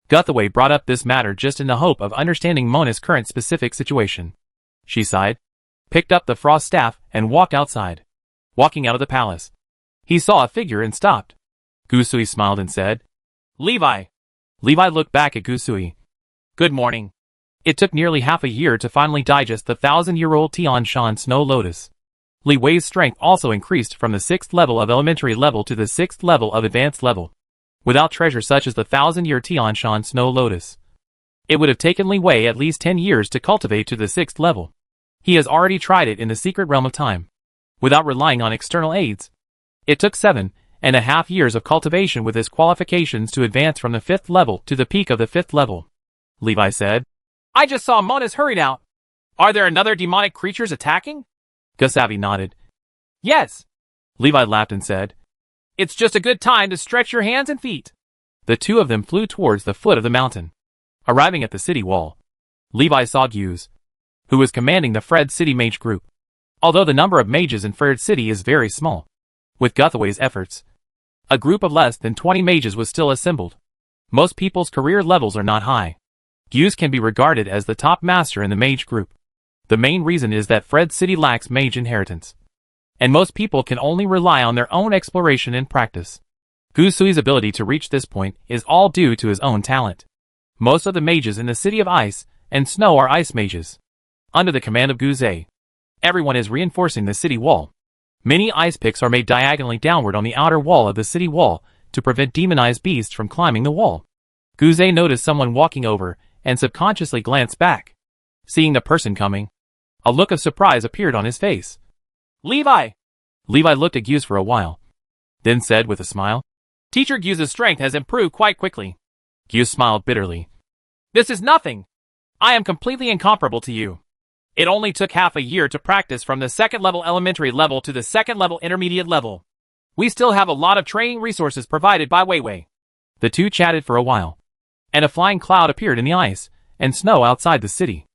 Guthaway brought up this matter just in the hope of understanding Monus' current specific situation. She sighed, picked up the frost staff, and walked outside. Walking out of the palace, he saw a figure and stopped. Gusui smiled and said, "Levi." Levi looked back at Gusui. "Good morning." It took nearly half a year to finally digest the 1,000-year-old Tianshan snow lotus. Li Wei's strength also increased from the 6th level of elementary level to the 6th level of advanced level. Without treasure such as the 1,000-year Tianshan snow lotus, it would have taken Li Wei at least 10 years to cultivate to the 6th level. He has already tried it in the secret realm of time, without relying on external aids. It took 7.5 years of cultivation with his qualifications to advance from the 5th level to the peak of the 5th level. Levi said, "I just saw Monus hurried out. Are there another demonic creatures attacking?" Gusavi nodded. "Yes." Levi laughed and said, "It's just a good time to stretch your hands and feet." The two of them flew towards the foot of the mountain. Arriving at the city wall, Levi saw Guse, who was commanding the Fred City Mage group. Although the number of mages in Fred City is very small, with Guthaway's efforts, a group of less than 20 mages was still assembled. Most people's career levels are not high. Guse can be regarded as the top master in the mage group. The main reason is that Fred City lacks mage inheritance, and most people can only rely on their own exploration and practice. Gusui's ability to reach this point is all due to his own talent. Most of the mages in the City of Ice and Snow are ice mages. Under the command of Guse, everyone is reinforcing the city wall. Many ice picks are made diagonally downward on the outer wall of the city wall to prevent demonized beasts from climbing the wall. Guse noticed someone walking over and subconsciously glanced back. Seeing the person coming, a look of surprise appeared on his face. "Levi!" Levi looked at Guse for a while, then said with a smile, "Teacher Guse's strength has improved quite quickly." Guse smiled bitterly. "This is nothing. I am completely incomparable to you. It only took half a year to practice from the 2nd level elementary level to the 2nd level intermediate level. We still have a lot of training resources provided by Weiwei." The two chatted for a while, and a flying cloud appeared in the ice and snow outside the city.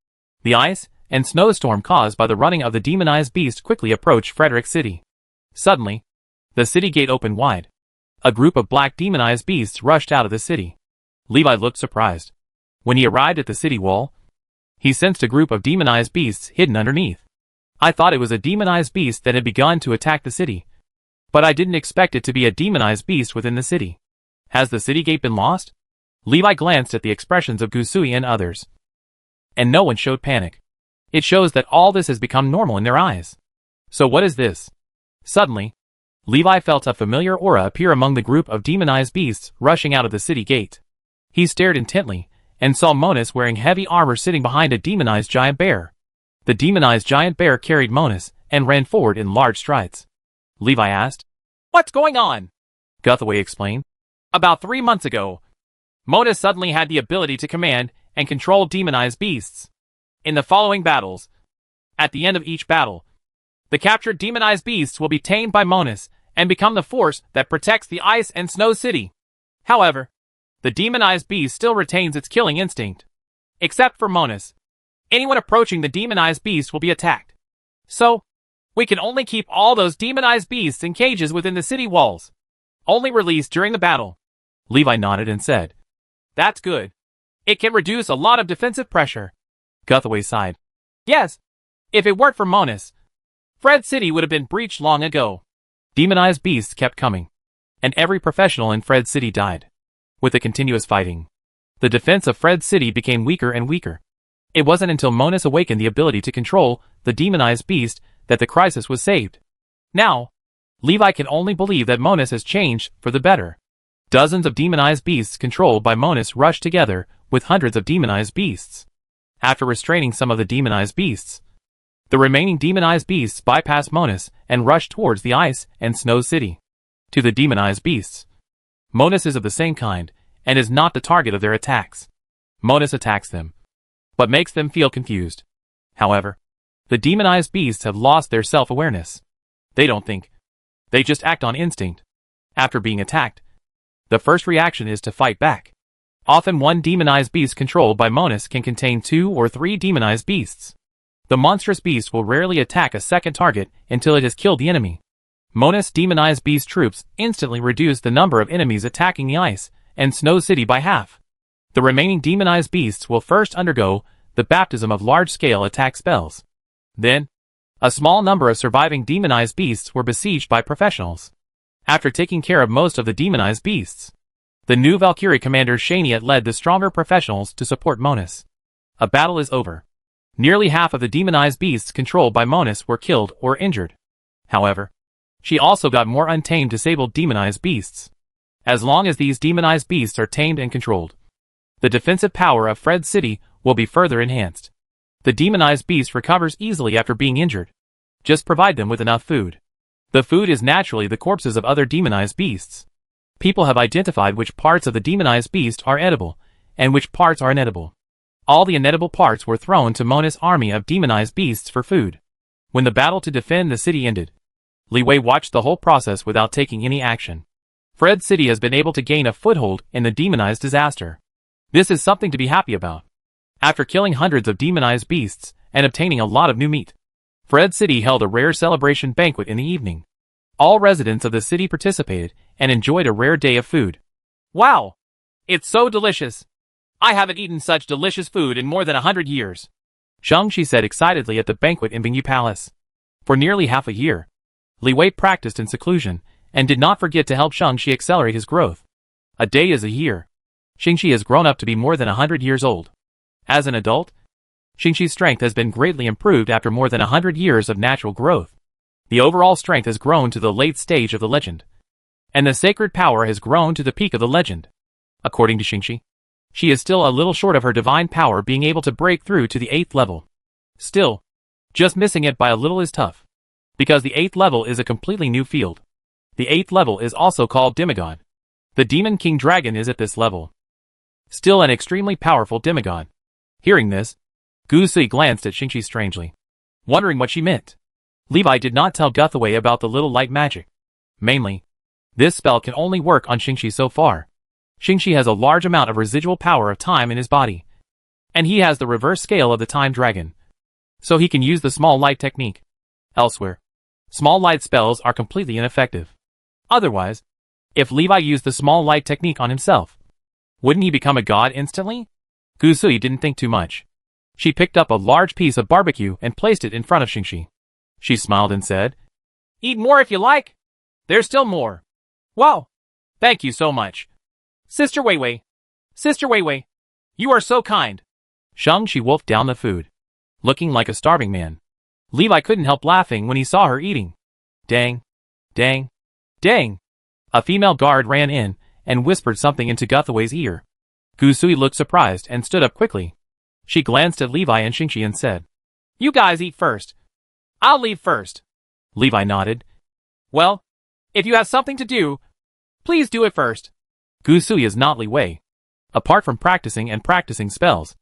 The ice and snowstorm caused by the running of the demonized beast quickly approached Frederick City. Suddenly, the city gate opened wide. A group of black demonized beasts rushed out of the city. Levi looked surprised. When he arrived at the city wall, he sensed a group of demonized beasts hidden underneath. "I thought it was a demonized beast that had begun to attack the city, but I didn't expect it to be a demonized beast within the city. Has the city gate been lost?" Levi glanced at the expressions of Gusui and others, and no one showed panic. It shows that all this has become normal in their eyes. So what is this? Suddenly, Levi felt a familiar aura appear among the group of demonized beasts rushing out of the city gate. He stared intently and saw Monus wearing heavy armor sitting behind a demonized giant bear. The demonized giant bear carried Monus and ran forward in large strides. Levi asked, "What's going on?" Guthaway explained. "About 3 months ago, Monus suddenly had the ability to command and control demonized beasts. In the following battles, at the end of each battle, the captured demonized beasts will be tamed by Monus and become the force that protects the Ice and Snow City. However, the demonized beast still retains its killing instinct. Except for Monus, anyone approaching the demonized beast will be attacked. So, we can only keep all those demonized beasts in cages within the city walls. Only released during the battle. Levi nodded and said, That's good. It can reduce a lot of defensive pressure. Guthaway sighed. Yes. If it weren't for Monus, Fred City would have been breached long ago. Demonized beasts kept coming, and every professional in Fred City died. With the continuous fighting, the defense of Fred City became weaker and weaker. It wasn't until Monus awakened the ability to control the demonized beast that the crisis was saved. Now, Levi can only believe that Monus has changed for the better. Dozens of demonized beasts controlled by Monus rushed together with hundreds of demonized beasts. After restraining some of the demonized beasts, the remaining demonized beasts bypassed Monus and rushed towards the ice and snow city. To the demonized beasts, Monus is of the same kind and is not the target of their attacks. Monus attacks them, but makes them feel confused. However, the demonized beasts have lost their self-awareness. They don't think. They just act on instinct. After being attacked, the first reaction is to fight back. Often one demonized beast controlled by Monus can contain 2 or 3 demonized beasts. The monstrous beast will rarely attack a second target until it has killed the enemy. Monus demonized beast troops instantly reduce the number of enemies attacking the ice and snow city by half. The remaining demonized beasts will first undergo the baptism of large-scale attack spells. Then, a small number of surviving demonized beasts were besieged by professionals. After taking care of most of the demonized beasts, the new Valkyrie commander Shingi led the stronger professionals to support Monus. A battle is over. Nearly half of the demonized beasts controlled by Monus were killed or injured. However, she also got more untamed disabled demonized beasts. As long as these demonized beasts are tamed and controlled, the defensive power of Fred City will be further enhanced. The demonized beast recovers easily after being injured. Just provide them with enough food. The food is naturally the corpses of other demonized beasts. People have identified which parts of the demonized beast are edible, and which parts are inedible. All the inedible parts were thrown to Monus' army of demonized beasts for food. When the battle to defend the city ended, Li Wei watched the whole process without taking any action. Fred City has been able to gain a foothold in the demonized disaster. This is something to be happy about. After killing hundreds of demonized beasts and obtaining a lot of new meat, Fred City held a rare celebration banquet in the evening. All residents of the city participated and enjoyed a rare day of food. Wow! It's so delicious! I haven't eaten such delicious food in more than 100 years. Shingi said excitedly at the banquet in Bingyu Palace. For nearly half a year, Li Wei practiced in seclusion and did not forget to help Shingi accelerate his growth. A day is a year. Shingi has grown up to be more than 100 years old. As an adult, Shingi's strength has been greatly improved after more than 100 years of natural growth. The overall strength has grown to the late stage of the legend, and the sacred power has grown to the peak of the legend. According to Shingi, she is still a little short of her divine power being able to break through to the 8th level. Still, just missing it by a little is tough, because the 8th level is a completely new field. The 8th level is also called demigod. The Demon King Dragon is at this level. Still an extremely powerful demigod. Hearing this, Gusui glanced at Shingi strangely, wondering what she meant. Levi did not tell Guthaway about the little light magic. Mainly, this spell can only work on Shingi so far. Shingi has a large amount of residual power of time in his body, and he has the reverse scale of the time dragon, so he can use the small light technique. Elsewhere, small light spells are completely ineffective. Otherwise, if Levi used the small light technique on himself, wouldn't he become a god instantly? Gusui didn't think too much. She picked up a large piece of barbecue and placed it in front of Shingi. She smiled and said, Eat more if you like. There's still more. Wow. Thank you so much. Sister Weiwei. Sister Weiwei. You are so kind. Shingi wolfed down the food, looking like a starving man. Levi couldn't help laughing when he saw her eating. Dang. Dang. Dang. A female guard ran in and whispered something into Guthaway's ear. Gusui looked surprised and stood up quickly. She glanced at Levi and Shingi and said, You guys eat first. I'll leave first. Levi nodded. Well, if you have something to do, please do it first. Gusui is not Li Wei. Apart from practicing spells,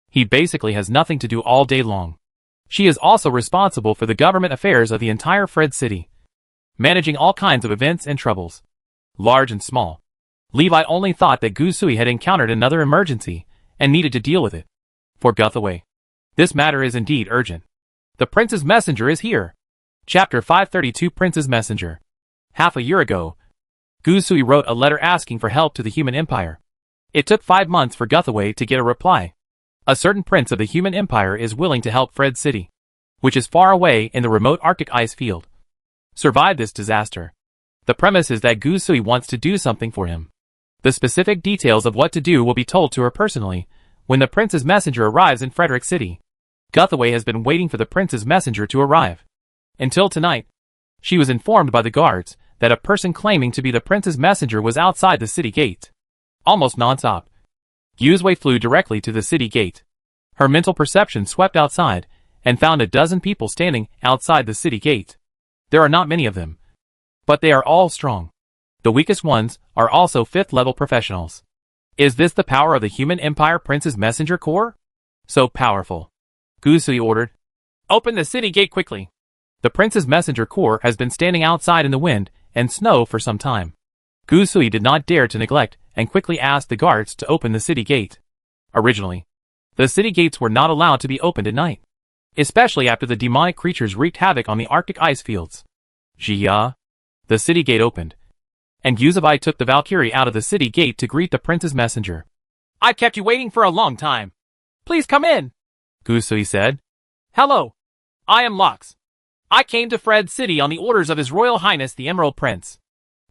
he basically has nothing to do all day long. She is also responsible for the government affairs of the entire Fred City, managing all kinds of events and troubles, large and small. Levi only thought that Gusui had encountered another emergency and needed to deal with it. For Guthaway, this matter is indeed urgent. The Prince's Messenger is here. Chapter 532 Prince's Messenger. Half a year ago, Gusui wrote a letter asking for help to the Human Empire. It took 5 months for Guthaway to get a reply. A certain prince of the Human Empire is willing to help Fred City, which is far away in the remote Arctic ice field, survive this disaster. The premise is that Gusui wants to do something for him. The specific details of what to do will be told to her personally when the prince's messenger arrives in Frederick City. Guthaway has been waiting for the prince's messenger to arrive. Until tonight, she was informed by the guards that a person claiming to be the prince's messenger was outside the city gate. Almost non-stop, Gusui flew directly to the city gate. Her mental perception swept outside and found a dozen people standing outside the city gate. There are not many of them, but they are all strong. The weakest ones are also 5th level professionals. Is this the power of the Human Empire Prince's Messenger Corps? So powerful. Gusui ordered, "Open the city gate quickly." The Prince's Messenger Corps has been standing outside in the wind and snow for some time. Gusui did not dare to neglect and quickly asked the guards to open the city gate. Originally, the city gates were not allowed to be opened at night, especially after the demonic creatures wreaked havoc on the Arctic ice fields. Jia. The city gate opened, and Gusui took the Valkyrie out of the city gate to greet the prince's messenger. "I've kept you waiting for a long time. Please come in," Gusui said. "Hello. I am Lox. I came to Fred City on the orders of His Royal Highness the Emerald Prince,"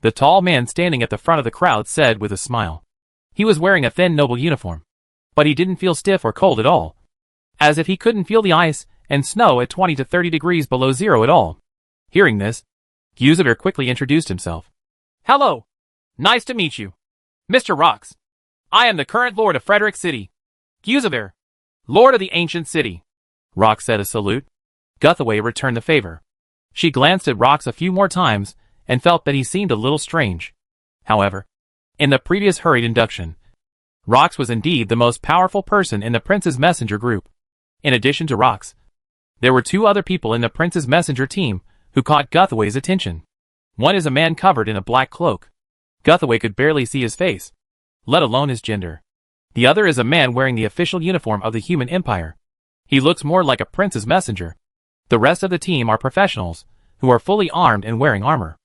the tall man standing at the front of the crowd said with a smile. He was wearing a thin noble uniform, but he didn't feel stiff or cold at all, as if he couldn't feel the ice and snow at 20 to 30 degrees below zero at all. Hearing this, Gusui quickly introduced himself. "Hello. Nice to meet you. Mr. Rox. I am the current Lord of Frederick City. Gusui, Lord of the Ancient City." Rox said a salute. Guthaway returned the favor. She glanced at Rox a few more times and felt that he seemed a little strange. However, in the previous hurried induction, Rox was indeed the most powerful person in the Prince's Messenger group. In addition to Rox, there were 2 other people in the Prince's Messenger team who caught Guthaway's attention. One is a man covered in a black cloak. Guthaway could barely see his face, let alone his gender. The other is a man wearing the official uniform of the Human Empire. He looks more like a Prince's messenger. The rest of the team are professionals, who are fully armed and wearing armor.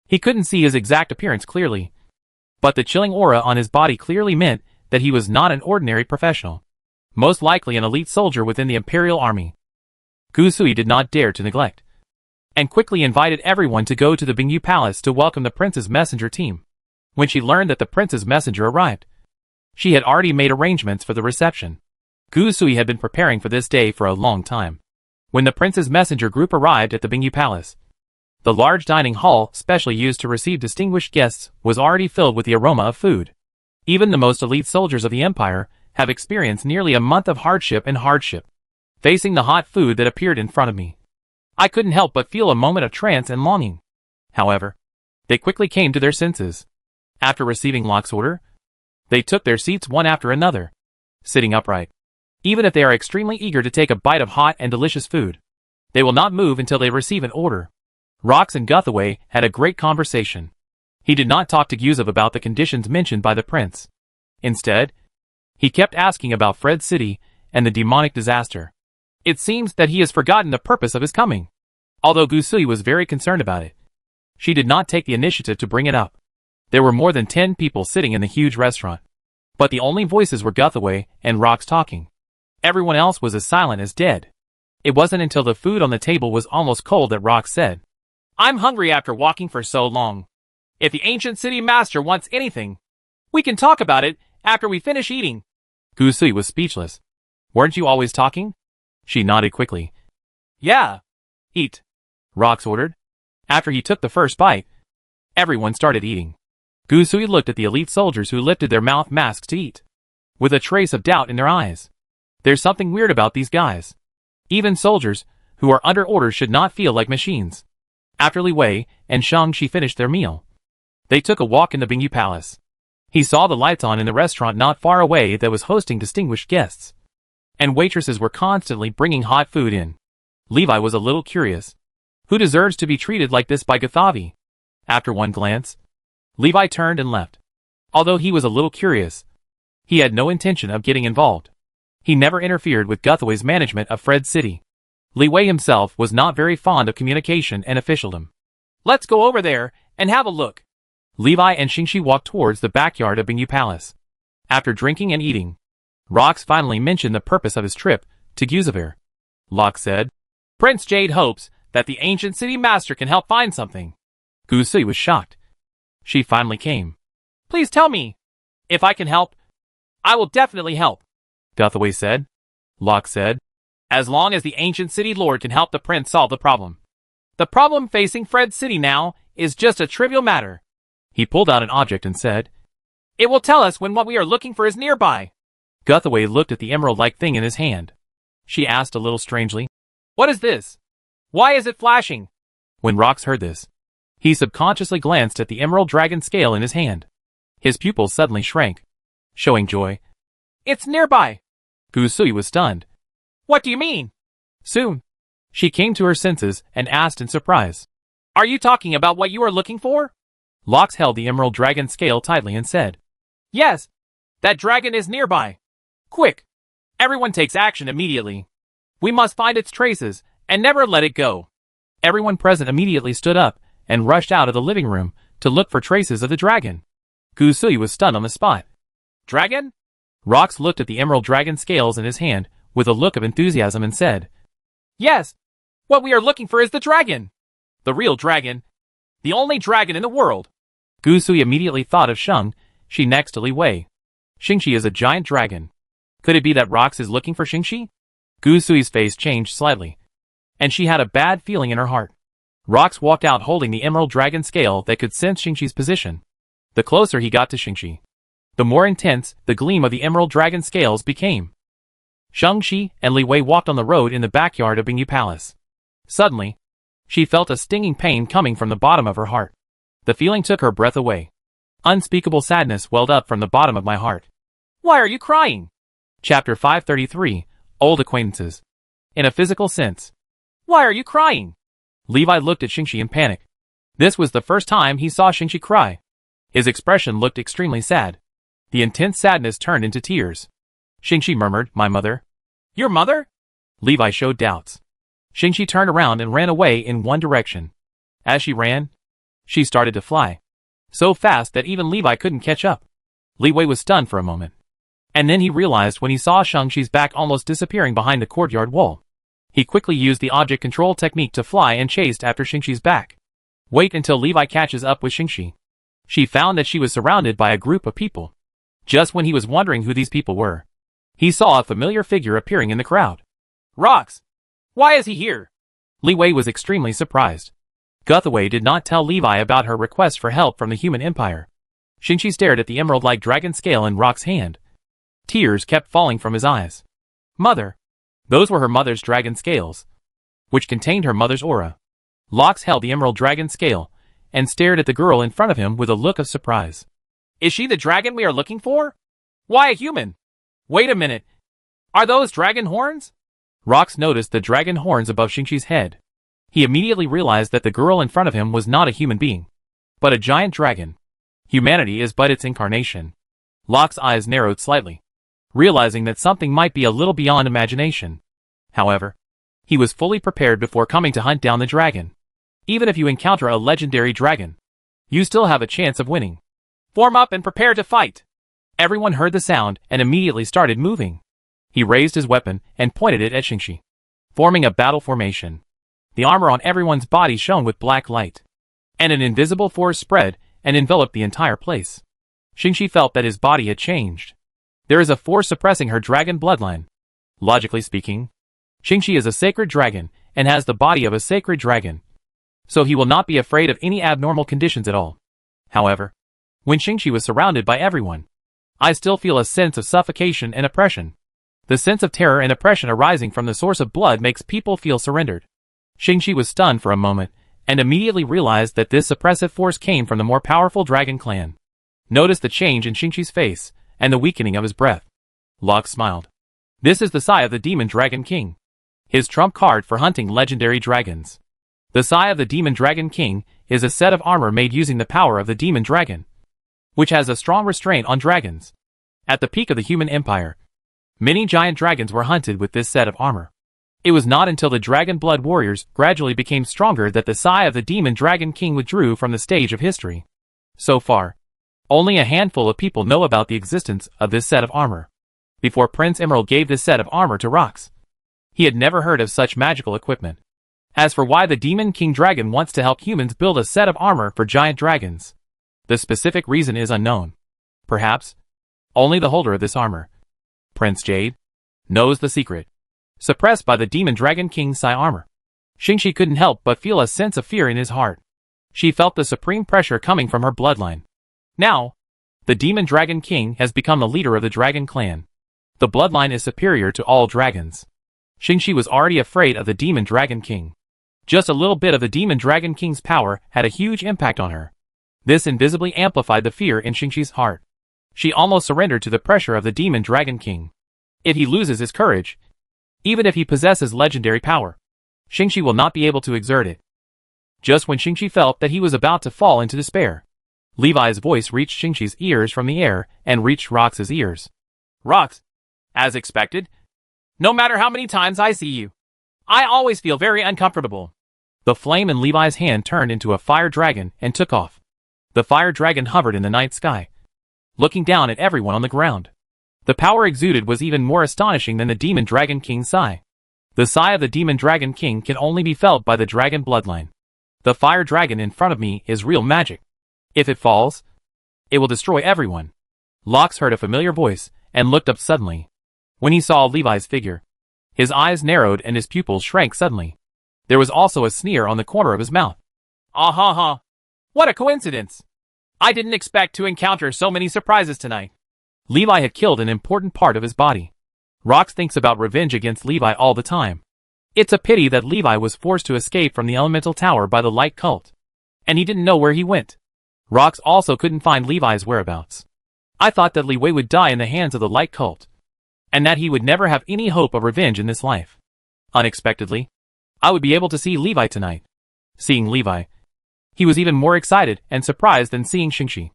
He couldn't see his exact appearance clearly, but the chilling aura on his body clearly meant that he was not an ordinary professional, most likely an elite soldier within the Imperial Army. Gusui did not dare to neglect, and quickly invited everyone to go to the Bingyu Palace to welcome the Prince's Messenger team. When she learned that the Prince's Messenger arrived, she had already made arrangements for the reception. Gusui had been preparing for this day for a long time. When the Prince's Messenger group arrived at the Bingyu Palace, the large dining hall specially used to receive distinguished guests was already filled with the aroma of food. Even the most elite soldiers of the Empire have experienced nearly a month of hardship, facing the hot food that appeared in front of me. I couldn't help but feel a moment of trance and longing. However, they quickly came to their senses. After receiving Locke's order, they took their seats one after another, sitting upright. Even if they are extremely eager to take a bite of hot and delicious food, they will not move until they receive an order. Rox and Guthaway had a great conversation. He did not talk to Gusui about the conditions mentioned by the prince. Instead, he kept asking about Fred City and the demonic disaster. It seems that he has forgotten the purpose of his coming. Although Gusui was very concerned about it, she did not take the initiative to bring it up. There were more than 10 people sitting in the huge restaurant, but the only voices were Guthaway and Rox talking. Everyone else was as silent as dead. It wasn't until the food on the table was almost cold that Rox said, "I'm hungry after walking for so long. If the Ancient City Master wants anything, we can talk about it after we finish eating." Gusui was speechless. "Weren't you always talking?" She nodded quickly. "Yeah. Eat," Rox ordered. After he took the first bite, everyone started eating. Gusui looked at the elite soldiers who lifted their mouth masks to eat, with a trace of doubt in their eyes. There's something weird about these guys. Even soldiers who are under orders should not feel like machines. After Li Wei and Shang-Chi finished their meal, they took a walk in the Bingyu Palace. He saw the lights on in the restaurant not far away that was hosting distinguished guests, and waitresses were constantly bringing hot food in. Levi was a little curious. Who deserves to be treated like this by Guthaway? After one glance, Levi turned and left. Although he was a little curious, he had no intention of getting involved. He never interfered with Guthaway's management of Fred City. Li Wei himself was not very fond of communication and officialdom. "Let's go over there and have a look," Levi and Shingi walked towards the backyard of Bingyu Palace. After drinking and eating, Rox finally mentioned the purpose of his trip to Guzavir. Locke said, Prince Jade hopes that the ancient city master can help find something. Gusui was shocked. She finally came. Please tell me. If I can help, I will definitely help, Guthaway said. Locke said, as long as the ancient city lord can help the prince solve the problem. The problem facing Fred's city now is just a trivial matter. He pulled out an object and said, It will tell us when what we are looking for is nearby. Guthaway looked at the emerald-like thing in his hand. She asked a little strangely, What is this? Why is it flashing? When Rox heard this, he subconsciously glanced at the emerald dragon scale in his hand. His pupils suddenly shrank, showing joy. It's nearby. Gusui was stunned. What do you mean? Soon, she came to her senses and asked in surprise. Are you talking about what you are looking for? Lox held the emerald dragon scale tightly and said, Yes, that dragon is nearby. Quick, everyone takes action immediately. We must find its traces and never let it go. Everyone present immediately stood up and rushed out of the living room to look for traces of the dragon. Gusui was stunned on the spot. Dragon? Rox looked at the emerald dragon scales in his hand with a look of enthusiasm and said, Yes, what we are looking for is the dragon. The real dragon. The only dragon in the world. Gusui immediately thought of Sheng, she next to Li Wei. Xingxi is a giant dragon. Could it be that Rox is looking for Xingxi? Gusui's face changed slightly, and she had a bad feeling in her heart. Rox walked out holding the emerald dragon scale that could sense Xingxi's position. The closer he got to Xingxi, the more intense the gleam of the emerald dragon scales became. Shang-Chi and Li Wei walked on the road in the backyard of Bingyu Palace. Suddenly, she felt a stinging pain coming from the bottom of her heart. The feeling took her breath away. Unspeakable sadness welled up from the bottom of my heart. Why are you crying? Chapter 533, Old Acquaintances. In a physical sense. Why are you crying? Levi looked at Xingxi in panic. This was the first time he saw Xingxi cry. His expression looked extremely sad. The intense sadness turned into tears. Xingxi murmured, My mother. Your mother? Levi showed doubts. Xingxi turned around and ran away in one direction. As she ran, she started to fly. So fast that even Levi couldn't catch up. Li Wei was stunned for a moment. And then he realized when he saw Shang-Chi's back almost disappearing behind the courtyard wall. He quickly used the object control technique to fly and chased after Xingxi's back. Wait until Levi catches up with Xingxi. She found that she was surrounded by a group of people. Just when he was wondering who these people were, he saw a familiar figure appearing in the crowd. Rox! Why is he here? Li Wei was extremely surprised. Guthaway did not tell Levi about her request for help from the human empire. Xingxi stared at the emerald-like dragon scale in Rox's hand. Tears kept falling from his eyes. Mother. Those were her mother's dragon scales, which contained her mother's aura. Lox held the emerald dragon scale and stared at the girl in front of him with a look of surprise. Is she the dragon we are looking for? Why a human? Wait a minute. Are those dragon horns? Rox noticed the dragon horns above Xingxi's head. He immediately realized that the girl in front of him was not a human being, but a giant dragon. Humanity is but its incarnation. Locke's eyes narrowed slightly, realizing that something might be a little beyond imagination. However, he was fully prepared before coming to hunt down the dragon. Even if you encounter a legendary dragon, you still have a chance of winning. Form up and prepare to fight. Everyone heard the sound and immediately started moving. He raised his weapon and pointed it at Xingxi, forming a battle formation. The armor on everyone's body shone with black light, and an invisible force spread and enveloped the entire place. Xingxi felt that his body had changed. There is a force suppressing her dragon bloodline. Logically speaking, Xingxi is a sacred dragon and has the body of a sacred dragon, so he will not be afraid of any abnormal conditions at all. However, when Xingxi was surrounded by everyone, I still feel a sense of suffocation and oppression. The sense of terror and oppression arising from the source of blood makes people feel surrendered. Xingxi was stunned for a moment, and immediately realized that this oppressive force came from the more powerful dragon clan. Notice the change in Xingxi's face, and the weakening of his breath. Locke smiled. This is the Sai of the Demon Dragon King, his trump card for hunting legendary dragons. The Sai of the Demon Dragon King is a set of armor made using the power of the demon dragon, which has a strong restraint on dragons. At the peak of the human empire, many giant dragons were hunted with this set of armor. It was not until the Dragon Blood Warriors gradually became stronger that the Sai of the Demon Dragon King withdrew from the stage of history. So far, only a handful of people know about the existence of this set of armor. Before Prince Emerald gave this set of armor to Rox, he had never heard of such magical equipment. As for why the Demon King Dragon wants to help humans build a set of armor for giant dragons, the specific reason is unknown. Perhaps only the holder of this armor, Prince Jade, knows the secret. Suppressed by the Demon Dragon King's psi armor, Shingi couldn't help but feel a sense of fear in his heart. She felt the supreme pressure coming from her bloodline. Now, the Demon Dragon King has become the leader of the Dragon Clan. The bloodline is superior to all dragons. Shingi was already afraid of the Demon Dragon King. Just a little bit of the Demon Dragon King's power had a huge impact on her. This invisibly amplified the fear in Shingi's heart. She almost surrendered to the pressure of the Demon Dragon King. If he loses his courage, even if he possesses legendary power, Shingi will not be able to exert it. Just when Shingi felt that he was about to fall into despair, Levi's voice reached Shingi's ears from the air and reached Rox's ears. Rox, as expected, no matter how many times I see you, I always feel very uncomfortable. The flame in Levi's hand turned into a fire dragon and took off. The fire dragon hovered in the night sky, looking down at everyone on the ground. The power exuded was even more astonishing than the Demon Dragon King's psi. The psi of the Demon Dragon King can only be felt by the dragon bloodline. The fire dragon in front of me is real magic. If it falls, it will destroy everyone. Lox heard a familiar voice and looked up suddenly. When he saw Levi's figure, his eyes narrowed and his pupils shrank suddenly. There was also a sneer on the corner of his mouth. Ah ha ha. What a coincidence. I didn't expect to encounter so many surprises tonight. Levi had killed an important part of his body. Rox thinks about revenge against Levi all the time. It's a pity that Levi was forced to escape from the elemental tower by the light cult, and he didn't know where he went. Rox also couldn't find Levi's whereabouts. I thought that Li Wei would die in the hands of the light cult, and that he would never have any hope of revenge in this life. Unexpectedly, I would be able to see Levi tonight. Seeing Levi, he was even more excited and surprised than seeing Shingi.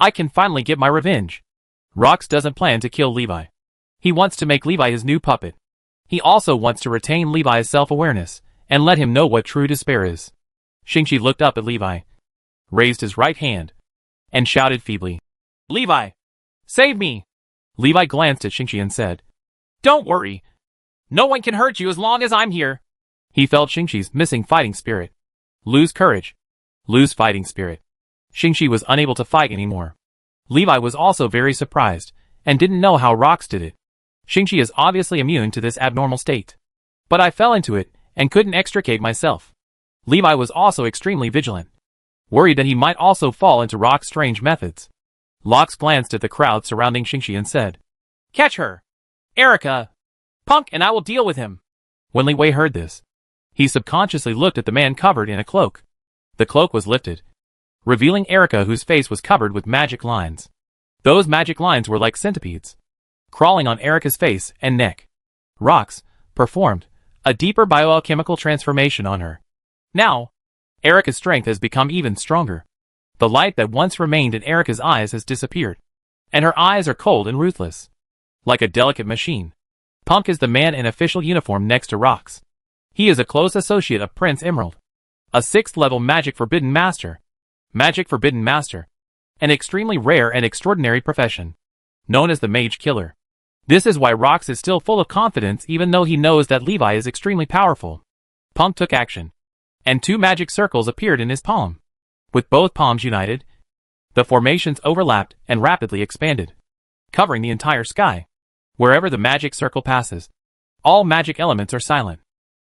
I can finally get my revenge. Rox doesn't plan to kill Levi. He wants to make Levi his new puppet. He also wants to retain Levi's self-awareness and let him know what true despair is. Shingi looked up at Levi, raised his right hand, and shouted feebly, Levi, save me! Levi glanced at Shingi and said, Don't worry. No one can hurt you as long as I'm here. He felt Shingi's missing fighting spirit. Lose courage. Lose fighting spirit. Shingi was unable to fight anymore. Levi was also very surprised, and didn't know how Rox did it. Shingi is obviously immune to this abnormal state. But I fell into it, and couldn't extricate myself. Levi was also extremely vigilant, worried that he might also fall into Rox's strange methods. Lox glanced at the crowd surrounding Shingi and said, Catch her! Erica! Punk and I will deal with him. When Li Wei heard this, he subconsciously looked at the man covered in a cloak. The cloak was lifted, revealing Erica, whose face was covered with magic lines. Those magic lines were like centipedes, crawling on Erica's face and neck. Rox performed a deeper bioalchemical transformation on her. Now, Erica's strength has become even stronger. The light that once remained in Erica's eyes has disappeared, and her eyes are cold and ruthless, like a delicate machine. Punk is the man in official uniform next to Rox. He is a close associate of Prince Emerald, a 6th level Magic Forbidden Master. Magic Forbidden Master, an extremely rare and extraordinary profession, known as the Mage Killer. This is why Rox is still full of confidence even though he knows that Levi is extremely powerful. Punk took action, and 2 magic circles appeared in his palm. With both palms united, the formations overlapped and rapidly expanded, covering the entire sky. Wherever the magic circle passes, all magic elements are silent.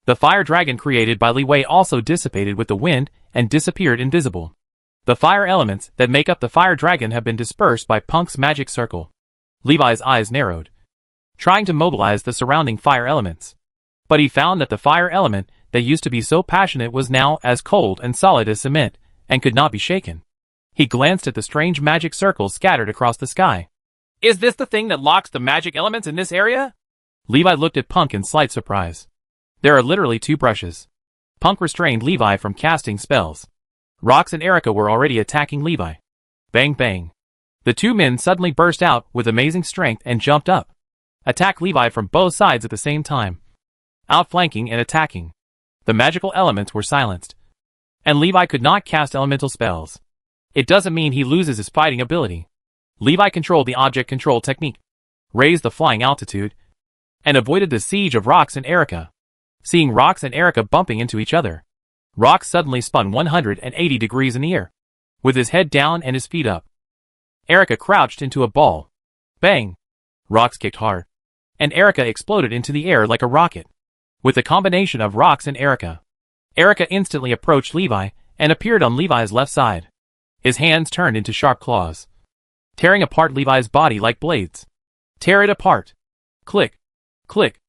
The fire dragon created by Li Wei also dissipated with the wind and disappeared invisible. The fire elements that make up the fire dragon have been dispersed by Punk's magic circle. Levi's eyes narrowed, trying to mobilize the surrounding fire elements. But he found that the fire element that used to be so passionate was now as cold and solid as cement, and could not be shaken. He glanced at the strange magic circles scattered across the sky. Is this the thing that locks the magic elements in this area? Levi looked at Punk in slight surprise. There are literally 2 brushes. Punk restrained Levi from casting spells. Rox and Erica were already attacking Levi. Bang bang. The 2 men suddenly burst out with amazing strength and jumped up, attacked Levi from both sides at the same time, outflanking and attacking. The magical elements were silenced, and Levi could not cast elemental spells. it doesn't mean he loses his fighting ability. Levi controlled the object control technique, raised the flying altitude, and avoided the siege of Rox and Erica. Seeing Rox and Erica bumping into each other, Rox suddenly spun 180 degrees in the air, with his head down and his feet up. Erica crouched into a ball. Bang! Rox kicked hard, and Erica exploded into the air like a rocket. With the combination of Rox and Erica, Erica instantly approached Levi and appeared on Levi's left side. His hands turned into sharp claws, tearing apart Levi's body like blades. Tear it apart. Click, click,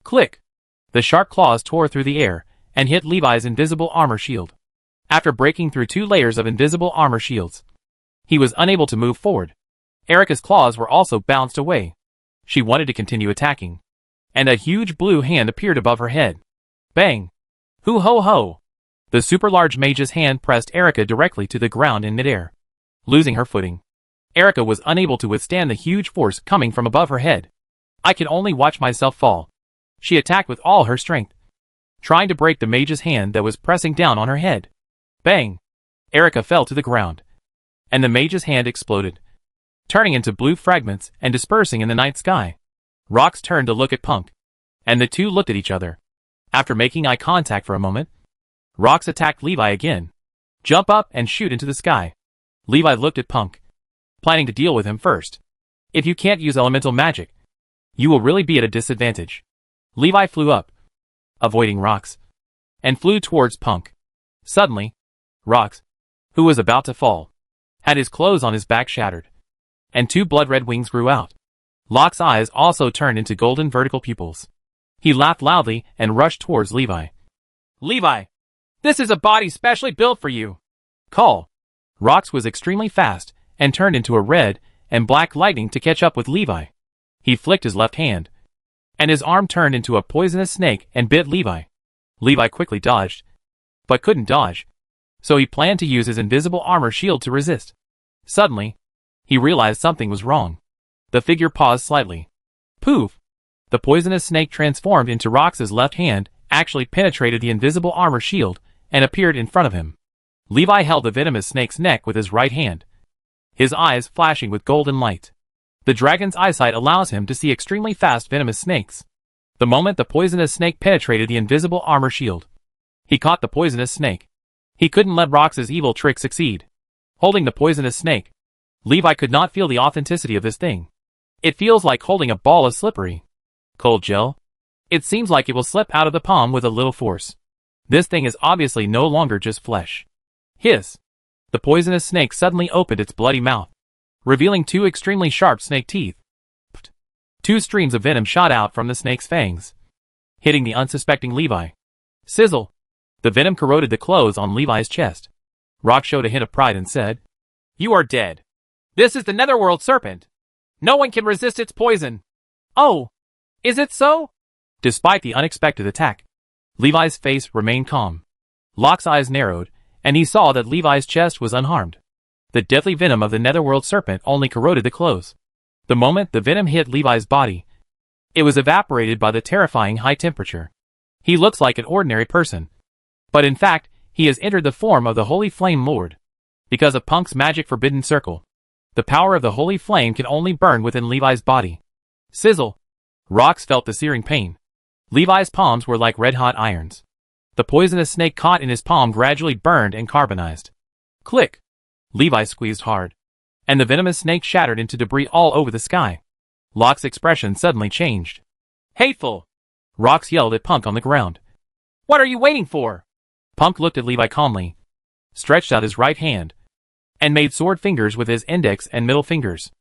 click. The sharp claws tore through the air and hit Levi's invisible armor shield. After breaking through 2 layers of invisible armor shields, he was unable to move forward. Erica's claws were also bounced away. She wanted to continue attacking, and a huge blue hand appeared above her head. Bang! Hoo ho ho! The super large mage's hand pressed Erica directly to the ground in midair. Losing her footing, Erica was unable to withstand the huge force coming from above her head. I could only watch myself fall. She attacked with all her strength, trying to break the mage's hand that was pressing down on her head. Bang! Erica fell to the ground, and the mage's hand exploded, turning into blue fragments and dispersing in the night sky. Rox turned to look at Punk, and the two looked at each other. After making eye contact for a moment, Rox attacked Levi again. Jump up and shoot into the sky. Levi looked at Punk, planning to deal with him first. If you can't use elemental magic, you will really be at a disadvantage. Levi flew up, avoiding Rox, and flew towards Punk. Suddenly, Rox, who was about to fall, had his clothes on his back shattered, and 2 blood-red wings grew out. Locke's eyes also turned into golden vertical pupils. He laughed loudly and rushed towards Levi. Levi! This is a body specially built for you! Call! Rox was extremely fast and turned into a red and black lightning to catch up with Levi. He flicked his left hand, and his arm turned into a poisonous snake and bit Levi. Levi quickly dodged, but couldn't dodge, so he planned to use his invisible armor shield to resist. Suddenly, he realized something was wrong. The figure paused slightly. Poof! The poisonous snake transformed into Rox's left hand, actually penetrated the invisible armor shield, and appeared in front of him. Levi held the venomous snake's neck with his right hand, his eyes flashing with golden light. The dragon's eyesight allows him to see extremely fast venomous snakes. The moment the poisonous snake penetrated the invisible armor shield, he caught the poisonous snake. He couldn't let Rox's evil trick succeed. Holding the poisonous snake, Levi could not feel the authenticity of this thing. It feels like holding a ball of slippery, cold gel. It seems like it will slip out of the palm with a little force. This thing is obviously no longer just flesh. Hiss! The poisonous snake suddenly opened its bloody mouth, revealing 2 extremely sharp snake teeth. 2 streams of venom shot out from the snake's fangs, hitting the unsuspecting Levi. Sizzle! The venom corroded the clothes on Levi's chest. Rox showed a hint of pride and said, "You are dead. This is the Netherworld Serpent. No one can resist its poison." Oh, is it so? Despite the unexpected attack, Levi's face remained calm. Locke's eyes narrowed, and he saw that Levi's chest was unharmed. The deadly venom of the Netherworld Serpent only corroded the clothes. The moment the venom hit Levi's body, it was evaporated by the terrifying high temperature. He looks like an ordinary person, but in fact, he has entered the form of the Holy Flame Lord. Because of Punk's magic forbidden circle, the power of the Holy Flame can only burn within Levi's body. Sizzle! Rox felt the searing pain. Levi's palms were like red-hot irons. The poisonous snake caught in his palm gradually burned and carbonized. Click! Levi squeezed hard, and the venomous snake shattered into debris all over the sky. Locke's expression suddenly changed. Hateful! Rox yelled at Punk on the ground. What are you waiting for? Punk looked at Levi calmly, stretched out his right hand, and made sword fingers with his index and middle fingers.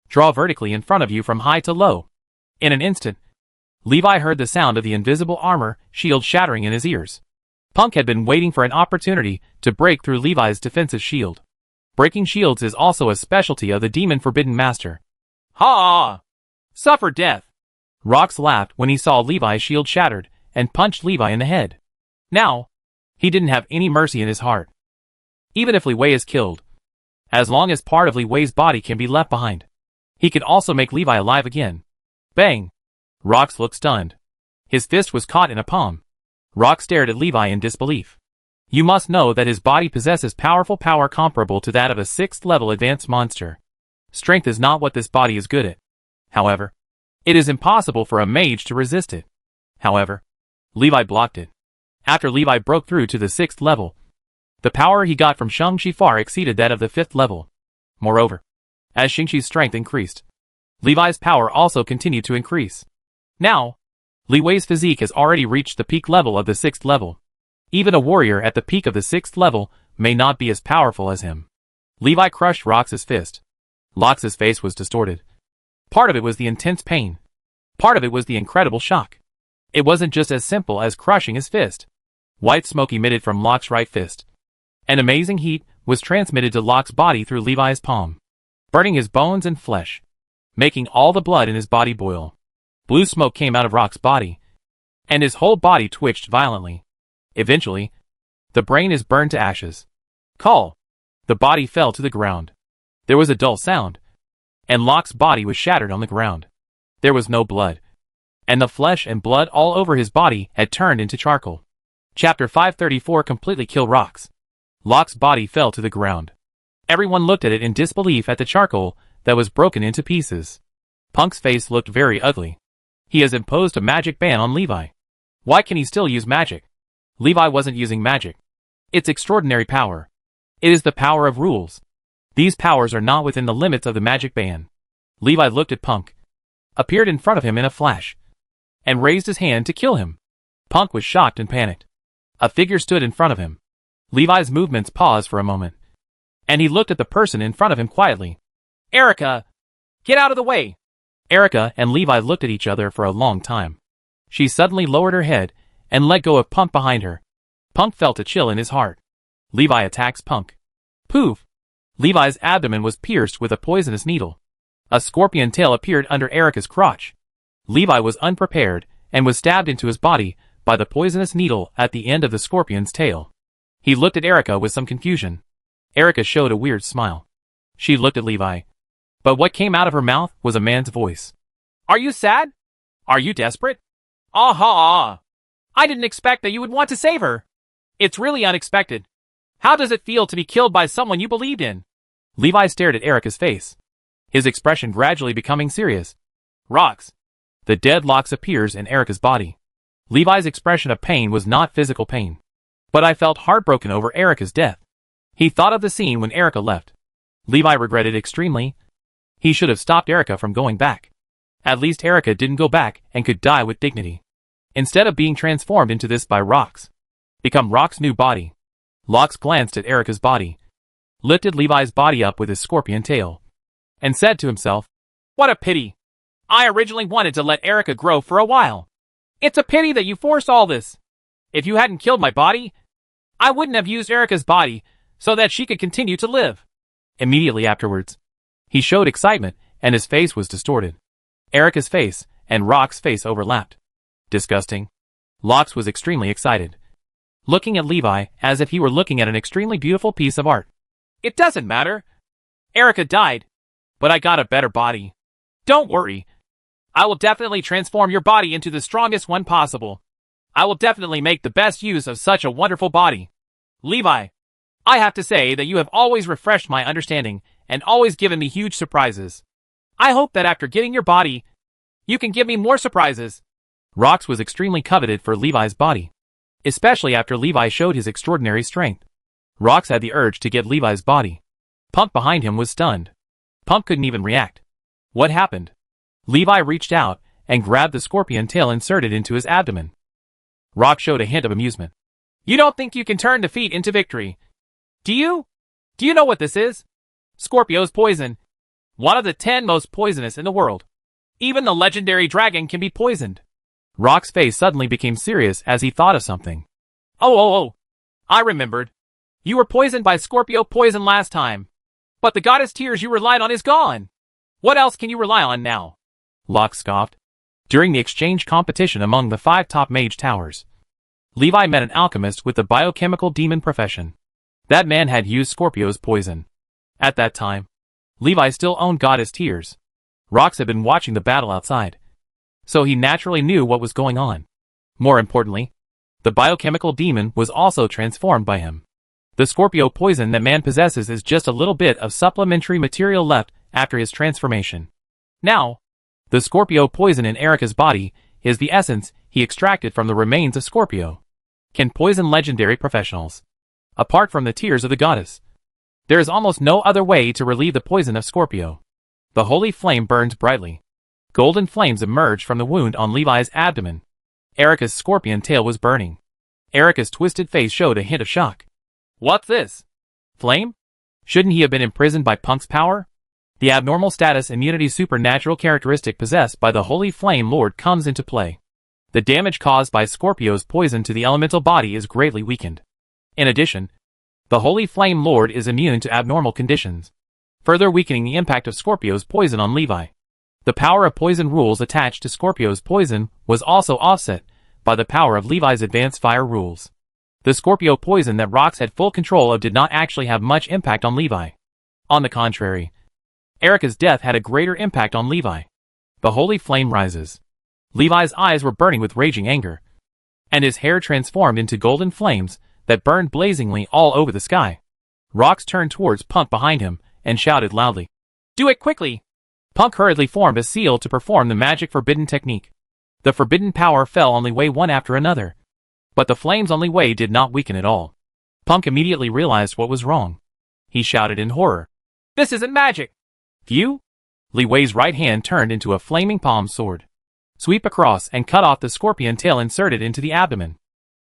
Draw vertically in front of you from high to low. In an instant, Levi heard the sound of the invisible armor shield shattering in his ears. Punk had been waiting for an opportunity to break through Levi's defensive shield. Breaking shields is also a specialty of the Demon Forbidden Master. Ha! Suffer death! Rox laughed when he saw Levi's shield shattered and punched Levi in the head. Now, he didn't have any mercy in his heart. Even if Li Wei is killed, as long as part of Li Wei's body can be left behind, he could also make Levi alive again. Bang! Rox looked stunned. His fist was caught in a palm. Rox stared at Levi in disbelief. You must know that his body possesses powerful power comparable to that of a 6th level advanced monster. Strength is not what this body is good at. However, it is impossible for a mage to resist it. However, Levi blocked it. After Levi broke through to the 6th level, the power he got from Shingi far exceeded that of the 5th level. Moreover, as Shingi's strength increased, Levi's power also continued to increase. Now, Liwei's physique has already reached the peak level of the 6th level. Even a warrior at the peak of the 6th level may not be as powerful as him. Levi crushed Rox's fist. Rox's face was distorted. Part of it was the intense pain. Part of it was the incredible shock. It wasn't just as simple as crushing his fist. White smoke emitted from Locke's right fist. An amazing heat was transmitted to Locke's body through Levi's palm, burning his bones and flesh, making all the blood in his body boil. Blue smoke came out of Rock's body, and his whole body twitched violently. Eventually, the brain is burned to ashes. Call. The body fell to the ground. There was a dull sound, and Locke's body was shattered on the ground. There was no blood, and the flesh and blood all over his body had turned into charcoal. Chapter 534 completely killed Rox. Locke's body fell to the ground. Everyone looked at it in disbelief at the charcoal that was broken into pieces. Punk's face looked very ugly. He has imposed a magic ban on Levi. Why can he still use magic? Levi wasn't using magic. It's extraordinary power. It is the power of rules. These powers are not within the limits of the magic ban. Levi looked at Punk, appeared in front of him in a flash, and raised his hand to kill him. Punk was shocked and panicked. A figure stood in front of him. Levi's movements paused for a moment, and he looked at the person in front of him quietly. Erica! Get out of the way! Erica and Levi looked at each other for a long time. She suddenly lowered her head and let go of Punk behind her. Punk felt a chill in his heart. Levi attacks Punk. Poof! Levi's abdomen was pierced with a poisonous needle. A scorpion tail appeared under Erica's crotch. Levi was unprepared and was stabbed into his body by the poisonous needle at the end of the scorpion's tail. He looked at Erica with some confusion. Erica showed a weird smile. She looked at Levi, but what came out of her mouth was a man's voice. Are you sad? Are you desperate? Aha! I didn't expect that you would want to save her. It's really unexpected. How does it feel to be killed by someone you believed in? Levi stared at Erica's face, his expression gradually becoming serious. Rox. The dead Locks appears in Erica's body. Levi's expression of pain was not physical pain, but I felt heartbroken over Erica's death. He thought of the scene when Erica left. Levi regretted extremely. He should have stopped Erica from going back. At least Erica didn't go back and could die with dignity, instead of being transformed into this by Rox. Become Rox's new body. Locks glanced at Erica's body, lifted Levi's body up with his scorpion tail, and said to himself, what a pity. I originally wanted to let Erica grow for a while. It's a pity that you forced all this. If you hadn't killed my body, I wouldn't have used Erica's body so that she could continue to live. Immediately afterwards, he showed excitement and his face was distorted. Erica's face and Rox's face overlapped. Disgusting. Locks was extremely excited, looking at Levi as if he were looking at an extremely beautiful piece of art. It doesn't matter. Erica died, but I got a better body. Don't worry. I will definitely transform your body into the strongest one possible. I will definitely make the best use of such a wonderful body. Levi, I have to say that you have always refreshed my understanding and always given me huge surprises. I hope that after getting your body, you can give me more surprises. Rox was extremely coveted for Levi's body, especially after Levi showed his extraordinary strength. Rox had the urge to get Levi's body. Punk behind him was stunned. Punk couldn't even react. What happened? Levi reached out and grabbed the scorpion tail inserted into his abdomen. Rox showed a hint of amusement. You don't think you can turn defeat into victory? Do you? Do you know what this is? Scorpio's poison. One of the 10 most poisonous in the world. Even the legendary dragon can be poisoned. Rox's face suddenly became serious as he thought of something. Oh. I remembered. You were poisoned by Scorpio poison last time. But the goddess tears you relied on is gone. What else can you rely on now? Locke scoffed. During the exchange competition among the 5 top mage towers, Levi met an alchemist with the biochemical demon profession. That man had used Scorpio's poison. At that time, Levi still owned goddess tears. Rox had been watching the battle outside, so he naturally knew what was going on. More importantly, The biochemical demon was also transformed by him. The Scorpio poison that man possesses is just a little bit of supplementary material left after his transformation. Now, the Scorpio poison in Erica's body is the essence he extracted from the remains of Scorpio. Can poison legendary professionals. Apart from the tears of the goddess, there is almost no other way to relieve the poison of Scorpio. The holy flame burns brightly. Golden flames emerged from the wound on Levi's abdomen. Erica's scorpion tail was burning. Erica's twisted face showed a hint of shock. What's this? Flame? Shouldn't he have been imprisoned by Punk's power? The abnormal status immunity supernatural characteristic possessed by the Holy Flame Lord comes into play. The damage caused by Scorpio's poison to the elemental body is greatly weakened. In addition, the Holy Flame Lord is immune to abnormal conditions, further weakening the impact of Scorpio's poison on Levi. The power of poison rules attached to Scorpio's poison was also offset by the power of Levi's advanced fire rules. The Scorpio poison that Rox had full control of did not actually have much impact on Levi. On the contrary, Erica's death had a greater impact on Levi. The holy flame rises. Levi's eyes were burning with raging anger, and his hair transformed into golden flames that burned blazingly all over the sky. Rox turned towards Punk behind him and shouted loudly, "Do it quickly!" Punk hurriedly formed a seal to perform the magic forbidden technique. The forbidden power fell on Li one after another, but the flames on Li did not weaken at all. Punk immediately realized what was wrong. He shouted in horror, "This isn't magic!" Phew! Li's right hand turned into a flaming palm sword. Sweep across and cut off the scorpion tail inserted into the abdomen.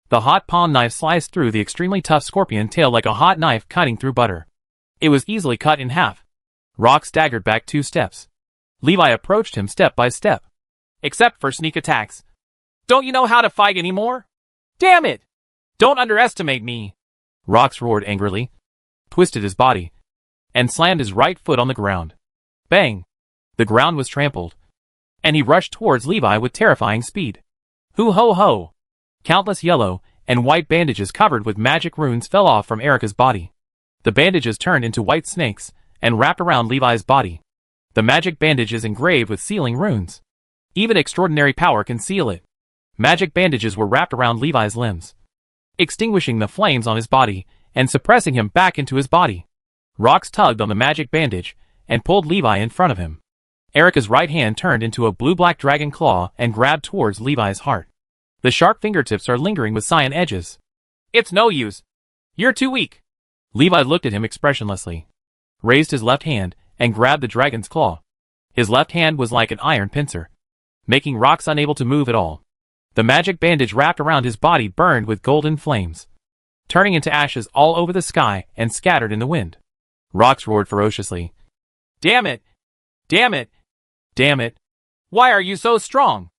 The hot palm knife sliced through the extremely tough scorpion tail like a hot knife cutting through butter. It was easily cut in half. Rox staggered back 2 steps. Levi approached him step by step. "Except for sneak attacks. Don't you know how to fight anymore? Damn it! Don't underestimate me!" Rox roared angrily, twisted his body, and slammed his right foot on the ground. Bang! The ground was trampled, and he rushed towards Levi with terrifying speed. Hoo ho ho! Countless yellow and white bandages covered with magic runes fell off from Erica's body. The bandages turned into white snakes and wrapped around Levi's body. The magic bandage is engraved with sealing runes. Even extraordinary power can seal it. Magic bandages were wrapped around Levi's limbs, extinguishing the flames on his body and suppressing him back into his body. Rox tugged on the magic bandage and pulled Levi in front of him. Erica's right hand turned into a blue-black dragon claw and grabbed towards Levi's heart. The sharp fingertips are lingering with cyan edges. "It's no use. You're too weak." Levi looked at him expressionlessly, raised his left hand, and grabbed the dragon's claw. His left hand was like an iron pincer, making Rox unable to move at all. The magic bandage wrapped around his body burned with golden flames, turning into ashes all over the sky and scattered in the wind. Rox roared ferociously, "Damn it! Damn it! Damn it! Why are you so strong?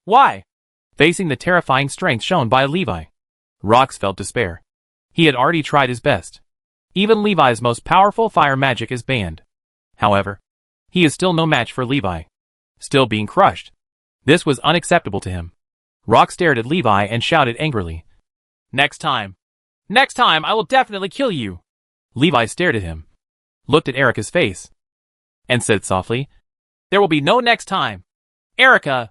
Why?" Facing the terrifying strength shown by Levi, Rox felt despair. He had already tried his best. Even Levi's most powerful fire magic is banned. However, he is still no match for Levi, still being crushed. This was unacceptable to him. Rox stared at Levi and shouted angrily, Next time I will definitely kill you." Levi stared at him, looked at Erica's face, and said softly, "There will be no next time. Erica,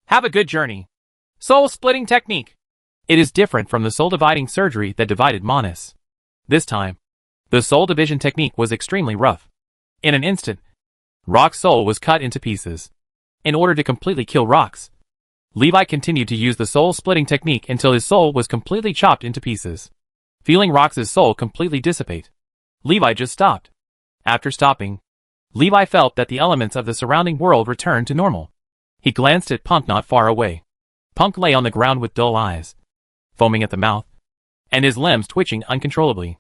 have a good journey." Soul-splitting technique. It is different from the soul-dividing surgery that divided Monus. This time, the soul division technique was extremely rough. In an instant, Rox's soul was cut into pieces. In order to completely kill Rox, Levi continued to use the soul-splitting technique until his soul was completely chopped into pieces. Feeling Rox's soul completely dissipate, Levi just stopped. After stopping, Levi felt that the elements of the surrounding world returned to normal. He glanced at Punk not far away. Punk lay on the ground with dull eyes, foaming at the mouth, and his limbs twitching uncontrollably.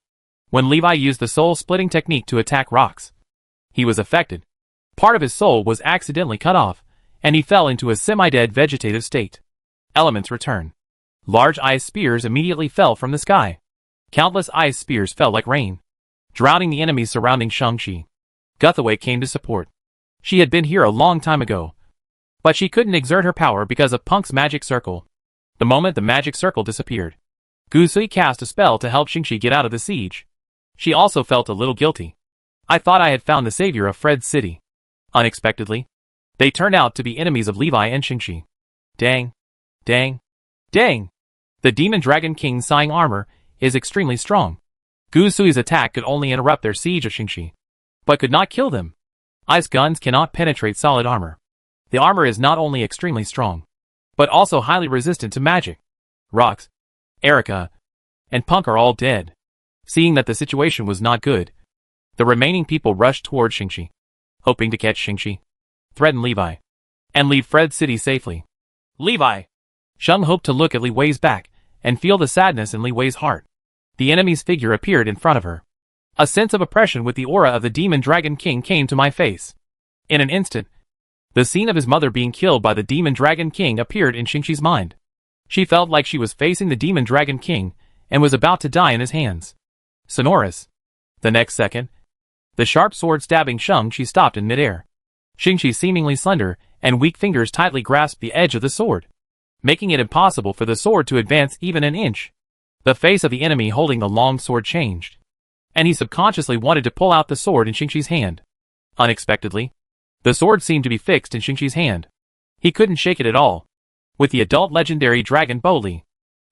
When Levi used the soul-splitting technique to attack Rox, he was affected. Part of his soul was accidentally cut off, and he fell into a semi-dead vegetative state. Elements return. Large ice spears immediately fell from the sky. Countless ice spears fell like rain, drowning the enemies surrounding Shang-Chi. Guthaway came to support. She had been here a long time ago, but she couldn't exert her power because of Punk's magic circle. The moment the magic circle disappeared, Gusui cast a spell to help Shang-Chi get out of the siege. She also felt a little guilty. "I thought I had found the savior of Fred's city." Unexpectedly, they turned out to be enemies of Levi and Shang-Chi. Dang. Dang. Dang. The Demon Dragon King's Sighing armor is extremely strong. Gu Sui's attack could only interrupt their siege of Shingi, but could not kill them. Ice guns cannot penetrate solid armor. The armor is not only extremely strong, but also highly resistant to magic. Rox, Erica, and Punk are all dead. Seeing that the situation was not good, the remaining people rushed toward Shingi, hoping to catch Shingi, threaten Levi, and leave Fred City safely. Levi! Sheng hoped to look at Li Wei's back and feel the sadness in Li Wei's heart. The enemy's figure appeared in front of her. A sense of oppression with the aura of the Demon Dragon King came to my face. In an instant, the scene of his mother being killed by the Demon Dragon King appeared in Shinxi's mind. She felt like she was facing the Demon Dragon King and was about to die in his hands. Sonorous. The next second, the sharp sword stabbing Shang-Chi stopped in midair. Shinxi's seemingly slender and weak fingers tightly grasped the edge of the sword, making it impossible for the sword to advance even an inch. The face of the enemy holding the long sword changed, and he subconsciously wanted to pull out the sword in Shinxi's hand. Unexpectedly, the sword seemed to be fixed in Shinxi's hand. He couldn't shake it at all. With the adult legendary dragon bow Li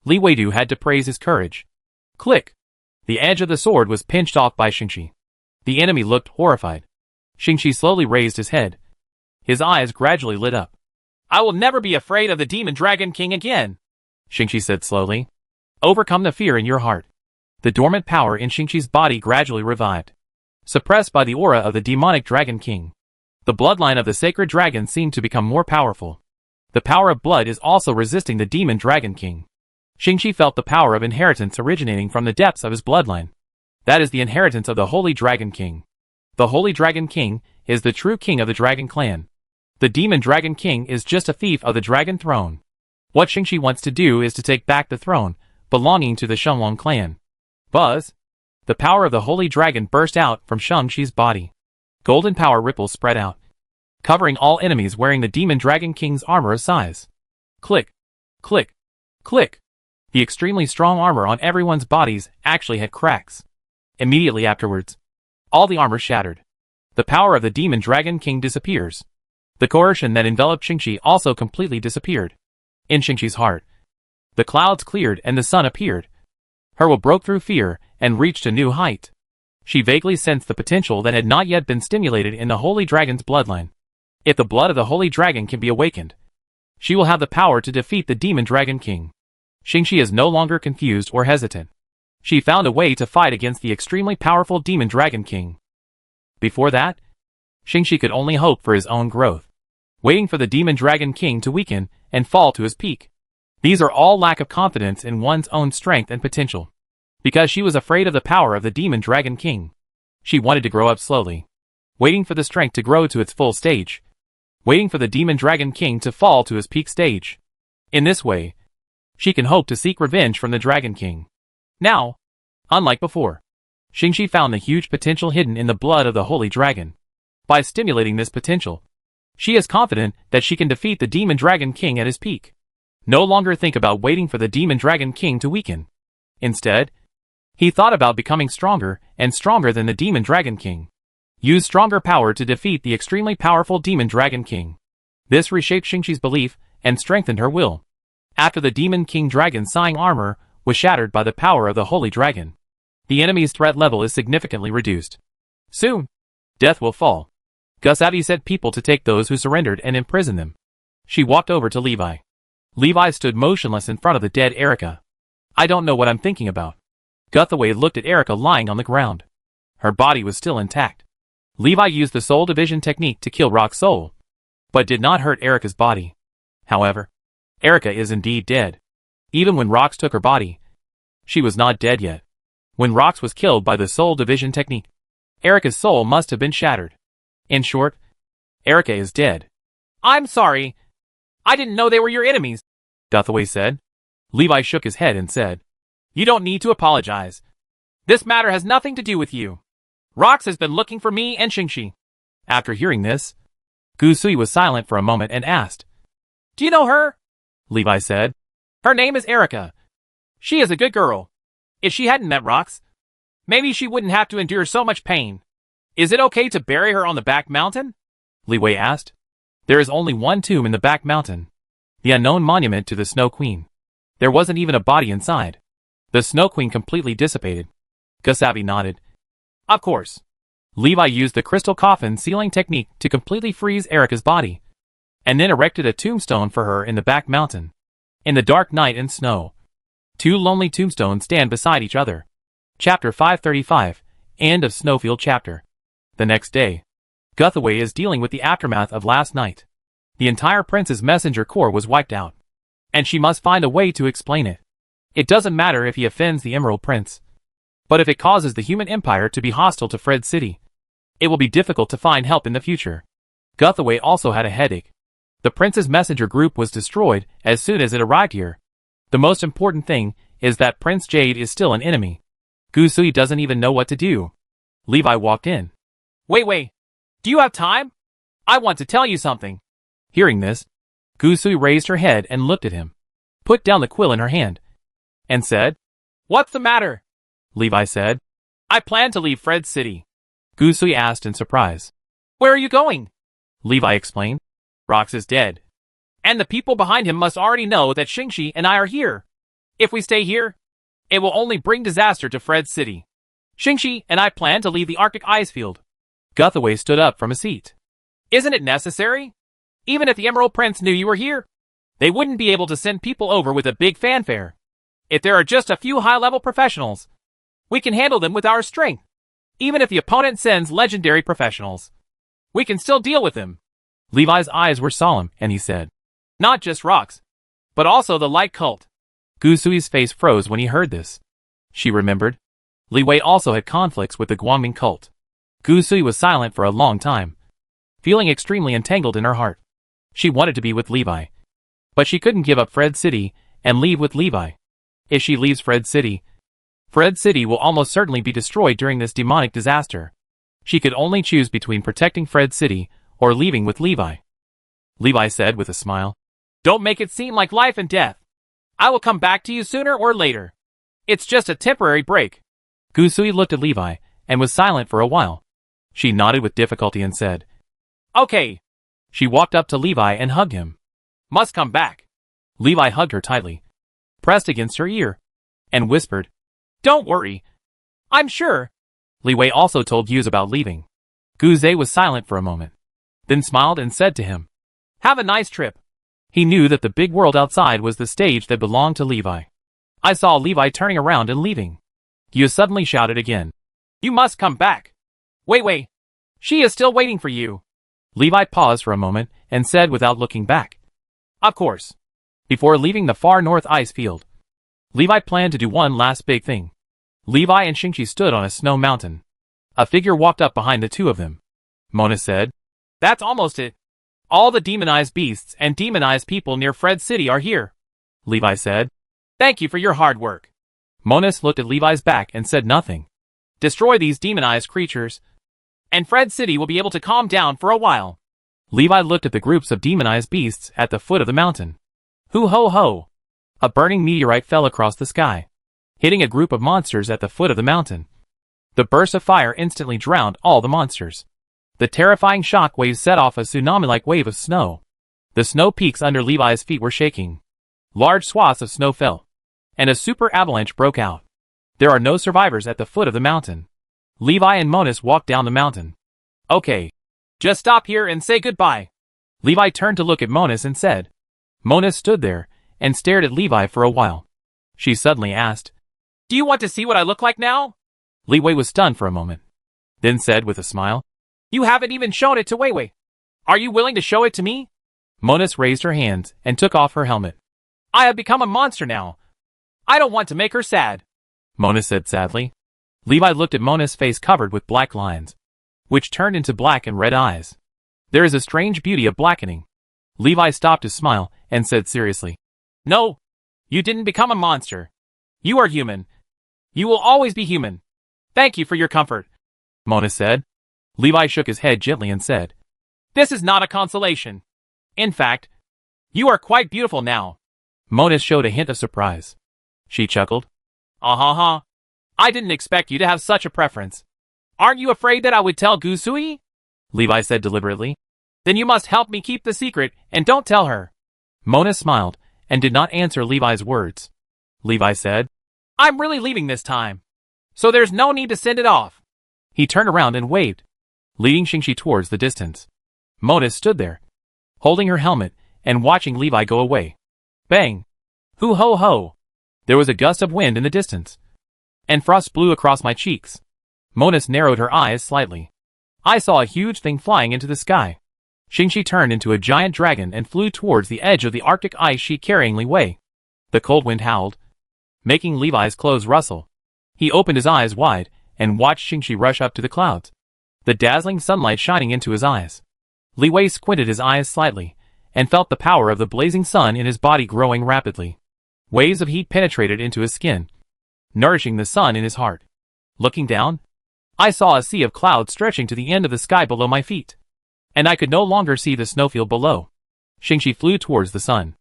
Weidu had to praise his courage. Click! The edge of the sword was pinched off by Shinxi. The enemy looked horrified. Shinxi slowly raised his head. His eyes gradually lit up. I will never be afraid of the Demon Dragon King again, Shinxi said slowly. Overcome the fear in your heart. The dormant power in Shinxi's body gradually revived, suppressed by the aura of the demonic Dragon King. The bloodline of the sacred dragon seemed to become more powerful. The power of blood is also resisting the Demon Dragon King. Shinxi felt the power of inheritance originating from the depths of his bloodline. That is the inheritance of the Holy Dragon King. The Holy Dragon King is the true king of the Dragon Clan. The Demon Dragon King is just a thief of the Dragon Throne. What Shinxi wants to do is to take back the throne belonging to the Shenlong clan. Buzz! The power of the Holy Dragon burst out from Shang-Chi's body. Golden power ripples spread out, covering all enemies wearing the Demon Dragon King's armor of size. Click! Click! Click! The extremely strong armor on everyone's bodies actually had cracks. Immediately afterwards, all the armor shattered. The power of the Demon Dragon King disappears. The coercion that enveloped Shinxi also completely disappeared. In Shinxi's heart, the clouds cleared and the sun appeared. Her will broke through fear and reached a new height. She vaguely sensed the potential that had not yet been stimulated in the Holy Dragon's bloodline. If the blood of the Holy Dragon can be awakened, she will have the power to defeat the Demon Dragon King. Shinxi is no longer confused or hesitant. She found a way to fight against the extremely powerful Demon Dragon King. Before that, Shinxi could only hope for his own growth, waiting for the Demon Dragon King to weaken and fall to his peak. These are all lack of confidence in one's own strength and potential. Because she was afraid of the power of the Demon Dragon King, she wanted to grow up slowly, waiting for the strength to grow to its full stage, waiting for the Demon Dragon King to fall to his peak stage. In this way, she can hope to seek revenge from the Dragon King. Now, unlike before, Shinxi found the huge potential hidden in the blood of the Holy Dragon. By stimulating this potential, she is confident that she can defeat the Demon Dragon King at his peak. No longer think about waiting for the Demon Dragon King to weaken. Instead, he thought about becoming stronger and stronger than the Demon Dragon King. Use stronger power to defeat the extremely powerful Demon Dragon King. This reshaped Shinxi's belief and strengthened her will. After the Demon King Dragon's Sighing armor was shattered by the power of the Holy Dragon, the enemy's threat level is significantly reduced. Soon, death will fall. Gus Abby said people to take those who surrendered and imprison them. She walked over to Levi. Levi stood motionless in front of the dead Erica. I don't know what I'm thinking about. Guthaway looked at Erica lying on the ground. Her body was still intact. Levi used the soul division technique to kill Rock's soul, but did not hurt Erica's body. However, Erica is indeed dead. Even when Rox took her body, she was not dead yet. When Rox was killed by the soul division technique, Erica's soul must have been shattered. In short, Erica is dead. I'm sorry. I didn't know they were your enemies, Guthaway said. Levi shook his head and said, You don't need to apologize. This matter has nothing to do with you. Rox has been looking for me and Shinxi. After hearing this, Gu Sui was silent for a moment and asked, Do you know her? Levi said, Her name is Erica. She is a good girl. If she hadn't met Rox, maybe she wouldn't have to endure so much pain. Is it okay to bury her on the back mountain? Li Wei asked. There is only one tomb in the back mountain, the unknown monument to the Snow Queen. There wasn't even a body inside. The Snow Queen completely dissipated. Gusavi nodded. Of course. Levi used the crystal coffin sealing technique to completely freeze Erica's body, and then erected a tombstone for her in the back mountain. In the dark night and snow, two lonely tombstones stand beside each other. Chapter 535, End of Snowfield chapter. The next day, Guthaway is dealing with the aftermath of last night. The entire Prince's messenger corps was wiped out, and she must find a way to explain it. It doesn't matter if he offends the Emerald Prince, but if it causes the human empire to be hostile to Fred City, it will be difficult to find help in the future. Guthaway also had a headache. The Prince's messenger group was destroyed as soon as it arrived here. The most important thing is that Prince Jade is still an enemy. Gusui doesn't even know what to do. Levi walked in. Wait. Do you have time? I want to tell you something. Hearing this, Gusui raised her head and looked at him, put down the quill in her hand, and said, What's the matter? Levi said, I plan to leave Fred City. Gusui asked in surprise. Where are you going? Levi explained. Rox is dead, and the people behind him must already know that Shingi and I are here. If we stay here, it will only bring disaster to Fred City. Shingi and I plan to leave the Arctic ice field. Guthaway stood up from his seat. Isn't it necessary? Even if the Emerald Prince knew you were here, they wouldn't be able to send people over with a big fanfare. If there are just a few high-level professionals, we can handle them with our strength. Even if the opponent sends legendary professionals, we can still deal with them. Levi's eyes were solemn, and he said, Not just rocks, but also the light cult. Gusui's face froze when he heard this. She remembered. Li Wei also had conflicts with the Guangming cult. Gusui was silent for a long time, feeling extremely entangled in her heart. She wanted to be with Levi, but she couldn't give up Fred City and leave with Levi. If she leaves Fred City will almost certainly be destroyed during this demonic disaster. She could only choose between protecting Fred City or leaving with Levi. Levi said with a smile, Don't make it seem like life and death. I will come back to you sooner or later. It's just a temporary break. Gusui looked at Levi and was silent for a while. She nodded with difficulty and said, Okay. She walked up to Levi and hugged him. Must come back. Levi hugged her tightly, pressed against her ear, and whispered, Don't worry. I'm sure. Li Wei also told Yuz about leaving. Guze was silent for a moment, then smiled and said to him, Have a nice trip. He knew that the big world outside was the stage that belonged to Levi. I saw Levi turning around and leaving. Yuz suddenly shouted again, You must come back. Wait. She is still waiting for you. Levi paused for a moment and said without looking back, Of course. Before leaving the far north ice field, Levi planned to do one last big thing. Levi and Shingi stood on a snow mountain. A figure walked up behind the two of them. Mona said, That's almost it. All the demonized beasts and demonized people near Fred City are here. Levi said, Thank you for your hard work. Monas looked at Levi's back and said nothing. Destroy these demonized creatures, and Fred City will be able to calm down for a while. Levi looked at the groups of demonized beasts at the foot of the mountain. Hoo ho ho! A burning meteorite fell across the sky, hitting a group of monsters at the foot of the mountain. The burst of fire instantly drowned all the monsters. The terrifying shock waves set off a tsunami-like wave of snow. The snow peaks under Levi's feet were shaking. Large swaths of snow fell, and a super avalanche broke out. There are no survivors at the foot of the mountain. Levi and Monas walked down the mountain. Okay. Just stop here and say goodbye. Levi turned to look at Monas and said. Monas stood there and stared at Levi for a while. She suddenly asked, Do you want to see what I look like now? Li Wei was stunned for a moment, then said with a smile, You haven't even shown it to Wei Wei. Are you willing to show it to me? Monas raised her hands and took off her helmet. I have become a monster now. I don't want to make her sad. Monas said sadly. Levi looked at Mona's face covered with black lines, which turned into black and red eyes. There is a strange beauty of blackening. Levi stopped to smile and said seriously, No, you didn't become a monster. You are human. You will always be human. Thank you for your comfort. Monas said. Levi shook his head gently and said, This is not a consolation. In fact, you are quite beautiful now. Monas showed a hint of surprise. She chuckled. Ha. I didn't expect you to have such a preference. Aren't you afraid that I would tell Gusui? Levi said deliberately. Then you must help me keep the secret and don't tell her. Mona smiled and did not answer Levi's words. Levi said. I'm really leaving this time, so there's no need to send it off. He turned around and waved, leading Shingi towards the distance. Monus stood there, holding her helmet and watching Levi go away. Bang! Hoo ho ho! There was a gust of wind in the distance, and frost blew across my cheeks. Monus narrowed her eyes slightly. I saw a huge thing flying into the sky. Shingi turned into a giant dragon and flew towards the edge of the Arctic ice sheet carrying Leeway. The cold wind howled, making Levi's clothes rustle. He opened his eyes wide and watched Shingi rush up to the clouds, the dazzling sunlight shining into his eyes. Leeway squinted his eyes slightly and felt the power of the blazing sun in his body growing rapidly. Waves of heat penetrated into his skin, nourishing the sun in his heart. Looking down, I saw a sea of clouds stretching to the end of the sky below my feet, and I could no longer see the snowfield below. Shingi flew towards the sun.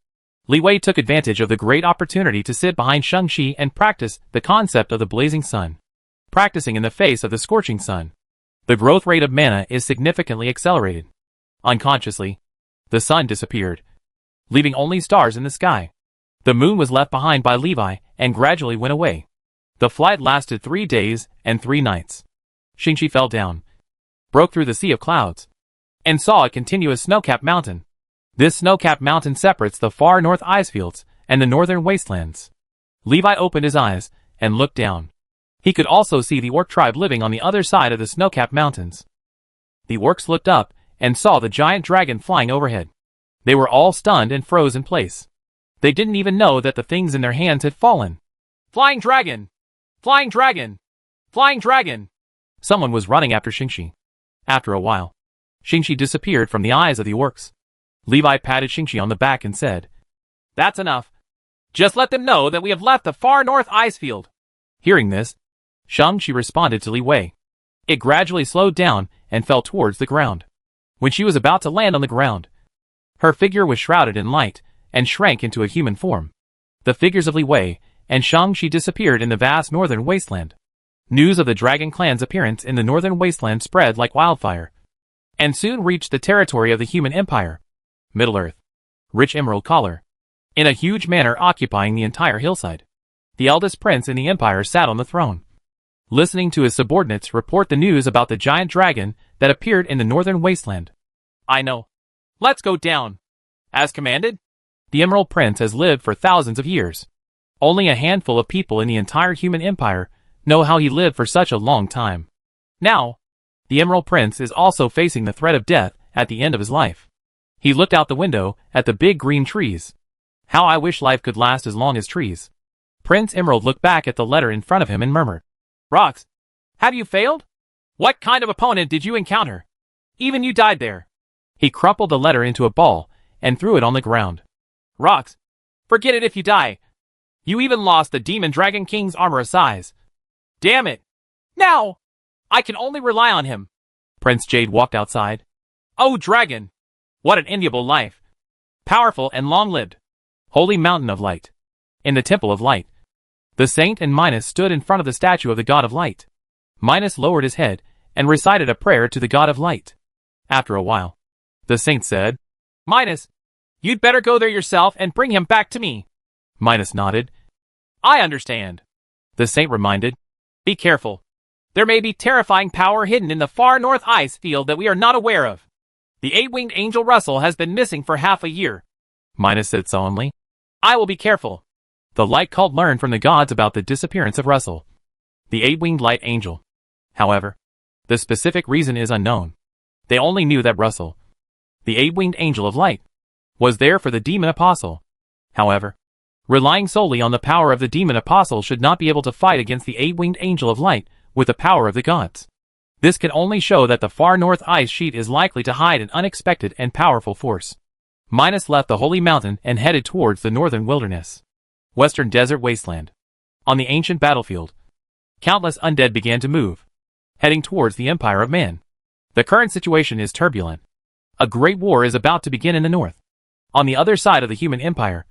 Leeway took advantage of the great opportunity to sit behind Shingi and practice the concept of the blazing sun. Practicing in the face of the scorching sun, the growth rate of mana is significantly accelerated. Unconsciously, the sun disappeared, leaving only stars in the sky. The moon was left behind by Levi and gradually went away. The flight lasted 3 days and 3 nights. Shingi fell down, broke through the sea of clouds, and saw a continuous snow-capped mountain. This snow-capped mountain separates the far north ice fields and the northern wastelands. Levi opened his eyes and looked down. He could also see the orc tribe living on the other side of the snow-capped mountains. The orcs looked up and saw the giant dragon flying overhead. They were all stunned and froze in place. They didn't even know that the things in their hands had fallen. Flying dragon! Flying dragon! Flying dragon! Someone was running after Shingi. After a while, Shingi disappeared from the eyes of the orcs. Levi patted Shingi on the back and said, That's enough. Just let them know that we have left the far north ice field. Hearing this, Shingi responded to Li Wei. It gradually slowed down and fell towards the ground. When she was about to land on the ground, her figure was shrouded in light and shrank into a human form. The figures of Li Wei and Shingi disappeared in the vast northern wasteland. News of the Dragon Clan's appearance in the northern wasteland spread like wildfire, and soon reached the territory of the human empire. Middle-earth. Rich emerald collar. In a huge manor occupying the entire hillside. The eldest prince in the empire sat on the throne, listening to his subordinates report the news about the giant dragon that appeared in the northern wasteland. I know. Let's go down. As commanded? The Emerald Prince has lived for thousands of years. Only a handful of people in the entire human empire know how he lived for such a long time. Now, the Emerald Prince is also facing the threat of death at the end of his life. He looked out the window at the big green trees. How I wish life could last as long as trees. Prince Emerald looked back at the letter in front of him and murmured, Rox, have you failed? What kind of opponent did you encounter? Even you died there. He crumpled the letter into a ball and threw it on the ground. Rox, forget it if you die. You even lost the Demon Dragon King's armor a size. Damn it. Now, I can only rely on him. Prince Jade walked outside. Oh, dragon. What an enviable life. Powerful and long-lived. Holy mountain of light. In the temple of light, the saint and Minus stood in front of the statue of the god of light. Minus lowered his head and recited a prayer to the god of light. After a while, the saint said, Minus, you'd better go there yourself and bring him back to me. Minus nodded. I understand. The saint reminded, Be careful. There may be terrifying power hidden in the far north ice field that we are not aware of. The 8-winged angel Russell has been missing for half a year. Minus said solemnly. I will be careful. The light cult learned from the gods about the disappearance of Russell, the 8-winged light angel. However, the specific reason is unknown. They only knew that Russell, the 8-winged angel of light, was there for the demon apostle. However, relying solely on the power of the demon apostle should not be able to fight against the 8-winged angel of light with the power of the gods. This can only show that the far north ice sheet is likely to hide an unexpected and powerful force. Minus left the holy mountain and headed towards the northern wilderness. Western desert wasteland. On the ancient battlefield, countless undead began to move, heading towards the empire of man. The current situation is turbulent. A great war is about to begin in the north. On the other side of the human empire,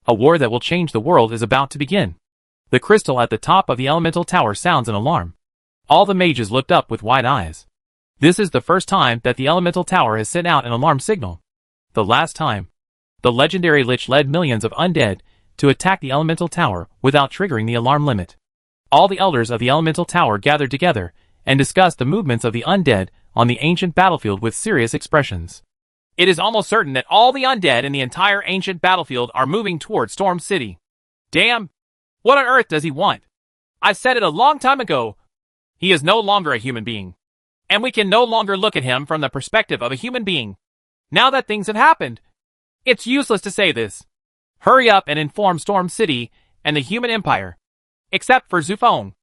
a war that will change the world is about to begin. The crystal at the top of the elemental tower sounds an alarm. All the mages looked up with wide eyes. This is the first time that the elemental tower has sent out an alarm signal. The last time, the legendary Lich led millions of undead to attack the elemental tower without triggering the alarm limit. All the elders of the elemental tower gathered together and discussed the movements of the undead on the ancient battlefield with serious expressions. It is almost certain that all the undead in the entire ancient battlefield are moving toward Storm City. Damn! What on earth does he want? I said it a long time ago. He is no longer a human being. And we can no longer look at him from the perspective of a human being. Now that things have happened, it's useless to say this. Hurry up and inform Storm City and the human empire. Except for Zufone.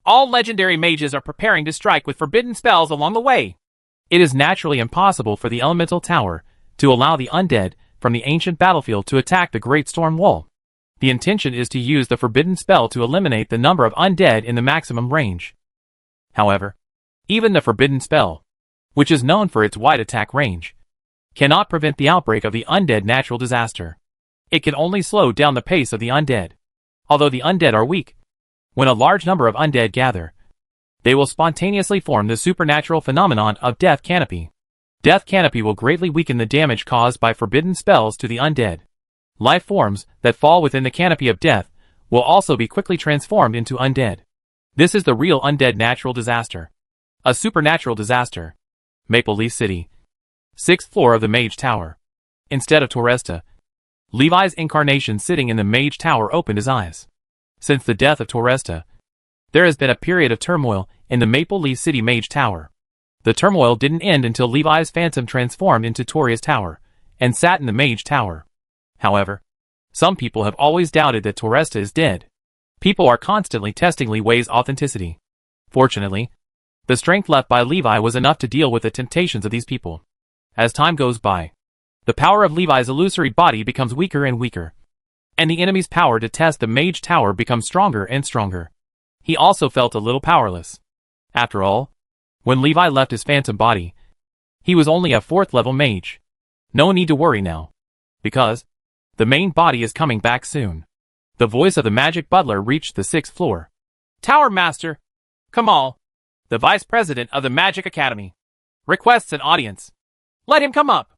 All legendary mages are preparing to strike with forbidden spells along the way. It is naturally impossible for the elemental tower to allow the undead from the ancient battlefield to attack the Great Storm Wall. The intention is to use the forbidden spell to eliminate the number of undead in the maximum range. However, even the forbidden spell, which is known for its wide attack range, cannot prevent the outbreak of the undead natural disaster. It can only slow down the pace of the undead. Although the undead are weak, when a large number of undead gather, they will spontaneously form the supernatural phenomenon of Death Canopy. Death Canopy will greatly weaken the damage caused by forbidden spells to the undead. Life forms that fall within the canopy of death will also be quickly transformed into undead. This is the real undead natural disaster. A supernatural disaster. Maple Leaf City. 6th floor of the Mage Tower. Instead of Toresta, Levi's incarnation sitting in the Mage Tower opened his eyes. Since the death of Toresta, there has been a period of turmoil in the Maple Leaf City Mage Tower. The turmoil didn't end until Levi's phantom transformed into Toria's tower and sat in the Mage Tower. However, some people have always doubted that Toresta is dead. People are constantly testing Levi's authenticity. Fortunately, the strength left by Levi was enough to deal with the temptations of these people. As time goes by, the power of Levi's illusory body becomes weaker and weaker, and the enemy's power to test the Mage Tower becomes stronger and stronger. He also felt a little powerless. After all, when Levi left his phantom body, he was only a 4th level mage. No need to worry now, because the main body is coming back soon. The voice of the magic butler reached the 6th floor. Tower Master Kamal, the Vice President of the Magic Academy, requests an audience. Let him come up.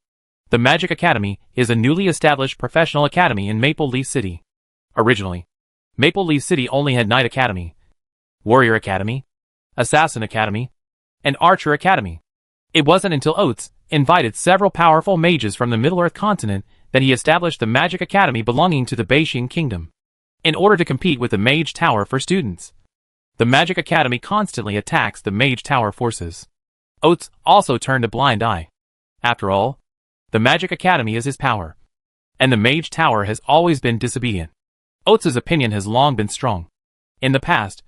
The Magic Academy is a newly established professional academy in Maple Leaf City. Originally, Maple Leaf City only had Knight Academy, Warrior Academy, Assassin Academy, and Archer Academy. It wasn't until Oates invited several powerful mages from the Middle-earth continent that he established the Magic Academy belonging to the Baishian Kingdom. In order to compete with the Mage Tower for students, the Magic Academy constantly attacks the Mage Tower forces. Oates also turned a blind eye. After all, the Magic Academy is his power, and the Mage Tower has always been disobedient. Oates' opinion has long been strong. In the past,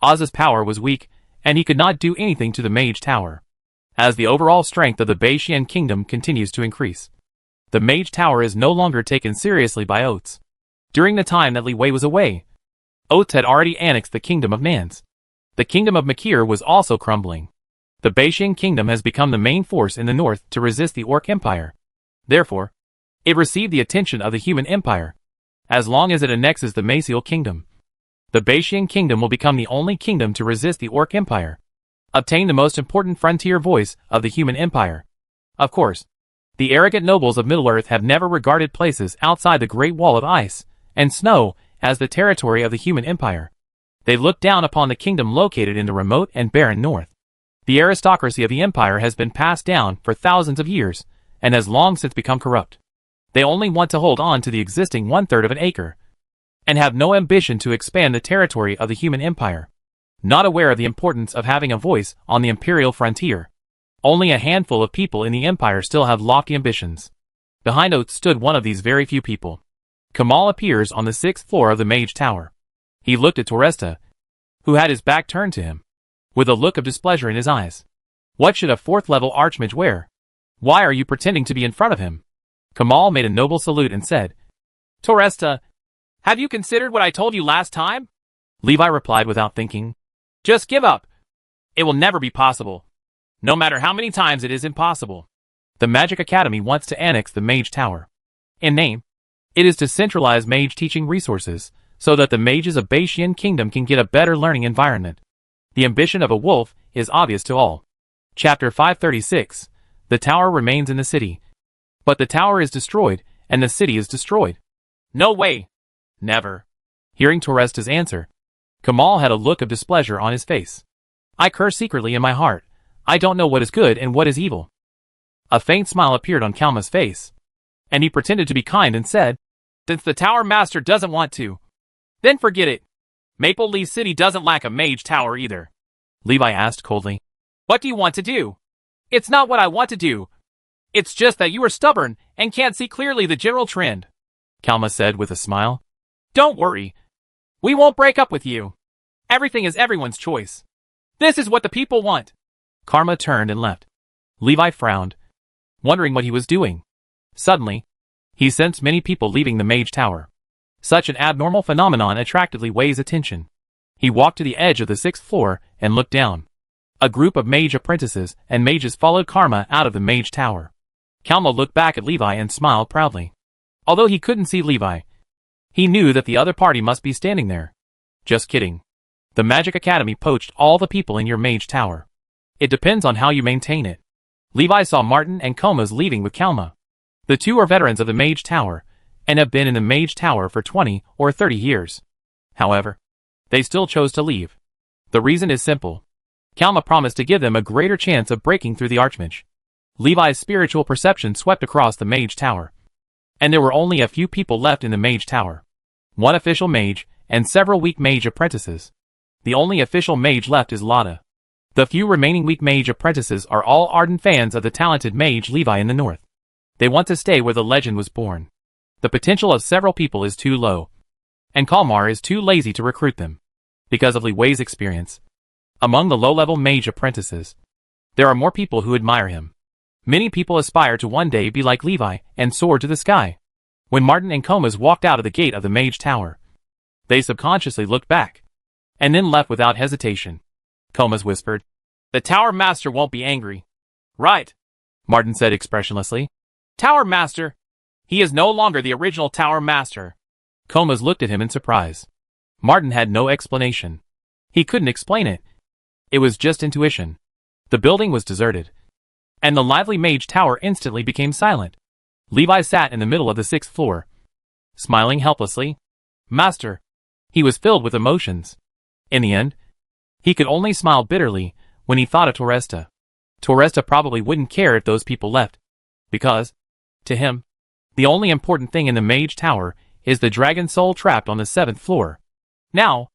Oz's power was weak, and he could not do anything to the Mage Tower. As the overall strength of the Baishian Kingdom continues to increase, the Mage Tower is no longer taken seriously by Oates. During the time that Li Wei was away, Oates had already annexed the Kingdom of Nans. The Kingdom of Makir was also crumbling. The Baishian Kingdom has become the main force in the north to resist the Orc Empire. Therefore, it received the attention of the Human Empire. As long as it annexes the Maciel Kingdom, the Baishian Kingdom will become the only kingdom to resist the Orc Empire. Obtain the most important frontier voice of the Human Empire. Of course, the arrogant nobles of Middle-earth have never regarded places outside the Great Wall of Ice and Snow as the territory of the Human Empire. They look down upon the kingdom located in the remote and barren north. The aristocracy of the empire has been passed down for thousands of years, and has long since become corrupt. They only want to hold on to the existing 1/3 of an acre, and have no ambition to expand the territory of the Human Empire. Not aware of the importance of having a voice on the imperial frontier, only a handful of people in the empire still have lofty ambitions. Behind Oates stood one of these very few people. Kamal appears on the 6th floor of the Mage Tower. He looked at Toresta, who had his back turned to him, with a look of displeasure in his eyes. What should a 4th level archmage wear? Why are you pretending to be in front of him? Kamal made a noble salute and said, Toresta, have you considered what I told you last time? Levi replied without thinking. Just give up. It will never be possible. No matter how many times it is impossible. The Magic Academy wants to annex the Mage Tower. In name, it is to centralize mage teaching resources, so that the mages of Baishian Kingdom can get a better learning environment. The ambition of a wolf is obvious to all. Chapter 536. The tower remains in the city. But the tower is destroyed, and the city is destroyed. No way. Never. Hearing Torresta's answer, Kamal had a look of displeasure on his face. I curse secretly in my heart. I don't know what is good and what is evil. A faint smile appeared on Kalma's face, and he pretended to be kind and said, Since the Tower Master doesn't want to, then forget it. Maple Leaf City doesn't lack a mage tower either. Levi asked coldly. What do you want to do? It's not what I want to do. It's just that you are stubborn and can't see clearly the general trend, Kalma said with a smile. Don't worry. We won't break up with you. Everything is everyone's choice. This is what the people want. Karma turned and left. Levi frowned, wondering what he was doing. Suddenly, he sensed many people leaving the mage tower. Such an abnormal phenomenon attractively weighs attention. He walked to the edge of the 6th floor and looked down. A group of mage apprentices and mages followed Karma out of the mage tower. Kalma looked back at Levi and smiled proudly. Although he couldn't see Levi, he knew that the other party must be standing there. Just kidding. The Magic Academy poached all the people in your mage tower. It depends on how you maintain it. Levi saw Martin and Comas leaving with Kalma. The two are veterans of the mage tower, and have been in the mage tower for 20 or 30 years. However, they still chose to leave. The reason is simple. Kalma promised to give them a greater chance of breaking through the Archmage. Levi's spiritual perception swept across the mage tower, and there were only a few people left in the mage tower. One official mage, and several weak mage apprentices. The only official mage left is Lotta. The few remaining weak mage apprentices are all ardent fans of the talented mage Levi in the north. They want to stay where the legend was born. The potential of several people is too low, and Kalmar is too lazy to recruit them. Because of Liwei's experience, among the low-level mage apprentices, there are more people who admire him. Many people aspire to one day be like Levi and soar to the sky. When Martin and Comas walked out of the gate of the mage tower, they subconsciously looked back, and then left without hesitation. Comas whispered, The Tower Master won't be angry. Right, Martin said expressionlessly. Tower Master. He is no longer the original Tower Master. Comas looked at him in surprise. Martin had no explanation. He couldn't explain it. It was just intuition. The building was deserted, and the lively mage tower instantly became silent. Levi sat in the middle of the 6th floor, smiling helplessly. Master. He was filled with emotions. In the end, he could only smile bitterly when he thought of Torresta. Torresta probably wouldn't care if those people left, because, to him, the only important thing in the mage tower is the dragon soul trapped on the 7th floor. Now,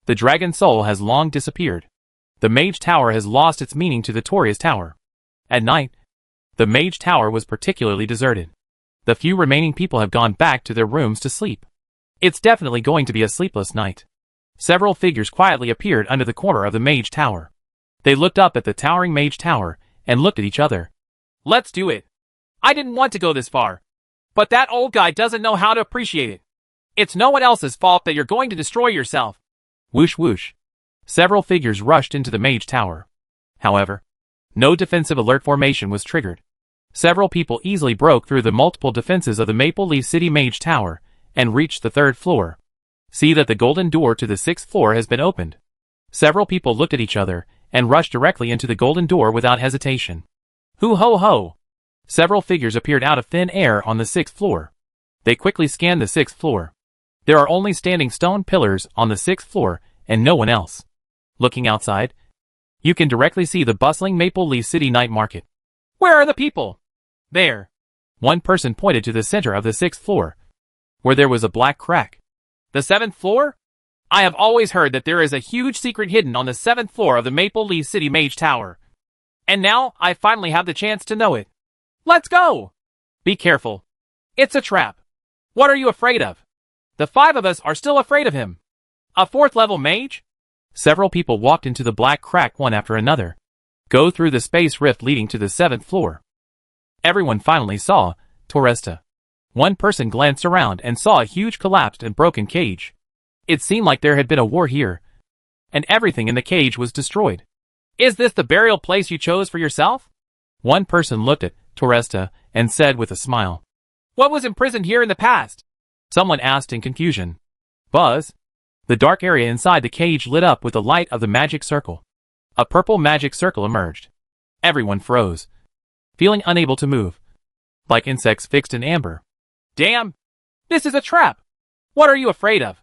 the dragon soul has long disappeared. The mage tower has lost its meaning to the Toria's tower. At night, the mage tower was particularly deserted. The few remaining people have gone back to their rooms to sleep. It's definitely going to be a sleepless night. Several figures quietly appeared under the corner of the mage tower. They looked up at the towering mage tower and looked at each other. Let's do it. I didn't want to go this far, but that old guy doesn't know how to appreciate it. It's no one else's fault that you're going to destroy yourself. Whoosh whoosh. Several figures rushed into the mage tower. However, no defensive alert formation was triggered. Several people easily broke through the multiple defenses of the Maple Leaf City mage tower and reached the 3rd floor. See that the golden door to the 6th floor has been opened. Several people looked at each other and rushed directly into the golden door without hesitation. Hoo ho ho! Several figures appeared out of thin air on the 6th floor. They quickly scanned the 6th floor. There are only standing stone pillars on the 6th floor and no one else. Looking outside, you can directly see the bustling Maple Leaf City night market. Where are the people? There. One person pointed to the center of the 6th floor, where there was a black crack. The 7th floor? I have always heard that there is a huge secret hidden on the 7th floor of the Maple Leaf City Mage Tower. And now I finally have the chance to know it. Let's go! Be careful. It's a trap. What are you afraid of? The 5 of us are still afraid of him. A 4th level mage? Several people walked into the black crack one after another. Go through the space rift leading to the 7th floor. Everyone finally saw Torresta. One person glanced around and saw a huge collapsed and broken cage. It seemed like there had been a war here, and everything in the cage was destroyed. Is this the burial place you chose for yourself? One person looked at Torresta and said with a smile. What was imprisoned here in the past? Someone asked in confusion. Buzz. The dark area inside the cage lit up with the light of the magic circle. A purple magic circle emerged. Everyone froze, feeling unable to move, like insects fixed in amber. Damn! This is a trap! What are you afraid of?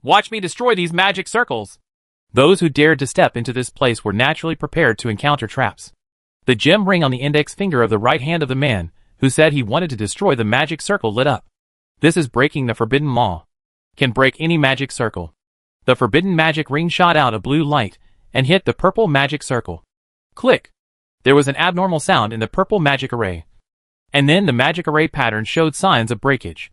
Watch me destroy these magic circles. Those who dared to step into this place were naturally prepared to encounter traps. The gem ring on the index finger of the right hand of the man, who said he wanted to destroy the magic circle, lit up. This is breaking the forbidden law. Can break any magic circle. The forbidden magic ring shot out a blue light and hit the purple magic circle. Click. There was an abnormal sound in the purple magic array. And then the magic array pattern showed signs of breakage.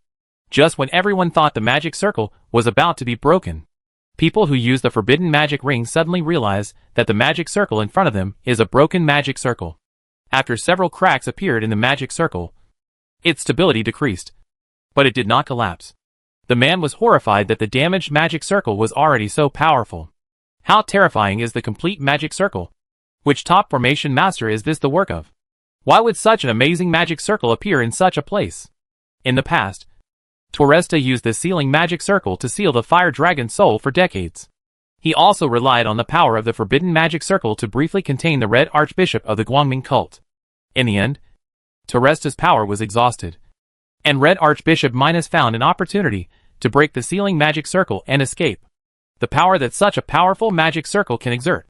Just when everyone thought the magic circle was about to be broken, people who use the forbidden magic ring suddenly realize that the magic circle in front of them is a broken magic circle. After several cracks appeared in the magic circle, its stability decreased. But it did not collapse. The man was horrified that the damaged magic circle was already so powerful. How terrifying is the complete magic circle? Which top formation master is this the work of? Why would such an amazing magic circle appear in such a place? In the past, Toresta used the sealing magic circle to seal the fire dragon's soul for decades. He also relied on the power of the forbidden magic circle to briefly contain the Red Archbishop of the Guangming cult. In the end, Toresta's power was exhausted, and Red Archbishop Minus found an opportunity to break the sealing magic circle and escape. The power that such a powerful magic circle can exert,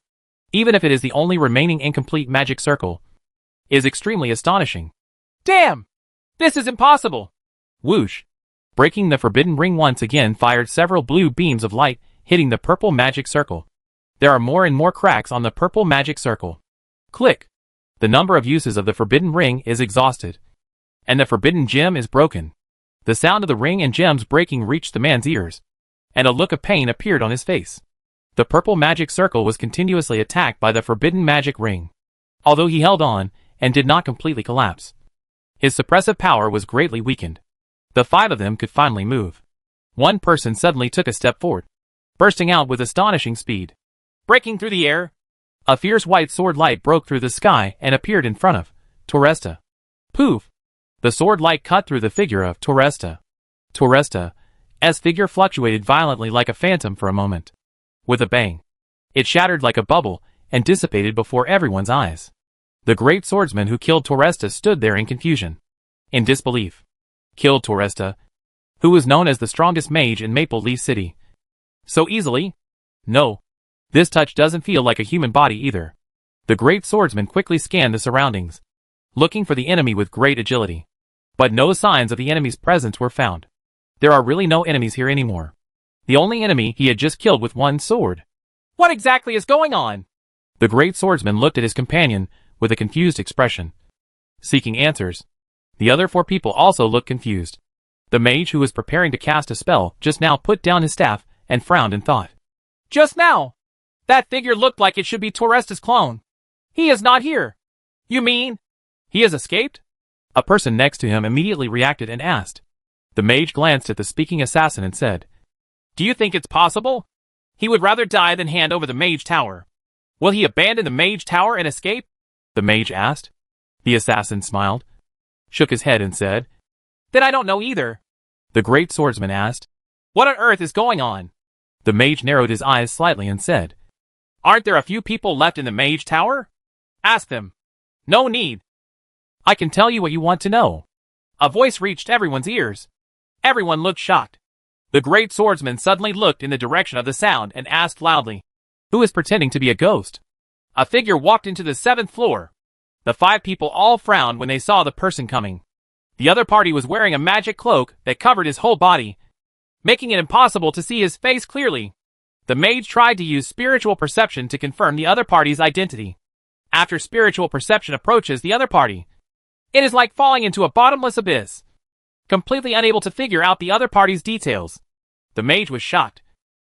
even if it is the only remaining incomplete magic circle, is extremely astonishing. Damn! This is impossible! Whoosh! Breaking the forbidden ring once again fired several blue beams of light, hitting the purple magic circle. There are more and more cracks on the purple magic circle. Click! The number of uses of the forbidden ring is exhausted, and the forbidden gem is broken. The sound of the ring and gems breaking reached the man's ears, and a look of pain appeared on his face. The purple magic circle was continuously attacked by the forbidden magic ring. Although he held on, and did not completely collapse, his suppressive power was greatly weakened. The five of them could finally move. One person suddenly took a step forward, bursting out with astonishing speed. Breaking through the air, a fierce white sword light broke through the sky and appeared in front of Toresta. Poof! The sword light cut through the figure of Toresta. Toresta's figure fluctuated violently like a phantom for a moment. With a bang, it shattered like a bubble and dissipated before everyone's eyes. The great swordsman who killed Toresta stood there in confusion, in disbelief. Killed Toresta, who was known as the strongest mage in Maple Leaf City. So easily? No. This touch doesn't feel like a human body either. The great swordsman quickly scanned the surroundings, looking for the enemy with great agility. But no signs of the enemy's presence were found. There are really no enemies here anymore. The only enemy he had just killed with one sword. What exactly is going on? The great swordsman looked at his companion with a confused expression, seeking answers. The other four people also looked confused. The mage who was preparing to cast a spell just now put down his staff and frowned in thought. Just now! That figure looked like it should be Toresta's clone. He is not here. You mean he has escaped? A person next to him immediately reacted and asked. The mage glanced at the speaking assassin and said, Do you think it's possible? He would rather die than hand over the mage tower. Will he abandon the mage tower and escape? The mage asked. The assassin smiled, shook his head and said, Then I don't know either. The great swordsman asked, What on earth is going on? The mage narrowed his eyes slightly and said, Aren't there a few people left in the mage tower? Ask them. No need. I can tell you what you want to know. A voice reached everyone's ears. Everyone looked shocked. The great swordsman suddenly looked in the direction of the sound and asked loudly, Who is pretending to be a ghost? A figure walked into the 7th floor. The 5 people all frowned when they saw the person coming. The other party was wearing a magic cloak that covered his whole body, making it impossible to see his face clearly. The mage tried to use spiritual perception to confirm the other party's identity. After spiritual perception approaches the other party, it is like falling into a bottomless abyss, completely unable to figure out the other party's details. The mage was shocked,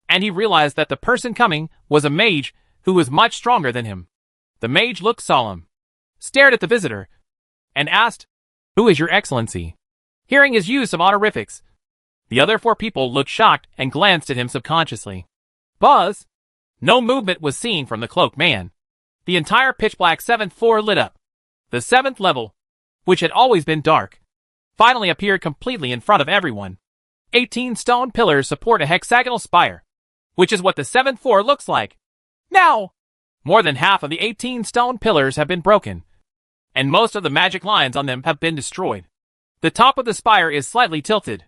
and he realized that the person coming was a mage who was much stronger than him. The mage looked solemn, stared at the visitor, and asked, Who is your excellency? Hearing his use of honorifics, the other 4 people looked shocked and glanced at him subconsciously. Buzz! No movement was seen from the cloaked man. The entire pitch-black 7th floor lit up. The 7th level, which had always been dark, finally appeared completely in front of everyone. 18 stone pillars support a hexagonal spire, which is what the 7th floor looks like. Now, more than half of the 18 stone pillars have been broken, and most of the magic lines on them have been destroyed. The top of the spire is slightly tilted.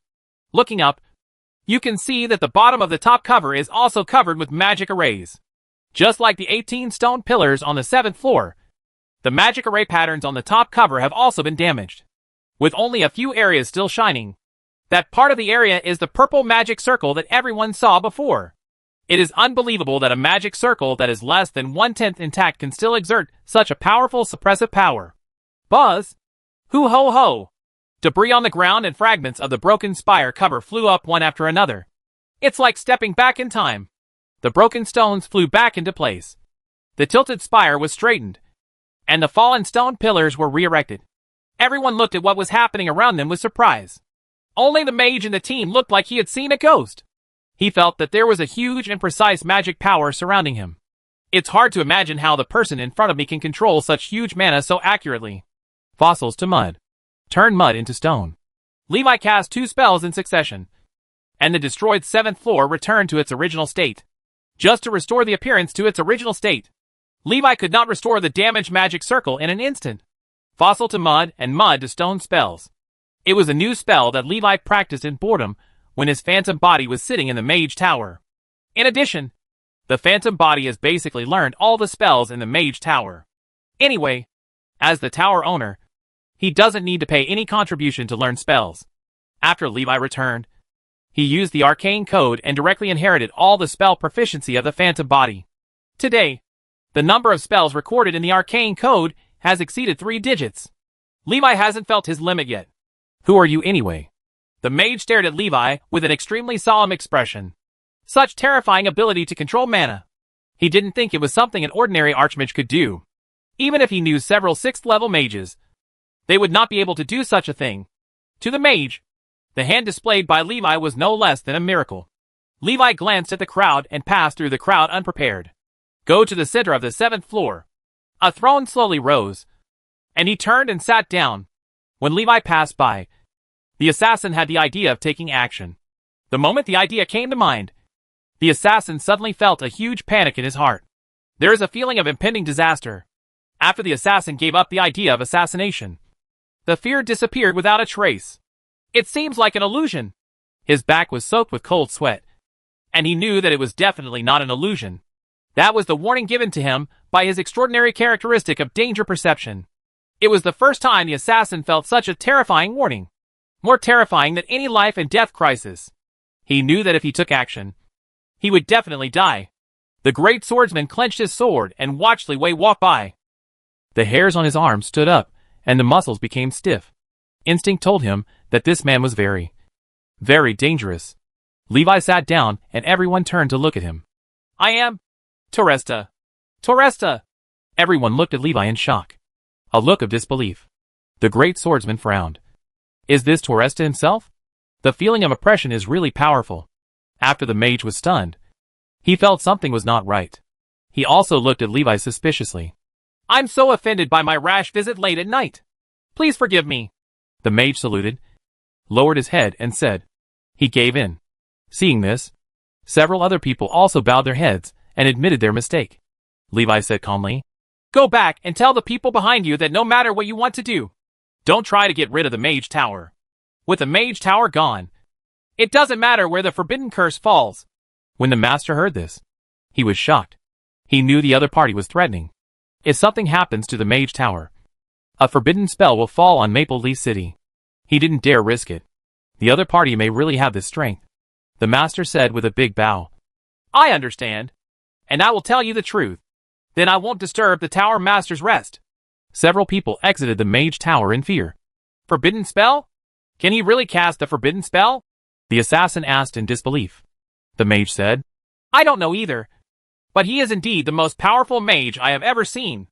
Looking up, You can see that the bottom of the top cover is also covered with magic arrays. Just like the 18 stone pillars on the 7th floor, the magic array patterns on the top cover have also been damaged, with only a few areas still shining. That part of the area is the purple magic circle that everyone saw before. It is unbelievable that a magic circle that is less than 1/10 intact can still exert such a powerful suppressive power. Buzz! Hoo ho ho! Debris on the ground and fragments of the broken spire cover flew up one after another. It's like stepping back in time. The broken stones flew back into place. The tilted spire was straightened, and the fallen stone pillars were re-erected. Everyone looked at what was happening around them with surprise. Only the mage in the team looked like he had seen a ghost. He felt that there was a huge and precise magic power surrounding him. It's hard to imagine how the person in front of me can control such huge mana so accurately. Fossils to mud. Turn mud into stone. Levi cast 2 spells in succession, and the destroyed 7th floor returned to its original state. Just to restore the appearance to its original state, Levi could not restore the damaged magic circle in an instant. Fossil to mud and mud to stone spells. It was a new spell that Levi practiced in boredom when his phantom body was sitting in the mage tower. In addition, the phantom body has basically learned all the spells in the mage tower. Anyway, as the tower owner, he doesn't need to pay any contribution to learn spells. After Levi returned, he used the arcane code and directly inherited all the spell proficiency of the phantom body. Today, the number of spells recorded in the arcane code has exceeded 3 digits. Levi hasn't felt his limit yet. Who are you anyway? The mage stared at Levi with an extremely solemn expression. Such terrifying ability to control mana. He didn't think it was something an ordinary archmage could do. Even if he knew several 6th level mages, they would not be able to do such a thing. To the mage, the hand displayed by Levi was no less than a miracle. Levi glanced at the crowd and passed through the crowd unprepared. Go to the center of the 7th floor. A throne slowly rose, and he turned and sat down. When Levi passed by, the assassin had the idea of taking action. The moment the idea came to mind, the assassin suddenly felt a huge panic in his heart. There is a feeling of impending disaster. After the assassin gave up the idea of assassination, the fear disappeared without a trace. It seems like an illusion. His back was soaked with cold sweat, and he knew that it was definitely not an illusion. That was the warning given to him by his extraordinary characteristic of danger perception. It was the first time the assassin felt such a terrifying warning. More terrifying than any life and death crisis. He knew that if he took action, he would definitely die. The great swordsman clenched his sword and watched Levi walk by. The hairs on his arms stood up, and the muscles became stiff. Instinct told him that this man was very, very dangerous. Levi sat down, and everyone turned to look at him. I am Toresta. Toresta! Everyone looked at Levi in shock. A look of disbelief. The great swordsman frowned. Is this Toresta himself? The feeling of oppression is really powerful. After the mage was stunned, he felt something was not right. He also looked at Levi suspiciously. I'm so offended by my rash visit late at night. Please forgive me. The mage saluted, lowered his head, and said. He gave in. Seeing this, several other people also bowed their heads and admitted their mistake. Levi said calmly, Go back and tell the people behind you that no matter what you want to do, don't try to get rid of the mage tower. With the mage tower gone, it doesn't matter where the forbidden curse falls. When the master heard this, he was shocked. He knew the other party was threatening. If something happens to the mage tower, a forbidden spell will fall on Maple Leaf City. He didn't dare risk it. The other party may really have this strength. The master said with a big bow. I understand. And I will tell you the truth. Then I won't disturb the tower master's rest. Several people exited the mage tower in fear. Forbidden spell? Can he really cast a forbidden spell? The assassin asked in disbelief. The mage said, I don't know either. But he is indeed the most powerful mage I have ever seen.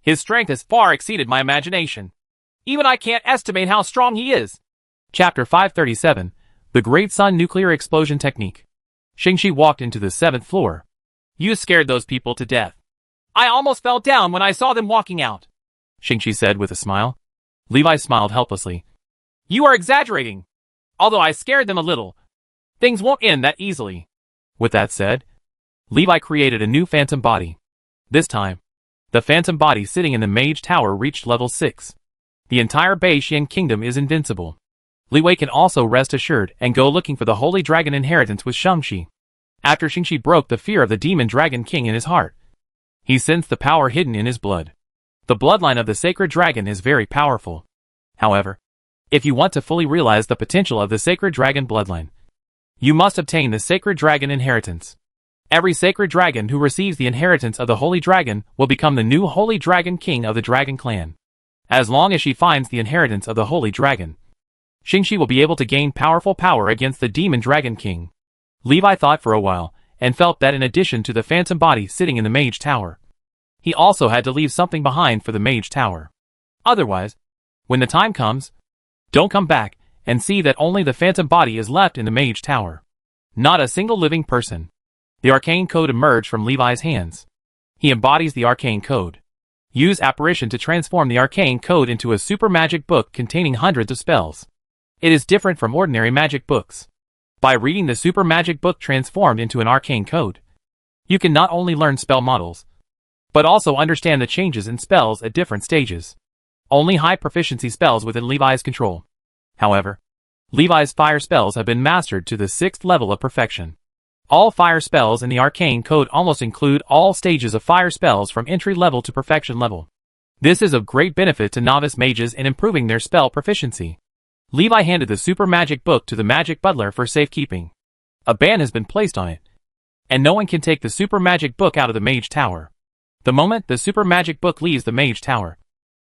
His strength has far exceeded my imagination. Even I can't estimate how strong he is. Chapter 537, The Great Sun Nuclear Explosion Technique. Shingi walked into the 7th floor. You scared those people to death. I almost fell down when I saw them walking out, Shingi said with a smile. Levi smiled helplessly. You are exaggerating. Although I scared them a little, things won't end that easily. With that said, Levi created a new phantom body. This time, the phantom body sitting in the mage tower reached level 6. The entire Bei Xian kingdom is invincible. Li Wei can also rest assured and go looking for the Holy Dragon inheritance with Shingi. After Shingi broke the fear of the Demon Dragon King in his heart, he sensed the power hidden in his blood. The bloodline of the Sacred Dragon is very powerful. However, if you want to fully realize the potential of the Sacred Dragon bloodline, you must obtain the Sacred Dragon inheritance. Every Sacred Dragon who receives the inheritance of the Holy Dragon will become the new Holy Dragon King of the Dragon Clan. As long as she finds the inheritance of the Holy Dragon, Shingi will be able to gain powerful power against the Demon Dragon King. Levi thought for a while, and felt that in addition to the phantom body sitting in the Mage Tower, he also had to leave something behind for the Mage Tower. Otherwise, when the time comes, don't come back and see that only the phantom body is left in the Mage Tower. Not a single living person. The arcane code emerged from Levi's hands. He embodies the arcane code. Use apparition to transform the arcane code into a super magic book containing hundreds of spells. It is different from ordinary magic books. By reading the super magic book transformed into an arcane code, you can not only learn spell models, but also understand the changes in spells at different stages. Only high proficiency spells within Levi's control. However, Levi's fire spells have been mastered to the 6th level of perfection. All fire spells in the arcane code almost include all stages of fire spells from entry level to perfection level. This is of great benefit to novice mages in improving their spell proficiency. Levi handed the super magic book to the magic butler for safekeeping. A ban has been placed on it, and no one can take the super magic book out of the Mage Tower. The moment the super magic book leaves the Mage Tower,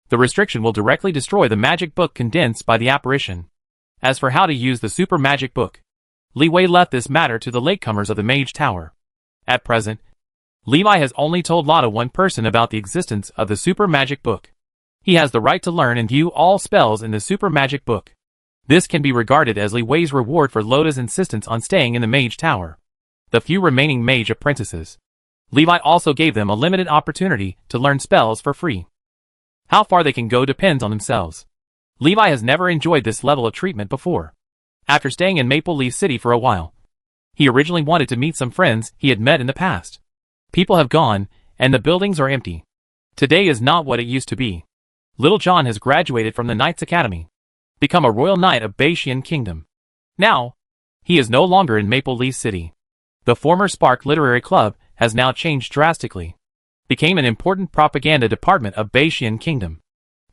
the restriction will directly destroy the magic book condensed by the apparition. As for how to use the super magic book, Li Wei left this matter to the latecomers of the Mage Tower. At present, Levi has only told Lotta one person about the existence of the super magic book. He has the right to learn and view all spells in the super magic book. This can be regarded as Li Wei's reward for Lotta's insistence on staying in the Mage Tower. The few remaining mage apprentices, Levi also gave them a limited opportunity to learn spells for free. How far they can go depends on themselves. Levi has never enjoyed this level of treatment before. After staying in Maple Leaf City for a while, he originally wanted to meet some friends he had met in the past. People have gone, and the buildings are empty. Today is not what it used to be. Little John has graduated from the Knights Academy, become a royal knight of Baishian Kingdom. Now, he is no longer in Maple Leaf City. The former Spark Literary Club has now changed drastically, became an important propaganda department of Baishian Kingdom.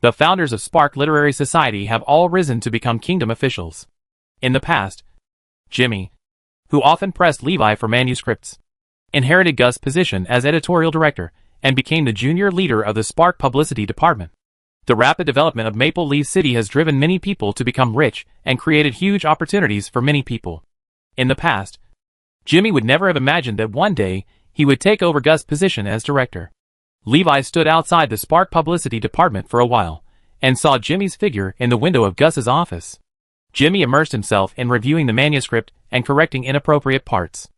The founders of Spark Literary Society have all risen to become kingdom officials. In the past, Jimmy, who often pressed Levi for manuscripts, inherited Gus' position as editorial director and became the junior leader of the Spark Publicity Department. The rapid development of Maple Leaf City has driven many people to become rich and created huge opportunities for many people. In the past, Jimmy would never have imagined that one day he would take over Gus' position as director. Levi stood outside the Spark Publicity Department for a while and saw Jimmy's figure in the window of Gus's office. Jimmy immersed himself in reviewing the manuscript and correcting inappropriate parts.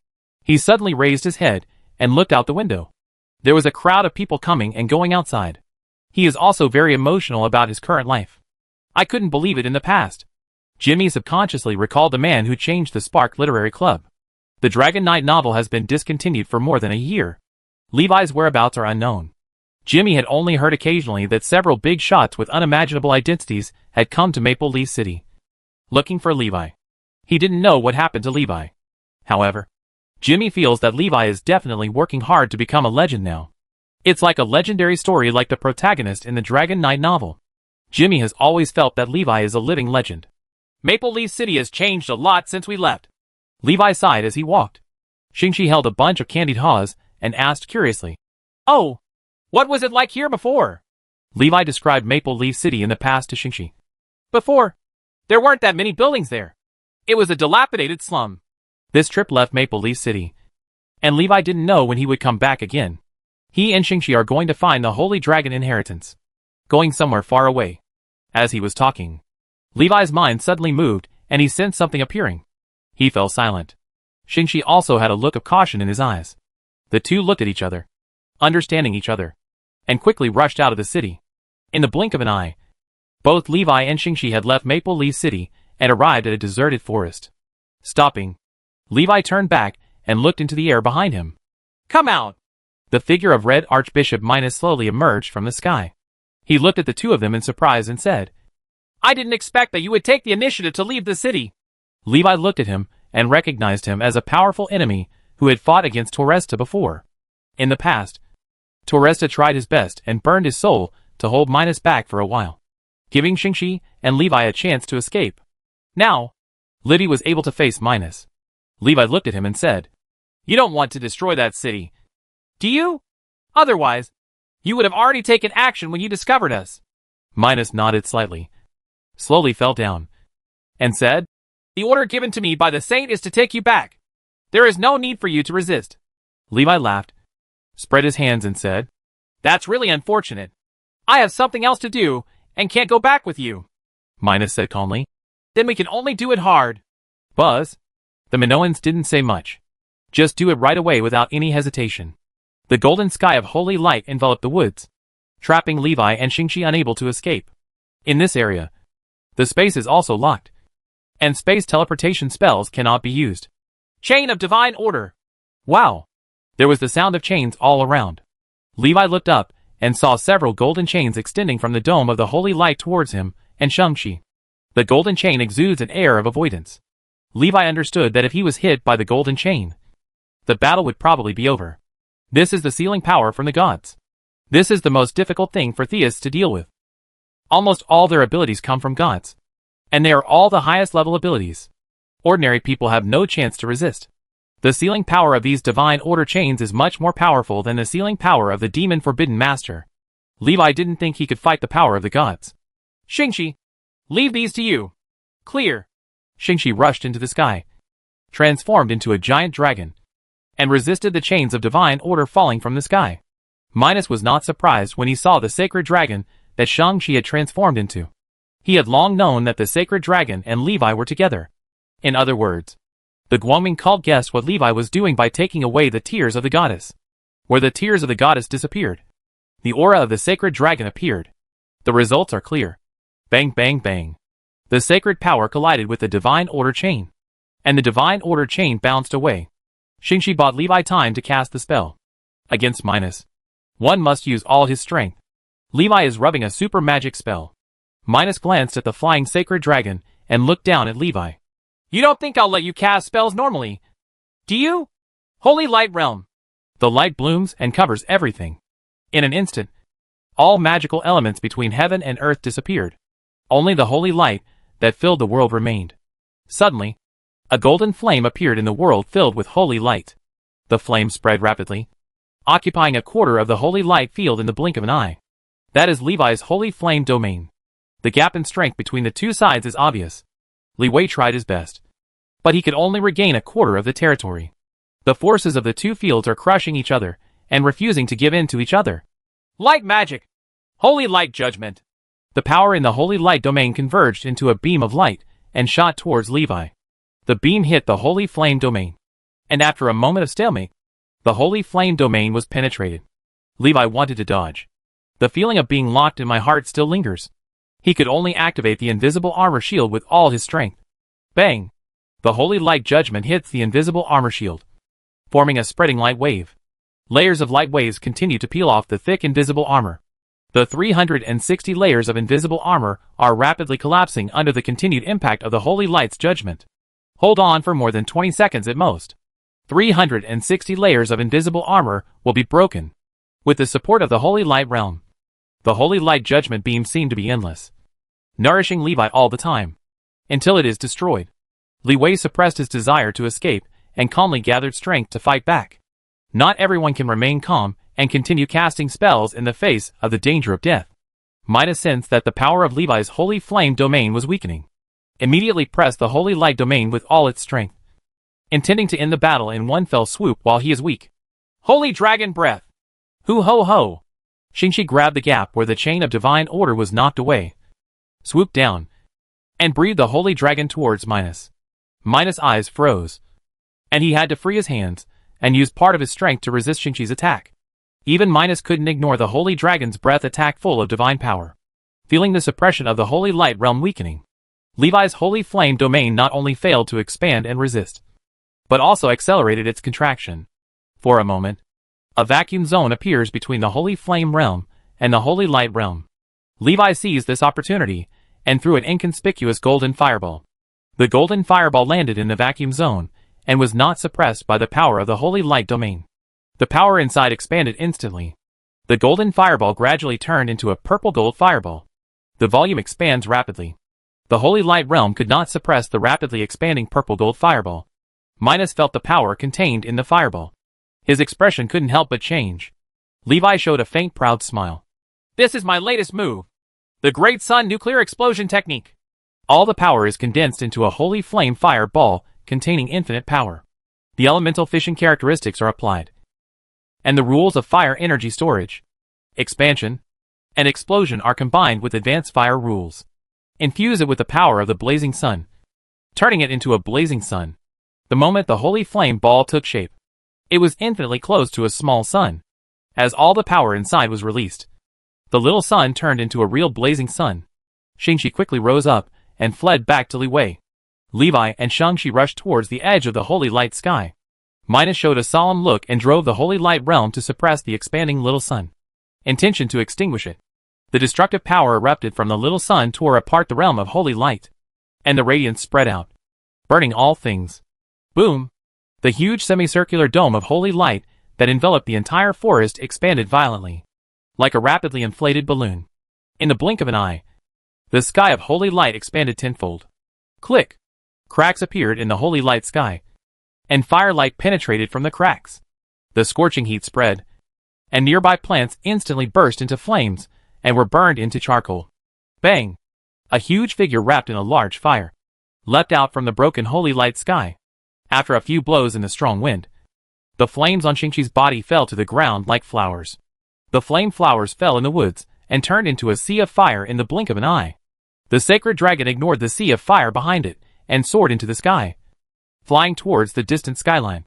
He suddenly raised his head and looked out the window. There was a crowd of people coming and going outside. He is also very emotional about his current life. I couldn't believe it in the past. Jimmy subconsciously recalled the man who changed the Spark Literary Club. The Dragon Knight novel has been discontinued for more than a year. Levi's whereabouts are unknown. Jimmy had only heard occasionally that several big shots with unimaginable identities had come to Maple Leaf City, looking for Levi. He didn't know what happened to Levi. However, Jimmy feels that Levi is definitely working hard to become a legend now. It's like a legendary story like the protagonist in the Dragon Knight novel. Jimmy has always felt that Levi is a living legend. Maple Leaf City has changed a lot since we left. Levi sighed as he walked. Shingi held a bunch of candied haws and asked curiously, "Oh, what was it like here before?" Levi described Maple Leaf City in the past to Shingi. "Before, there weren't that many buildings there. It was a dilapidated slum." This trip left Maple Leaf City, and Levi didn't know when he would come back again. He and Shingi are going to find the Holy Dragon inheritance, going somewhere far away. As he was talking, Levi's mind suddenly moved and he sensed something appearing. He fell silent. Shingi also had a look of caution in his eyes. The two looked at each other, understanding each other, and quickly rushed out of the city. In the blink of an eye, both Levi and Shingi had left Maple Leaf City and arrived at a deserted forest. Stopping, Levi turned back and looked into the air behind him. "Come out!" The figure of Red Archbishop Minus slowly emerged from the sky. He looked at the two of them in surprise and said, I didn't expect that you would take the initiative to leave the city. Levi looked at him and recognized him as a powerful enemy who had fought against Toresta before. In the past, Toresta tried his best and burned his soul to hold Minus back for a while, giving Shingi and Levi a chance to escape. Now, Levi was able to face Minus. Levi looked at him and said, "You don't want to destroy that city, do you? Otherwise, you would have already taken action when you discovered us." Minus nodded slightly, slowly fell down, and said, "The order given to me by the Saint is to take you back. There is no need for you to resist." Levi laughed, spread his hands and said, "That's really unfortunate. I have something else to do and can't go back with you." Minus said calmly. "Then we can only do it hard." Buzz. The Minoans didn't say much. Just do it right away without any hesitation. The golden sky of holy light enveloped the woods, trapping Levi and Shingi unable to escape. In this area, the space is also locked, and space teleportation spells cannot be used. Chain of divine order. Wow! There was the sound of chains all around. Levi looked up and saw several golden chains extending from the dome of the holy light towards him and Shingi. The golden chain exudes an air of avoidance. Levi understood that if he was hit by the golden chain, the battle would probably be over. This is the sealing power from the gods. This is the most difficult thing for theists to deal with. Almost all their abilities come from gods, and they are all the highest level abilities. Ordinary people have no chance to resist. The sealing power of these divine order chains is much more powerful than the sealing power of the demon forbidden master. Levi didn't think he could fight the power of the gods. "Shingi, leave these to you." "Clear." Shingi rushed into the sky, transformed into a giant dragon, and resisted the chains of divine order falling from the sky. Minus was not surprised when he saw the sacred dragon that Shingi had transformed into. He had long known that the sacred dragon and Levi were together. In other words, the Guoming cult guessed what Levi was doing by taking away the tears of the goddess. Where the tears of the goddess disappeared, the aura of the sacred dragon appeared. The results are clear. Bang, bang, bang. The sacred power collided with the divine order chain, and the divine order chain bounced away. Shingi bought Levi time to cast the spell. Against Minus, one must use all his strength. Levi is rubbing a super magic spell. Minus glanced at the flying sacred dragon and looked down at Levi. "You don't think I'll let you cast spells normally, do you? Holy Light Realm." The light blooms and covers everything. In an instant, all magical elements between heaven and earth disappeared. Only the holy light that filled the world remained. Suddenly, a golden flame appeared in the world filled with holy light. The flame spread rapidly, occupying a quarter of the holy light field in the blink of an eye. That is Levi's holy flame domain. The gap in strength between the two sides is obvious. Li Wei tried his best, but he could only regain a quarter of the territory. The forces of the two fields are crushing each other and refusing to give in to each other. Light magic. Holy light judgment. The power in the holy light domain converged into a beam of light and shot towards Levi. The beam hit the holy flame domain, and after a moment of stalemate, the holy flame domain was penetrated. Levi wanted to dodge. The feeling of being locked in my heart still lingers. He could only activate the invisible armor shield with all his strength. Bang! The holy light judgment hits the invisible armor shield, forming a spreading light wave. Layers of light waves continue to peel off the thick invisible armor. The 360 layers of invisible armor are rapidly collapsing under the continued impact of the holy light's judgment. Hold on for more than 20 seconds at most. 360 layers of invisible armor will be broken. With the support of the holy light realm, the holy light judgment beam seemed to be endless, nourishing Levi all the time, until it is destroyed. Li Wei suppressed his desire to escape and calmly gathered strength to fight back. Not everyone can remain calm and continue casting spells in the face of the danger of death. Minus sensed that the power of Levi's holy flame domain was weakening. Immediately pressed the holy light domain with all its strength, intending to end the battle in one fell swoop while he is weak. Holy dragon breath. Hoo ho ho! Shingi grabbed the gap where the chain of divine order was knocked away, swooped down, and breathed the holy dragon towards Minus. Minus' eyes froze, and he had to free his hands and use part of his strength to resist Shingi's attack. Even Minus couldn't ignore the holy dragon's breath attack full of divine power. Feeling the suppression of the holy light realm weakening, Levi's holy flame domain not only failed to expand and resist, but also accelerated its contraction. For a moment, a vacuum zone appears between the holy flame realm and the holy light realm. Levi seized this opportunity and threw an inconspicuous golden fireball. The golden fireball landed in the vacuum zone, and was not suppressed by the power of the holy light domain. The power inside expanded instantly. The golden fireball gradually turned into a purple-gold fireball. The volume expands rapidly. The holy light realm could not suppress the rapidly expanding purple-gold fireball. Minus felt the power contained in the fireball. His expression couldn't help but change. Levi showed a faint proud smile. This is my latest move. The Great Sun Nuclear Explosion Technique. All the power is condensed into a holy flame fire ball containing infinite power. The elemental fission characteristics are applied. And the rules of fire energy storage, expansion, and explosion are combined with advanced fire rules. Infuse it with the power of the blazing sun, turning it into a blazing sun. The moment the holy flame ball took shape, it was infinitely close to a small sun. As all the power inside was released, the little sun turned into a real blazing sun. Shingi quickly rose up and fled back to Li Wei. Levi and Shang-Chi rushed towards the edge of the holy light sky. Minus showed a solemn look and drove the holy light realm to suppress the expanding little sun. Intention to extinguish it. The destructive power erupted from the little sun tore apart the realm of holy light. And the radiance spread out, burning all things. Boom! The huge semicircular dome of holy light that enveloped the entire forest expanded violently, like a rapidly inflated balloon. In the blink of an eye, the sky of holy light expanded tenfold. Click! Cracks appeared in the holy light sky, and firelight penetrated from the cracks. The scorching heat spread, and nearby plants instantly burst into flames and were burned into charcoal. Bang! A huge figure wrapped in a large fire leapt out from the broken holy light sky. After a few blows in the strong wind, the flames on Shingi's body fell to the ground like flowers. The flame flowers fell in the woods and turned into a sea of fire in the blink of an eye. The sacred dragon ignored the sea of fire behind it and soared into the sky, flying towards the distant skyline.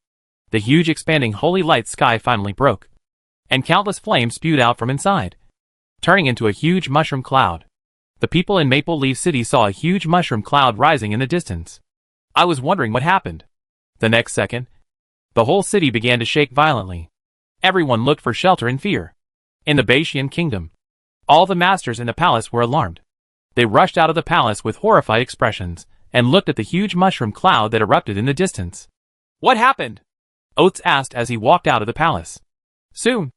The huge expanding holy light sky finally broke, and countless flames spewed out from inside, turning into a huge mushroom cloud. The people in Maple Leaf City saw a huge mushroom cloud rising in the distance. I was wondering what happened. The next second, the whole city began to shake violently. Everyone looked for shelter in fear. In the Baishian kingdom, all the masters in the palace were alarmed. They rushed out of the palace with horrified expressions and looked at the huge mushroom cloud that erupted in the distance. What happened? Oates asked as he walked out of the palace. Soon,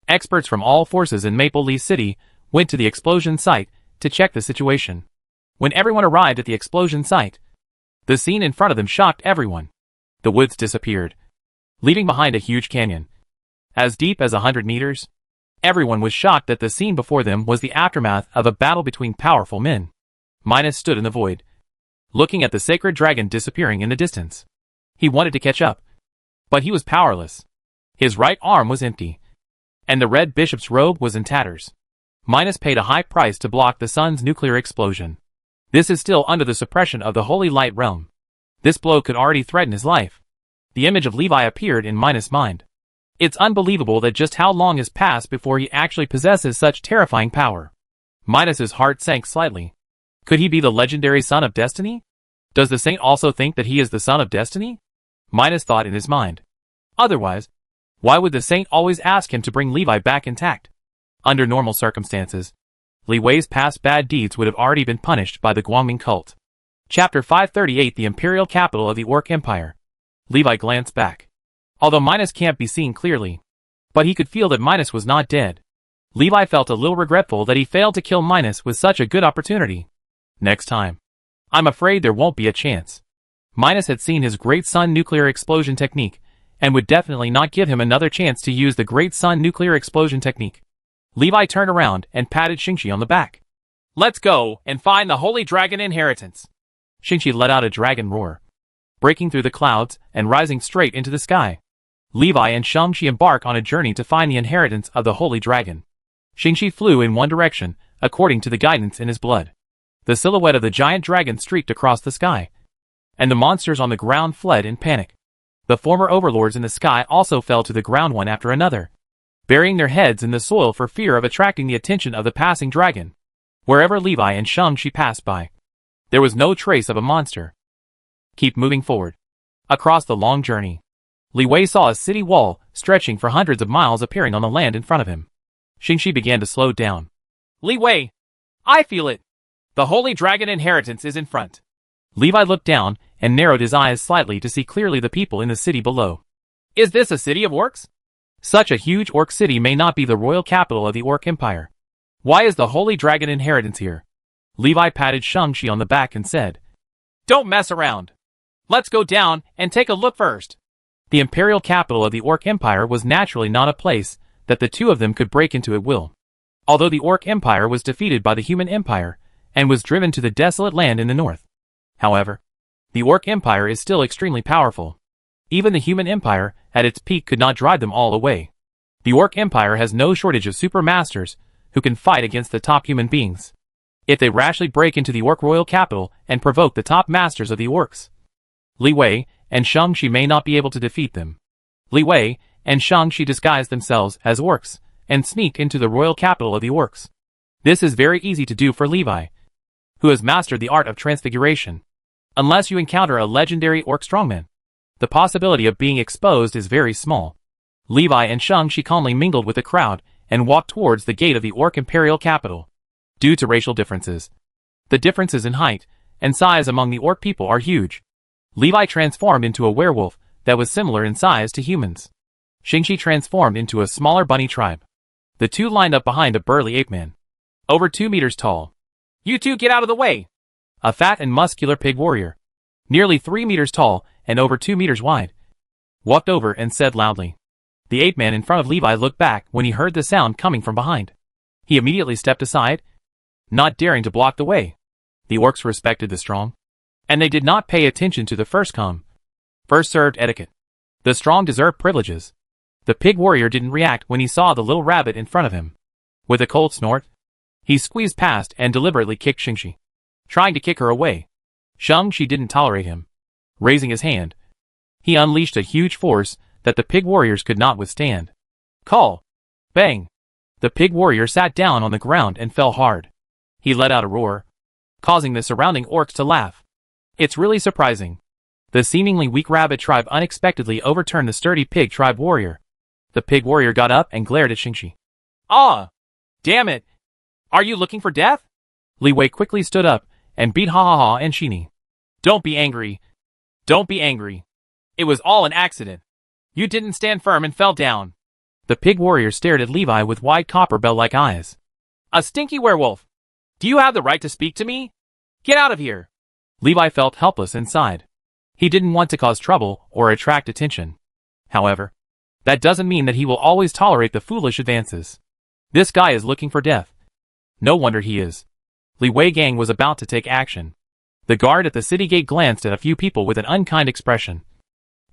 experts from all forces in Maple Leaf City went to the explosion site to check the situation. When everyone arrived at the explosion site, the scene in front of them shocked everyone. The woods disappeared, leaving behind a huge canyon, as deep as 100 meters. Everyone was shocked that the scene before them was the aftermath of a battle between powerful men. Minus stood in the void, looking at the sacred dragon disappearing in the distance. He wanted to catch up, but he was powerless. His right arm was empty, and the red bishop's robe was in tatters. Minus paid a high price to block the sun's nuclear explosion. This is still under the suppression of the holy light realm. This blow could already threaten his life. The image of Levi appeared in Minus' mind. It's unbelievable that just how long has passed before he actually possesses such terrifying power. Minus's heart sank slightly. Could he be the legendary son of destiny? Does the saint also think that he is the son of destiny? Minus thought in his mind. Otherwise, why would the saint always ask him to bring Levi back intact? Under normal circumstances, Li Wei's past bad deeds would have already been punished by the Guangming cult. Chapter 538, the imperial capital of the Orc Empire. Levi glanced back. Although Minus can't be seen clearly, but he could feel that Minus was not dead. Levi felt a little regretful that he failed to kill Minus with such a good opportunity. Next time, I'm afraid there won't be a chance. Minus had seen his Great Sun nuclear explosion technique, and would definitely not give him another chance to use the Great Sun nuclear explosion technique. Levi turned around and patted Shingi on the back. Let's go and find the Holy Dragon Inheritance. Shingi let out a dragon roar, breaking through the clouds and rising straight into the sky. Levi and Shang-Chi embark on a journey to find the inheritance of the Holy Dragon. Shingi flew in one direction, according to the guidance in his blood. The silhouette of the giant dragon streaked across the sky, and the monsters on the ground fled in panic. The former overlords in the sky also fell to the ground one after another, burying their heads in the soil for fear of attracting the attention of the passing dragon. Wherever Levi and Shang-Chi passed by, there was no trace of a monster. Keep moving forward. Across the long journey, Li Wei saw a city wall stretching for hundreds of miles appearing on the land in front of him. Shingi began to slow down. Li Wei! I feel it! The Holy Dragon Inheritance is in front. Levi looked down and narrowed his eyes slightly to see clearly the people in the city below. Is this a city of orcs? Such a huge orc city may not be the royal capital of the Orc Empire. Why is the Holy Dragon Inheritance here? Levi patted Shingi on the back and said, Don't mess around. Let's go down and take a look first. The imperial capital of the Orc Empire was naturally not a place that the two of them could break into at will. Although the Orc Empire was defeated by the Human Empire and was driven to the desolate land in the north. However, the Orc Empire is still extremely powerful. Even the Human Empire, at its peak, could not drive them all away. The Orc Empire has no shortage of super masters who can fight against the top human beings. If they rashly break into the Orc royal capital and provoke the top masters of the Orcs, Li Wei and Shingi may not be able to defeat them. Li Wei and Shingi disguise themselves as Orcs and sneak into the royal capital of the Orcs. This is very easy to do for Levi, who has mastered the art of transfiguration. Unless you encounter a legendary Orc strongman, the possibility of being exposed is very small. Levi and Shingi calmly mingled with the crowd and walked towards the gate of the Orc imperial capital. Due to racial differences, the differences in height and size among the Orc people are huge. Levi transformed into a werewolf that was similar in size to humans. Shingi transformed into a smaller bunny tribe. The two lined up behind a burly ape man, over 2 meters tall. You two get out of the way. A fat and muscular pig warrior, nearly 3 meters tall and over 2 meters wide, walked over and said loudly. The ape man in front of Levi looked back when he heard the sound coming from behind. He immediately stepped aside, not daring to block the way. The Orcs respected the strong, and they did not pay attention to the first come, first served etiquette. The strong deserve privileges. The pig warrior didn't react when he saw the little rabbit in front of him. With a cold snort, he squeezed past and deliberately kicked Shingi, trying to kick her away. Shingi didn't tolerate him. Raising his hand, he unleashed a huge force that the pig warriors could not withstand. Call! Bang! The pig warrior sat down on the ground and fell hard. He let out a roar, causing the surrounding orcs to laugh. It's really surprising. The seemingly weak rabbit tribe unexpectedly overturned the sturdy pig tribe warrior. The pig warrior got up and glared at Shingi. Ah! Damn it! Are you looking for death? Li Wei quickly stood up and beat Ha Ha Ha and Shingi. Don't be angry. Don't be angry. It was all an accident. You didn't stand firm and fell down. The pig warrior stared at Levi with wide copper bell-like eyes. A stinky werewolf. Do you have the right to speak to me? Get out of here. Levi felt helpless inside. He didn't want to cause trouble or attract attention. However, that doesn't mean that he will always tolerate the foolish advances. This guy is looking for death. No wonder he is. Li Wei gang was about to take action. The guard at the city gate glanced at a few people with an unkind expression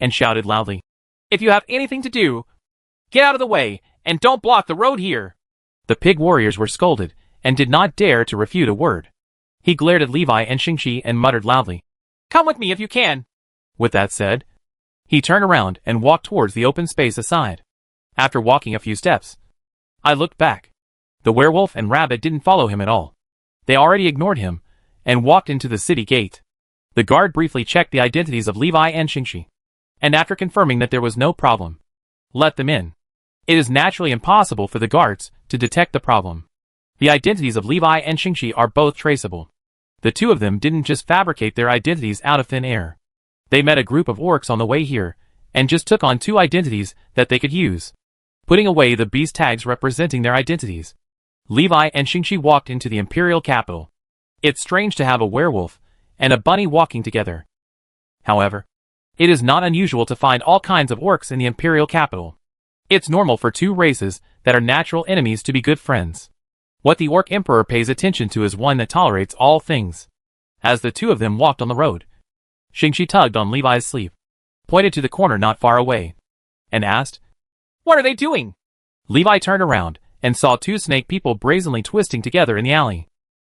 and shouted loudly, If you have anything to do, get out of the way and don't block the road here. The pig warriors were scolded and did not dare to refute a word. He glared at Levi and Shingi and muttered loudly, Come with me if you can. With that said, he turned around and walked towards the open space aside. After walking a few steps, I looked back. The werewolf and rabbit didn't follow him at all. They already ignored him and walked into the city gate. The guard briefly checked the identities of Levi and Shingi, and after confirming that there was no problem, let them in. It is naturally impossible for the guards to detect the problem. The identities of Levi and Shingi are both traceable. The two of them didn't just fabricate their identities out of thin air. They met a group of orcs on the way here, and just took on 2 identities that they could use, putting away the beast tags representing their identities. Levi and Shingi walked into the imperial capital. It's strange to have a werewolf and a bunny walking together. However, it is not unusual to find all kinds of orcs in the imperial capital. It's normal for 2 races that are natural enemies to be good friends. What the Orc Emperor pays attention to is one that tolerates all things. As the two of them walked on the road, Shingi tugged on Levi's sleeve, pointed to the corner not far away, and asked, What are they doing? Levi turned around and saw 2 snake people brazenly twisting together in the alley.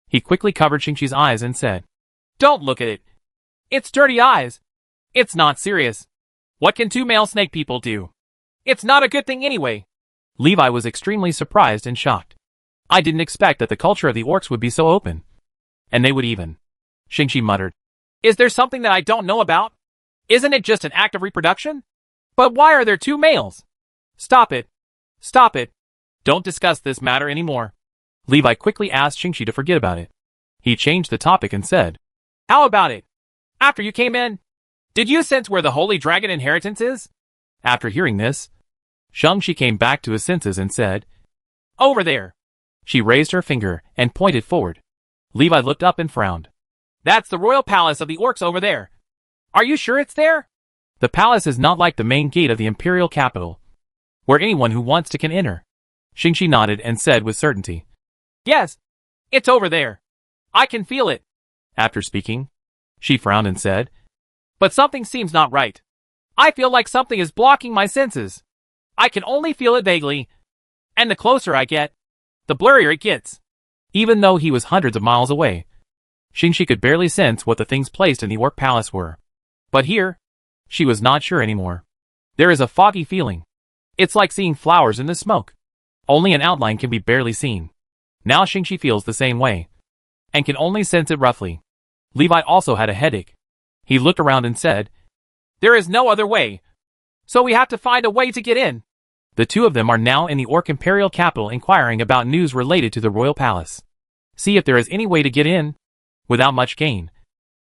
He quickly covered Shingi's eyes and said, Don't look at it. It's dirty eyes. It's not serious. What can 2 male snake people do? It's not a good thing anyway. Levi was extremely surprised and shocked. I didn't expect that the culture of the orcs would be so open. And they would even. Shingi muttered. Is there something that I don't know about? Isn't it just an act of reproduction? But why are there 2 males? Stop it. Stop it. Don't discuss this matter anymore. Levi quickly asked Shingi to forget about it. He changed the topic and said, How about it? After you came in, did you sense where the Holy Dragon inheritance is? After hearing this, Shingi came back to his senses and said, Over there. She raised her finger and pointed forward. Levi looked up and frowned. That's the royal palace of the orcs over there. Are you sure it's there? The palace is not like the main gate of the imperial capital, where anyone who wants to can enter. Shingi nodded and said with certainty, Yes, it's over there. I can feel it. After speaking, she frowned and said, But something seems not right. I feel like something is blocking my senses. I can only feel it vaguely. And the closer I get, the blurrier it gets. Even though he was hundreds of miles away, Shingi could barely sense what the things placed in the orc palace were. But here, she was not sure anymore. There is a foggy feeling. It's like seeing flowers in the smoke. Only an outline can be barely seen. Now Shingi feels the same way, and can only sense it roughly. Levi also had a headache. He looked around and said, There is no other way. So we have to find a way to get in. The two of them are now in the Orc Imperial capital inquiring about news related to the royal palace. See if there is any way to get in. Without much gain,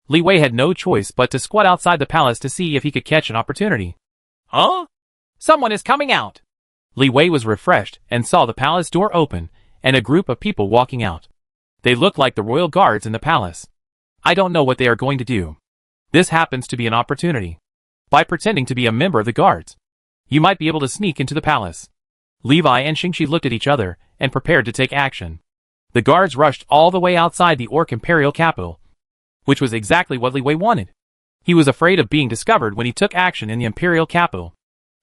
Li Wei had no choice but to squat outside the palace to see if he could catch an opportunity. Huh? Someone is coming out. Li Wei was refreshed and saw the palace door open and a group of people walking out. They looked like the royal guards in the palace. I don't know what they are going to do. This happens to be an opportunity. By pretending to be a member of the guards, you might be able to sneak into the palace. Levi and Shingi looked at each other and prepared to take action. The guards rushed all the way outside the Orc Imperial capital, which was exactly what Li Wei wanted. He was afraid of being discovered when he took action in the Imperial capital.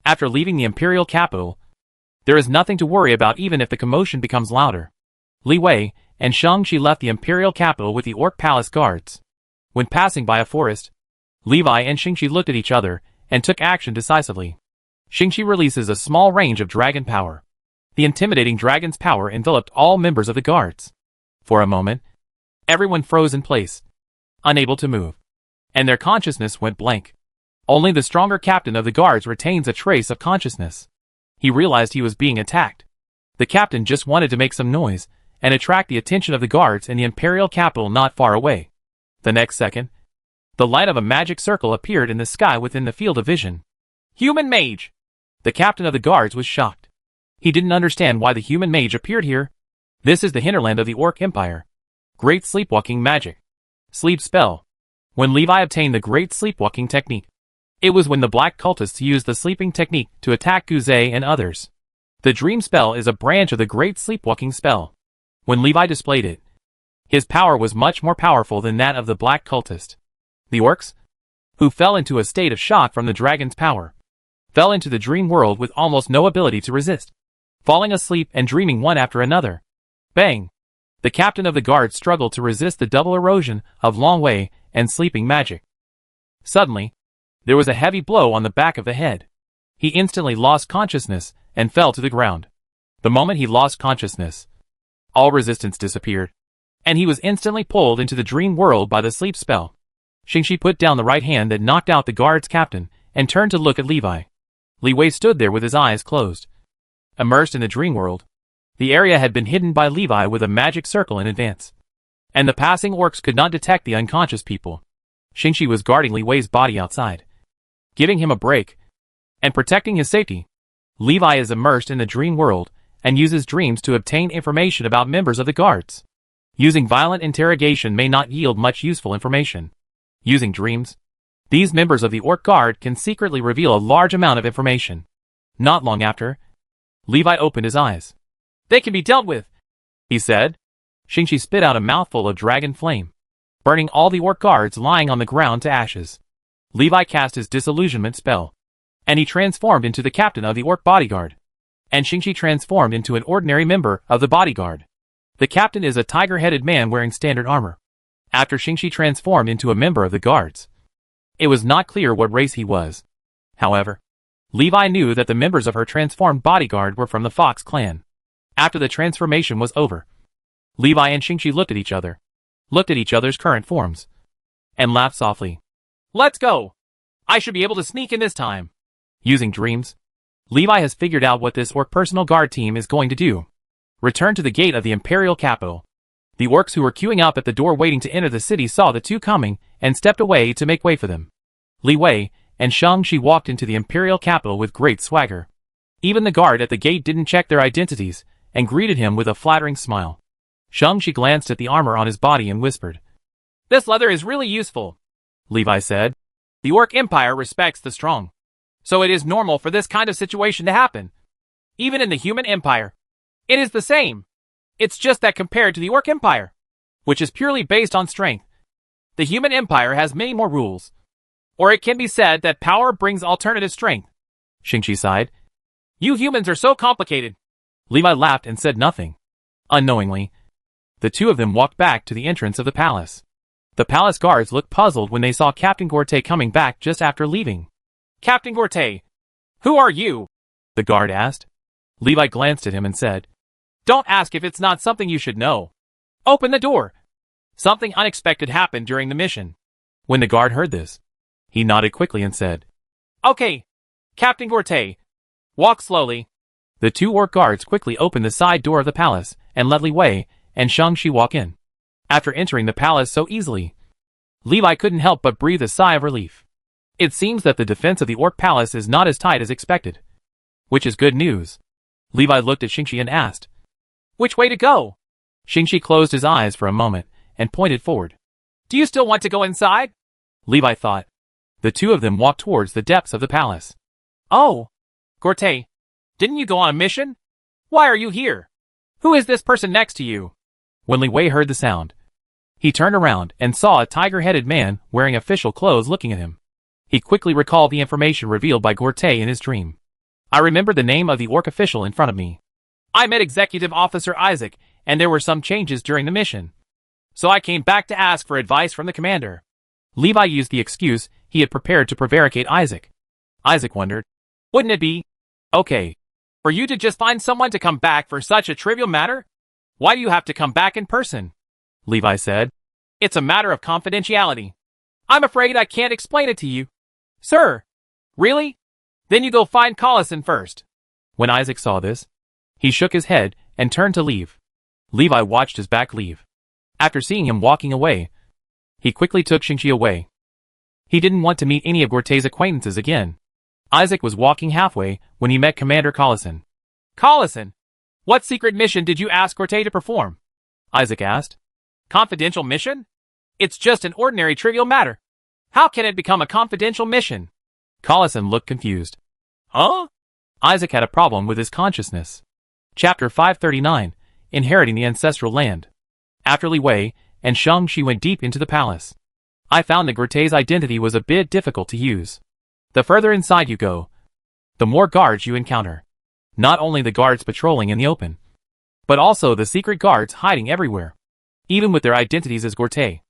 After leaving the Imperial capital, there is nothing to worry about even if the commotion becomes louder. Li Wei and Shingi left the Imperial capital with the Orc Palace guards. When passing by a forest, Levi and Shingi looked at each other and took action decisively. Shingi releases a small range of dragon power. The intimidating dragon's power enveloped all members of the guards. For a moment, everyone froze in place, unable to move, and their consciousness went blank. Only the stronger captain of the guards retains a trace of consciousness. He realized he was being attacked. The captain just wanted to make some noise and attract the attention of the guards in the imperial capital not far away. The next second, the light of a magic circle appeared in the sky within the field of vision. Human mage! The captain of the guards was shocked. He didn't understand why the human mage appeared here. This is the hinterland of the Orc Empire. Great sleepwalking magic. Sleep spell. When Levi obtained the great sleepwalking technique, it was when the black cultists used the sleeping technique to attack Guzei and others. The dream spell is a branch of the great sleepwalking spell. When Levi displayed it, his power was much more powerful than that of the black cultist. The orcs, who fell into a state of shock from the dragon's power, fell into the dream world with almost no ability to resist, falling asleep and dreaming one after another. Bang! The captain of the guard struggled to resist the double erosion of Long Wei and sleeping magic. Suddenly, there was a heavy blow on the back of the head. He instantly lost consciousness and fell to the ground. The moment he lost consciousness, all resistance disappeared, and he was instantly pulled into the dream world by the sleep spell. Shingi put down the right hand that knocked out the guard's captain and turned to look at Levi. Li Wei stood there with his eyes closed. Immersed in the dream world, the area had been hidden by Levi with a magic circle in advance, and the passing orcs could not detect the unconscious people. Shingi was guarding Li Wei's body outside, giving him a break, and protecting his safety. Levi is immersed in the dream world and uses dreams to obtain information about members of the guards. Using violent interrogation may not yield much useful information. Using dreams, these members of the Orc Guard can secretly reveal a large amount of information. Not long after, Levi opened his eyes. They can be dealt with, he said. Shingi spit out a mouthful of dragon flame, burning all the Orc Guards lying on the ground to ashes. Levi cast his disillusionment spell, and he transformed into the captain of the Orc bodyguard, and Shingi transformed into an ordinary member of the bodyguard. The captain is a tiger-headed man wearing standard armor. After Shingi transformed into a member of the guards, it was not clear what race he was. However, Levi knew that the members of her transformed bodyguard were from the Fox clan. After the transformation was over, Levi and Shingi looked at each other's current forms, and laughed softly. Let's go! I should be able to sneak in this time. Using dreams, Levi has figured out what this Orc personal guard team is going to do. Return to the gate of the Imperial capital. The orcs who were queuing up at the door waiting to enter the city saw the two coming and stepped away to make way for them. Li Wei and Shingi walked into the imperial capital with great swagger. Even the guard at the gate didn't check their identities and greeted him with a flattering smile. Shingi glanced at the armor on his body and whispered, "This leather is really useful," Levi said. "The Orc Empire respects the strong. So it is normal for this kind of situation to happen. Even in the Human Empire, it is the same. It's just that compared to the Orc Empire, which is purely based on strength, the Human Empire has many more rules. Or it can be said that power brings alternative strength." Shingi sighed. "You humans are so complicated." Levi laughed and said nothing. Unknowingly, the two of them walked back to the entrance of the palace. The palace guards looked puzzled when they saw Captain Gorte coming back just after leaving. "Captain Gorte, who are you?" the guard asked. Levi glanced at him and said, "Don't ask if it's not something you should know. Open the door." Something unexpected happened during the mission. When the guard heard this, he nodded quickly and said, "Okay, Captain Gorte, walk slowly." The two orc guards quickly opened the side door of the palace and let Li Wei and Shingi walk in. After entering the palace so easily, Levi couldn't help but breathe a sigh of relief. It seems that the defense of the orc palace is not as tight as expected, which is good news. Levi looked at Shingi and asked, "Which way to go?" Shingi closed his eyes for a moment and pointed forward. "Do you still want to go inside?" Levi thought. The two of them walked towards the depths of the palace. "Oh, Gorte, didn't you go on a mission? Why are you here? Who is this person next to you?" When Li Wei heard the sound, he turned around and saw a tiger-headed man wearing official clothes looking at him. He quickly recalled the information revealed by Gorte in his dream. "I remembered the name of the orc official in front of me. I met Executive Officer Isaac, and there were some changes during the mission. So I came back to ask for advice from the commander." Levi used the excuse he had prepared to prevaricate Isaac. Isaac wondered, "Wouldn't it be okay for you to just find someone to come back for such a trivial matter? Why do you have to come back in person?" Levi said. "It's a matter of confidentiality. I'm afraid I can't explain it to you." "Sir, really? Then you go find Collison first." When Isaac saw this, he shook his head and turned to leave. Levi watched his back leave. After seeing him walking away, he quickly took Shingi away. He didn't want to meet any of Gorte's acquaintances again. Isaac was walking halfway when he met Commander Collison. "Collison, what secret mission did you ask Gorte to perform?" Isaac asked. "Confidential mission? It's just an ordinary trivial matter. How can it become a confidential mission?" Collison looked confused. "Huh?" Isaac had a problem with his consciousness. Chapter 539, Inheriting the Ancestral Land. After Li Wei and Shingi went deep into the palace, I found that Gorte's identity was a bit difficult to use. The further inside you go, the more guards you encounter. Not only the guards patrolling in the open, but also the secret guards hiding everywhere, even with their identities as Gorte.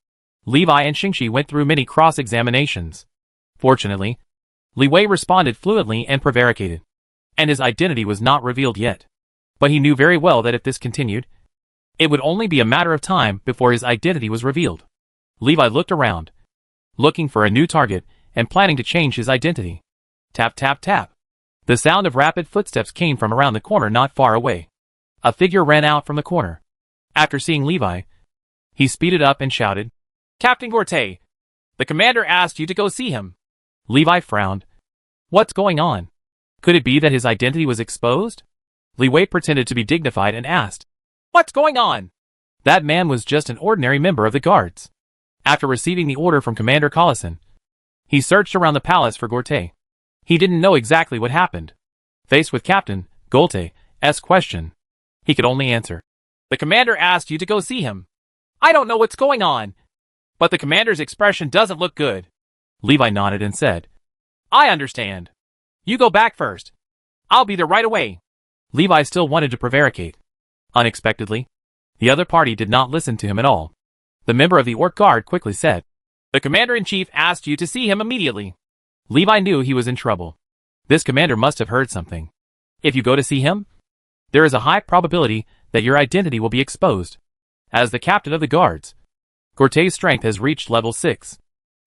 Levi and Shingi went through many cross-examinations. Fortunately, Li Wei responded fluently and prevaricated, and his identity was not revealed yet. But he knew very well that if this continued, it would only be a matter of time before his identity was revealed. Levi looked around, looking for a new target and planning to change his identity. Tap, tap, tap. The sound of rapid footsteps came from around the corner not far away. A figure ran out from the corner. After seeing Levi, he speeded up and shouted, "Captain Gorte, the commander asked you to go see him." Levi frowned. What's going on? Could it be that his identity was exposed? Li Wei pretended to be dignified and asked, "What's going on?" That man was just an ordinary member of the guards. After receiving the order from Commander Collison, he searched around the palace for Gorte. He didn't know exactly what happened. Faced with Captain Gorte's question, he could only answer, "The commander asked you to go see him. I don't know what's going on, but the commander's expression doesn't look good." Levi nodded and said, "I understand. You go back first. I'll be there right away." Levi still wanted to prevaricate. Unexpectedly, the other party did not listen to him at all. The member of the Orc Guard quickly said, "The commander-in-chief asked you to see him immediately." Levi knew he was in trouble. This commander must have heard something. If you go to see him, there is a high probability that your identity will be exposed. As the captain of the guards, Gorte's strength has reached level 6.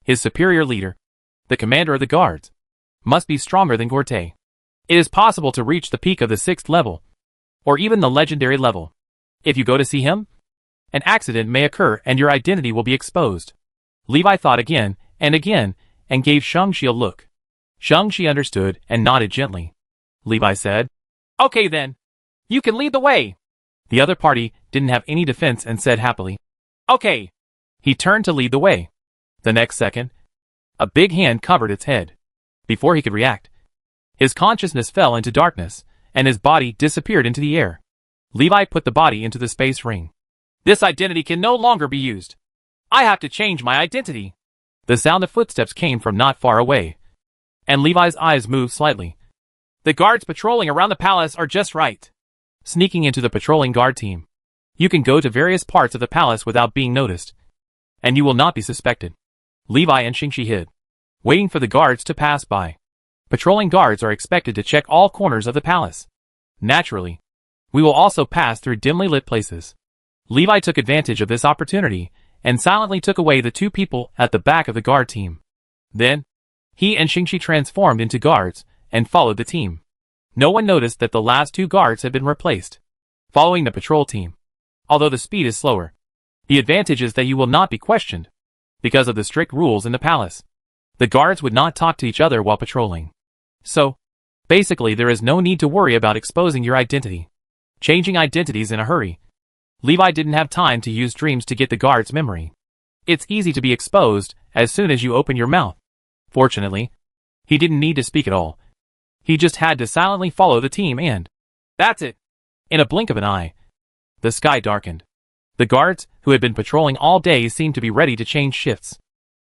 His superior leader, the commander of the guards, must be stronger than Gorte. It is possible to reach the peak of the 6th level, or even the legendary level. If you go to see him, An accident may occur and your identity will be exposed. Levi thought again, and gave Shang-Chi a look. Shang-Chi understood and nodded gently. Levi said, "Okay then. You can lead the way." The other party didn't have any defense and said happily, "Okay." He turned to lead the way. The next second, a big hand covered its head. Before he could react, his consciousness fell into darkness, and his body disappeared into the air. Levi put the body into the space ring. "This identity can no longer be used. I have to change my identity." The sound of footsteps came from not far away, and Levi's eyes moved slightly. The guards patrolling around the palace are just right. Sneaking into the patrolling guard team, you can go to various parts of the palace without being noticed, and you will not be suspected. Levi and Shingi hid, waiting for the guards to pass by. Patrolling guards are expected to check all corners of the palace. Naturally, we will also pass through dimly lit places. Levi took advantage of this opportunity and silently took away the two people at the back of the guard team. Then, he and Shingi transformed into guards and followed the team. No one noticed that the last two guards had been replaced. Following the patrol team, although the speed is slower, the advantage is that you will not be questioned. Because of the strict rules in the palace, the guards would not talk to each other while patrolling. So, basically there is no need to worry about exposing your identity. Changing identities in a hurry. Levi didn't have time to use dreams to get the guard's memory. It's easy to be exposed as soon as you open your mouth. Fortunately, he didn't need to speak at all. He just had to silently follow the team and... That's it. In a blink of an eye, the sky darkened. The guards, who had been patrolling all day, seemed to be ready to change shifts.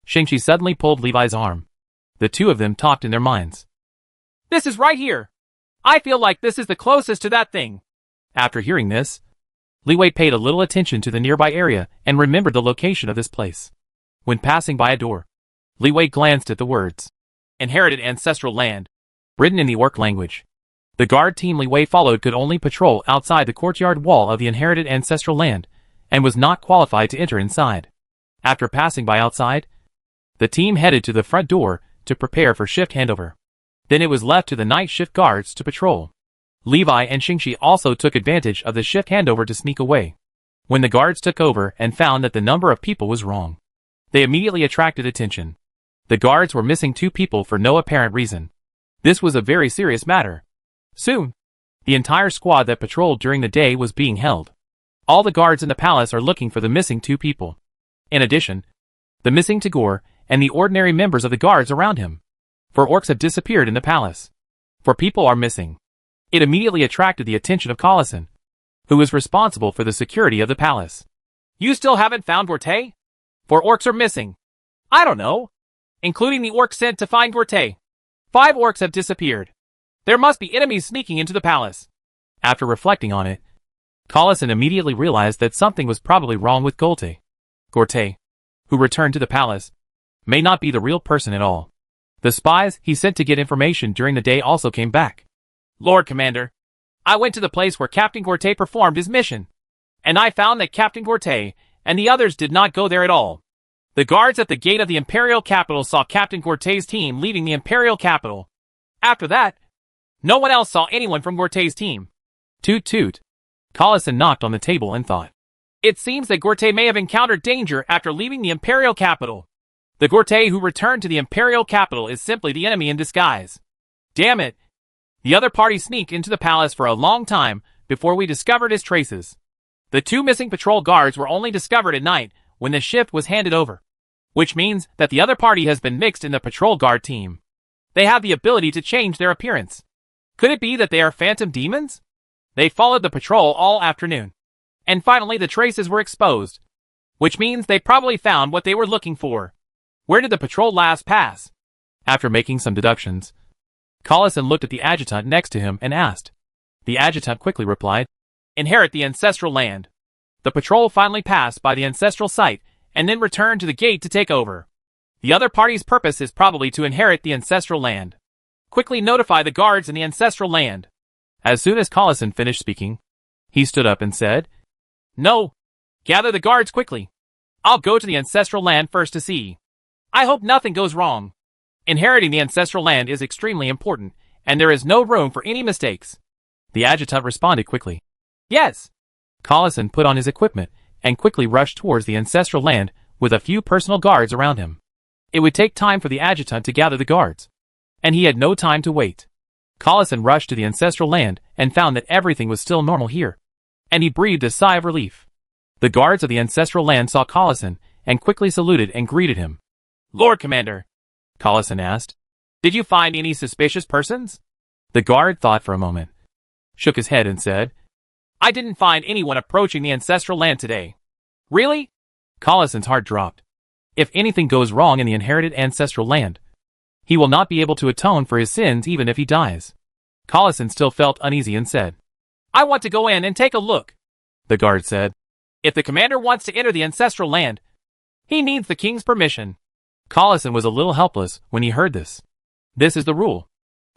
Shingi suddenly pulled Levi's arm. The two of them talked in their minds. "This is right here. I feel like this is the closest to that thing." After hearing this, Levi paid a little attention to the nearby area and remembered the location of this place. When passing by a door, Levi glanced at the words, "Inherited Ancestral Land," written in the Orc language. The guard team Levi followed could only patrol outside the courtyard wall of the Inherited Ancestral Land, and was not qualified to enter inside. After passing by outside, the team headed to the front door to prepare for shift handover. Then it was left to the night shift guards to patrol. Levi and Shingi also took advantage of the shift handover to sneak away. When the guards took over and found that the number of people was wrong, they immediately attracted attention. The guards were missing two people for no apparent reason. This was a very serious matter. Soon, the entire squad that patrolled during the day was being held. All the guards in the palace are looking for the missing two people. In addition, the missing Tagore and the ordinary members of the guards around him. For orcs have disappeared in the palace. For people are missing. It immediately attracted the attention of Collison, who was responsible for the security of the palace. "You still haven't found Gorte? 4 orcs are missing. I don't know. Including the orc sent to find Gorte. 5 orcs have disappeared. There must be enemies sneaking into the palace." After reflecting on it, Collison immediately realized that something was probably wrong with Gorte. Gorte, who returned to the palace, may not be the real person at all. The spies he sent to get information during the day also came back. "Lord Commander, I went to the place where Captain Gorte performed his mission, and I found that Captain Gorte and the others did not go there at all. The guards at the gate of the Imperial Capital saw Captain Gorte's team leaving the Imperial Capital. After that, no one else saw anyone from Gorte's team." Toot toot. Collison knocked on the table and thought, "It seems that Gorte may have encountered danger after leaving the Imperial Capital. The Gorte who returned to the Imperial Capital is simply the enemy in disguise. Damn it. The other party sneaked into the palace for a long time before we discovered his traces. The 2 missing patrol guards were only discovered at night when the shift was handed over, which means that the other party has been mixed in the patrol guard team. They have the ability to change their appearance. Could it be that they are phantom demons? They followed the patrol all afternoon, and finally the traces were exposed, which means they probably found what they were looking for. Where did the patrol last pass?" After making some deductions, Collison looked at the adjutant next to him and asked. The adjutant quickly replied, "Inherit the Ancestral Land. The patrol finally passed by the ancestral site and then returned to the gate to take over. The other party's purpose is probably to inherit the Ancestral Land. Quickly notify the guards in the Ancestral Land." As soon as Collison finished speaking, he stood up and said, "No. Gather the guards quickly. I'll go to the Ancestral Land first to see. I hope nothing goes wrong. Inheriting the Ancestral Land is extremely important, and there is no room for any mistakes." The adjutant responded quickly. "Yes." Collison put on his equipment and quickly rushed towards the ancestral land with a few personal guards around him. It would take time for the adjutant to gather the guards, and he had no time to wait. Collison rushed to the ancestral land and found that everything was still normal here, and he breathed a sigh of relief. The guards of the ancestral land saw Collison and quickly saluted and greeted him. "Lord Commander," Collison asked, "did you find any suspicious persons?" The guard thought for a moment, shook his head and said, "I didn't find anyone approaching the ancestral land today." "Really?" Collison's heart dropped. If anything goes wrong in the inherited ancestral land, he will not be able to atone for his sins even if he dies. Collison still felt uneasy and said, "I want to go in and take a look." The guard said, "If the commander wants to enter the ancestral land, he needs the king's permission." Collison was a little helpless when he heard this. This is the rule.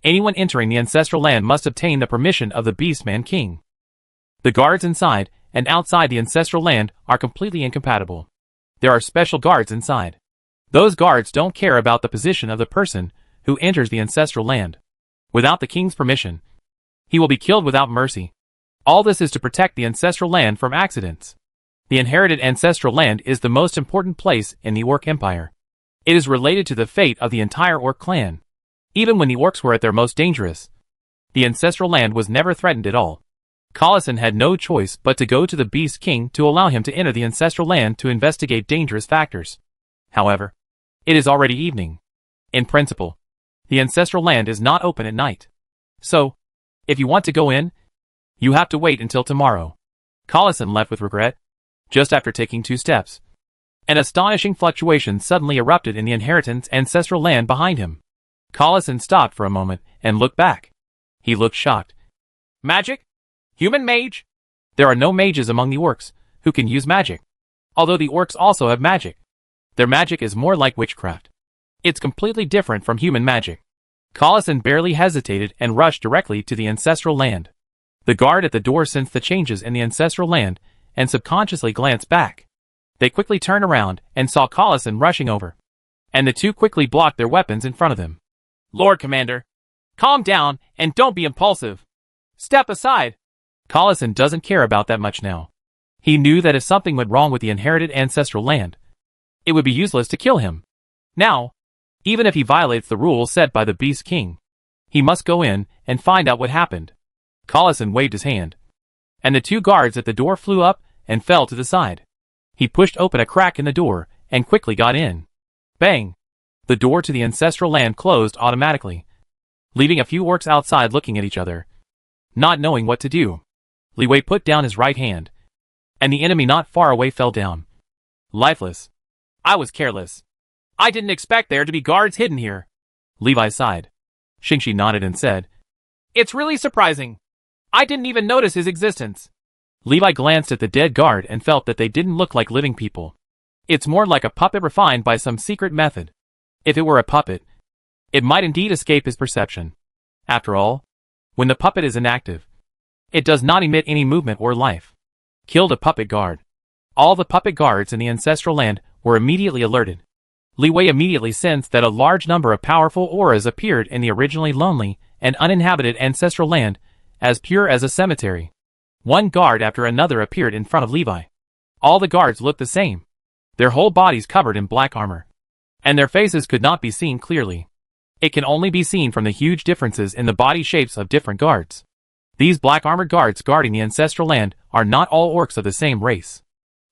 Anyone entering the ancestral land must obtain the permission of the Beastman King. The guards inside and outside the ancestral land are completely incompatible. There are special guards inside. Those guards don't care about the position of the person who enters the ancestral land. Without the king's permission, he will be killed without mercy. All this is to protect the ancestral land from accidents. The inherited ancestral land is the most important place in the Orc Empire. It is related to the fate of the entire Orc clan. Even when the Orcs were at their most dangerous, the ancestral land was never threatened at all. Collison had no choice but to go to the Beast King to allow him to enter the ancestral land to investigate dangerous factors. However, it is already evening. In principle, the ancestral land is not open at night. So, if you want to go in, you have to wait until tomorrow. Collison left with regret. Just after taking 2 steps, an astonishing fluctuation suddenly erupted in the inheritance ancestral land behind him. Collison stopped for a moment and looked back. He looked shocked. "Magic? Human mage?" There are no mages among the Orcs who can use magic. Although the Orcs also have magic, their magic is more like witchcraft. It's completely different from human magic. Collison barely hesitated and rushed directly to the ancestral land. The guard at the door sensed the changes in the ancestral land and subconsciously glanced back. They quickly turned around and saw Collison rushing over, and the two quickly blocked their weapons in front of him. "Lord Commander, calm down and don't be impulsive. Step aside." Collison doesn't care about that much now. He knew that if something went wrong with the inherited ancestral land, it would be useless to kill him. Now, even if he violates the rules set by the Beast King, he must go in and find out what happened. Collison waved his hand, and the 2 guards at the door flew up and fell to the side. He pushed open a crack in the door and quickly got in. Bang! The door to the ancestral land closed automatically, leaving a few Orcs outside looking at each other, not knowing what to do. Li Wei put down his right hand, and the enemy not far away fell down, lifeless. "I was careless. I didn't expect there to be guards hidden here." Levi sighed. Shingi nodded and said, "It's really surprising. I didn't even notice his existence." Levi glanced at the dead guard and felt that they didn't look like living people. It's more like a puppet refined by some secret method. If it were a puppet, it might indeed escape his perception. After all, when the puppet is inactive, it does not emit any movement or life. Killed a puppet guard. All the puppet guards in the ancestral land were immediately alerted. Li Wei immediately sensed that a large number of powerful auras appeared in the originally lonely and uninhabited ancestral land, as pure as a cemetery. One guard after another appeared in front of Levi. All the guards looked the same, their whole bodies covered in black armor, and their faces could not be seen clearly. It can only be seen from the huge differences in the body shapes of different guards. These black armored guards guarding the ancestral land are not all Orcs of the same race.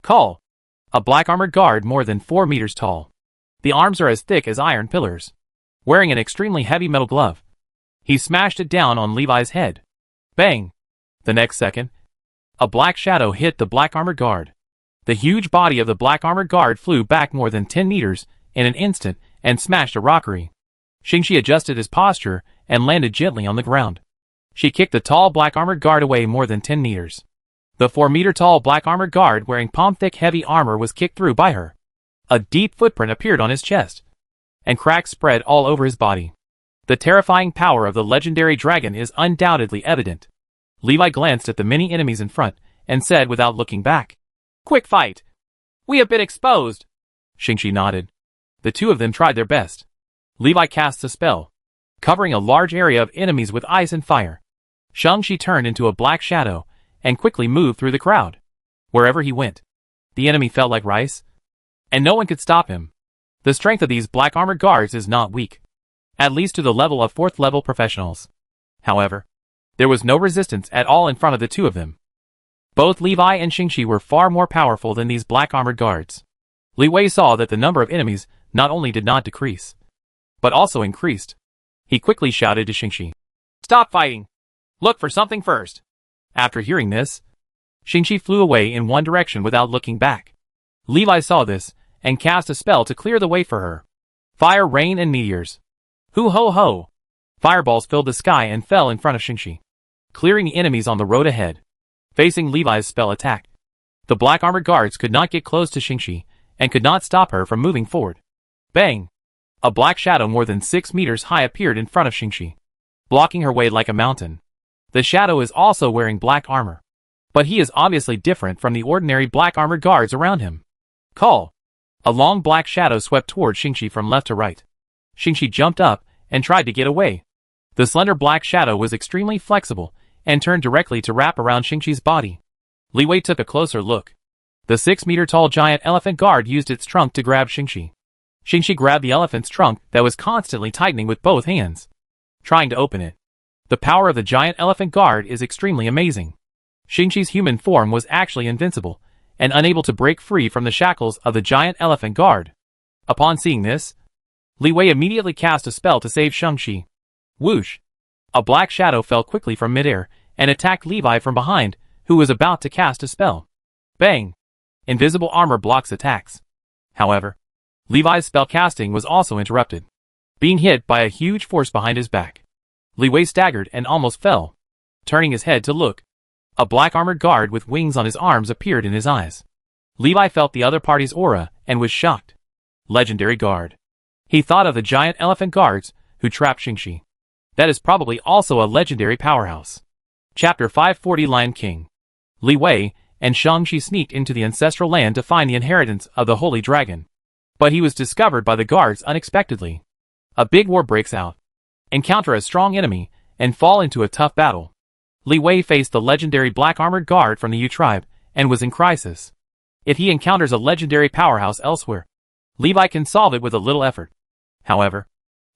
Call. A black armored guard more than 4 meters tall. The arms are as thick as iron pillars. Wearing an extremely heavy metal glove, he smashed it down on Levi's head. Bang! The next second, a black shadow hit the black armored guard. The huge body of the black armored guard flew back more than 10 meters in an instant and smashed a rockery. Shingi adjusted his posture and landed gently on the ground. She kicked the tall black armored guard away more than 10 meters. The 4-meter-tall black armored guard wearing palm-thick heavy armor was kicked through by her. A deep footprint appeared on his chest, and cracks spread all over his body. The terrifying power of the legendary dragon is undoubtedly evident. Levi glanced at the many enemies in front and said without looking back, "Quick fight! We have been exposed." Shingi nodded. The 2 of them tried their best. Levi cast a spell, covering a large area of enemies with ice and fire. Shang-Chi turned into a black shadow and quickly moved through the crowd. Wherever he went, The enemy felt like rice, and no one could stop him. The strength of these black armored guards is not weak, at least to the level of 4th level professionals. However, there was no resistance at all in front of the two of them. Both Levi and Shingi were far more powerful than these black armored guards. Li Wei saw that the number of enemies not only did not decrease, but also increased. He quickly shouted to Shingi, "Stop fighting! Look for something first." After hearing this, Shingi flew away in one direction without looking back. Levi saw this, and cast a spell to clear the way for her. Fire, rain, and meteors. Hoo ho ho! Fireballs filled the sky and fell in front of Shingi, clearing the enemies on the road ahead. Facing Levi's spell attack, the black armored guards could not get close to Shingi, and could not stop her from moving forward. Bang! A black shadow more than 6 meters high appeared in front of Shingi, blocking her way like a mountain. The shadow is also wearing black armor, but he is obviously different from the ordinary black armored guards around him. Call! A long black shadow swept toward Shingi from left to right. Shingi jumped up and tried to get away. The slender black shadow was extremely flexible and turned directly to wrap around Shingi's body. Li Wei took a closer look. The 6-meter-tall giant elephant guard used its trunk to grab Shingi. Shingi grabbed the elephant's trunk that was constantly tightening with both hands, trying to open it. The power of the giant elephant guard is extremely amazing. Shingi's human form was actually invincible, and unable to break free from the shackles of the giant elephant guard. Upon seeing this, Li Wei immediately cast a spell to save Shingi. Whoosh! A black shadow fell quickly from midair and attacked Levi from behind, who was about to cast a spell. Bang! Invisible armor blocks attacks. However, Levi's spell casting was also interrupted, being hit by a huge force behind his back. Li Wei staggered and almost fell. Turning his head to look, a black armored guard with wings on his arms appeared in his eyes. Levi felt the other party's aura and was shocked. Legendary guard. He thought of the giant elephant guards who trapped Shingi. That is probably also a legendary powerhouse. Chapter 540 Lion King. Li Wei and Shingi sneaked into the ancestral land to find the inheritance of the Holy Dragon. But he was discovered by the guards unexpectedly. A big war breaks out. Encounter a strong enemy, and fall into a tough battle. Li Wei faced the legendary black armored guard from the Yu tribe, and was in crisis. If he encounters a legendary powerhouse elsewhere, Levi can solve it with a little effort. However,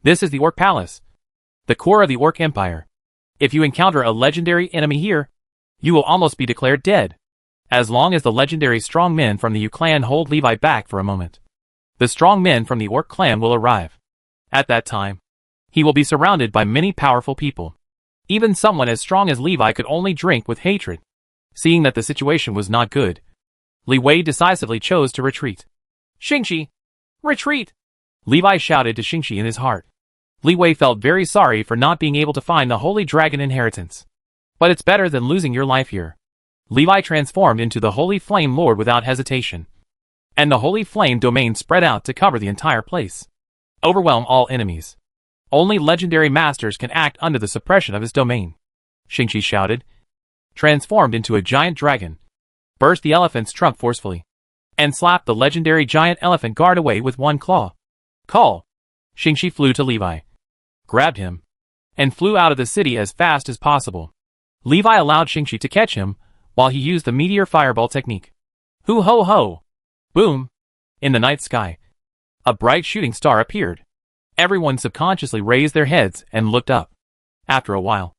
this is the Orc Palace, the core of the Orc Empire. If you encounter a legendary enemy here, you will almost be declared dead. As long as the legendary strong men from the Yu clan hold Levi back for a moment, the strong men from the Orc clan will arrive. At that time, he will be surrounded by many powerful people. Even someone as strong as Levi could only drink with hatred. Seeing that the situation was not good, Li Wei decisively chose to retreat. Shingi! Retreat! Levi shouted to Shingi in his heart. Li Wei felt very sorry for not being able to find the Holy Dragon inheritance. But it's better than losing your life here. Levi transformed into the Holy Flame Lord without hesitation, and the Holy Flame domain spread out to cover the entire place. Overwhelm all enemies. Only legendary masters can act under the suppression of his domain. Shingi shouted, transformed into a giant dragon, burst the elephant's trunk forcefully, and slapped the legendary giant elephant guard away with one claw. Call! Shingi flew to Levi, grabbed him, and flew out of the city as fast as possible. Levi allowed Shingi to catch him, while he used the meteor fireball technique. Hoo ho ho! Boom! In the night sky, a bright shooting star appeared. Everyone subconsciously raised their heads and looked up. After a while,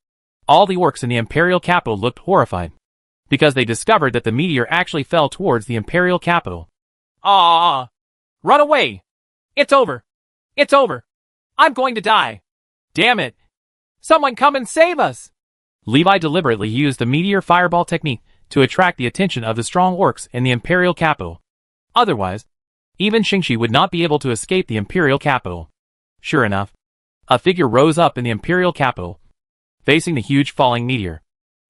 all the orcs in the imperial capital looked horrified, because they discovered that the meteor actually fell towards the imperial capital. Ah! Run away! It's over! It's over! I'm going to die! Damn it! Someone come and save us! Levi deliberately used the meteor fireball technique to attract the attention of the strong orcs in the imperial capital. Otherwise, even Shingi would not be able to escape the imperial capital. Sure enough, a figure rose up in the imperial capital, facing the huge falling meteor.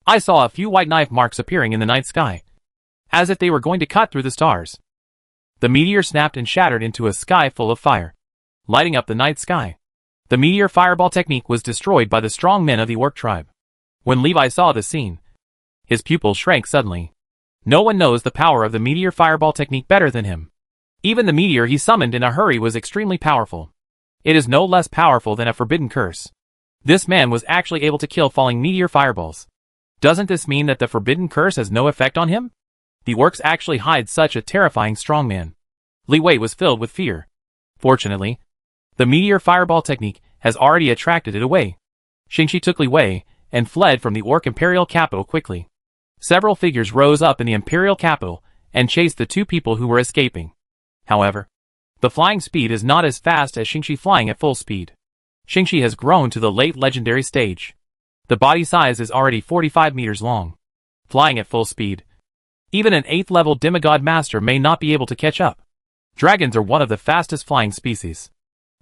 I saw a few white knife marks appearing in the night sky, as if they were going to cut through the stars. The meteor snapped and shattered into a sky full of fire, lighting up the night sky. The meteor fireball technique was destroyed by the strong men of the Orc tribe. When Levi saw the scene, his pupils shrank suddenly. No one knows the power of the meteor fireball technique better than him. Even the meteor he summoned in a hurry was extremely powerful. It is no less powerful than a forbidden curse. This man was actually able to kill falling meteor fireballs. Doesn't this mean that the forbidden curse has no effect on him? The orcs actually hide such a terrifying strongman. Li Wei was filled with fear. Fortunately, the meteor fireball technique has already attracted it away. Shingi took Li Wei and fled from the orc imperial capital quickly. Several figures rose up in the imperial capital and chased the two people who were escaping. However, the flying speed is not as fast as Shingi flying at full speed. Shingi has grown to the late legendary stage. The body size is already 45 meters long. Flying at full speed, even an 8th level demigod master may not be able to catch up. Dragons are one of the fastest flying species.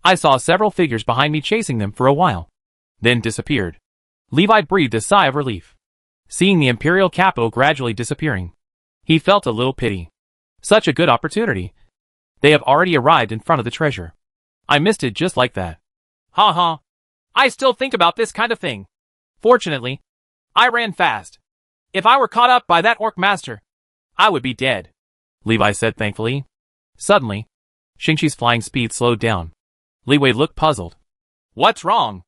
I saw several figures behind me chasing them for a while, then disappeared. Levi breathed a sigh of relief, seeing the imperial capital gradually disappearing. He felt a little pity. Such a good opportunity. They have already arrived in front of the treasure. I missed it just like that. Ha ha. I still think about this kind of thing. Fortunately, I ran fast. If I were caught up by that orc master, I would be dead, Levi said thankfully. Suddenly, Shingi's flying speed slowed down. Li Wei looked puzzled. What's wrong?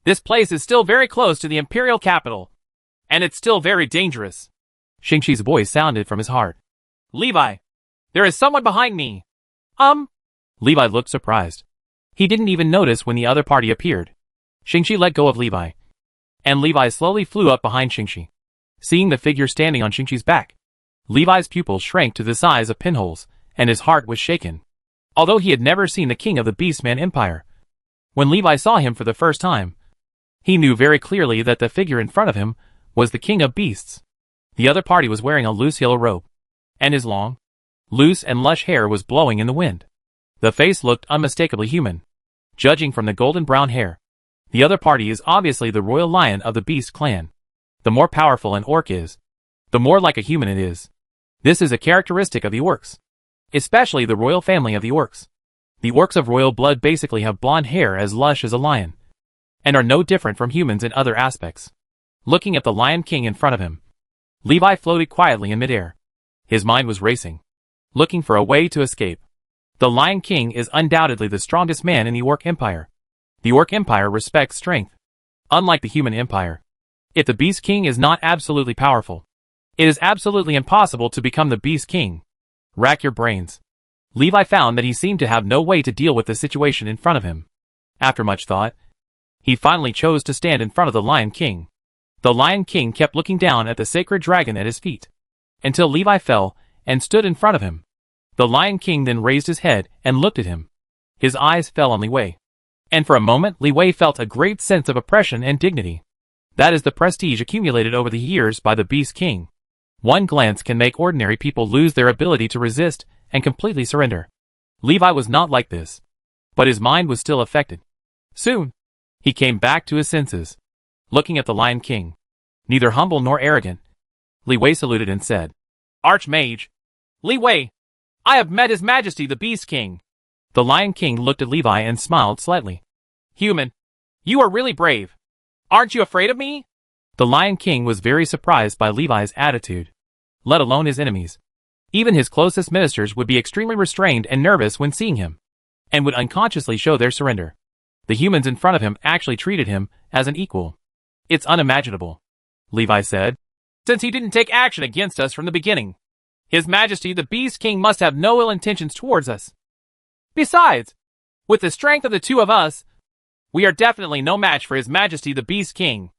This place is still very close to the imperial capital, and it's still very dangerous. Shingi's voice sounded from his heart. Levi, there is someone behind me. Levi looked surprised. He didn't even notice when the other party appeared. Shingi let go of Levi, and Levi slowly flew up behind Shingi. Seeing the figure standing on Shingi's back, Levi's pupils shrank to the size of pinholes, and his heart was shaken. Although he had never seen the king of the Beastman Empire, when Levi saw him for the first time, he knew very clearly that the figure in front of him was the king of beasts. The other party was wearing a loose yellow robe, and his long, loose and lush hair was blowing in the wind. The face looked unmistakably human, judging from the golden brown hair. The other party is obviously the royal lion of the beast clan. The more powerful an orc is, the more like a human it is. This is a characteristic of the orcs, especially the royal family of the orcs. The orcs of royal blood basically have blonde hair as lush as a lion, and are no different from humans in other aspects. Looking at the Lion King in front of him, Levi floated quietly in midair. His mind was racing, looking for a way to escape. The Lion King is undoubtedly the strongest man in the Orc Empire. The Orc Empire respects strength, unlike the human empire. If the Beast King is not absolutely powerful, it is absolutely impossible to become the Beast King. Rack your brains. Levi found that he seemed to have no way to deal with the situation in front of him. After much thought, he finally chose to stand in front of the Lion King. The Lion King kept looking down at the sacred dragon at his feet, until Levi fell and stood in front of him. The Lion King then raised his head and looked at him. His eyes fell on Li Wei, and for a moment Li Wei felt a great sense of oppression and dignity. That is the prestige accumulated over the years by the Beast King. One glance can make ordinary people lose their ability to resist and completely surrender. Levi was not like this, but his mind was still affected. Soon, he came back to his senses. Looking at the Lion King, neither humble nor arrogant, Li Wei saluted and said, Archmage, Li Wei, I have met His Majesty the Beast King. The Lion King looked at Levi and smiled slightly. Human, you are really brave. Aren't you afraid of me? The Lion King was very surprised by Levi's attitude, let alone his enemies. Even his closest ministers would be extremely restrained and nervous when seeing him, and would unconsciously show their surrender. The humans in front of him actually treated him as an equal. It's unimaginable, Levi said, since he didn't take action against us from the beginning. His Majesty the Beast King must have no ill intentions towards us. Besides, with the strength of the two of us, we are definitely no match for His Majesty the Beast King.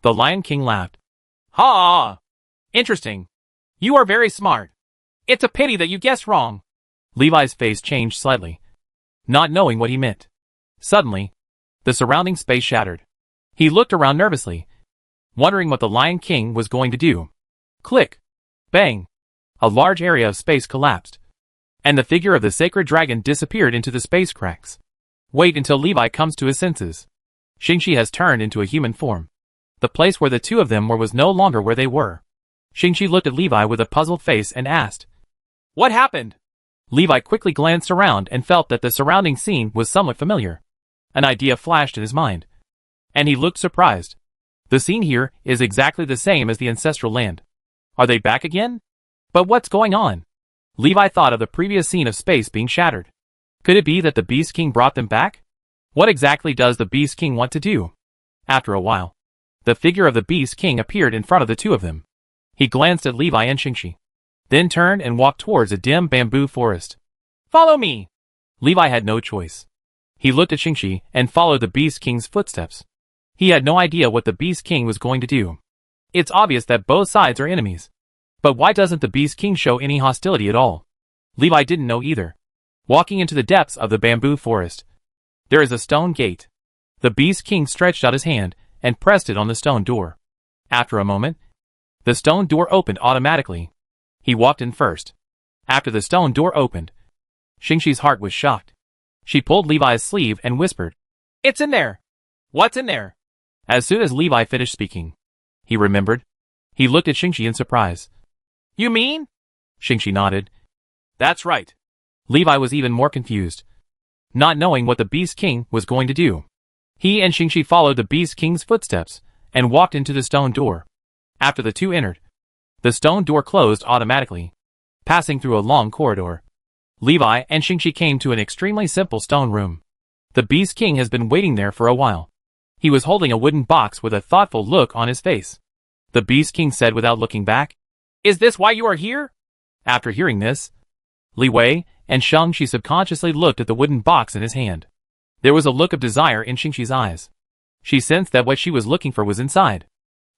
The Lion King laughed. Ha! Interesting. You are very smart. It's a pity that you guessed wrong. Levi's face changed slightly, not knowing what he meant. Suddenly, the surrounding space shattered. He looked around nervously, wondering what the Lion King was going to do. Click! Bang! A large area of space collapsed, and the figure of the sacred dragon disappeared into the space cracks. Wait until Levi comes to his senses. Shingi has turned into a human form. The place where the two of them were was no longer where they were. Shingi looked at Levi with a puzzled face and asked, What happened? Levi quickly glanced around and felt that the surrounding scene was somewhat familiar. An idea flashed in his mind, and he looked surprised. The scene here is exactly the same as the ancestral land. Are they back again? But what's going on? Levi thought of the previous scene of space being shattered. Could it be that the Beast King brought them back? What exactly does the Beast King want to do? After a while, the figure of the Beast King appeared in front of the two of them. He glanced at Levi and Shingi. then turned and walked towards a dim bamboo forest. Follow me! Levi had no choice. He looked at Shingi and followed the Beast King's footsteps. He had no idea what the Beast King was going to do. It's obvious that both sides are enemies. But why doesn't the Beast King show any hostility at all? Levi didn't know either. Walking into the depths of the bamboo forest, there is a stone gate. The Beast King stretched out his hand and pressed it on the stone door. After a moment, the stone door opened automatically. He walked in first. After the stone door opened, Shingi's heart was shocked. She pulled Levi's sleeve and whispered, "It's in there! What's in there?" As soon as Levi finished speaking, he remembered. He looked at Shingi in surprise. "You mean?" Shingi nodded. "That's right." Levi was even more confused, not knowing what the Beast King was going to do. He and Shingi followed the Beast King's footsteps and walked into the stone door. After the two entered, the stone door closed automatically, passing through a long corridor. Levi and Shingi came to an extremely simple stone room. The Beast King has been waiting there for a while. He was holding a wooden box with a thoughtful look on his face. The Beast King said without looking back, "Is this why you are here?" After hearing this, Li Wei and Shingi subconsciously looked at the wooden box in his hand. There was a look of desire in Shingi's eyes. She sensed that what she was looking for was inside.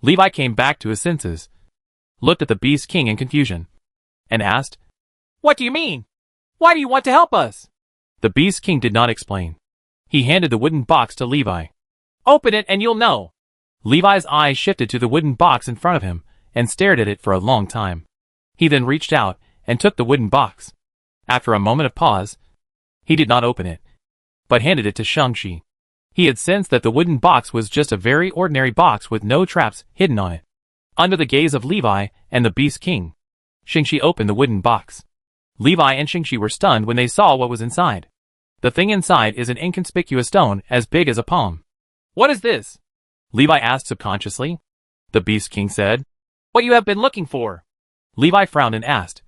Levi came back to his senses, looked at the Beast King in confusion, and asked, "What do you mean? Why do you want to help us?" The Beast King did not explain. He handed the wooden box to Levi. "Open it and you'll know." Levi's eyes shifted to the wooden box in front of him and stared at it for a long time. He then reached out and took the wooden box. After a moment of pause, he did not open it, but handed it to Shingi. He had sensed that the wooden box was just a very ordinary box with no traps hidden on it. Under the gaze of Levi and the Beast King, Shingi opened the wooden box. Levi and Shingi were stunned when they saw what was inside. The thing inside is an inconspicuous stone as big as a palm. "What is this?" Levi asked subconsciously. The Beast King said, "What you have been looking for." Levi frowned and asked,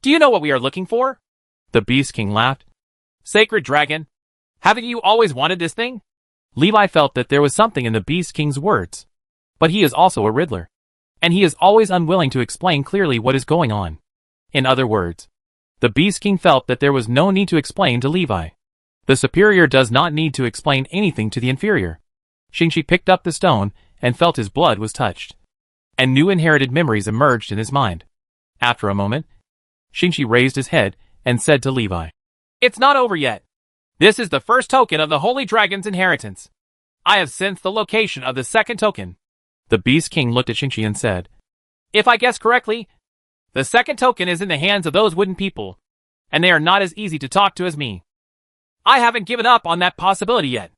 "Do you know what we are looking for?" The Beast King laughed. "Sacred dragon. Haven't you always wanted this thing?" Levi felt that there was something in the Beast King's words. But he is also a Riddler. And he is always unwilling to explain clearly what is going on. In other words, the Beast King felt that there was no need to explain to Levi. The superior does not need to explain anything to the inferior. Shingi picked up the stone and felt his blood was touched. And new inherited memories emerged in his mind. After a moment, Shingi raised his head and said to Levi, "It's not over yet. This is the first token of the Holy Dragon's inheritance. I have sensed the location of the second token." The Beast King looked at Shingi and said, "If I guess correctly, the second token is in the hands of those wooden people, and they are not as easy to talk to as me. I haven't given up on that possibility yet.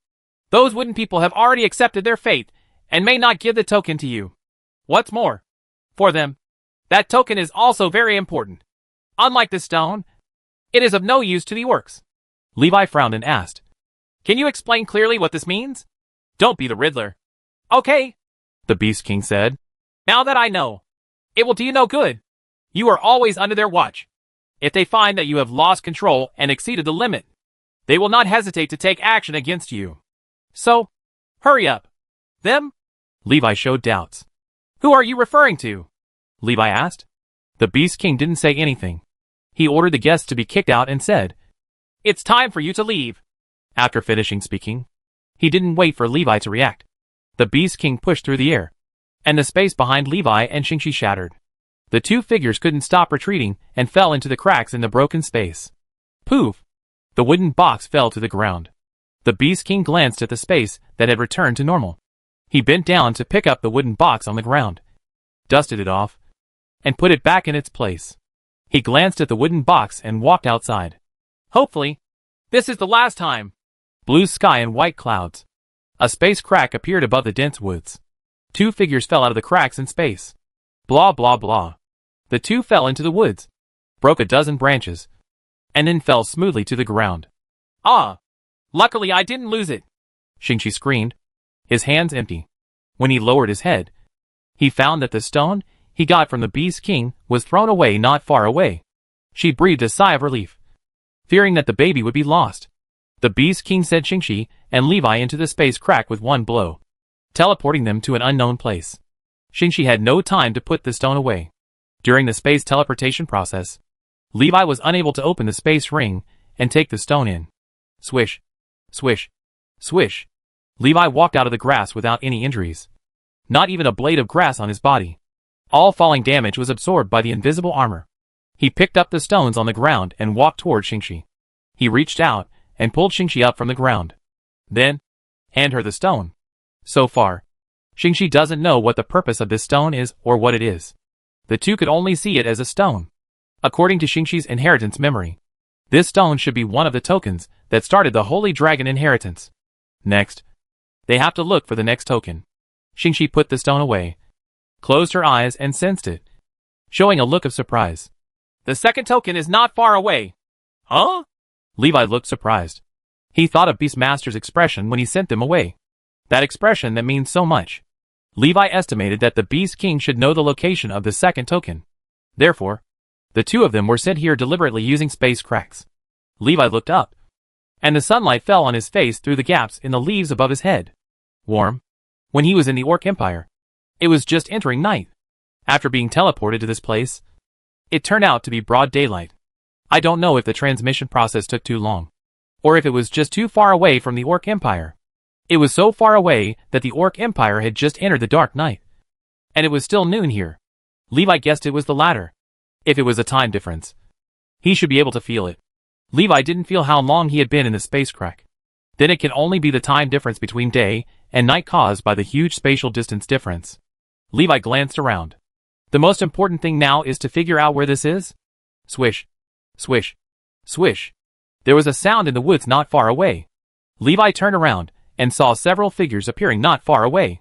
Those wooden people have already accepted their fate and may not give the token to you. What's more, for them, that token is also very important. Unlike the stone, it is of no use to the orcs." Levi frowned and asked, "Can you explain clearly what this means?" "Don't be the Riddler." "Okay," the Beast King said. "Now that I know, it will do you no good. You are always under their watch. If they find that you have lost control and exceeded the limit, they will not hesitate to take action against you. So, hurry up." "Them?" Levi showed doubts. "Who are you referring to?" Levi asked. The Beast King didn't say anything. He ordered the guests to be kicked out and said, "It's time for you to leave." After finishing speaking, he didn't wait for Levi to react. The Beast King pushed through the air, and the space behind Levi and Shingi shattered. The two figures couldn't stop retreating and fell into the cracks in the broken space. Poof! The wooden box fell to the ground. The Beast King glanced at the space that had returned to normal. He bent down to pick up the wooden box on the ground, dusted it off, and put it back in its place. He glanced at the wooden box and walked outside. Hopefully, this is the last time. Blue sky and white clouds. A space crack appeared above the dense woods. Two figures fell out of the cracks in space. Blah blah blah. The two fell into the woods, broke a dozen branches, and then fell smoothly to the ground. "Ah! Luckily I didn't lose it," Shingi screamed, his hands empty. When he lowered his head, he found that the stone he got from the Beast King was thrown away not far away. She breathed a sigh of relief, fearing that the baby would be lost. The Beast King sent Shingi and Levi into the space crack with one blow, teleporting them to an unknown place. Shingi had no time to put the stone away. During the space teleportation process, Levi was unable to open the space ring and take the stone in. Swish. Swish. Swish. Levi walked out of the grass without any injuries. Not even a blade of grass on his body. All falling damage was absorbed by the invisible armor. He picked up the stones on the ground and walked toward Shingi. He reached out and pulled Shingi up from the ground. Then, hand her the stone. So far, Shingi doesn't know what the purpose of this stone is or what it is. The two could only see it as a stone. According to Shingi's inheritance memory, this stone should be one of the tokens that started the Holy Dragon inheritance. Next, they have to look for the next token. Shingi put the stone away, closed her eyes and sensed it, showing a look of surprise. The second token is not far away. Huh? Levi looked surprised. He thought of Beastmaster's expression when he sent them away. That expression that means so much. Levi estimated that the Beast King should know the location of the second token. Therefore, the two of them were sent here deliberately using space cracks. Levi looked up, and the sunlight fell on his face through the gaps in the leaves above his head. Warm. When he was in the Orc Empire, it was just entering night. After being teleported to this place, it turned out to be broad daylight. I don't know if the transmission process took too long, or if it was just too far away from the Orc Empire. It was so far away that the Orc Empire had just entered the dark night, and it was still noon here. Levi guessed it was the latter. If it was a time difference, he should be able to feel it. Levi didn't feel how long he had been in the space crack. Then it can only be the time difference between day and night caused by the huge spatial distance difference. Levi glanced around. The most important thing now is to figure out where this is. Swish. Swish. Swish. There was a sound in the woods not far away. Levi turned around and saw several figures appearing not far away.